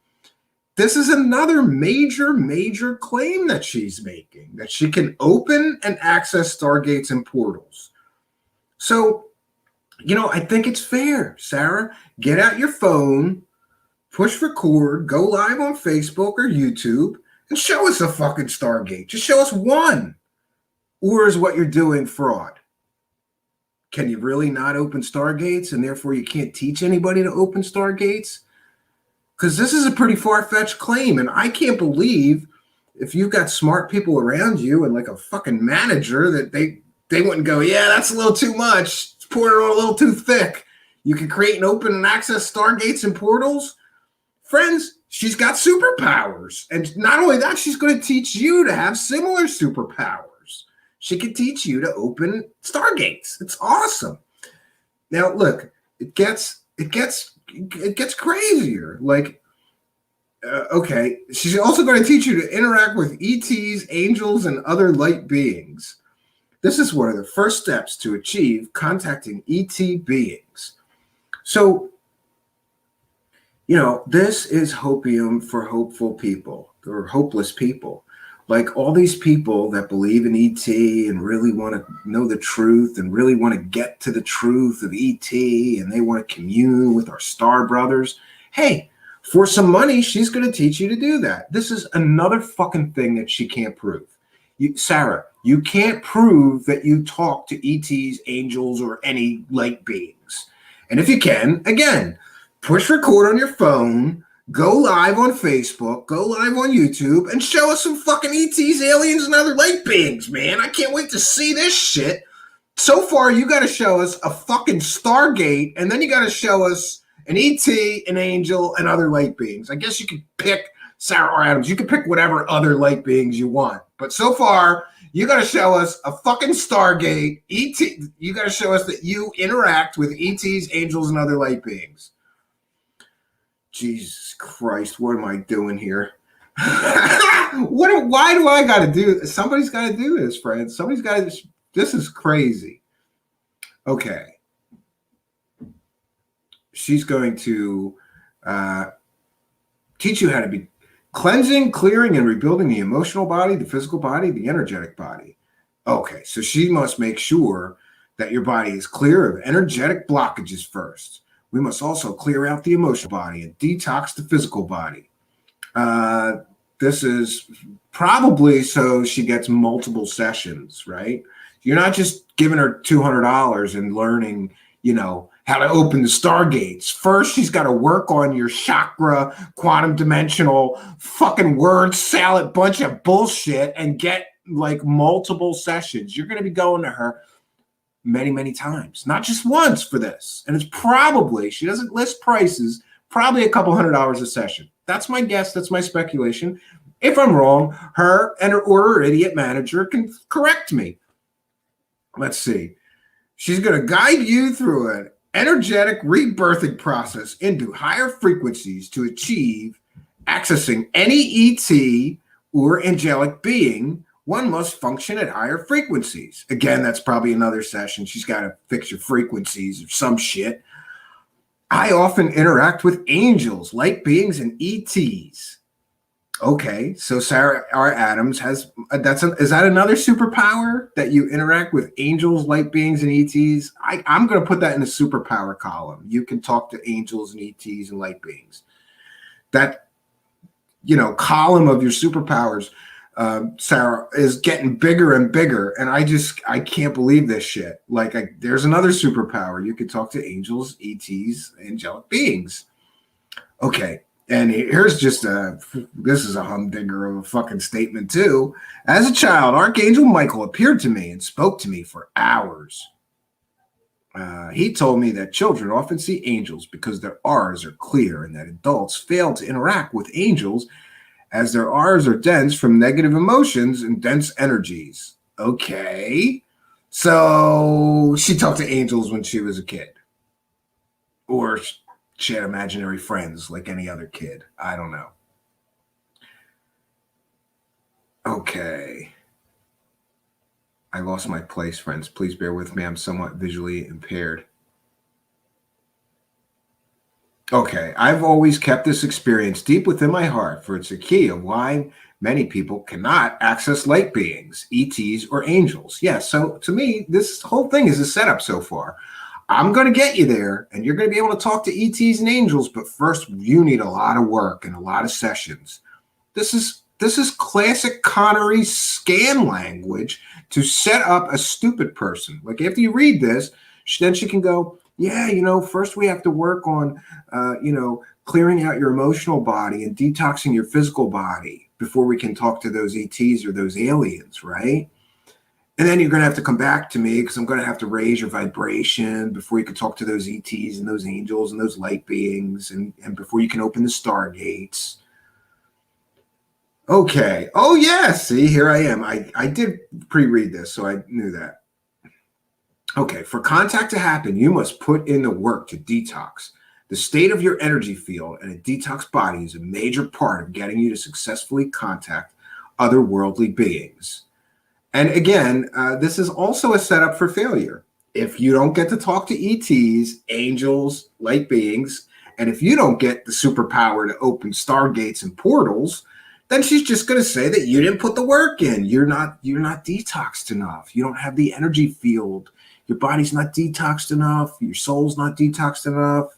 This is another major claim that she's making, that she can open and access Stargates and portals. So, you know, I think it's fair, Sarah. Get out your phone, push record, go live on Facebook or YouTube, and show us a fucking Stargate. Just show us one. Or is what you're doing fraud? Can you really not open Stargates, and therefore you can't teach anybody to open Stargates? Because this is a pretty far-fetched claim, and I can't believe if you've got smart people around you and like a fucking manager that they wouldn't go, yeah, that's a little too much. It's pouring it on a little too thick. You can create and open and access Stargates and portals. Friends, she's got superpowers. And not only that, she's going to teach you to have similar superpowers. She can teach you to open stargates. It's awesome. Now, look, it gets crazier. Like, okay, she's also going to teach you to interact with ETs, angels, and other light beings. This is one of the first steps to achieve contacting ET beings. So, you know, this is hopium for hopeful people or hopeless people. Like all these people that believe in ET and really want to know the truth and really want to get to the truth of ET and they want to commune with our star brothers. Hey, for some money, she's going to teach you to do that. This is another fucking thing that she can't prove. Sarah, you can't prove that you talk to ETs, angels, or any light beings. And if you can, again, push record on your phone, go live on Facebook, go live on YouTube, and show us some fucking ETs, aliens, and other light beings, man. I can't wait to see this shit. So far, you got to show us a fucking Stargate, and then you got to show us an ET, an angel, and other light beings. I guess you could pick Sarah or Adams. You can pick whatever other light beings you want. But so far, you got to show us a fucking Stargate, ET. You got to show us that you interact with ETs, angels, and other light beings. Jesus Christ, what am I doing here? Why do I got to do this? Somebody's got to do this, friends. Somebody's got to. This is crazy. Okay. She's going to teach you how to be cleansing, clearing, and rebuilding the emotional body, the physical body, the energetic body. Okay, so she must make sure that your body is clear of energetic blockages first. We must also clear out the emotional body and detox the physical body. This is probably so she gets multiple sessions, right? You're not just giving her $200 and learning, you know, how to open the stargates. First, she's got to work on your chakra, quantum dimensional, fucking word salad bunch of bullshit and get like multiple sessions. You're going to be going to her many, many times, not just once for this. And it's probably, she doesn't list prices, probably a couple $100 a session. That's my guess. That's my speculation. If I'm wrong, her and her idiot manager can correct me. Let's see. She's going to guide you through an energetic rebirthing process into higher frequencies to achieve accessing any ET or angelic being. One must function at higher frequencies. Again, that's probably another session. She's got to fix your frequencies or some shit. I often interact with angels, light beings, and ETs. Okay, so Sarah R. Adams has is that another superpower that you interact with angels, light beings, and ETs? I'm going to put that in the superpower column. You can talk to angels and ETs and light beings. That, you know, column of your superpowers, Sarah, is getting bigger and bigger, and I can't believe this shit. Like, there's another superpower. You can talk to angels, ETs, angelic beings. Okay. And here's just this is a humdinger of a fucking statement too. As a child, Archangel Michael appeared to me and spoke to me for hours. He told me that children often see angels because their auras are clear and that adults fail to interact with angels as their auras are dense from negative emotions and dense energies. Okay. So she talked to angels when she was a kid. Or she had imaginary friends like any other kid. I don't know. Okay. I lost my place, friends. Please bear with me. I'm somewhat visually impaired. Okay. I've always kept this experience deep within my heart, for it's a key of why many people cannot access light beings, ETs, or angels. Yeah, so to me, this whole thing is a setup so far. I'm going to get you there, and you're going to be able to talk to ETs and angels, but first you need a lot of work and a lot of sessions. This is classic Connery scam language to set up a stupid person. Like, after you read this, then she can go, yeah, you know, first we have to work on, you know, clearing out your emotional body and detoxing your physical body before we can talk to those ETs or those aliens, right? And then you're going to have to come back to me because I'm going to have to raise your vibration before you can talk to those ETs and those angels and those light beings and before you can open the stargates. Okay. Oh, yeah. See, here I am. I did pre-read this, so I knew that. Okay. For contact to happen, you must put in the work to detox. The state of your energy field and a detox body is a major part of getting you to successfully contact otherworldly beings. And again, this is also a setup for failure. If you don't get to talk to ETs, angels, light beings, and if you don't get the superpower to open stargates and portals, then she's just going to say that you didn't put the work in. You're not detoxed enough. You don't have the energy field. Your body's not detoxed enough. Your soul's not detoxed enough.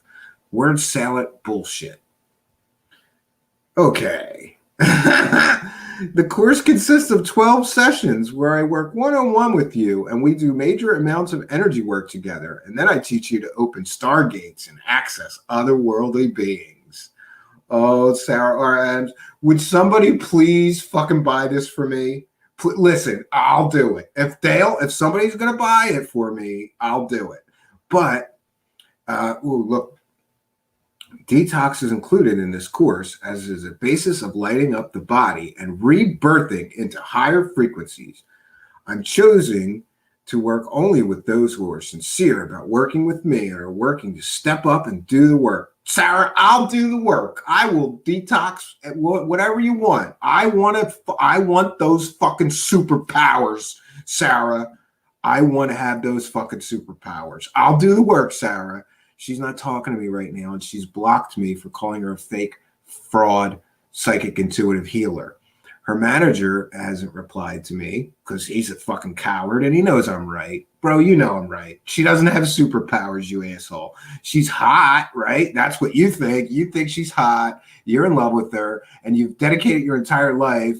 Word salad bullshit. Okay. The course consists of 12 sessions where I work one-on-one with you and we do major amounts of energy work together. And then I teach you to open stargates and access otherworldly beings. Oh, Sarah R.M., would somebody please fucking buy this for me? Listen, I'll do it. If somebody's going to buy it for me, I'll do it. But, look. Detox is included in this course as is a basis of lighting up the body and rebirthing into higher frequencies. I'm choosing to work only with those who are sincere about working with me and are working to step up and do the work. Sarah, I'll do the work. I will detox whatever you want. I want those fucking superpowers, Sarah. I want to have those fucking superpowers. I'll do the work, Sarah. She's not talking to me right now, and she's blocked me for calling her a fake, fraud, psychic intuitive healer. Her manager hasn't replied to me because he's a fucking coward, and he knows I'm right. Bro, you know I'm right. She doesn't have superpowers, you asshole. She's hot, right? That's what you think. You think she's hot. You're in love with her, and you've dedicated your entire life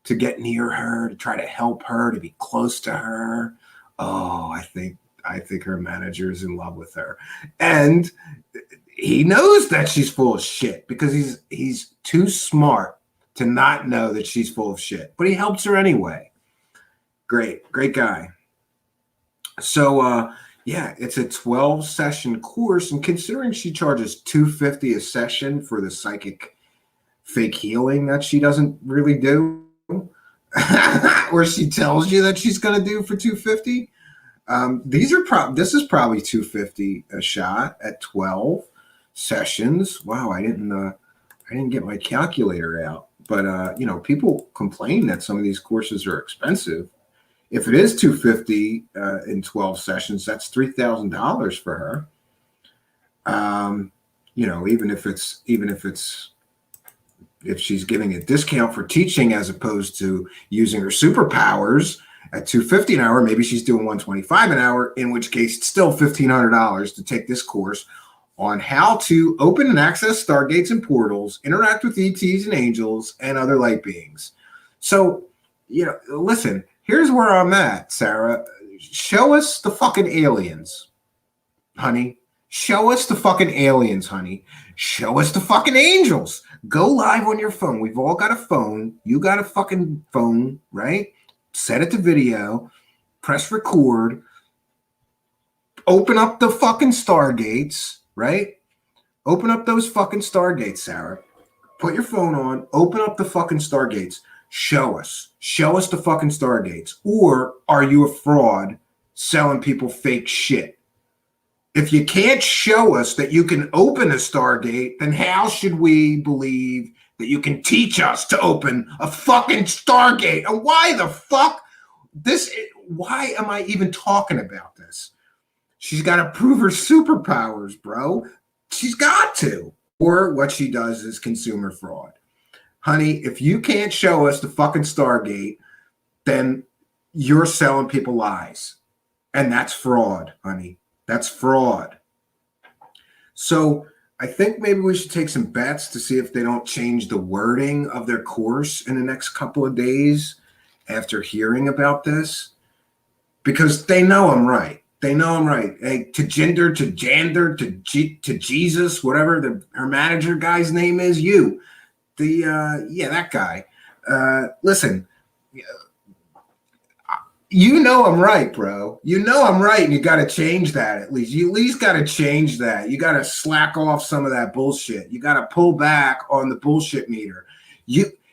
to get near her, to try to help her, to be close to her. Oh, I think her manager is in love with her. And he knows that she's full of shit because he's too smart to not know that she's full of shit. But he helps her anyway. Great guy. So, yeah, it's a 12-session course. And considering she charges $250 a session for the psychic fake healing that she doesn't really do, or she tells you that she's going to do for $250, this is probably $250 a shot at 12 sessions. Wow, I didn't get my calculator out. But people complain that some of these courses are expensive. If it is $250 in 12 sessions, that's $3,000 for her. If she's giving a discount for teaching as opposed to using her superpowers. At $250 an hour, maybe she's doing $125 an hour, in which case it's still $1,500 to take this course on how to open and access stargates and portals, interact with ETs and angels, and other light beings. So, listen, here's where I'm at, Sarah. Show us the fucking aliens, honey. Show us the fucking aliens, honey. Show us the fucking angels. Go live on your phone. We've all got a phone. You got a fucking phone, right? Set it to video, press record, open up the fucking stargates, right? Open up those fucking stargates, Sarah. Put your phone on, open up the fucking stargates. Show us the fucking stargates. Or are you a fraud selling people fake shit? If you can't show us that you can open a stargate, then how should we believe that you can teach us to open a fucking stargate? And why the fuck why am I even talking about this? She's got to prove her superpowers, bro. She's got to. Or what she does is consumer fraud. Honey, if you can't show us the fucking stargate, then you're selling people lies. And that's fraud, honey. That's fraud. So I think maybe we should take some bets to see if they don't change the wording of their course in the next couple of days after hearing about this, because they know I'm right. They know I'm right. Hey, to Jinder, to Jander, to Jesus, whatever her manager guy's name is, that guy. Listen, you know I'm right, bro. You know I'm right, and you got to change that at least. You at least got to change that. You got to slack off some of that bullshit. You got to pull back on the bullshit meter.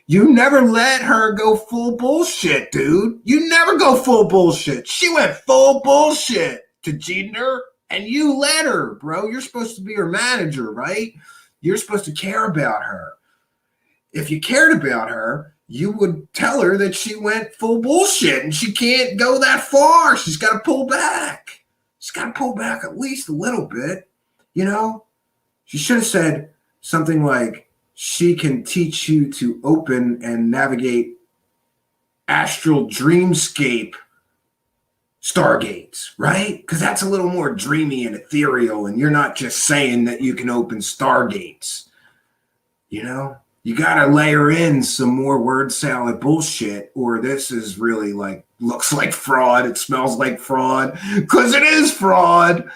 You never let her go full bullshit, dude. You never go full bullshit. She went full bullshit to Jeter, and you let her, bro. You're supposed to be her manager, right? You're supposed to care about her. If you cared about her, you would tell her that she went full bullshit and she can't go that far. She's got to pull back. She's got to pull back at least a little bit, you know? She should have said something like, she can teach you to open and navigate astral dreamscape stargates, right? Because that's a little more dreamy and ethereal, and you're not just saying that you can open stargates. You know, you got to layer in some more word salad bullshit, or this is really like, looks like fraud. It smells like fraud, because it is fraud.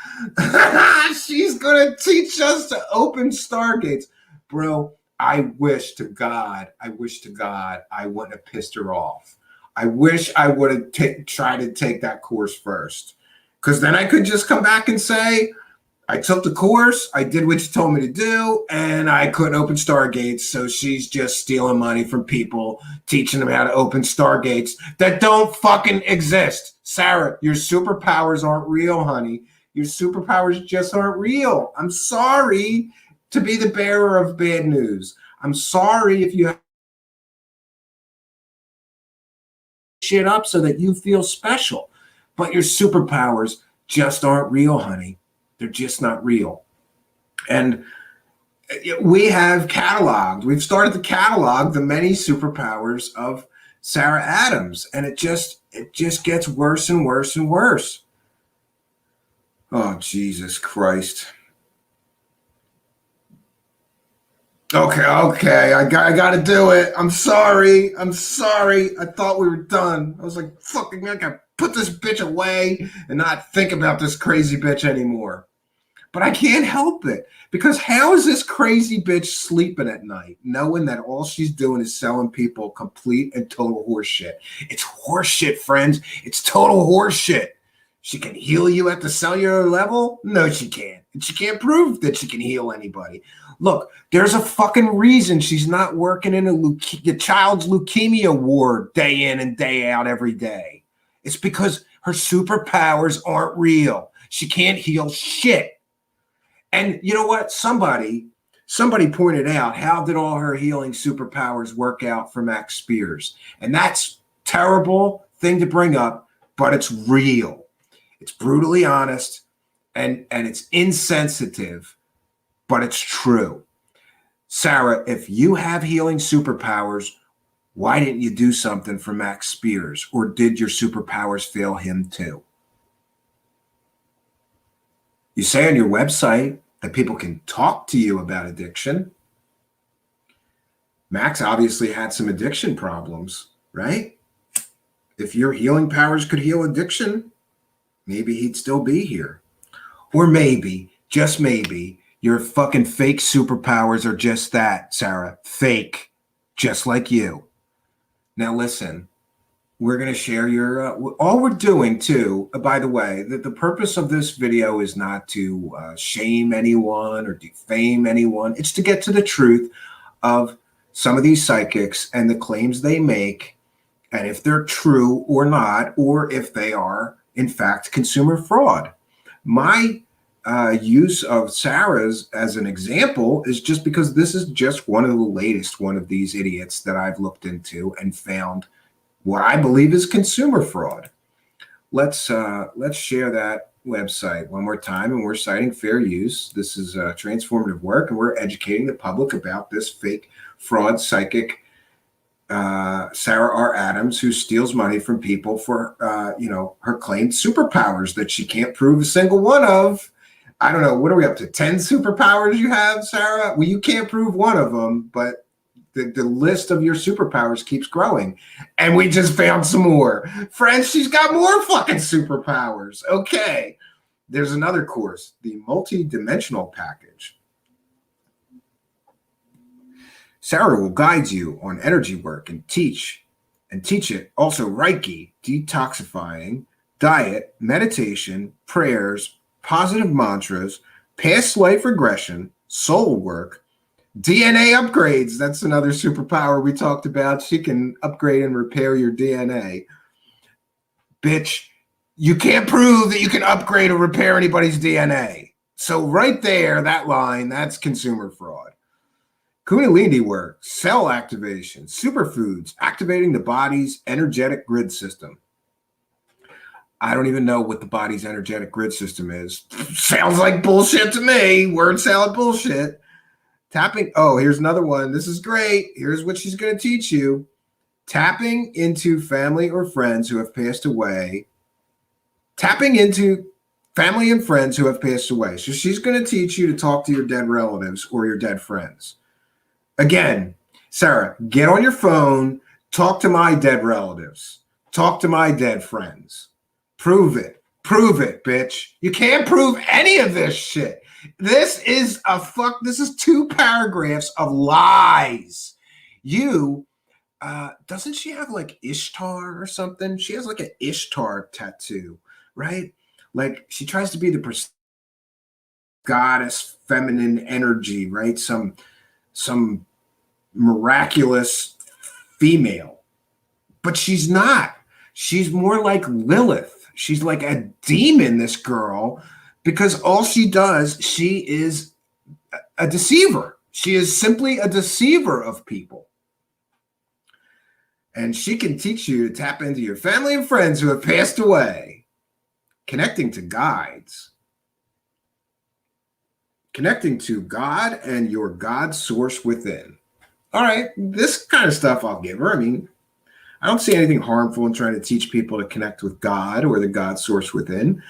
She's going to teach us to open stargates. Bro, I wish to God I wouldn't have pissed her off. I wish I would have tried to take that course first, because then I could just come back and say, I took the course, I did what you told me to do, and I couldn't open stargates. So she's just stealing money from people, teaching them how to open stargates that don't fucking exist. Sarah, your superpowers aren't real, honey. Your superpowers just aren't real. I'm sorry to be the bearer of bad news. I'm sorry if you have shit up so that you feel special, but your superpowers just aren't real, honey. They're just not real. And we have cataloged, we've started to catalog the many superpowers of Sarah Adams, and it just gets worse and worse and worse. Oh, Jesus Christ. Okay, I got to do it. I'm sorry. I thought we were done. I was like, fucking, I got to put this bitch away and not think about this crazy bitch anymore. But I can't help it, because how is this crazy bitch sleeping at night knowing that all she's doing is selling people complete and total horseshit? It's horseshit, friends. It's total horseshit. She can heal you at the cellular level? No, she can't. And she can't prove that she can heal anybody. Look, there's a fucking reason she's not working in a child's leukemia ward day in and day out every day. It's because her superpowers aren't real. She can't heal shit. And you know what? Somebody pointed out, how did all her healing superpowers work out for Max Spears? And that's a terrible thing to bring up, but it's real. It's brutally honest, and it's insensitive, but it's true. Sarah, if you have healing superpowers, why didn't you do something for Max Spears? Or did your superpowers fail him too? You say on your website that people can talk to you about addiction. Max obviously had some addiction problems, right? If your healing powers could heal addiction, maybe he'd still be here. Or maybe, just maybe, your fucking fake superpowers are just that, Sarah. Fake. Just like you. Now listen, we're going to share your, all we're doing too, by the way, that the purpose of this video is not to shame anyone or defame anyone. It's to get to the truth of some of these psychics and the claims they make, and if they're true or not, or if they are, in fact, consumer fraud. My use of Sarah's as an example is just because this is just one of the latest one of these idiots that I've looked into and found what I believe is consumer fraud. Let's share that website one more time, and we're citing fair use. This is transformative work, and we're educating the public about this fake fraud psychic Sarah R. Adams, who steals money from people for her claimed superpowers that she can't prove a single one of. I don't know, what are we up to? 10 superpowers you have, Sarah? Well, you can't prove one of them, but the list of your superpowers keeps growing. And we just found some more. Friends, she's got more fucking superpowers. Okay. There's another course, the multi-dimensional package. Sarah will guide you on energy work and teach it. Also Reiki, detoxifying, diet, meditation, prayers, positive mantras, past life regression, soul work, DNA upgrades. That's another superpower we talked about. She can upgrade and repair your DNA. Bitch, you can't prove that you can upgrade or repair anybody's DNA. So right there, that line, that's consumer fraud. Kundalini work, cell activation, superfoods, activating the body's energetic grid system. I don't even know what the body's energetic grid system is. Sounds like bullshit to me. Word salad bullshit. Tapping. Oh, here's another one. This is great. Here's what she's going to teach you. Tapping into family or friends who have passed away. Tapping into family and friends who have passed away. So she's going to teach you to talk to your dead relatives or your dead friends. Again, Sarah, get on your phone, talk to my dead relatives, talk to my dead friends. Prove it. Prove it, bitch. You can't prove any of this shit. This is 2 paragraphs of lies. Doesn't she have like Ishtar or something? She has like an Ishtar tattoo, right? Like she tries to be the goddess feminine energy, right? Some miraculous female, but she's not. She's more like Lilith. She's like a demon, this girl, because all she does, she is a deceiver. She is simply a deceiver of people. And she can teach you to tap into your family and friends who have passed away, connecting to guides, connecting to God and your God source within. All right, this kind of stuff I'll give her. I mean, I don't see anything harmful in trying to teach people to connect with God or the God source within.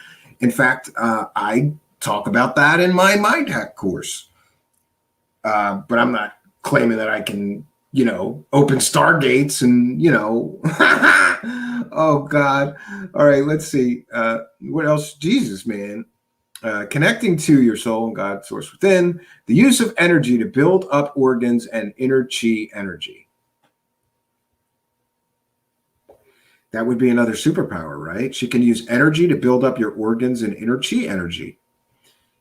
In fact, I talk about that in my Mind Hack course. But I'm not claiming that I can, open stargates and, oh, God. All right, let's see. What else? Jesus, man. Connecting to your soul and God source within, the use of energy to build up organs and inner chi energy. That would be another superpower, right? She can use energy to build up your organs and inner chi energy.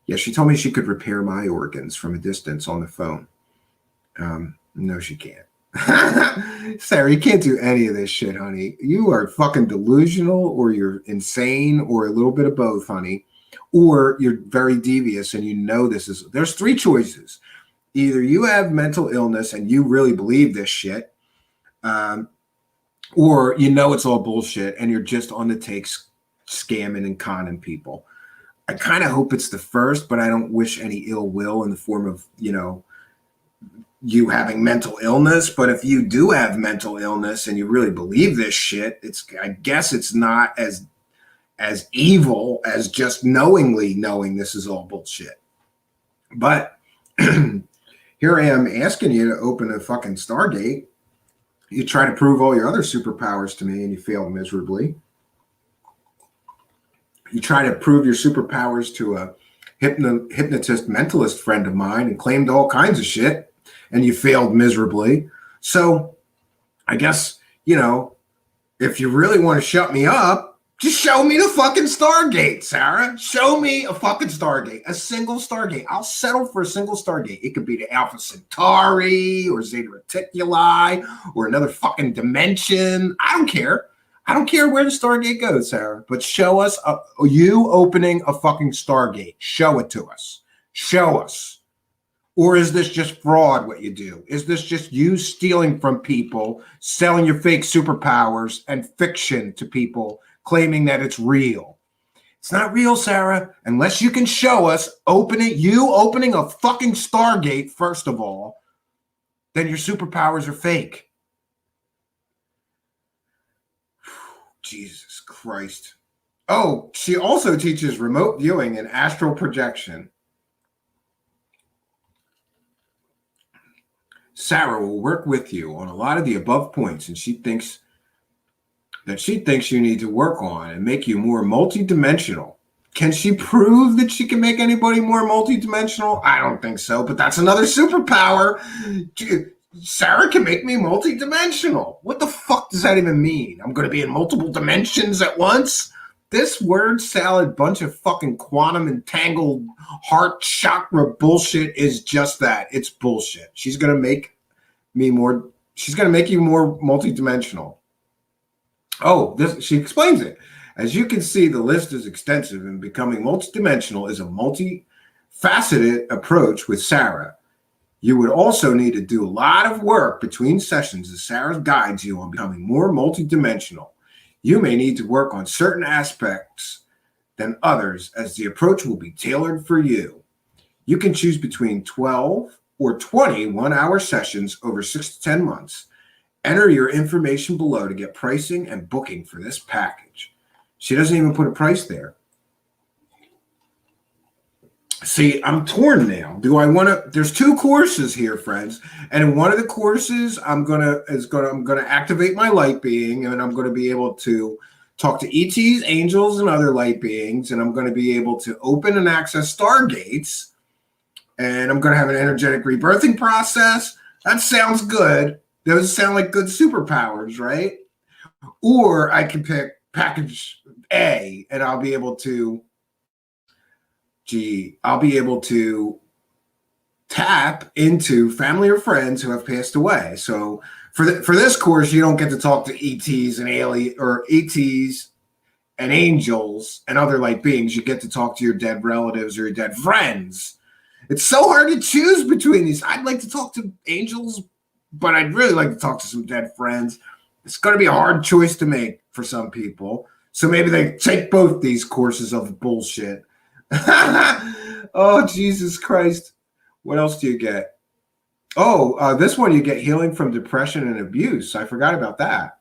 Yeah, she told me she could repair my organs from a distance on the phone. No, she can't. Sarah, you can't do any of this shit, honey. You are fucking delusional, or you're insane, or a little bit of both, honey. Or you're very devious and there's 3 choices. Either you have mental illness and you really believe this shit, or it's all bullshit and you're just on the takes scamming and conning people. I kind of hope it's the first, but I don't wish any ill will in the form of, you having mental illness. But if you do have mental illness and you really believe this shit, I guess it's not as evil as just knowingly knowing this is all bullshit. But here I am asking you to open a fucking Stargate. You try to prove all your other superpowers to me and you fail miserably. You try to prove your superpowers to a hypnotist mentalist friend of mine and claimed all kinds of shit and you failed miserably. So I guess, if you really want to shut me up, just show me the fucking Stargate, Sarah. Show me a fucking Stargate, a single Stargate. I'll settle for a single Stargate. It could be the Alpha Centauri or Zeta Reticuli or another fucking dimension. I don't care. I don't care where the Stargate goes, Sarah. But show us you opening a fucking Stargate. Show it to us. Show us. Or is this just fraud, what you do? Is this just you stealing from people, selling your fake superpowers and fiction to people, claiming that it's real? It's not real, Sarah, unless you can show us you opening a fucking Stargate, first of all, then your superpowers are fake. Jesus Christ. Oh, she also teaches remote viewing and astral projection. Sarah will work with you on a lot of the above points, and she thinks you need to work on and make you more multidimensional. Can she prove that she can make anybody more multidimensional? I don't think so, but that's another superpower. Sarah can make me multidimensional. What the fuck does that even mean? I'm going to be in multiple dimensions at once? This word salad bunch of fucking quantum entangled heart chakra bullshit is just that. It's bullshit. She's going to make me more, she's going to make you more multidimensional. Oh, she explains it. As you can see, the list is extensive, and becoming multidimensional is a multifaceted approach with Sarah. You would also need to do a lot of work between sessions as Sarah guides you on becoming more multidimensional. You may need to work on certain aspects than others, as the approach will be tailored for you. You can choose between 12 or 20 one-hour sessions over 6 to 10 months. Enter your information below to get pricing and booking for this package. She doesn't even put a price there. See, I'm torn now. Do I want to? There's 2 courses here, friends, and in one of the courses, I'm gonna activate my light being, and I'm gonna be able to talk to ETs, angels, and other light beings, and I'm gonna be able to open and access stargates, and I'm gonna have an energetic rebirthing process. That sounds good. Those sound like good superpowers, right? Or I can pick package A, and I'll be able to tap into family or friends who have passed away. So for this course, you don't get to talk to ETs and ETs and angels and other light beings. You get to talk to your dead relatives or your dead friends. It's so hard to choose between these. I'd like to talk to angels, but I'd really like to talk to some dead friends. It's going to be a hard choice to make for some people. So maybe they take both these courses of bullshit. Oh, Jesus Christ. What else do you get? Oh, this one you get healing from depression and abuse. I forgot about that.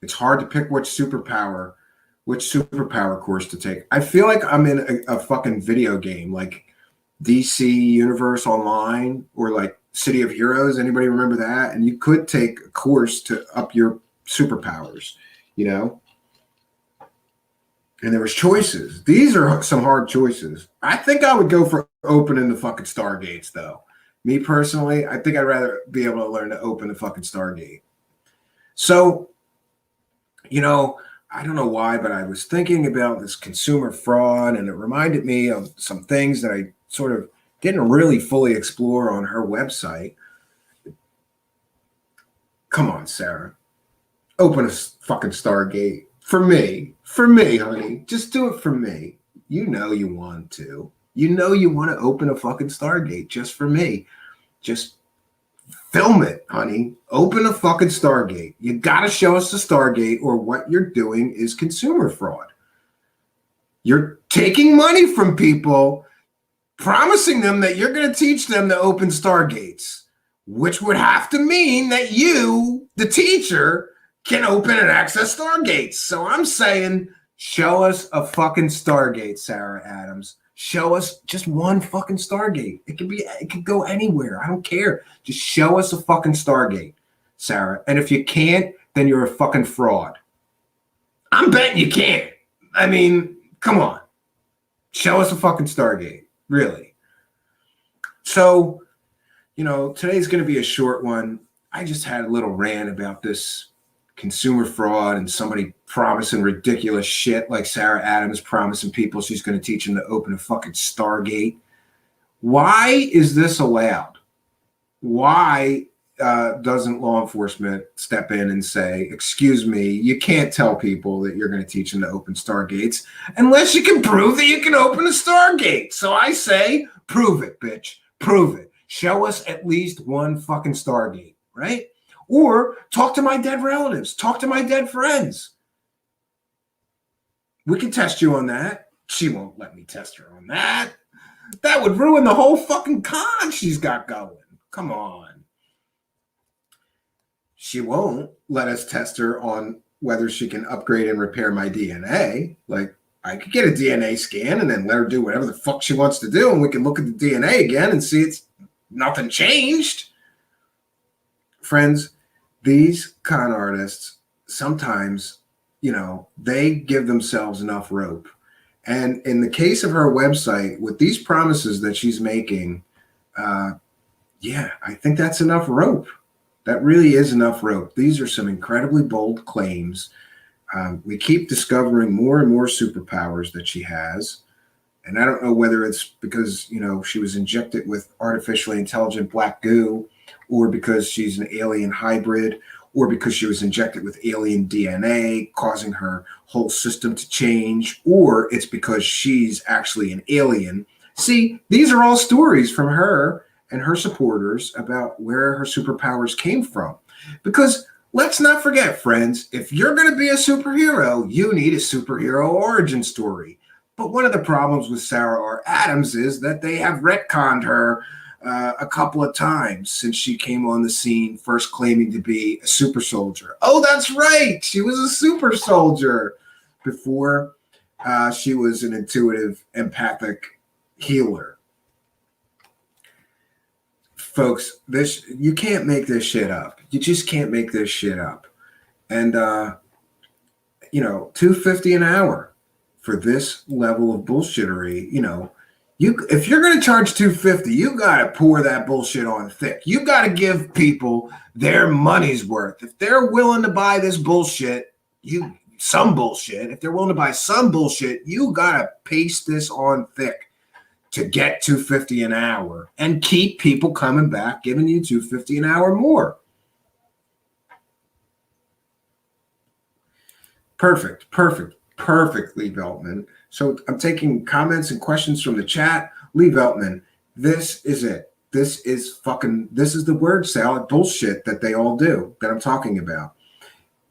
It's hard to pick which superpower course to take. I feel like I'm in a fucking video game, like DC Universe Online or like City of Heroes. Anybody remember that? And you could take a course to up your superpowers, you know? And there was choices. These are some hard choices. I think I would go for opening the fucking stargates, though. Me personally, I think I'd rather be able to learn to open the fucking stargate. So, you know, I don't know why, but I was thinking about this consumer fraud, and it reminded me of some things that I sort of didn't really fully explore on her website. Come on, Sarah. Open a fucking stargate. For me, honey. Just do it for me. You know you want to. You know you want to open a fucking stargate just for me. Just film it, honey. Open a fucking stargate. You got to show us the stargate, or what you're doing is consumer fraud. You're taking money from people, promising them that you're going to teach them to open stargates, which would have to mean that you, the teacher, can open and access stargates. So I'm saying, show us a fucking stargate, Sarah Adams. Show us just one fucking stargate. It could go anywhere. I don't care. Just show us a fucking stargate, Sarah. And if you can't, then you're a fucking fraud. I'm betting you can't. I mean, come on. Show us a fucking stargate. Really. So, you know, today's going to be a short one. I just had a little rant about this consumer fraud and somebody promising ridiculous shit like Sarah Adams promising people she's going to teach them to open a fucking stargate. Why is this allowed? Why doesn't law enforcement step in and say, excuse me, you can't tell people that you're going to teach them to open stargates unless you can prove that you can open a stargate? So I say, prove it, bitch. Prove it. Show us at least one fucking stargate, right? Or talk to my dead relatives. Talk to my dead friends. We can test you on that. She won't let me test her on that. That would ruin the whole fucking con she's got going. Come on. She won't let us test her on whether she can upgrade and repair my DNA. Like, I could get a DNA scan and then let her do whatever the fuck she wants to do, and we can look at the DNA again and see it's nothing changed. Friends, these con artists, sometimes, you know, they give themselves enough rope. And in the case of her website, with these promises that she's making, yeah, I think that's enough rope. That really is enough rope. These are some incredibly bold claims. We keep discovering more and more superpowers that she has. And I don't know whether it's because, she was injected with artificially intelligent black goo, or because she's an alien hybrid, or because she was injected with alien DNA, causing her whole system to change, or it's because she's actually an alien. See, these are all stories from her and her supporters about where her superpowers came from. Because let's not forget, friends, if you're going to be a superhero, you need a superhero origin story. But one of the problems with Sarah R. Adams is that they have retconned her a couple of times since she came on the scene, first claiming to be a super soldier. Oh, that's right. She was a super soldier before she was an intuitive, empathic healer. Folks, you can't make this shit up. You just can't make this shit up. And, $250 an hour for this level of bullshittery, if you're going to charge $250, you got to pour that bullshit on thick. You got to give people their money's worth. If they're willing to buy this bullshit, some bullshit, if they're willing to buy some bullshit, you got to paste this on thick to get $250 an hour and keep people coming back, giving you $250 an hour more. Perfect, Lee Veltman. So I'm taking comments and questions from the chat. Lee Veltman, this is it. This is the word salad bullshit that they all do, that I'm talking about.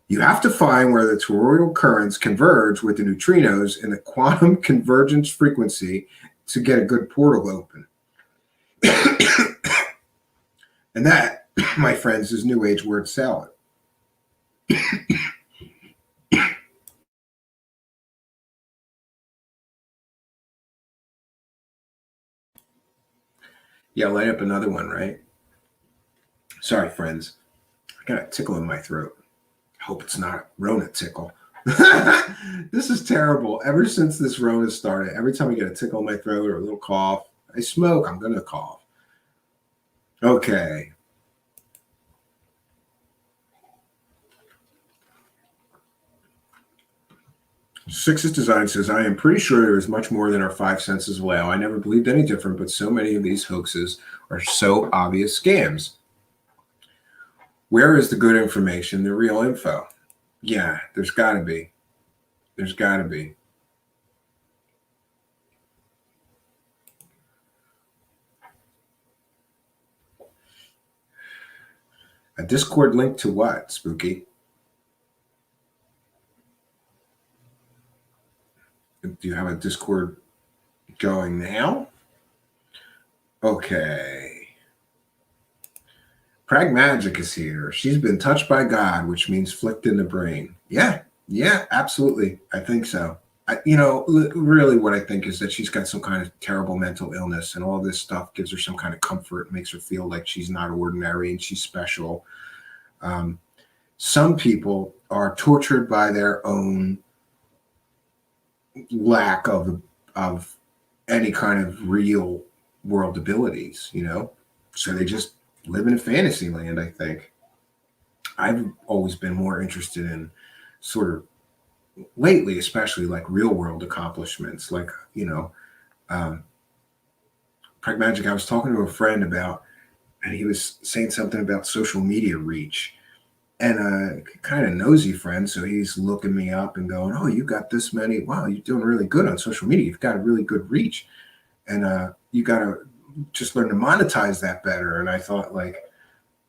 You have to find where the toroidal currents converge with the neutrinos in the quantum convergence frequency to get a good portal open. And that, my friends, is New Age word salad. Yeah, light up another one, right? Sorry, friends. I got a tickle in my throat. I hope it's not a Rona tickle. This is terrible. Ever since this Rona started, every time I get a tickle in my throat or a little cough, I smoke, I'm going to cough. Okay. Six's Design says, I am pretty sure there is much more than our five senses allow. I never believed any different, but so many of these hoaxes are so obvious scams. Where is the good information, the real info? Yeah, there's got to be. There's got to be. A Discord link to what, Spooky? Do you have a Discord going now? Okay. Pragmagic is here. She's been touched by God, which means flicked in the brain. Yeah, absolutely. I think so. Really what I think is that she's got some kind of terrible mental illness, and all this stuff gives her some kind of comfort, makes her feel like she's not ordinary and she's special. Some people are tortured by their own lack of any kind of real world abilities, so they just live in a fantasy land. I think I've always been more interested in sort of lately, especially like real world accomplishments, like, Pragmagic. I was talking to a friend about, and he was saying something about social media reach, and a kind of nosy friend. So he's looking me up and going, oh, you got this many. Wow, you're doing really good on social media. You've got a really good reach. And you got to just learn to monetize that better. And I thought, like,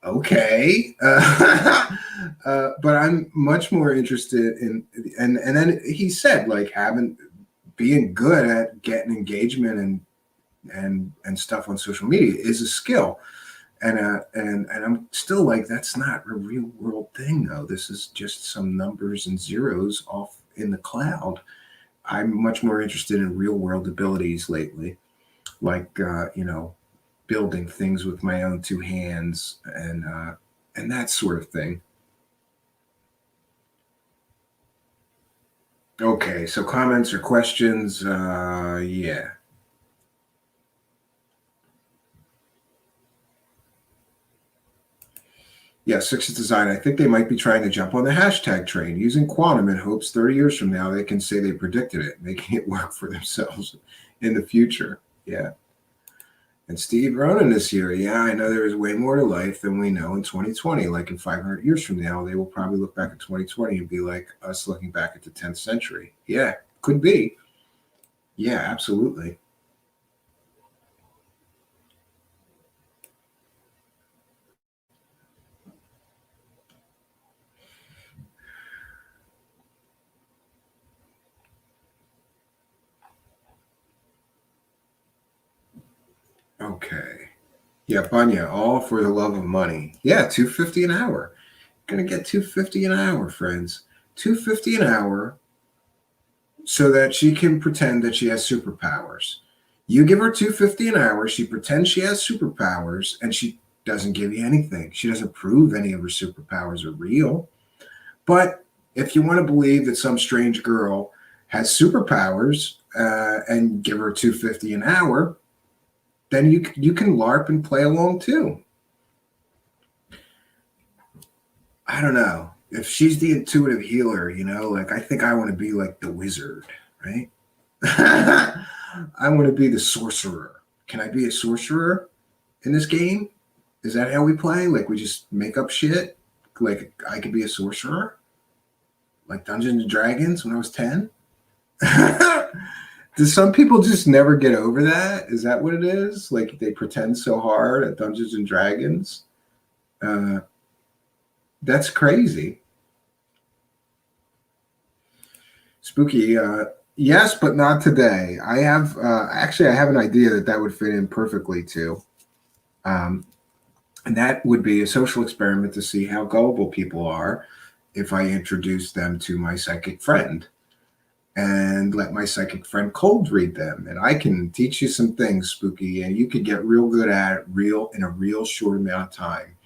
okay. But I'm much more interested in, and then he said, like, being good at getting engagement and stuff on social media is a skill. And I'm still like, that's not a real world thing, though. This is just some numbers and zeros off in the cloud. I'm much more interested in real world abilities lately, like, building things with my own two hands and that sort of thing. Okay, so comments or questions? Yeah. Yeah, Sixth Design. I think they might be trying to jump on the hashtag train using quantum in hopes 30 years from now they can say they predicted it, making it work for themselves in the future. Yeah. And Steve Ronan is here. Yeah, I know there is way more to life than we know in 2020. Like in 500 years from now, they will probably look back at 2020 and be like us looking back at the 10th century. Yeah, could be. Yeah, absolutely. Okay. Yeah, Banya, all for the love of money. Yeah, $250 an hour. Gonna get $250 an hour, friends. $250 an hour so that she can pretend that she has superpowers. You give her $250 an hour, she pretends she has superpowers, and she doesn't give you anything. She doesn't prove any of her superpowers are real. But if you want to believe that some strange girl has superpowers and give her $250 an hour, then you can LARP and play along too. I don't know. If she's the intuitive healer, you know, like I think I want to be like the wizard, right? I want to be the sorcerer. Can I be a sorcerer in this game? Is that how we play? Like we just make up shit? Like I could be a sorcerer? Like Dungeons and Dragons when I was 10? Do some people just never get over that? Is that what it is? Like they pretend so hard at Dungeons and Dragons? That's crazy. Spooky, yes, but not today. I have actually I have an idea that would fit in perfectly too. And that would be a social experiment to see how gullible people are if I introduce them to my psychic friend and let my psychic friend cold read them. And I can teach you some things, Spooky, and you could get real good at it in a real short amount of time.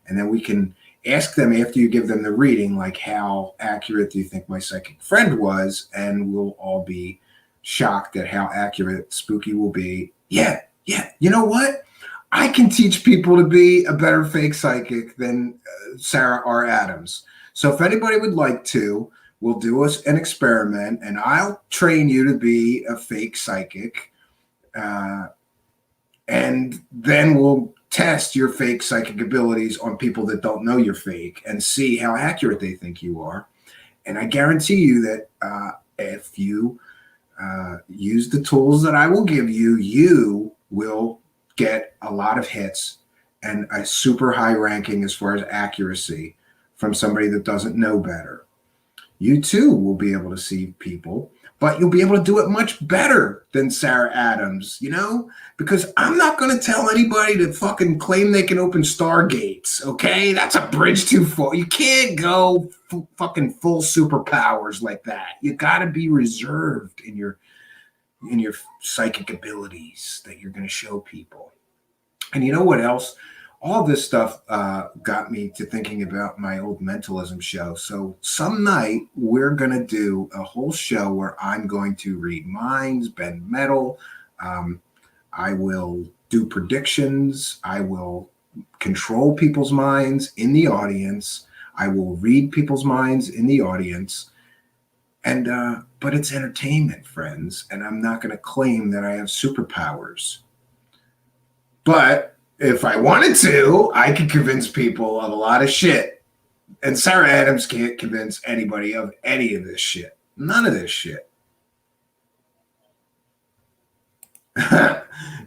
And then we can ask them after you give them the reading, like, how accurate do you think my psychic friend was? And we'll all be shocked at how accurate Spooky will be. Yeah. You know what? I can teach people to be a better fake psychic than Sarah R. Adams. So if anybody would like to, we'll do an experiment, and I'll train you to be a fake psychic. And then we'll test your fake psychic abilities on people that don't know you're fake and see how accurate they think you are. And I guarantee you that if you use the tools that I will give you, you will get a lot of hits and a super high ranking as far as accuracy from somebody that doesn't know better. You too will be able to see people, but you'll be able to do it much better than Sarah Adams, you know, because I'm not going to tell anybody to fucking claim they can open stargates. Okay. That's a bridge too far. You can't go fucking full superpowers like that. You got to be reserved in your psychic abilities that you're going to show people. And you know what else? All this stuff got me to thinking about my old mentalism show. So some night we're going to do a whole show where I'm going to read minds, bend metal. I will do predictions. I will control people's minds in the audience. I will read people's minds in the audience. And but it's entertainment, friends. And I'm not going to claim that I have superpowers. But if I wanted to, I could convince people of a lot of shit. And Sarah Adams can't convince anybody of any of this shit. None of this shit.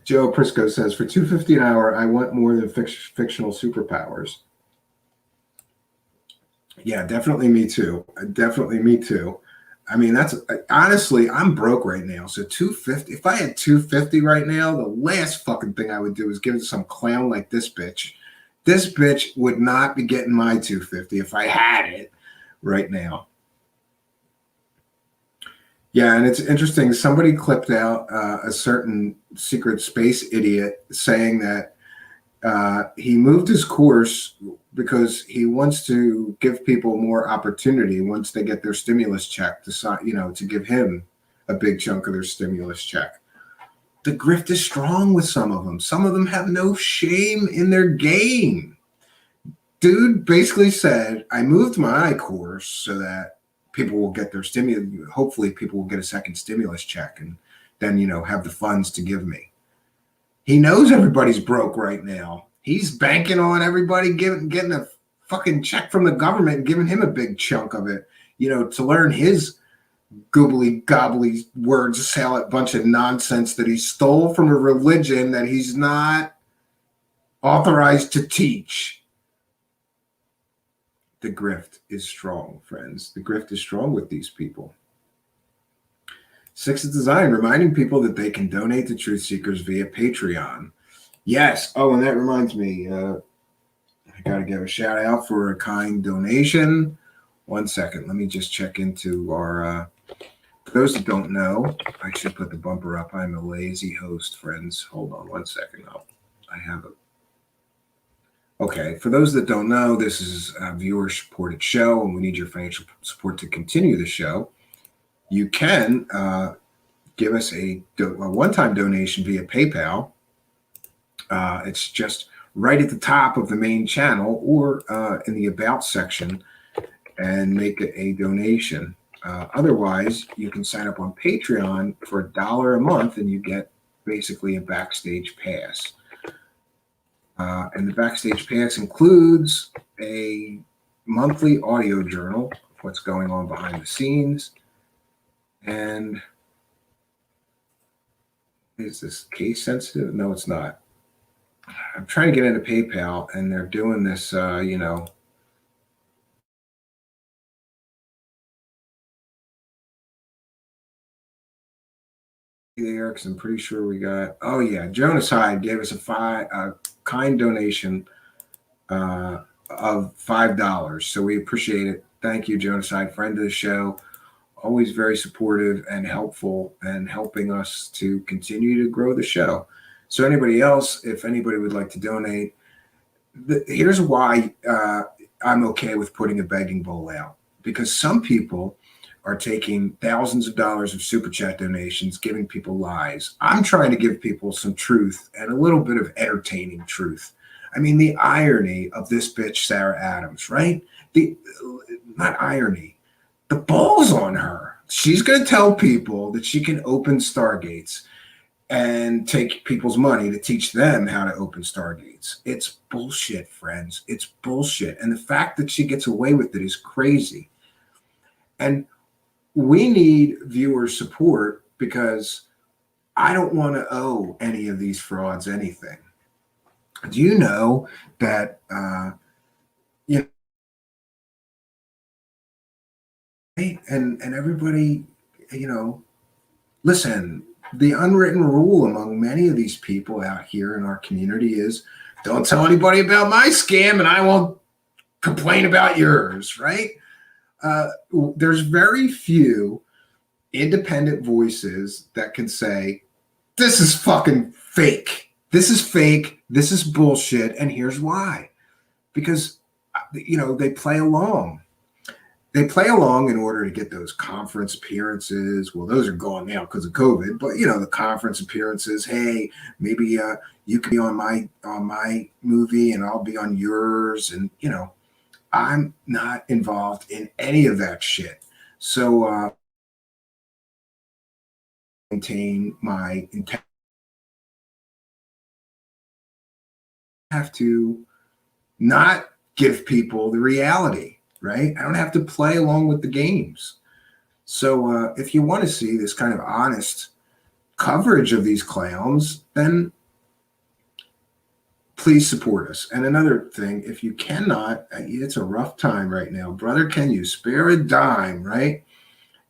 Joe Prisco says, for $250 an hour, I want more than fictional superpowers. Yeah, definitely me too. Definitely me too. I mean, that's honestly, I'm broke right now. So $250, if I had $250 right now, the last fucking thing I would do is give it to some clown like this bitch. This bitch would not be getting my $250 if I had it right now. Yeah, and it's interesting. Somebody clipped out a certain secret space idiot saying that he moved his course because he wants to give people more opportunity once they get their stimulus check to give him a big chunk of their stimulus check. The grift is strong with some of them. Some of them have no shame in their game. dude basically said, I moved my course so that people will get their stimulus. Hopefully people will get a second stimulus check and then, have the funds to give me. He knows everybody's broke right now. He's banking on everybody getting a fucking check from the government and giving him a big chunk of it, to learn his goobly gobbly words salad bunch of nonsense that he stole from a religion that he's not authorized to teach. The grift is strong, friends. The grift is strong with these people. 6 is design, reminding people that they can donate to Truth Seekers via Patreon. Yes. Oh, and that reminds me, I got to give a shout out for a kind donation. 1 second. Let me just check into our, for those that don't know, I should put the bumper up. I'm a lazy host, friends. Hold on 1 second. I have it. Okay, for those that don't know, this is a viewer-supported show, and we need your financial support to continue the show. You can give us a one-time donation via PayPal. It's just right at the top of the main channel or in the About section and make a donation. Otherwise, you can sign up on Patreon for $1 a month, and you get basically a backstage pass. And the backstage pass includes a monthly audio journal of what's going on behind the scenes. And is this case sensitive? No, it's not. I'm trying to get into PayPal, and they're doing this, there, because I'm pretty sure we got, oh yeah, Jonas Hyde gave us a kind donation of $5. So we appreciate it. Thank you, Jonas Hyde, friend of the show. Always very supportive and helpful and helping us to continue to grow the show. So anybody else, if anybody would like to donate, here's why I'm okay with putting a begging bowl out. Because some people are taking thousands of dollars of super chat donations, giving people lies. I'm trying to give people some truth and a little bit of entertaining truth. I mean, the irony of this bitch, Sarah Adams, right? Not irony, the balls on her. She's going to tell people that she can open stargates and take people's money to teach them how to open stargates. It's bullshit, friends. It's bullshit. And the fact that she gets away with it is crazy. And we need viewer support because I don't want to owe any of these frauds anything. Do you know that, and everybody, listen, the unwritten rule among many of these people out here in our community is don't tell anybody about my scam and I won't complain about yours, right? There's very few independent voices that can say, this is fucking fake. This is fake. This is bullshit. And here's why. Because, they play along. They play along in order to get those conference appearances. Well, those are gone now because of COVID, but the conference appearances, hey, maybe you can be on my movie and I'll be on yours. And, I'm not involved in any of that shit. So maintain my intent. I have to not give people the reality, right? I don't have to play along with the games. So if you want to see this kind of honest coverage of these clowns, then please support us. And another thing, if you cannot, it's a rough time right now. Brother, can you spare a dime, right?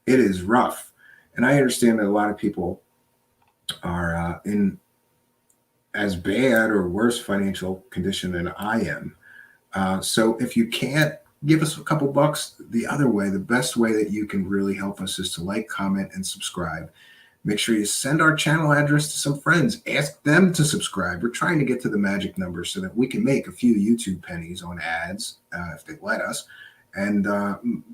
It is rough. And I understand that a lot of people are in as bad or worse financial condition than I am. So if you can't, give us a couple bucks the other way. The best way that you can really help us is to like, comment, and subscribe. Make sure you send our channel address to some friends. Ask them to subscribe. We're trying to get to the magic number so that we can make a few YouTube pennies on ads, if they let us. And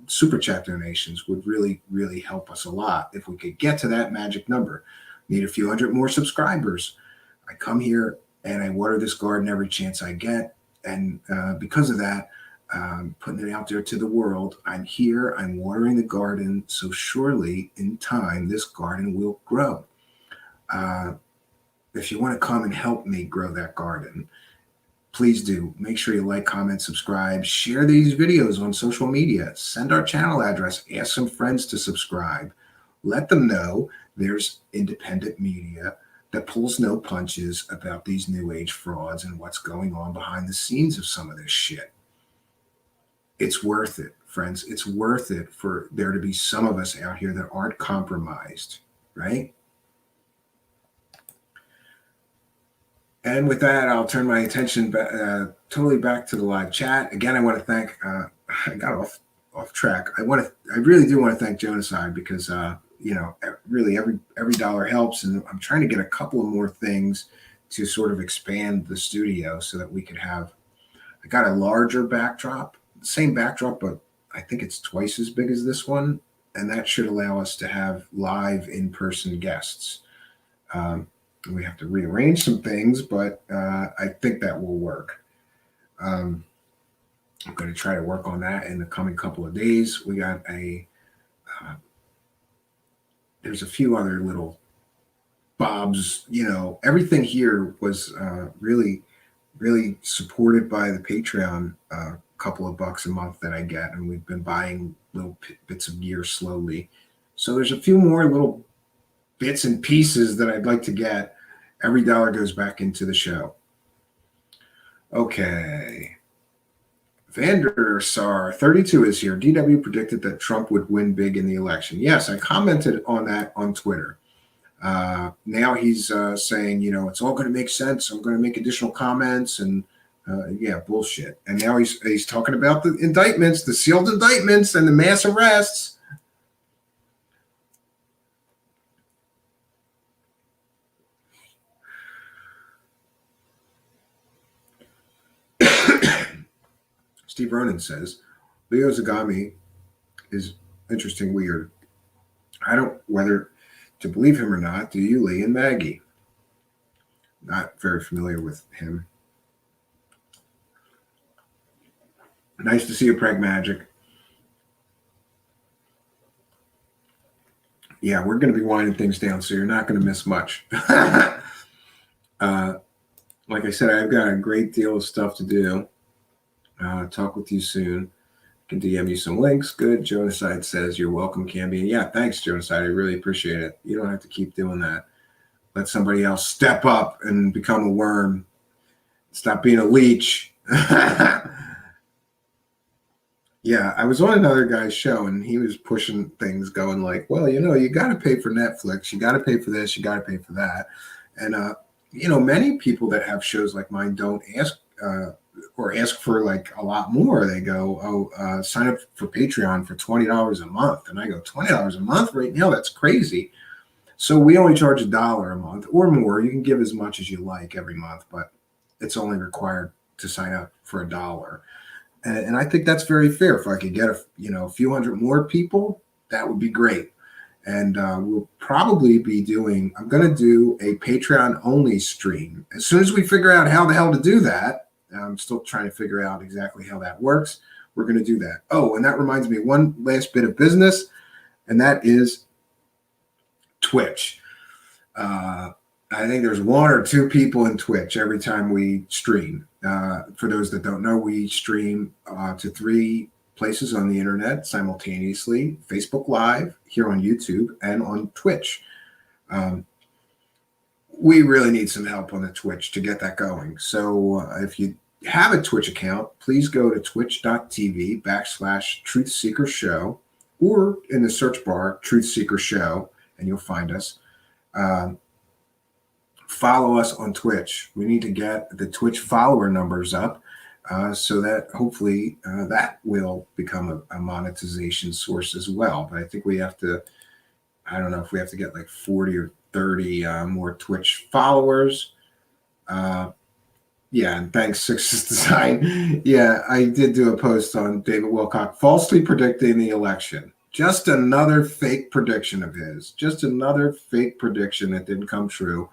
super chat donations would really, really help us a lot if we could get to that magic number. Need a few hundred more subscribers. I come here and I water this garden every chance I get. And because of that, putting it out there to the world, I'm here, I'm watering the garden, so surely in time this garden will grow. If you want to come and help me grow that garden, please do. Make sure you like, comment, subscribe, share these videos on social media, send our channel address, ask some friends to subscribe. Let them know there's independent media that pulls no punches about these new age frauds and what's going on behind the scenes of some of this shit. It's worth it, friends. It's worth it for there to be some of us out here that aren't compromised, right? And with that, I'll turn my attention totally back to the live chat. Again, I want to thank, I got off track. I really do want to thank Genocide because, really every dollar helps. And I'm trying to get a couple of more things to sort of expand the studio so that we could have, I got a larger backdrop, same backdrop, but I think it's twice as big as this one. And that should allow us to have live in-person guests. We have to rearrange some things, but I think that will work. I'm going to try to work on that in the coming couple of days. We got there's a few other little bobs, everything here was really, really supported by the Patreon, couple of bucks a month that I get. And we've been buying little bits of gear slowly. So there's a few more little bits and pieces that I'd like to get. Every dollar goes back into the show. Okay. Vandersar 32 is here. DW predicted that Trump would win big in the election. Yes, I commented on that on Twitter. Now he's saying, it's all going to make sense. I'm going to make additional comments and yeah, bullshit. And now he's talking about the indictments, the sealed indictments and the mass arrests. Steve Ronan says, Leo Zagami is interesting, weird. I don't whether to believe him or not. Do you, Lee and Maggie? Not very familiar with him. Nice to see you, Pragmagic. Yeah, we're going to be winding things down, so you're not going to miss much. Like I said, I've got a great deal of stuff to do. Talk with you soon. Can DM you some links. Good. Genocide says you're welcome, Cambian. Yeah, thanks, Genocide. I really appreciate it. You don't have to keep doing that. Let somebody else step up and become a worm. Stop being a leech. Yeah, I was on another guy's show and he was pushing things going like, well, you got to pay for Netflix. You got to pay for this. You got to pay for that. And, many people that have shows like mine don't ask or ask for like a lot more. They go, sign up for Patreon for $20 a month. And I go, $20 a month right now? That's crazy. So we only charge $1 a month or more. You can give as much as you like every month, but it's only required to sign up for $1. And I think that's very fair. If I could get a few hundred more people, that would be great. And we'll probably be I'm going to do a Patreon only stream. As soon as we figure out how the hell to do that, I'm still trying to figure out exactly how that works. We're going to do that. Oh, and that reminds me, one last bit of business, and that is Twitch. I think there's 1 or 2 people in Twitch every time we stream. For those that don't know, we stream to 3 places on the internet simultaneously: Facebook Live, here on YouTube, and on Twitch. We really need some help on the Twitch to get that going. So if you have a Twitch account, please go to twitch.tv/Truth Seeker Show, or in the search bar, Truth Seeker Show, and you'll find us. Follow us on Twitch. We need to get the Twitch follower numbers up so that hopefully that will become a monetization source as well. But I think we have to, I don't know if we have to get like 40 or 30 more Twitch followers. Yeah, and thanks, Six's Design. Yeah, I did do a post on David Wilcock falsely predicting the election. Just another fake prediction of his. Just another fake prediction that didn't come true.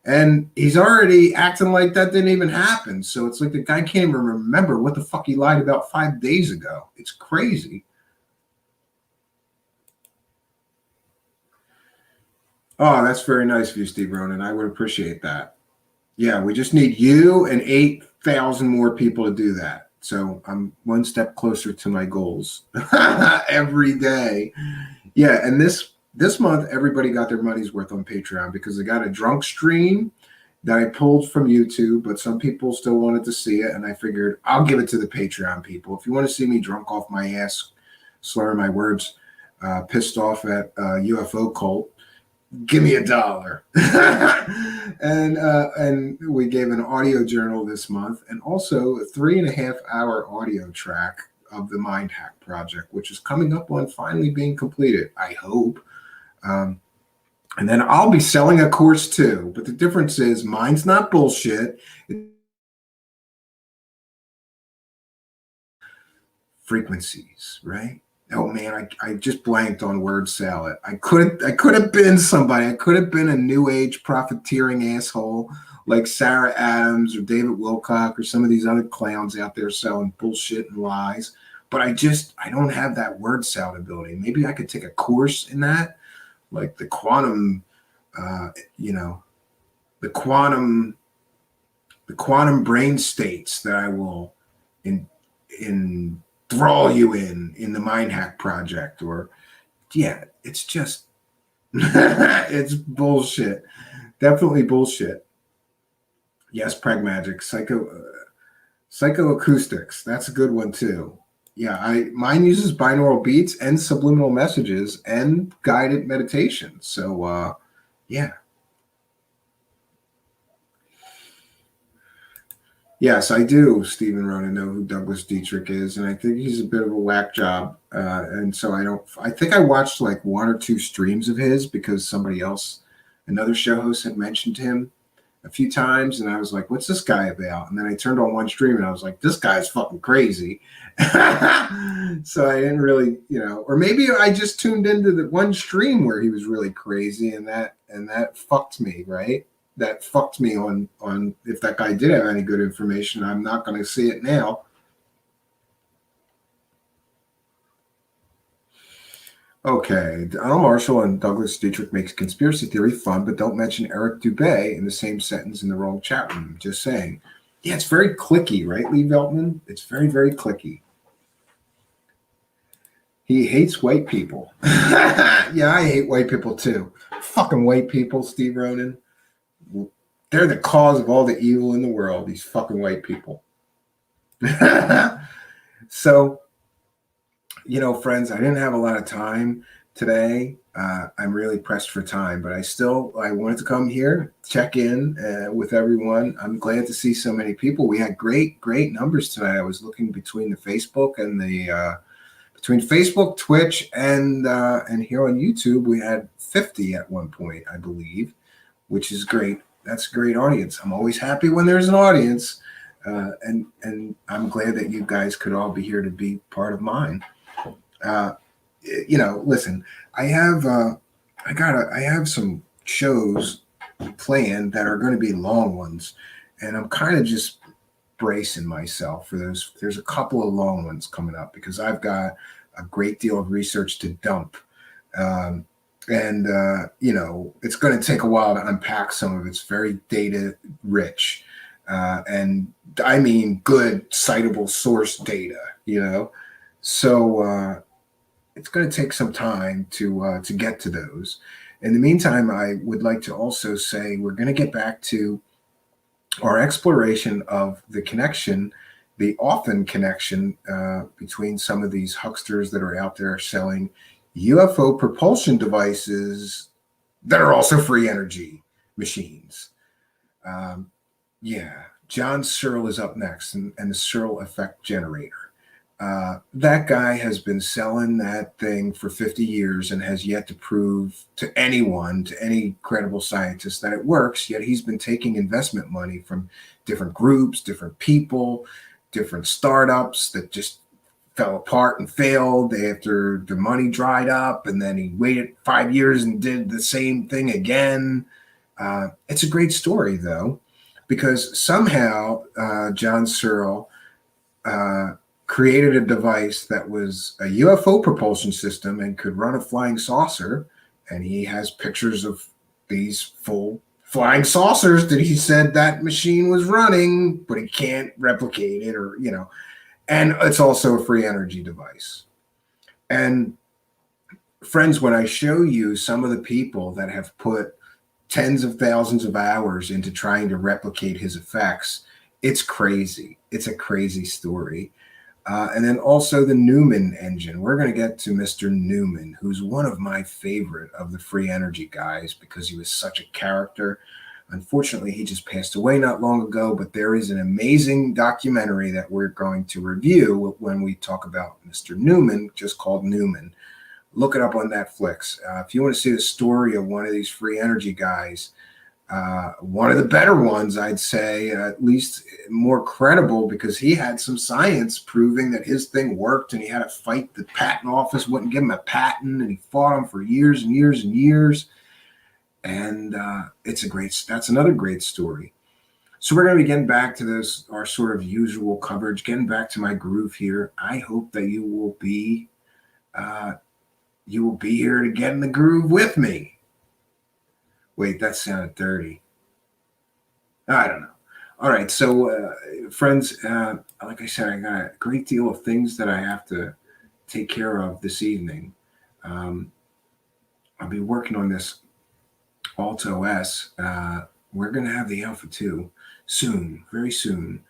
And he's already acting like that didn't even happen. So it's like the guy can't even remember what the fuck he lied about 5 days ago. It's crazy. Oh, that's very nice of you, Steve Ronan. I would appreciate that. Yeah, we just need you and 8,000 more people to do that. So I'm one step closer to my goals every day. Yeah, and this month, everybody got their money's worth on Patreon because I got a drunk stream that I pulled from YouTube, but some people still wanted to see it, and I figured I'll give it to the Patreon people. If you want to see me drunk off my ass, slurring my words, pissed off at UFO cult, give me $1. And we gave an audio journal this month, and also a 3.5-hour audio track of the Mind Hack project, which is coming up on finally being completed, I hope. And then I'll be selling a course too, but the difference is mine's not bullshit. Frequencies, right? Oh man, I just blanked on word salad. I could have been somebody. I could have been a new age profiteering asshole like Sarah Adams or David Wilcock or some of these other clowns out there selling bullshit and lies. But I don't have that word salad ability. Maybe I could take a course in that, like the quantum, the quantum brain states that I will enthrall you in the Mind Hack project. Or yeah, it's just it's bullshit. Definitely bullshit. Yes, pragmagic. Psychoacoustics. That's a good one too. Yeah, mine uses binaural beats and subliminal messages and guided meditation. So yeah. Yes, I do, Stephen Ronan, know who Douglas Dietrich is, and I think he's a bit of a whack job. And so I think I watched like 1 or 2 streams of his because somebody else, another show host, had mentioned him a few times, and I was like, what's this guy about? And then I turned on one stream and I was like, this guy's fucking crazy. So I didn't really, or maybe I just tuned into the one stream where he was really crazy, and that fucked me, right? That fucked me on if that guy did have any good information. I'm not going to see it now. Okay, Donald Marshall and Douglas Dietrich makes conspiracy theory fun, but don't mention Eric Dubay in the same sentence in the wrong chat room. Just saying. Yeah, it's very clicky, right, Lee Veltman? It's very, very clicky. He hates white people. Yeah, I hate white people too. Fucking white people, Steve Ronan. They're the cause of all the evil in the world, these fucking white people. So, friends, I didn't have a lot of time today. I'm really pressed for time, but I wanted to come here, check in with everyone. I'm glad to see so many people. We had great numbers tonight. I was looking between the Facebook and between Facebook, Twitch, and here on YouTube, we had 50 at one point, I believe, which is great. That's a great audience. I'm always happy when there's an audience, and I'm glad that you guys could all be here to be part of mine. Listen, I have some shows planned that are going to be long ones, and I'm kind of just bracing myself for those. There's a couple of long ones coming up because I've got a great deal of research to dump. It's going to take a while to unpack some of it. It's very data rich. And I mean good citable source data, So it's going to take some time to get to those. In the meantime, I would like to also say we're going to get back to our exploration of the connection, the often connection between some of these hucksters that are out there selling UFO propulsion devices that are also free energy machines. John Searle is up next, and the Searle effect generator. That guy has been selling that thing for 50 years and has yet to prove to anyone, to any credible scientist, that it works, yet he's been taking investment money from different groups, different people, different startups that just fell apart and failed after the money dried up, and then he waited 5 years and did the same thing again. It's a great story, though, because somehow John Searle created a device that was a UFO propulsion system and could run a flying saucer. And he has pictures of these full flying saucers that he said that machine was running, but he can't replicate it, or, you know, and it's also a free energy device. And friends, when I show you some of the people that have put tens of thousands of hours into trying to replicate his effects, it's crazy. It's a crazy story. And then also the Newman engine. We're going to get to Mr. Newman, who's one of my favorite of the free energy guys because he was such a character. Unfortunately, he just passed away not long ago, but there is an amazing documentary that we're going to review when we talk about Mr. Newman, just called Newman. Look it up on Netflix. If you want to see the story of one of these free energy guys, one of the better ones, I'd say, at least more credible, because he had some science proving that his thing worked, and he had to fight the patent office, wouldn't give him a patent, and he fought them for years and years and years. And that's another great story. So we're going to be getting back to this, our sort of usual coverage, getting back to my groove here. I hope that you will be here to get in the groove with me. Wait, that sounded dirty. I don't know. All right, so friends, like I said, I got a great deal of things that I have to take care of this evening. I'll be working on this Alt OS. We're going to have the Alpha 2 soon, very soon.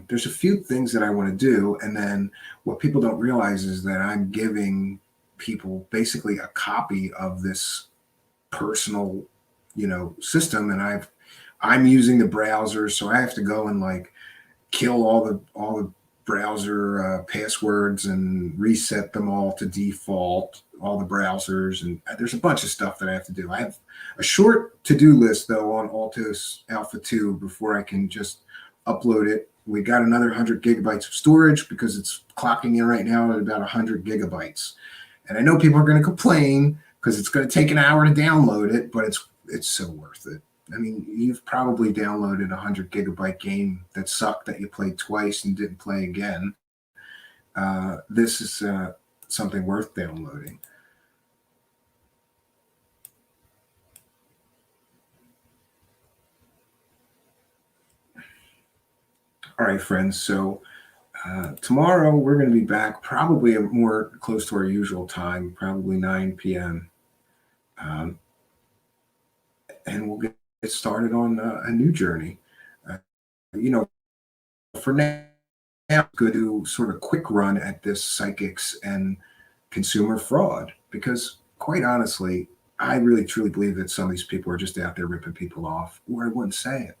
There's a few things that I want to do, and then what people don't realize is that I'm giving people basically a copy of this personal, system, and I'm using the browser, so I have to go and like kill all the browser passwords and reset them all to default, all the browsers, and there's a bunch of stuff that I have to do. I have a short to-do list though on Altos Alpha 2 before I can just upload it. We got another 100 gigabytes of storage because it's clocking in right now at about 100 gigabytes. And I know people are going to complain because it's going to take an hour to download it, but it's so worth it. I mean, you've probably downloaded a 100 gigabyte game that sucked that you played twice and didn't play again. This is something worth downloading. All right, friends. So tomorrow we're going to be back probably more close to our usual time, probably 9 p.m. And we'll get started on a new journey. For now, I'm going to do sort of quick run at this psychics and consumer fraud, because quite honestly, I really truly believe that some of these people are just out there ripping people off, or I wouldn't say it.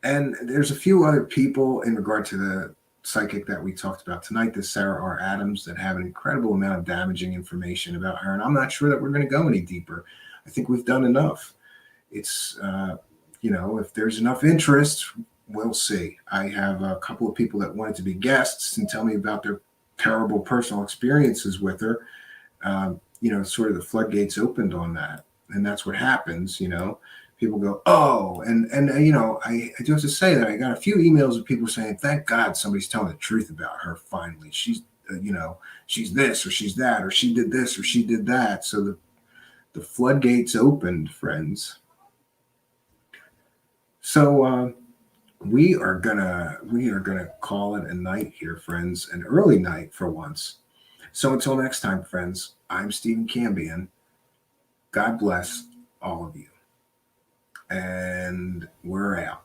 And there's a few other people in regard to the psychic that we talked about tonight, this Sarah R. Adams, that have an incredible amount of damaging information about her. And I'm not sure that we're going to go any deeper. I think we've done enough. It's, if there's enough interest, we'll see. I have a couple of people that wanted to be guests and tell me about their terrible personal experiences with her. Sort of the floodgates opened on that. And that's what happens, People go, oh, and I do have to say that I got a few emails of people saying, thank God somebody's telling the truth about her finally. She's, she's this or she's that, or she did this or she did that. So the floodgates opened, friends. So we are gonna call it a night here, friends, an early night for once. So until next time, friends, I'm Stephen Cambion. God bless all of you. And we're out.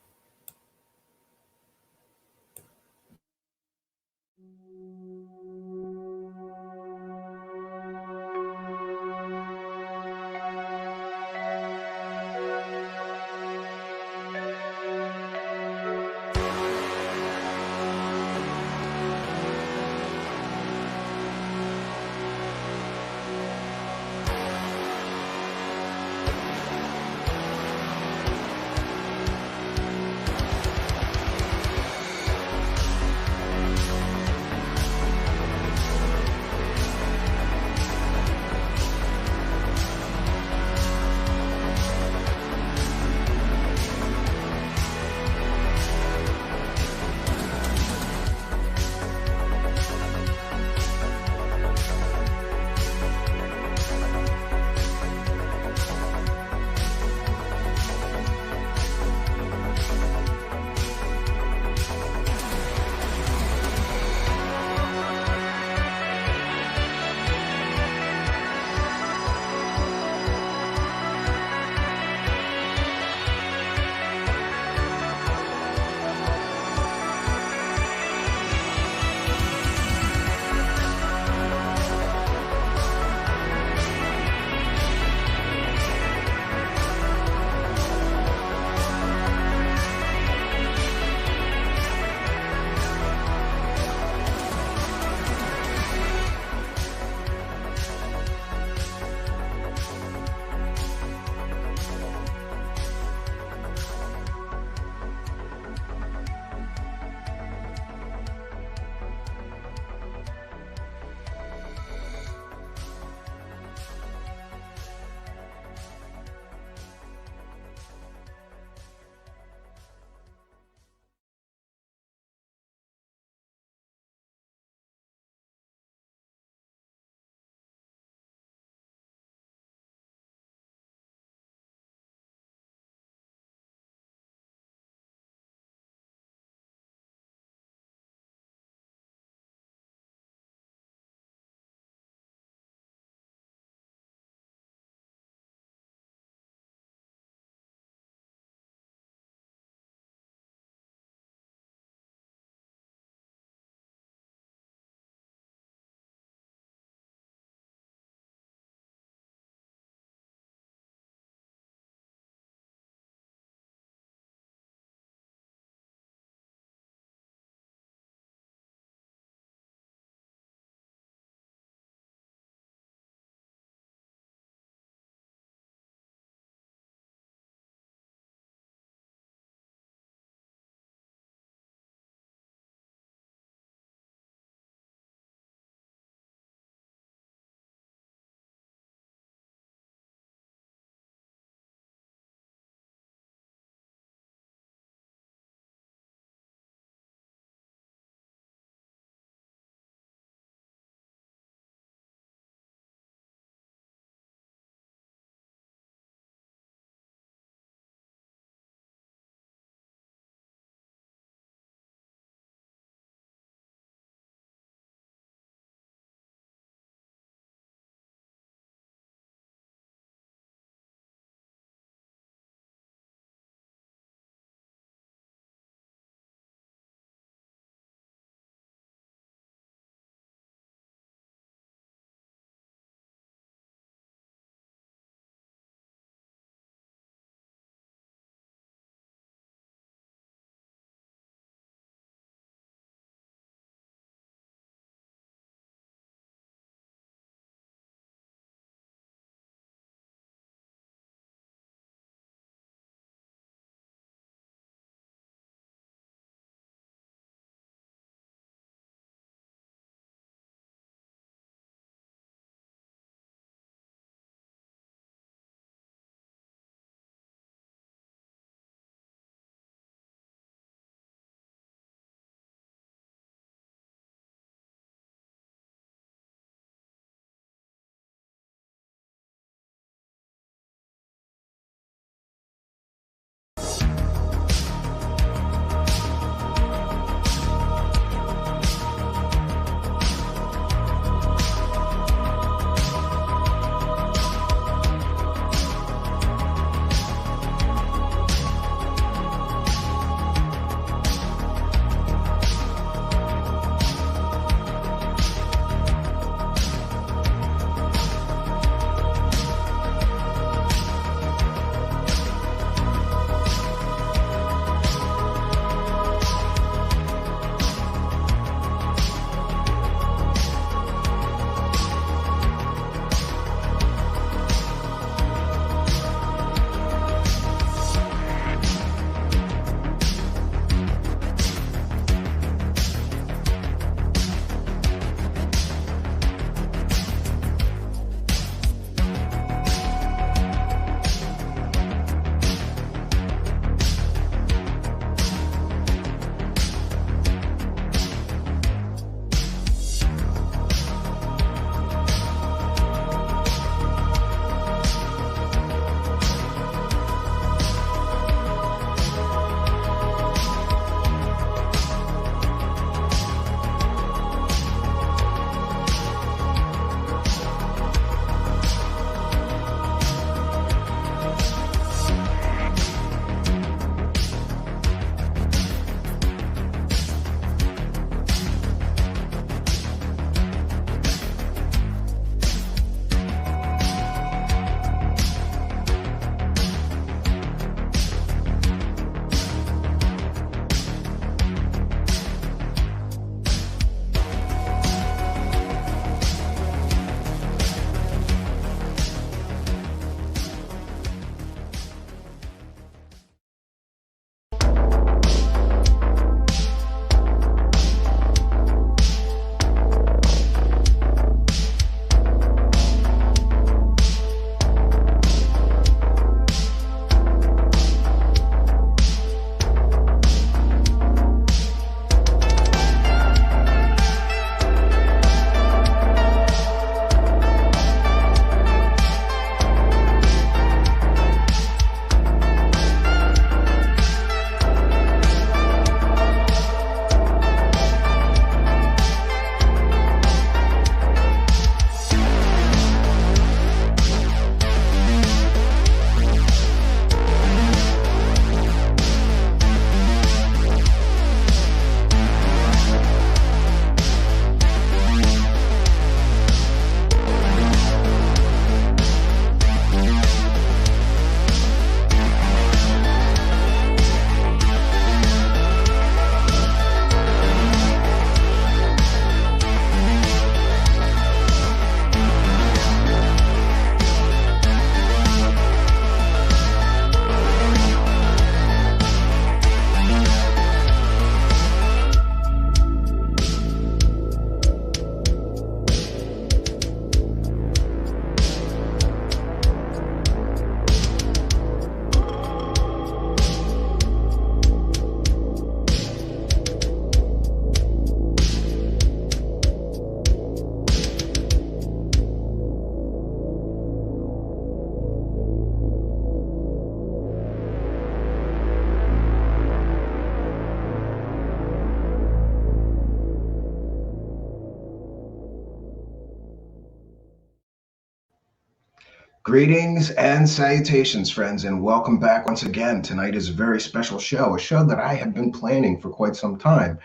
Greetings and salutations, friends, and welcome back once again. Tonight is a very special show, a show that I have been planning for quite some time,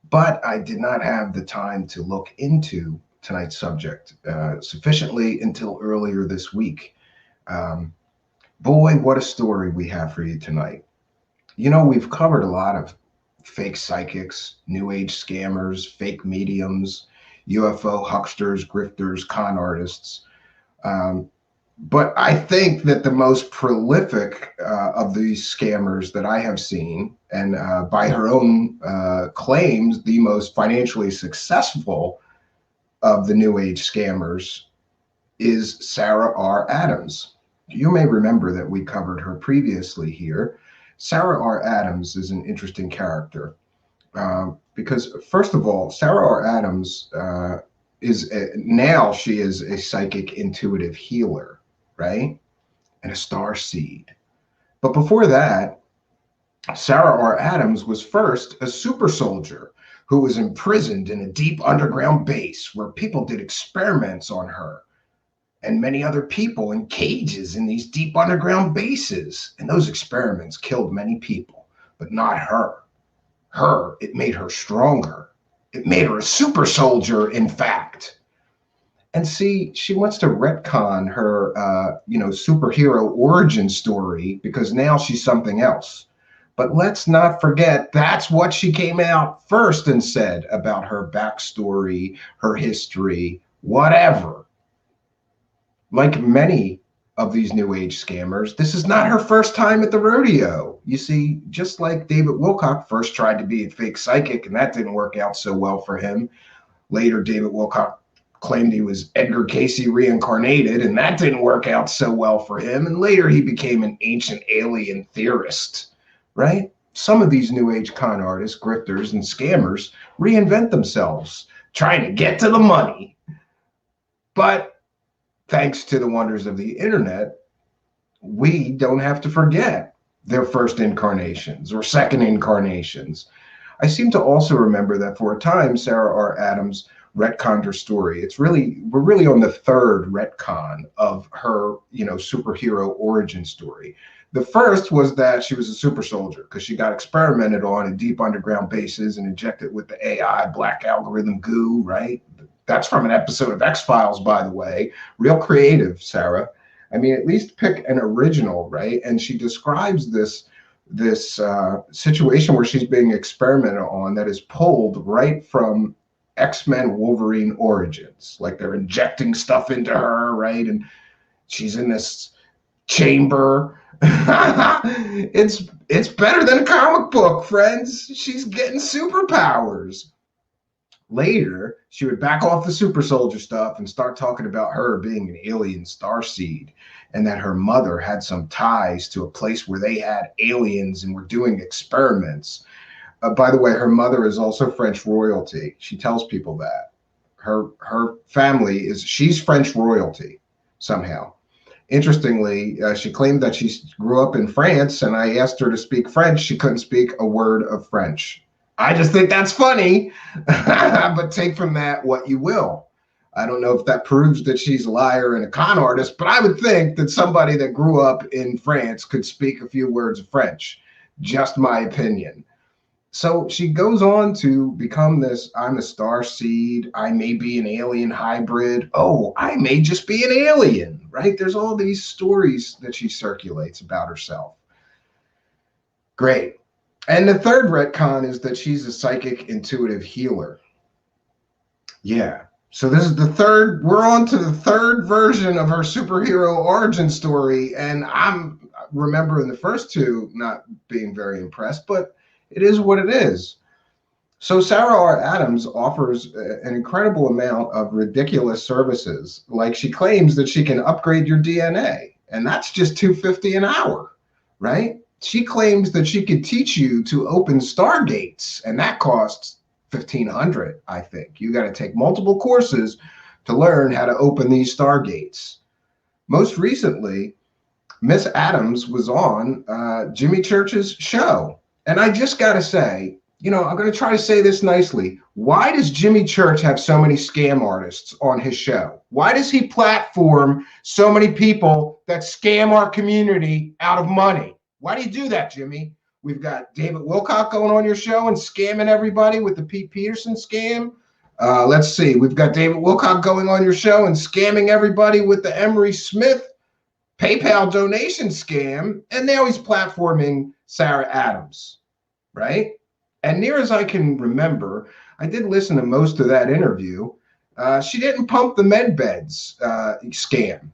but I did not have the time to look into tonight's subject sufficiently until earlier this week. Boy, what a story we have for you tonight. You know, we've covered a lot of fake psychics, new age scammers, fake mediums, UFO hucksters, grifters, con artists. But I think that the most prolific of these scammers that I have seen, and by her own claims, the most financially successful of the new age scammers is Sarah R. Adams. You may remember that we covered her previously here. Sarah R. Adams is an interesting character because, first of all, Sarah R. Adams now she is a psychic intuitive healer, right? And a star seed. But before that, Sarah R. Adams was first a super soldier who was imprisoned in a deep underground base where people did experiments on her and many other people in cages in these deep underground bases. And those experiments killed many people, but not her. It made her stronger. It made her a super soldier, in fact. And see, she wants to retcon her, superhero origin story because now she's something else. But let's not forget, that's what she came out first and said about her backstory, her history, whatever. Like many of these new age scammers, this is not her first time at the rodeo. You see, just like David Wilcock first tried to be a fake psychic and that didn't work out so well for him. Later, David Wilcock claimed he was Edgar Cayce reincarnated and that didn't work out so well for him. And later he became an ancient alien theorist, right? Some of these new age con artists, grifters, and scammers reinvent themselves, trying to get to the money. But thanks to the wonders of the internet, we don't have to forget their first incarnations or second incarnations. I seem to also remember that for a time, Sarah R. Adams retconned her story. We're really on the third retcon of her, superhero origin story. The first was that she was a super soldier because she got experimented on in deep underground bases and injected with the AI black algorithm goo, right? That's from an episode of X-Files, by the way. Real creative, Sarah. I mean, at least pick an original, right? And she describes this situation where she's being experimented on that is pulled right from X-Men Wolverine Origins. Like they're injecting stuff into her, right? And she's in this chamber. It's better than a comic book, friends. She's getting superpowers. Later, she would back off the super soldier stuff and start talking about her being an alien starseed and that her mother had some ties to a place where they had aliens and were doing experiments. By the way, her mother is also French royalty. She tells people that. Her family she's French royalty somehow. Interestingly, she claimed that she grew up in France, and I asked her to speak French. She couldn't speak a word of French. I just think that's funny, but take from that what you will. I don't know if that proves that she's a liar and a con artist, but I would think that somebody that grew up in France could speak a few words of French. Just my opinion. So she goes on to become this, I'm a star seed, I may be an alien hybrid, oh, I may just be an alien, right? There's all these stories that she circulates about herself. Great. And the third retcon is that she's a psychic intuitive healer. Yeah. So this is the third, we're on to the third version of her superhero origin story. And I'm remembering the first two not being very impressed, but it is what it is. So Sarah R. Adams offers an incredible amount of ridiculous services. Like she claims that she can upgrade your DNA, and that's just $250 an hour, right? She claims that she could teach you to open stargates, and that costs $1,500, I think. You got to take multiple courses to learn how to open these stargates. Most recently, Miss Adams was on Jimmy Church's show. And I just got to say, you know, I'm going to try to say this nicely. Why does Jimmy Church have so many scam artists on his show? Why does he platform so many people that scam our community out of money? Why do you do that, Jimmy? We've got David Wilcock going on your show and scamming everybody with the Pete Peterson scam. Let's see. We've got David Wilcock going on your show and scamming everybody with the Emery Smith PayPal donation scam. And now he's platforming Sarah Adams, right? And near as I can remember, I did listen to most of that interview. She didn't pump the medbeds scam.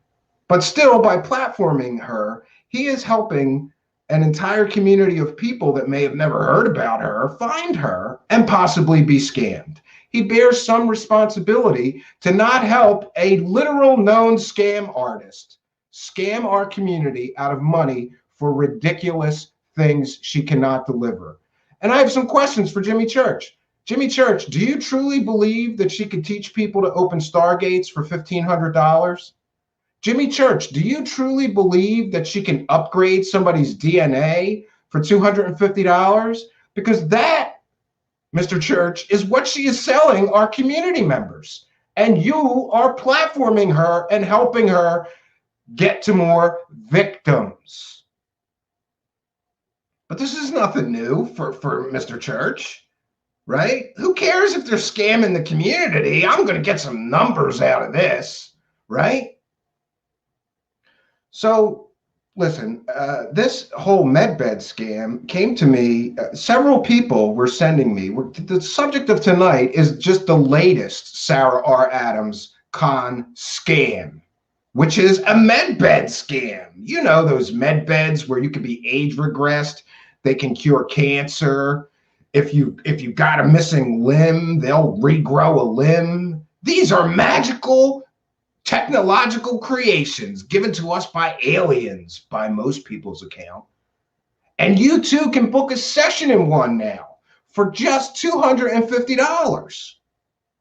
But still, by platforming her, he is helping an entire community of people that may have never heard about her find her and possibly be scammed. He bears some responsibility to not help a literal known scam artist scam our community out of money for ridiculous things she cannot deliver. And I have some questions for Jimmy Church. Jimmy Church, do you truly believe that she could teach people to open Stargates for $1,500? Jimmy Church, do you truly believe that she can upgrade somebody's DNA for $250? Because that, Mr. Church, is what she is selling our community members. And you are platforming her and helping her get to more victims. But this is nothing new for Mr. Church, right? Who cares if they're scamming the community? I'm going to get some numbers out of this, right? So, listen, this whole medbed scam came to me. Several people were sending me. The subject of tonight is just the latest Sarah R. Adams con scam, which is a medbed scam. You know, those medbeds where you can be age regressed. They can cure cancer. If you got a missing limb, they'll regrow a limb. These are magical technological creations given to us by aliens, by most people's account. And you too can book a session in one now for just $250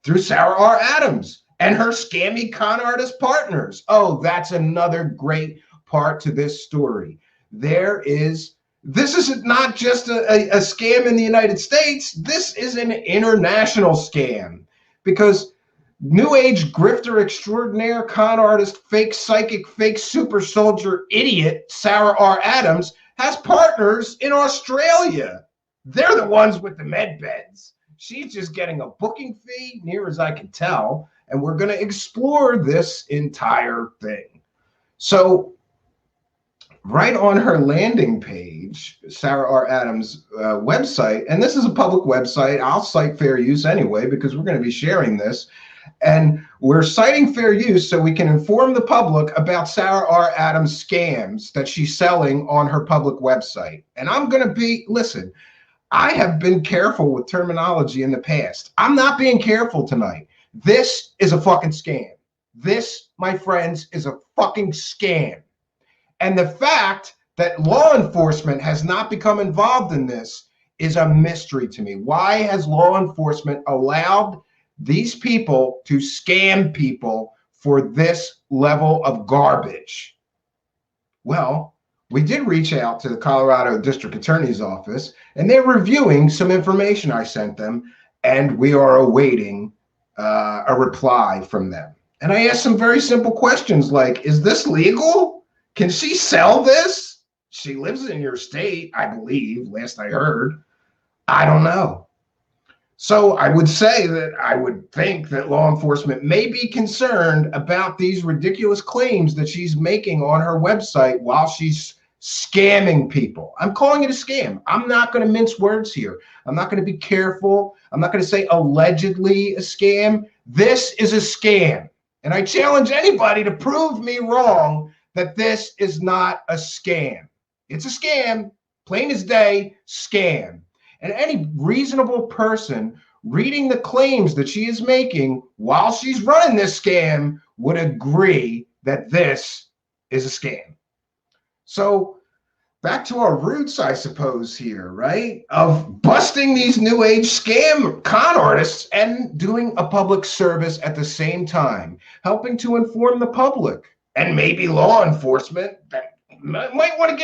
through Sarah R. Adams and her scammy con artist partners. Oh, that's another great part to this story. This is not just a scam in the United States. This is an international scam, because New Age grifter extraordinaire, con artist, fake psychic, fake super soldier idiot Sarah R. Adams has partners in Australia. They're the ones with the med beds. She's just getting a booking fee, near as I can tell, and we're going to explore this entire thing. So right on her landing page, Sarah R. Adams' website, and this is a public website. I'll cite fair use anyway, because we're going to be sharing this. And we're citing fair use so we can inform the public about Sarah R. Adams scams that she's selling on her public website. And I'm going to listen, I have been careful with terminology in the past. I'm not being careful tonight. This is a fucking scam. This, my friends, is a fucking scam. And the fact that law enforcement has not become involved in this is a mystery to me. Why has law enforcement allowed these people to scam people for this level of garbage? Well, we did reach out to the Colorado District Attorney's Office, and they're reviewing some information I sent them, and we are awaiting a reply from them. And I asked some very simple questions like, is this legal? Can she sell this? She lives in your state, I believe, last I heard. I don't know. So I would say that I would think that law enforcement may be concerned about these ridiculous claims that she's making on her website while she's scamming people. I'm calling it a scam. I'm not going to mince words here. I'm not going to be careful. I'm not going to say allegedly a scam. This is a scam. And I challenge anybody to prove me wrong that this is not a scam. It's a scam, plain as day, scam. And any reasonable person reading the claims that she is making while she's running this scam would agree that this is a scam. So back to our roots, I suppose, here, right? Of busting these new age scam con artists and doing a public service at the same time, helping to inform the public and maybe law enforcement that they might want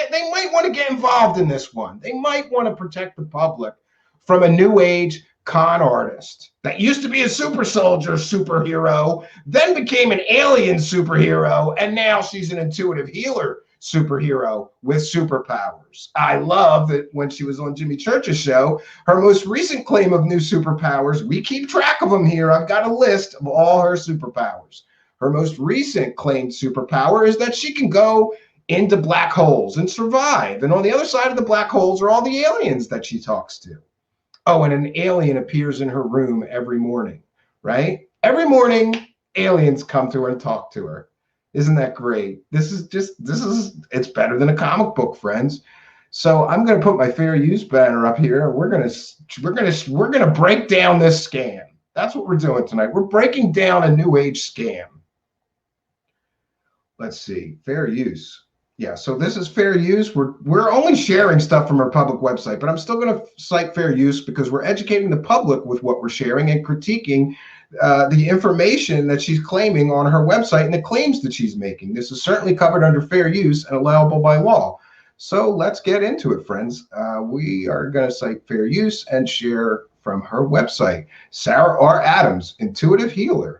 to get involved in this one. They might want to protect the public from a new age con artist that used to be a super soldier superhero, then became an alien superhero, and now she's an intuitive healer superhero with superpowers. I love that when she was on Jimmy Church's show, her most recent claim of new superpowers, we keep track of them here. I've got a list of all her superpowers. Her most recent claimed superpower is that she can go into black holes and survive. And on the other side of the black holes are all the aliens that she talks to. Oh, and an alien appears in her room every morning, right? Every morning, aliens come to her and talk to her. Isn't that great? It's better than a comic book, friends. So I'm going to put my fair use banner up here. We're going to break down this scam. That's what we're doing tonight. We're breaking down a new age scam. Let's see, fair use. Yeah, so this is fair use. We're only sharing stuff from our public website, but I'm still going to cite fair use because we're educating the public with what we're sharing and critiquing the information that she's claiming on her website and the claims that she's making. This is certainly covered under fair use and allowable by law. So let's get into it, friends. We are going to cite fair use and share from her website, Sarah R. Adams, intuitive healer.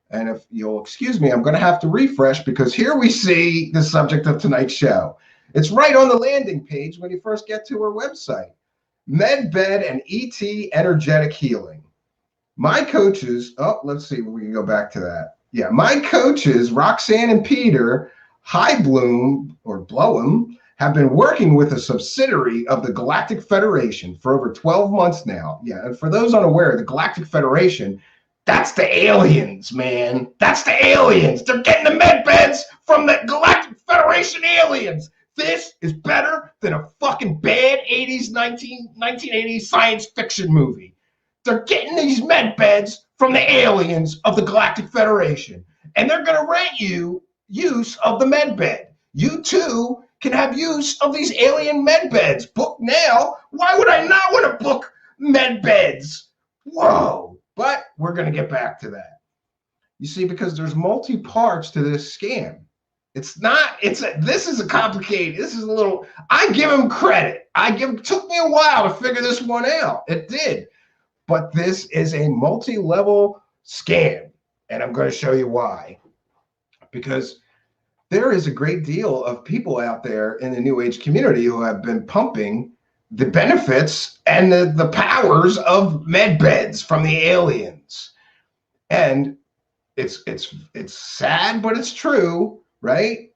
And if you'll excuse me, I'm going to have to refresh because here we see the subject of tonight's show. It's right on the landing page when you first get to her website. Medbed and ET energetic healing. My coaches, let's see if we can go back to that. Yeah, my coaches, Roxanne and Peter Highbloom or Blowham, have been working with a subsidiary of the Galactic Federation for over 12 months now. Yeah, and for those unaware, the Galactic Federation, that's the aliens, man. That's the aliens. They're getting the medbeds from the Galactic Federation aliens. This is better than a fucking bad 1980s science fiction movie. They're getting these medbeds from the aliens of the Galactic Federation. And they're going to rent you use of the medbed. You too can have use of these alien medbeds. Book now. Why would I not want to book medbeds? Whoa. But we're going to get back to that. You see, because there's multi-parts to this scam. This is a complicated, I give him credit. It took me a while to figure this one out. It did. But this is a multi-level scam. And I'm going to show you why. Because there is a great deal of people out there in the New Age community who have been pumping the benefits and the powers of medbeds from the aliens. And it's sad, but it's true, right?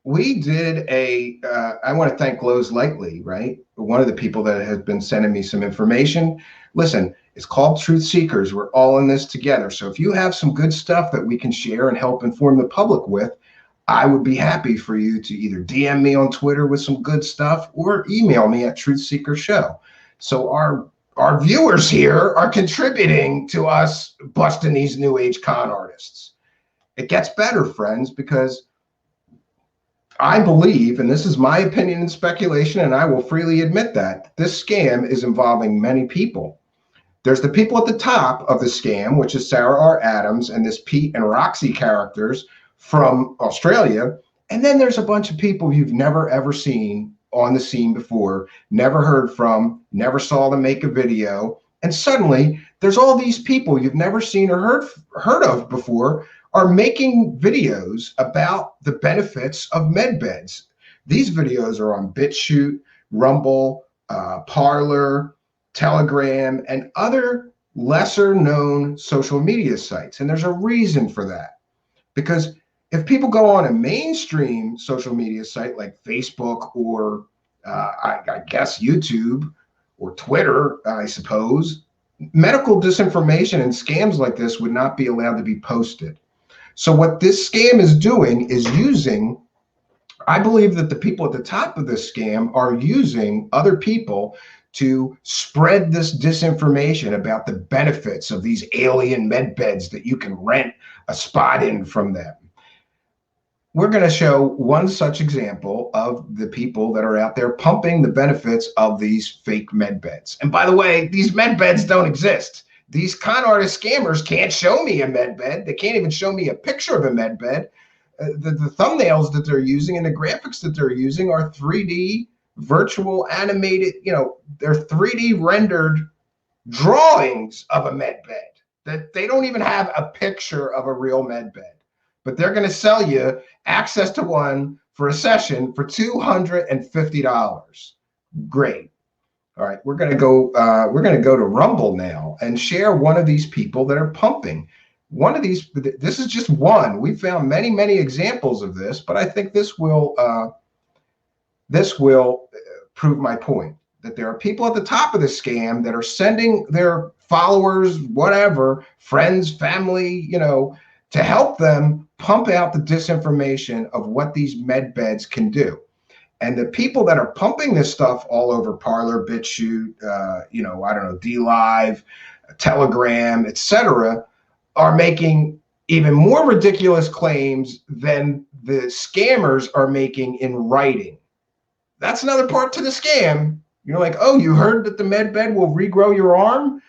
We did I want to thank Lowe's Lightly, right? One of the people that has been sending me some information. Listen, it's called Truth Seekers. We're all in this together. So if you have some good stuff that we can share and help inform the public with, I would be happy for you to either DM me on Twitter with some good stuff or email me at Truth Seeker Show. So our viewers here are contributing to us busting these new age con artists. It gets better, friends, because I believe, and this is my opinion and speculation, and I will freely admit that, this scam is involving many people. There's the people at the top of the scam, which is Sarah R. Adams and this Pete and Roxy characters from Australia. And then there's a bunch of people you've never ever seen on the scene before, never heard from, never saw them make a video. And suddenly there's all these people you've never seen or heard of before are making videos about the benefits of medbeds. These videos are on BitChute, Rumble, Parler, Telegram, and other lesser known social media sites. And there's a reason for that. Because if people go on a mainstream social media site like Facebook or I guess YouTube or Twitter, I suppose, medical disinformation and scams like this would not be allowed to be posted. So what this scam is doing is using, I believe that the people at the top of this scam are using other people to spread this disinformation about the benefits of these alien medbeds that you can rent a spot in from them. We're going to show one such example of the people that are out there pumping the benefits of these fake medbeds. And by the way, these medbeds don't exist. These con artist scammers can't show me a medbed. They can't even show me a picture of a medbed. The thumbnails that they're using and the graphics that they're using are 3D virtual animated, they're 3D rendered drawings of a med bed that they don't even have a picture of a real med bed, but they're going to sell you access to one for a session for $250. Great. All right, we're going to go to Rumble now and share one of these people that are pumping. One of these, this is just one. We found many, many examples of this, but I think this will prove my point, that there are people at the top of the scam that are sending their followers, whatever, friends, family, to help them pump out the disinformation of what these med beds can do. And the people that are pumping this stuff all over Parler, BitChute, DLive, Telegram, etc., are making even more ridiculous claims than the scammers are making in writing. That's another part to the scam. You're like, oh, you heard that the med bed will regrow your arm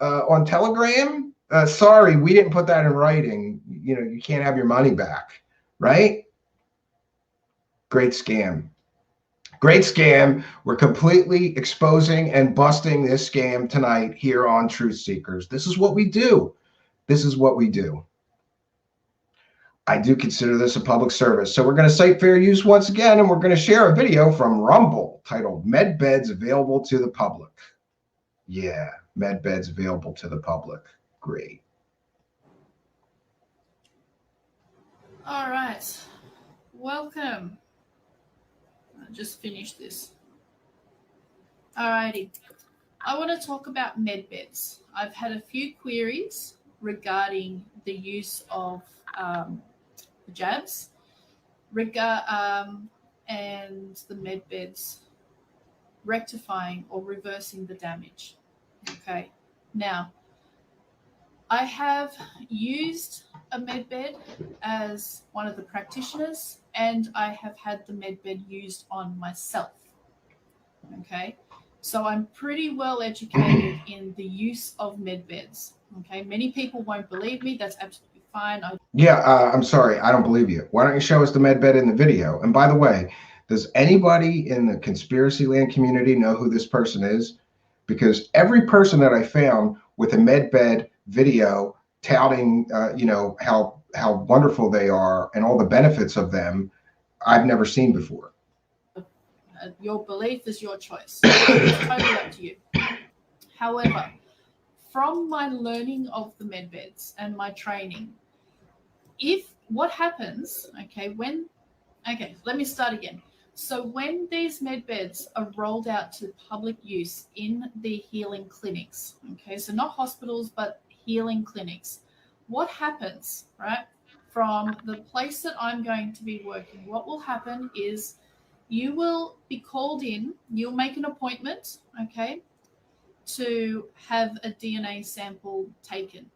on Telegram? Sorry, we didn't put that in writing. You can't have your money back, right? Great scam. Great scam. We're completely exposing and busting this scam tonight here on Truth Seekers. This is what we do. This is what we do. I do consider this a public service. So we're going to cite fair use once again, and we're going to share a video from Rumble titled Med Beds Available to the Public. Yeah, med beds available to the public. Great. All right. Welcome. I just finished this. All righty. I want to talk about med beds. I've had a few queries regarding the use of jabs and the med beds rectifying or reversing the damage. Okay. Now, I have used a med bed as one of the practitioners, and I have had the med bed used on myself. Okay. So I'm pretty well educated in the use of med beds. Okay. Many people won't believe me. That's absolutely fine. I'm sorry. I don't believe you. Why don't you show us the med bed in the video? And by the way, does anybody in the conspiracy land community know who this person is? Because every person that I found with a med bed video touting, how wonderful they are and all the benefits of them, I've never seen before. Your belief is your choice. It's totally up to you. However, from my learning of the med beds and my training, what happens, let me start again. So when these med beds are rolled out to public use in the healing clinics, so not hospitals, but healing clinics, what happens, right? From the place that I'm going to be working, what will happen is you will be called in, you'll make an appointment, to have a DNA sample taken.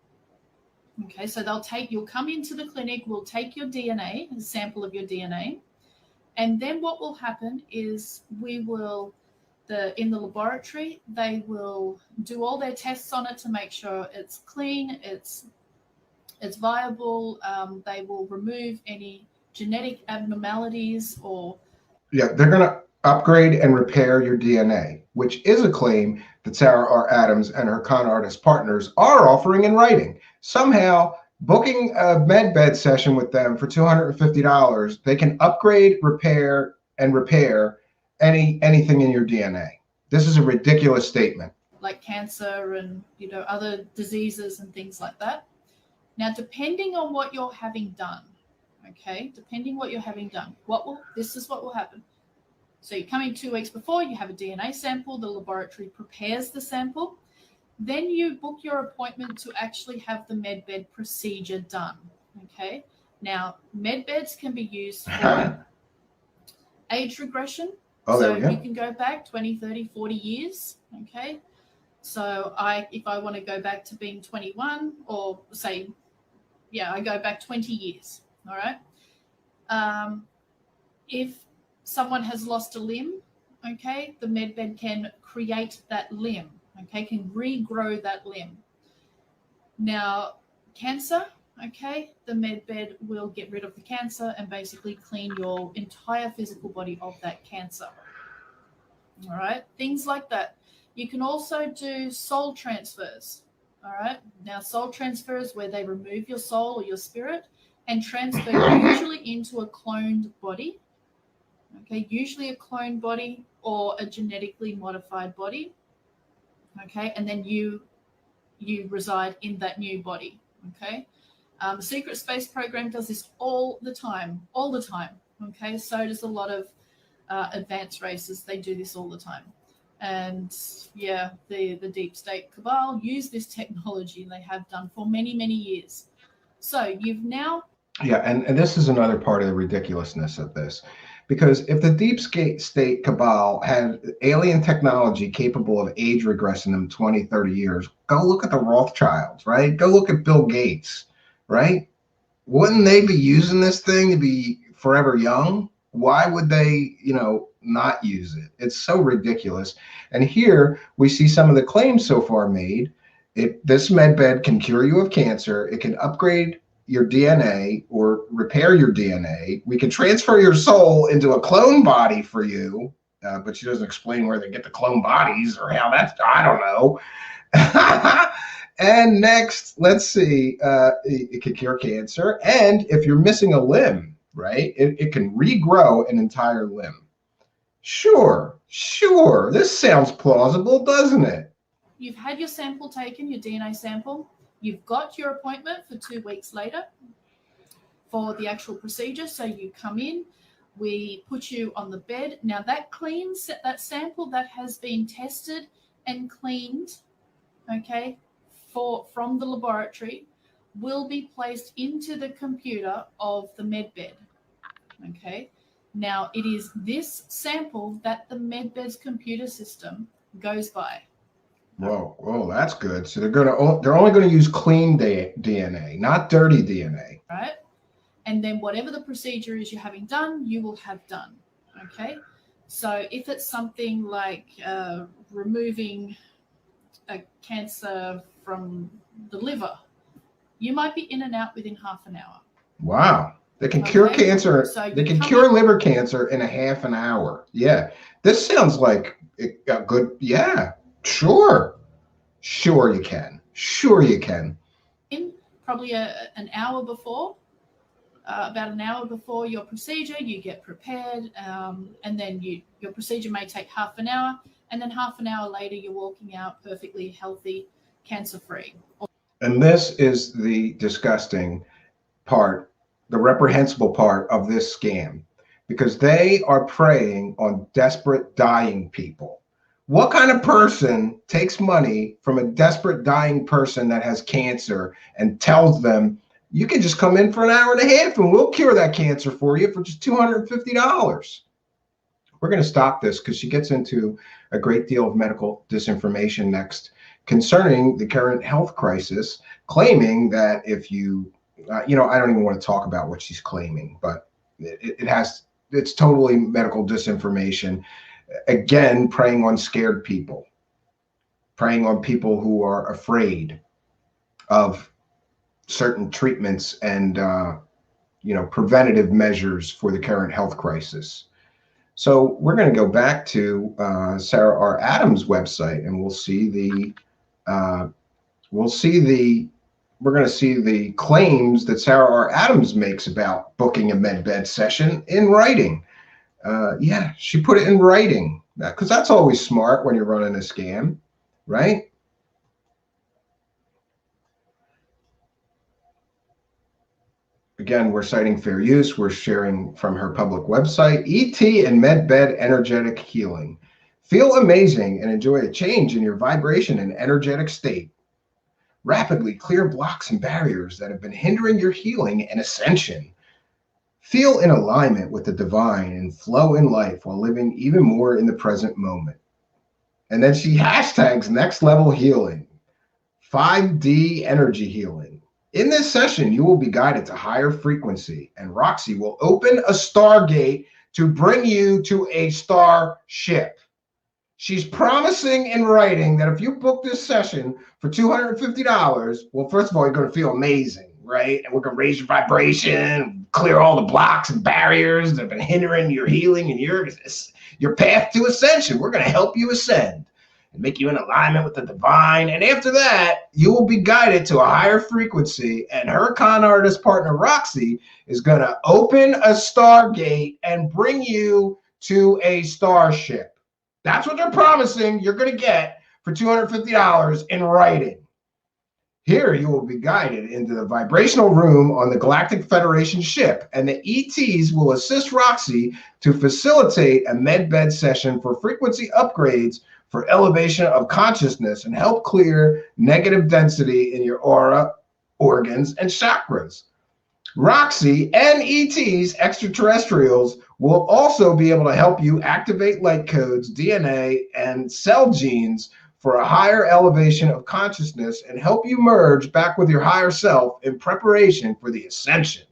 Okay, so you'll come into the clinic, we'll take your DNA, a sample of your DNA, and then what will happen is in the laboratory, they will do all their tests on it to make sure it's clean, it's viable. They will remove any genetic abnormalities they're going to upgrade and repair your DNA, which is a claim that Sarah R. Adams and her con artist partners are offering in writing. Somehow, booking a med bed session with them for $250, they can upgrade, repair anything in your DNA. This is a ridiculous statement. Like cancer and other diseases and things like that. Now, depending on what you're having done, this is what will happen. So you come in 2 weeks before, you have a DNA sample, the laboratory prepares the sample, then you book your appointment to actually have the medbed procedure done. Okay. Now, medbeds can be used for age regression. So you can go back 20, 30, 40 years. Okay. So if I want to go back to being 21 or say, I go back 20 years. All right. If someone has lost a limb, the medbed can create that limb, can regrow that limb. Now, cancer, the medbed will get rid of the cancer and basically clean your entire physical body of that cancer. All right, things like that. You can also do soul transfers. All right, now soul transfers where they remove your soul or your spirit and transfer usually into a cloned body. Okay, usually a cloned body or a genetically modified body. Okay, and then you reside in that new body. Okay, the Secret Space Program does this all the time. Okay, so does a lot of advanced races. They do this all the time. And yeah, the deep state cabal use this technology. They have done for many, many years. So you've now... Yeah, and this is another part of the ridiculousness of this. Because if the deep state cabal had alien technology capable of age regressing them 20, 30 years, go look at the Rothschilds, right? Go look at Bill Gates, right? Wouldn't they be using this thing to be forever young? Why would they, not use it? It's so ridiculous. And here we see some of the claims so far made. This medbed can cure you of cancer. It can upgrade your DNA or repair your DNA. We can transfer your soul into a clone body for you, but she doesn't explain where they get the clone bodies or how that's, I don't know. And next, let's see, it can cure cancer. And if you're missing a limb, right, it can regrow an entire limb. Sure. This sounds plausible, doesn't it? You've had your sample taken, your DNA sample. You've got your appointment for 2 weeks later for the actual procedure. So you come in, we put you on the bed. Now that sample that has been tested and cleaned, okay, from the laboratory will be placed into the computer of the medbed. Okay. Now it is this sample that the medbed's computer system goes by. Whoa, that's good. So they're only going to use clean DNA, not dirty DNA. Right. And then whatever the procedure is you're having done, you will have done. Okay. So if it's something like removing a cancer from the liver, you might be in and out within half an hour. Wow. They can cure cancer. So they can cure liver cancer in a half an hour. Yeah. This sounds like a good, yeah. Sure you can. Probably an hour before, about an hour before your procedure, you get prepared, and then your procedure may take half an hour, and then half an hour later you're walking out perfectly healthy, cancer-free. And this is the disgusting part, the reprehensible part of this scam, because they are preying on desperate dying people. What kind of person takes money from a desperate dying person that has cancer and tells them, you can just come in for an hour and a half and we'll cure that cancer for you for just $250? We're going to stop this because she gets into a great deal of medical disinformation next concerning the current health crisis, claiming that if you, I don't even want to talk about what she's claiming, but it's totally medical disinformation. Again, preying on scared people, preying on people who are afraid of certain treatments and, preventative measures for the current health crisis. So we're going to go back to Sarah R. Adams' website, and we're going to see the claims that Sarah R. Adams makes about booking a medbed session in writing. Yeah, she put it in writing, because that's always smart when you're running a scam, right? Again, we're citing fair use. We're sharing from her public website, ET and medbed energetic healing. Feel amazing and enjoy a change in your vibration and energetic state. Rapidly clear blocks and barriers that have been hindering your healing and ascension. Feel in alignment with the divine and flow in life while living even more in the present moment. And then she hashtags next level healing, 5D energy healing. In this session, you will be guided to higher frequency, and Roxy will open a stargate to bring you to a starship. She's promising in writing that if you book this session for $250, well, first of all, you're going to feel amazing, right? And we're going to raise your vibration, clear all the blocks and barriers that have been hindering your healing and your path to ascension. We're going to help you ascend and make you in alignment with the divine. And after that, you will be guided to a higher frequency. And her con artist partner, Roxy, is going to open a stargate and bring you to a starship. That's what they're promising you're going to get for $250 in writing. Here you will be guided into the vibrational room on the Galactic Federation ship, and the ETs will assist Roxy to facilitate a medbed session for frequency upgrades for elevation of consciousness and help clear negative density in your aura, organs, and chakras. Roxy and ETs, extraterrestrials, will also be able to help you activate light codes, DNA, and cell genes for a higher elevation of consciousness and help you merge back with your higher self in preparation for the ascension.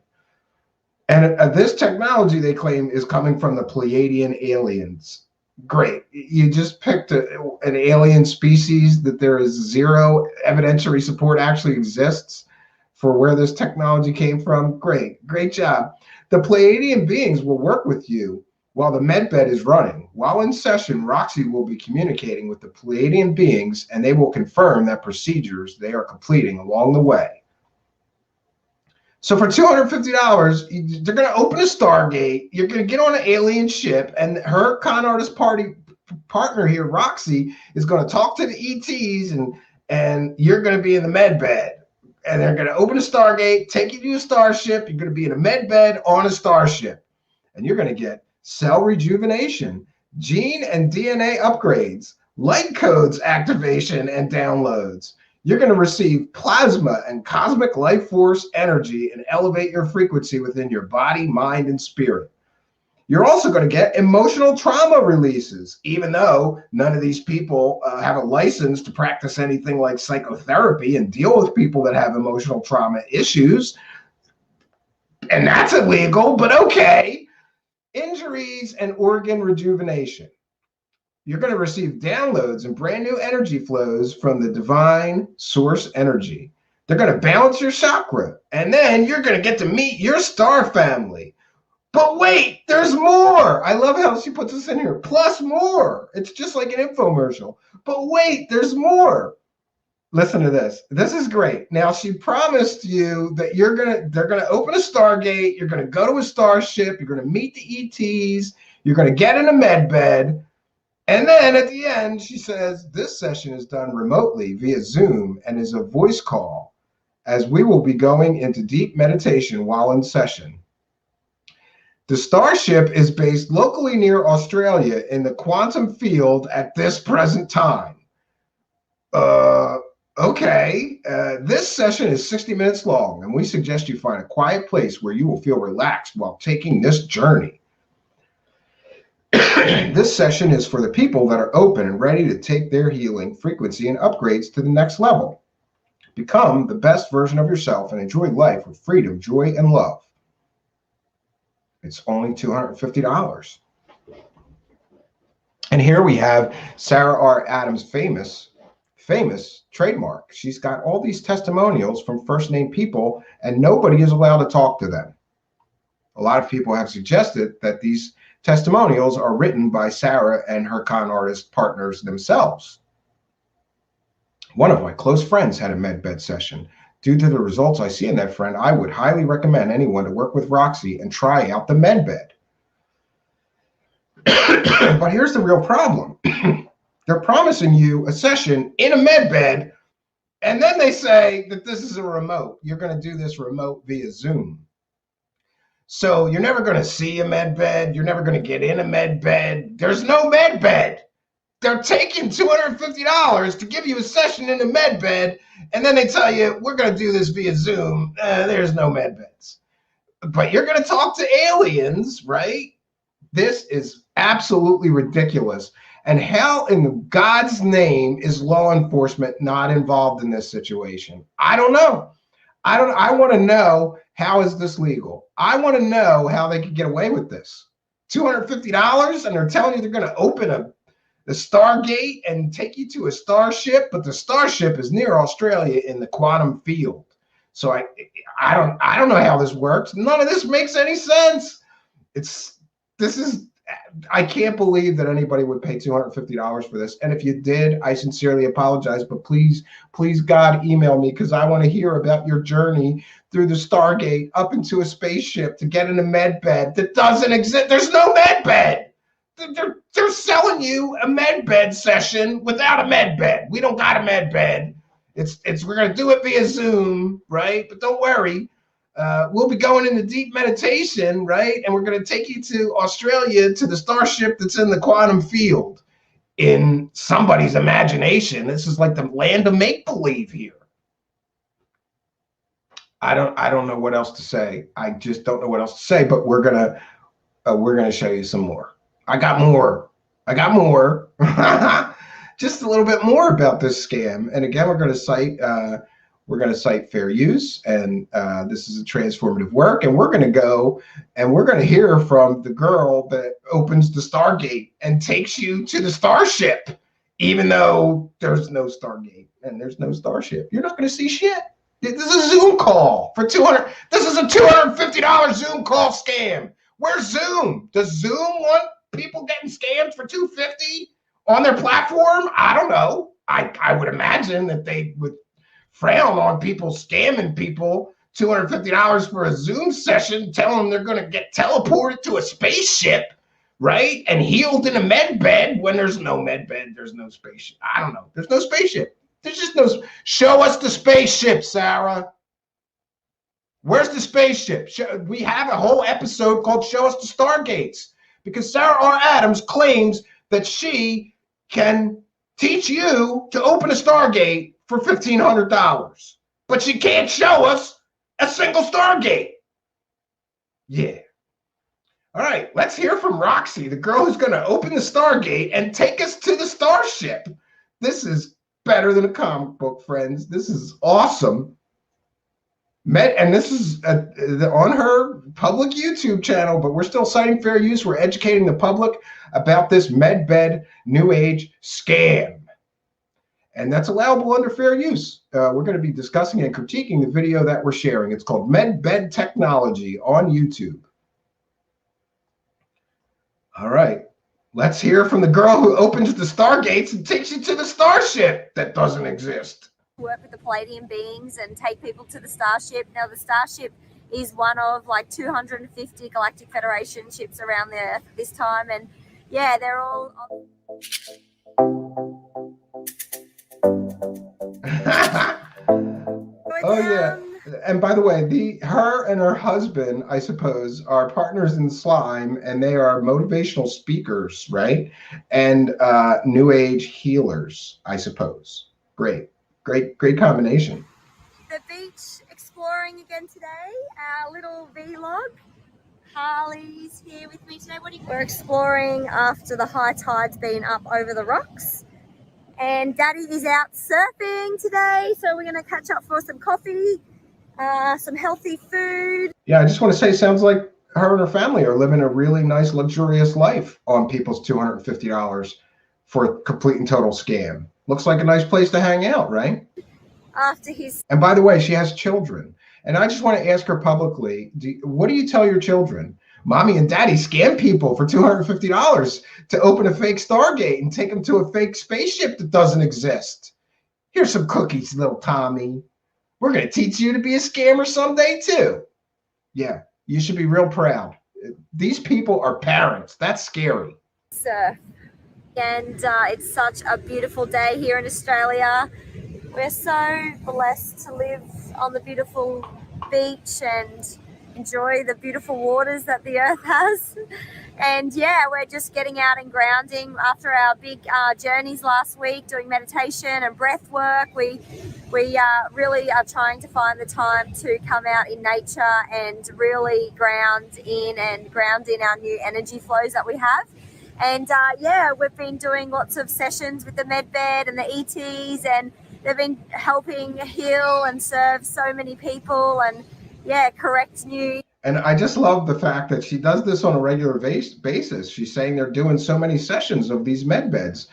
And this technology, they claim, is coming from the Pleiadian aliens. Great. You just picked an alien species that there is zero evidentiary support actually exists for where this technology came from. Great. Great job. The Pleiadian beings will work with you while the medbed is running. While in session, Roxy will be communicating with the Pleiadian beings, and they will confirm that procedures they are completing along the way. So for $250, they're going to open a Stargate. You're going to get on an alien ship, and her con artist partner here, Roxy, is going to talk to the ETs, and you're going to be in the medbed. And they're going to open a Stargate, take you to a starship. You're going to be in a medbed on a starship, and you're going to get cell rejuvenation, gene and DNA upgrades, light codes activation and downloads. You're going to receive plasma and cosmic life force energy and elevate your frequency within your body, mind, and spirit. You're also going to get emotional trauma releases, even though none of these people have a license to practice anything like psychotherapy and deal with people that have emotional trauma issues. And that's illegal, but okay. Injuries and organ rejuvenation. You're going to receive downloads and brand new energy flows from the divine source energy. They're going to balance your chakra, and then you're going to get to meet your star family. But wait, there's more. I love how she puts this in here. Plus more. It's just like an infomercial. But wait, there's more. Listen to this. This is great. Now, she promised you that they're gonna open a Stargate, you're gonna go to a starship, you're gonna meet the ETs, you're gonna get in a medbed, and then at the end, she says, this session is done remotely via Zoom and is a voice call, as we will be going into deep meditation while in session. The starship is based locally near Australia in the quantum field at this present time. Okay, this session is 60 minutes long, and we suggest you find a quiet place where you will feel relaxed while taking this journey. This session is for the people that are open and ready to take their healing, frequency, and upgrades to the next level. Become the best version of yourself and enjoy life with freedom, joy, and love. It's only $250. And here we have Sarah R. Adams' famous trademark. She's got all these testimonials from first name people, and nobody is allowed to talk to them. A lot of people have suggested that these testimonials are written by Sarah and her con artist partners themselves. One of my close friends had a medbed session. Due to the results I see in that friend, I would highly recommend anyone to work with Roxy and try out the medbed. But here's the real problem. They're promising you a session in a medbed, and then they say that this is a remote. You're going to do this remote via Zoom. So you're never going to see a medbed. You're never going to get in a medbed. There's no medbed. They're taking $250 to give you a session in a medbed, and then they tell you, we're going to do this via Zoom. There's no medbeds. But you're going to talk to aliens, right? This is absolutely ridiculous. And how in God's name is law enforcement not involved in this situation? I don't know. I want to know, how is this legal? I want to know how they could get away with this. $250, and they're telling you they're going to open the Stargate and take you to a starship, but the starship is near Australia in the quantum field. So I don't know how this works. None of this makes any sense. I can't believe that anybody would pay $250 for this. And if you did, I sincerely apologize, but please, God, email me, because I want to hear about your journey through the Stargate up into a spaceship to get in a med bed that doesn't exist. There's no med bed. They're selling you a med bed session without a med bed. We don't got a med bed. We're going to do it via Zoom, right? But don't worry. We'll be going into deep meditation, right? And we're going to take you to Australia, to the starship that's in the quantum field. In somebody's imagination, this is like the land of make-believe here. I don't know what else to say. I just don't know what else to say, but we're gonna show you some more. I got more. Just a little bit more about this scam. And again, we're going to cite fair use, and this is a transformative work. And we're going to go and we're going to hear from the girl that opens the Stargate and takes you to the starship, even though there's no Stargate and there's no starship. You're not going to see shit. This is a Zoom call for $200. This is a $250 Zoom call scam. Where's Zoom? Does Zoom want people getting scammed for $250 on their platform? I don't know. I would imagine that they would frown on people scamming people $250 for a Zoom session, telling them they're going to get teleported to a spaceship, right? And healed in a med bed when there's no med bed, there's no spaceship. I don't know. There's no spaceship. There's just no. Show us the spaceship, Sarah. Where's the spaceship? We have a whole episode called Show Us the Stargates, because Sarah R. Adams claims that she can teach you to open a Stargate for $1,500, but she can't show us a single Stargate. Yeah. All right, let's hear from Roxy, the girl who's going to open the Stargate and take us to the starship. This is better than a comic book, friends. This is awesome. And this is on her public YouTube channel, but we're still citing fair use. We're educating the public about this medbed new age scam. And that's allowable under fair use. We're going to be discussing and critiquing the video that we're sharing. It's called Medbed Technology on YouTube. All right. Let's hear from the girl who opens the Stargates and takes you to the starship that doesn't exist. Work with the Palladium beings and take people to the starship. Now, the starship is one of like 250 Galactic Federation ships around the Earth at this time. And yeah, they're all... Oh, yeah. And by the way, her and her husband, I suppose, are partners in slime, and they are motivational speakers, right? And new age healers, I suppose. Great combination. The beach exploring again today, our little vlog. Harley's here with me today. We're exploring after the high tide's been up over the rocks. And Daddy is out surfing today, so we're going to catch up for some coffee, some healthy food. Yeah, I just want to say, sounds like her and her family are living a really nice, luxurious life on people's $250 for a complete and total scam. Looks like a nice place to hang out, right? And by the way, she has children. And I just want to ask her publicly, what do you tell your children? Mommy and Daddy scam people for $250 to open a fake Stargate and take them to a fake spaceship that doesn't exist. Here's some cookies, little Tommy. We're going to teach you to be a scammer someday, too. Yeah, you should be real proud. These people are parents. That's scary. Surf. And it's such a beautiful day here in Australia. We're so blessed to live on the beautiful beach and enjoy the beautiful waters that the earth has. And yeah, we're just getting out and grounding after our big journeys last week, doing meditation and breath work. We really are trying to find the time to come out in nature and really ground in our new energy flows that we have. And yeah, we've been doing lots of sessions with the medbed and the ETs, and they've been helping heal and serve so many people and yeah, correct new. And I just love the fact that she does this on a regular basis. She's saying they're doing so many sessions of these med beds.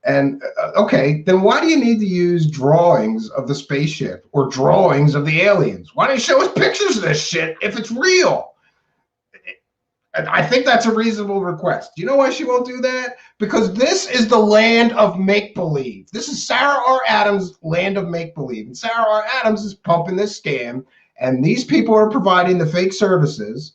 And okay, then why do you need to use drawings of the spaceship or drawings of the aliens? Why don't you show us pictures of this shit if it's real? And I think that's a reasonable request. Do you know why she won't do that? Because this is the land of make-believe. This is Sarah R. Adams' land of make-believe. And Sarah R. Adams is pumping this scam, and these people are providing the fake services.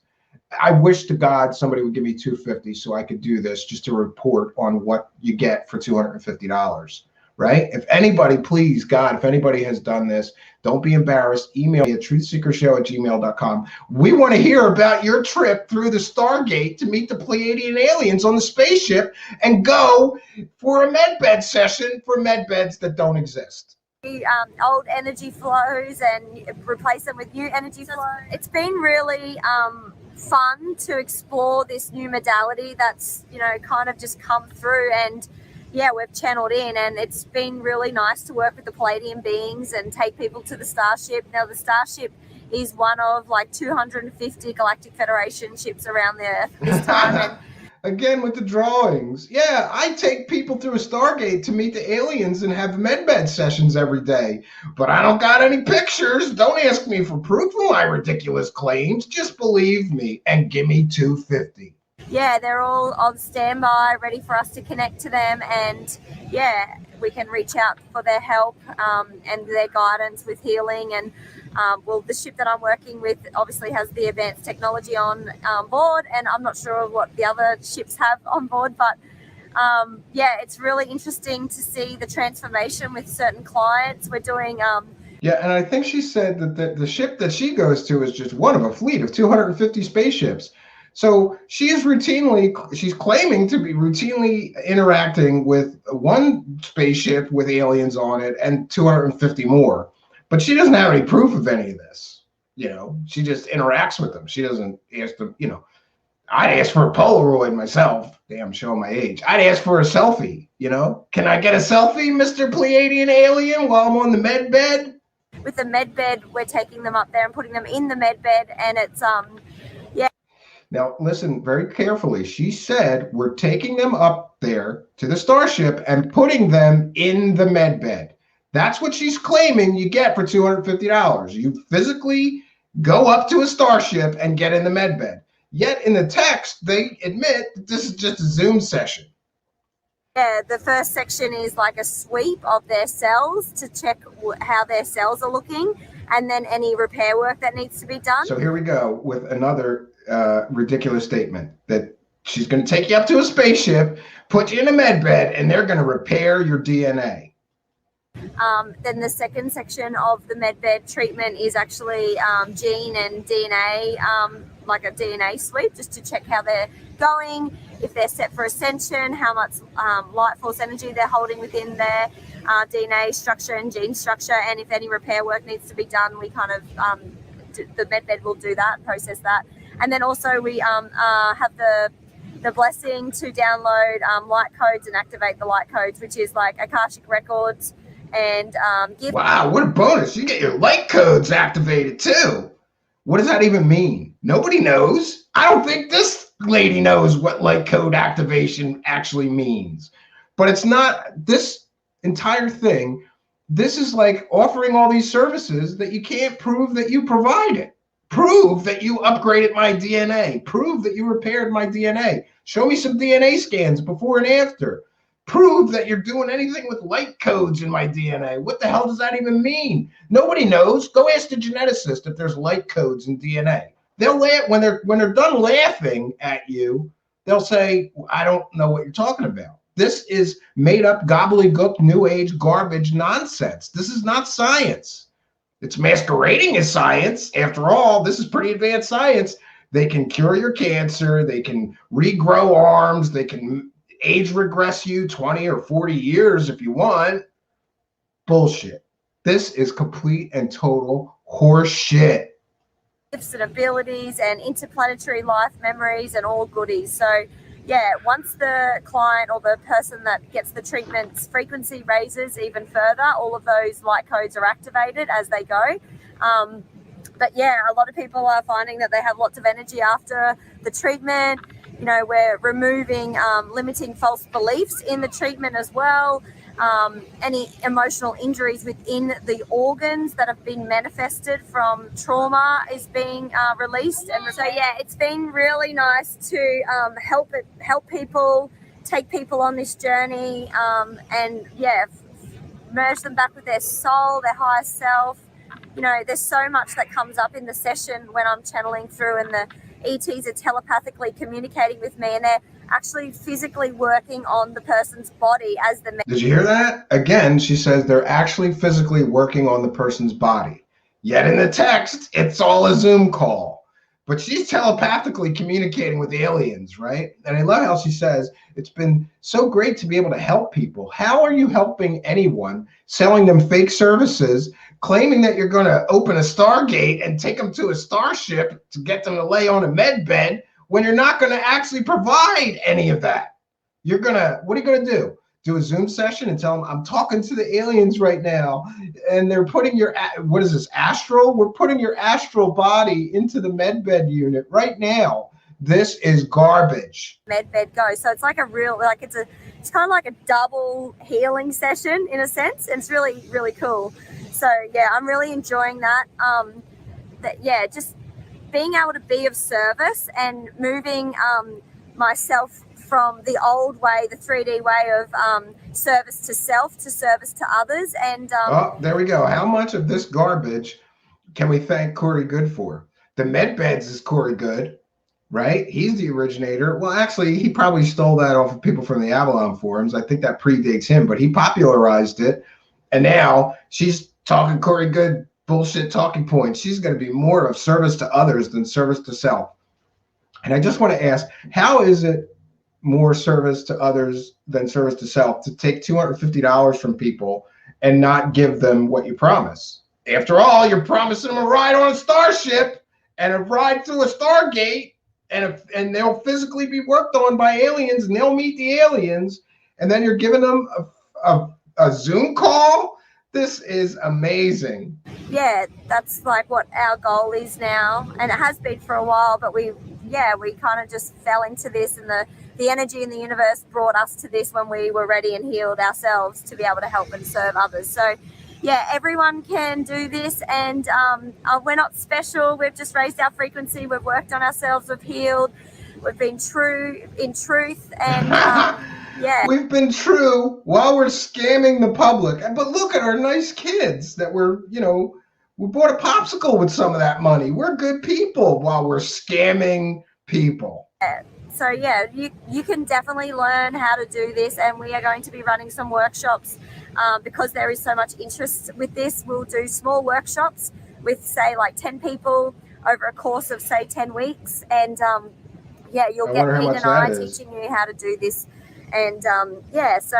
I wish to God somebody would give me $250 so I could do this, just to report on what you get for $250, right? If anybody, please, God, if anybody has done this, don't be embarrassed. Email me at truthseekershow@gmail.com. We want to hear about your trip through the Stargate to meet the Pleiadian aliens on the spaceship and go for a medbed session for medbeds that don't exist. Old energy flows and replace them with new energy flows. It's been really fun to explore this new modality that's, you know, kind of just come through, and yeah, we've channeled in, and it's been really nice to work with the Pleiadian beings and take people to the Starship. Now, the Starship is one of like 250 Galactic Federation ships around the Earth this time. And again, with the drawings. Yeah, I take people through a Stargate to meet the aliens and have medbed sessions every day. But I don't got any pictures. Don't ask me for proof of my ridiculous claims. Just believe me and give me $250. Yeah, they're all on standby, ready for us to connect to them. And yeah, we can reach out for their help and their guidance with healing. And well, the ship that I'm working with obviously has the advanced technology on board, and I'm not sure what the other ships have on board, but yeah, it's really interesting to see the transformation with certain clients. We're doing yeah, and I think she said that the ship that she goes to is just one of a fleet of 250 spaceships. So she's claiming to be routinely interacting with one spaceship with aliens on it and 250 more. But she doesn't have any proof of any of this. You know, she just interacts with them. She doesn't ask them, you know. I'd ask for a Polaroid myself. Damn, showing my age. I'd ask for a selfie, you know. Can I get a selfie, Mr. Pleiadian alien, while I'm on the med bed? With the med bed, we're taking them up there and putting them in the med bed, and it's yeah. Now, listen very carefully. She said we're taking them up there to the Starship and putting them in the med bed. That's what she's claiming you get for $250. You physically go up to a Starship and get in the med bed. Yet in the text, they admit that this is just a Zoom session. Yeah, the first section is like a sweep of their cells to check how their cells are looking, and then any repair work that needs to be done. So here we go with another ridiculous statement that she's going to take you up to a spaceship, put you in a med bed, and they're going to repair your DNA. Then the second section of the medbed treatment is actually gene and DNA, like a DNA sweep, just to check how they're going, if they're set for ascension, how much light force energy they're holding within their DNA structure and gene structure, and if any repair work needs to be done, we kind of, the medbed will do that, process that. And then also we have the blessing to download light codes and activate the light codes, which is like Akashic Records. And wow, what a bonus. You get your light codes activated too. What does that even mean? Nobody knows. I don't think this lady knows what light code activation actually means. But it's not this entire thing. This is like offering all these services that you can't prove that you provided. Prove that you upgraded my DNA. Prove that you repaired my DNA. Show me some DNA scans before and after. Prove that you're doing anything with light codes in my DNA. What the hell does that even mean? Nobody knows. Go ask the geneticist if there's light codes in DNA. They'll laugh when they're done laughing at you. They'll say, "I don't know what you're talking about. This is made up gobbledygook, new age garbage nonsense. This is not science. It's masquerading as science. After all, this is pretty advanced science. They can cure your cancer. They can regrow arms. They can age regress you 20 or 40 years if you want." Bullshit. This is complete and total horse shit. Gifts and abilities and interplanetary life memories and all goodies. So yeah, once the client or the person that gets the treatment's frequency raises even further, all of those light codes are activated as they go. But yeah, a lot of people are finding that they have lots of energy after the treatment. You know, we're removing limiting false beliefs in the treatment as well. Any emotional injuries within the organs that have been manifested from trauma is being released. And so, yeah, it's been really nice to help people, take people on this journey, and yeah, merge them back with their soul, their higher self. You know, there's so much that comes up in the session when I'm channeling through, and the ETs are telepathically communicating with me, and they're actually physically working on the person's body as the... Did you hear that? Again, she says they're actually physically working on the person's body. Yet in the text, it's all a Zoom call. But she's telepathically communicating with aliens, right? And I love how she says, it's been so great to be able to help people. How are you helping anyone, selling them fake services, claiming that you're going to open a Stargate and take them to a starship to get them to lay on a med bed when you're not going to actually provide any of that? You're going to, what are you going to do? Do a Zoom session and tell them, I'm talking to the aliens right now, and they're putting your, what is this, astral? We're putting your astral body into the medbed unit right now. This is garbage. Medbed go. So it's like a real, like it's kind of like a double healing session in a sense. And it's really, really cool. So yeah, I'm really enjoying that. Yeah, just being able to be of service and moving myself from the old way, the 3D way of service to self to service to others. And oh, there we go. How much of this garbage can we thank Corey Good for? The medbeds is Corey Good, right? He's the originator. Well, actually, he probably stole that off of people from the Avalon forums. I think that predates him, but he popularized it. And now she's talking Corey Good bullshit talking points. She's going to be more of service to others than service to self. And I just want to ask, how is it more service to others than service to self to take $250 from people and not give them what you promise? After all, you're promising them a ride on a starship and a ride through a Stargate, and they'll physically be worked on by aliens, and they'll meet the aliens, and then you're giving them a Zoom call? This is amazing. Yeah, that's like what our goal is now, and it has been for a while, but we kind of just fell into this, and the energy in the universe brought us to this when we were ready and healed ourselves to be able to help and serve others. So yeah, everyone can do this, and we're not special. We've just raised our frequency. We've worked on ourselves. We've healed. We've been true in truth, and yeah. We've been true while we're scamming the public. But look at our nice kids that we bought a popsicle with some of that money. We're good people while we're scamming people. So yeah, you can definitely learn how to do this, and we are going to be running some workshops because there is so much interest with this. We'll do small workshops with, say, like 10 people over a course of, say, 10 weeks. And yeah, you'll get Pete and I teaching you how to do this. And yeah, so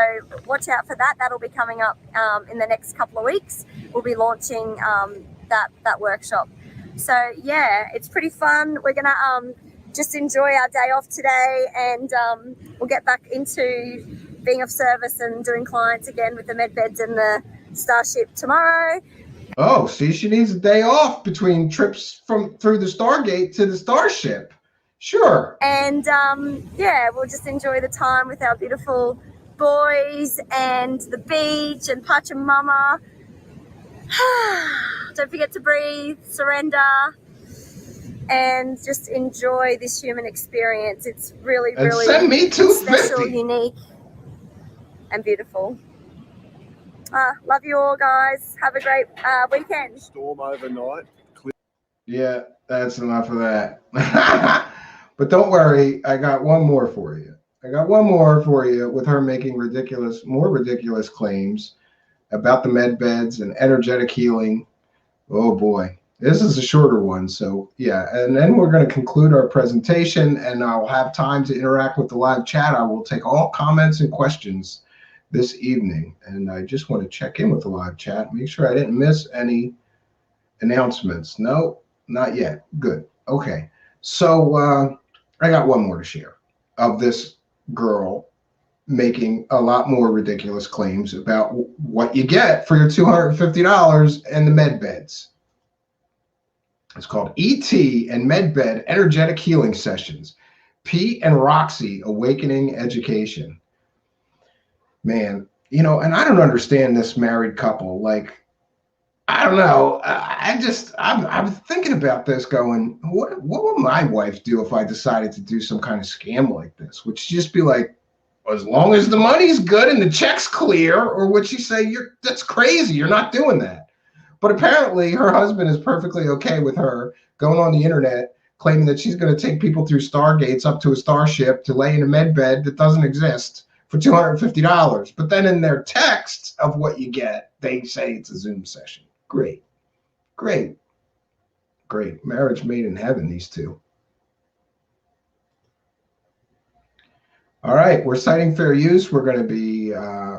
watch out for that. That'll be coming up in the next couple of weeks. We'll be launching that workshop. So yeah, it's pretty fun. We're gonna just enjoy our day off today, and we'll get back into being of service and doing clients again with the medbeds and the Starship tomorrow. Oh, see, she needs a day off between trips through the Stargate to the Starship. Sure. And yeah, we'll just enjoy the time with our beautiful boys and the beach and Pachamama. Don't forget to breathe, surrender, and just enjoy this human experience. It's really, really send me special, unique, and beautiful. Love you all, guys. Have a great weekend. Storm overnight. Yeah, that's enough of that. But don't worry, I got one more for you. With her making more ridiculous claims about the med beds and energetic healing. Oh boy, this is a shorter one. So yeah, and then we're going to conclude our presentation, and I'll have time to interact with the live chat. I will take all comments and questions this evening. And I just want to check in with the live chat, make sure I didn't miss any announcements. No, not yet. Good. Okay. So I got one more to share of this girl making a lot more ridiculous claims about what you get for your $250 and the med beds. It's called ET and Medbed Energetic Healing Sessions. Pete and Roxy, Awakening Education. Man, you know, and I don't understand this married couple. Like, I don't know. I'm thinking about this going, what would my wife do if I decided to do some kind of scam like this? Would she just be like, as long as the money's good and the check's clear? Or would she say, that's crazy, you're not doing that? But apparently her husband is perfectly okay with her going on the internet, claiming that she's going to take people through stargates up to a starship to lay in a med bed that doesn't exist for $250. But then in their text of what you get, they say it's a Zoom session. Great. Great. Great. Marriage made in heaven, these two. All right, we're citing fair use. We're going to be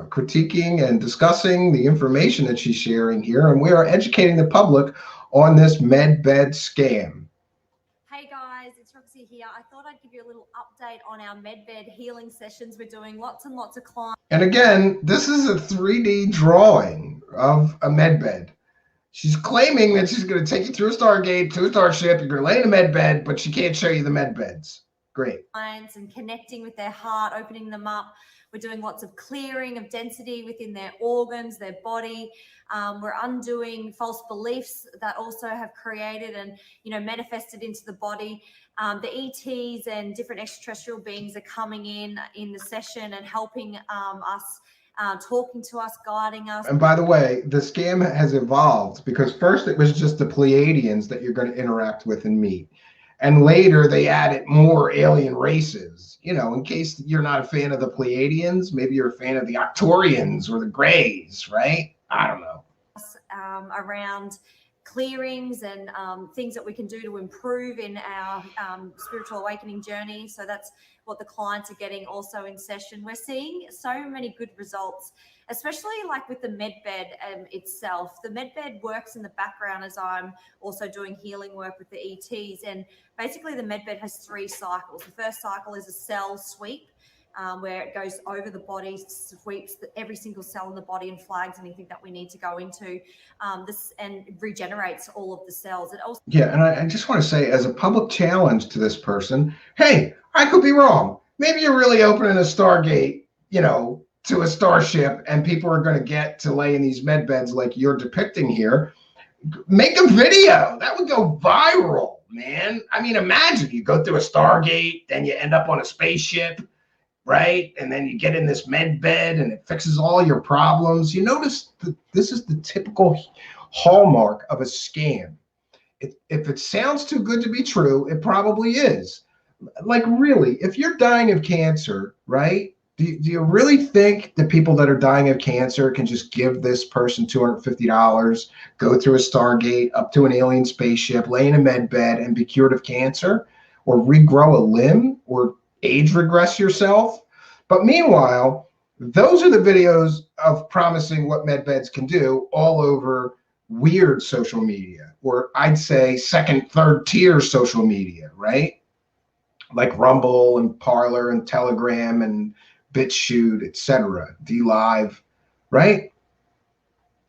critiquing and discussing the information that she's sharing here, and we are educating the public on this medbed scam. Hey guys, it's Roxy here. I thought I'd give you a little update on our medbed healing sessions. We're doing lots and lots of clients. And again, this is a 3D drawing of a medbed. She's claiming that she's going to take you through a stargate to a starship. You're going to lay in a medbed, but she can't show you the medbeds. Great. And connecting with their heart, opening them up. We're doing lots of clearing of density within their organs, their body. We're undoing false beliefs that also have created and, you know, manifested into the body. The ETs and different extraterrestrial beings are coming in the session and helping us, talking to us, guiding us. And by the way, the scam has evolved because first it was just the Pleiadians that you're going to interact with and meet. And later they added more alien races, you know, in case you're not a fan of the Pleiadians, maybe you're a fan of the Octorians or the Greys, right? I don't know. Around clearings and things that we can do to improve in our spiritual awakening journey. So that's what the clients are getting also in session. We're seeing so many good results, especially like with the medbed itself. The medbed works in the background as I'm also doing healing work with the ETs. And basically the medbed has 3 cycles. The first cycle is a cell sweep, where it goes over the body, sweeps every single cell in the body and flags anything that we need to go into this, and regenerates all of the cells. It also Yeah, and I just want to say, as a public challenge to this person, hey, I could be wrong. Maybe you're really opening a Stargate, you know, to a starship, and people are going to get to lay in these med beds like you're depicting here. Make a video. That would go viral, man. I mean, imagine you go through a Stargate, then you end up on a spaceship, right? And then you get in this med bed and it fixes all your problems. You notice that this is the typical hallmark of a scam. If it sounds too good to be true, it probably is. Like, really, if you're dying of cancer, right? Do you really think that people that are dying of cancer can just give this person $250, go through a Stargate, up to an alien spaceship, lay in a med bed, and be cured of cancer, or regrow a limb, or age regress yourself? But meanwhile, those are the videos of promising what med beds can do all over weird social media, or I'd say second, third tier social media, right? Like Rumble and Parler and Telegram and BitChute, etc., DLive, right?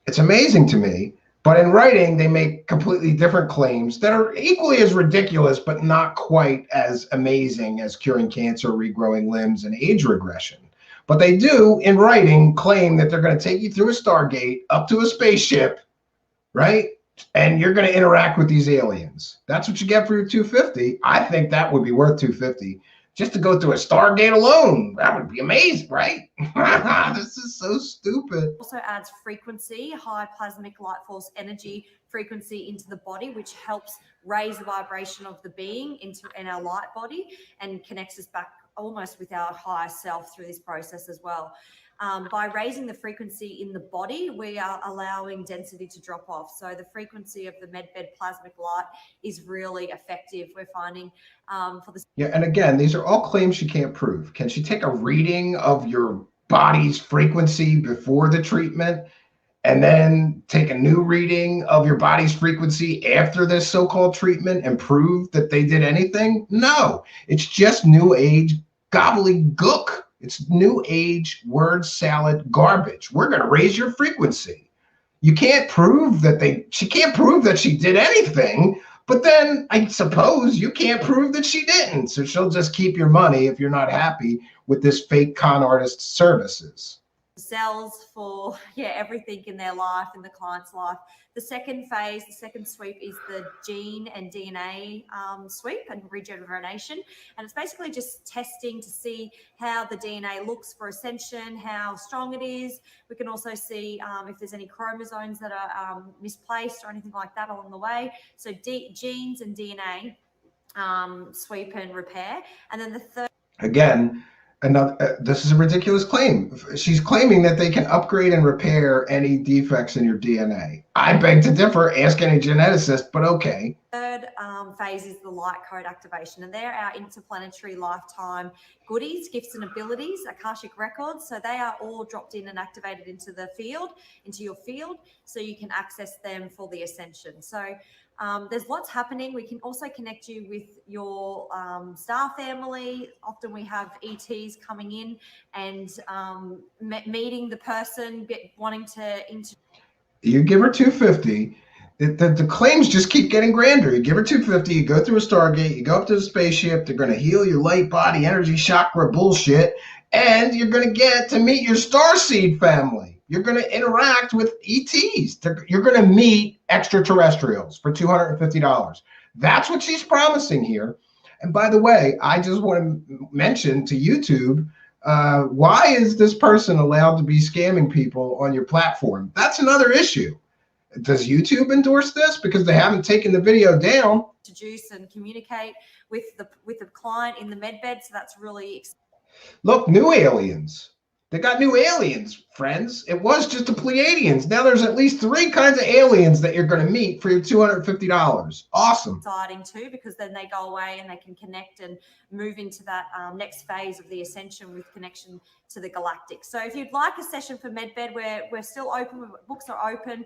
It's amazing to me. But in writing, they make completely different claims that are equally as ridiculous, but not quite as amazing as curing cancer, regrowing limbs, and age regression. But they do, in writing, claim that they're going to take you through a Stargate, up to a spaceship, right? And you're going to interact with these aliens. That's what you get for your $250. I think that would be worth $250 just to go through a Stargate alone. That would be amazing, right? This is so stupid. Also adds frequency, high plasmic light force energy frequency into the body, which helps raise the vibration of the being in our light body and connects us back almost with our higher self through this process as well. By raising the frequency in the body, we are allowing density to drop off. So the frequency of the medbed plasmic light is really effective, we're finding, for the... Yeah, and again, these are all claims she can't prove. Can she take a reading of your body's frequency before the treatment and then take a new reading of your body's frequency after this so-called treatment and prove that they did anything? No, it's just new age gobbledygook. It's new age word salad garbage. We're going to raise your frequency. You can't prove that she can't prove that she did anything, But then I suppose you can't prove that she didn't. So she'll just keep your money if you're not happy with this fake con artist services. Sells for everything in their life, in the client's life. The second phase, the second sweep, is the gene and DNA sweep and regeneration, and it's basically just testing to see how the DNA looks for ascension, how strong it is. We can also see if there's any chromosomes that are misplaced or anything like that along the way. So genes and DNA sweep and repair, and then the third. Again, this is a ridiculous claim. She's claiming that they can upgrade and repair any defects in your DNA. I beg to differ. Ask any geneticist, but okay. Third phase is the light code activation, and they're our interplanetary lifetime goodies, gifts and abilities, Akashic records. So they are all dropped in and activated into the field, into your field, so you can access them for the ascension. So there's lots happening. We can also connect you with your star family. Often we have ETs coming in and meeting the person, wanting to. You give her $250. The claims just keep getting grander. You give her $250. You go through a Stargate. You go up to the spaceship. They're going to heal your light body, energy, chakra bullshit, and you're going to get to meet your starseed family. You're going to interact with ETs. You're going to meet extraterrestrials for $250. That's what she's promising here. And by the way, I just want to mention to YouTube, why is this person allowed to be scamming people on your platform? That's another issue. Does YouTube endorse this? Because they haven't taken the video down. Introduce and communicate with the client in the medbed. So that's really. Look, new aliens. They got new aliens, friends. It was just the Pleiadians. Now there's at least 3 kinds of aliens that you're going to meet for your $250. Awesome. Exciting too, because then they go away and they can connect and move into that next phase of the ascension with connection to the galactic. So if you'd like a session for Medbed, we're still open. Books are open.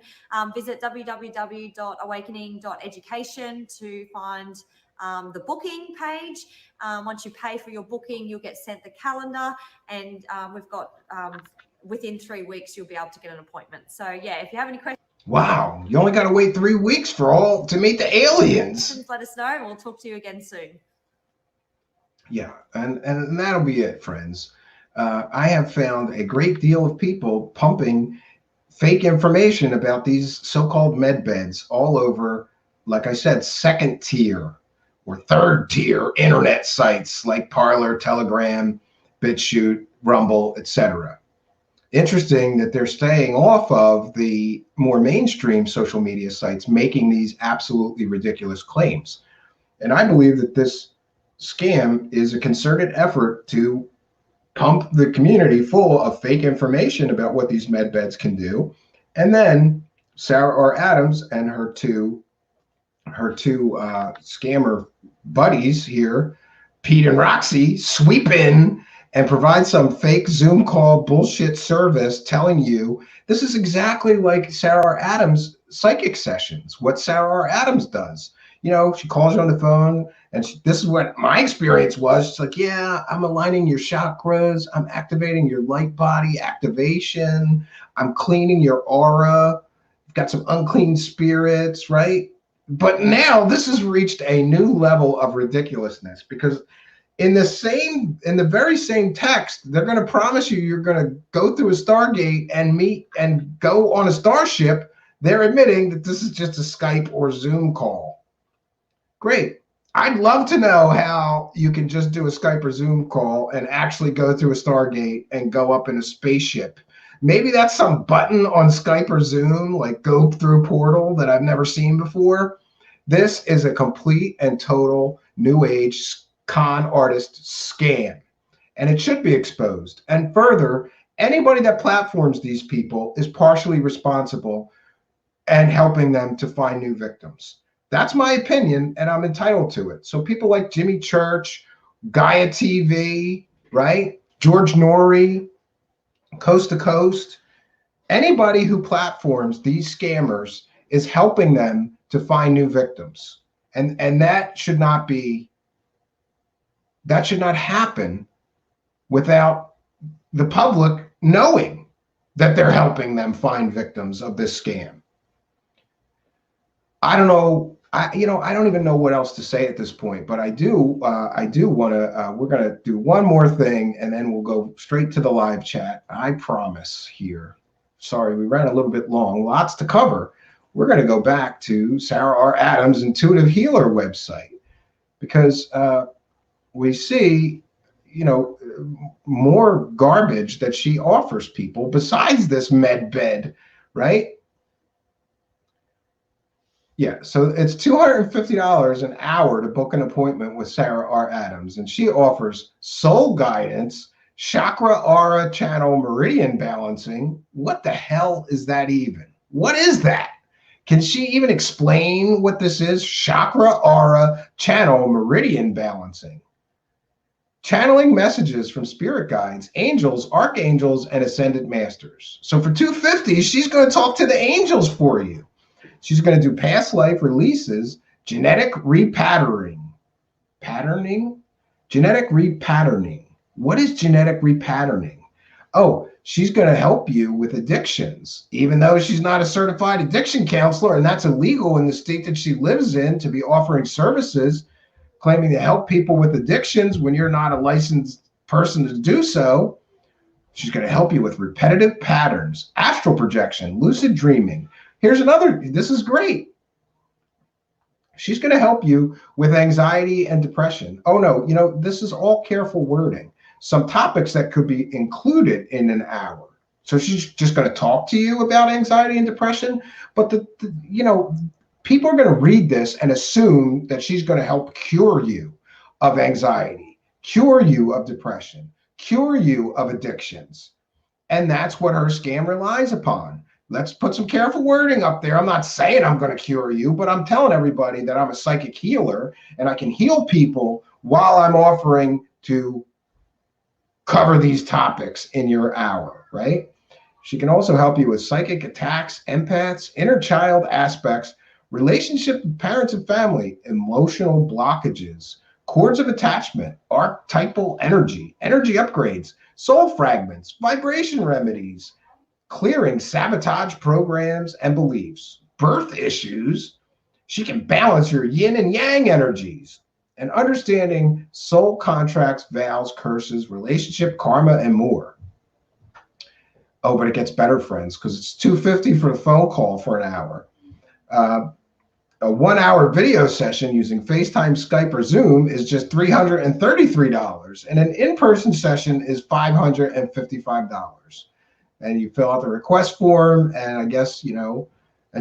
Visit www.awakening.education to find the booking page. Once you pay for your booking, you'll get sent the calendar, and we've got within 3 weeks you'll be able to get an appointment. So if you have any questions. Wow, you only got to wait 3 weeks to meet the aliens. Let us know, and we'll talk to you again soon. Yeah, and that'll be it, friends. I have found a great deal of people pumping fake information about these so-called medbeds all over, like I said, second tier or third tier internet sites like Parler, Telegram, BitChute, Rumble, etc. Interesting that they're staying off of the more mainstream social media sites making these absolutely ridiculous claims. And I believe that this scam is a concerted effort to pump the community full of fake information about what these medbeds can do. And then Sarah R. Adams and her two scammer buddies here, Pete and Roxy, sweep in and provide some fake Zoom call bullshit service telling you this is exactly like Sarah R. Adams' psychic sessions, what Sarah R. Adams does. You know, she calls you on the phone, and this is what my experience was. It's like, yeah, I'm aligning your chakras. I'm activating your light body activation. I'm cleaning your aura. You've got some unclean spirits, right? But now this has reached a new level of ridiculousness, because in the very same text, they're going to promise you're going to go through a Stargate and meet and go on a starship. They're admitting that this is just a Skype or Zoom call. Great. I'd love to know how you can just do a Skype or Zoom call and actually go through a Stargate and go up in a spaceship. Maybe that's some button on Skype or Zoom, like go through portal, that I've never seen before. This is a complete and total new age con artist scam, and it should be exposed. And further, anybody that platforms these people is partially responsible and helping them to find new victims. That's my opinion, and I'm entitled to it. So people like Jimmy Church, Gaia TV, right? George Norrie, Coast to Coast, anybody who platforms these scammers is helping them to find new victims. And that should not happen without the public knowing that they're helping them find victims of this scam. I don't know I don't even know what else to say at this point, but I do want to, we're going to do one more thing and then we'll go straight to the live chat. I promise here. Sorry, we ran a little bit long, lots to cover. We're going to go back to Sarah R. Adams' Intuitive Healer website because we see, more garbage that she offers people besides this med bed, right? Yeah, so it's $250 an hour to book an appointment with Sarah R. Adams, and she offers soul guidance, chakra aura channel meridian balancing. What the hell is that even? What is that? Can she even explain what this is? Chakra aura channel meridian balancing. Channeling messages from spirit guides, angels, archangels, and ascended masters. So for $250, she's going to talk to the angels for you. She's going to do past life releases, genetic repatterning. Genetic repatterning. What is genetic repatterning? Oh, she's going to help you with addictions, even though she's not a certified addiction counselor, and that's illegal in the state that she lives in to be offering services claiming to help people with addictions when you're not a licensed person to do so. She's going to help you with repetitive patterns, astral projection, lucid dreaming. Here's another, this is great. She's going to help you with anxiety and depression. Oh no, this is all careful wording. Some topics that could be included in an hour. So she's just going to talk to you about anxiety and depression, but people are going to read this and assume that she's going to help cure you of anxiety, cure you of depression, cure you of addictions. And that's what her scam relies upon. Let's put some careful wording up there. I'm not saying I'm going to cure you, but I'm telling everybody that I'm a psychic healer and I can heal people while I'm offering to cover these topics in your hour, right? She can also help you with psychic attacks, empaths, inner child aspects, relationship with parents and family, emotional blockages, cords of attachment, archetypal energy, energy upgrades, soul fragments, vibration remedies, clearing sabotage programs and beliefs, birth issues. She can balance your yin and yang energies, and understanding soul contracts, vows, curses, relationship, karma, and more. Oh, but it gets better, friends, because it's $250 for a phone call for an hour. A 1 hour video session using FaceTime, Skype, or Zoom is just $333, and an in-person session is $555. And you fill out the request form, and I guess, and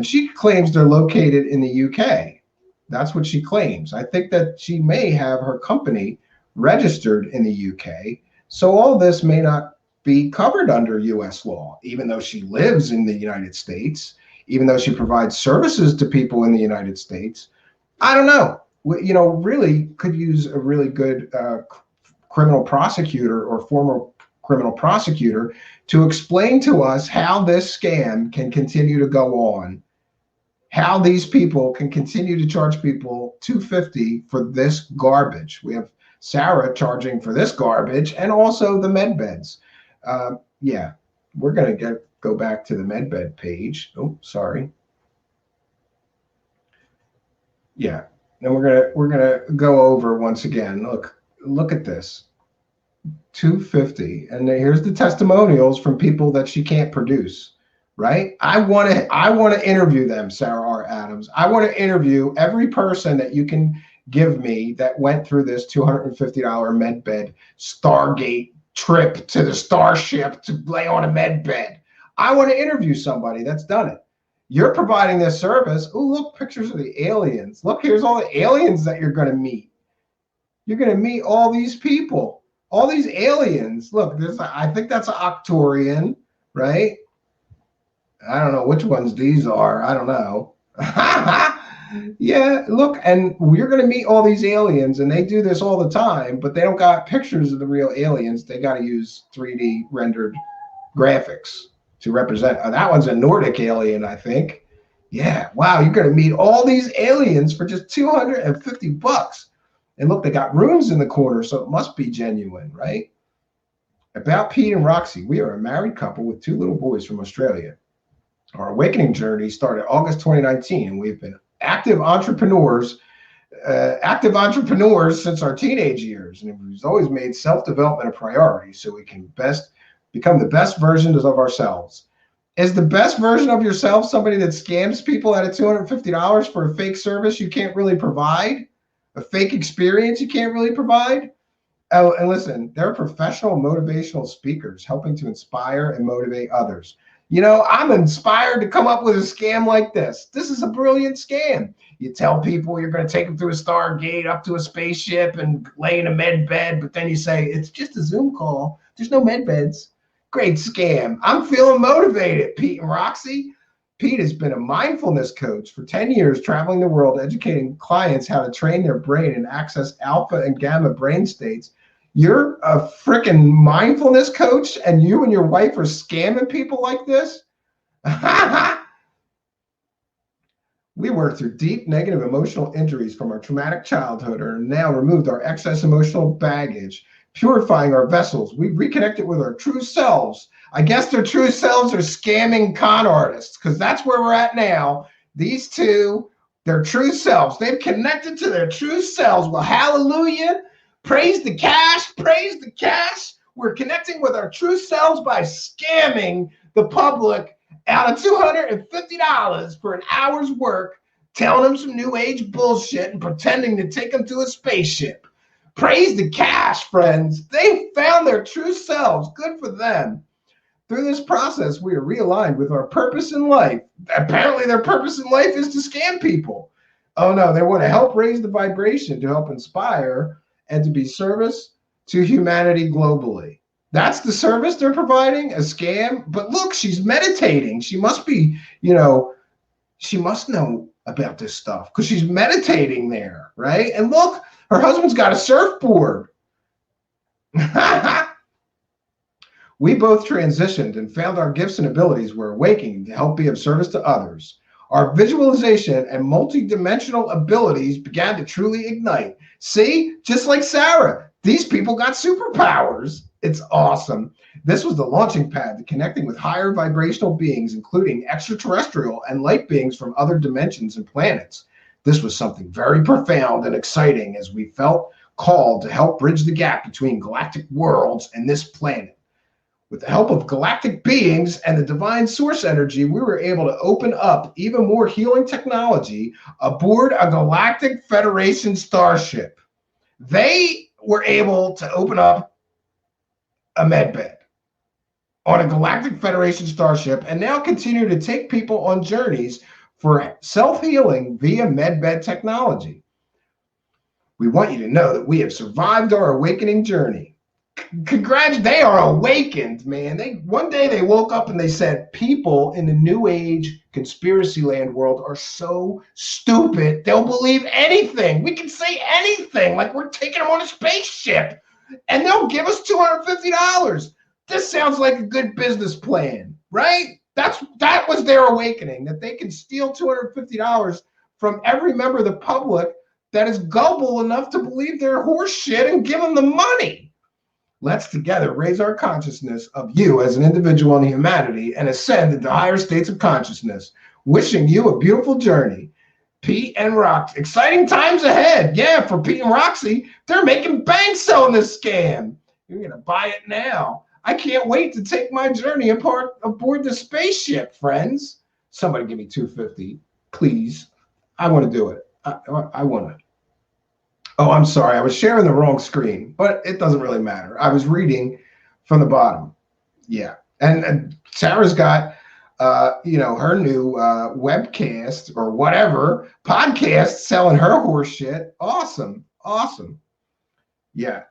she claims they're located in the UK. That's what she claims. I think that she may have her company registered in the UK. So all this may not be covered under US law, even though she lives in the United States, even though she provides services to people in the United States. I don't know. Really could use a really good criminal prosecutor or former criminal prosecutor to explain to us how this scam can continue to go on, how these people can continue to charge people $250 for this garbage. We have Sarah charging for this garbage and also the med beds. Yeah, we're going to go back to the medbed page. Oh, sorry. Yeah, and we're gonna go over once again. Look at this. $250, and here's the testimonials from people that she can't produce. Right? I want to interview them, Sarah R. Adams. I want to interview every person that you can give me that went through this $250 medbed Stargate trip to the starship to lay on a medbed. I want to interview somebody that's done it. You're providing this service. Oh, look, pictures of the aliens. Look, here's all the aliens that you're going to meet. You're going to meet all these people, all these aliens. Look, I think that's an Octorian, right? I don't know which ones these are. I don't know. Yeah, look, and we're going to meet all these aliens, and they do this all the time, but they don't got pictures of the real aliens. They got to use 3D rendered graphics to represent. That one's a Nordic alien, I think. Yeah, wow, you're going to meet all these aliens for just $250. And look, they got rooms in the corner, so it must be genuine, right? About Pete and Roxy, we are a married couple with 2 little boys from Australia. Our awakening journey started August 2019, and we've been active entrepreneurs since our teenage years, and we've always made self-development a priority so we can become the best versions of ourselves. Is the best version of yourself somebody that scams people out of $250 for a fake service you can't really provide, a fake experience you can't really provide? Oh, and listen, they're professional motivational speakers helping to inspire and motivate others. You know, I'm inspired to come up with a scam like this. This is a brilliant scam. You tell people you're going to take them through a Stargate, up to a spaceship, and lay in a med bed, but then you say, it's just a Zoom call. There's no med beds. Great scam. I'm feeling motivated, Pete and Roxy. Pete has been a mindfulness coach for 10 years, traveling the world, educating clients how to train their brain and access alpha and gamma brain states. You're a freaking mindfulness coach, and you and your wife are scamming people like this? We worked through deep negative emotional injuries from our traumatic childhood and are now removed our excess emotional baggage, purifying our vessels. We've reconnected with our true selves. I guess their true selves are scamming con artists, because that's where we're at now. These two, their true selves. They've connected to their true selves. Well, hallelujah. Praise the cash. Praise the cash. We're connecting with our true selves by scamming the public out of $250 for an hour's work, telling them some new age bullshit and pretending to take them to a spaceship. Praise the cash, friends. They found their true selves. Good for them. Through this process, we are realigned with our purpose in life. Apparently, their purpose in life is to scam people. Oh, no, they want to help raise the vibration, to help inspire, and to be service to humanity globally. That's the service they're providing, a scam. But look, she's meditating. She must be, she must know about this stuff because she's meditating there, right? And look, her husband's got a surfboard. We both transitioned and found our gifts and abilities were awakening to help be of service to others. Our visualization and multidimensional abilities began to truly ignite. See, just like Sarah, these people got superpowers. It's awesome. This was the launching pad to connecting with higher vibrational beings, including extraterrestrial and light beings from other dimensions and planets. This was something very profound and exciting as we felt called to help bridge the gap between galactic worlds and this planet. With the help of galactic beings and the divine source energy, we were able to open up even more healing technology aboard a Galactic Federation starship. They were able to open up a medbed on a Galactic Federation starship and now continue to take people on journeys for self-healing via medbed technology. We want you to know that we have survived our awakening journey. Congrats, they are awakened, man. One day they woke up and they said, people in the new age conspiracy land world are so stupid, they'll believe anything. We can say anything, like we're taking them on a spaceship, and they'll give us $250. This sounds like a good business plan, right? That was their awakening, that they can steal $250 from every member of the public that is gullible enough to believe their horse shit and give them the money. Let's together raise our consciousness of you as an individual and humanity and ascend into higher states of consciousness. Wishing you a beautiful journey. Pete and Roxy. Exciting times ahead. Yeah, for Pete and Roxy, they're making bank selling this scam. You're going to buy it now. I can't wait to take my journey aboard the spaceship, friends. Somebody give me $250, please. I want to do it. I want to. Oh, I'm sorry. I was sharing the wrong screen, but it doesn't really matter. I was reading from the bottom. Yeah. And Sarah's got, her new webcast or whatever, podcast selling her horse shit. Awesome. Awesome. Yeah.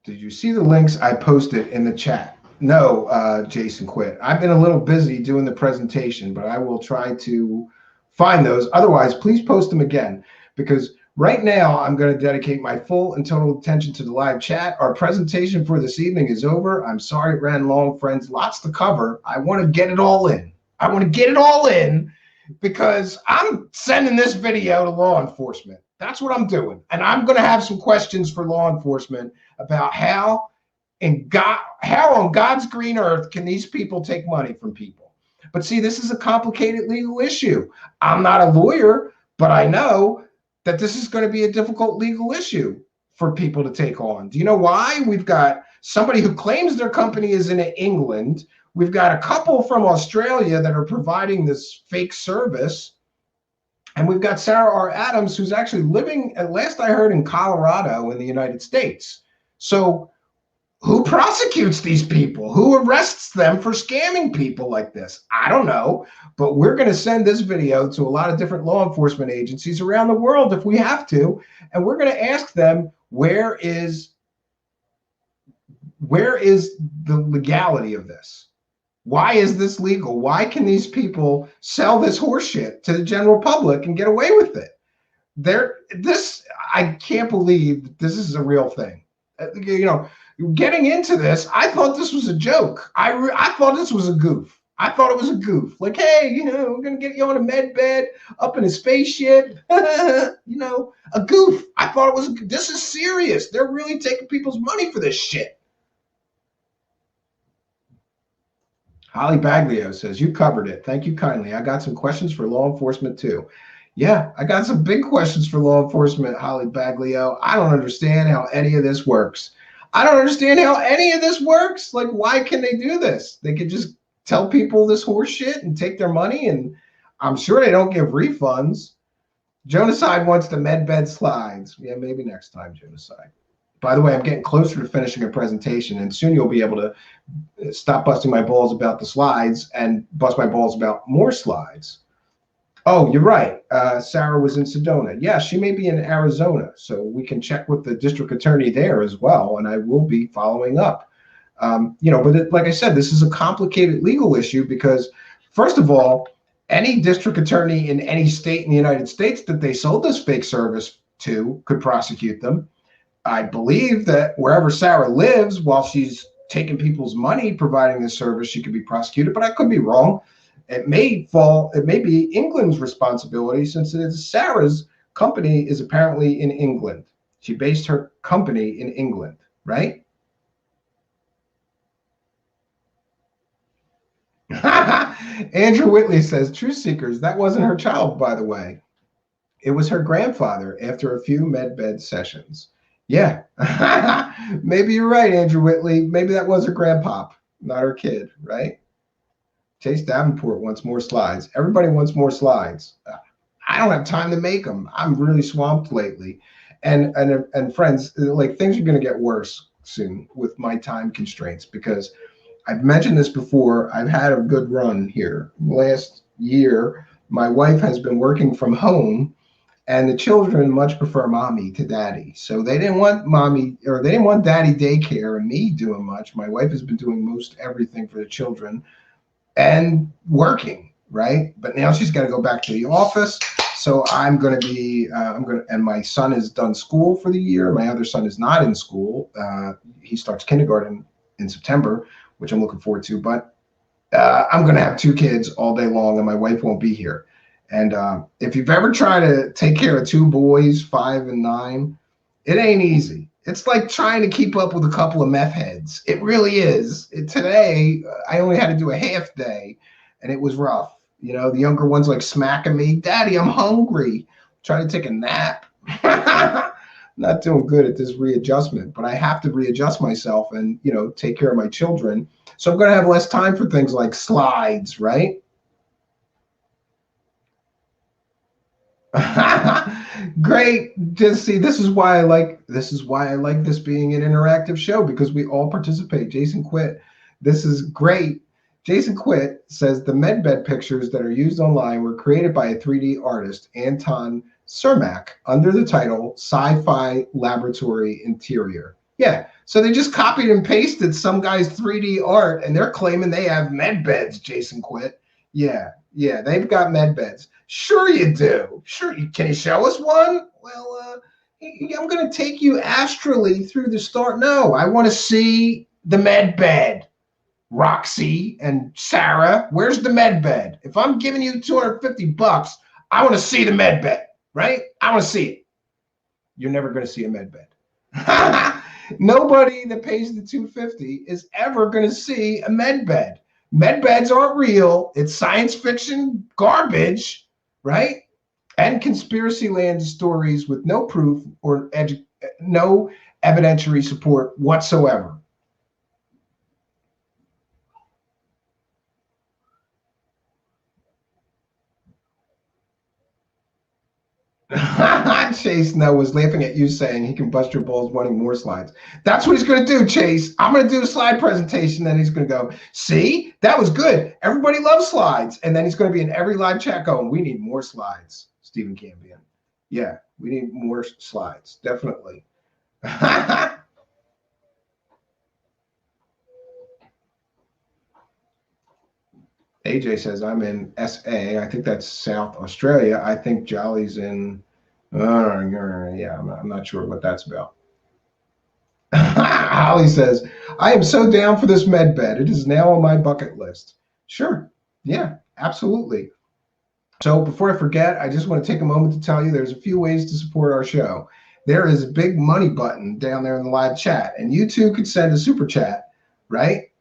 Did you see the links I posted in the chat? No, Jason quit. I've been a little busy doing the presentation, but I will try to find those. Otherwise, please post them again, because right now I'm going to dedicate my full and total attention to the live chat. Our presentation for this evening is over. I'm sorry it ran long, friends. Lots to cover. I want to get it all in. I want to get it all in because I'm sending this video to law enforcement. That's what I'm doing. And I'm going to have some questions for law enforcement about how on God's green earth can these people take money from people. But see, this is a complicated legal issue. I'm not a lawyer, but I know that this is going to be a difficult legal issue for people to take on. Do you know why? We've got somebody who claims their company is in England. We've got a couple from Australia that are providing this fake service. And we've got Sarah R. Adams, who's actually living, at last I heard, in Colorado in the United States. So who prosecutes these people? Who arrests them for scamming people like this? I don't know, but we're going to send this video to a lot of different law enforcement agencies around the world if we have to, and we're going to ask them, where is the legality of this? Why is this legal? Why can these people sell this horseshit to the general public and get away with it? I can't believe this is a real thing. You know, getting into this, I thought this was a joke. I thought this was a goof. I thought it was a goof. Like, hey, you know, we're going to get you on a med bed up in a spaceship. You know, a goof. I thought it was, this is serious. They're really taking people's money for this shit. Holly Baglio says, you covered it. Thank you kindly. I got some questions for law enforcement too. Yeah, I got some big questions for law enforcement, Holly Baglio. I don't understand how any of this works. I don't understand how any of this works. Like, why can they do this? They could just tell people this horse shit and take their money, and I'm sure they don't give refunds. Genocide wants the medbed slides. Yeah, maybe next time, Genocide. By the way, I'm getting closer to finishing a presentation, and soon you'll be able to stop busting my balls about the slides and bust my balls about more slides. Oh, you're right. Sarah was in Sedona. Yeah, she may be in Arizona, so we can check with the district attorney there as well, and I will be following up. You know, but like I said, this is a complicated legal issue because, first of all, any district attorney in any state in the United States that they sold this fake service to could prosecute them. I believe that wherever Sarah lives, while she's taking people's money providing this service, she could be prosecuted, but I could be wrong. It may be England's responsibility, since it is Sarah's company is apparently in England. She based her company in England, right? Andrew Whitley says, Truth Seekers, that wasn't her child, by the way. It was her grandfather after a few medbed sessions. Yeah, maybe you're right, Andrew Whitley. Maybe that was her grandpop, not her kid, right? Chase Davenport wants more slides. Everybody wants more slides. I don't have time to make them. I'm really swamped lately. And friends, like, things are going to get worse soon with my time constraints, because I've mentioned this before. I've had a good run here. Last year, my wife has been working from home, and the children much prefer mommy to daddy. So they didn't want mommy, or they didn't want daddy daycare and me doing much. My wife has been doing most everything for the children and working, right? But now she's got to go back to the office. So I'm going to be, and my son is done school for the year. My other son is not in school. He starts kindergarten in September, which I'm looking forward to. But I'm going to have 2 kids all day long, and my wife won't be here. And if you've ever tried to take care of 2 boys, 5 and 9, it ain't easy. It's like trying to keep up with a couple of meth heads. It really is. Today, I only had to do a half day, and it was rough. You know, the younger one's like smacking me. Daddy, I'm hungry. I'm trying to take a nap. Not doing good at this readjustment, but I have to readjust myself and, you know, take care of my children. So I'm going to have less time for things like slides, right? Great. Just see, this is why I like this being an interactive show, because we all participate. Jason Quit, this is great. Jason Quit says the medbed pictures that are used online were created by a 3D artist, Anton Cermak, under the title Sci-Fi Laboratory Interior. Yeah, so they just copied and pasted some guy's 3D art, and they're claiming they have medbeds, Jason Quit. Yeah, they've got medbeds. Sure you do. Sure, can you show us one? Well, I'm going to take you astrally through the store. No, I want to see the medbed. Roxy and Sarah, where's the medbed? If I'm giving you $250, I want to see the medbed, right? I want to see it. You're never going to see a medbed. Nobody that pays the $250 is ever going to see a medbed. Medbeds aren't real. It's science fiction garbage, right? And conspiracy land stories with no proof or no evidentiary support whatsoever. Chase no was laughing at you saying he can bust your balls wanting more slides. That's what he's going to do, Chase. I'm going to do a slide presentation. Then he's going to go, see, that was good. Everybody loves slides. And then he's going to be in every live chat going, we need more slides, Stephen Cambion. Yeah, we need more slides. Definitely. AJ says, I'm in SA. I think that's South Australia. I think Jolly's in, yeah, I'm not sure what that's about. Holly says, I am so down for this med bed. It is now on my bucket list. Sure. Yeah, absolutely. So before I forget, I just want to take a moment to tell you there's a few ways to support our show. There is a big money button down there in the live chat, and you too could send a super chat, right?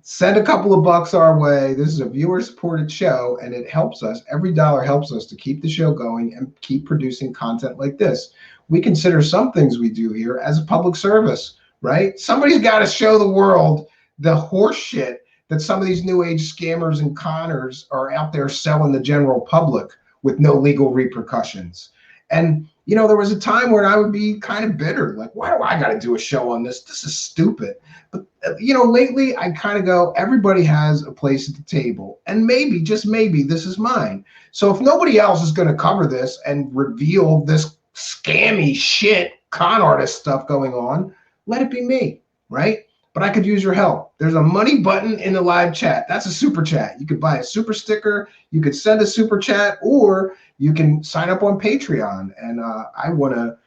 Send a couple of bucks our way. This is a viewer-supported show, and it helps us. Every dollar helps us to keep the show going and keep producing content like this. We consider some things we do here as a public service, right? Somebody's got to show the world the horse shit that some of these new age scammers and conners are out there selling the general public with no legal repercussions. And, you know, there was a time where I would be kind of bitter, like, why do I got to do a show on this? This is stupid. But, you know, lately I kind of go, everybody has a place at the table, and maybe, just maybe, this is mine. So if nobody else is going to cover this and reveal this scammy shit, con artist stuff going on, let it be me, right? But I could use your help. There's a money button in the live chat. That's a super chat. You could buy a super sticker. You could send a super chat, or you can sign up on Patreon. And I want to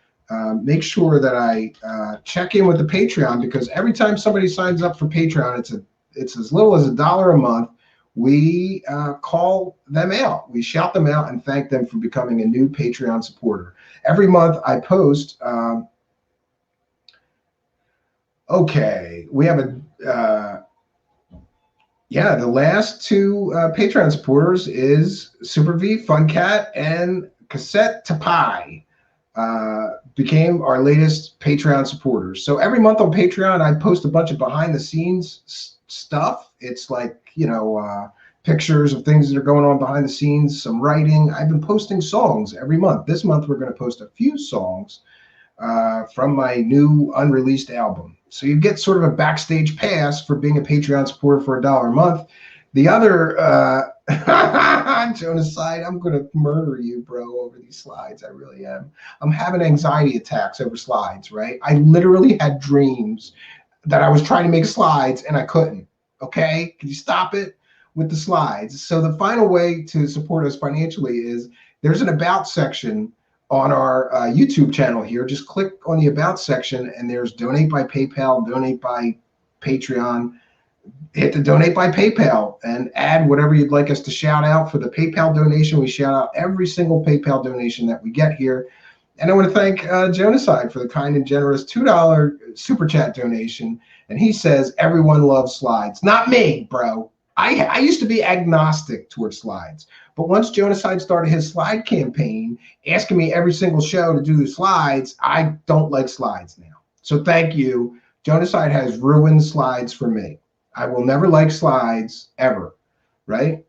make sure that I check in with the Patreon, because every time somebody signs up for Patreon, it's as little as $1 a month. We call them out. We shout them out and thank them for becoming a new Patreon supporter. Every month I post. Okay, we have the last two Patreon supporters is Super V, Fun Cat, and Cassette to Pie became our latest Patreon supporters. So every month on Patreon, I post a bunch of behind the scenes stuff. It's like, you know, pictures of things that are going on behind the scenes, some writing. I've been posting songs every month. This month, we're going to post a few songs from my new unreleased album. So you get sort of a backstage pass for being a Patreon supporter for $1 a month. The other, Jonas side, I'm going to murder you, bro, over these slides. I really am. I'm having anxiety attacks over slides, right? I literally had dreams that I was trying to make slides and I couldn't. Okay? Can you stop it with the slides? So the final way to support us financially is there's an About section on our YouTube channel here. Just click on the About section, and there's Donate by PayPal, Donate by Patreon. Hit the Donate by PayPal and add whatever you'd like us to shout out. For the PayPal donation, we shout out every single PayPal donation that we get here. And I want to thank Jonaside for the kind and generous $2 super chat donation. And he says, everyone loves slides. Not me, bro. I used to be agnostic towards slides. But once Jonaside started his slide campaign, asking me every single show to do the slides, I don't like slides now. So thank you. Jonaside has ruined slides for me. I will never like slides, ever, right?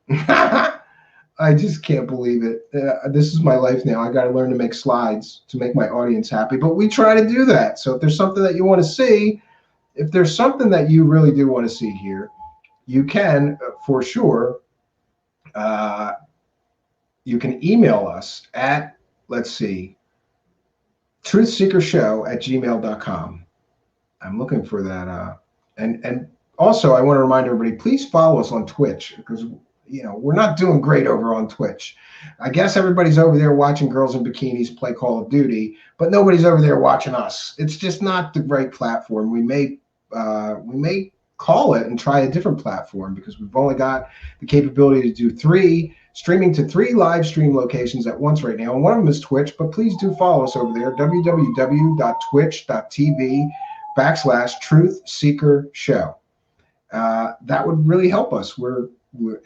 I just can't believe it. This is my life now. I got to learn to make slides to make my audience happy. But we try to do that. So if there's something that you want to see, if there's something that you really do want to see here, you can, for sure, you can email us at, let's see, truthseekershow@gmail.com. I'm looking for that. And also, I want to remind everybody, please follow us on Twitch, because, you know, we're not doing great over on Twitch. I guess everybody's over there watching girls in bikinis play Call of Duty, but nobody's over there watching us. It's just not the right platform. We may call it and try a different platform, because we've only got the capability to do streaming to 3 live stream locations at once right now. And one of them is Twitch, but please do follow us over there, www.twitch.tv/Truth Seeker Show. that would really help us.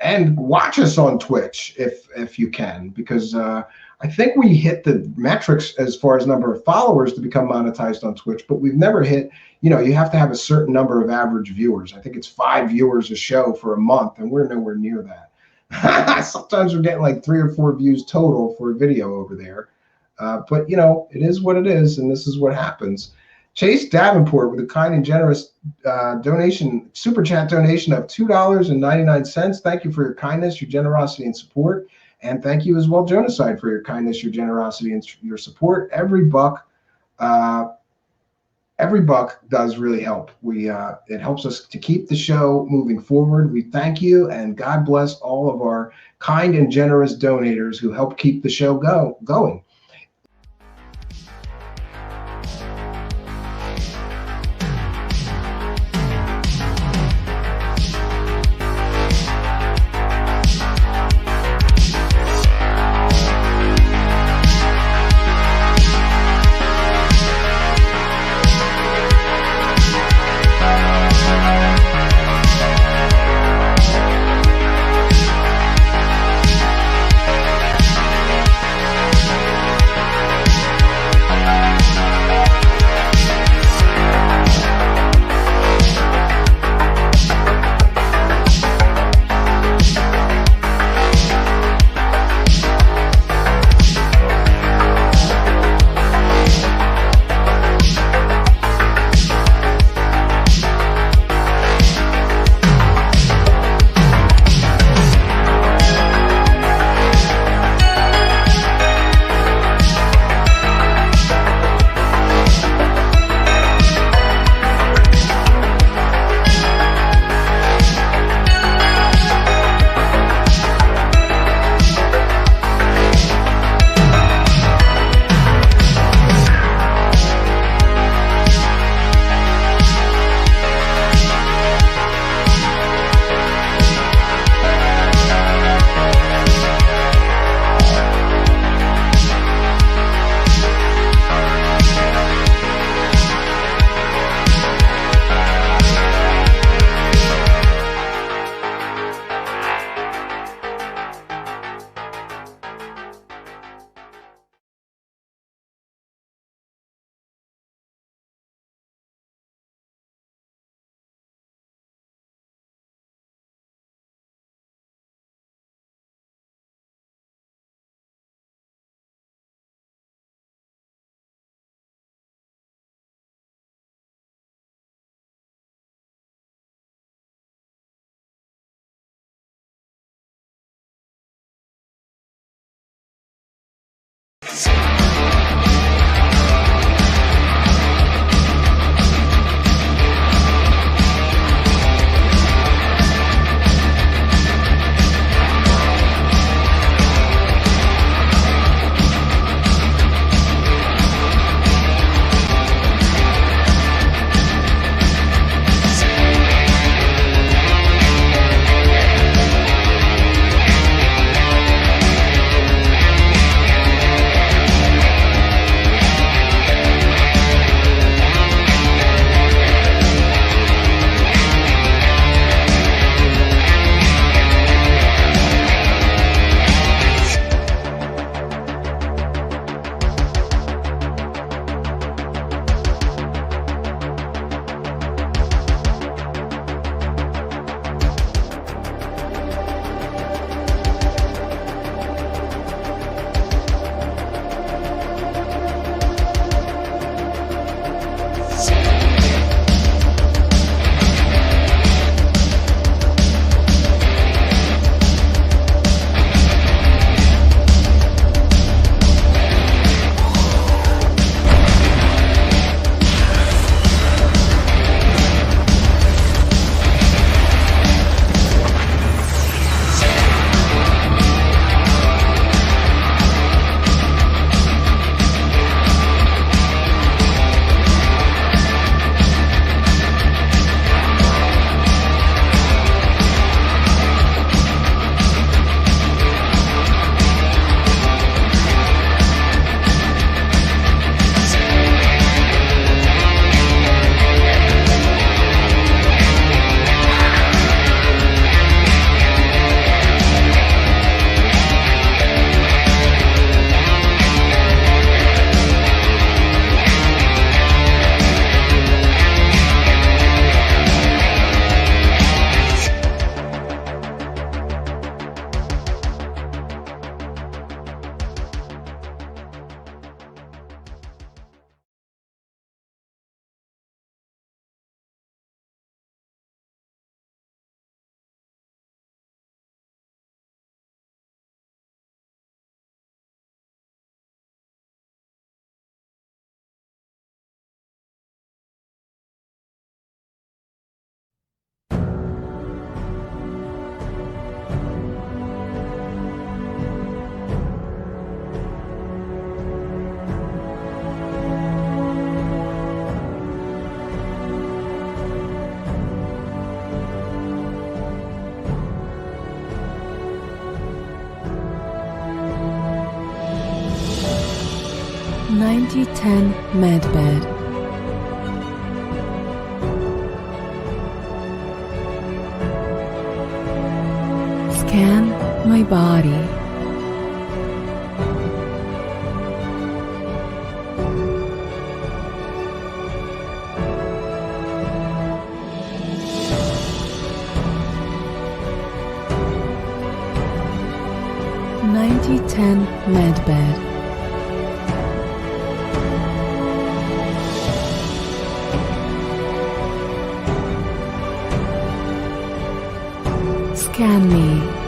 And watch us on Twitch if you can, because I think we hit the metrics as far as number of followers to become monetized on Twitch, but we've never hit, you have to have a certain number of average viewers. I think it's 5 viewers a show for a month, and we're nowhere near that. Sometimes we're getting like 3 or 4 views total for a video over there. But it is what it is, and this is what happens. Chase Davenport with a kind and generous super chat donation of $2.99. Thank you for your kindness, your generosity, and support. And thank you as well, Jonaside, for your kindness, your generosity, and your support. Every buck does really help. It helps us to keep the show moving forward. We thank you, and God bless all of our kind and generous donators who help keep the show going. 9010 medbed. Scan my body. Ten medbed. Scan me.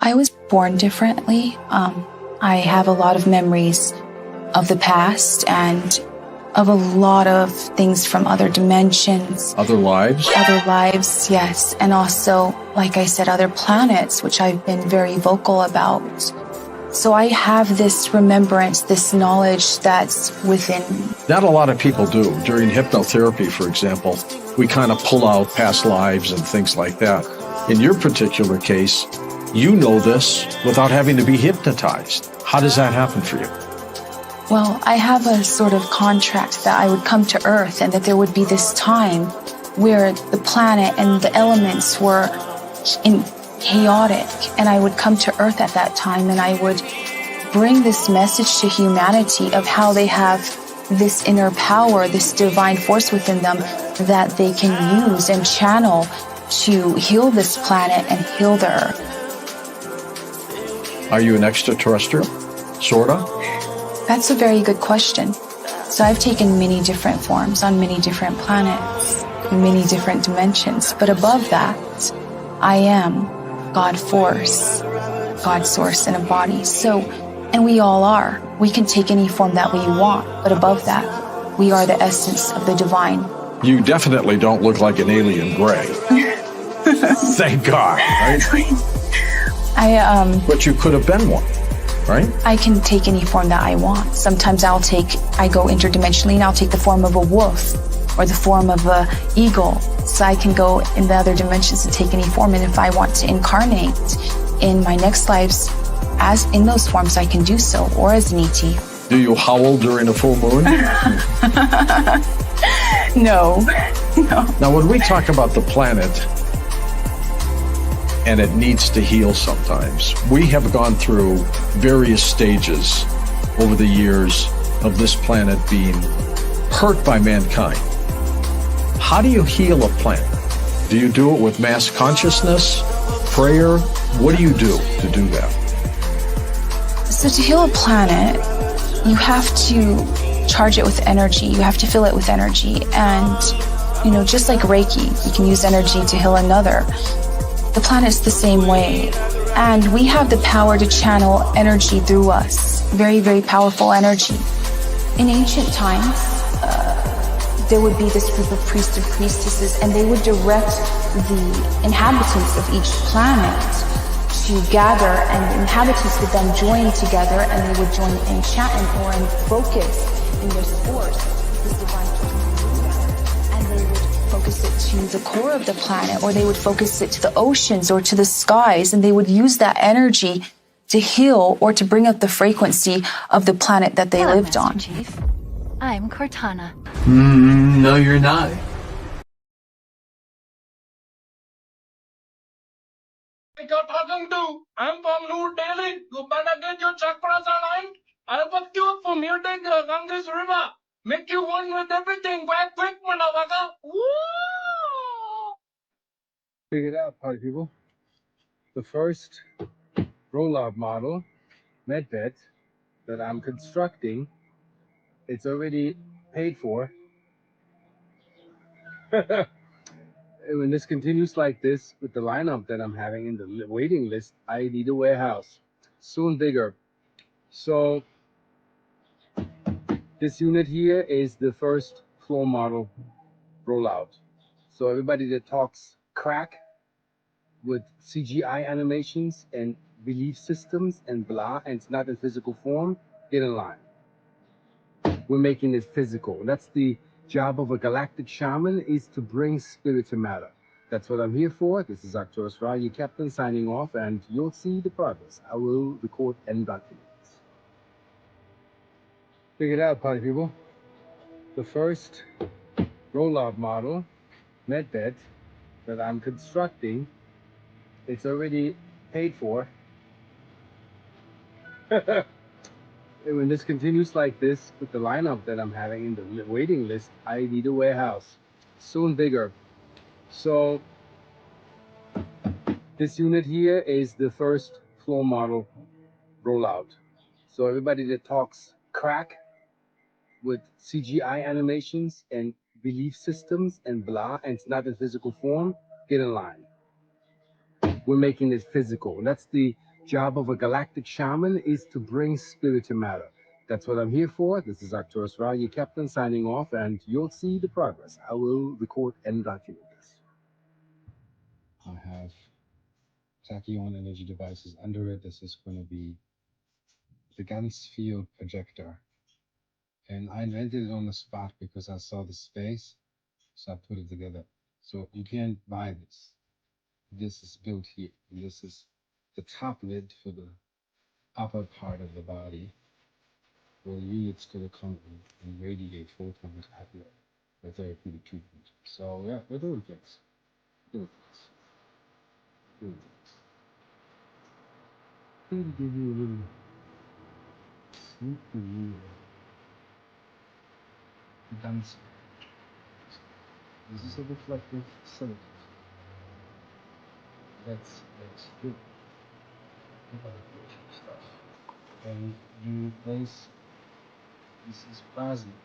I was born differently. I have a lot of memories of the past and of a lot of things from other dimensions. Other lives? Other lives, yes. And also, like I said, other planets, which I've been very vocal about. So I have this remembrance, this knowledge that's within me. That a lot of people do. During hypnotherapy, for example, we kind of pull out past lives and things like that. In your particular case, you know this without having to be hypnotized. How does that happen for you? Well, I have a sort of contract that I would come to Earth and that there would be this time where the planet and the elements were chaotic, and I would come to Earth at that time and I would bring this message to humanity of how they have this inner power, this divine force within them that they can use and channel to heal this planet and heal the Earth. Are you an extraterrestrial? Sorta? That's a very good question. So I've taken many different forms on many different planets, many different dimensions. But above that, I am God Force, God Source in a body. So, and we all are. We can take any form that we want. But above that, we are the essence of the divine. You definitely don't look like an alien gray. Thank God, right? But you could have been one, right? I can take any form that I want. Sometimes I go interdimensionally and I'll take the form of a wolf or the form of an eagle. So I can go in the other dimensions and take any form. And if I want to incarnate in my next lives as in those forms, I can do so, or as an ET. Do you howl during a full moon? No. Now, when we talk about the planet, and it needs to heal sometimes. We have gone through various stages over the years of this planet being hurt by mankind. How do you heal a planet? Do you do it with mass consciousness, prayer? What do you do to do that? So to heal a planet, you have to charge it with energy. You have to fill it with energy. And, just like Reiki, you can use energy to heal another. The planet's the same way. And we have the power to channel energy through us. Very, very powerful energy. In ancient times, there would be this group of priests and priestesses, and they would direct the inhabitants of each planet to gather, and the inhabitants would then join together, and they would join in chanting or in focus in their sports. This divine and they would focus it to the core of the planet, or they would focus it to the oceans or to the skies, and they would use that energy to heal or to bring up the frequency of the planet that they lived on. Chief. I'm Cortana. No, you're not. You're talking to. I'm from New Delhi. You better get your chakras aligned. I have a cure for muting on this river. Make you one with everything. Quack, quick, motherfucker. Woo! Figure it out, party people. The first roll-out model, medbed, that I'm constructing, it's already paid for. When this continues like this, with the lineup that I'm having in the waiting list, I need a warehouse. Soon bigger. So this unit here is the first floor model rollout. So everybody that talks crack with CGI animations and belief systems and blah, and it's not in physical form, get in line. We're making it physical. That's the job of a galactic shaman, is to bring spirit to matter. That's what I'm here for. This is Arcturus Ra, your captain, signing off, and you'll see the progress. I will record and document this. Figure it out, party people. The first rollout model, medbed, that I'm constructing, it's already paid for. And when this continues like this, with the lineup that I'm having in the waiting list, I need a warehouse. Soon bigger. So this unit here is the first floor model rollout. So everybody that talks crack with CGI animations and belief systems and blah, and it's not in physical form, get in line. We're making it physical. That's the job of a galactic shaman, is to bring spirit to matter. That's what I'm here for. This is Arcturus Ra, your captain, signing off, and you'll see the progress. I will record and document this. I have tachyon energy devices under it. This is going to be the Gans field projector. And I invented it on the spot because I saw the space, so I put it together. So you can't buy this. This is built here. This is the top lid for the upper part of the body, where the unit's going to come and radiate photons at the therapeutic treatment. So yeah, we're doing things. Doing things. Doing things. I'm going to give you a little sneak preview of dance. This is a reflective silicate. That's good. Stuff. And you place, this is plasma.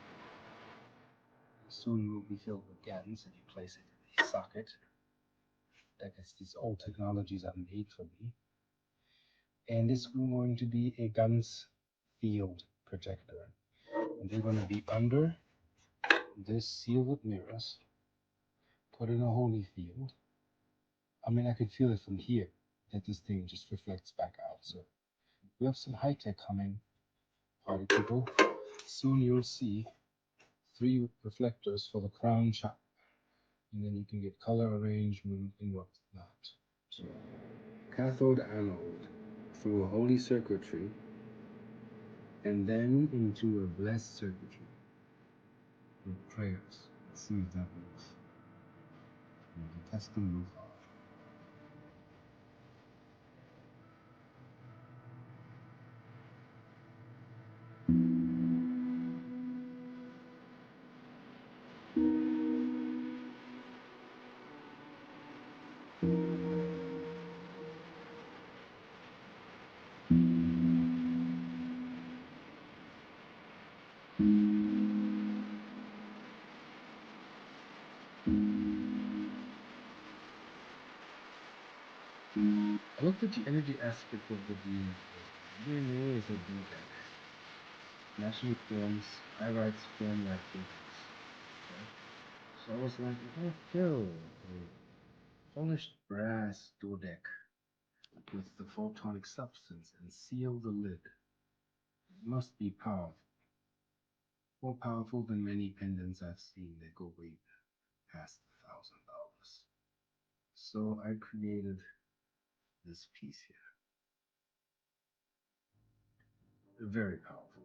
Soon will be filled with GANs, and you place it in the socket. I guess these old technologies are made for me. And this is going to be a GANs field projector. And they're going to be under this sealed with mirrors, put in a holy field. I mean, I could feel it from here, that this thing just reflects back out. So we have some high tech coming, party people. Soon you'll see 3 reflectors for the crown chakra. And then you can get color arrangement and whatnot. So, cathode anode through a holy circuitry, and then into a blessed circuitry with prayers. Let's see if that works. The testing move on. I looked at the energy aspect of the DNA is a defect. National films, I write film like this. Okay? So I was like, if I fill a polished brass dodec with the photonic substance and seal the lid, it must be powerful. More powerful than many pendants I've seen that go way past $1,000. So I created this piece here. Very powerful.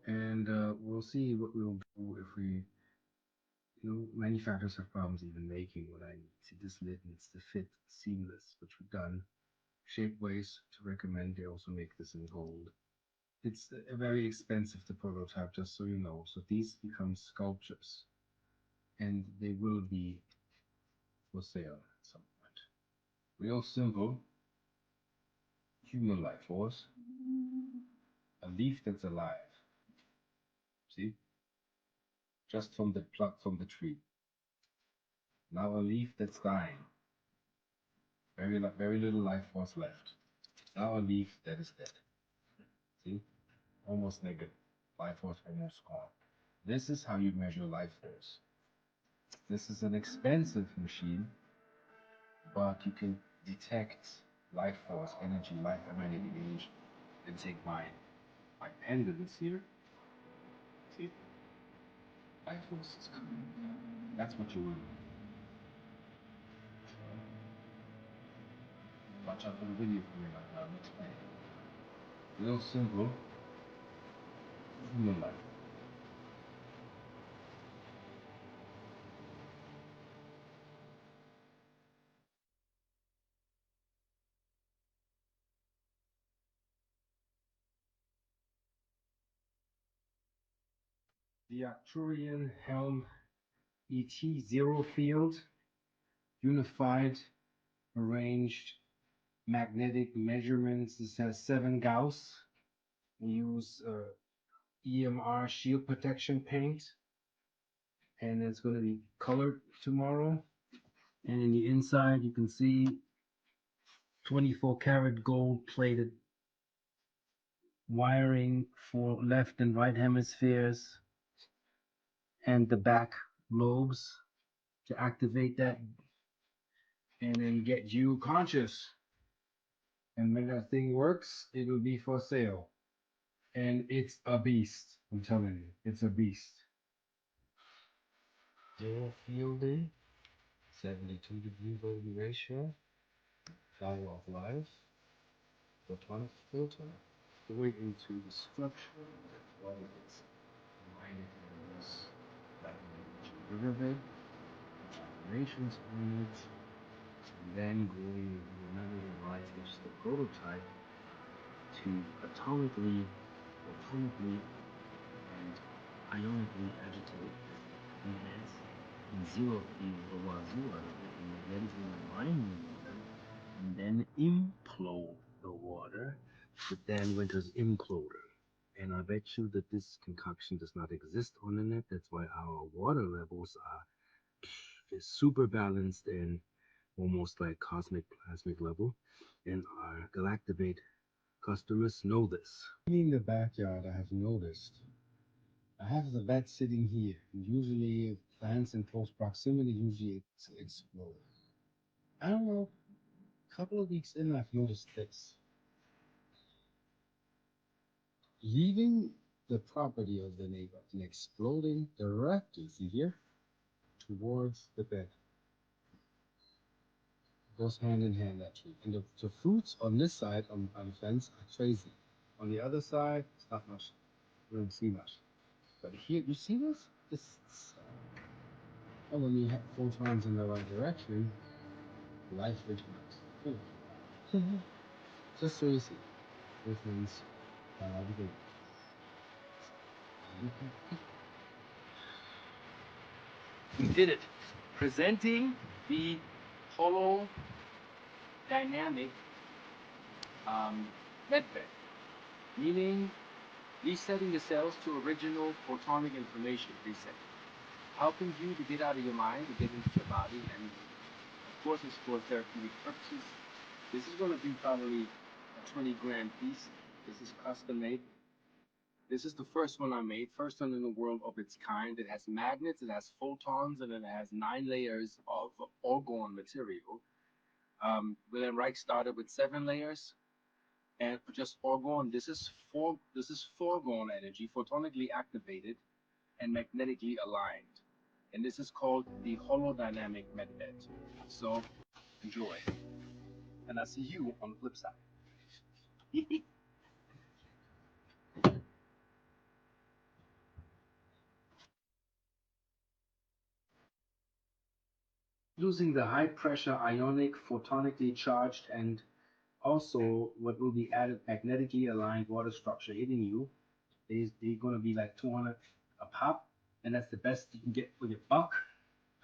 And we'll see what we'll do if we, manufacturers have problems even making what I need. See, this lid needs to fit seamless, which we've done. Shapeways to recommend, they also make this in gold. It's very expensive to prototype, just so you know. So these become sculptures, and they will be for sale at some point. Real simple human life force. A leaf that's alive. See? Just from the pluck from the tree. Now a leaf that's dying. Very little life force left. Now a leaf that is dead. See? Almost negative. Life force almost gone. This is how you measure life force. This is an expensive machine, but you can detect life force, energy, life energy. And take my pendulums here. See? Life force is coming. That's what you want. Watch out for the video for me like that. I'm explaining. Real simple. Human life. The Arcturian Helm ET Zero Field, unified, arranged magnetic measurements. This has 7 Gauss. We use EMR shield protection paint, and it's going to be colored tomorrow. And in the inside, you can see 24 karat gold plated wiring for left and right hemispheres and the back lobes to activate that and then get you conscious. And when that thing works, it will be for sale. And it's a beast. I'm telling you, it's a beast. Zero fielding, 72-degree voltage ratio, value of life, photonic filter, going into the structure. That's why it's reminded of this riverbed, generations image, and then going into another device, which is the prototype, to atomically, and ionically agitate events in zero field or wazoo and magnetically align the water, and then implode the water with Dan Winter's imploder. And I bet you that this concoction does not exist on the net. That's why our water levels are super balanced and almost like cosmic plasmic level. And our Galactivate customers know this. In the backyard, I have noticed I have the bed sitting here. Usually, plants in close proximity usually explode. I don't know. A couple of weeks in, I've noticed this. Leaving the property of the neighbor and exploding directly, see here, towards the bed. Goes hand in hand, actually. And the fruits on this side, on the fence, are crazy. On the other side, it's not much. You don't see much. But here, you see this? Oh, when you have photons in the right direction, life returns. Just so you see. Difference. We did it. Presenting the hollow dynamic medbed, meaning resetting the cells to original photonic information reset, helping you to get out of your mind, to get into your body, and of course it's for therapeutic purposes. This is going to be probably a 20 grand piece. This is custom made. This is the first one I made, first one in the world of its kind. It has magnets, it has photons, and it has 9 layers of orgone material. Wilhelm Reich started with 7 layers, and for just orgone, this is foregone energy, photonically activated and magnetically aligned. And this is called the holodynamic medbed. So enjoy. And I'll see you on the flip side. Using the high pressure ionic, photonically charged, and also what will be added magnetically aligned water structure hitting you. They're going to be like 200 a pop, and that's the best you can get for your buck.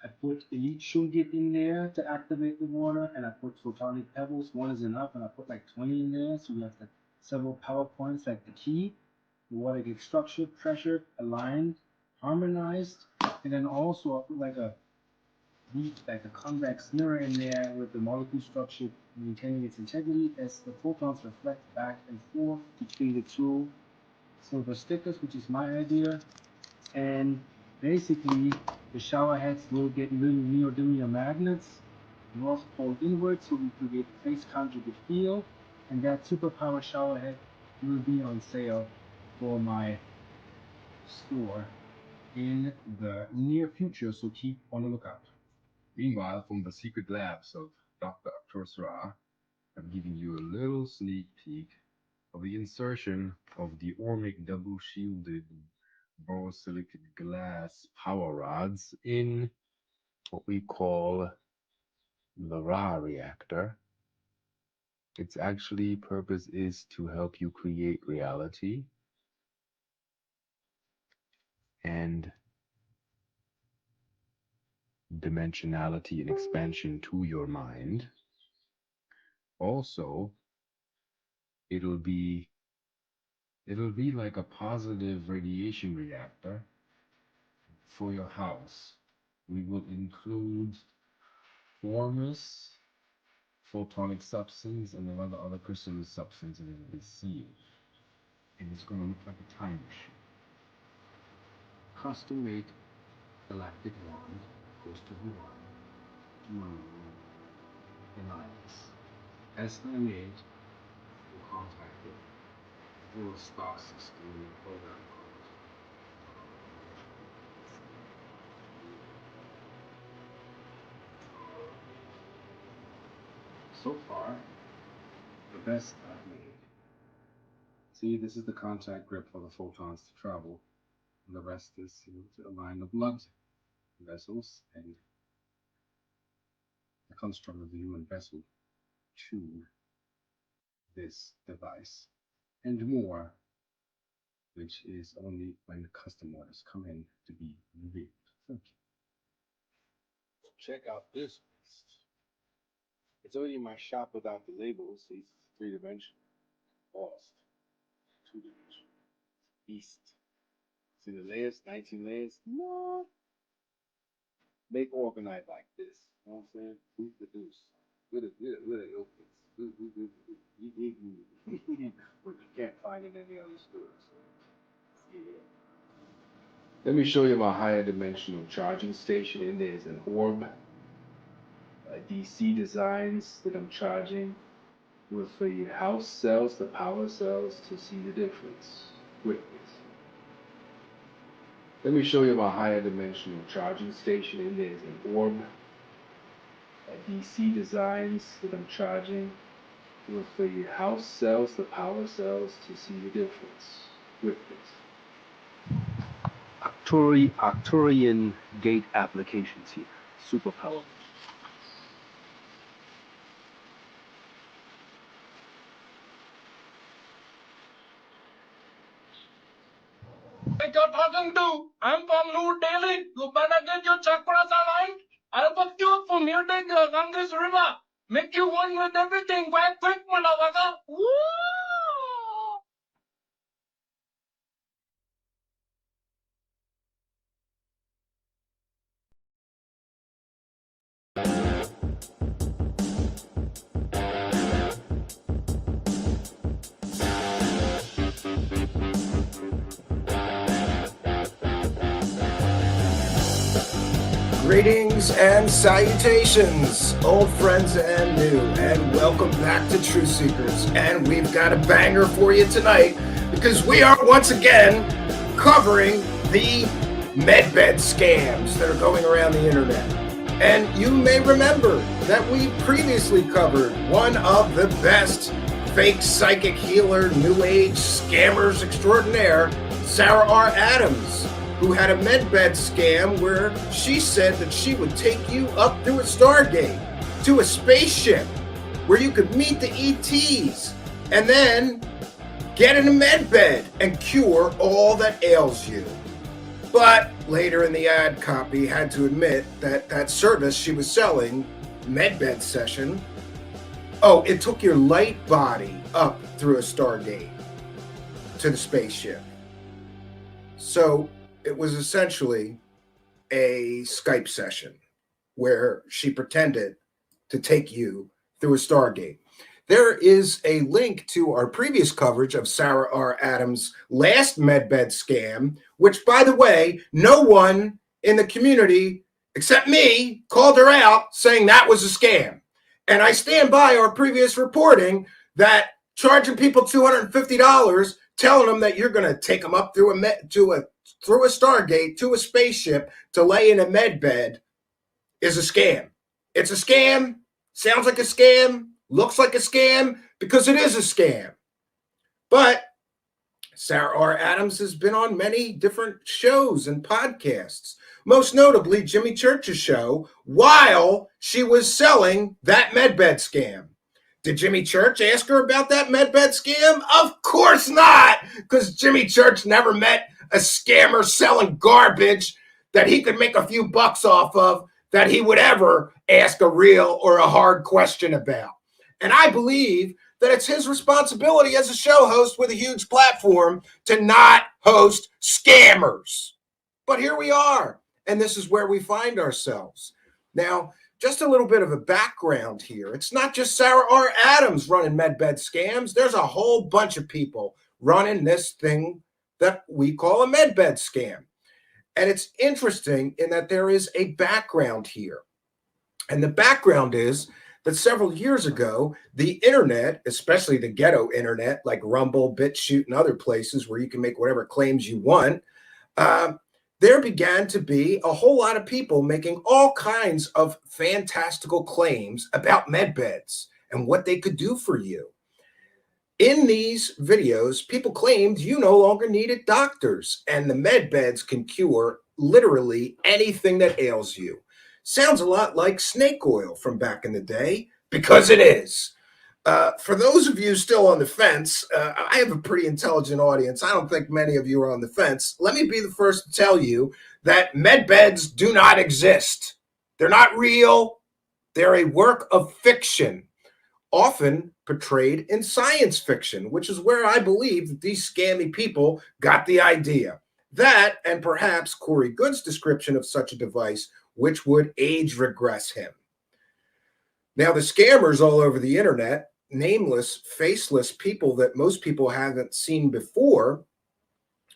I put elite shungite in there to activate the water, and I put photonic pebbles. 1 is enough, and I put like 20 in there, so we have like several power points like the key. The water gets structured, pressured, aligned, harmonized, and then also I put like a deep, like a convex mirror in there with the molecule structure maintaining its integrity as the photons reflect back and forth between the two silver stickers, which is my idea. And basically, the shower heads will get little neodymium magnets, north pole inward, so we create phase conjugate field, and that superpower shower head will be on sale for my store in the near future, so keep on the lookout. Meanwhile, from the secret labs of Dr. Aktursra, I'm giving you a little sneak peek of the insertion of the Ormic double-shielded borosilicate glass power rods in what we call the Ra reactor. Its actually purpose is to help you create reality and dimensionality and expansion to your mind. Also, it'll be like a positive radiation reactor for your house. We will include formless photonic substance and a lot of other crystalline substance in this seal. And it's going to look like a time machine. Custom made galactic wand goes to Hawaii. Alliance. As I made in contact with full star system program code. So far, the best I've made. See, this is the contact grip for the photons to travel. And the rest is to align the blood vessels and the construct of the human vessel to this device. And more, which is only when custom orders come in to be revealed. Thank you. Check out this beast. It's already in my shop without the labels. It's 3-dimensional. Lost. 2-dimensional. Beast. See the layers? 19 layers? No. Make organized like this. You know what I'm saying? Who's the deuce? With a opens. But you can't find it in any other stores. Yeah. Let me show you my higher dimensional charging station. And there's an orb, DC designs that I'm charging with the house cells, the power cells, to see the difference with this. Let me show you my higher dimensional charging station. And there's an orb, DC designs that I'm charging with the house cells, the power cells, to see the difference with this. Arcturian gate applications here. Super powerful. What you're talking to? I'm from New Delhi. You better get your chakras aligned. I have a cure from here to the Ganges River. Make you one with everything. Quite quick, motherfucker. Woo! Greetings and salutations, old friends and new, and welcome back to Truth Seekers. And we've got a banger for you tonight because we are once again covering the medbed scams that are going around the internet. And you may remember that we previously covered one of the best fake psychic healer, new age scammers extraordinaire, Sarah R. Adams, who had a medbed scam where she said that she would take you up through a Stargate to a spaceship where you could meet the ETs and then get in a medbed and cure all that ails you. But later in the ad copy had to admit that that service she was selling, medbed session, it took your light body up through a Stargate to the spaceship. So it was essentially a Skype session where she pretended to take you through a Stargate. There is a link to our previous coverage of Sarah R. Adams' last medbed scam, which, by the way, no one in the community except me called her out saying that was a scam. And I stand by our previous reporting that charging people $250, telling them that you're going to take them up through through a Stargate to a spaceship to lay in a medbed is a scam. It's a scam. Sounds like a scam. Looks like a scam because it is a scam. But Sarah R. Adams has been on many different shows and podcasts, most notably Jimmy Church's show, while she was selling that medbed scam. Did Jimmy Church ask her about that medbed scam? Of course not, because Jimmy Church never met a scammer selling garbage that he could make a few bucks off of that he would ever ask a real or a hard question about. And I believe that it's his responsibility as a show host with a huge platform to not host scammers. But here we are, and this is where we find ourselves. Now, just a little bit of a background here. It's not just Sarah R. Adams running medbed scams. There's a whole bunch of people running this thing that we call a medbed scam. And it's interesting in that there is a background here. And the background is that several years ago, the internet, especially the ghetto internet, like Rumble, BitChute, and other places where you can make whatever claims you want, there began to be a whole lot of people making all kinds of fantastical claims about medbeds and what they could do for you. In these videos, people claimed you no longer needed doctors and the medbeds can cure literally anything that ails you. Sounds a lot like snake oil from back in the day, because it is. For those of you still on the fence, I have a pretty intelligent audience. I don't think many of you are on the fence. Let me be the first to tell you that medbeds do not exist. They're not real. They're a work of fiction, often portrayed in science fiction, which is where I believe that these scammy people got the idea. That, and perhaps Corey Good's description of such a device, which would age regress him. Now, the scammers all over the internet, nameless, faceless people that most people haven't seen before,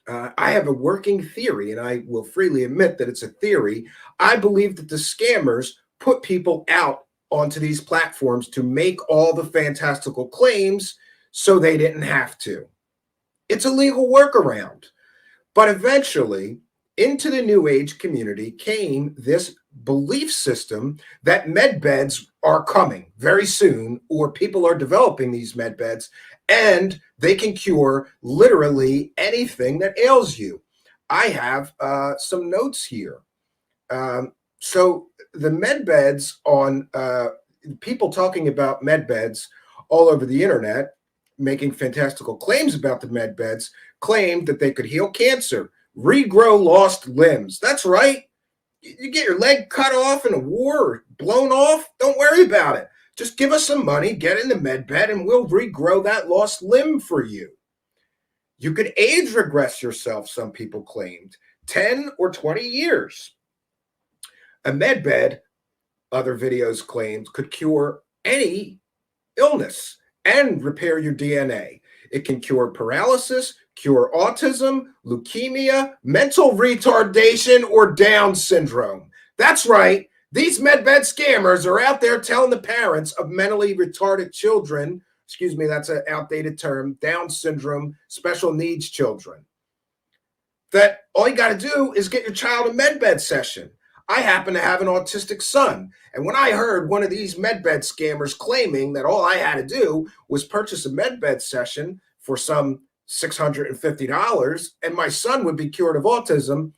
I have a working theory, and I will freely admit that it's a theory. I believe that the scammers put people out onto these platforms to make all the fantastical claims so they didn't have to. It's a legal workaround. But eventually, into the New Age community came this belief system that medbeds are coming very soon, or people are developing these medbeds, and they can cure literally anything that ails you. I have some notes here. So the medbeds on people talking about medbeds all over the internet, making fantastical claims about the medbeds, claimed that they could heal cancer, regrow lost limbs. That's right. You get your leg cut off in a war or blown off, don't worry about it. Just give us some money, get in the medbed, and we'll regrow that lost limb for you. You could age regress yourself, some people claimed, 10 or 20 years. A medbed, other videos claimed, could cure any illness and repair your DNA. It can cure paralysis, cure autism, leukemia, mental retardation, or Down syndrome. That's right. These medbed scammers are out there telling the parents of mentally retarded children, excuse me, that's an outdated term, Down syndrome, special needs children, that all you got to do is get your child a medbed session. I happen to have an autistic son. And when I heard one of these medbed scammers claiming that all I had to do was purchase a medbed session for some $650 and my son would be cured of autism,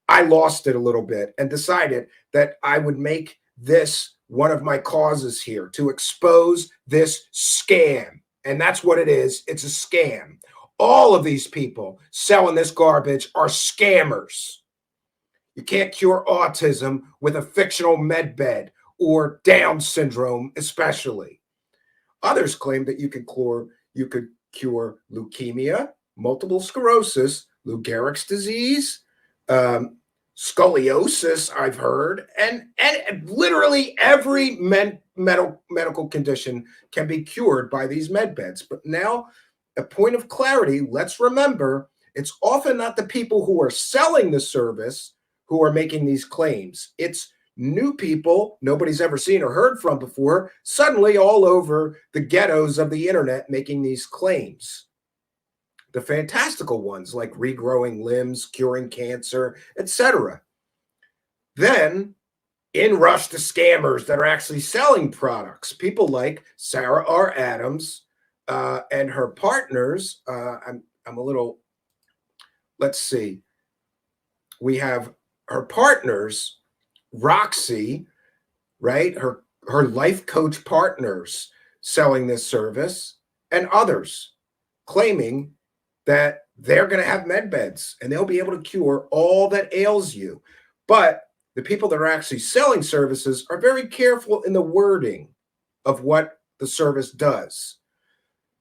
I lost it a little bit and decided that I would make this one of my causes here, to expose this scam. And that's what it is. It's a scam. All of these people selling this garbage are scammers. You can't cure autism with a fictional medbed or Down syndrome, especially. Others claim that you could cure leukemia, multiple sclerosis, Lou Gehrig's disease, scoliosis, I've heard, and literally every medical condition can be cured by these med beds. But now, a point of clarity, let's remember, it's often not the people who are selling the service who are making these claims. It's new people nobody's ever seen or heard from before, suddenly all over the ghettos of the internet making these claims. The fantastical ones like regrowing limbs, curing cancer, etc. Then in rush the scammers that are actually selling products. People like Sarah R. Adams and her partners. I'm a little, let's see. We have her partners, Roxy, right? Her life coach partners selling this service, and others claiming that they're going to have med beds and they'll be able to cure all that ails you. But the people that are actually selling services are very careful in the wording of what the service does.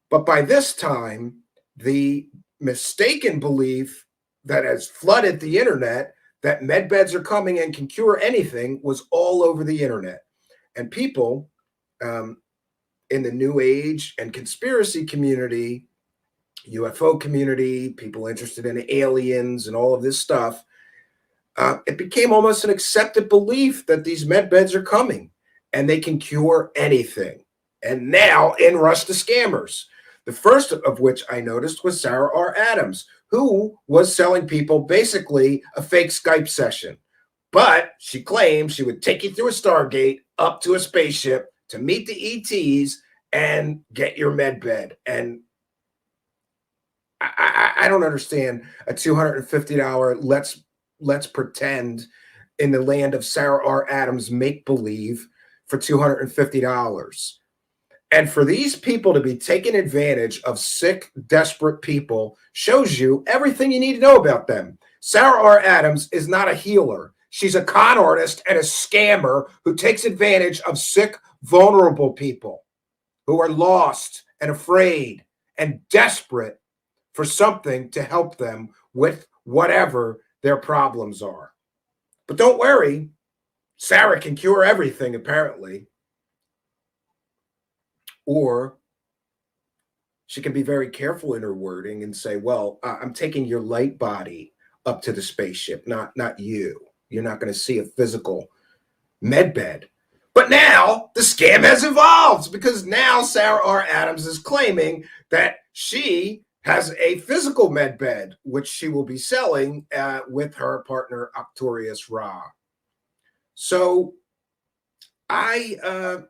But by this time, the mistaken belief that has flooded the internet that med beds are coming and can cure anything was all over the internet. And people in the New Age and conspiracy community, UFO community, people interested in aliens and all of this stuff, it became almost an accepted belief that these med beds are coming and they can cure anything. And now in rush the scammers. The first of which I noticed was Sarah R. Adams, who was selling people basically a fake Skype session. But she claimed she would take you through a Stargate up to a spaceship to meet the ETs and get your med bed. And I don't understand a $250 let's pretend in the land of Sarah R. Adams make-believe for $250. And for these people to be taking advantage of sick, desperate people shows you everything you need to know about them. Sarah R. Adams is not a healer. She's a con artist and a scammer who takes advantage of sick, vulnerable people who are lost and afraid and desperate for something to help them with whatever their problems are. But don't worry, Sarah can cure everything, apparently. Or she can be very careful in her wording and say, well, I'm taking your light body up to the spaceship, not you. You're not going to see a physical med bed. But now the scam has evolved because now Sarah R. Adams is claiming that she has a physical med bed, which she will be selling with her partner, Octorius Ra. So I,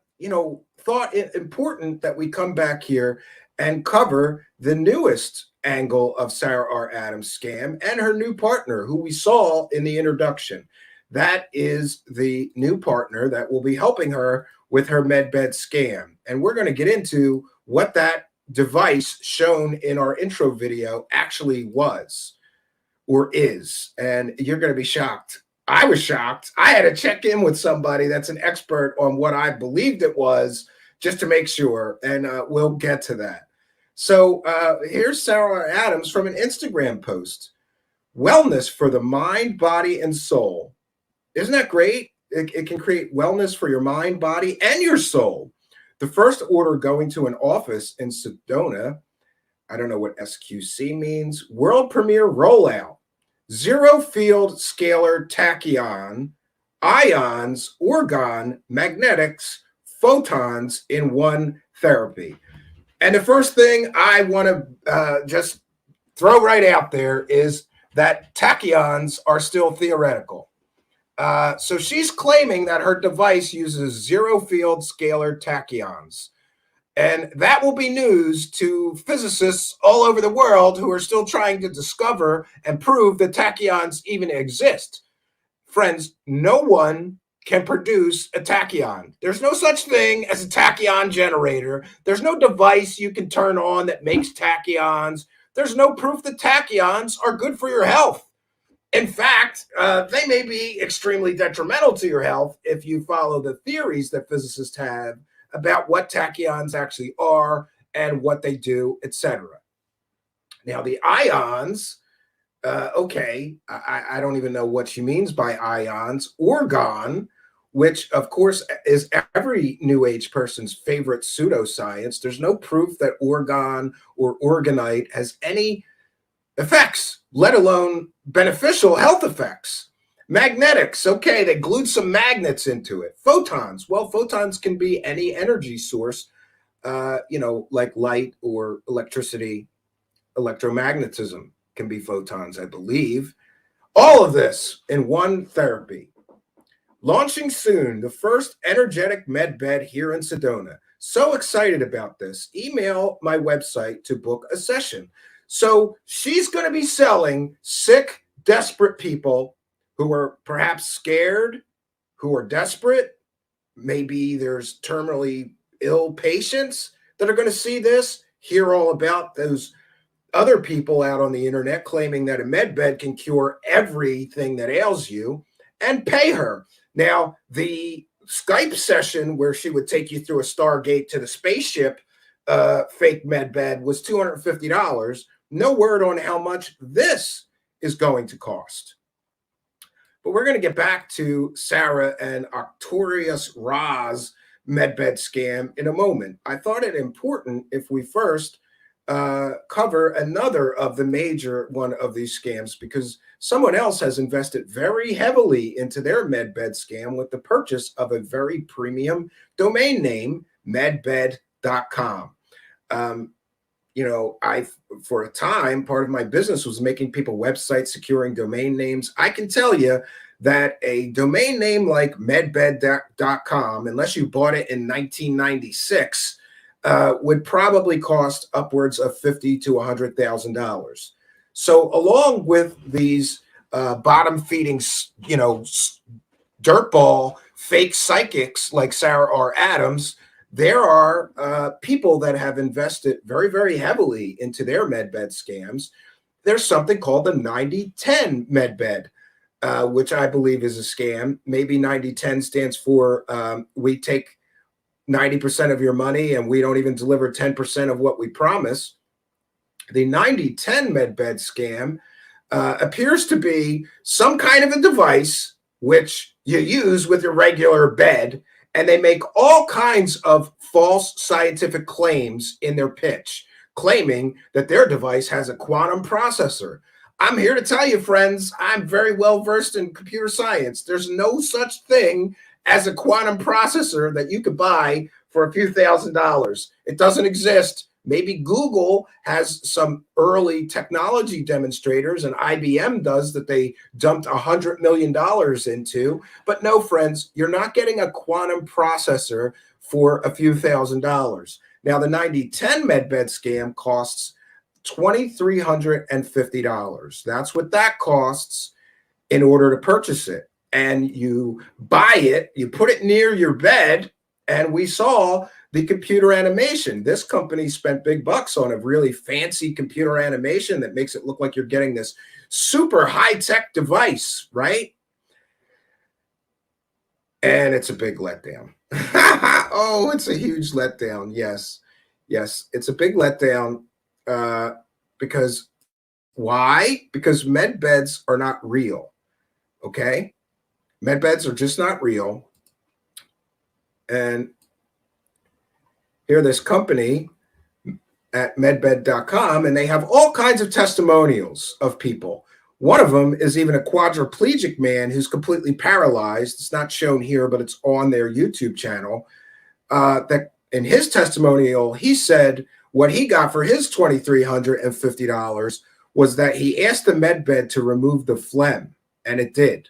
thought it important that we come back here and cover the newest angle of Sarah R. Adams' scam and her new partner, who we saw in the introduction. That is the new partner that will be helping her with her medbed scam. And we're going to get into what that device shown in our intro video actually was or is. And you're going to be shocked. I was shocked. I had to check in with somebody that's an expert on what I believed it was just to make sure. And we'll get to that. So here's Sarah Adams from an Instagram post. Wellness for the mind, body, and soul. Isn't that great? It can create wellness for your mind, body, and your soul. The first order going to an office in Sedona, I don't know what SQC means, world premiere rollout. Zero field scalar tachyon, ions, orgone, magnetics, photons in one therapy. And the first thing I want to just throw right out there is that tachyons are still theoretical. So she's claiming that her device uses zero field scalar tachyons. And that will be news to physicists all over the world who are still trying to discover and prove that tachyons even exist. Friends, no one can produce a tachyon. There's no such thing as a tachyon generator. There's no device you can turn on that makes tachyons. There's no proof that tachyons are good for your health. In fact, they may be extremely detrimental to your health if you follow the theories that physicists have about what tachyons actually are and what they do, etc. Now, the ions, Okay, I don't even know what she means by ions. Orgon, which of course is every New Age person's favorite pseudoscience. There's no proof that orgon or organite has any effects, let alone beneficial health effects. Magnetics, okay, they glued some magnets into it. Photons, well, photons can be any energy source, like light or electricity. Electromagnetism can be photons, I believe. All of this in one therapy. Launching soon, the first energetic med bed here in Sedona. So excited about this. Email my website to book a session. So she's going to be selling sick, desperate people who are perhaps scared, who are desperate. Maybe there's terminally ill patients that are going to see this, hear all about those other people out on the internet claiming that a med bed can cure everything that ails you, and pay her. Now, the Skype session where she would take you through a Stargate to the spaceship fake med bed was $250. No word on how much this is going to cost. But we're going to get back to Sarah and Arcturus Ra's medbed scam in a moment. I thought it important if we first cover another of the major one of these scams, because someone else has invested very heavily into their medbed scam with the purchase of a very premium domain name, medbed.com. For a time, part of my business was making people websites, securing domain names. I can tell you that a domain name like medbed.com, unless you bought it in 1996, would probably cost upwards of $50,000 to $100,000. So along with these bottom-feeding, dirtball fake psychics like Sarah R. Adams, there are people that have invested very, very heavily into their medbed scams. There's something called the 90-10 medbed, which I believe is a scam. Maybe 90-10 stands for we take 90% of your money and we don't even deliver 10% of what we promise. The 90-10 medbed scam appears to be some kind of a device which you use with your regular bed, and they make all kinds of false scientific claims in their pitch, claiming that their device has a quantum processor. I'm here to tell you, friends, I'm very well versed in computer science. There's no such thing as a quantum processor that you could buy for a few $1,000s. It doesn't exist. Maybe Google has some early technology demonstrators, and IBM does, that they dumped $100 million into. But no, friends, you're not getting a quantum processor for a few $1,000s. Now, the 90-10 medbed scam costs $2,350. That's what that costs in order to purchase it. And you buy it, you put it near your bed, and we saw the computer animation. This company spent big bucks on a really fancy computer animation that makes it look like you're getting this super high-tech device, right? And it's a big letdown. Oh, it's a huge letdown. Yes, it's a big letdown because why? Because med beds are not real, okay? Med beds are just not real. And here, this company at medbed.com, and they have all kinds of testimonials of people. One of them is even a quadriplegic man who's completely paralyzed. It's not shown here, but it's on their YouTube channel. That in his testimonial, he said what he got for his $2,350 was that he asked the medbed to remove the phlegm, and it did.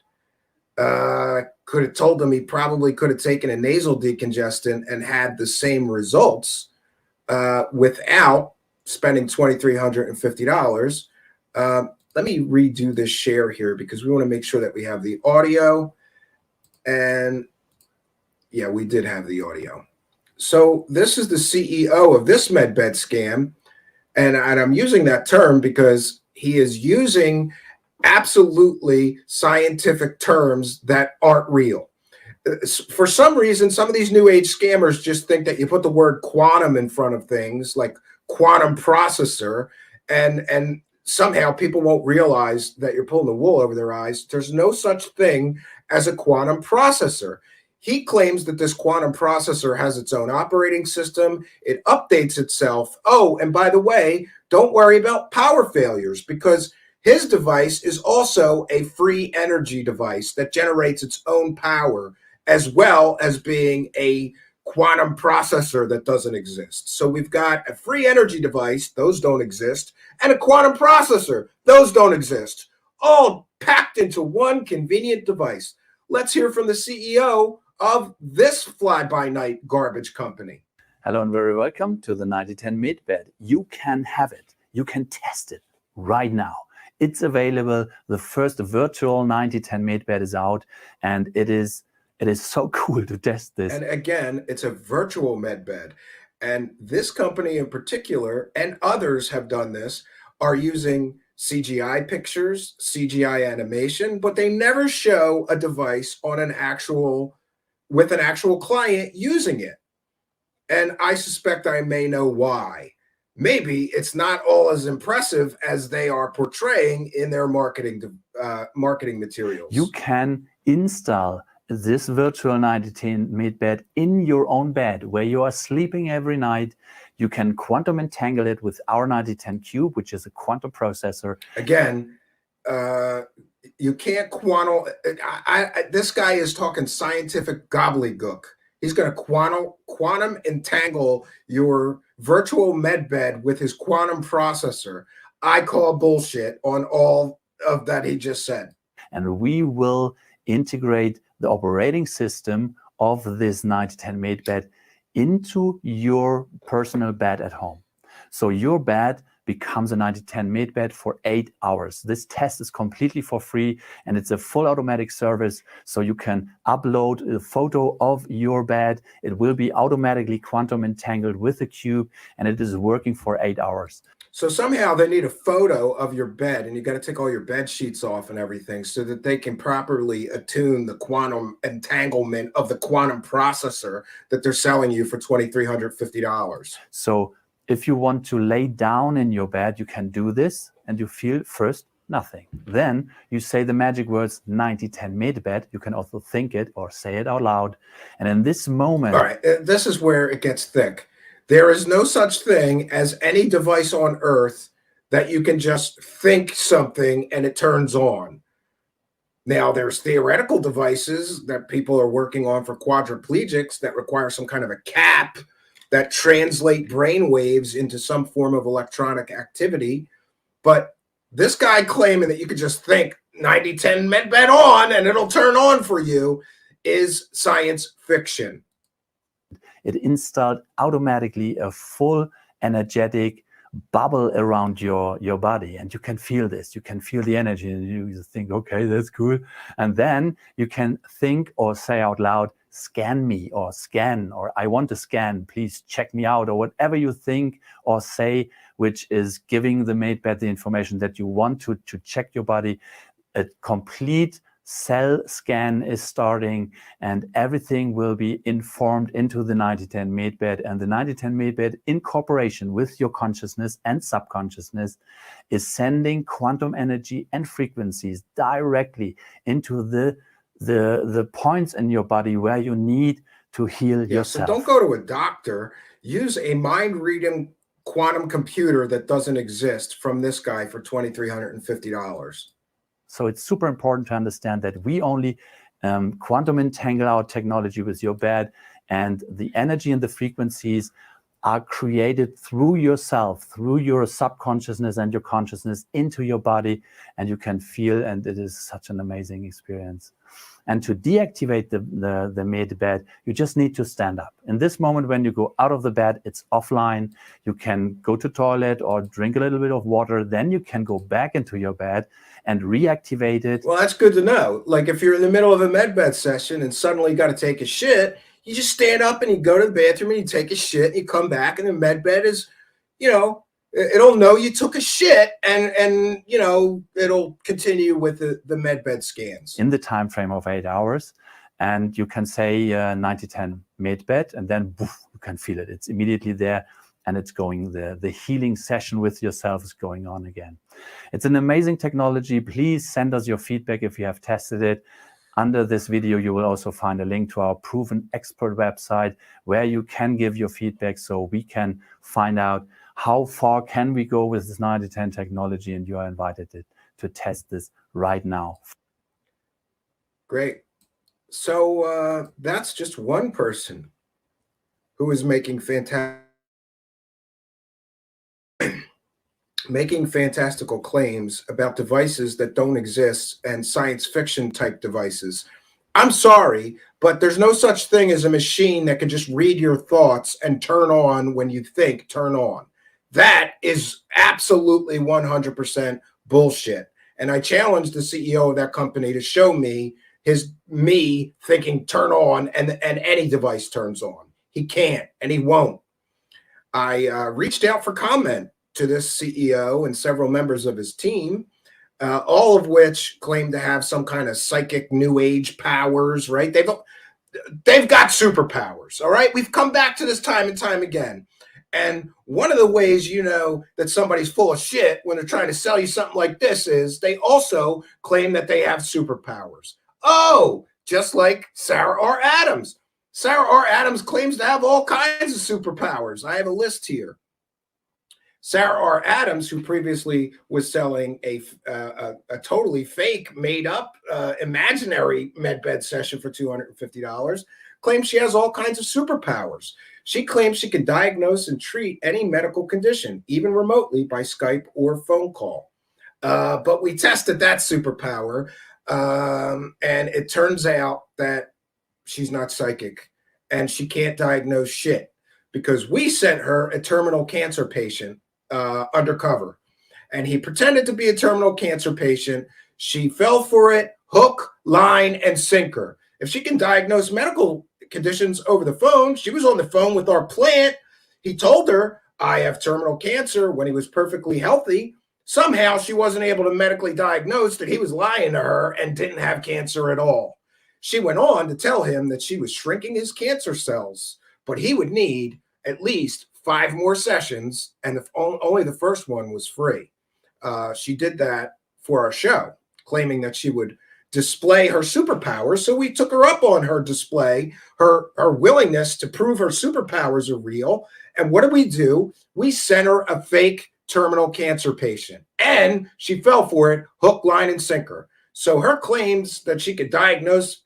Could have told him he probably could have taken a nasal decongestant and had the same results without spending $2,350. Let me redo this share here because we want to make sure that we have the audio. And yeah, we did have the audio. So this is the CEO of this medbed scam. And I'm using that term because he is using absolutely scientific terms that aren't real. For some reason, some of these new age scammers just think that you put the word quantum in front of things like quantum processor, and somehow people won't realize that you're pulling the wool over their eyes. There's no such thing as a quantum processor. He claims that this quantum processor has its own operating system. It updates itself. Oh, and by the way, don't worry about power failures, because his device is also a free energy device that generates its own power, as well as being a quantum processor that doesn't exist. So we've got a free energy device, those don't exist, and a quantum processor, those don't exist, all packed into one convenient device. Let's hear from the CEO of this fly-by-night garbage company. Hello and very welcome to the 9010 medbed. You can have it. You can test it right now. It's available. The first virtual 9010 medbed is out, and it is so cool to test this. And again, it's a virtual medbed. And this company in particular, and others have done this, are using CGI pictures, CGI animation, but they never show a device on with an actual client using it. And I suspect I may know why. Maybe it's not all as impressive as they are portraying in their marketing materials. You can install this virtual 9010 medbed in your own bed where you are sleeping every night. You can quantum entangle it with our 9010 Cube, which is a quantum processor. Again, you can't quantum. This guy is talking scientific gobbledygook. He's going to quantum entangle your virtual medbed with his quantum processor. I call bullshit on all of that he just said. And we will integrate the operating system of this 9010 medbed into your personal bed at home. So your bed becomes a 9010 medbed for 8 hours. This test is completely for free, and it's a full automatic service. So you can upload a photo of your bed. It will be automatically quantum entangled with the cube, and it is working for 8 hours. So somehow they need a photo of your bed, and you got to take all your bed sheets off and everything so that they can properly attune the quantum entanglement of the quantum processor that they're selling you for $2,350. So if you want to lay down in your bed, you can do this, and you feel first nothing. Then you say the magic words 9010 medbed. You can also think it or say it out loud. And in this moment... All right, this is where it gets thick. There is no such thing as any device on earth that you can just think something and it turns on. Now, there's theoretical devices that people are working on for quadriplegics that require some kind of a cap that translate brain waves into some form of electronic activity. But this guy claiming that you could just think 9010 medbed on and it'll turn on for you is science fiction. It installed automatically a full energetic bubble around your body, and you can feel this. You can feel the energy, and you think, okay, that's cool. And then you can think or say out loud, scan me, or scan, or I want to scan, please check me out, or whatever you think or say, which is giving the medbed the information that you want to check your body. A complete cell scan is starting, and everything will be informed into the 9010 medbed. And the 9010 medbed, in cooperation with your consciousness and subconsciousness, is sending quantum energy and frequencies directly into the points in your body where you need to heal yourself. So don't go to a doctor. Use a mind-reading quantum computer that doesn't exist from this guy for $2,350. So it's super important to understand that we only quantum entangle our technology with your bed, and the energy and the frequencies are created through yourself, through your subconsciousness and your consciousness into your body, and you can feel, and it is such an amazing experience. And to deactivate the medbed, you just need to stand up. In this moment, when you go out of the bed, it's offline. You can go to toilet or drink a little bit of water. Then you can go back into your bed and reactivate it. Well, that's good to know. Like if you're in the middle of a medbed session and suddenly you got to take a shit, you just stand up and you go to the bathroom and you take a shit and you come back, and the medbed is, you know, it'll know you took a shit, and you know, it'll continue with the medbed scans. In the time frame of 8 hours, and you can say 9010 medbed, and then poof, you can feel it. It's immediately there. and it's going, the healing session with yourself is going on again. It's an amazing technology. Please send us your feedback if you have tested it. Under this video, you will also find a link to our Proven Expert website where you can give your feedback so we can find out how far can we go with this 9-10 technology, and you are invited to test this right now. Great. So that's just one person who is making fantastical claims about devices that don't exist and science fiction type devices. I'm sorry, but there's no such thing as a machine that can just read your thoughts and turn on when you think turn on. That is absolutely 100% bullshit. And I challenged the CEO of that company to show me me thinking turn on and any device turns on. He can't and he won't. I reached out for comment to this CEO and several members of his team, all of which claim to have some kind of psychic new age powers, right? They've got superpowers, all right? We've come back to this time and time again. And one of the ways you know that somebody's full of shit when they're trying to sell you something like this is they also claim that they have superpowers. Oh, just like Sarah R. Adams. Sarah R. Adams claims to have all kinds of superpowers. I have a list here. Sarah R. Adams, who previously was selling a totally fake, made-up, imaginary medbed session for $250, claims she has all kinds of superpowers. She claims she can diagnose and treat any medical condition, even remotely by Skype or phone call. But we tested that superpower, and it turns out that she's not psychic, and she can't diagnose shit because we sent her a terminal cancer patient undercover, and he pretended to be a terminal cancer patient. She fell for it, hook, line, and sinker. If she can diagnose medical conditions over the phone, she was on the phone with our plant. He told her, I have terminal cancer, when he was perfectly healthy. Somehow she wasn't able to medically diagnose that he was lying to her and didn't have cancer at all. She went on to tell him that she was shrinking his cancer cells, but he would need at least 5 more sessions, and only the first one was free. She did that for our show, claiming that she would display her superpowers. So we took her up on her display, her willingness to prove her superpowers are real. And what do? We sent her a fake terminal cancer patient, and she fell for it, hook, line, and sinker. So her claims that she could diagnose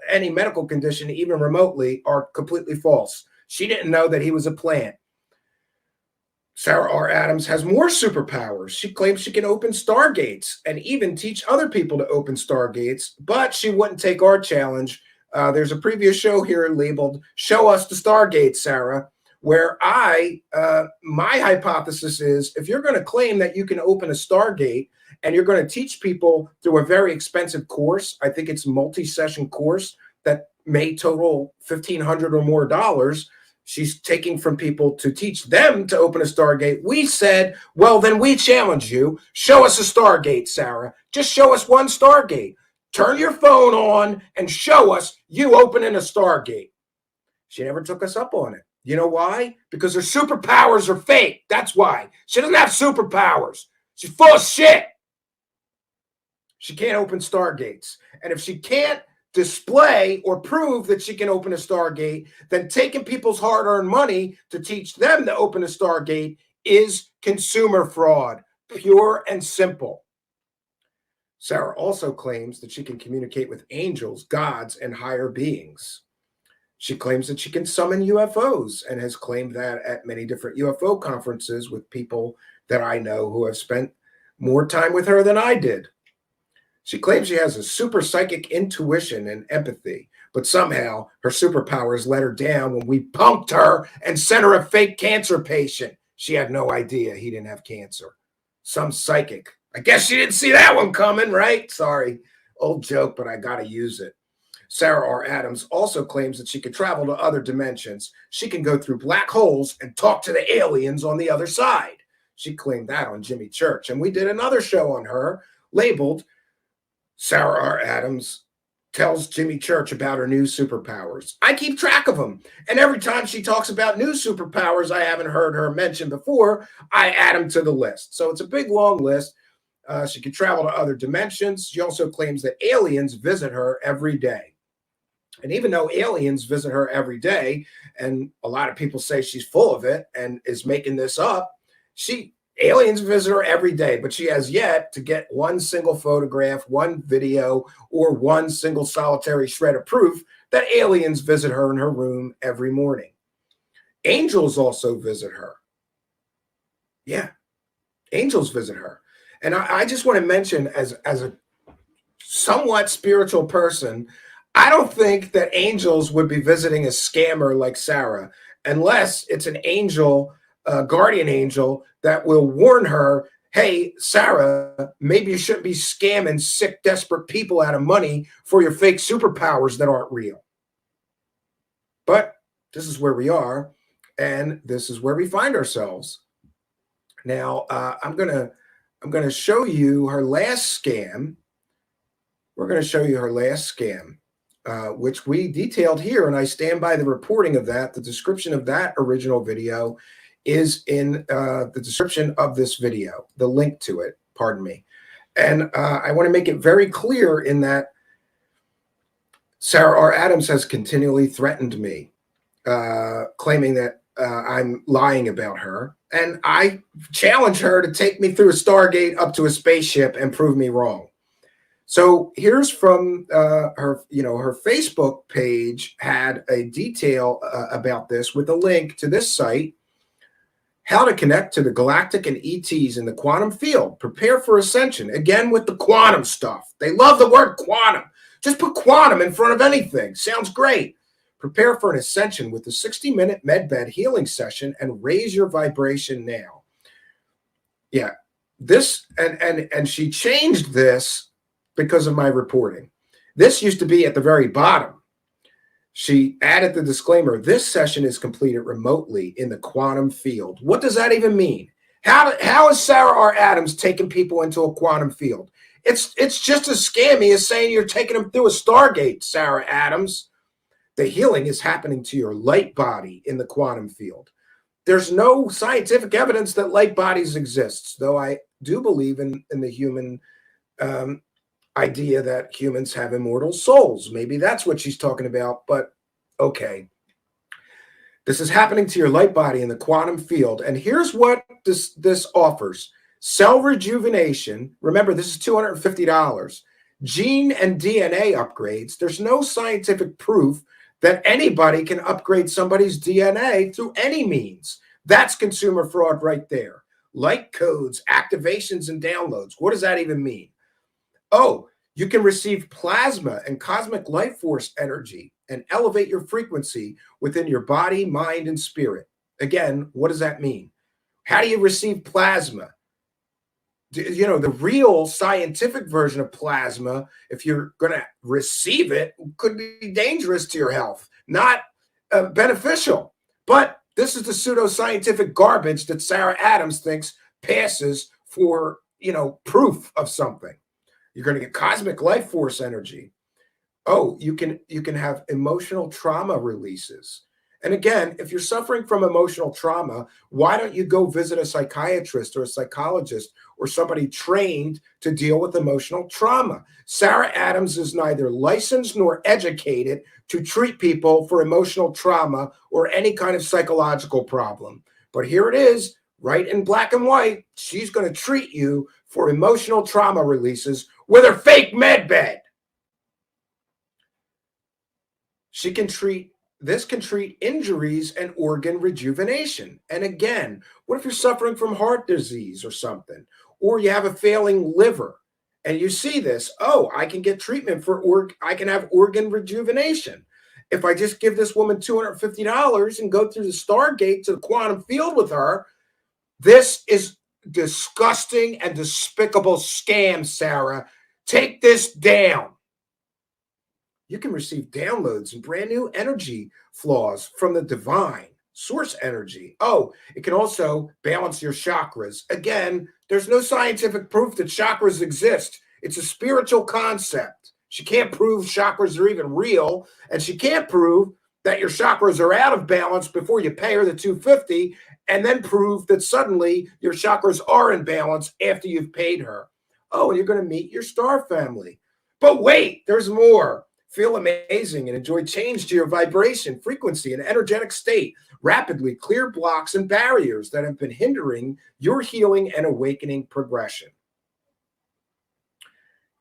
any medical condition, even remotely, are completely false. She didn't know that he was a plant. Sarah R. Adams has more superpowers. She claims she can open stargates and even teach other people to open stargates, but she wouldn't take our challenge. There's a previous show here labeled Show Us the Stargate, Sarah, where my hypothesis is if you're going to claim that you can open a stargate and you're going to teach people through a very expensive course, I think it's a multi-session course that may total $1,500 or more dollars, she's taking from people to teach them to open a stargate. We said, well, then we challenge you. Show us a stargate, Sarah. Just show us one stargate. Turn your phone on and show us you opening a stargate. She never took us up on it. You know why? Because her superpowers are fake. That's why. She doesn't have superpowers. She's full of shit. She can't open stargates. And if she can't display or prove that she can open a stargate, then taking people's hard-earned money to teach them to open a stargate is consumer fraud, pure and simple. Sarah also claims that she can communicate with angels, gods, and higher beings. She claims that she can summon UFOs and has claimed that at many different UFO conferences with people that I know who have spent more time with her than I did. She claims she has a super psychic intuition and empathy, but somehow her superpowers let her down when we punked her and sent her a fake cancer patient. She had no idea he didn't have cancer. Some psychic. I guess she didn't see that one coming, right? Sorry, old joke, but I got to use it. Sarah R. Adams also claims that she can travel to other dimensions. She can go through black holes and talk to the aliens on the other side. She claimed that on Jimmy Church. And we did another show on her labeled Sarah R. Adams tells Jimmy Church about her new superpowers. I keep track of them. And every time she talks about new superpowers I haven't heard her mention before, I add them to the list. So it's a big, long list. She can travel to other dimensions. She also claims that aliens visit her every day. And even though aliens visit her every day, and a lot of people say she's full of it and is making this up, aliens visit her every day, but she has yet to get one single photograph, one video, or one single solitary shred of proof that aliens visit her in her room every morning. Angels also visit her. Yeah, angels visit her. And I just want to mention, as a somewhat spiritual person, I don't think that angels would be visiting a scammer like Sarah, unless it's an angel, a guardian angel, that will warn her, hey, Sarah, maybe you shouldn't be scamming sick, desperate people out of money for your fake superpowers that aren't real. But this is where we are, and this is where we find ourselves. Now, I'm gonna show you her last scam. We're going to show you her last scam, which we detailed here, and I stand by the reporting of that. The description of that original video is in the description of this video, the link to it, pardon me. And I want to make it very clear in that Sarah R. Adams has continually threatened me, claiming that I'm lying about her. And I challenge her to take me through a Stargate up to a spaceship and prove me wrong. So here's from her, her Facebook page had a detail about this with a link to this site. How to connect to the galactic and ETs in the quantum field. Prepare for ascension. Again, with the quantum stuff. They love the word quantum. Just put quantum in front of anything. Sounds great. Prepare for an ascension with a 60-minute medbed healing session and raise your vibration now. Yeah, this, and she changed this because of my reporting. This used to be at the very bottom. She added the disclaimer, this session is completed remotely in the quantum field. What does that even mean? How is Sarah R. Adams taking people into a quantum field? It's just as scammy as saying you're taking them through a Stargate, Sarah Adams. The healing is happening to your light body in the quantum field. There's no scientific evidence that light bodies exist, though I do believe in the human idea that humans have immortal souls. Maybe that's what she's talking about, but okay. This is happening to your light body in the quantum field. And here's what this offers. Cell rejuvenation. Remember, this is $250. Gene and DNA upgrades. There's no scientific proof that anybody can upgrade somebody's DNA through any means. That's consumer fraud right there. Light codes, activations, and downloads. What does that even mean? Oh, you can receive plasma and cosmic life force energy and elevate your frequency within your body, mind, and spirit. Again, what does that mean? How do you receive plasma? You know, the real scientific version of plasma, if you're going to receive it, could be dangerous to your health, not beneficial. But this is the pseudoscientific garbage that Sarah Adams thinks passes for, proof of something. You're going to get cosmic life force energy. Oh, you can have emotional trauma releases. And again, if you're suffering from emotional trauma, why don't you go visit a psychiatrist or a psychologist or somebody trained to deal with emotional trauma? Sarah Adams is neither licensed nor educated to treat people for emotional trauma or any kind of psychological problem. But here it is, right in black and white. She's going to treat you for emotional trauma releases with her fake medbed. This can treat injuries and organ rejuvenation. And again, what if you're suffering from heart disease or something, or you have a failing liver and you see this? Oh, I can get treatment I can have organ rejuvenation. If I just give this woman $250 and go through the Stargate to the quantum field with her, this is disgusting and despicable scam, Sarah. Take this down. You can receive downloads and brand new energy flows from the divine source energy. Oh, it can also balance your chakras. Again, there's no scientific proof that chakras exist. It's a spiritual concept. She can't prove chakras are even real, and she can't prove that your chakras are out of balance before you pay her the $250, and then prove that suddenly your chakras are in balance after you've paid her. Oh, and you're going to meet your star family. But wait, there's more. Feel amazing and enjoy change to your vibration, frequency, and energetic state. Rapidly clear blocks and barriers that have been hindering your healing and awakening progression.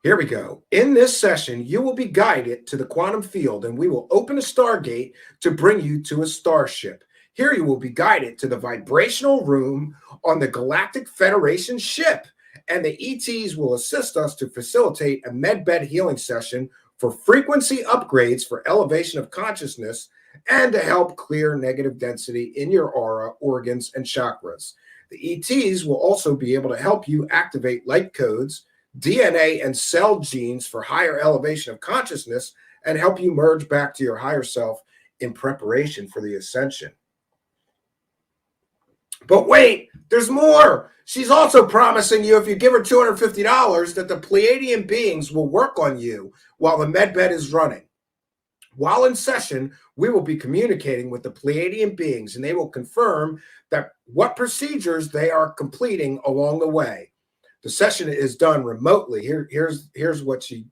Here we go. In this session, you will be guided to the quantum field, and we will open a stargate to bring you to a starship. Here you will be guided to the vibrational room on the Galactic Federation ship, and the ETs will assist us to facilitate a medbed healing session for frequency upgrades for elevation of consciousness and to help clear negative density in your aura, organs, and chakras. The ETs will also be able to help you activate light codes, DNA and cell genes for higher elevation of consciousness and help you merge back to your higher self in preparation for the ascension. But wait, there's more. She's also promising you if you give her $250 that the Pleiadian beings will work on you while the medbed is running. While in session, we will be communicating with the Pleiadian beings, and they will confirm that what procedures they are completing along the way. The session is done remotely. Here's what she,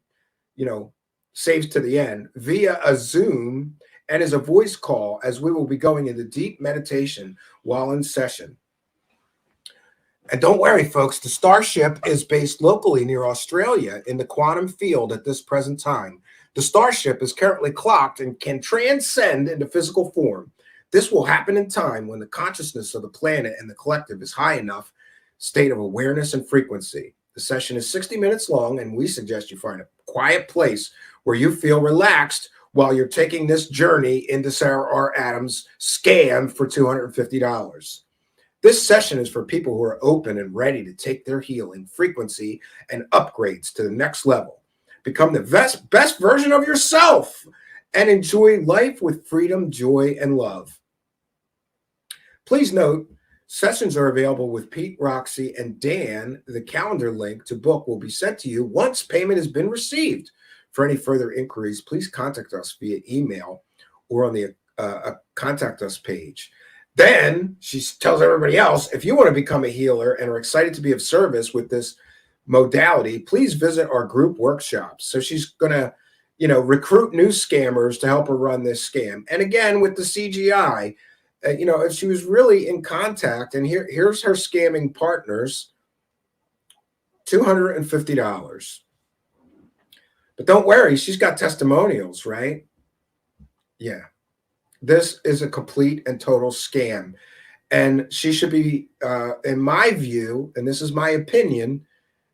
saves to the end via a Zoom and is a voice call, as we will be going into deep meditation while in session. And don't worry, folks, the starship is based locally near Australia in the quantum field at this present time. The starship is currently clocked and can transcend into physical form. This will happen in time when the consciousness of the planet and the collective is high enough state of awareness and frequency. The session is 60 minutes long, and we suggest you find a quiet place where you feel relaxed while you're taking this journey into Sarah R. Adams' scam for $250. This session is for people who are open and ready to take their healing, frequency, and upgrades to the next level. Become the best version of yourself and enjoy life with freedom, joy, and love. Please note, sessions are available with Pete, Roxy, and Dan. The calendar link to book will be sent to you once payment has been received. For any further inquiries, please contact us via email or on the contact us page. Then she tells everybody else, if you want to become a healer and are excited to be of service with this modality, please visit our group workshops. So she's going to, recruit new scammers to help her run this scam. And again, with the CGI, if she was really in contact, and here's her scamming partners, $250. But don't worry, she's got testimonials, right? Yeah. This is a complete and total scam. And she should be, in my view, and this is my opinion,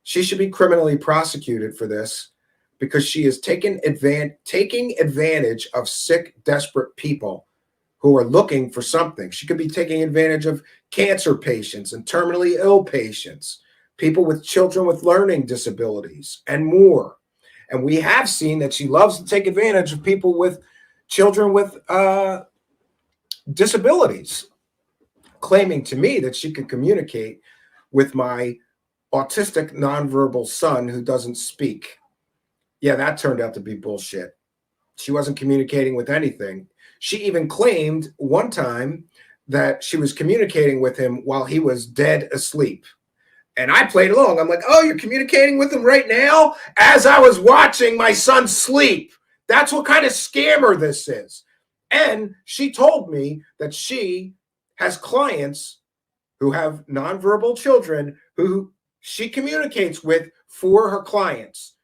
she should be criminally prosecuted for this because she is taking advantage of sick, desperate people who are looking for something. She could be taking advantage of cancer patients and terminally ill patients, people with children with learning disabilities, and more. And we have seen that she loves to take advantage of people with children with disabilities, claiming to me that she could communicate with my autistic nonverbal son who doesn't speak. Yeah, that turned out to be bullshit. She wasn't communicating with anything. She even claimed one time that she was communicating with him while he was dead asleep. And I played along. I'm like, oh, you're communicating with him right now? As I was watching my son sleep. That's what kind of scammer this is. And she told me that she has clients who have nonverbal children who she communicates with for her clients,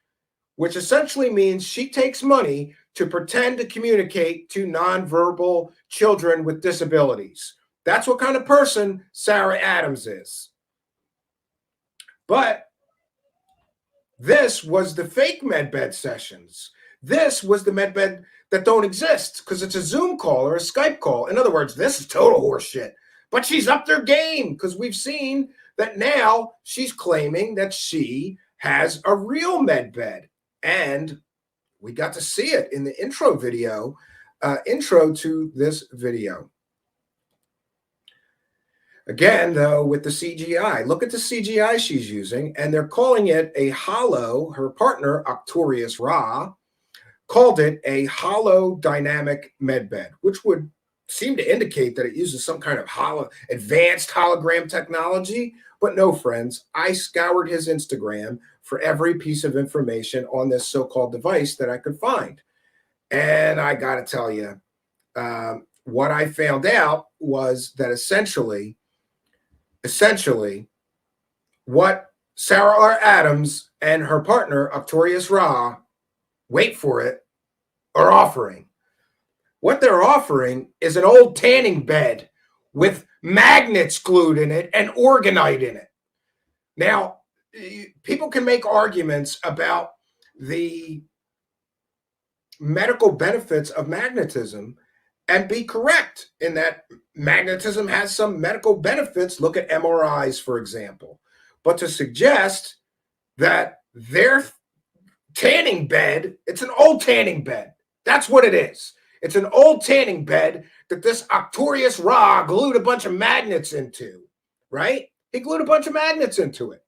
which essentially means she takes money to pretend to communicate to nonverbal children with disabilities. That's what kind of person Sarah Adams is. But this was the fake medbed sessions. This was the medbed that don't exist because it's a Zoom call or a Skype call. In other words, this is total horseshit. But she's upped her game because we've seen that now she's claiming that she has a real medbed. And we got to see it in the intro video, intro to this video. Again, though, with the CGI, look at the CGI she's using, and they're calling it a hollow. Her partner, Octorius Ra, called it a hollow dynamic medbed, which would seem to indicate that it uses some kind of advanced hologram technology. But no, friends, I scoured his Instagram for every piece of information on this so-called device that I could find. And I got to tell you, what I found out was that essentially, what Sarah R. Adams and her partner, Octorius Ra, wait for it, are offering. What they're offering is an old tanning bed with magnets glued in it and orgonite in it. Now, people can make arguments about the medical benefits of magnetism and be correct in that magnetism has some medical benefits. Look at MRIs, for example. But to suggest that their tanning bed, it's an old tanning bed. That's what it is. It's an old tanning bed that this Octorius Ra glued a bunch of magnets into, right? He glued a bunch of magnets into it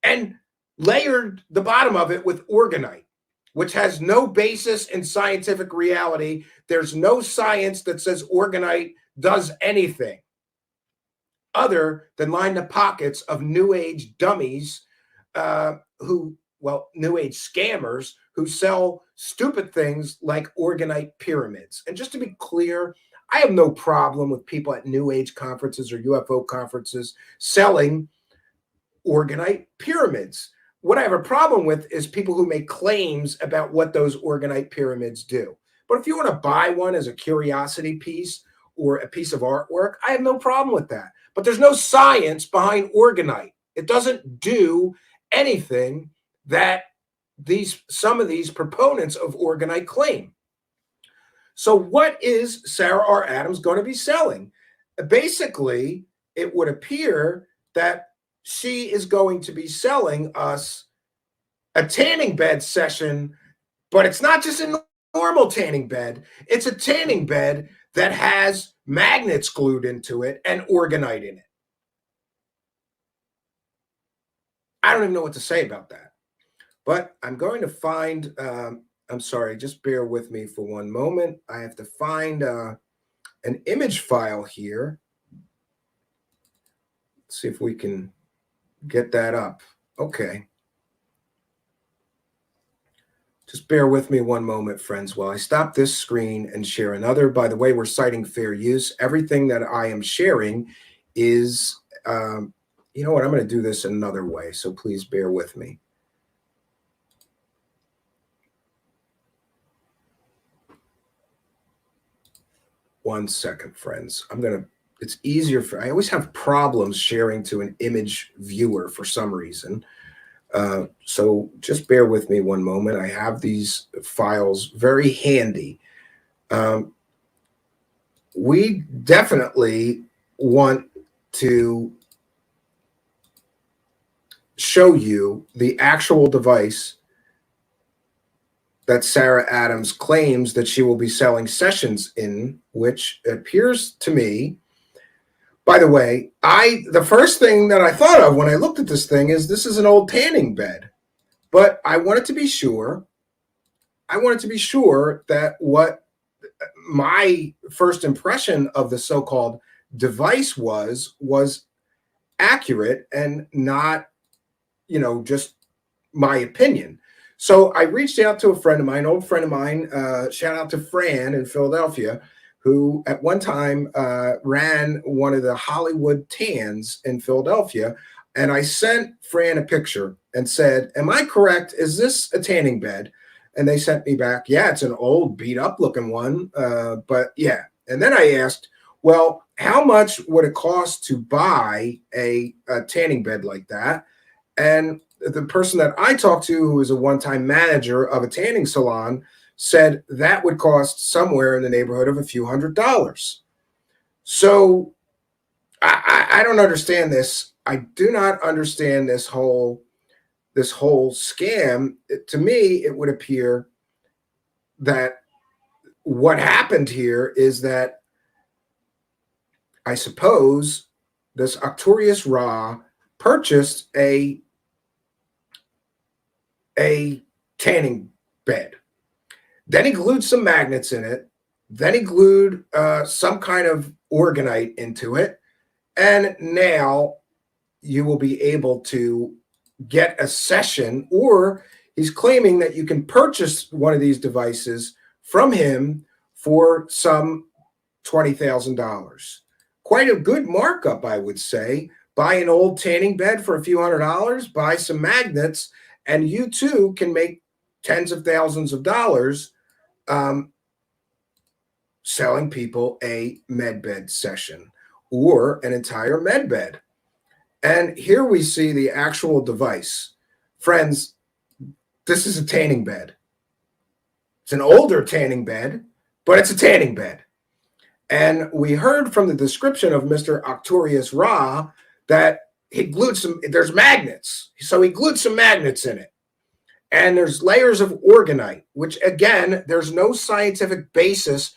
and layered the bottom of it with orgonite, which has no basis in scientific reality. There's no science that says orgonite does anything other than line the pockets of New Age dummies New Age scammers who sell stupid things like orgonite pyramids. And just to be clear, I have no problem with people at New Age conferences or UFO conferences selling orgonite pyramids. What I have a problem with is people who make claims about what those orgonite pyramids do. But if you want to buy one as a curiosity piece or a piece of artwork, I have no problem with that. But there's no science behind orgonite. It doesn't do anything that some of these proponents of orgonite claim. So what is Sarah R. Adams going to be selling? Basically, it would appear that she is going to be selling us a tanning bed session, but it's not just a normal tanning bed. It's a tanning bed that has magnets glued into it and orgonite in it. I don't even know what to say about that. But I'm going to find, I'm sorry, just bear with me for one moment. I have to find an image file here. Let's see if we can get that up. Okay. Just bear with me one moment, friends, while I stop this screen and share another. By the way, we're citing fair use. Everything that I am sharing is, you know what, I'm going to do this another way, so please bear with me. One second, friends. It's easier I always have problems sharing to an image viewer for some reason. So just bear with me one moment. I have these files very handy. We definitely want to show you the actual device that Sarah Adams claims that she will be selling sessions in, which appears to me, by the way, the first thing that I thought of when I looked at this thing is this is an old tanning bed. But I wanted to be sure. I wanted to be sure that what my first impression of the so-called device was accurate and not, just my opinion. So I reached out to a friend of mine, old friend of mine, shout out to Fran in Philadelphia, who at one time ran one of the Hollywood Tans in Philadelphia. And I sent Fran a picture and said, am I correct? Is this a tanning bed? And they sent me back, yeah, it's an old beat up looking one. But yeah. And then I asked, well, how much would it cost to buy a tanning bed like that? And the person that I talked to, who is a one-time manager of a tanning salon, said that would cost somewhere in the neighborhood of a few $100s. So I don't understand this. I do not understand this whole scam. To me, it would appear that what happened here is that I suppose this Arcturus Ra purchased a tanning bed. Then he glued some magnets in it. Then he glued some kind of orgonite into it. And now you will be able to get a session, or he's claiming that you can purchase one of these devices from him for some $20,000. Quite a good markup, I would say. Buy an old tanning bed for a few $100s, buy some magnets, and you too can make tens of thousands of dollars selling people a medbed session or an entire medbed. And here we see the actual device. Friends, this is a tanning bed. It's an older tanning bed, but it's a tanning bed. And we heard from the description of Mr. Arcturus Ra that he glued there's magnets. So he glued some magnets in it. And there's layers of orgonite, which again, there's no scientific basis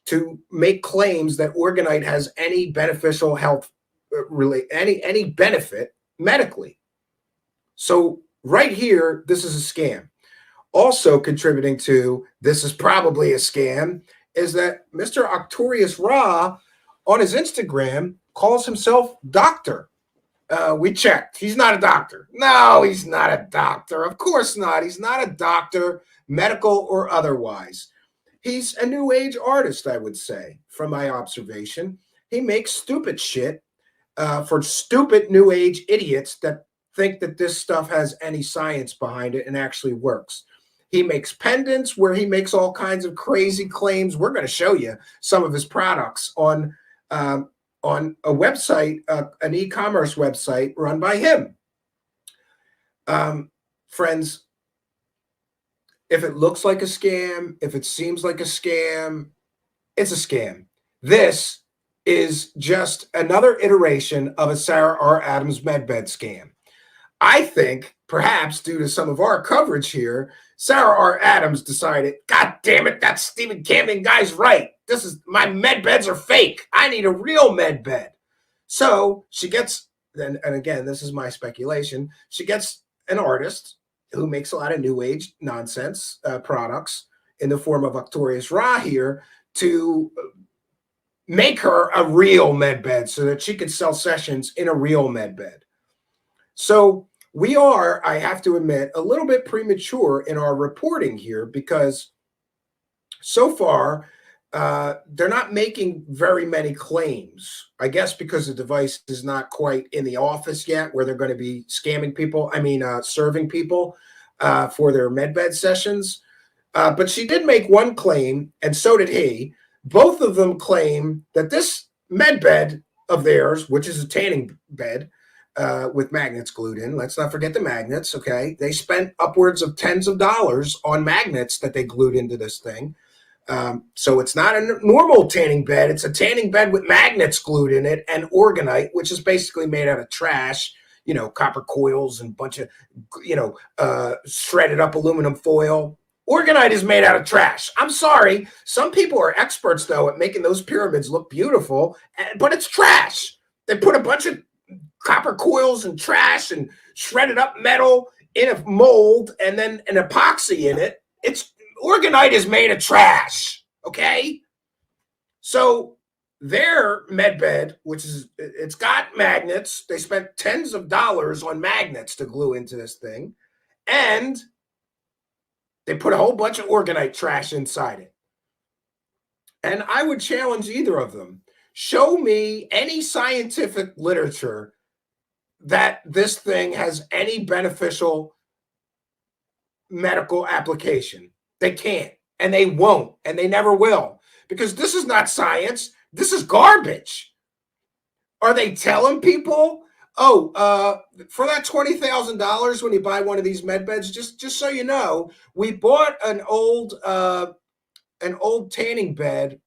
to make claims that orgonite has any beneficial health, any benefit medically. So right here, this is a scam. Also contributing to this is probably a scam is that Mr. Arcturus Ra on his Instagram calls himself doctor. We checked. He's not a doctor. No, he's not a doctor. Of course not. He's not a doctor, medical or otherwise. He's a new age artist, I would say, from my observation. He makes stupid shit for stupid new age idiots that think that this stuff has any science behind it and actually works. He makes pendants where he makes all kinds of crazy claims. We're going to show you some of his products on a website, an e-commerce website run by him. Friends, if it looks like a scam, if it seems like a scam, it's a scam. This is just another iteration of a Sarah R. Adams medbed scam. I think, perhaps due to some of our coverage here, Sarah R. Adams decided, God damn it, that Stephen Camden guy's right. My medbeds are fake. I need a real medbed. So she gets, and again, this is my speculation, she gets an artist who makes a lot of new age nonsense products in the form of Arcturus Ra here to make her a real medbed so that she can sell sessions in a real medbed. So we are, I have to admit, a little bit premature in our reporting here because so far they're not making very many claims. I guess because the device is not quite in the office yet where they're going to be scamming people, serving people for their medbed sessions. But she did make one claim, and so did he. Both of them claim that this medbed of theirs, which is a tanning bed, with magnets glued in. Let's not forget the magnets, okay? They spent upwards of tens of dollars on magnets that they glued into this thing. So it's not a normal tanning bed. It's a tanning bed with magnets glued in it and orgonite, which is basically made out of trash, copper coils and a bunch of, shredded up aluminum foil. Orgonite is made out of trash. I'm sorry. Some people are experts, though, at making those pyramids look beautiful, but it's trash. They put a bunch of copper coils and trash and shredded up metal in a mold and then an epoxy in it. Orgonite is made of trash, okay? So their medbed, it's got magnets. They spent tens of dollars on magnets to glue into this thing, and they put a whole bunch of orgonite trash inside it. And I would challenge either of them. Show me any scientific literature that this thing has any beneficial medical application. They can't, and they won't, and they never will, because this is not science. This is garbage. Are they telling people, for that $20,000 when you buy one of these medbeds, just so you know, we bought an old tanning bed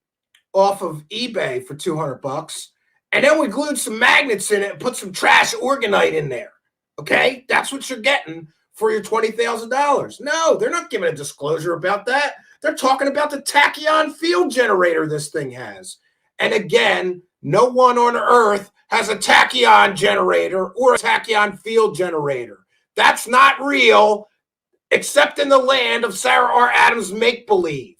off of eBay for $200, and then we glued some magnets in it and put some trash orgonite in there. Okay, that's what you're getting for your $20,000. No, they're not giving a disclosure about that. They're talking about the tachyon field generator this thing has. And again, no one on Earth has a tachyon generator or a tachyon field generator. That's not real, except in the land of Sarah R. Adams' make-believe.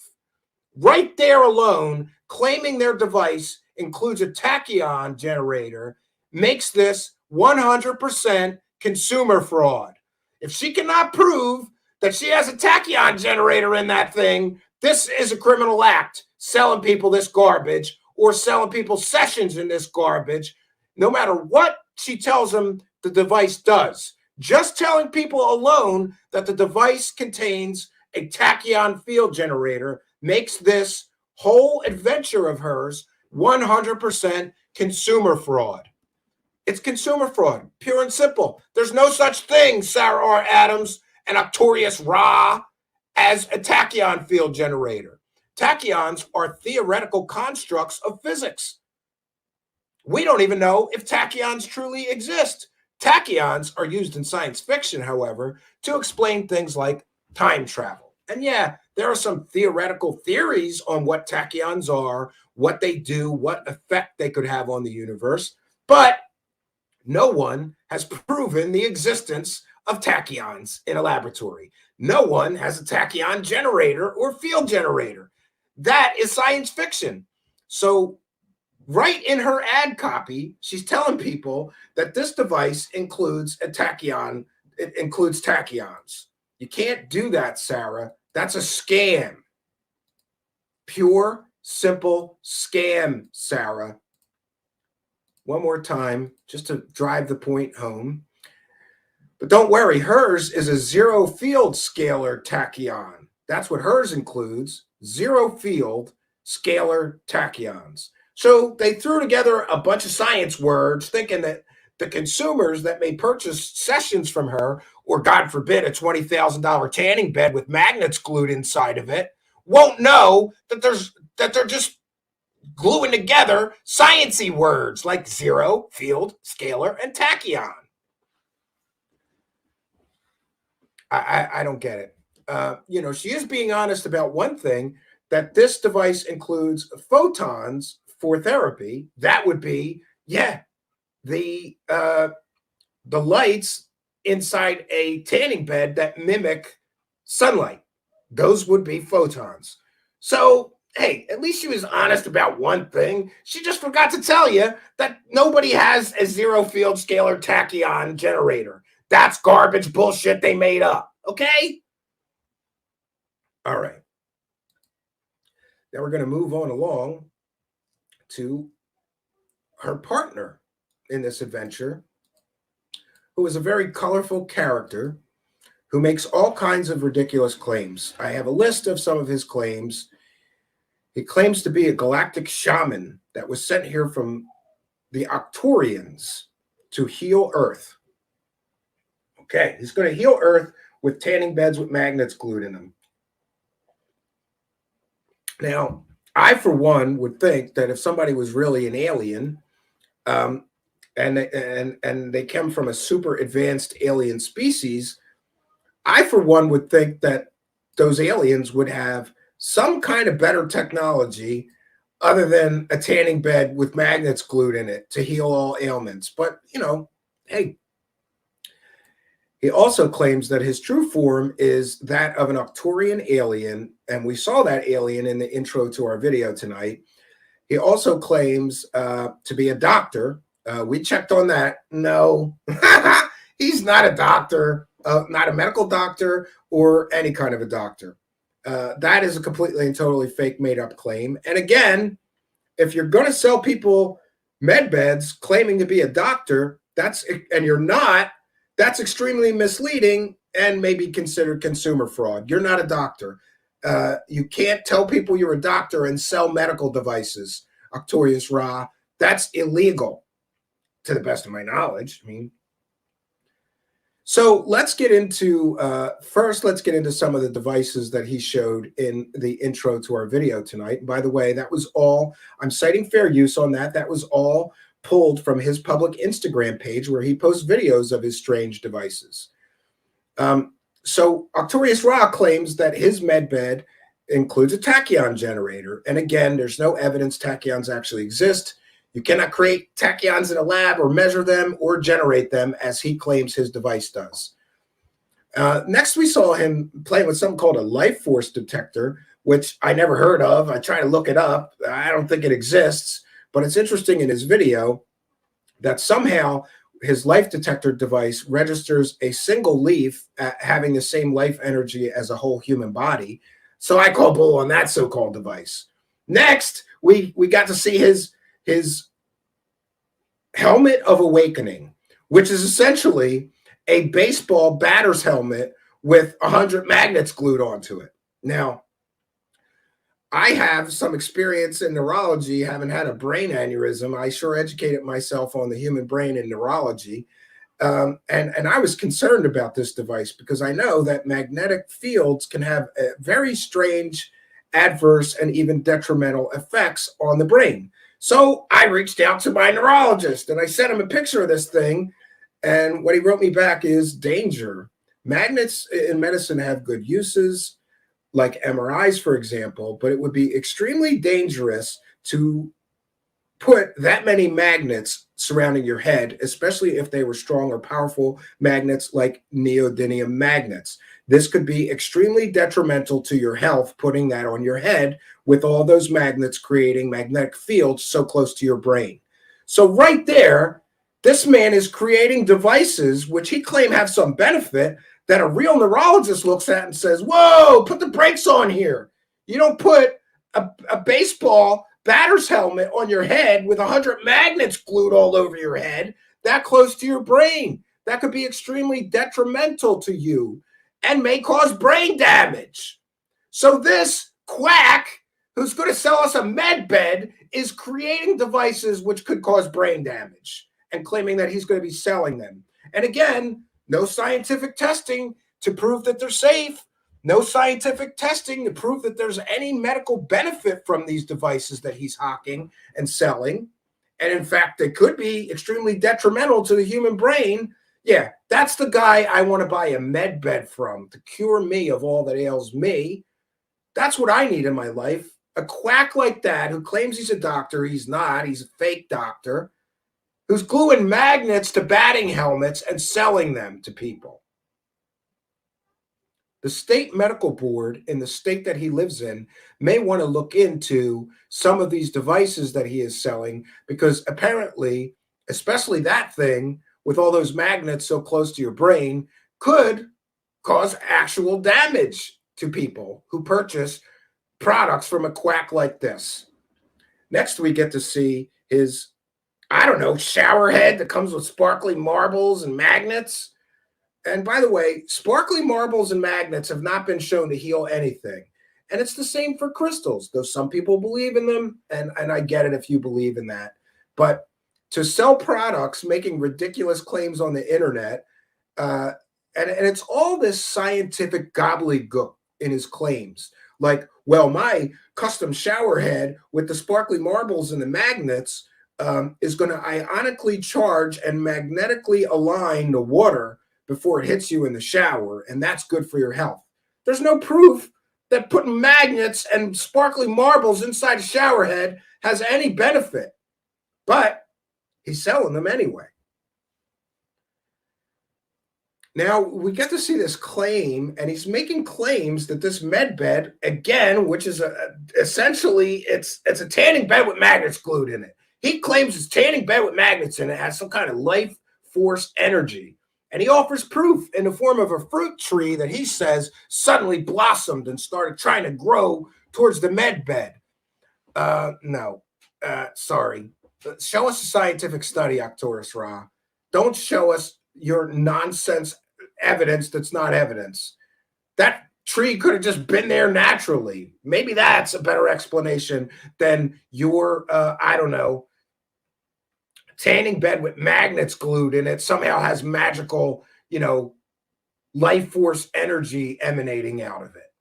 Right there alone, claiming their device includes a tachyon generator makes this 100% consumer fraud. If she cannot prove that she has a tachyon generator in that thing, this is a criminal act, selling people this garbage or selling people sessions in this garbage, no matter what she tells them the device does. Just telling people alone that the device contains a tachyon field generator makes this whole adventure of hers 100% consumer fraud. It's consumer fraud, pure and simple. There's no such thing, Sarah R. Adams and Octorius Ra, as a tachyon field generator. Tachyons are theoretical constructs of physics. We don't even know if tachyons truly exist. Tachyons are used in science fiction, however, to explain things like time travel. And yeah, there are some theoretical theories on what tachyons are, what they do, what effect they could have on the universe, but no one has proven the existence of tachyons in a laboratory. No one has a tachyon generator or field generator. That is science fiction. So right in her ad copy, she's telling people that this device includes a tachyon. It includes tachyons. You can't do that, Sarah. That's a scam. Pure, simple scam, Sarah. One more time, just to drive the point home. But don't worry, hers is a zero field scalar tachyon. That's what hers includes, zero field scalar tachyons. So they threw together a bunch of science words thinking that the consumers that may purchase sessions from her, or God forbid, a $20,000 tanning bed with magnets glued inside of it, won't know that they're just gluing together sciencey words like zero, field, scalar, and tachyon. I don't get it. She is being honest about one thing, that this device includes photons for therapy. That would be, the lights inside a tanning bed that mimic sunlight. Those would be photons. So, hey, at least she was honest about one thing. She just forgot to tell you that nobody has a zero field scalar tachyon generator. That's garbage bullshit they made up. Okay? All right. Now we're going to move on along to her partner in this adventure, who is a very colorful character who makes all kinds of ridiculous claims. I have a list of some of his claims. He claims to be a galactic shaman that was sent here from the Octorians to heal Earth. Okay, he's going to heal Earth with tanning beds with magnets glued in them. Now, I, for one, would think that if somebody was really an alien, and they come from a super advanced alien species, I, for one, would think that those aliens would have some kind of better technology other than a tanning bed with magnets glued in it to heal all ailments. But, hey. He also claims that his true form is that of an Octorian alien, and we saw that alien in the intro to our video tonight. He also claims to be a doctor. We checked on that. No, he's not a doctor, not a medical doctor or any kind of a doctor. That is a completely and totally fake, made-up claim. And again, if you're going to sell people med beds claiming to be a doctor, and you're not, that's extremely misleading and maybe considered consumer fraud. You're not a doctor. You can't tell people you're a doctor and sell medical devices, Octorius Ra. That's illegal, to the best of my knowledge. So let's get into, first, let's get into some of the devices that he showed in the intro to our video tonight. And by the way, that was all, I'm citing fair use on that. That was all pulled from his public Instagram page where he posts videos of his strange devices. So Octorius Ra claims that his medbed includes a tachyon generator. And again, there's no evidence tachyons actually exist. You cannot create tachyons in a lab or measure them or generate them as he claims his device does. Next, we saw him playing with something called a life force detector, which I never heard of. I tried to look it up. I don't think it exists, but it's interesting in his video that somehow his life detector device registers a single leaf having the same life energy as a whole human body. So I call bull on that so-called device. Next, we got to see his helmet of awakening, which is essentially a baseball batter's helmet with 100 magnets glued onto it. Now, I have some experience in neurology, having had a brain aneurysm. I sure educated myself on the human brain and neurology. And I was concerned about this device because I know that magnetic fields can have very strange, adverse, and even detrimental effects on the brain. So I reached out to my neurologist and I sent him a picture of this thing. And what he wrote me back is danger. Magnets in medicine have good uses, like MRIs, for example, but it would be extremely dangerous to put that many magnets surrounding your head, especially if they were strong or powerful magnets like neodymium magnets. This could be extremely detrimental to your health, putting that on your head with all those magnets creating magnetic fields so close to your brain. So right there, this man is creating devices which he claims have some benefit that a real neurologist looks at and says, whoa, put the brakes on here. You don't put a baseball batter's helmet on your head with 100 magnets glued all over your head that close to your brain. That could be extremely detrimental to you and may cause brain damage. So this quack who's going to sell us a medbed is creating devices which could cause brain damage and claiming that he's going to be selling them. And again, no scientific testing to prove that they're safe. No scientific testing to prove that there's any medical benefit from these devices that he's hawking and selling. And in fact, they could be extremely detrimental to the human brain. Yeah, that's the guy I want to buy a medbed from to cure me of all that ails me. That's what I need in my life. A quack like that who claims he's a doctor. He's not. He's a fake doctor who's gluing magnets to batting helmets and selling them to people. The state medical board in the state that he lives in may want to look into some of these devices that he is selling, because apparently, especially that thing with all those magnets so close to your brain, could cause actual damage to people who purchase products from a quack like this. Next, we get to see his, I don't know, shower head that comes with sparkly marbles and magnets. And by the way, sparkly marbles and magnets have not been shown to heal anything. And it's the same for crystals, though some people believe in them. And I get it if you believe in that. But to sell products making ridiculous claims on the internet, and it's all this scientific gobbledygook in his claims. Like, well, my custom shower head with the sparkly marbles and the magnets is going to ionically charge and magnetically align the water before it hits you in the shower, and that's good for your health. There's no proof that putting magnets and sparkly marbles inside a shower head has any benefit, but he's selling them anyway. Now, we get to see this claim, and he's making claims that this medbed, again, which is essentially, it's a tanning bed with magnets glued in it. He claims it's tanning bed with magnets in it, has some kind of life force energy. And he offers proof in the form of a fruit tree that he says suddenly blossomed and started trying to grow towards the medbed. Sorry. Show us a scientific study, Arcturus Ra. Don't show us your nonsense evidence that's not evidence. That tree could have just been there naturally. Maybe that's a better explanation than your, I don't know, tanning bed with magnets glued in it somehow has magical, life force energy emanating out of it.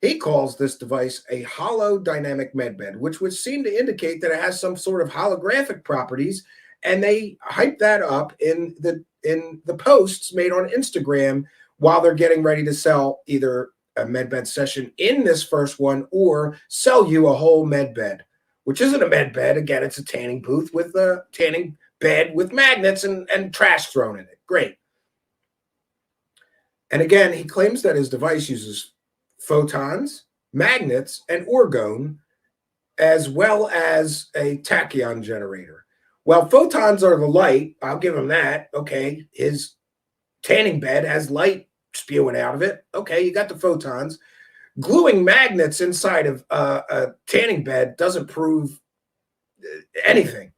He calls this device a hollow dynamic medbed, which would seem to indicate that it has some sort of holographic properties, and they hype that up in the posts made on Instagram while they're getting ready to sell either a medbed session in this first one or sell you a whole medbed. which isn't a med bed. Again, it's a tanning booth with a tanning bed with magnets and trash thrown in it. Great. And again, he claims that his device uses photons, magnets, and orgone, as well as a tachyon generator. Well, photons are the light. I'll give him that. Okay, his tanning bed has light spewing out of it. Okay, you got the photons. Gluing magnets inside of a tanning bed doesn't prove anything.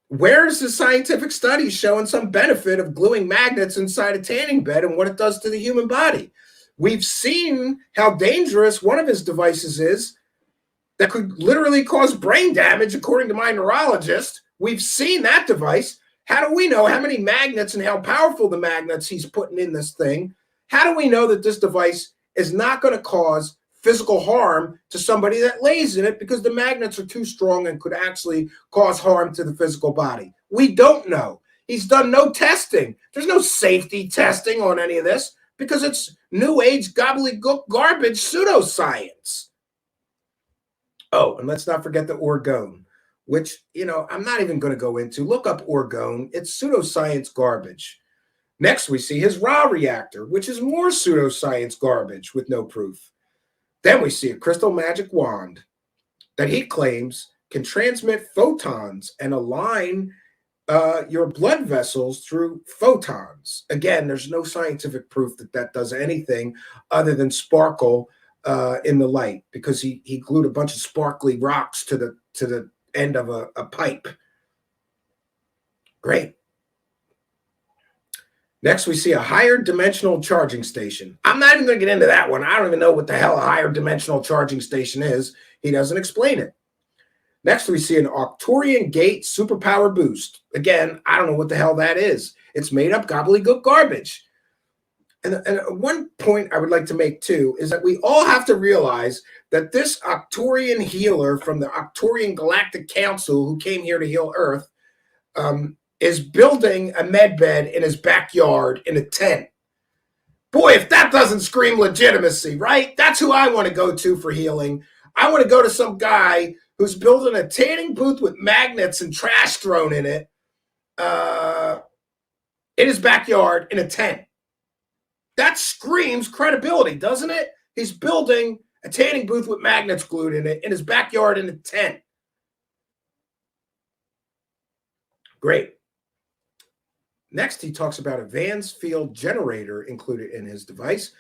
Where's the scientific study showing some benefit of gluing magnets inside a tanning bed and what it does to the human body? We've seen how dangerous one of his devices is that could literally cause brain damage, according to my neurologist. We've seen that device. How do we know how many magnets and how powerful the magnets he's putting in this thing? How do we know that this device is not going to cause physical harm to somebody that lays in it because the magnets are too strong and could actually cause harm to the physical body? We don't know. He's done no testing. There's no safety testing on any of this because it's new age gobbledygook garbage pseudoscience. Oh, and let's not forget the orgone, which, you know, I'm not even going to go into. Look up orgone. It's pseudoscience garbage. Next, we see his raw reactor, which is more pseudoscience garbage with no proof. Then we see a crystal magic wand that he claims can transmit photons and align your blood vessels through photons. Again, there's no scientific proof that that does anything other than sparkle in the light, because he glued a bunch of sparkly rocks to the end of a pipe. Great. Next, we see a higher dimensional charging station. I'm not even going to get into that one. I don't even know what the hell a higher dimensional charging station is. He doesn't explain it. Next, we see an Arcturian gate superpower boost. Again, I don't know what the hell that is. It's made up gobbledygook garbage. And one point I would like to make, too, is that we all have to realize that this Arcturian healer from the Arcturian Galactic Council who came here to heal Earth is building a med bed in his backyard in a tent. Boy, if that doesn't scream legitimacy, right? That's who I want to go to for healing. I want to go to some guy who's building a tanning booth with magnets and trash thrown in it in his backyard in a tent. That screams credibility, doesn't it? He's building a tanning booth with magnets glued in it in his backyard in a tent. Great. Next, he talks about a Vans field generator included in his device.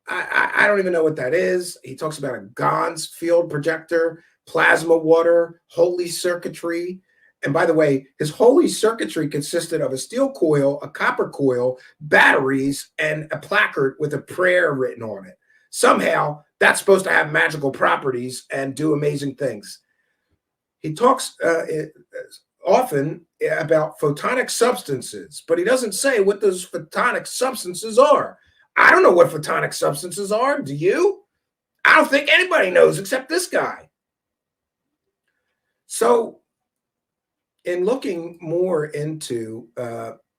I don't even know what that is. He talks about a Gans field projector, plasma water, holy circuitry. And by the way, his holy circuitry consisted of a steel coil, a copper coil, batteries, and a placard with a prayer written on it. Somehow, that's supposed to have magical properties and do amazing things. He talks often about photonic substances, but he doesn't say what those photonic substances are. I don't know what photonic substances are. Do you? I don't think anybody knows except this guy. So in looking more into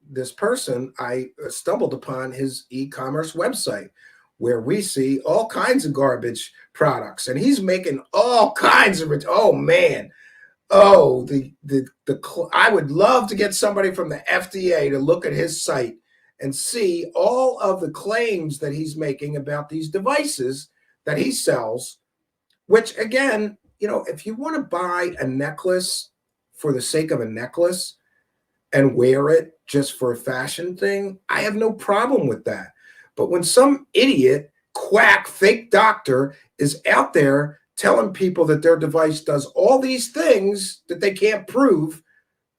this person, I stumbled upon his e-commerce website where we see all kinds of garbage products, and he's making all kinds of, oh man. Oh, I would love to get somebody from the FDA to look at his site and see all of the claims that he's making about these devices that he sells, which again, you know, if you want to buy a necklace for the sake of a necklace and wear it just for a fashion thing, I have no problem with that. But when some idiot, quack, fake doctor is out there telling people that their device does all these things that they can't prove,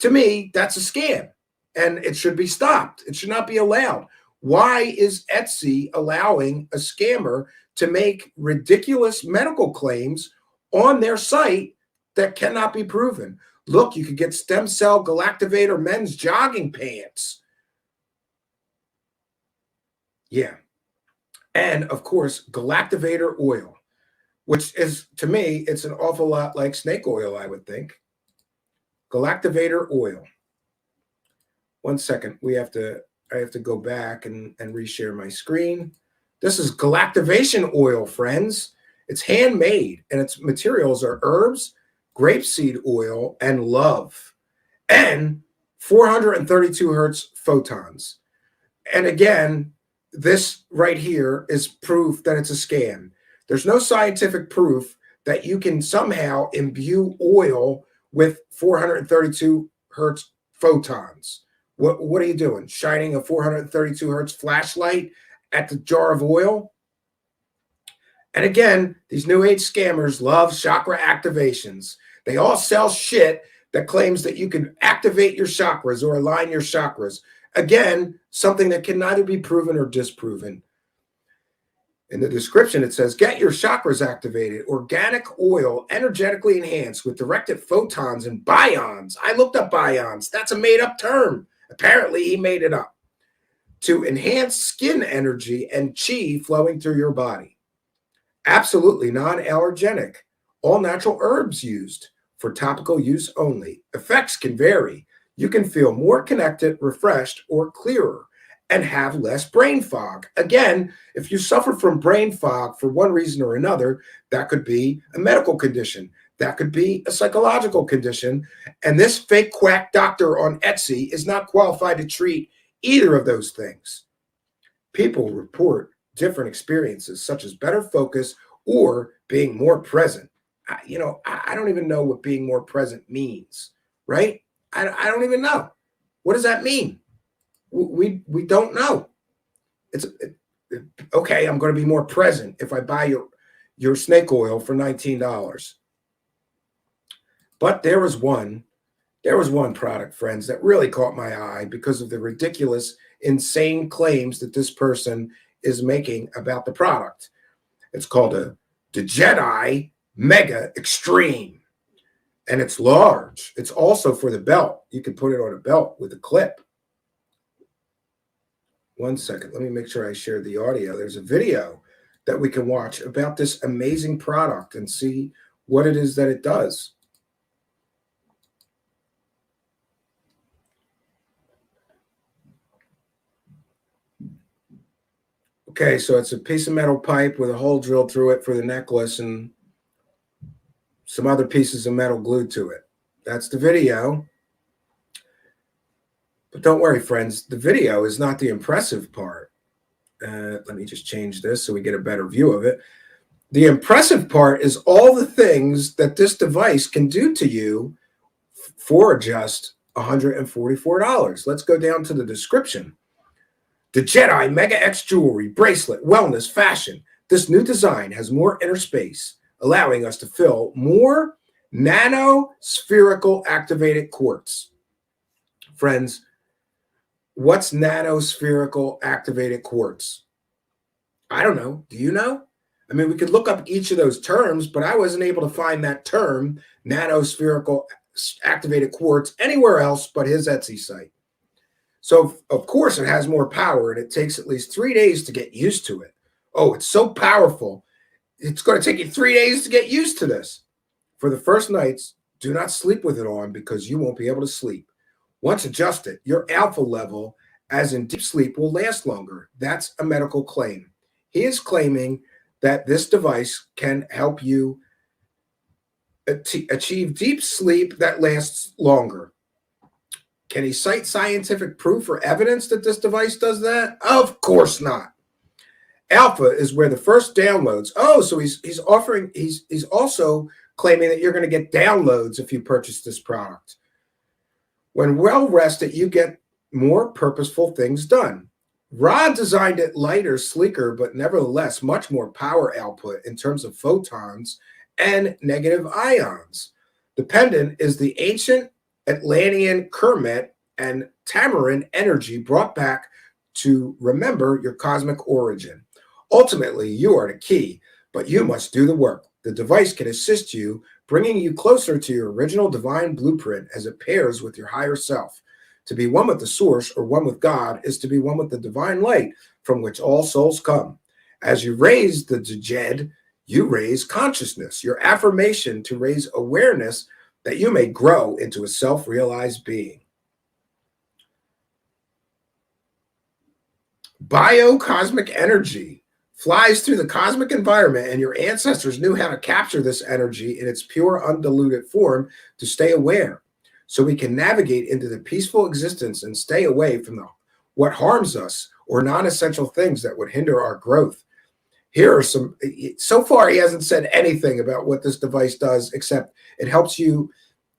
to me, that's a scam. And it should be stopped. It should not be allowed. Why is Etsy allowing a scammer to make ridiculous medical claims on their site that cannot be proven? Look, you could get stem cell galactivator men's jogging pants. Yeah. And of course, galactivator oil, which is, to me, it's an awful lot like snake oil, I would think. Galactivator oil. 1 second. I have to go back and reshare my screen. This is galactivation oil, friends. It's handmade, and its materials are herbs, grapeseed oil, and love, and 432 hertz photons. And again, this right here is proof that it's a scam. There's no scientific proof that you can somehow imbue oil with 432 hertz photons. What are you doing? Shining a 432 hertz flashlight at the jar of oil? And again, these new age scammers love chakra activations. They all sell shit that claims that you can activate your chakras or align your chakras. Again, something that can neither be proven or disproven. In the description, it says, get your chakras activated. Organic oil, energetically enhanced with directed photons and bions. I looked up bions. That's a made-up term. Apparently, he made it up. To enhance skin energy and chi flowing through your body. Absolutely non-allergenic. All natural herbs used for topical use only. Effects can vary. You can feel more connected, refreshed, or clearer, and have less brain fog. Again, if you suffer from brain fog for one reason or another, that could be a medical condition. That could be a psychological condition. And this fake quack doctor on Etsy is not qualified to treat either of those things. People report different experiences, such as better focus or being more present. I don't even know what being more present means, right? I don't even know. What does that mean? We don't know. Okay, I'm going to be more present if I buy your snake oil for $19. But there was one product, friends, that really caught my eye because of the ridiculous, insane claims that this person is making about the product. It's called the Jedi Mega Extreme. And it's large. It's also for the belt. You can put it on a belt with a clip. One second. Let me make sure I share the audio. There's a video that we can watch about this amazing product and see what it is that it does. Okay, so it's a piece of metal pipe with a hole drilled through it for the necklace and some other pieces of metal glued to it. That's the video. But don't worry, friends. The video is not the impressive part. Let me just change this so we get a better view of it. The impressive part is all the things that this device can do to you for just $144. Let's go down to the description. The Jedi Mega X Jewelry, Bracelet, Wellness, Fashion. This new design has more inner space, allowing us to fill more nanospherical activated quartz. Friends, what's nanospherical activated quartz? I don't know. Do you know? I mean, we could look up each of those terms, but I wasn't able to find that term, nanospherical activated quartz, anywhere else but his Etsy site. So, of course, it has more power, and it takes at least 3 days to get used to it. Oh, it's so powerful. It's going to take you 3 days to get used to this. For the first nights, do not sleep with it on because you won't be able to sleep. Once adjusted, your alpha level, as in deep sleep, will last longer. That's a medical claim. He is claiming that this device can help you achieve deep sleep that lasts longer. Can he cite scientific proof or evidence that this device does that? Of course not. Alpha is where the first downloads. Oh, so he's also claiming that you're going to get downloads if you purchase this product. When well rested, you get more purposeful things done. Rod designed it lighter, sleeker, but nevertheless much more power output in terms of photons and negative ions. The pendant is the ancient Atlantean Kermit and Tamarin energy brought back to remember your cosmic origin. Ultimately, you are the key, but you must do the work. The device can assist you, bringing you closer to your original divine blueprint as it pairs with your higher self. To be one with the source or one with God is to be one with the divine light from which all souls come. As you raise the Jed, you raise consciousness, your affirmation to raise awareness that you may grow into a self-realized being. Biocosmic energy, flies through the cosmic environment, and your ancestors knew how to capture this energy in its pure, undiluted form to stay aware, so we can navigate into the peaceful existence and stay away from what harms us or non-essential things that would hinder our growth. Here are some, so far he hasn't said anything about what this device does, except it helps you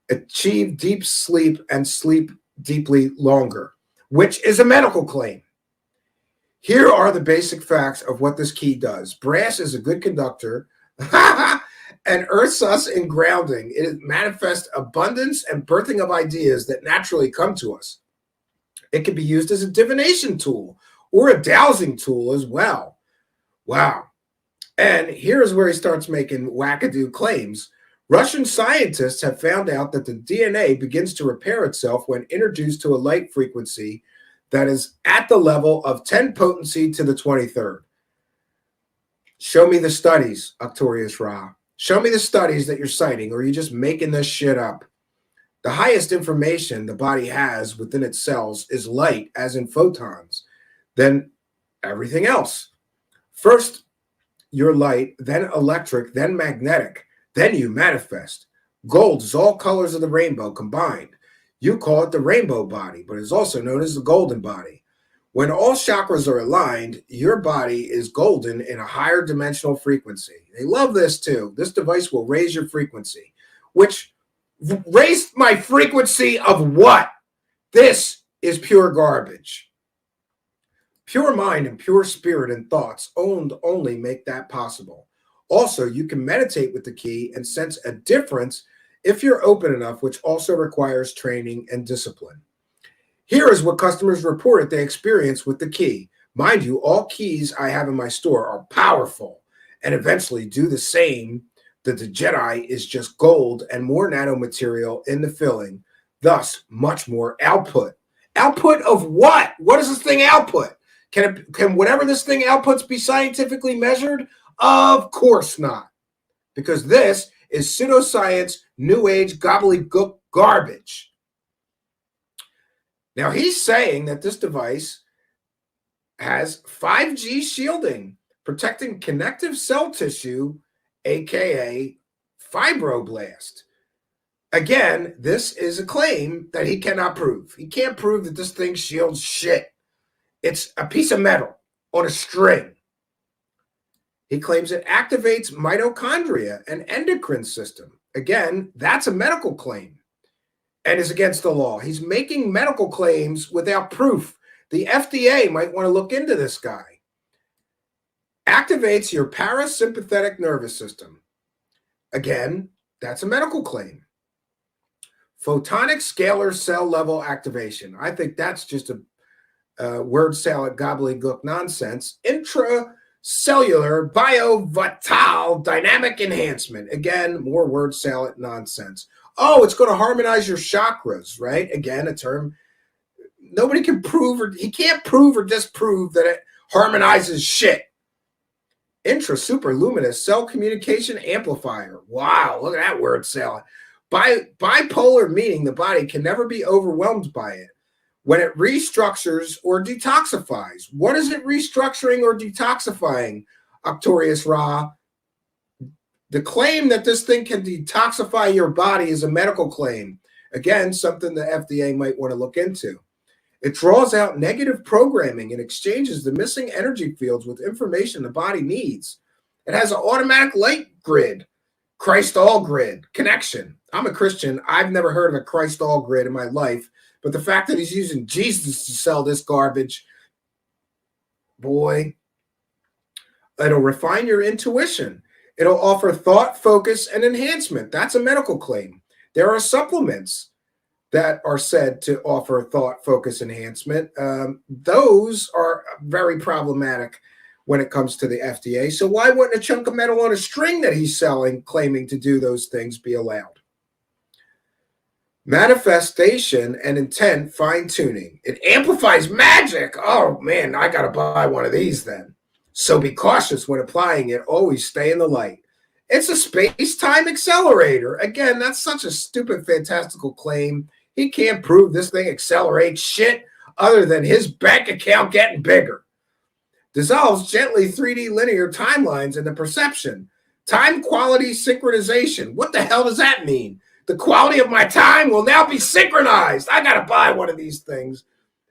achieve deep sleep and sleep deeply longer, which is a medical claim. Here are the basic facts of what this key does. Brass is a good conductor and earths us in grounding. It manifests abundance and birthing of ideas that naturally come to us. It can be used as a divination tool or a dowsing tool as well. Wow. And here's where he starts making wackadoo claims. Russian scientists have found out that the DNA begins to repair itself when introduced to a light frequency that is at the level of 10 potency to the 23rd. Show me the studies, Arcturus Ra. Show me the studies that you're citing, or are you just making this shit up? The highest information the body has within its cells is light, as in photons, then everything else. First, you're light, then electric, then magnetic, then you manifest. Gold is all colors of the rainbow combined. You call it the rainbow body, but it's also known as the golden body. When all chakras are aligned, your body is golden in a higher dimensional frequency. They love this too. This device will raise your frequency, which raised my frequency of what? This is pure garbage. Pure mind and pure spirit and thoughts only make that possible. Also, you can meditate with the key and sense a difference if you're open enough, which also requires training and discipline. Here is what customers reported they experienced with the key. Mind you, all keys I have in my store are powerful and eventually do the same. That the Jedi is just gold and more nanomaterial in the filling, thus much more output. Output of what? What does this thing output? Can whatever this thing outputs be scientifically measured? Of course not, because this is pseudoscience, new age gobbledygook garbage. Now he's saying that this device has 5G shielding, protecting connective cell tissue, aka fibroblast. Again, this is a claim that he cannot prove. He can't prove that this thing shields shit. It's a piece of metal on a string. He claims it activates mitochondria and endocrine system. Again, that's a medical claim and is against the law. He's making medical claims without proof. The FDA might want to look into this guy. Activates your parasympathetic nervous system. Again, that's a medical claim. Photonic scalar cell level activation. I think that's just a word salad gobbledygook nonsense. Intracellular biovital dynamic enhancement. Again, more word salad nonsense. Oh, it's going to harmonize your chakras, right? Again, a term nobody can prove, or he can't prove or disprove that it harmonizes shit. Intra-superluminous cell communication amplifier. Wow, look at that word salad. Bipolar, meaning the body can never be overwhelmed by it. When it restructures or detoxifies. What is it restructuring or detoxifying, Arcturus Ra? The claim that this thing can detoxify your body is a medical claim. Again, something the FDA might want to look into. It draws out negative programming and exchanges the missing energy fields with information the body needs. It has an automatic light grid, Christ all grid connection. I'm a Christian. I've never heard of a Christ all grid in my life, but the fact that he's using Jesus to sell this garbage, boy, it'll refine your intuition. It'll offer thought, focus, and enhancement. That's a medical claim. There are supplements that are said to offer thought, focus, enhancement. Those are very problematic when it comes to the FDA. So why wouldn't a chunk of metal on a string that he's selling, claiming to do those things, be allowed? Manifestation and intent fine-tuning. It amplifies magic. Oh, man, I got to buy one of these then. So be cautious when applying it. Always stay in the light. It's a space-time accelerator. Again, that's such a stupid, fantastical claim. He can't prove this thing accelerates shit other than his bank account getting bigger. dissolves gently 3D linear timelines into perception. Time quality synchronization. What the hell does that mean? The quality of my time will now be synchronized. I got to buy one of these things.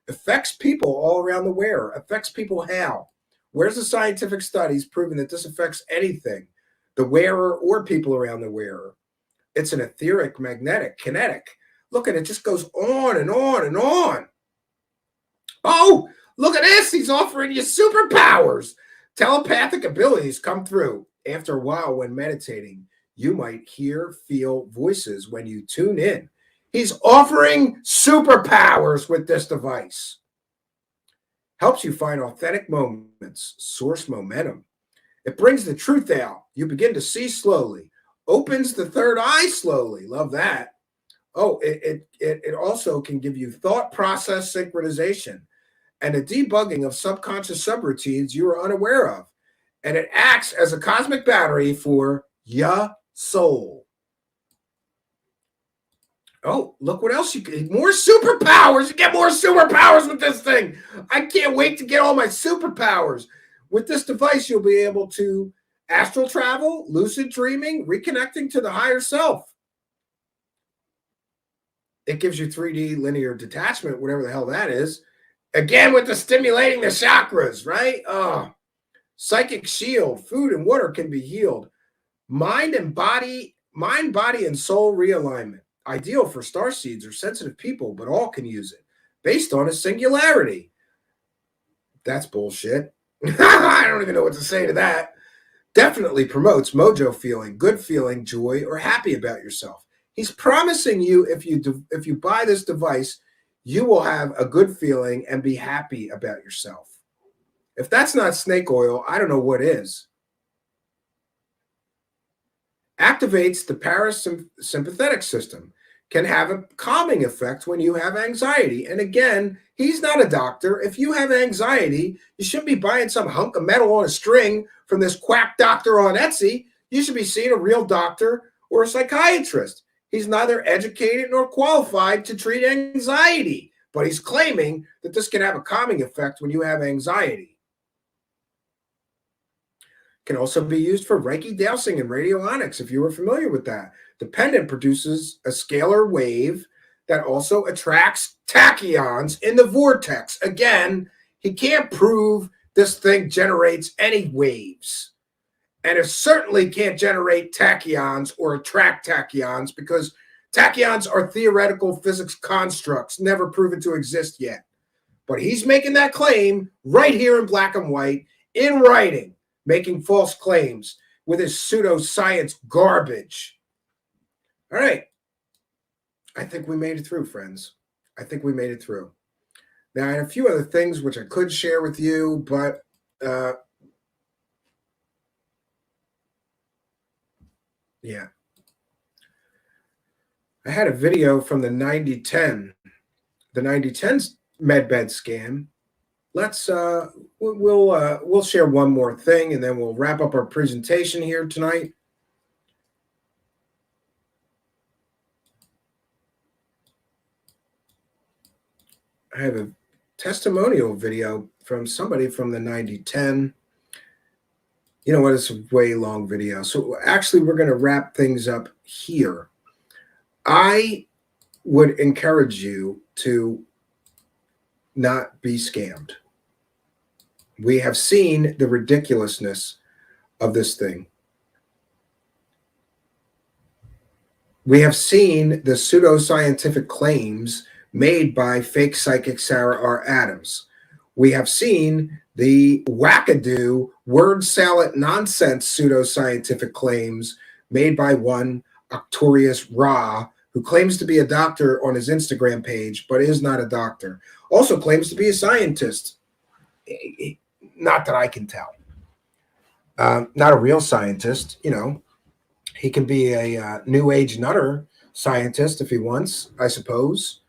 Affects people all around the wearer. Affects people how? Where's the scientific studies proving that this affects anything? The wearer or people around the wearer. It's an etheric, magnetic, kinetic. Look at it, just goes on and on and on. Oh, look at this. He's offering you superpowers. Telepathic abilities come through. After a while, when meditating, you might hear, feel voices when you tune in. He's offering superpowers with this device. Helps you find authentic moments, source momentum. It brings the truth out. You begin to see slowly. Opens the third eye slowly. Love that. Oh, it also can give you thought process synchronization and a debugging of subconscious subroutines you are unaware of. And it acts as a cosmic battery for your soul. Oh, look what else you get. More superpowers. You get more superpowers with this thing. I can't wait to get all my superpowers. With this device, you'll be able to astral travel, lucid dreaming, reconnecting to the higher self. It gives you 3D linear detachment, whatever the hell that is. Again, with the stimulating the chakras, right? Oh, psychic shield, food and water can be healed. Mind, body, and soul realignment. Ideal for starseeds or sensitive people, but all can use it. Based on a singularity. That's bullshit. I don't even know what to say to that. Definitely promotes mojo feeling, good feeling, joy, or happy about yourself. He's promising you if you buy this device, you will have a good feeling and be happy about yourself. If that's not snake oil, I don't know what is. Activates the parasympathetic system. Can have a calming effect when you have anxiety. And again, he's not a doctor. If you have anxiety, you shouldn't be buying some hunk of metal on a string from this quack doctor on Etsy. You should be seeing a real doctor or a psychiatrist. He's neither educated nor qualified to treat anxiety, but he's claiming that this can have a calming effect when you have anxiety. Can also be used for Reiki dowsing and radionics, if you were familiar with that. The pendant produces a scalar wave that also attracts tachyons in the vortex. Again, he can't prove this thing generates any waves. And it certainly can't generate tachyons or attract tachyons because tachyons are theoretical physics constructs, never proven to exist yet. But he's making that claim right here in black and white, in writing, making false claims with his pseudoscience garbage. All right. I think we made it through, friends. I think we made it through. Now, I had a few other things which I could share with you, but yeah. I had a video from the 9010 medbed scam. Let's we'll share one more thing and then we'll wrap up our presentation here tonight. I have a testimonial video from somebody from the 9010. You know what? It's a way long video. So actually, we're going to wrap things up here. I would encourage you to not be scammed. We have seen the ridiculousness of this thing. We have seen the pseudoscientific claims made by fake psychic Sarah R. Adams. We have seen the wackadoo, word salad nonsense pseudoscientific claims made by one Octorius Ra, who claims to be a doctor on his Instagram page, but is not a doctor. Also claims to be a scientist. Not that I can tell. Not a real scientist, you know. He can be a new age nutter scientist if he wants, I suppose.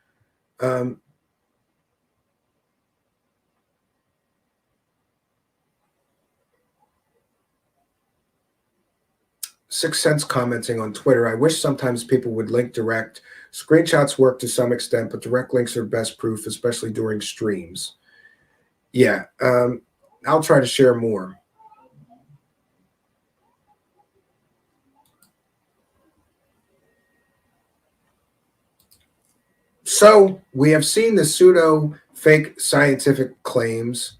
Sixth Sense commenting on Twitter. I wish sometimes people would link direct. Screenshots work to some extent, but direct links are best proof, especially during streams. Yeah. I'll try to share more. So we have seen the pseudo fake scientific claims.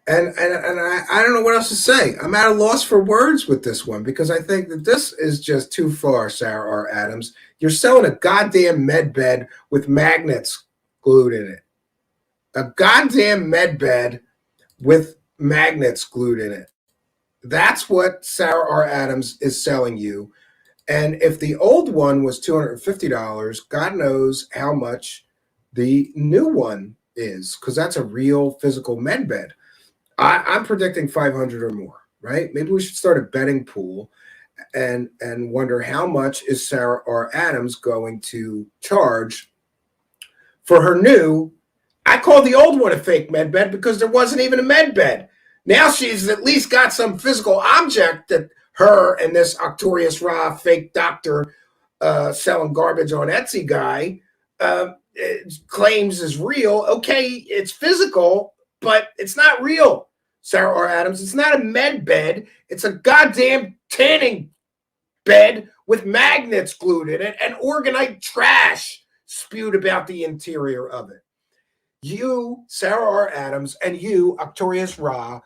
And I don't know what else to say. I'm at a loss for words with this one because I think that this is just too far, Sarah R. Adams. You're selling a goddamn med bed with magnets glued in it. A goddamn med bed with magnets glued in it. That's what Sarah R. Adams is selling you. And if the old one was $250, God knows how much the new one is, because that's a real physical med bed. I'm predicting 500 or more, right? Maybe we should start a betting pool and wonder how much is Sarah R. Adams going to charge for her new. I call the old one a fake med bed because there wasn't even a med bed. Now she's at least got some physical object that her and this Octorius Ra fake doctor selling garbage on Etsy guy claims is real. Okay, it's physical, but it's not real, Sarah R. Adams. It's not a med bed. It's a goddamn tanning bed with magnets glued in it and organite trash spewed about the interior of it. You, Sarah R. Adams, and you, Octorius Ra,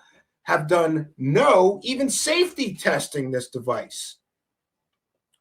have done no even safety testing this device.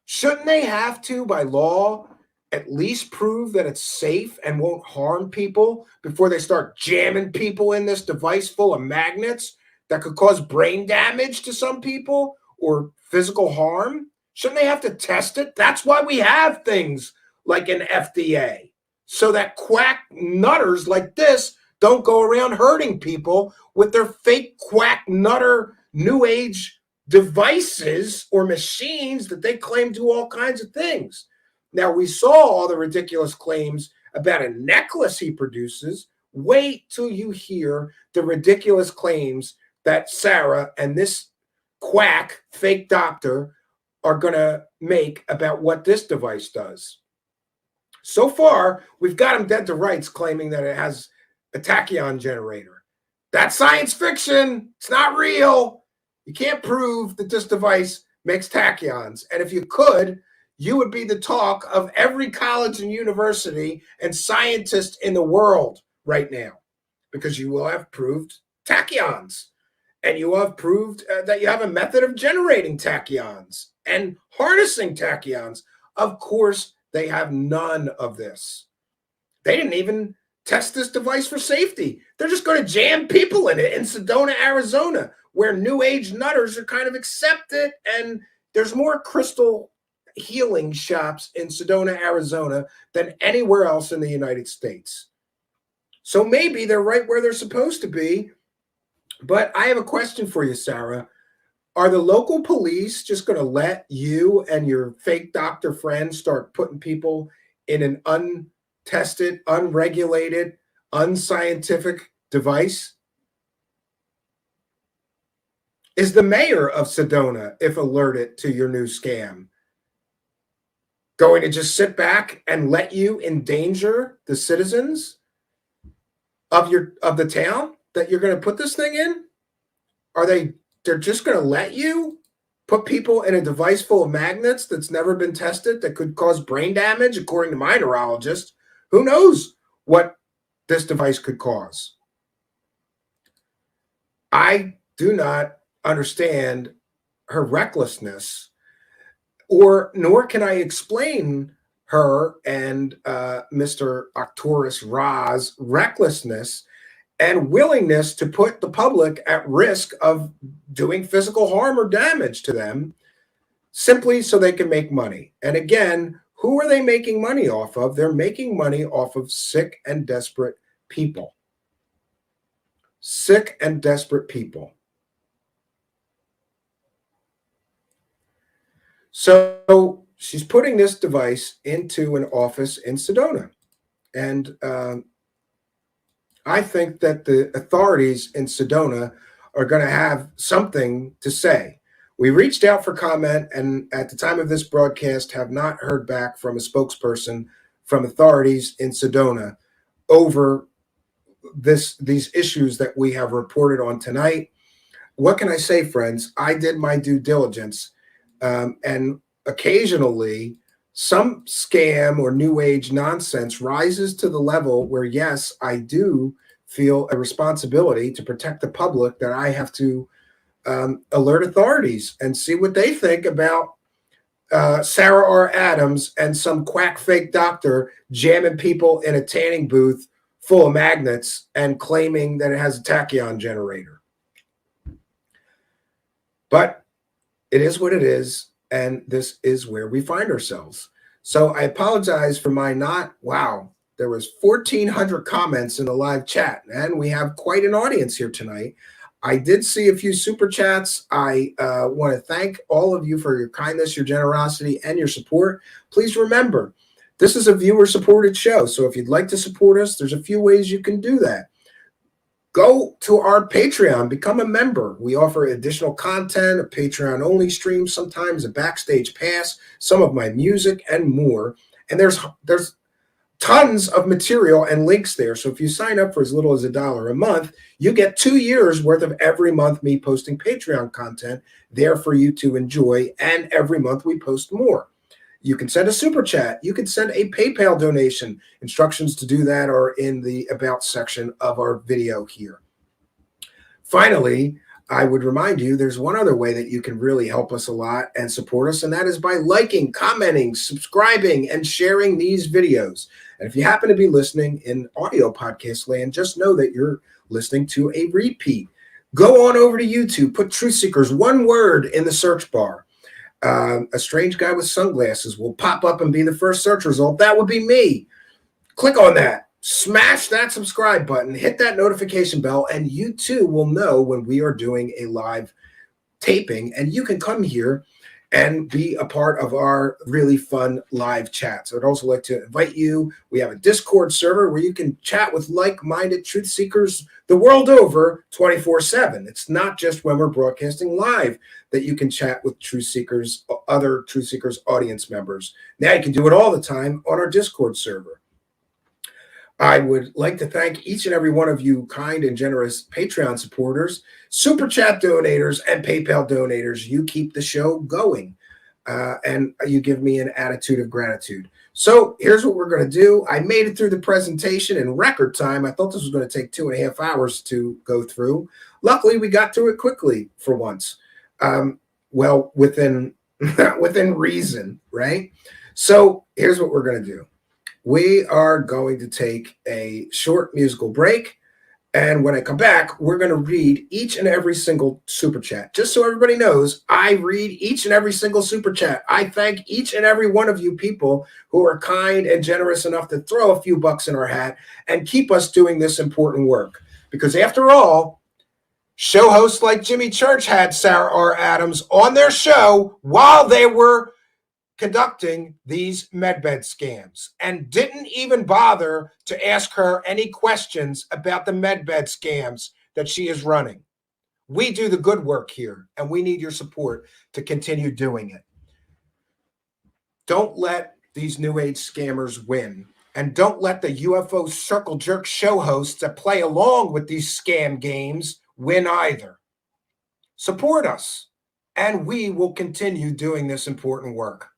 Shouldn't they have to, by law, at least prove that it's safe and won't harm people before they start jamming people in this device full of magnets that could cause brain damage to some people or physical harm? Shouldn't they have to test it? That's why we have things like an FDA, so that quack nutters like this don't go around hurting people with their fake quack nutter new age devices or machines that they claim do all kinds of things. Now, we saw all the ridiculous claims about a necklace he produces. Wait till you hear the ridiculous claims that Sarah and this quack fake doctor are going to make about what this device does. So far, we've got him dead to rights claiming that it has a tachyon generator. That's science fiction. It's not real. You can't prove that this device makes tachyons. And if you could, you would be the talk of every college and university and scientist in the world right now, because you will have proved tachyons. And you will have proved that you have a method of generating tachyons and harnessing tachyons. Of course, they have none of this. They didn't even test this device for safety. They're just going to jam people in it in Sedona, Arizona, where new age nutters are kind of accepted. And there's more crystal healing shops in Sedona, Arizona than anywhere else in the United States. So maybe they're right where they're supposed to be. But I have a question for you, Sarah. Are the local police just going to let you and your fake doctor friends start putting people in an untested, unregulated, unscientific device? Is the mayor of Sedona, if alerted to your new scam, going to just sit back and let you endanger the citizens of the town that you're going to put this thing in? They're just going to let you put people in a device full of magnets that's never been tested, that could cause brain damage, according to my neurologist? Who knows what this device could cause? I do not understand her recklessness, nor can I explain her and Mr. Octorius Ra's recklessness and willingness to put the public at risk of doing physical harm or damage to them simply so they can make money. And again, who are they making money off of? They're making money off of sick and desperate people. Sick and desperate people. So she's putting this device into an office in Sedona. And I think that the authorities in Sedona are going to have something to say. We reached out for comment, and at the time of this broadcast have not heard back from a spokesperson from authorities in Sedona over these issues that we have reported on tonight. What can I say, friends? I did my due diligence, and occasionally some scam or new age nonsense rises to the level where, yes, I do feel a responsibility to protect the public, that I have to alert authorities and see what they think about Sarah R. Adams and some quack fake doctor jamming people in a tanning booth full of magnets and claiming that it has a tachyon generator. But it is what it is, and this is where we find ourselves. So I apologize for my wow, there was 1,400 comments in the live chat, and we have quite an audience here tonight. I did see a few super chats. I want to thank all of you for your kindness, your generosity, and your support. Please remember, this is a viewer-supported show, so if you'd like to support us, there's a few ways you can do that. Go to our Patreon, become a member. We offer additional content, a Patreon-only stream, sometimes a backstage pass, some of my music, and more. And there's tons of material and links there. So if you sign up for as little as $1 a month, you get 2 years worth of every month me posting Patreon content there for you to enjoy. And every month we post more. You can send a super chat. You can send a PayPal donation. Instructions to do that are in the About section of our video here. Finally, I would remind you there's one other way that you can really help us a lot and support us, and that is by liking, commenting, subscribing, and sharing these videos. And if you happen to be listening in audio podcast land, just know that you're listening to a repeat. Go on over to YouTube, put Truth Seekers, one word in the search bar. A strange guy with sunglasses will pop up and be the first search result. That would be me. Click on that. Smash that subscribe button. Hit that notification bell, and you too will know when we are doing a live taping. And you can come here and be a part of our really fun live chats. I'd also like to invite you. We have a Discord server where you can chat with like-minded truth seekers the world over 24/7. It's not just when we're broadcasting live that you can chat with truth seekers, other truth seekers audience members. Now you can do it all the time on our Discord server. I would like to thank each and every one of you kind and generous Patreon supporters, Super Chat donators, and PayPal donators. You keep the show going, and you give me an attitude of gratitude. So here's what we're going to do. I made it through the presentation in record time. I thought this was going to take 2.5 hours to go through. Luckily, we got through it quickly for once. Well, within reason, right? So here's what we're going to do. We are going to take a short musical break. And when I come back, we're going to read each and every single super chat. Just so everybody knows, I read each and every single super chat. I thank each and every one of you people who are kind and generous enough to throw a few bucks in our hat and keep us doing this important work. Because after all, show hosts like Jimmy Church had Sarah R. Adams on their show while they were conducting these medbed scams and didn't even bother to ask her any questions about the medbed scams that she is running. We do the good work here, and we need your support to continue doing it. Don't let these new age scammers win, and don't let the UFO circle jerk show hosts that play along with these scam games win either. Support us, and we will continue doing this important work.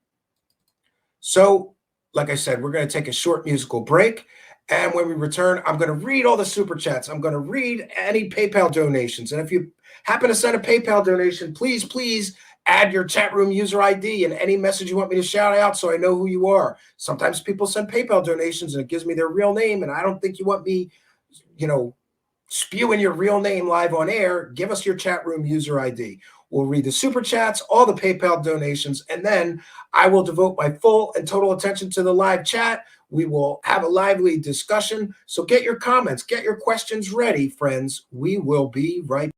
So, like I said, we're going to take a short musical break. And when we return, I'm going to read all the super chats. I'm going to read any PayPal donations. And if you happen to send a PayPal donation, please add your chat room user ID and any message you want me to shout out so I know who you are. Sometimes people send PayPal donations and it gives me their real name. And I don't think you want me, spewing your real name live on air. Give us your chat room user ID. We'll read the super chats, all the PayPal donations, and then I will devote my full and total attention to the live chat. We will have a lively discussion. So get your comments, get your questions ready, friends. We will be right back.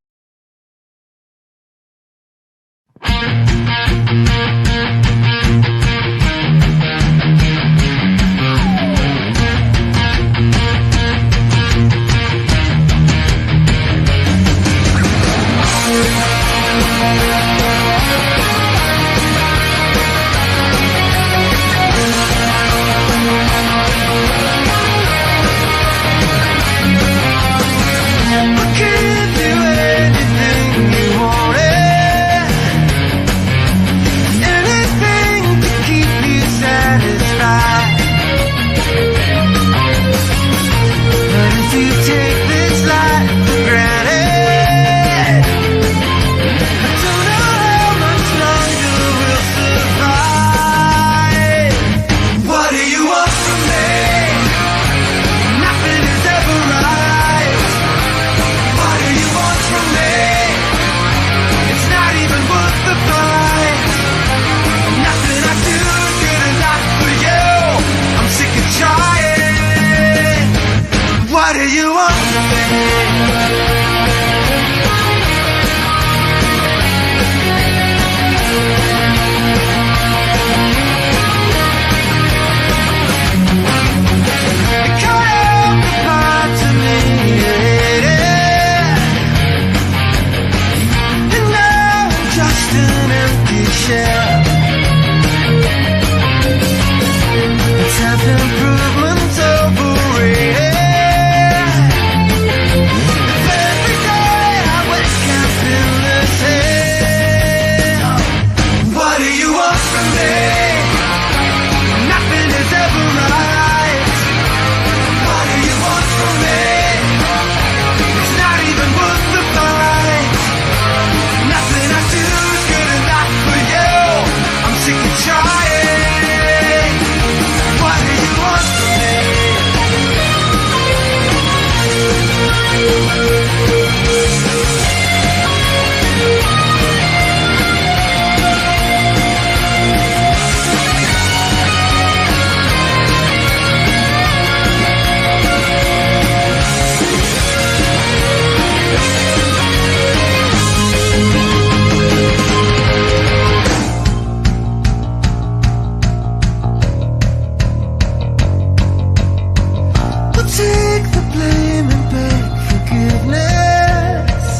What do you want from me? Improvements overrated. If every day I wake up in this hell, what do you want from me? Nothing is ever right. What do you want from me? It's not even worth the fight. Nothing I do is good enough for you. I'm sick of trying. What do you want from me? We'll take the blame and beg forgiveness.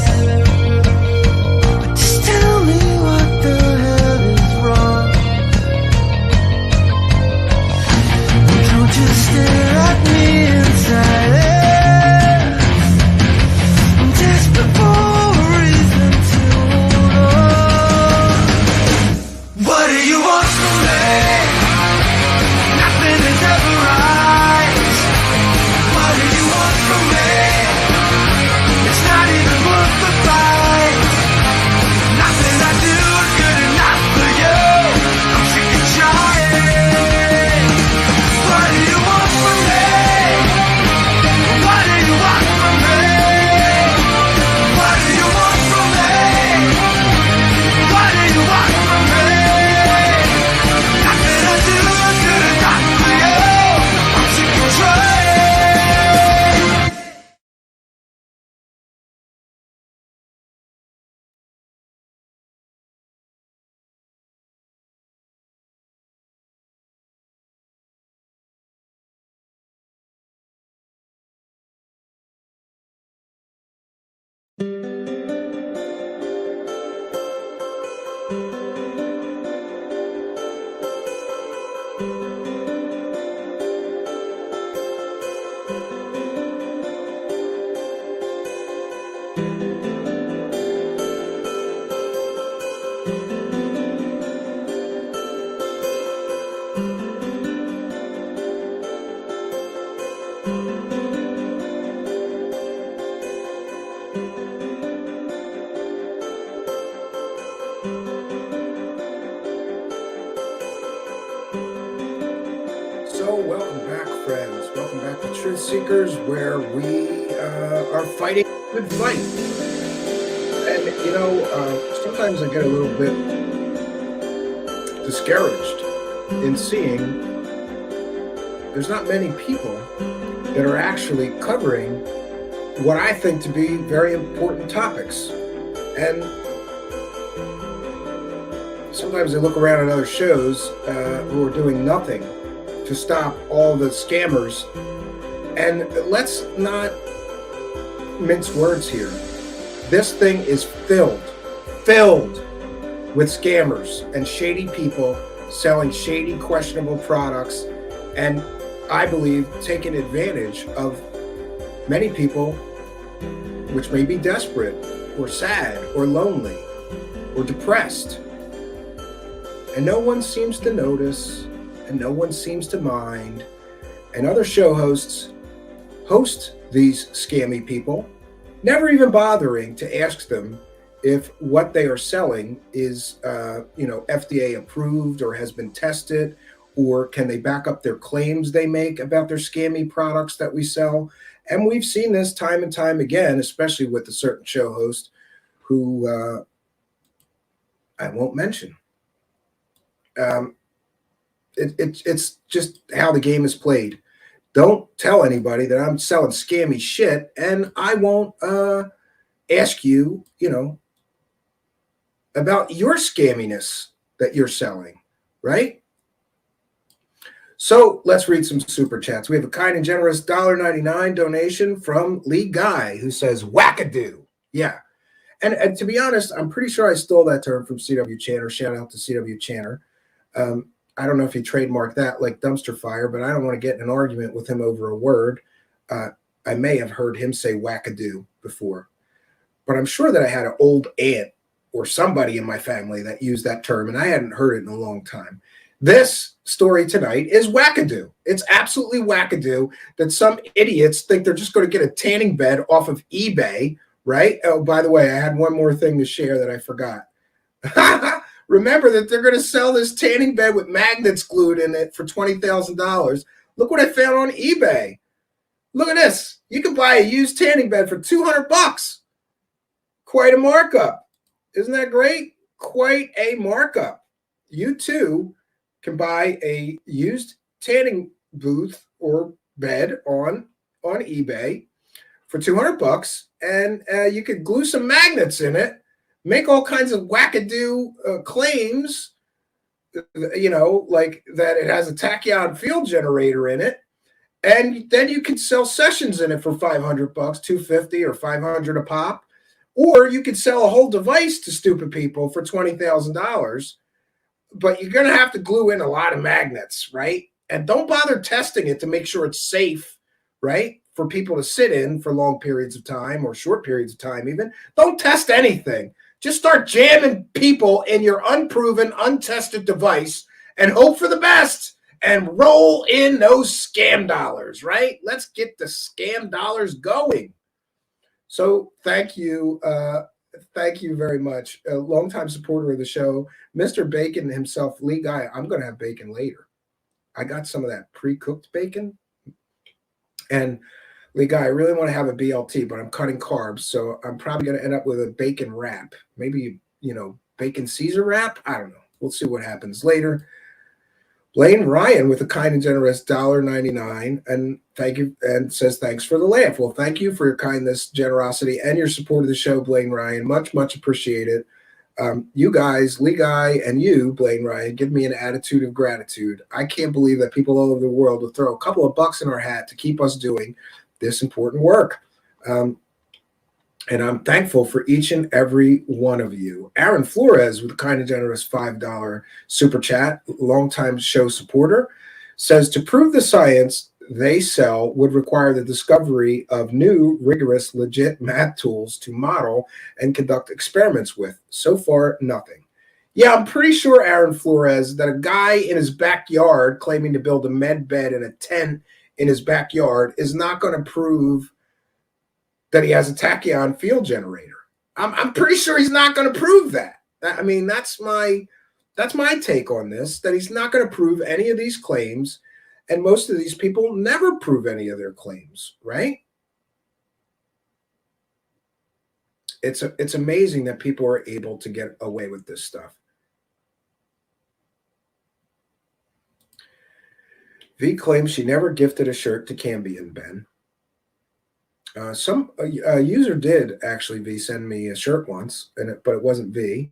But just tell me what the hell is wrong. Don't just stare at me in silence. I'm desperate for a reason to hold on. What do you want from me? Nothing is ever right. What do you want from me? It's not even worth the fight. Nothing I do is good enough for you. I'm sick of trying. What do you want from me? What do you want from me? What do you want from me? What do you want from me? Nothing I do is good enough for you. I'm sick of trying. So, welcome back, friends. Welcome back to Truth Seekers, where we are fighting a good fight. And, you know, sometimes I get a little bit discouraged in seeing there's not many people that are actually covering what I think to be very important topics. And sometimes I look around at other shows who are doing nothing to stop all the scammers. And let's not mince words here. This thing is filled with scammers and shady people selling shady, questionable products, and I believe taking advantage of many people which may be desperate or sad or lonely or depressed. And no one seems to notice, and no one seems to mind. And other show hosts host these scammy people, never even bothering to ask them if what they are selling is, FDA approved or has been tested, or can they back up their claims they make about their scammy products that we sell. And we've seen this time and time again, especially with a certain show host who I won't mention. It's just how the game is played. Don't tell anybody that I'm selling scammy shit, and I won't ask you, about your scamminess that you're selling, right? So let's read some super chats. We have a kind and generous $1.99 donation from Lee Guy, who says wackadoo. Yeah. And to be honest, I'm pretty sure I stole that term from CW Channer. Shout out to CW Channer. I don't know if he trademarked that like dumpster fire, but I don't want to get in an argument with him over a word. I may have heard him say wackadoo before, but I'm sure that I had an old aunt or somebody in my family that used that term, and I hadn't heard it in a long time. This story tonight is wackadoo. It's absolutely wackadoo that some idiots think they're just going to get a tanning bed off of eBay, right? Oh, by the way, I had one more thing to share that I forgot. Remember that they're going to sell this tanning bed with magnets glued in it for $20,000. Look what I found on eBay. Look at this. You can buy a used tanning bed for $200. Quite a markup. Isn't that great? Quite a markup. You too can buy a used tanning booth or bed on eBay for $200, and you could glue some magnets in it, make all kinds of wackadoo claims, like that it has a tachyon field generator in it, and then you can sell sessions in it for $500, $250 or $500 a pop, or you could sell a whole device to stupid people for $20,000. But you're going to have to glue in a lot of magnets, right? And don't bother testing it to make sure it's safe, right? For people to sit in for long periods of time or short periods of time even. Don't test anything. Just start jamming people in your unproven, untested device and hope for the best and roll in those scam dollars, right? Let's get the scam dollars going. So thank you. Thank you very much. A longtime supporter of the show, Mr. Bacon himself, Lee Guy. I'm going to have bacon later. I got some of that pre-cooked bacon. And Lee Guy, I really want to have a BLT, but I'm cutting carbs. So I'm probably going to end up with a bacon wrap. Maybe, bacon Caesar wrap. I don't know. We'll see what happens later. Blaine Ryan with a kind and generous $1.99 and thank you, and says thanks for the laugh. Well, thank you for your kindness, generosity, and your support of the show, Blaine Ryan. Much, much appreciated. You guys, Lee Guy, and you, Blaine Ryan, give me an attitude of gratitude. I can't believe that people all over the world will throw a couple of bucks in our hat to keep us doing this important work. And I'm thankful for each and every one of you. Aaron Flores with a kind and generous $5 super chat, longtime show supporter, says to prove the science they sell would require the discovery of new, rigorous, legit math tools to model and conduct experiments with. So far, nothing. Yeah, I'm pretty sure, Aaron Flores, that a guy in his backyard claiming to build a med bed and a tent in his backyard is not going to prove that he has a tachyon field generator. I'm pretty sure he's not going to prove that. I mean, that's my take on this, that he's not going to prove any of these claims, and most of these people never prove any of their claims, right? It's amazing that people are able to get away with this stuff. V claims she never gifted a shirt to Cambion, Ben. Some user did actually, V, send me a shirt once, but it wasn't V.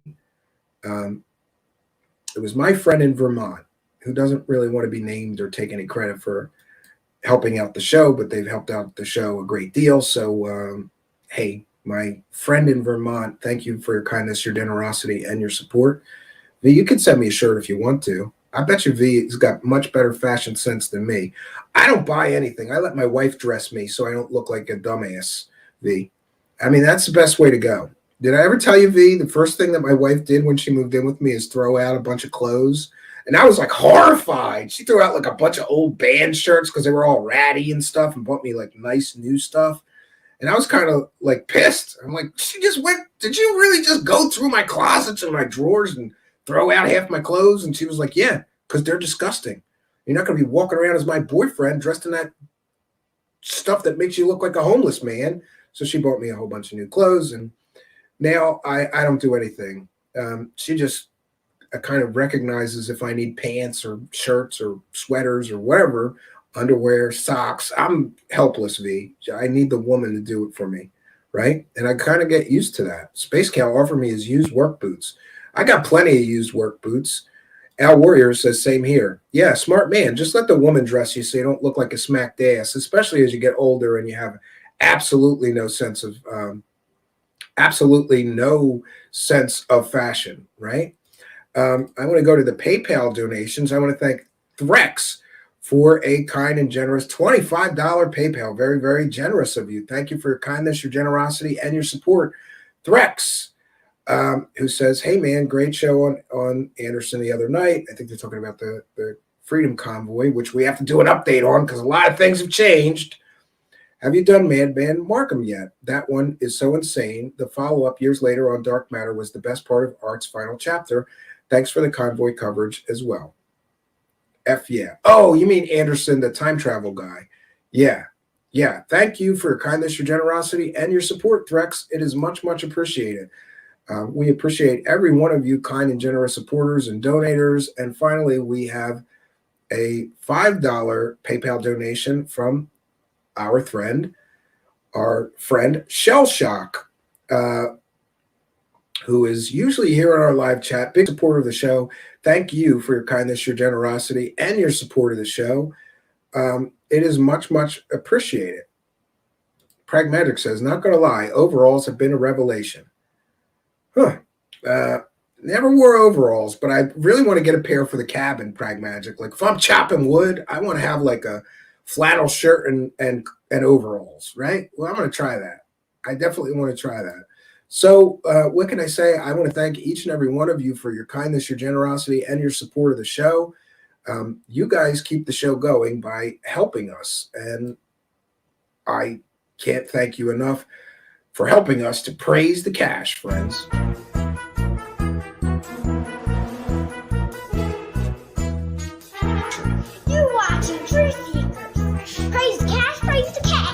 It was my friend in Vermont who doesn't really want to be named or take any credit for helping out the show, but they've helped out the show a great deal. So, hey, my friend in Vermont, thank you for your kindness, your generosity, and your support. V, you can send me a shirt if you want to. I bet you V has got much better fashion sense than me. I don't buy anything. I let my wife dress me so I don't look like a dumbass, V. I mean, that's the best way to go. Did I ever tell you, V, the first thing that my wife did when she moved in with me is throw out a bunch of clothes? And I was like horrified. She threw out like a bunch of old band shirts because they were all ratty and stuff and bought me like nice new stuff. And I was kind of like pissed. I'm like, did you really just go through my closets and my drawers and throw out half my clothes? And she was like, yeah, because they're disgusting. You're not going to be walking around as my boyfriend dressed in that stuff that makes you look like a homeless man. So she bought me a whole bunch of new clothes. And now I don't do anything. She just kind of recognizes if I need pants or shirts or sweaters or whatever, underwear, socks. I'm helpless, V. I need the woman to do it for me, right? And I kind of get used to that. Space Cow offered me his used work boots. I got plenty of used work boots. Al Warrior says, same here. Yeah, smart man. Just let the woman dress you so you don't look like a smacked ass, especially as you get older and you have absolutely no sense of fashion, right? I want to go to the PayPal donations. I want to thank Threx for a kind and generous $25 PayPal. Very, very generous of you. Thank you for your kindness, your generosity, and your support. Threx, who says, hey, man, great show on Anderson the other night. I think they're talking about the Freedom Convoy, which we have to do an update on because a lot of things have changed. Have you done Madman Markham yet? That one is so insane. The follow-up years later on Dark Matter was the best part of Art's final chapter. Thanks for the convoy coverage as well. F yeah. Oh, you mean Anderson, the time travel guy. Yeah. Yeah. Thank you for your kindness, your generosity, and your support, Threx. It is much, much appreciated. We appreciate every one of you kind and generous supporters and donators. And finally, we have a $5 PayPal donation from our friend Shell Shock, who is usually here in our live chat, big supporter of the show. Thank you for your kindness, your generosity, and your support of the show. It is much, much appreciated. Pragmatic says, not going to lie, overalls have been a revelation. Never wore overalls, but I really want to get a pair for the cabin, Pragmatic. Like if I'm chopping wood, I want to have like a flannel shirt and overalls, right? Well, I'm going to try that. I definitely want to try that. So what can I say? I want to thank each and every one of you for your kindness, your generosity, and your support of the show. You guys keep the show going by helping us. And I can't thank you enough for helping us to praise the cash, friends. You're watching Truth Seekers. Praise the cash, praise the cash.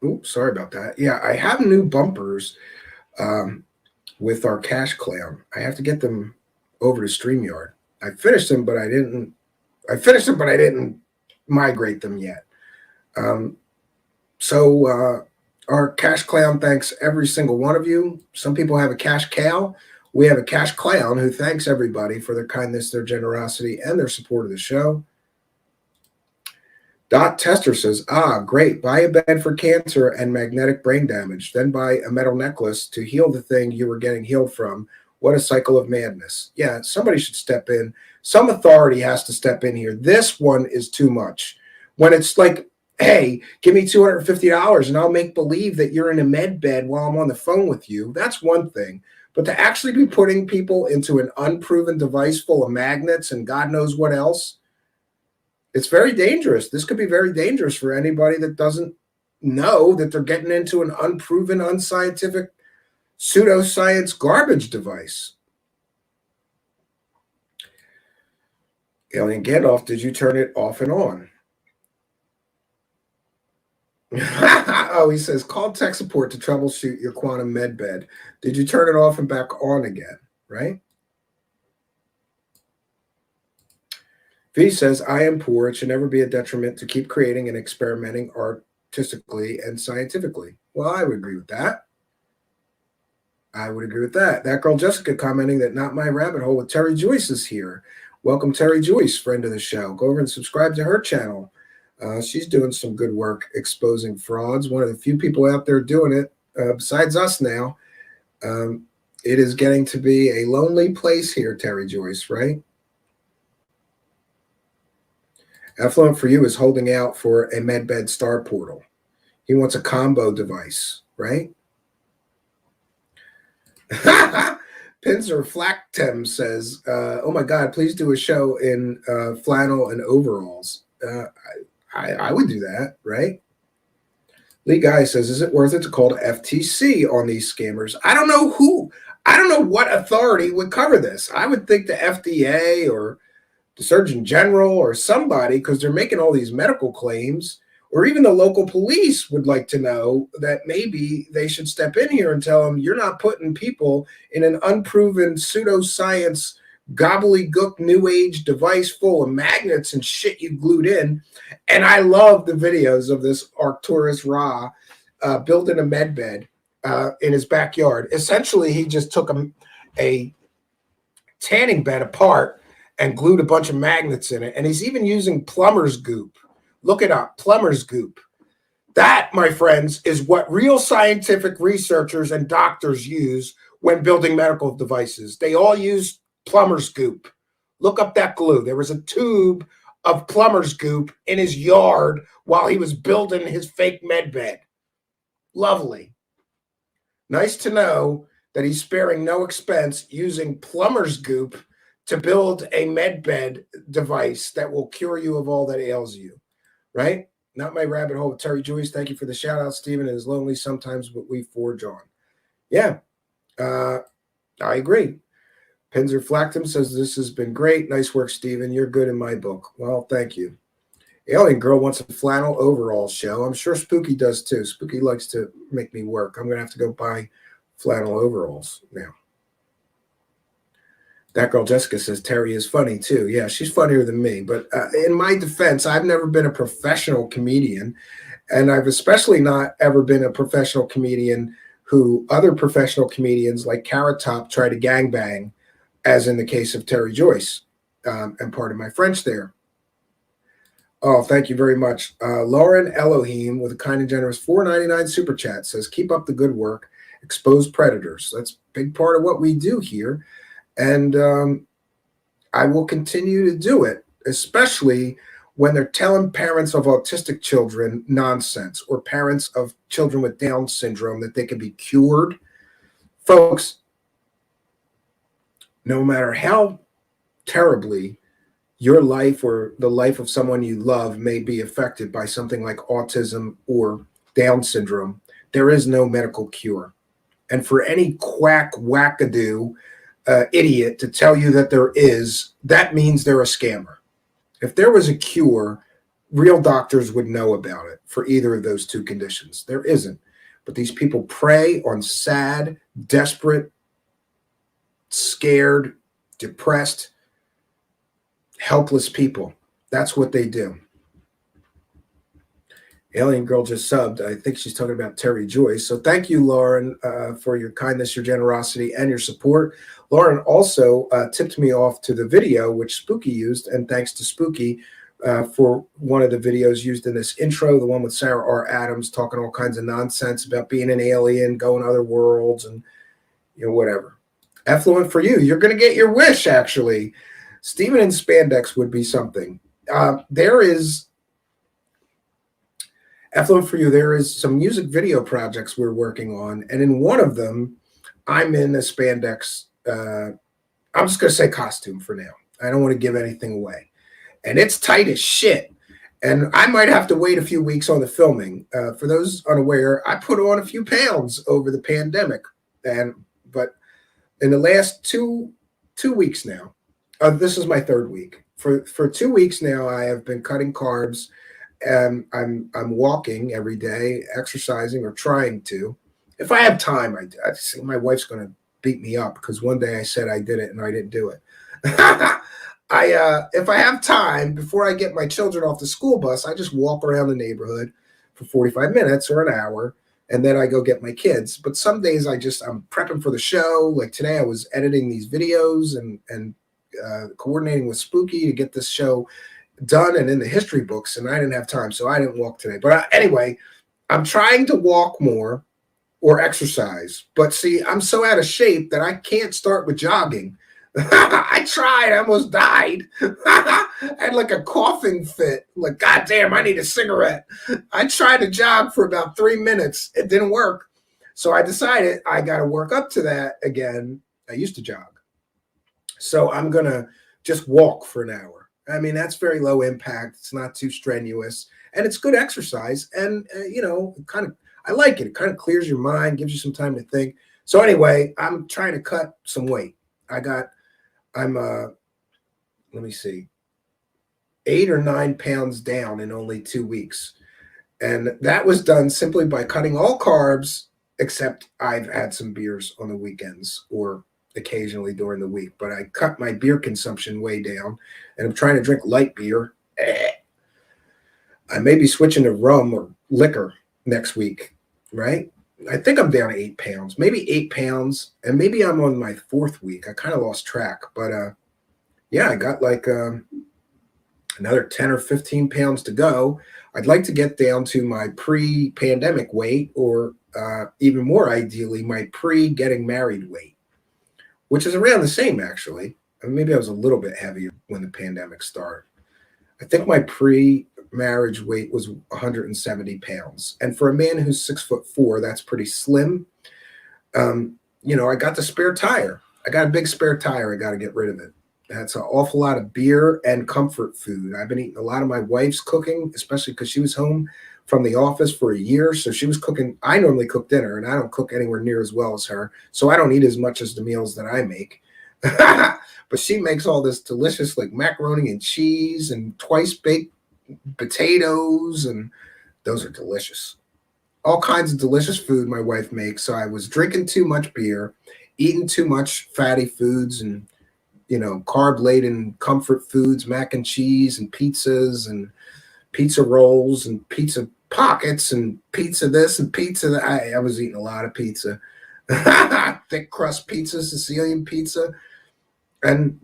Oops, sorry about that. Yeah, I have new bumpers with our Cash Clown. I have to get them over to StreamYard. I finished them, but I didn't migrate them yet. So our Cash Clown thanks every single one of you. Some people have a Cash Cow. We have a Cash Clown who thanks everybody for their kindness, their generosity, and their support of the show. Dot Tester says, great. Buy a bed for cancer and magnetic brain damage. Then buy a metal necklace to heal the thing you were getting healed from. What a cycle of madness. Yeah, somebody should step in. Some authority has to step in here. This one is too much. When it's like, hey, give me $250 and I'll make believe that you're in a med bed while I'm on the phone with you. That's one thing. But to actually be putting people into an unproven device full of magnets and God knows what else, it's very dangerous. This could be very dangerous for anybody that doesn't know that they're getting into an unproven, unscientific, pseudoscience garbage device. Alien Gandalf, did you turn it off and on? Oh, he says, call tech support to troubleshoot your quantum med bed. Did you turn it off and back on again, right? V says, I am poor. It should never be a detriment to keep creating and experimenting artistically and scientifically. Well, I would agree with that. That girl Jessica commenting that not my rabbit hole with Terry Joyce is here. Welcome, Terry Joyce, friend of the show. Go over and subscribe to her channel. She's doing some good work exposing frauds. One of the few people out there doing it, besides us now. It is getting to be a lonely place here, Terry Joyce, right? Affluent for you is holding out for a medbed star portal. He wants a combo device, right? Pinzer Flactem says, oh my God, please do a show in flannel and overalls. I would do that, right? Lee Guy says, is it worth it to call the FTC on these scammers? I don't know what authority would cover this. I would think the FDA or the Surgeon General or somebody, because they're making all these medical claims, or even the local police would like to know that maybe they should step in here and tell them, you're not putting people in an unproven pseudoscience gobbledygook new age device full of magnets and shit you glued in. And I love the videos of this Arcturus Ra building a medbed in his backyard. Essentially, he just took a tanning bed apart and glued a bunch of magnets in it. And he's even using plumber's goop. Look it up, plumber's goop. That, my friends, is what real scientific researchers and doctors use when building medical devices. They all use plumber's goop. Look up that glue. There was a tube of plumber's goop in his yard while he was building his fake medbed. Lovely. Nice to know that he's sparing no expense using plumber's goop to build a medbed device that will cure you of all that ails you, right? Not my rabbit hole with Terry Joyce. Thank you for the shout out, Stephen. It is lonely sometimes, but we forge on. Yeah, I agree. Pinzer Flactum says, this has been great. Nice work, Stephen. You're good in my book. Well, thank you. Alien Girl wants a flannel overall show. I'm sure Spooky does too. Spooky likes to make me work. I'm going to have to go buy flannel overalls now. That girl Jessica says Terry is funny too. Yeah, she's funnier than me. But in my defense, I've never been a professional comedian. And I've especially not ever been a professional comedian who other professional comedians like Carrot Top try to gangbang, as in the case of Terry Joyce. And part of my French there. Oh, thank you very much. Lauren Elohim with a kind and generous $4.99 super chat says, keep up the good work. Expose predators. That's a big part of what we do here. And I will continue to do it, especially when they're telling parents of autistic children nonsense, or parents of children with Down syndrome that they can be cured. Folks, no matter how terribly your life or the life of someone you love may be affected by something like autism or Down syndrome, there is no medical cure. And for any quack wackadoo idiot to tell you that there is, that means they're a scammer. If there was a cure, real doctors would know about it for either of those two conditions. There isn't. But these people prey on sad, desperate, scared, depressed, helpless people. That's what they do. Alien Girl just subbed. I think she's talking about Terry Joyce. So thank you, Lauren, for your kindness, your generosity, and your support. Lauren also tipped me off to the video, which Spooky used, and thanks to Spooky for one of the videos used in this intro, the one with Sarah R. Adams talking all kinds of nonsense about being an alien, going to other worlds, and whatever. Effluent for you. You're going to get your wish, actually. Steven in spandex would be something. There is Effluent for you. There is some music video projects we're working on, and in one of them, I'm in a spandex. I'm just going to say costume for now. I don't want to give anything away, and it's tight as shit. And I might have to wait a few weeks on the filming. For those unaware, I put on a few pounds over the pandemic, but in the last two weeks now, this is my third week. For 2 weeks now, I have been cutting carbs. I'm walking every day, exercising or trying to. If I have time, I think my wife's going to beat me up because one day I said I did it and I didn't do it. If I have time before I get my children off the school bus, I just walk around the neighborhood for 45 minutes or an hour, and then I go get my kids. But some days I'm prepping for the show. Like today, I was editing these videos and coordinating with Spooky to get this show done and in the history books, and I didn't have time, so I didn't walk today. But anyway, I'm trying to walk more or exercise. But see, I'm so out of shape that I can't start with jogging. I tried, I almost died. I had like a coughing fit. Like, God damn, I need a cigarette. I tried to jog for about 3 minutes. It didn't work. So I decided I got to work up to that again. I used to jog. So I'm going to just walk for an hour. I mean, that's very low impact. It's not too strenuous, and it's good exercise. And, I like it. It kind of clears your mind, gives you some time to think. So anyway, I'm trying to cut some weight. I'm let me see, 8 or 9 pounds down in only 2 weeks. And that was done simply by cutting all carbs, except I've had some beers on the weekends or occasionally during the week. But I cut my beer consumption way down, and I'm trying to drink light beer. I may be switching to rum or liquor next week, right? I think I'm down to 8 pounds, maybe 8 pounds, and maybe I'm on my 4th week. I kind of lost track, but yeah, I got like another 10 or 15 pounds to go. I'd like to get down to my pre-pandemic weight, or even more ideally, my pre-getting married weight, which is around the same, actually. I mean, maybe I was a little bit heavier when the pandemic started. I think my pre-marriage weight was 170 pounds. And for a man who's 6'4", that's pretty slim. You know, I got the spare tire. I got a big spare tire. I got to get rid of it. That's an awful lot of beer and comfort food. I've been eating a lot of my wife's cooking, especially because she was home from the office for a year. So she was cooking. I normally cook dinner, and I don't cook anywhere near as well as her. So I don't eat as much as the meals that I make. But she makes all this delicious, like, macaroni and cheese and twice baked potatoes, and those are delicious. All kinds of delicious food my wife makes. So I was drinking too much beer, eating too much fatty foods, and, you know, carb-laden comfort foods, mac and cheese and pizzas and pizza rolls and pizza pockets and pizza this and pizza that. I was eating a lot of pizza. Thick crust pizza, Sicilian pizza. And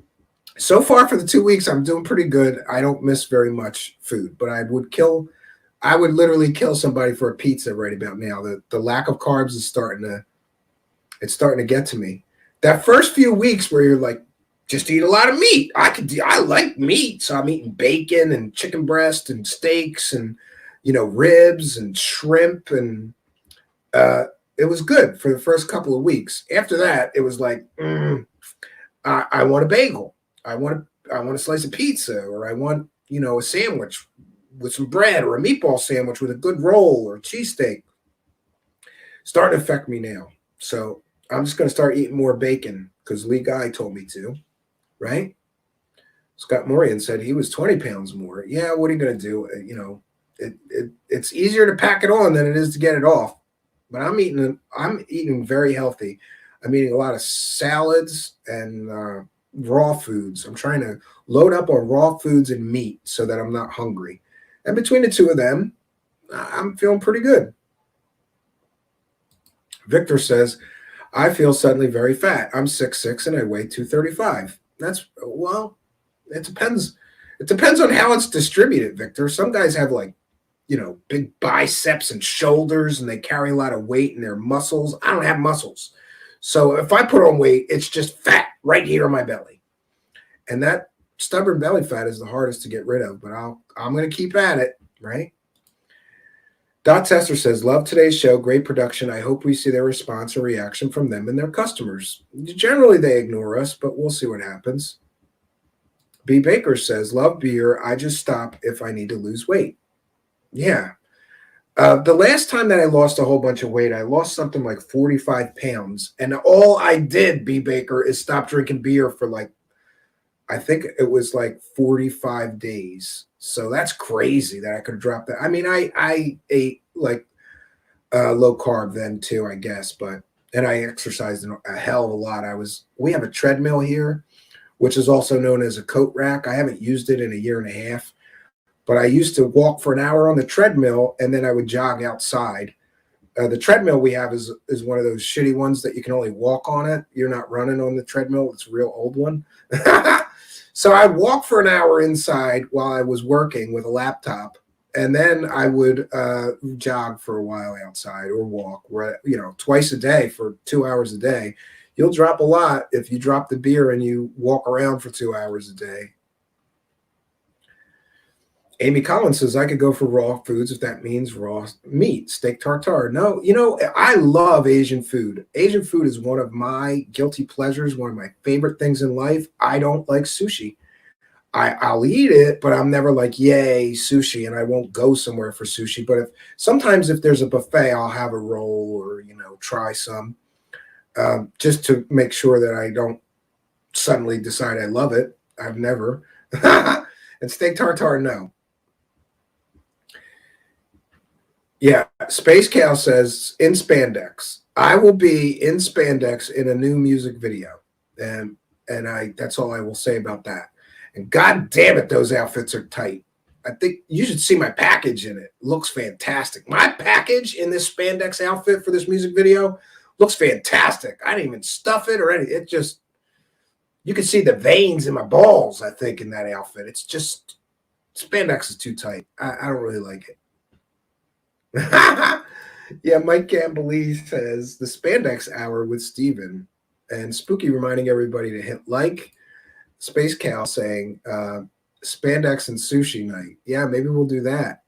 so far for the 2 weeks, I'm doing pretty good. I don't miss very much food, but I would literally kill somebody for a pizza right about now. The lack of carbs is starting to get to me. That first few weeks where you're like, just eat a lot of meat. I like meat. So I'm eating bacon and chicken breast and steaks and, you know, ribs and shrimp. And it was good for the first couple of weeks. After that, it was like, I want a bagel. I want a slice of pizza, or I want, you know, a sandwich with some bread, or a meatball sandwich with a good roll or cheesesteak. Starting to affect me now. So I'm just going to start eating more bacon because Lee Guy told me to, right? Scott Morian said he was 20 pounds more. Yeah, what are you going to do? You know, it's easier to pack it on than it is to get it off. But I'm eating very healthy. I'm eating a lot of salads and raw foods. I'm trying to load up on raw foods and meat so that I'm not hungry. And between the two of them, I'm feeling pretty good. Victor says, I feel suddenly very fat. I'm 6'6" and I weigh 235. Well, it depends. It depends on how it's distributed, Victor. Some guys have, like, you know, big biceps and shoulders, and they carry a lot of weight in their muscles. I don't have muscles. So if I put on weight, it's just fat right here on my belly. And that stubborn belly fat is the hardest to get rid of, but I'm going to keep at it, right? Dot Tester says, love today's show. Great production. I hope we see their response or reaction from them and their customers. Generally, they ignore us, but we'll see what happens. B. Baker says, love beer. I just stop if I need to lose weight. Yeah. The last time that I lost a whole bunch of weight, I lost something like 45 pounds. And all I did, B. Baker, is stop drinking beer for, like, I think it was like 45 days. So that's crazy that I could drop that. I mean, I ate like low carb then too, I guess, and I exercised a hell of a lot. We have a treadmill here, which is also known as a coat rack. I haven't used it in a year and a half, but I used to walk for an hour on the treadmill and then I would jog outside. The treadmill we have is one of those shitty ones that you can only walk on it. You're not running on the treadmill. It's a real old one. So I walked for an hour inside while I was working with a laptop, and then I would jog for a while outside or walk, you know, twice a day for 2 hours a day. You'll drop a lot if you drop the beer and you walk around for 2 hours a day. Amy Collins says, I could go for raw foods if that means raw meat, steak tartare. No, you know, I love Asian food. Asian food is one of my guilty pleasures, one of my favorite things in life. I don't like sushi. I'll eat it, but I'm never like, yay, sushi, and I won't go somewhere for sushi. But sometimes if there's a buffet, I'll have a roll or, you know, try some just to make sure that I don't suddenly decide I love it. I've never. And steak tartare, no. Yeah, Space Cal says in spandex. I will be in spandex in a new music video, and that's all I will say about that. And God damn it, those outfits are tight. I think you should see my package in it. It looks fantastic. My package in this spandex outfit for this music video looks fantastic. I didn't even stuff it or anything. It just, you can see the veins in my balls, I think, in that outfit. It's just, spandex is too tight. I don't really like it. Yeah, Mike Gamblee says the spandex hour with Steven, and Spooky reminding everybody to hit like. Space Cal saying spandex and sushi night. Yeah, maybe we'll do that.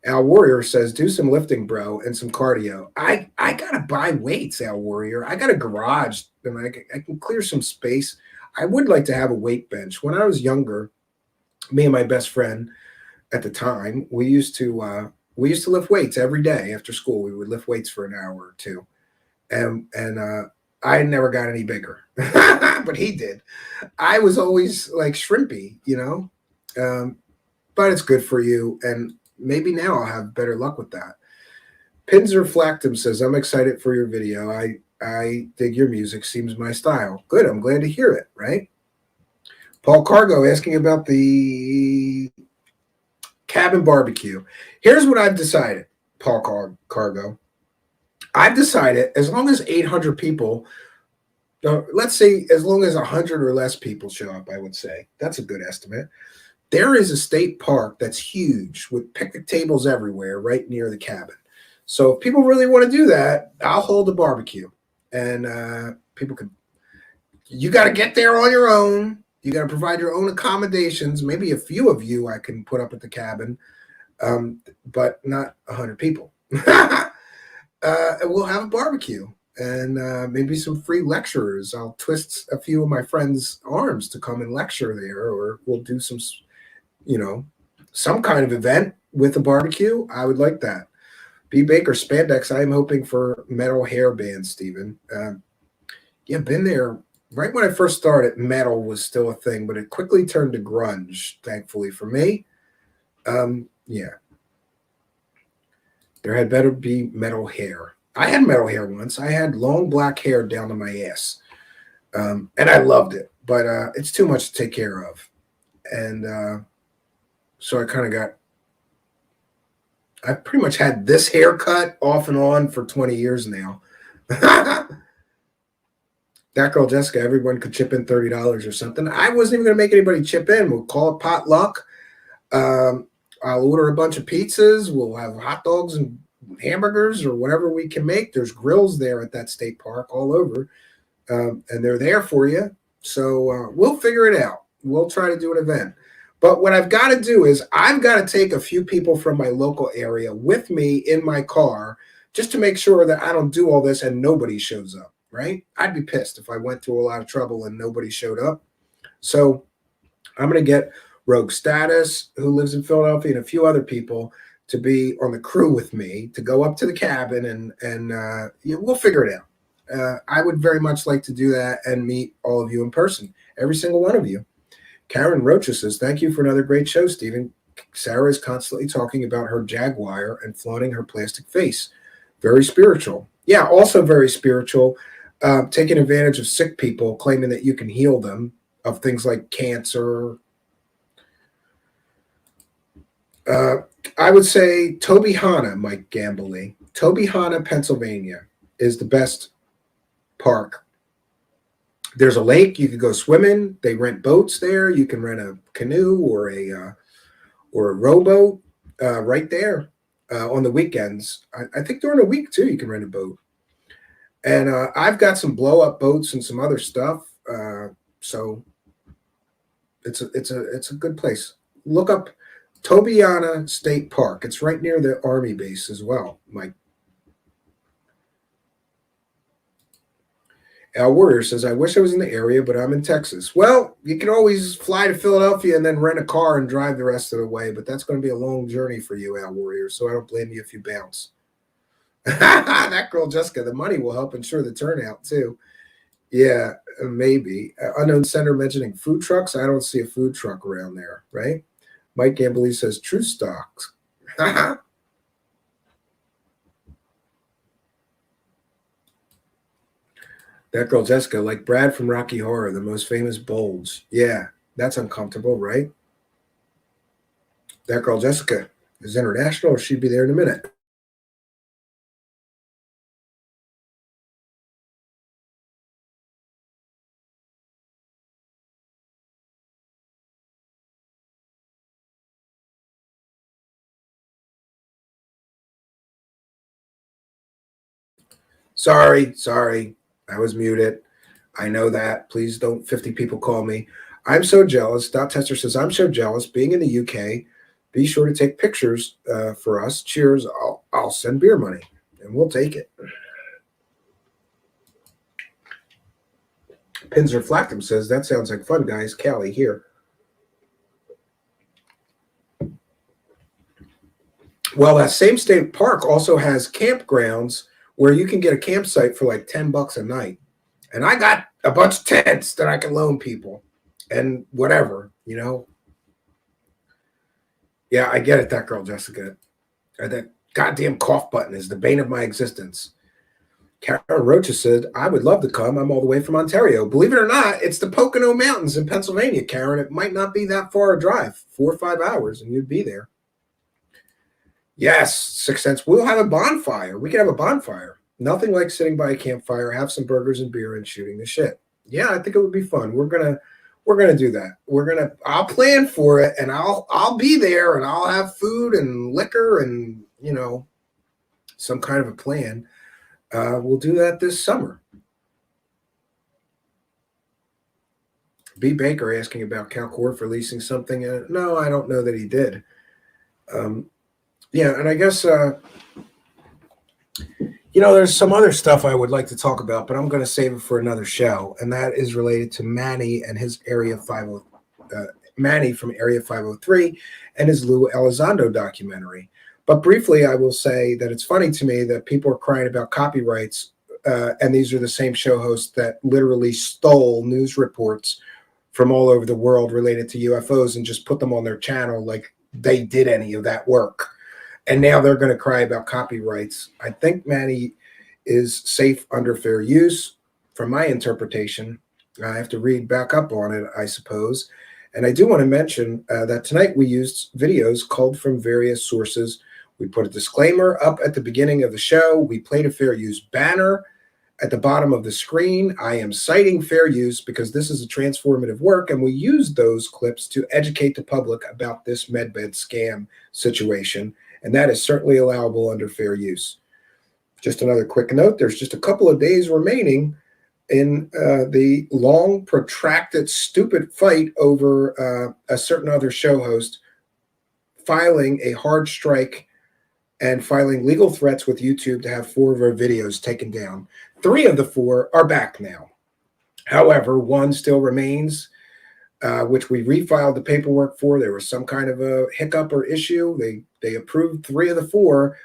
Al Warrior says do some lifting, bro, and some cardio. I gotta buy weights, Al Warrior. I got a garage and I can clear some space. I would like to have a weight bench. When I was younger, me and my best friend at the time, we used to lift weights every day after school. We would lift weights for an hour or two, and I never got any bigger, but he did. I was always like shrimpy, but it's good for you, and maybe now I'll have better luck with that. Pinzer Flactum says, I'm excited for your video. I dig your music, seems my style. Good, I'm glad to hear it, right? Paul Cargo asking about the cabin barbecue. Here's what I've decided, Paul Cargo. I've decided as long as 800 people, let's say as long as 100 or less people show up, I would say. That's a good estimate. There is a state park that's huge with picnic tables everywhere right near the cabin. So if people really want to do that, I'll hold a barbecue. And people could, you got to get there on your own. You got to provide your own accommodations. Maybe a few of you I can put up at the cabin, but not 100 people. We'll have a barbecue and maybe some free lecturers. I'll twist a few of my friends' arms to come and lecture there, or we'll do some, some kind of event with a barbecue. I would like that. B. Baker spandex. I'm hoping for metal hair bands, Stephen. Yeah, been there. Right when I first started, metal was still a thing, but it quickly turned to grunge, thankfully for me. Yeah. There had better be metal hair. I had metal hair once. I had long black hair down to my ass. And I loved it, but it's too much to take care of. And so I kind of I pretty much had this haircut off and on for 20 years now. That girl Jessica, everyone could chip in $30 or something. I wasn't even going to make anybody chip in. We'll call it potluck. I'll order a bunch of pizzas. We'll have hot dogs and hamburgers or whatever we can make. There's grills there at that state park all over, and they're there for you. So we'll figure it out. We'll try to do an event. But what I've got to do is I've got to take a few people from my local area with me in my car just to make sure that I don't do all this and nobody shows up. Right? I'd be pissed if I went through a lot of trouble and nobody showed up. So I'm going to get Rogue Status, who lives in Philadelphia, and a few other people to be on the crew with me to go up to the cabin and we'll figure it out. I would very much like to do that and meet all of you in person, every single one of you. Karen Rocha says, thank you for another great show, Stephen. Sarah is constantly talking about her Jaguar and flaunting her plastic face. Very spiritual. Yeah, also very spiritual. Taking advantage of sick people, claiming that you can heal them of things like cancer. I would say Tobyhanna, Mike Gamblee. Tobyhanna, Pennsylvania is the best park. There's a lake. You could go swimming. They rent boats there. You can rent a canoe or a rowboat right there on the weekends. I think during the week, too, you can rent a boat. And I've got some blow-up boats and some other stuff, so it's a good place. Look up Tobyhanna State Park. It's right near the Army base as well, Mike. Al Warrior says, I wish I was in the area, but I'm in Texas. Well, you can always fly to Philadelphia and then rent a car and drive the rest of the way, but that's going to be a long journey for you, Al Warrior, so I don't blame you if you bounce. That girl Jessica, the money will help ensure the turnout too. Yeah, maybe. Unknown Sender mentioning food trucks. I don't see a food truck around there, right? Mike Gamblee says true stocks. That girl Jessica, like Brad from Rocky Horror, the most famous bulge. Yeah, that's uncomfortable, right? That girl Jessica is international, or she'd be there in a minute. Sorry. I was muted. I know that. Please don't 50 people call me. I'm so jealous. Dot Tester says, I'm so jealous. Being in the UK, be sure to take pictures for us. Cheers. I'll send beer money, and we'll take it. Pinzer Flactum says, that sounds like fun, guys. Callie here. Well, that same state park also has campgrounds where you can get a campsite for like $10 a night. And I got a bunch of tents that I can loan people and whatever, you know. Yeah, I get it, that girl, Jessica. That goddamn cough button is the bane of my existence. Karen Rocha said, I would love to come. I'm all the way from Ontario. Believe it or not, it's the Pocono Mountains in Pennsylvania, Karen. It might not be that far a drive, 4 or 5 hours, and you'd be there. Yes, 6 cents. We'll have a bonfire. We could have a bonfire. Nothing like sitting by a campfire, have some burgers and beer, and shooting the shit. Yeah, I think it would be fun. We're gonna do that. I'll plan for it, and I'll be there, and I'll have food and liquor and, you know, some kind of a plan. We'll do that this summer. B. Baker asking about Cal Corp releasing something. No, I don't know that he did. Yeah, and I guess, you know, there's some other stuff I would like to talk about, but I'm going to save it for another show, and that is related to Manny and his Manny from Area 503 and his Lou Elizondo documentary. But briefly, I will say that it's funny to me that people are crying about copyrights, and these are the same show hosts that literally stole news reports from all over the world related to UFOs and just put them on their channel like they did any of that work. And now they're going to cry about copyrights. I think Manny is safe under fair use, from my interpretation. I have to read back up on it, I suppose. And I do want to mention that tonight we used videos culled from various sources. We put a disclaimer up at the beginning of the show. We played a fair use banner at the bottom of the screen. I am citing fair use because this is a transformative work, and we used those clips to educate the public about this medbed scam situation. And that is certainly allowable under fair use. Just another quick note, there's just a couple of days remaining in the long, protracted, stupid fight over a certain other show host filing a hard strike and filing legal threats with YouTube to have 4 of our videos taken down. 3 of the 4 are back now. However, 1 still remains, which we refiled the paperwork for. There was some kind of a hiccup or issue. They approved 3 of the 4,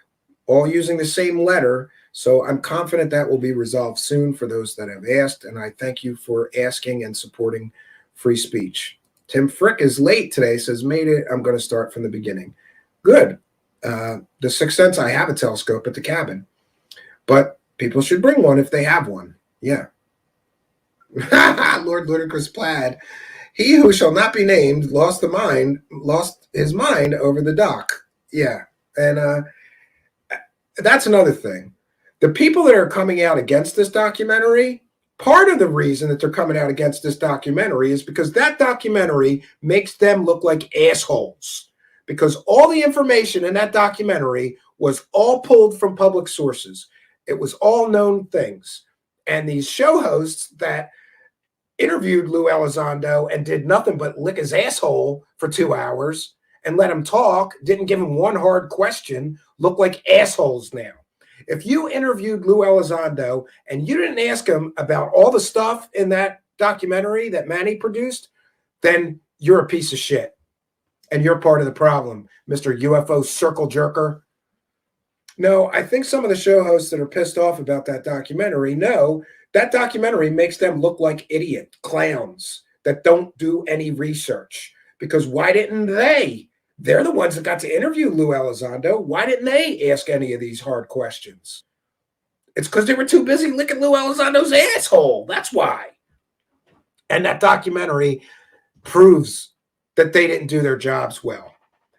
all using the same letter. So I'm confident that will be resolved soon for those that have asked. And I thank you for asking and supporting free speech. Tim Frick is late today, says, made it. I'm going to start from the beginning. Good. The 6th Sense, I have a telescope at the cabin. But people should bring one if they have one. Yeah. Lord Ludicrous Plaid. He who shall not be named lost his mind over the doc. Yeah. And that's another thing. The people that are coming out against this documentary, part of the reason that they're coming out against this documentary is because that documentary makes them look like assholes. Because all the information in that documentary was all pulled from public sources. It was all known things. And these show hosts that interviewed Lou Elizondo and did nothing but lick his asshole for 2 hours and let him talk, didn't give him one hard question, look like assholes now. If you interviewed Lou Elizondo and you didn't ask him about all the stuff in that documentary that Manny produced, then you're a piece of shit. And you're part of the problem, Mr. UFO circle jerker. No, I think some of the show hosts that are pissed off about that documentary know that documentary makes them look like idiot clowns that don't do any research. Because why didn't they They're the ones that got to interview Lou Elizondo. Why didn't they ask any of these hard questions? It's because they were too busy licking Lou Elizondo's asshole. That's why. And that documentary proves that they didn't do their jobs well.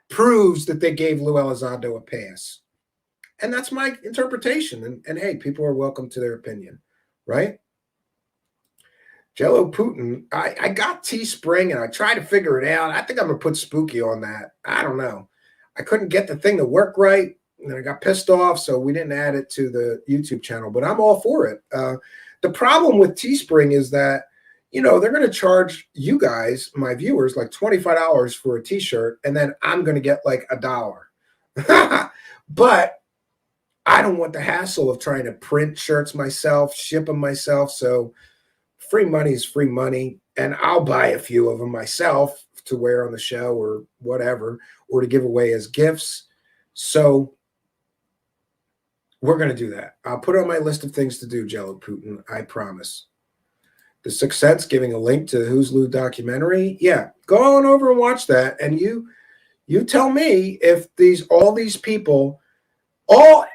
Proves that they gave Lou Elizondo a pass. And that's my interpretation. And hey, people are welcome to their opinion, right? Jello Putin, I got Teespring and I tried to figure it out. I think I'm going to put Spooky on that. I don't know. I couldn't get the thing to work right. And I got pissed off, so we didn't add it to the YouTube channel. But I'm all for it. The problem with Teespring is that, you know, they're going to charge you guys, my viewers, like $25 for a t-shirt, and then I'm going to get like $1. But I don't want the hassle of trying to print shirts myself, ship them myself. So free money is free money. And I'll buy a few of them myself to wear on the show or whatever, or to give away as gifts. So we're going to do that. I'll put it on my list of things to do, Jello Putin. I promise. The Sixth Sense, giving a link to the Who's Lou documentary. Yeah, go on over and watch that. And you tell me if all these people, all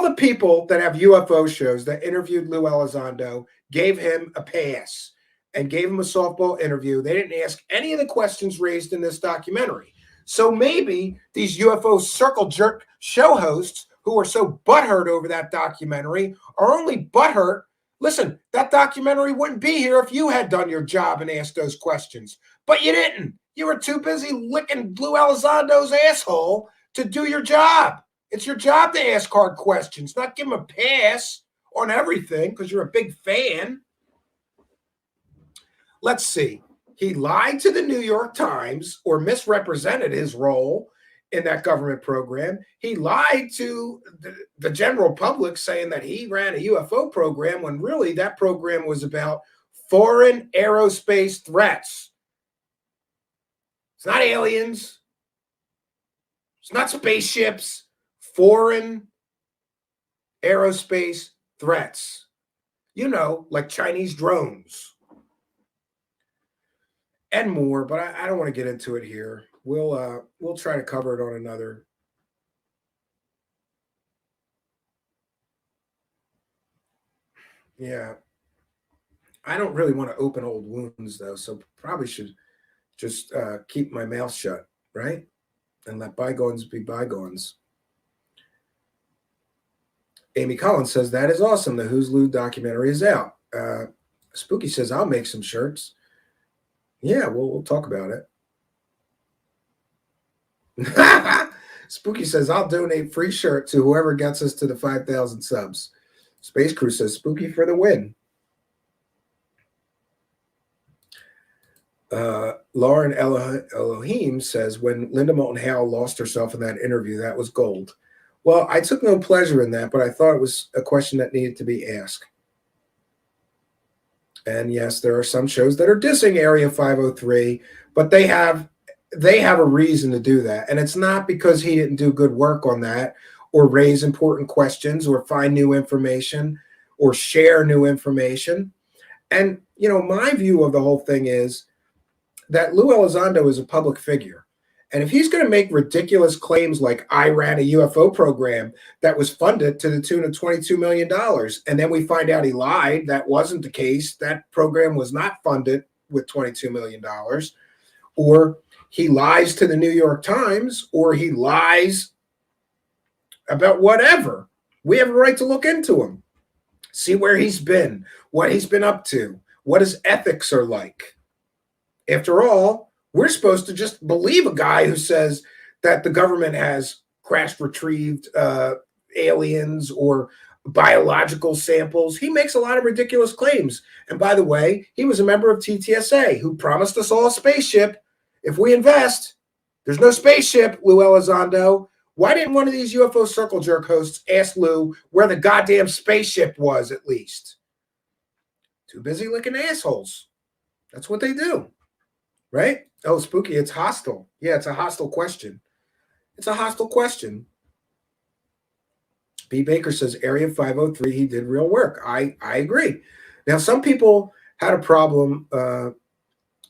the people that have UFO shows that interviewed Lou Elizondo gave him a pass and gave him a softball interview. They didn't ask any of the questions raised in this documentary. So maybe these UFO circle jerk show hosts who are so butthurt over that documentary are only butthurt. Listen, that documentary wouldn't be here if you had done your job and asked those questions. But you didn't. You were too busy licking Lou Elizondo's asshole to do your job. It's your job to ask hard questions, not give him a pass on everything because you're a big fan. Let's see. He lied to the New York Times or misrepresented his role in that government program. He lied to the general public saying that he ran a UFO program when really that program was about foreign aerospace threats. It's not aliens. It's not spaceships. Foreign aerospace threats. You know, like Chinese drones. And more, but I don't want to get into it here. We'll try to cover it on another. Yeah. I don't really want to open old wounds though, so probably should just keep my mouth shut, right? And let bygones be bygones. Amy Collins says, that is awesome. The Who's Lou documentary is out. Spooky says, I'll make some shirts. Yeah, we'll talk about it. Spooky says, I'll donate free shirt to whoever gets us to the 5,000 subs. Space Crew says, Spooky for the win. Lauren Elohim says, when Linda Moulton Howe lost herself in that interview, that was gold. Well, I took no pleasure in that, but I thought it was a question that needed to be asked. And yes, there are some shows that are dissing Area 503, but they have a reason to do that. And it's not because he didn't do good work on that or raise important questions or find new information or share new information. And, you know, my view of the whole thing is that Lou Elizondo is a public figure. And if he's going to make ridiculous claims like I ran a UFO program that was funded to the tune of $22 million, and then we find out he lied, that wasn't the case, that program was not funded with $22 million, or he lies to the New York Times, or he lies about whatever, we have a right to look into him, see where he's been, what he's been up to, what his ethics are like. After all, we're supposed to just believe a guy who says that the government has crash retrieved aliens or biological samples. He makes a lot of ridiculous claims. And by the way, he was a member of TTSA who promised us all a spaceship. If we invest, there's no spaceship, Lou Elizondo. Why didn't one of these UFO circle jerk hosts ask Lou where the goddamn spaceship was at least? Too busy licking assholes. That's what they do. Right? Oh, Spooky, it's hostile. Yeah, it's a hostile question. It's a hostile question. B. Baker says, Area 503, he did real work. I agree. Now, some people had a problem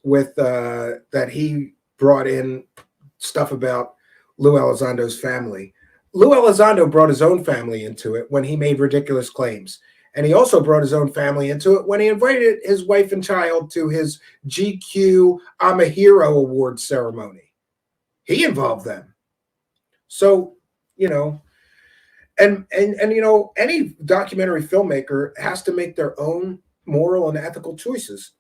with that he brought in stuff about Lou Elizondo's family. Lou Elizondo brought his own family into it when he made ridiculous claims. And he also brought his own family into it when he invited his wife and child to his GQ I'm a Hero award ceremony. He involved them. So, you know, and you know, any documentary filmmaker has to make their own moral and ethical choices.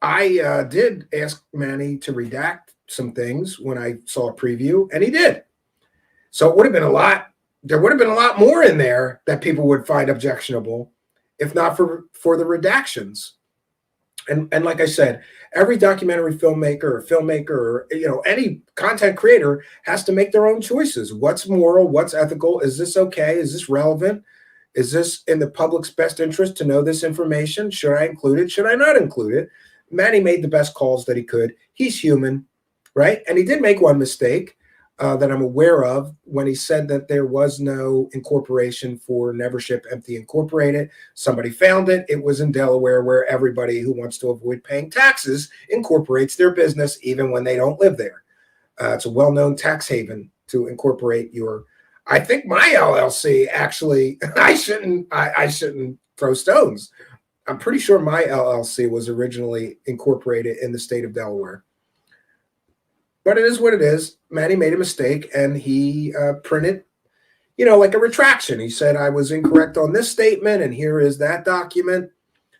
I did ask Manny to redact some things when I saw a preview, and he did. So it would have been there would have been a lot more in there that people would find objectionable if not for the redactions. And like I said, every documentary filmmaker or you know, any content creator has to make their own choices. What's moral? What's ethical? Is this okay? Is this relevant? Is this in the public's best interest to know this information? Should I include it? Should I not include it? Manny made the best calls that he could. He's human, right? And he did make one mistake that I'm aware of when he said that there was no incorporation for Nevership Empty Incorporated. Somebody found it. It was in Delaware, where everybody who wants to avoid paying taxes incorporates their business even when they don't live there. It's a well-known tax haven to incorporate your. I think my LLC actually. I shouldn't throw stones. I'm pretty sure my LLC was originally incorporated in the state of Delaware. But it is what it is. Manny made a mistake, and he printed, you know, like a retraction. He said, I was incorrect on this statement, and here is that document.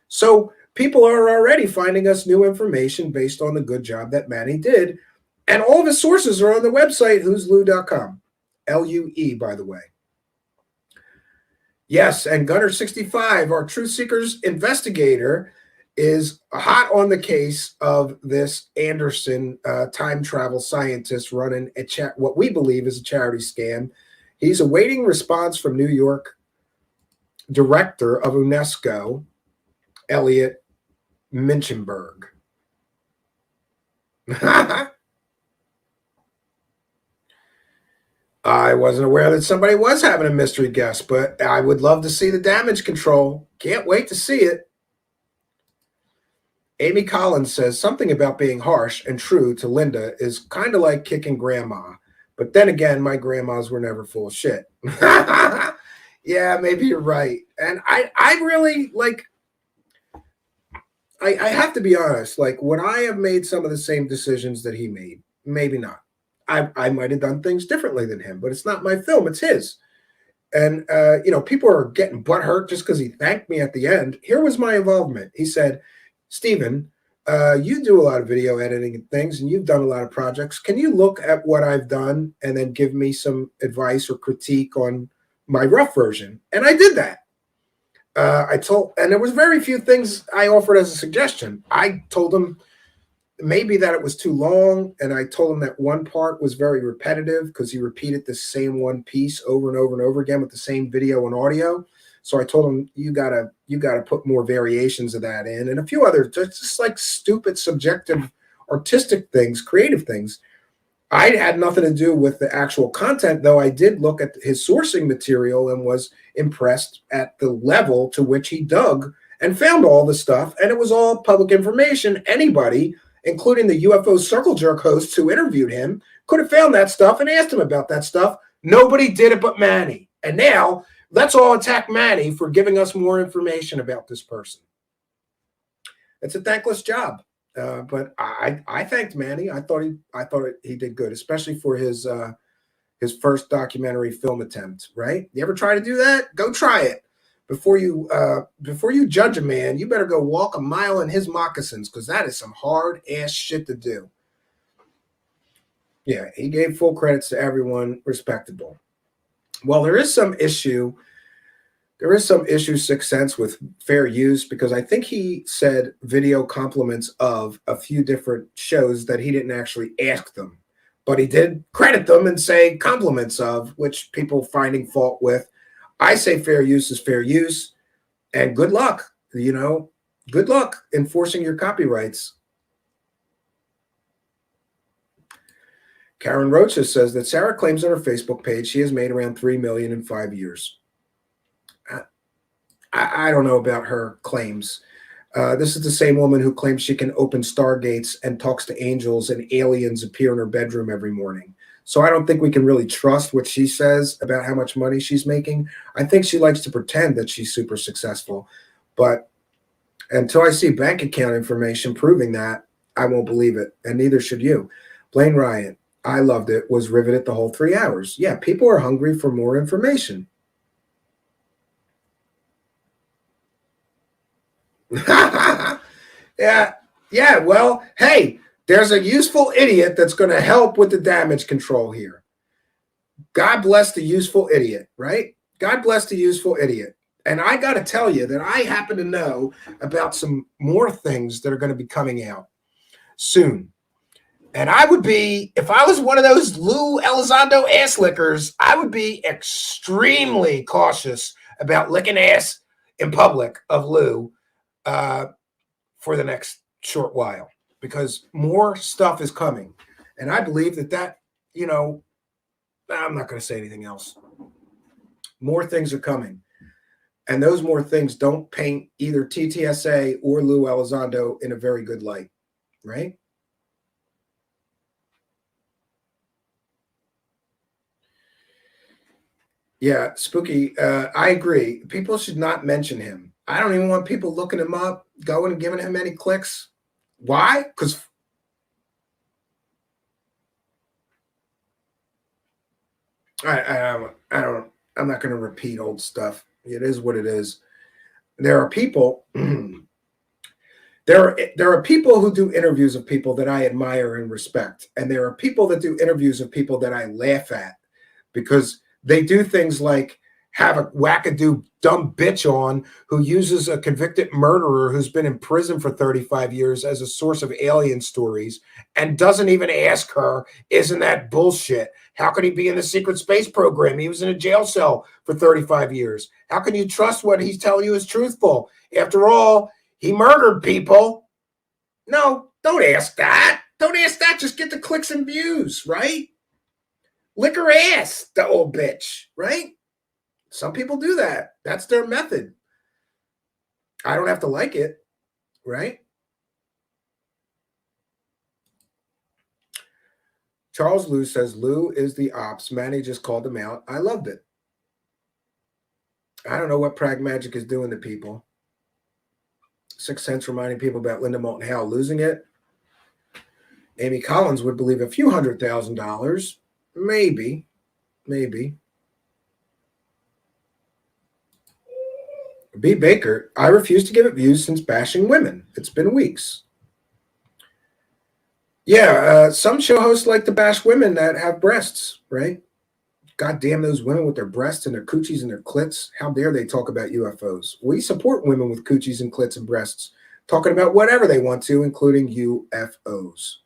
So people are already finding us new information based on the good job that Manny did. And all of his sources are on the website, who'slou.com. L-U-E, by the way. Yes, and Gunner65, our Truth Seekers investigator, is hot on the case of this Anderson time travel scientist running what we believe is a charity scam. He's awaiting response from New York director of UNESCO, Elliot Minchenberg. I wasn't aware that somebody was having a mystery guest, but I would love to see the damage control. Can't wait to see it. Amy Collins says something about being harsh and true to Linda is kind of like kicking grandma. But then again, my grandmas were never full of shit. Yeah, maybe you're right. And I really like, I have to be honest, like, would I have made some of the same decisions that he made? Maybe not. I might have done things differently than him, but it's not my film, it's his. And, you know, people are getting butthurt just because he thanked me at the end. Here was my involvement. He said, Stephen, you do a lot of video editing and things, and you've done a lot of projects. Can you look at what I've done and then give me some advice or critique on my rough version? And I did that. And there was very few things I offered as a suggestion. I told him maybe that it was too long, and I told him that one part was very repetitive because he repeated the same one piece over and over and over again with the same video and audio. So I told him, you gotta put more variations of that in, and a few other just like stupid, subjective, artistic things, creative things. I had nothing to do with the actual content, though. I did look at his sourcing material and was impressed at the level to which he dug and found all the stuff, and it was all public information. Anybody, including the UFO Circle Jerk hosts who interviewed him, could have found that stuff and asked him about that stuff. Nobody did it but Manny, and now let's all attack Manny for giving us more information about this person. It's a thankless job, but I thanked Manny. I thought he did good, especially for his first documentary film attempt. Right? You ever try to do that? Go try it. Before you judge a man, you better go walk a mile in his moccasins, because that is some hard ass shit to do. Yeah, he gave full credits to everyone respectable. Well, there is some issue. There is some issue, Sixth Sense, with fair use, because I think he said video compliments of a few different shows that he didn't actually ask them, but he did credit them and say compliments of, which people finding fault with. I say fair use is fair use, and good luck. You know, good luck enforcing your copyrights. Karen Rocha says that Sarah claims on her Facebook page she has made around $3 million in 5 years. I don't know about her claims. This is the same woman who claims she can open stargates and talks to angels and aliens appear in her bedroom every morning. So I don't think we can really trust what she says about how much money she's making. I think she likes to pretend that she's super successful. But until I see bank account information proving that, I won't believe it. And neither should you. Blaine Ryan, I loved it, was riveted the whole 3 hours. Yeah, people are hungry for more information. Yeah, well, hey, there's a useful idiot that's going to help with the damage control here. God bless the useful idiot, right? God bless the useful idiot. And I got to tell you that I happen to know about some more things that are going to be coming out soon. And I would be, if I was one of those Lou Elizondo ass lickers, I would be extremely cautious about licking ass in public of Lou for the next short while, because more stuff is coming. And I believe that, you know, I'm not going to say anything else. More things are coming. And those more things don't paint either TTSA or Lou Elizondo in a very good light, right? Yeah, Spooky, I agree. People should not mention him. I don't even want people looking him up, going and giving him any clicks. Why? Because I'm not going to repeat old stuff. It is what it is. There are people, there are people who do interviews of people that I admire and respect. And there are people that do interviews of people that I laugh at because they do things like have a wackadoo dumb bitch on who uses a convicted murderer who's been in prison for 35 years as a source of alien stories and doesn't even ask her, isn't that bullshit? How could he be in the secret space program? He was in a jail cell for 35 years. How can you trust what he's telling you is truthful? After all, he murdered people. No, don't ask that. Don't ask that. Just get the clicks and views, right? Lick her ass, the old bitch, right? Some people do that. That's their method. I don't have to like it, right? Charles Lou says, Lou is the ops. Manny just called him out. I loved it. I don't know what Pragmagic is doing to people. Sixth Sense reminding people about Linda Moulton Howe losing it. Amy Collins would believe a few $100,000. Maybe. B. Baker, I refuse to give it views since bashing women. It's been weeks. Yeah, some show hosts like to bash women that have breasts, right? God damn those women with their breasts and their coochies and their clits. How dare they talk about UFOs? We support women with coochies and clits and breasts talking about whatever they want to, including UFOs.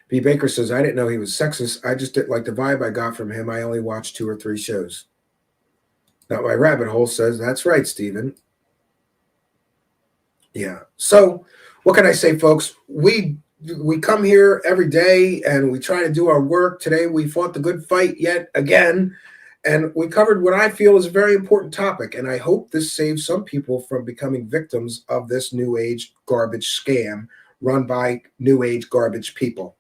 B. Baker says, I didn't know he was sexist. I just didn't like the vibe I got from him. I only watched 2 or 3 shows. Not my rabbit hole says, that's right, Stephen. Yeah. So what can I say, folks? We come here every day and we try to do our work. Today we fought the good fight yet again. And we covered what I feel is a very important topic. And I hope this saves some people from becoming victims of this new age garbage scam run by new age garbage people.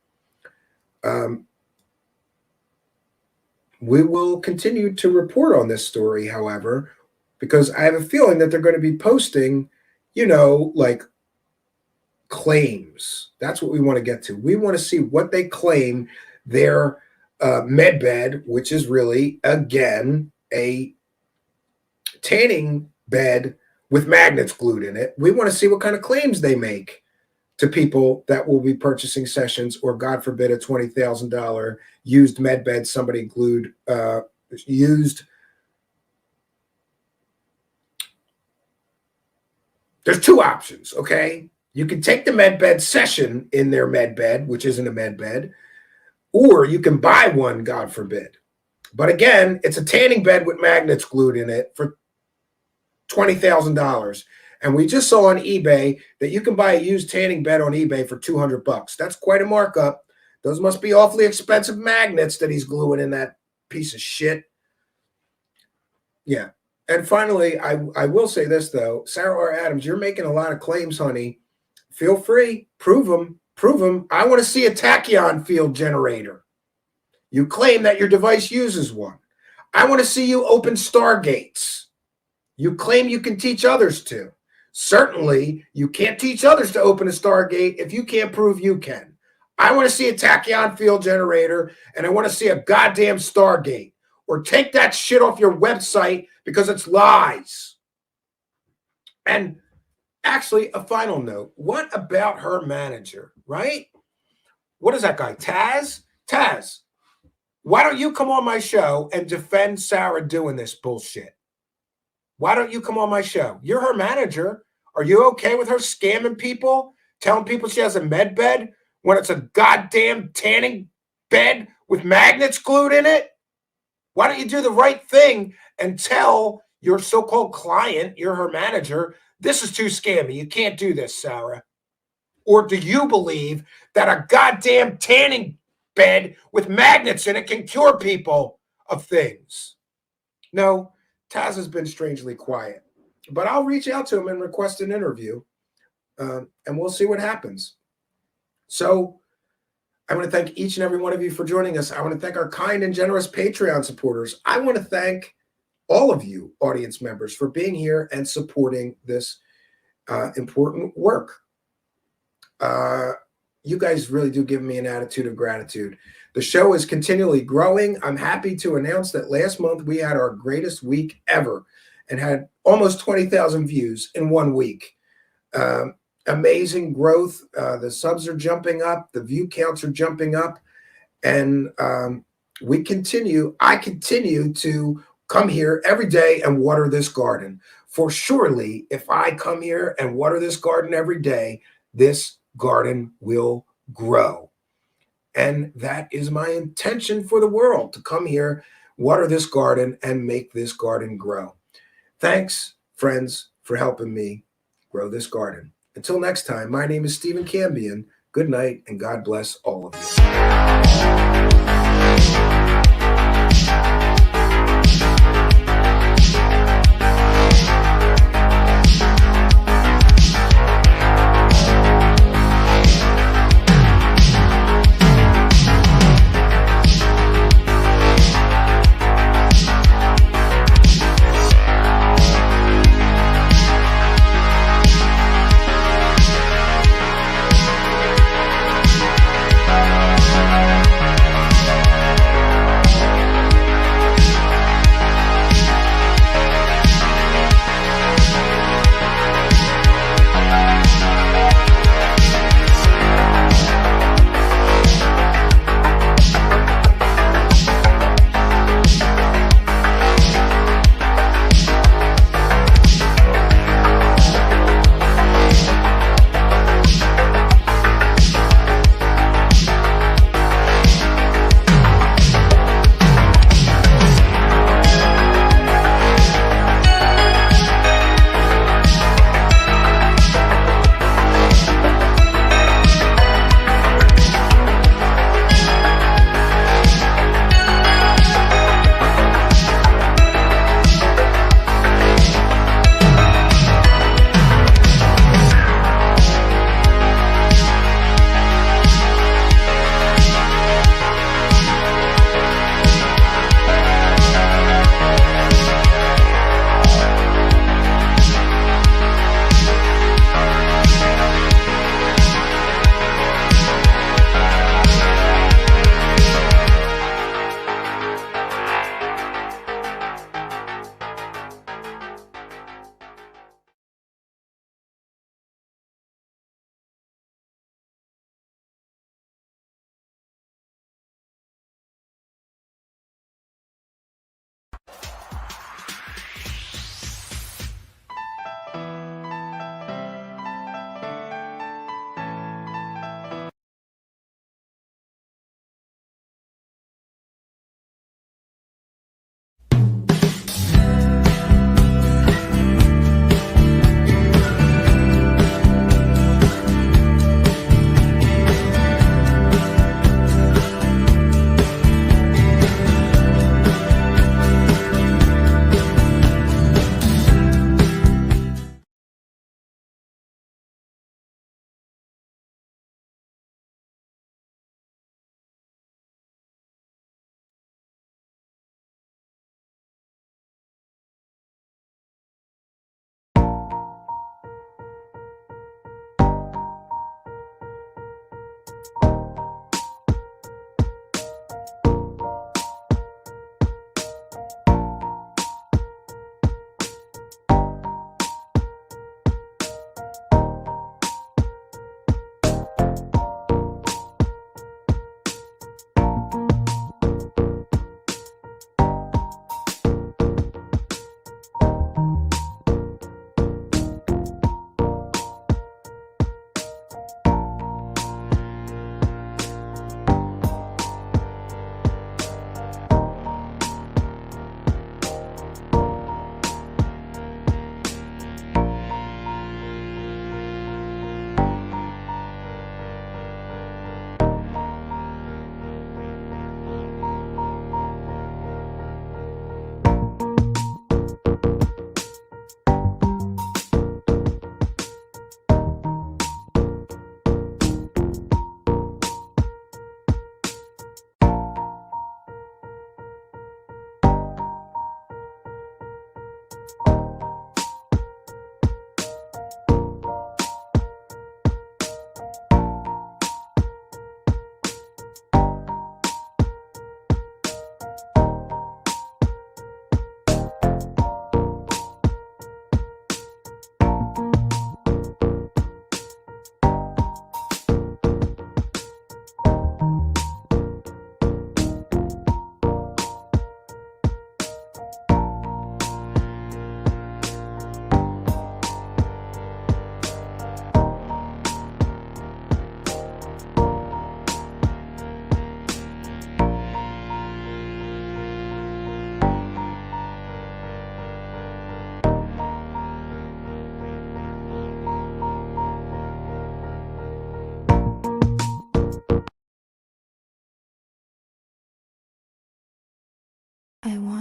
We will continue to report on this story, however, because I have a feeling that they're going to be posting, you know, like claims. That's what we want to get to. We want to see what they claim their medbed, which is really, again, a tanning bed with magnets glued in it. We want to see what kind of claims they make to people that will be purchasing sessions, or God forbid, a $20,000 used medbed somebody glued, used. There's 2 options, okay? You can take the medbed session in their medbed, which isn't a medbed, or you can buy one, God forbid. But again, it's a tanning bed with magnets glued in it for $20,000. And we just saw on eBay that you can buy a used tanning bed on eBay for $200. That's quite a markup. Those must be awfully expensive magnets that he's gluing in that piece of shit. Yeah. And finally, I will say this, though. Sarah R. Adams, you're making a lot of claims, honey. Feel free. Prove them. Prove them. I want to see a tachyon field generator. You claim that your device uses one. I want to see you open stargates. You claim you can teach others to. Certainly, you can't teach others to open a stargate if you can't prove you can. I want to see a tachyon field generator, and I want to see a goddamn stargate. Or take that shit off your website because it's lies. And actually, a final note. What about her manager, right? What is that guy, Taz? Taz, why don't you come on my show and defend Sarah doing this bullshit? Why don't you come on my show? You're her manager. Are you okay with her scamming people, telling people she has a med bed when it's a goddamn tanning bed with magnets glued in it? Why don't you do the right thing and tell your so-called client, you're her manager, this is too scammy. You can't do this, Sarah. Or do you believe that a goddamn tanning bed with magnets in it can cure people of things? No, Taz has been strangely quiet. But I'll reach out to him and request an interview, and we'll see what happens. So I want to thank each and every one of you for joining us. I want to thank our kind and generous Patreon supporters. I want to thank all of you audience members for being here and supporting this important work. You guys really do give me an attitude of gratitude. The show is continually growing. I'm happy to announce that last month we had our greatest week ever and had almost 20,000 views in 1 week. Amazing growth. The subs are jumping up. The view counts are jumping up. And I continue to come here every day and water this garden. For surely, if I come here and water this garden every day, this garden will grow. And that is my intention for the world, to come here, water this garden, and make this garden grow. Thanks, friends, for helping me grow this garden. Until next time, my name is Stephen Cambion. Good night, and God bless all of you.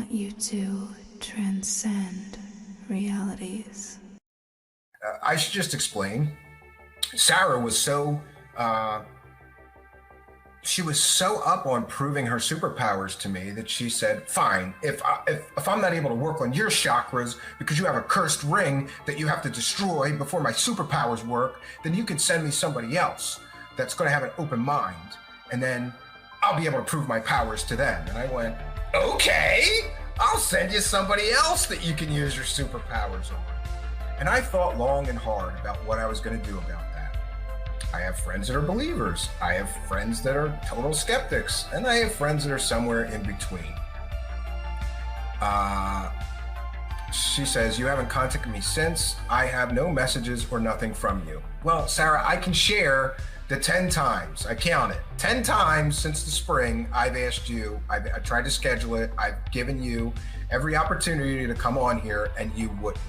want you to transcend realities. I should just explain. Sarah was so she was so up on proving her superpowers to me that she said, fine, if I'm not able to work on your chakras because you have a cursed ring that you have to destroy before my superpowers work, then you can send me somebody else that's going to have an open mind, and then I'll be able to prove my powers to them. And I went, okay, I'll send you somebody else that you can use your superpowers on. And I thought long and hard about what I was going to do about that. I have friends that are believers. I have friends that are total skeptics. And I have friends that are somewhere in between. She says, you haven't contacted me since. I have no messages or nothing from you. Well, Sarah, I can share the 10 times. I count it. 10 times since the spring, I've asked you. I tried to schedule it. I've given you every opportunity to come on here, and you wouldn't.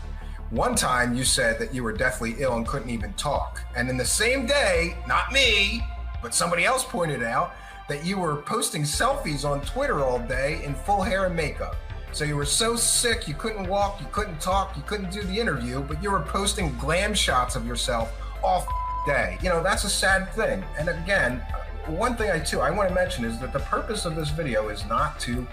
One time you said that you were deathly ill and couldn't even talk. And in the same day, not me, but somebody else pointed out that you were posting selfies on Twitter all day in full hair and makeup. So you were so sick, you couldn't walk, you couldn't talk, you couldn't do the interview, but you were posting glam shots of yourself all day. You know, that's a sad thing. And again, one thing I want to mention is that the purpose of this video is not to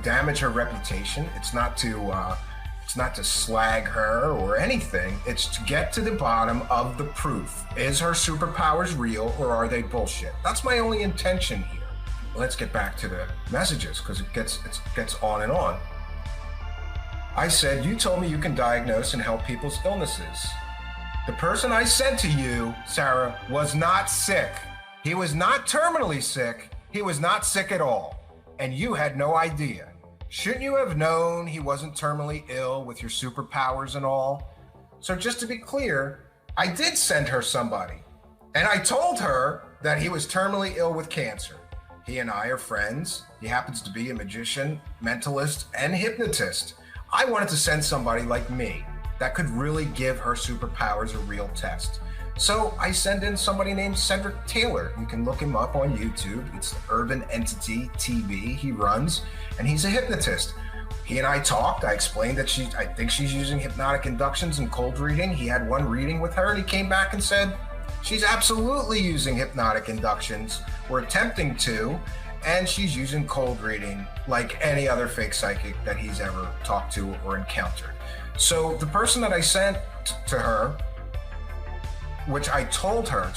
damage her reputation. It's not to slag her or anything. It's to get to the bottom of the proof. Is her superpowers real or are they bullshit? That's my only intention here. Let's get back to the messages because it gets on and on. I said, you told me you can diagnose and help people's illnesses. The person I sent to you, Sarah, was not sick. He was not terminally sick. He was not sick at all. And you had no idea. Shouldn't you have known he wasn't terminally ill with your superpowers and all? So just to be clear, I did send her somebody. And I told her that he was terminally ill with cancer. He and I are friends. He happens to be a magician, mentalist, and hypnotist. I wanted to send somebody like me that could really give her superpowers a real test. So I send in somebody named Cedric Taylor. You can look him up on YouTube. It's the Urban Entity TV he runs, and he's a hypnotist. He and I talked. I explained that I think she's using hypnotic inductions and cold reading. He had one reading with her, and he came back and said, she's absolutely using hypnotic inductions. We're attempting to, and she's using cold reading like any other fake psychic that he's ever talked to or encountered. So the person that I sent to her, which I told her,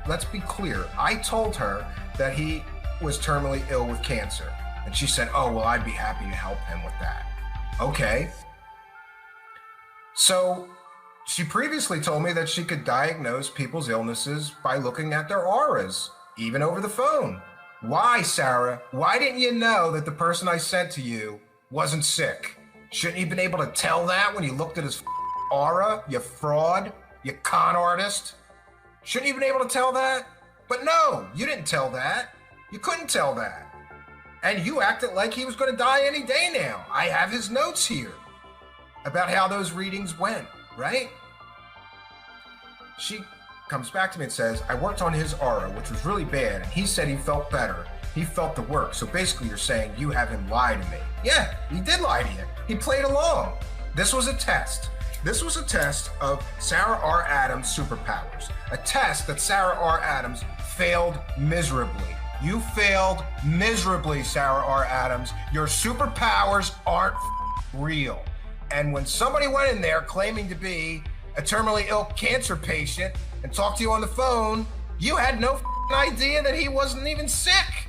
let's be clear, I told her that he was terminally ill with cancer. And she said, oh, well, I'd be happy to help him with that. Okay. So she previously told me that she could diagnose people's illnesses by looking at their auras, even over the phone. Why, Sarah? Why didn't you know that the person I sent to you wasn't sick? Shouldn't you have been able to tell that when you looked at his aura, you fraud? You con artist? Shouldn't you have been able to tell that? But no, you didn't tell that. You couldn't tell that. And you acted like he was going to die any day now. I have his notes here about how those readings went, right? She comes back to me and says, I worked on his aura, which was really bad, and he said he felt better. He felt the work. So basically you're saying you have him lie to me. Yeah, he did lie to you. He played along. This was a test. This was a test of Sarah R. Adams' superpowers. A test that Sarah R. Adams failed miserably. You failed miserably, Sarah R. Adams. Your superpowers aren't real. And when somebody went in there claiming to be a terminally ill cancer patient and talked to you on the phone, you had no idea that he wasn't even sick.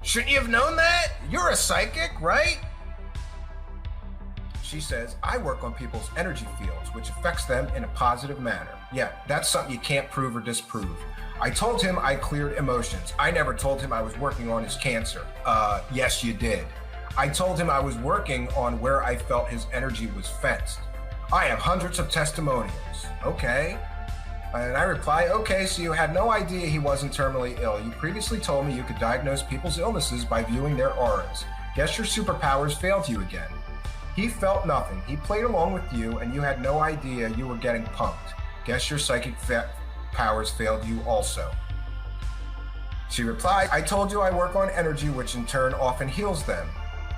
Shouldn't you have known that? You're a psychic, right? She says, I work on people's energy fields, which affects them in a positive manner. Yeah, that's something you can't prove or disprove. I told him I cleared emotions. I never told him I was working on his cancer. Yes, you did. I told him I was working on where I felt his energy was fenced. I have hundreds of testimonials. Okay. And I reply, okay, so you had no idea he wasn't terminally ill. You previously told me you could diagnose people's illnesses by viewing their auras. Guess your superpowers failed you again. He felt nothing. He played along with you, and you had no idea you were getting punked. Guess your psychic powers failed you also. She replied, I told you I work on energy, which in turn often heals them.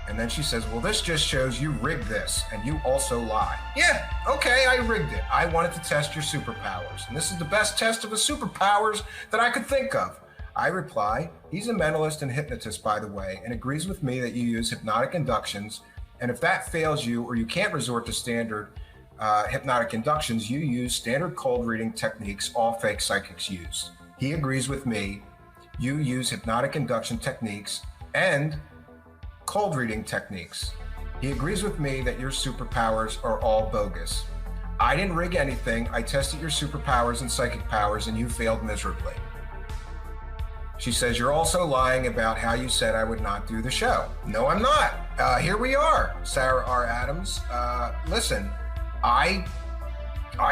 And then she says, well, this just shows you rigged this and you also lie. Yeah, okay, I rigged it. I wanted to test your superpowers. And this is the best test of the superpowers that I could think of. I reply, he's a mentalist and hypnotist, by the way, and agrees with me that you use hypnotic inductions. And if that fails you or you can't resort to standard hypnotic inductions, you use standard cold reading techniques all fake psychics use. He agrees with me. You use hypnotic induction techniques and cold reading techniques. He agrees with me that your superpowers are all bogus. I didn't rig anything. I tested your superpowers and psychic powers and you failed miserably. She says, you're also lying about how you said I would not do the show. No, I'm not. Here we are, Sarah R. Adams. Listen, I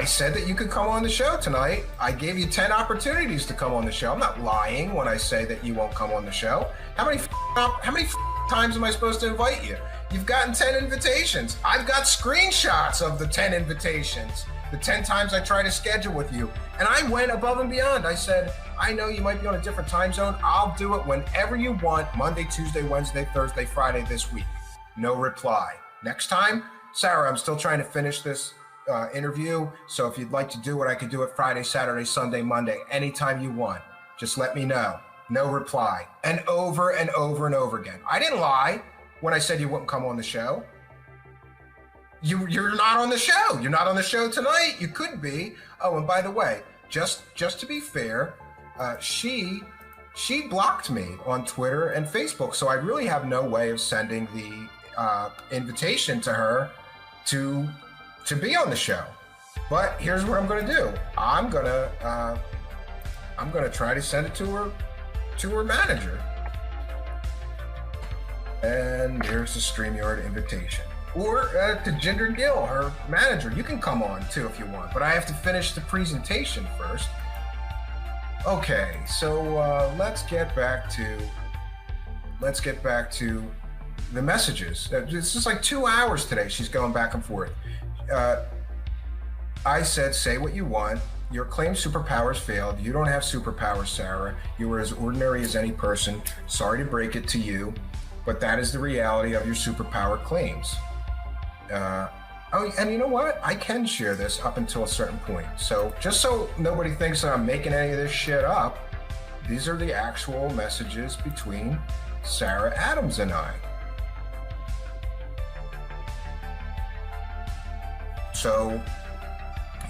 said that you could come on the show tonight. I gave you 10 opportunities to come on the show. I'm not lying when I say that you won't come on the show. How many times am I supposed to invite you? You've gotten 10 invitations. I've got screenshots of the 10 invitations, the 10 times I tried to schedule with you. And I went above and beyond. I said, I know you might be on a different time zone. I'll do it whenever you want, Monday, Tuesday, Wednesday, Thursday, Friday this week. No reply. Next time, Sarah, I'm still trying to finish this interview. So if you'd like to do it, I could do it Friday, Saturday, Sunday, Monday, anytime you want. Just let me know. No reply. And over and over and over again. I didn't lie when I said you wouldn't come on the show. You're not on the show. You're not on the show tonight. You could be. Oh, and by the way, just to be fair, she blocked me on Twitter and Facebook, so I really have no way of sending the invitation to her to be on the show. But here's what I'm going to do. I'm gonna try to send it to her manager. And there's the StreamYard invitation. Or to Jinder Gill, her manager. You can come on too if you want, but I have to finish the presentation first. Okay, so let's get back to the messages. This is like 2 hours today. She's going back and forth. I said, say what you want. Your claimed superpowers failed. You don't have superpowers, Sarah. You were as ordinary as any person. Sorry to break it to you, but that is the reality of your superpower claims. Oh, and you know what? I can share this up until a certain point. So just so nobody thinks that I'm making any of this shit up, these are the actual messages between Sarah Adams and I. So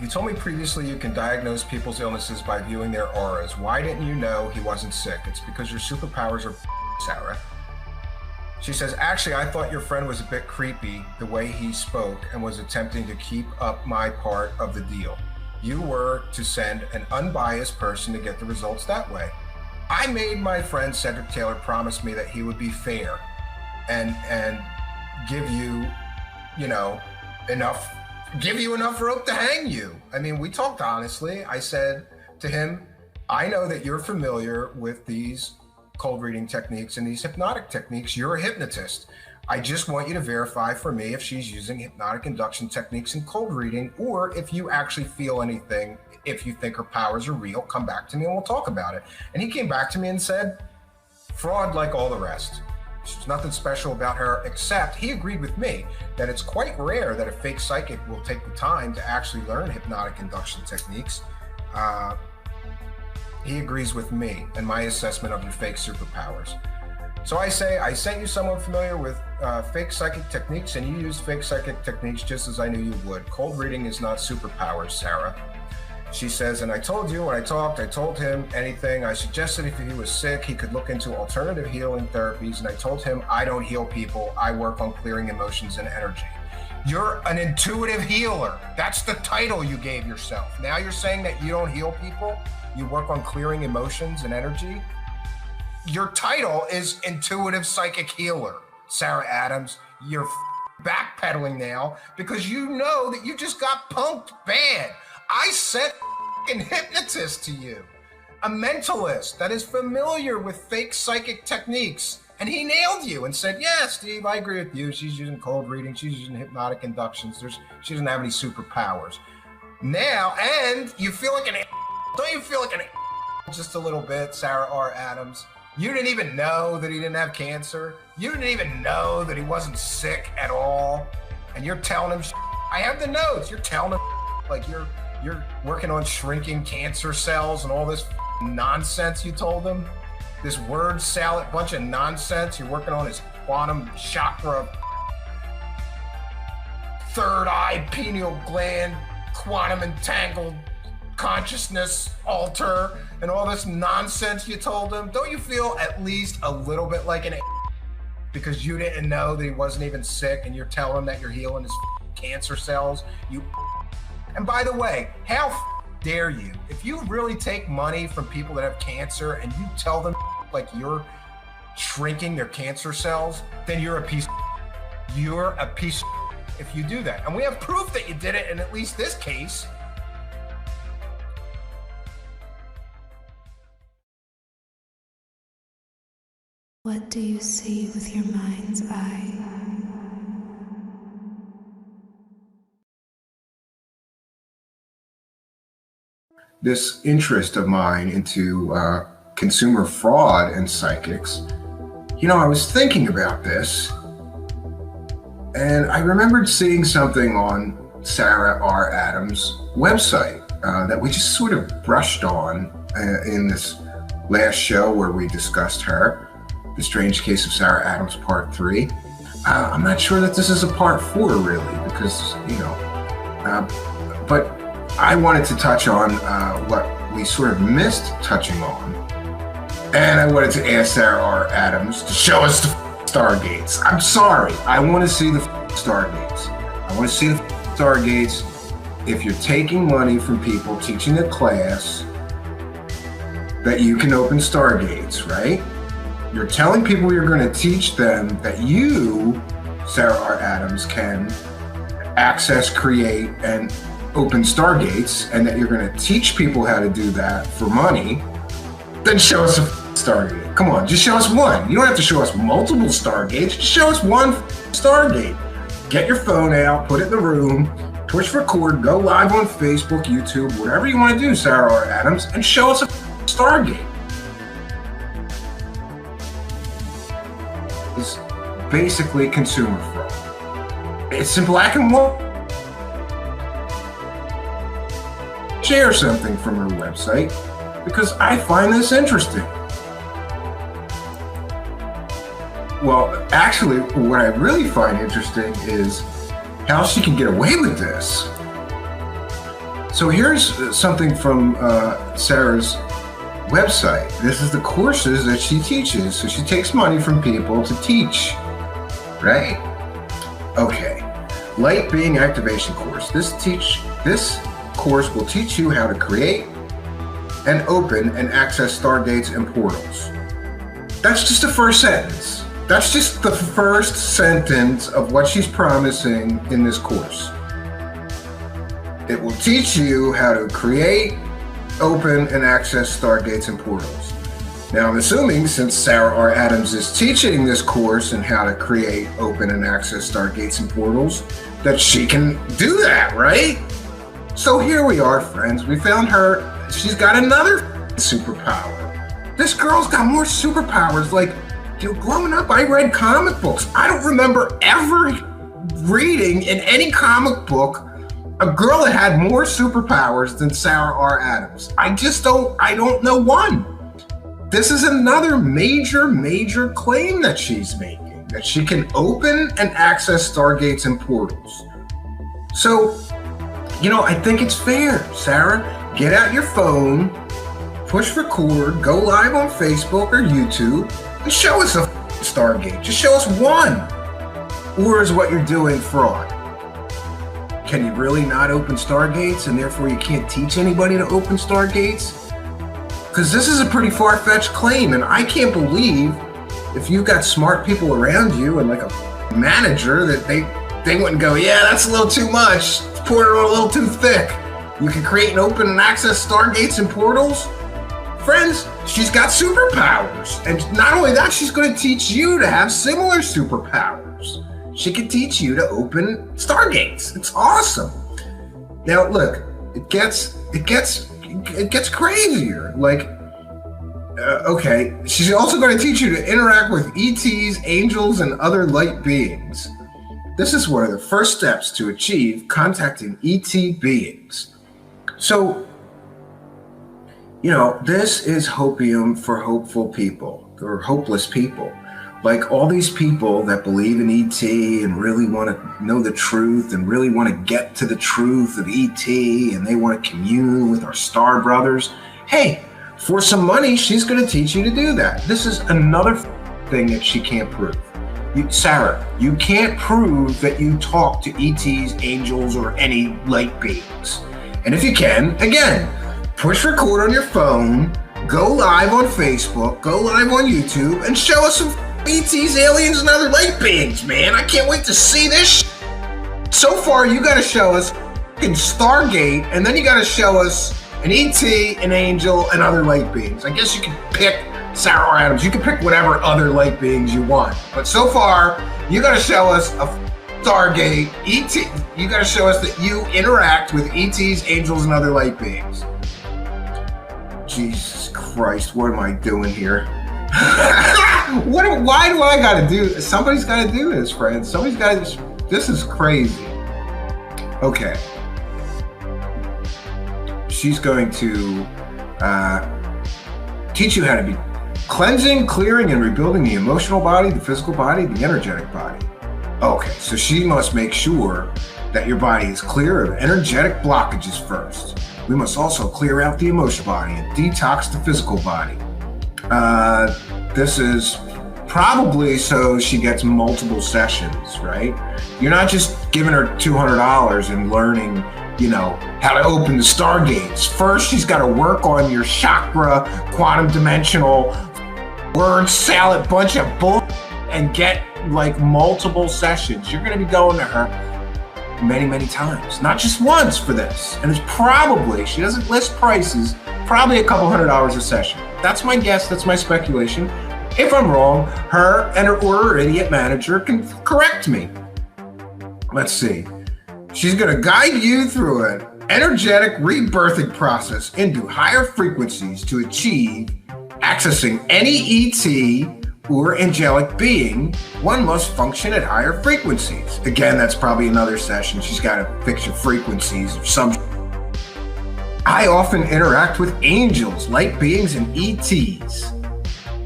you told me previously you can diagnose people's illnesses by viewing their auras. Why didn't you know he wasn't sick? It's because your superpowers are Sarah. She says, actually, I thought your friend was a bit creepy the way he spoke and was attempting to keep up my part of the deal. You were to send an unbiased person to get the results that way. I made my friend Cedric Taylor promise me that he would be fair and give you, enough rope to hang you. I mean, we talked honestly. I said to him, I know that you're familiar with these cold reading techniques and these hypnotic techniques. You're a hypnotist. I just want you to verify for me if she's using hypnotic induction techniques and cold reading, or if you actually feel anything. If you think her powers are real, come back to me and we'll talk about it. And he came back to me and said, fraud like all the rest. There's nothing special about her, except he agreed with me that it's quite rare that a fake psychic will take the time to actually learn hypnotic induction techniques. He agrees with me and my assessment of your fake superpowers. So I say, I sent you someone familiar with fake psychic techniques, and you used fake psychic techniques just as I knew you would. Cold reading is not superpowers, Sarah. She says, and I told you when I talked, I told him anything. I suggested if he was sick, he could look into alternative healing therapies, and I told him I don't heal people. I work on clearing emotions and energy. You're an intuitive healer. That's the title you gave yourself. Now you're saying that you don't heal people? You work on clearing emotions and energy? Your title is Intuitive Psychic Healer, Sarah Adams. You're backpedaling now because you know that you just got punked bad. I sent a hypnotist to you, a mentalist that is familiar with fake psychic techniques, and he nailed you and said, yeah, Steve, I agree with you. She's using cold reading. She's using hypnotic inductions. She doesn't have any superpowers. Now, and you feel like an don't you feel like an just a little bit, Sarah R. Adams. You didn't even know that he didn't have cancer. You didn't even know that he wasn't sick at all. And you're telling him, I have the notes. You're telling him like you're working on shrinking cancer cells and all this nonsense you told him. This word salad, bunch of nonsense. You're working on his quantum chakra, third eye, pineal gland, quantum entangled consciousness alter, and all this nonsense you told him. Don't you feel at least a little bit like an because you didn't know that he wasn't even sick and you're telling him that you're healing his cancer cells? And by the way, how dare you? If you really take money from people that have cancer and you tell them like you're shrinking their cancer cells, then you're a piece if you do that. And we have proof that you did it in at least this case. What do you see with your mind's eye? This interest of mine into consumer fraud and psychics, I was thinking about this, and I remembered seeing something on Sarah R. Adams' website that we just sort of brushed on in this last show where we discussed her, The Strange Case of Sarah Adams, Part 3. I'm not sure that this is a Part 4, really, because, but I wanted to touch on what we sort of missed touching on. And I wanted to ask Sarah R. Adams to show us the Stargates. I'm sorry. I want to see the Stargates. I want to see the Stargates. If you're taking money from people teaching a class that you can open Stargates, right? You're telling people you're going to teach them that you, Sarah R. Adams, can access, create, and open Stargates, and that you're going to teach people how to do that for money. Then show us a Stargate. Come on, just show us one. You don't have to show us multiple Stargates. Just show us one Stargate. Get your phone out, put it in the room, push record, go live on Facebook, YouTube, whatever you want to do, Sarah R. Adams, and show us a Stargate. It's basically consumer fraud. It's in black and white. Share something from her website because I find this interesting. Well, actually, what I really find interesting is how she can get away with this. So here's something from Sarah's website. This is the courses that she teaches. So she takes money from people to teach, right? Okay, Light Being Activation course. This course will teach you how to create and open and access Stargates and portals. That's just the first sentence. That's just the first sentence of what she's promising in this course. It will teach you how to create, open, and access Stargates and portals. Now, I'm assuming since Sarah R. Adams is teaching this course in how to create, open, and access Stargates and portals, that she can do that, right? So here we are, friends. We found her. She's got another superpower. This girl's got more superpowers. Like, growing up, I read comic books. I don't remember ever reading in any comic book a girl that had more superpowers than Sarah R. Adams. I don't know one. This is another major claim that she's making, that she can open and access Stargates and portals. So, I think it's fair, Sarah. Get out your phone, push record, go live on Facebook or YouTube, and show us a Stargate. Just show us one. Or is what you're doing fraud? Can you really not open Stargates and therefore you can't teach anybody to open Stargates? Because this is a pretty far-fetched claim, and I can't believe if you've got smart people around you and like a manager that they wouldn't go, yeah, that's a little too much. Pour it on a little too thick. You can create and open and access Stargates and portals. Friends, she's got superpowers. And not only that, she's going to teach you to have similar superpowers. She can teach you to open Stargates. It's awesome. Now, look, it gets crazier. Like, Okay, she's also going to teach you to interact with ETs, angels, and other light beings. This is one of the first steps to achieve contacting ET beings. So, you know, this is hopium for hopeful people, or hopeless people. Like all these people that believe in ET and really want to know the truth and really want to get to the truth of ET and they want to commune with our star brothers. Hey, for some money, she's going to teach you to do that. This is another thing that she can't prove. Sarah, you can't prove that you talk to ETs, angels, or any light beings. And if you can, again, push record on your phone, go live on Facebook, go live on YouTube, and show us some ETs, aliens, and other light beings, man. I can't wait to see this. So far, you got to show us Stargate, and then you got to show us an ET, an angel, and other light beings. I guess you can pick Sarah or Adams. You can pick whatever other light beings you want. But so far, you got to show us a Stargate, ET. You got to show us that you interact with ETs, angels, and other light beings. Jesus Christ, what am I doing here? Why do I gotta do? Somebody's gotta do this, friends. Somebody's gotta. This is crazy. Okay. She's going to teach you how to be cleansing, clearing, and rebuilding the emotional body, the physical body, the energetic body. Okay, so she must make sure that your body is clear of energetic blockages first. We must also clear out the emotional body and detox the physical body. This is probably so she gets multiple sessions, right? You're not just giving her $200 and learning, you know, how to open the stargates. First, she's got to work on your chakra, quantum dimensional, word salad bunch of bull, and get like multiple sessions. You're going to be going to her many, many times, not just once for this. And it's probably, she doesn't list prices, probably a couple $100 a session. That's my guess, that's my speculation. If I'm wrong, her and her idiot manager can correct me. Let's see. She's going to guide you through an energetic rebirthing process into higher frequencies to achieve accessing any ET or angelic being. One must function at higher frequencies. Again, that's probably another session. She's got to fix your frequencies or some. I often interact with angels, light beings, and ETs.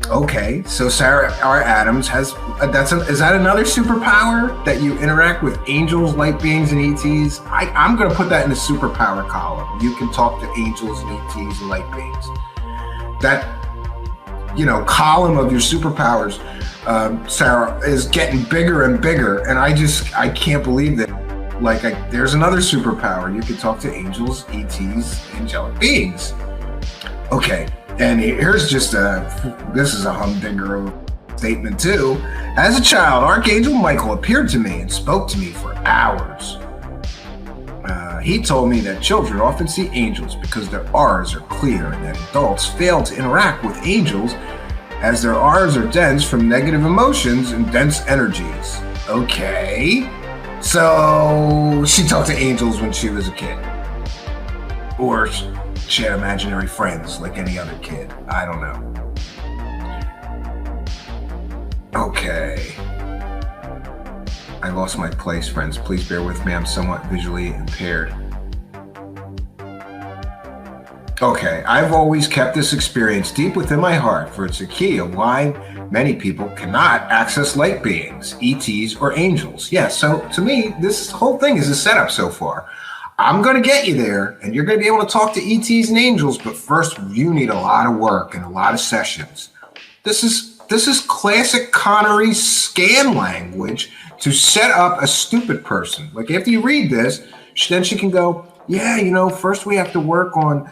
Okay, so Sarah R. Adams has, is that another superpower, that you interact with angels, light beings, and ETs? I'm going to put that in the superpower column. You can talk to angels and ETs and light beings. That, you know, column of your superpowers, Sarah, is getting bigger and bigger, and I can't believe that. Like, there's another superpower. You can talk to angels, ETs, angelic beings. Okay. And here's just this is a humdinger statement too. As a child, Archangel Michael appeared to me and spoke to me for hours. He told me that children often see angels because their auras are clear and that adults fail to interact with angels as their auras are dense from negative emotions and dense energies. Okay. So she talked to angels when she was a kid. Or she had imaginary friends like any other kid. I don't know. Okay. I lost my place, friends. Please bear with me. I'm somewhat visually impaired. Okay, I've always kept this experience deep within my heart, for it's a key of why many people cannot access light beings, ETs, or angels. Yeah, so to me, this whole thing is a setup so far. I'm going to get you there, and you're going to be able to talk to ETs and angels, but first you need a lot of work and a lot of sessions. This is classic Connery scam language to set up a stupid person. Like, after you read this, then she can go, yeah, you know, first we have to work on,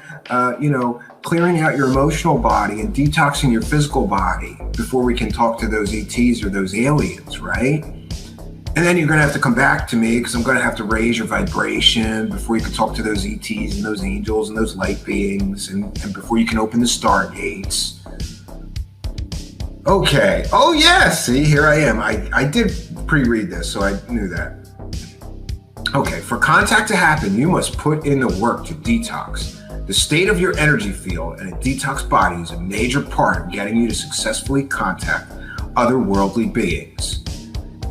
you know, clearing out your emotional body and detoxing your physical body before we can talk to those ETs or those aliens, right? And then you're going to have to come back to me because I'm going to have to raise your vibration before you can talk to those ETs and those angels and those light beings and before you can open the stargates. Okay. Oh, yeah. See, here I am. I did pre-read this, so I knew that. Okay. For contact to happen, you must put in the work to detox. The state of your energy field and a detox body is a major part of getting you to successfully contact otherworldly beings.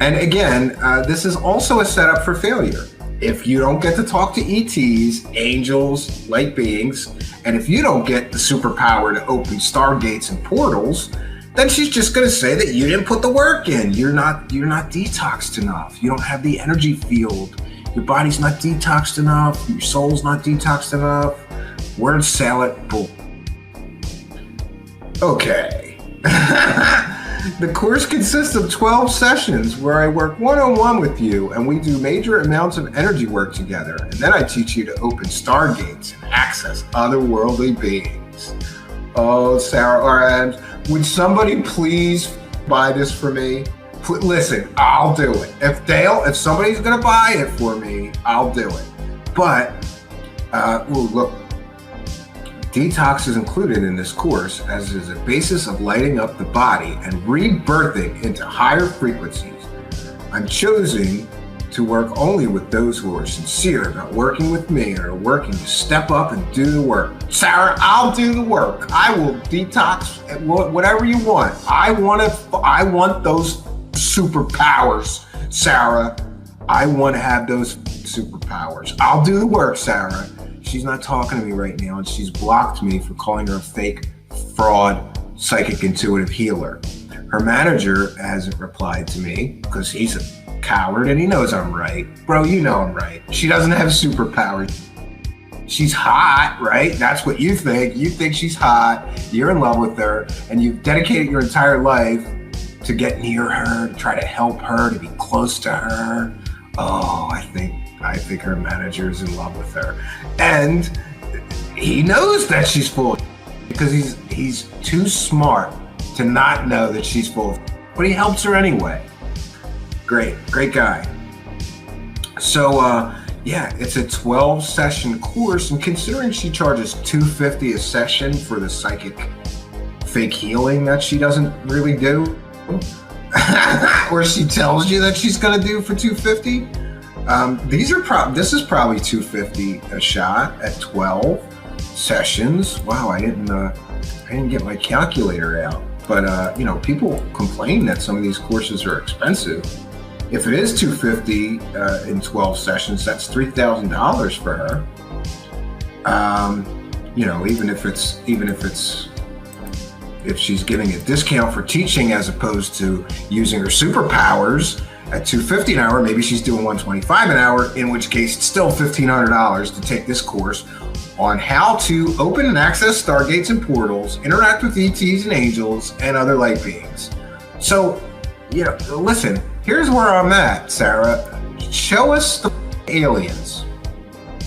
And again, this is also a setup for failure. If you don't get to talk to ETs, angels, light beings, and if you don't get the superpower to open stargates and portals, then she's just going to say that you didn't put the work in. You're not detoxed enough. You don't have the energy field. Your body's not detoxed enough. Your soul's not detoxed enough. Word salad bull. Okay. The course consists of 12 sessions where I work one-on-one with you and we do major amounts of energy work together. And then I teach you to open stargates and access otherworldly beings. Oh, Sarah Arams, would somebody please buy this for me? Listen, I'll do it. If somebody's gonna buy it for me, I'll do it. But, look, detox is included in this course as is a basis of lighting up the body and rebirthing into higher frequencies. I'm choosing to work only with those who are sincere about working with me and are working to step up and do the work. Sarah, I'll do the work. I will detox whatever you want. I want those superpowers, Sarah. I want to have those superpowers. I'll do the work, Sarah. She's not talking to me right now, and she's blocked me for calling her a fake, fraud, psychic intuitive healer. Her manager hasn't replied to me because he's a coward and he knows I'm right. Bro, you know I'm right. She doesn't have superpowers. She's hot, right? That's what you think. You think she's hot. You're in love with her, and you've dedicated your entire life to get near her, to try to help her, to be close to her. Oh, I think her manager's in love with her. And he knows that she's full of because he's too smart to not know that she's full of, but he helps her anyway. Great guy. So yeah, it's a 12-session course, and considering she charges $250 a session for the psychic fake healing that she doesn't really do, or she tells you that she's gonna do for $250. This is probably $250 a shot at 12 sessions. Wow, I didn't get my calculator out. But people complain that some of these courses are expensive. If it is $250 in 12 sessions, that's $3,000 for her. If she's giving a discount for teaching as opposed to using her superpowers at $250 an hour, maybe she's doing $125 an hour, in which case it's still $1,500 to take this course on how to open and access stargates and portals, interact with ETs and angels, and other light beings. So, listen, here's where I'm at, Sarah. Show us the aliens,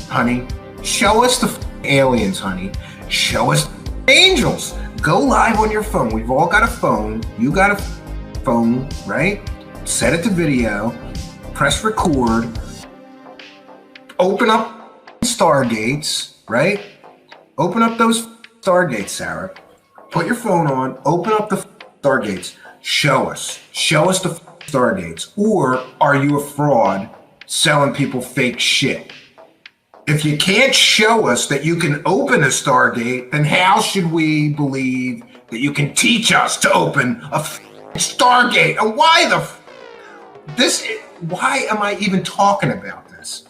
honey. Show us the aliens, honey. Show us the angels. Go live on your phone. We've all got a phone. You got a phone, right? Set it to video, press record, open up stargates, right? Open up those stargates, Sarah. Put your phone on, open up the stargates. Show us the stargates. Or are you a fraud selling people fake shit? If you can't show us that you can open a stargate, then how should we believe that you can teach us to open a stargate? And why am I even talking about this?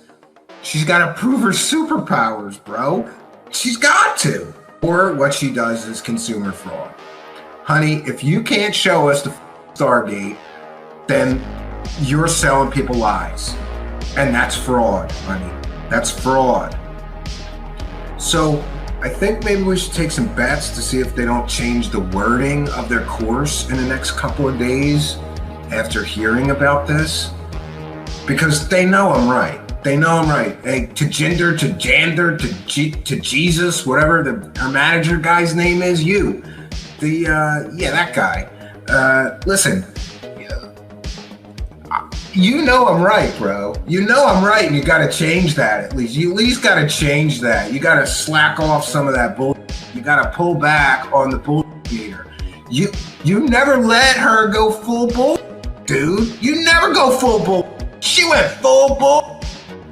She's got to prove her superpowers, bro. She's got to. Or what she does is consumer fraud. Honey, if you can't show us the stargate, then you're selling people lies. And that's fraud, honey. That's fraud. So I think maybe we should take some bets to see if they don't change the wording of their course in the next couple of days after hearing about this. Because they know I'm right. They know I'm right. Hey, to Jinder, to Jander, to Jesus, whatever her manager guy's name is, that guy. Listen, you know I'm right, bro. You know I'm right, and you got to change that at least. You at least got to change that. You got to slack off some of that bull. You got to pull back on the bull meter. You never let her go full bull, dude. You never go full bull. She went full bull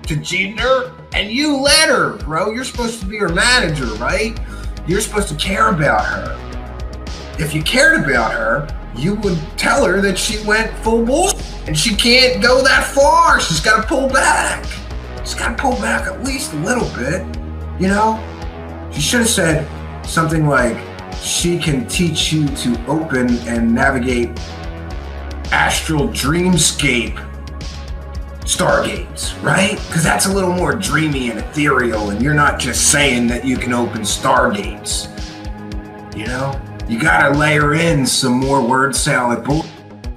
to Jinder And you let her, bro. You're supposed to be her manager, right? You're supposed to care about her. If you cared about her, you would tell her that she went full bullshit and she can't go that far. She's got to pull back. She's got to pull back at least a little bit, you know? She should have said something like, she can teach you to open and navigate astral dreamscape stargates, right? Because that's a little more dreamy and ethereal, and you're not just saying that you can open stargates, you know? You gotta layer in some more word salad bull,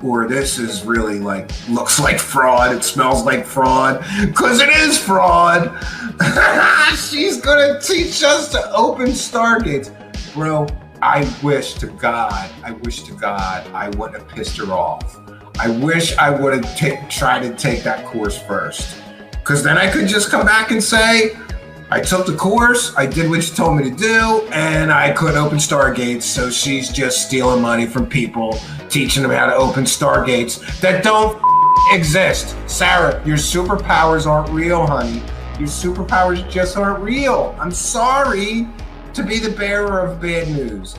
or this is really like, looks like fraud, it smells like fraud, because it is fraud. She's gonna teach us to open stargates. Bro, I wish to God I wouldn't have pissed her off. I wish I would have tried to take that course first. Because then I could just come back and say, I took the course, I did what you told me to do, and I couldn't open stargates, so she's just stealing money from people, teaching them how to open stargates that don't exist. Sarah, your superpowers aren't real, honey. Your superpowers just aren't real. I'm sorry to be the bearer of bad news.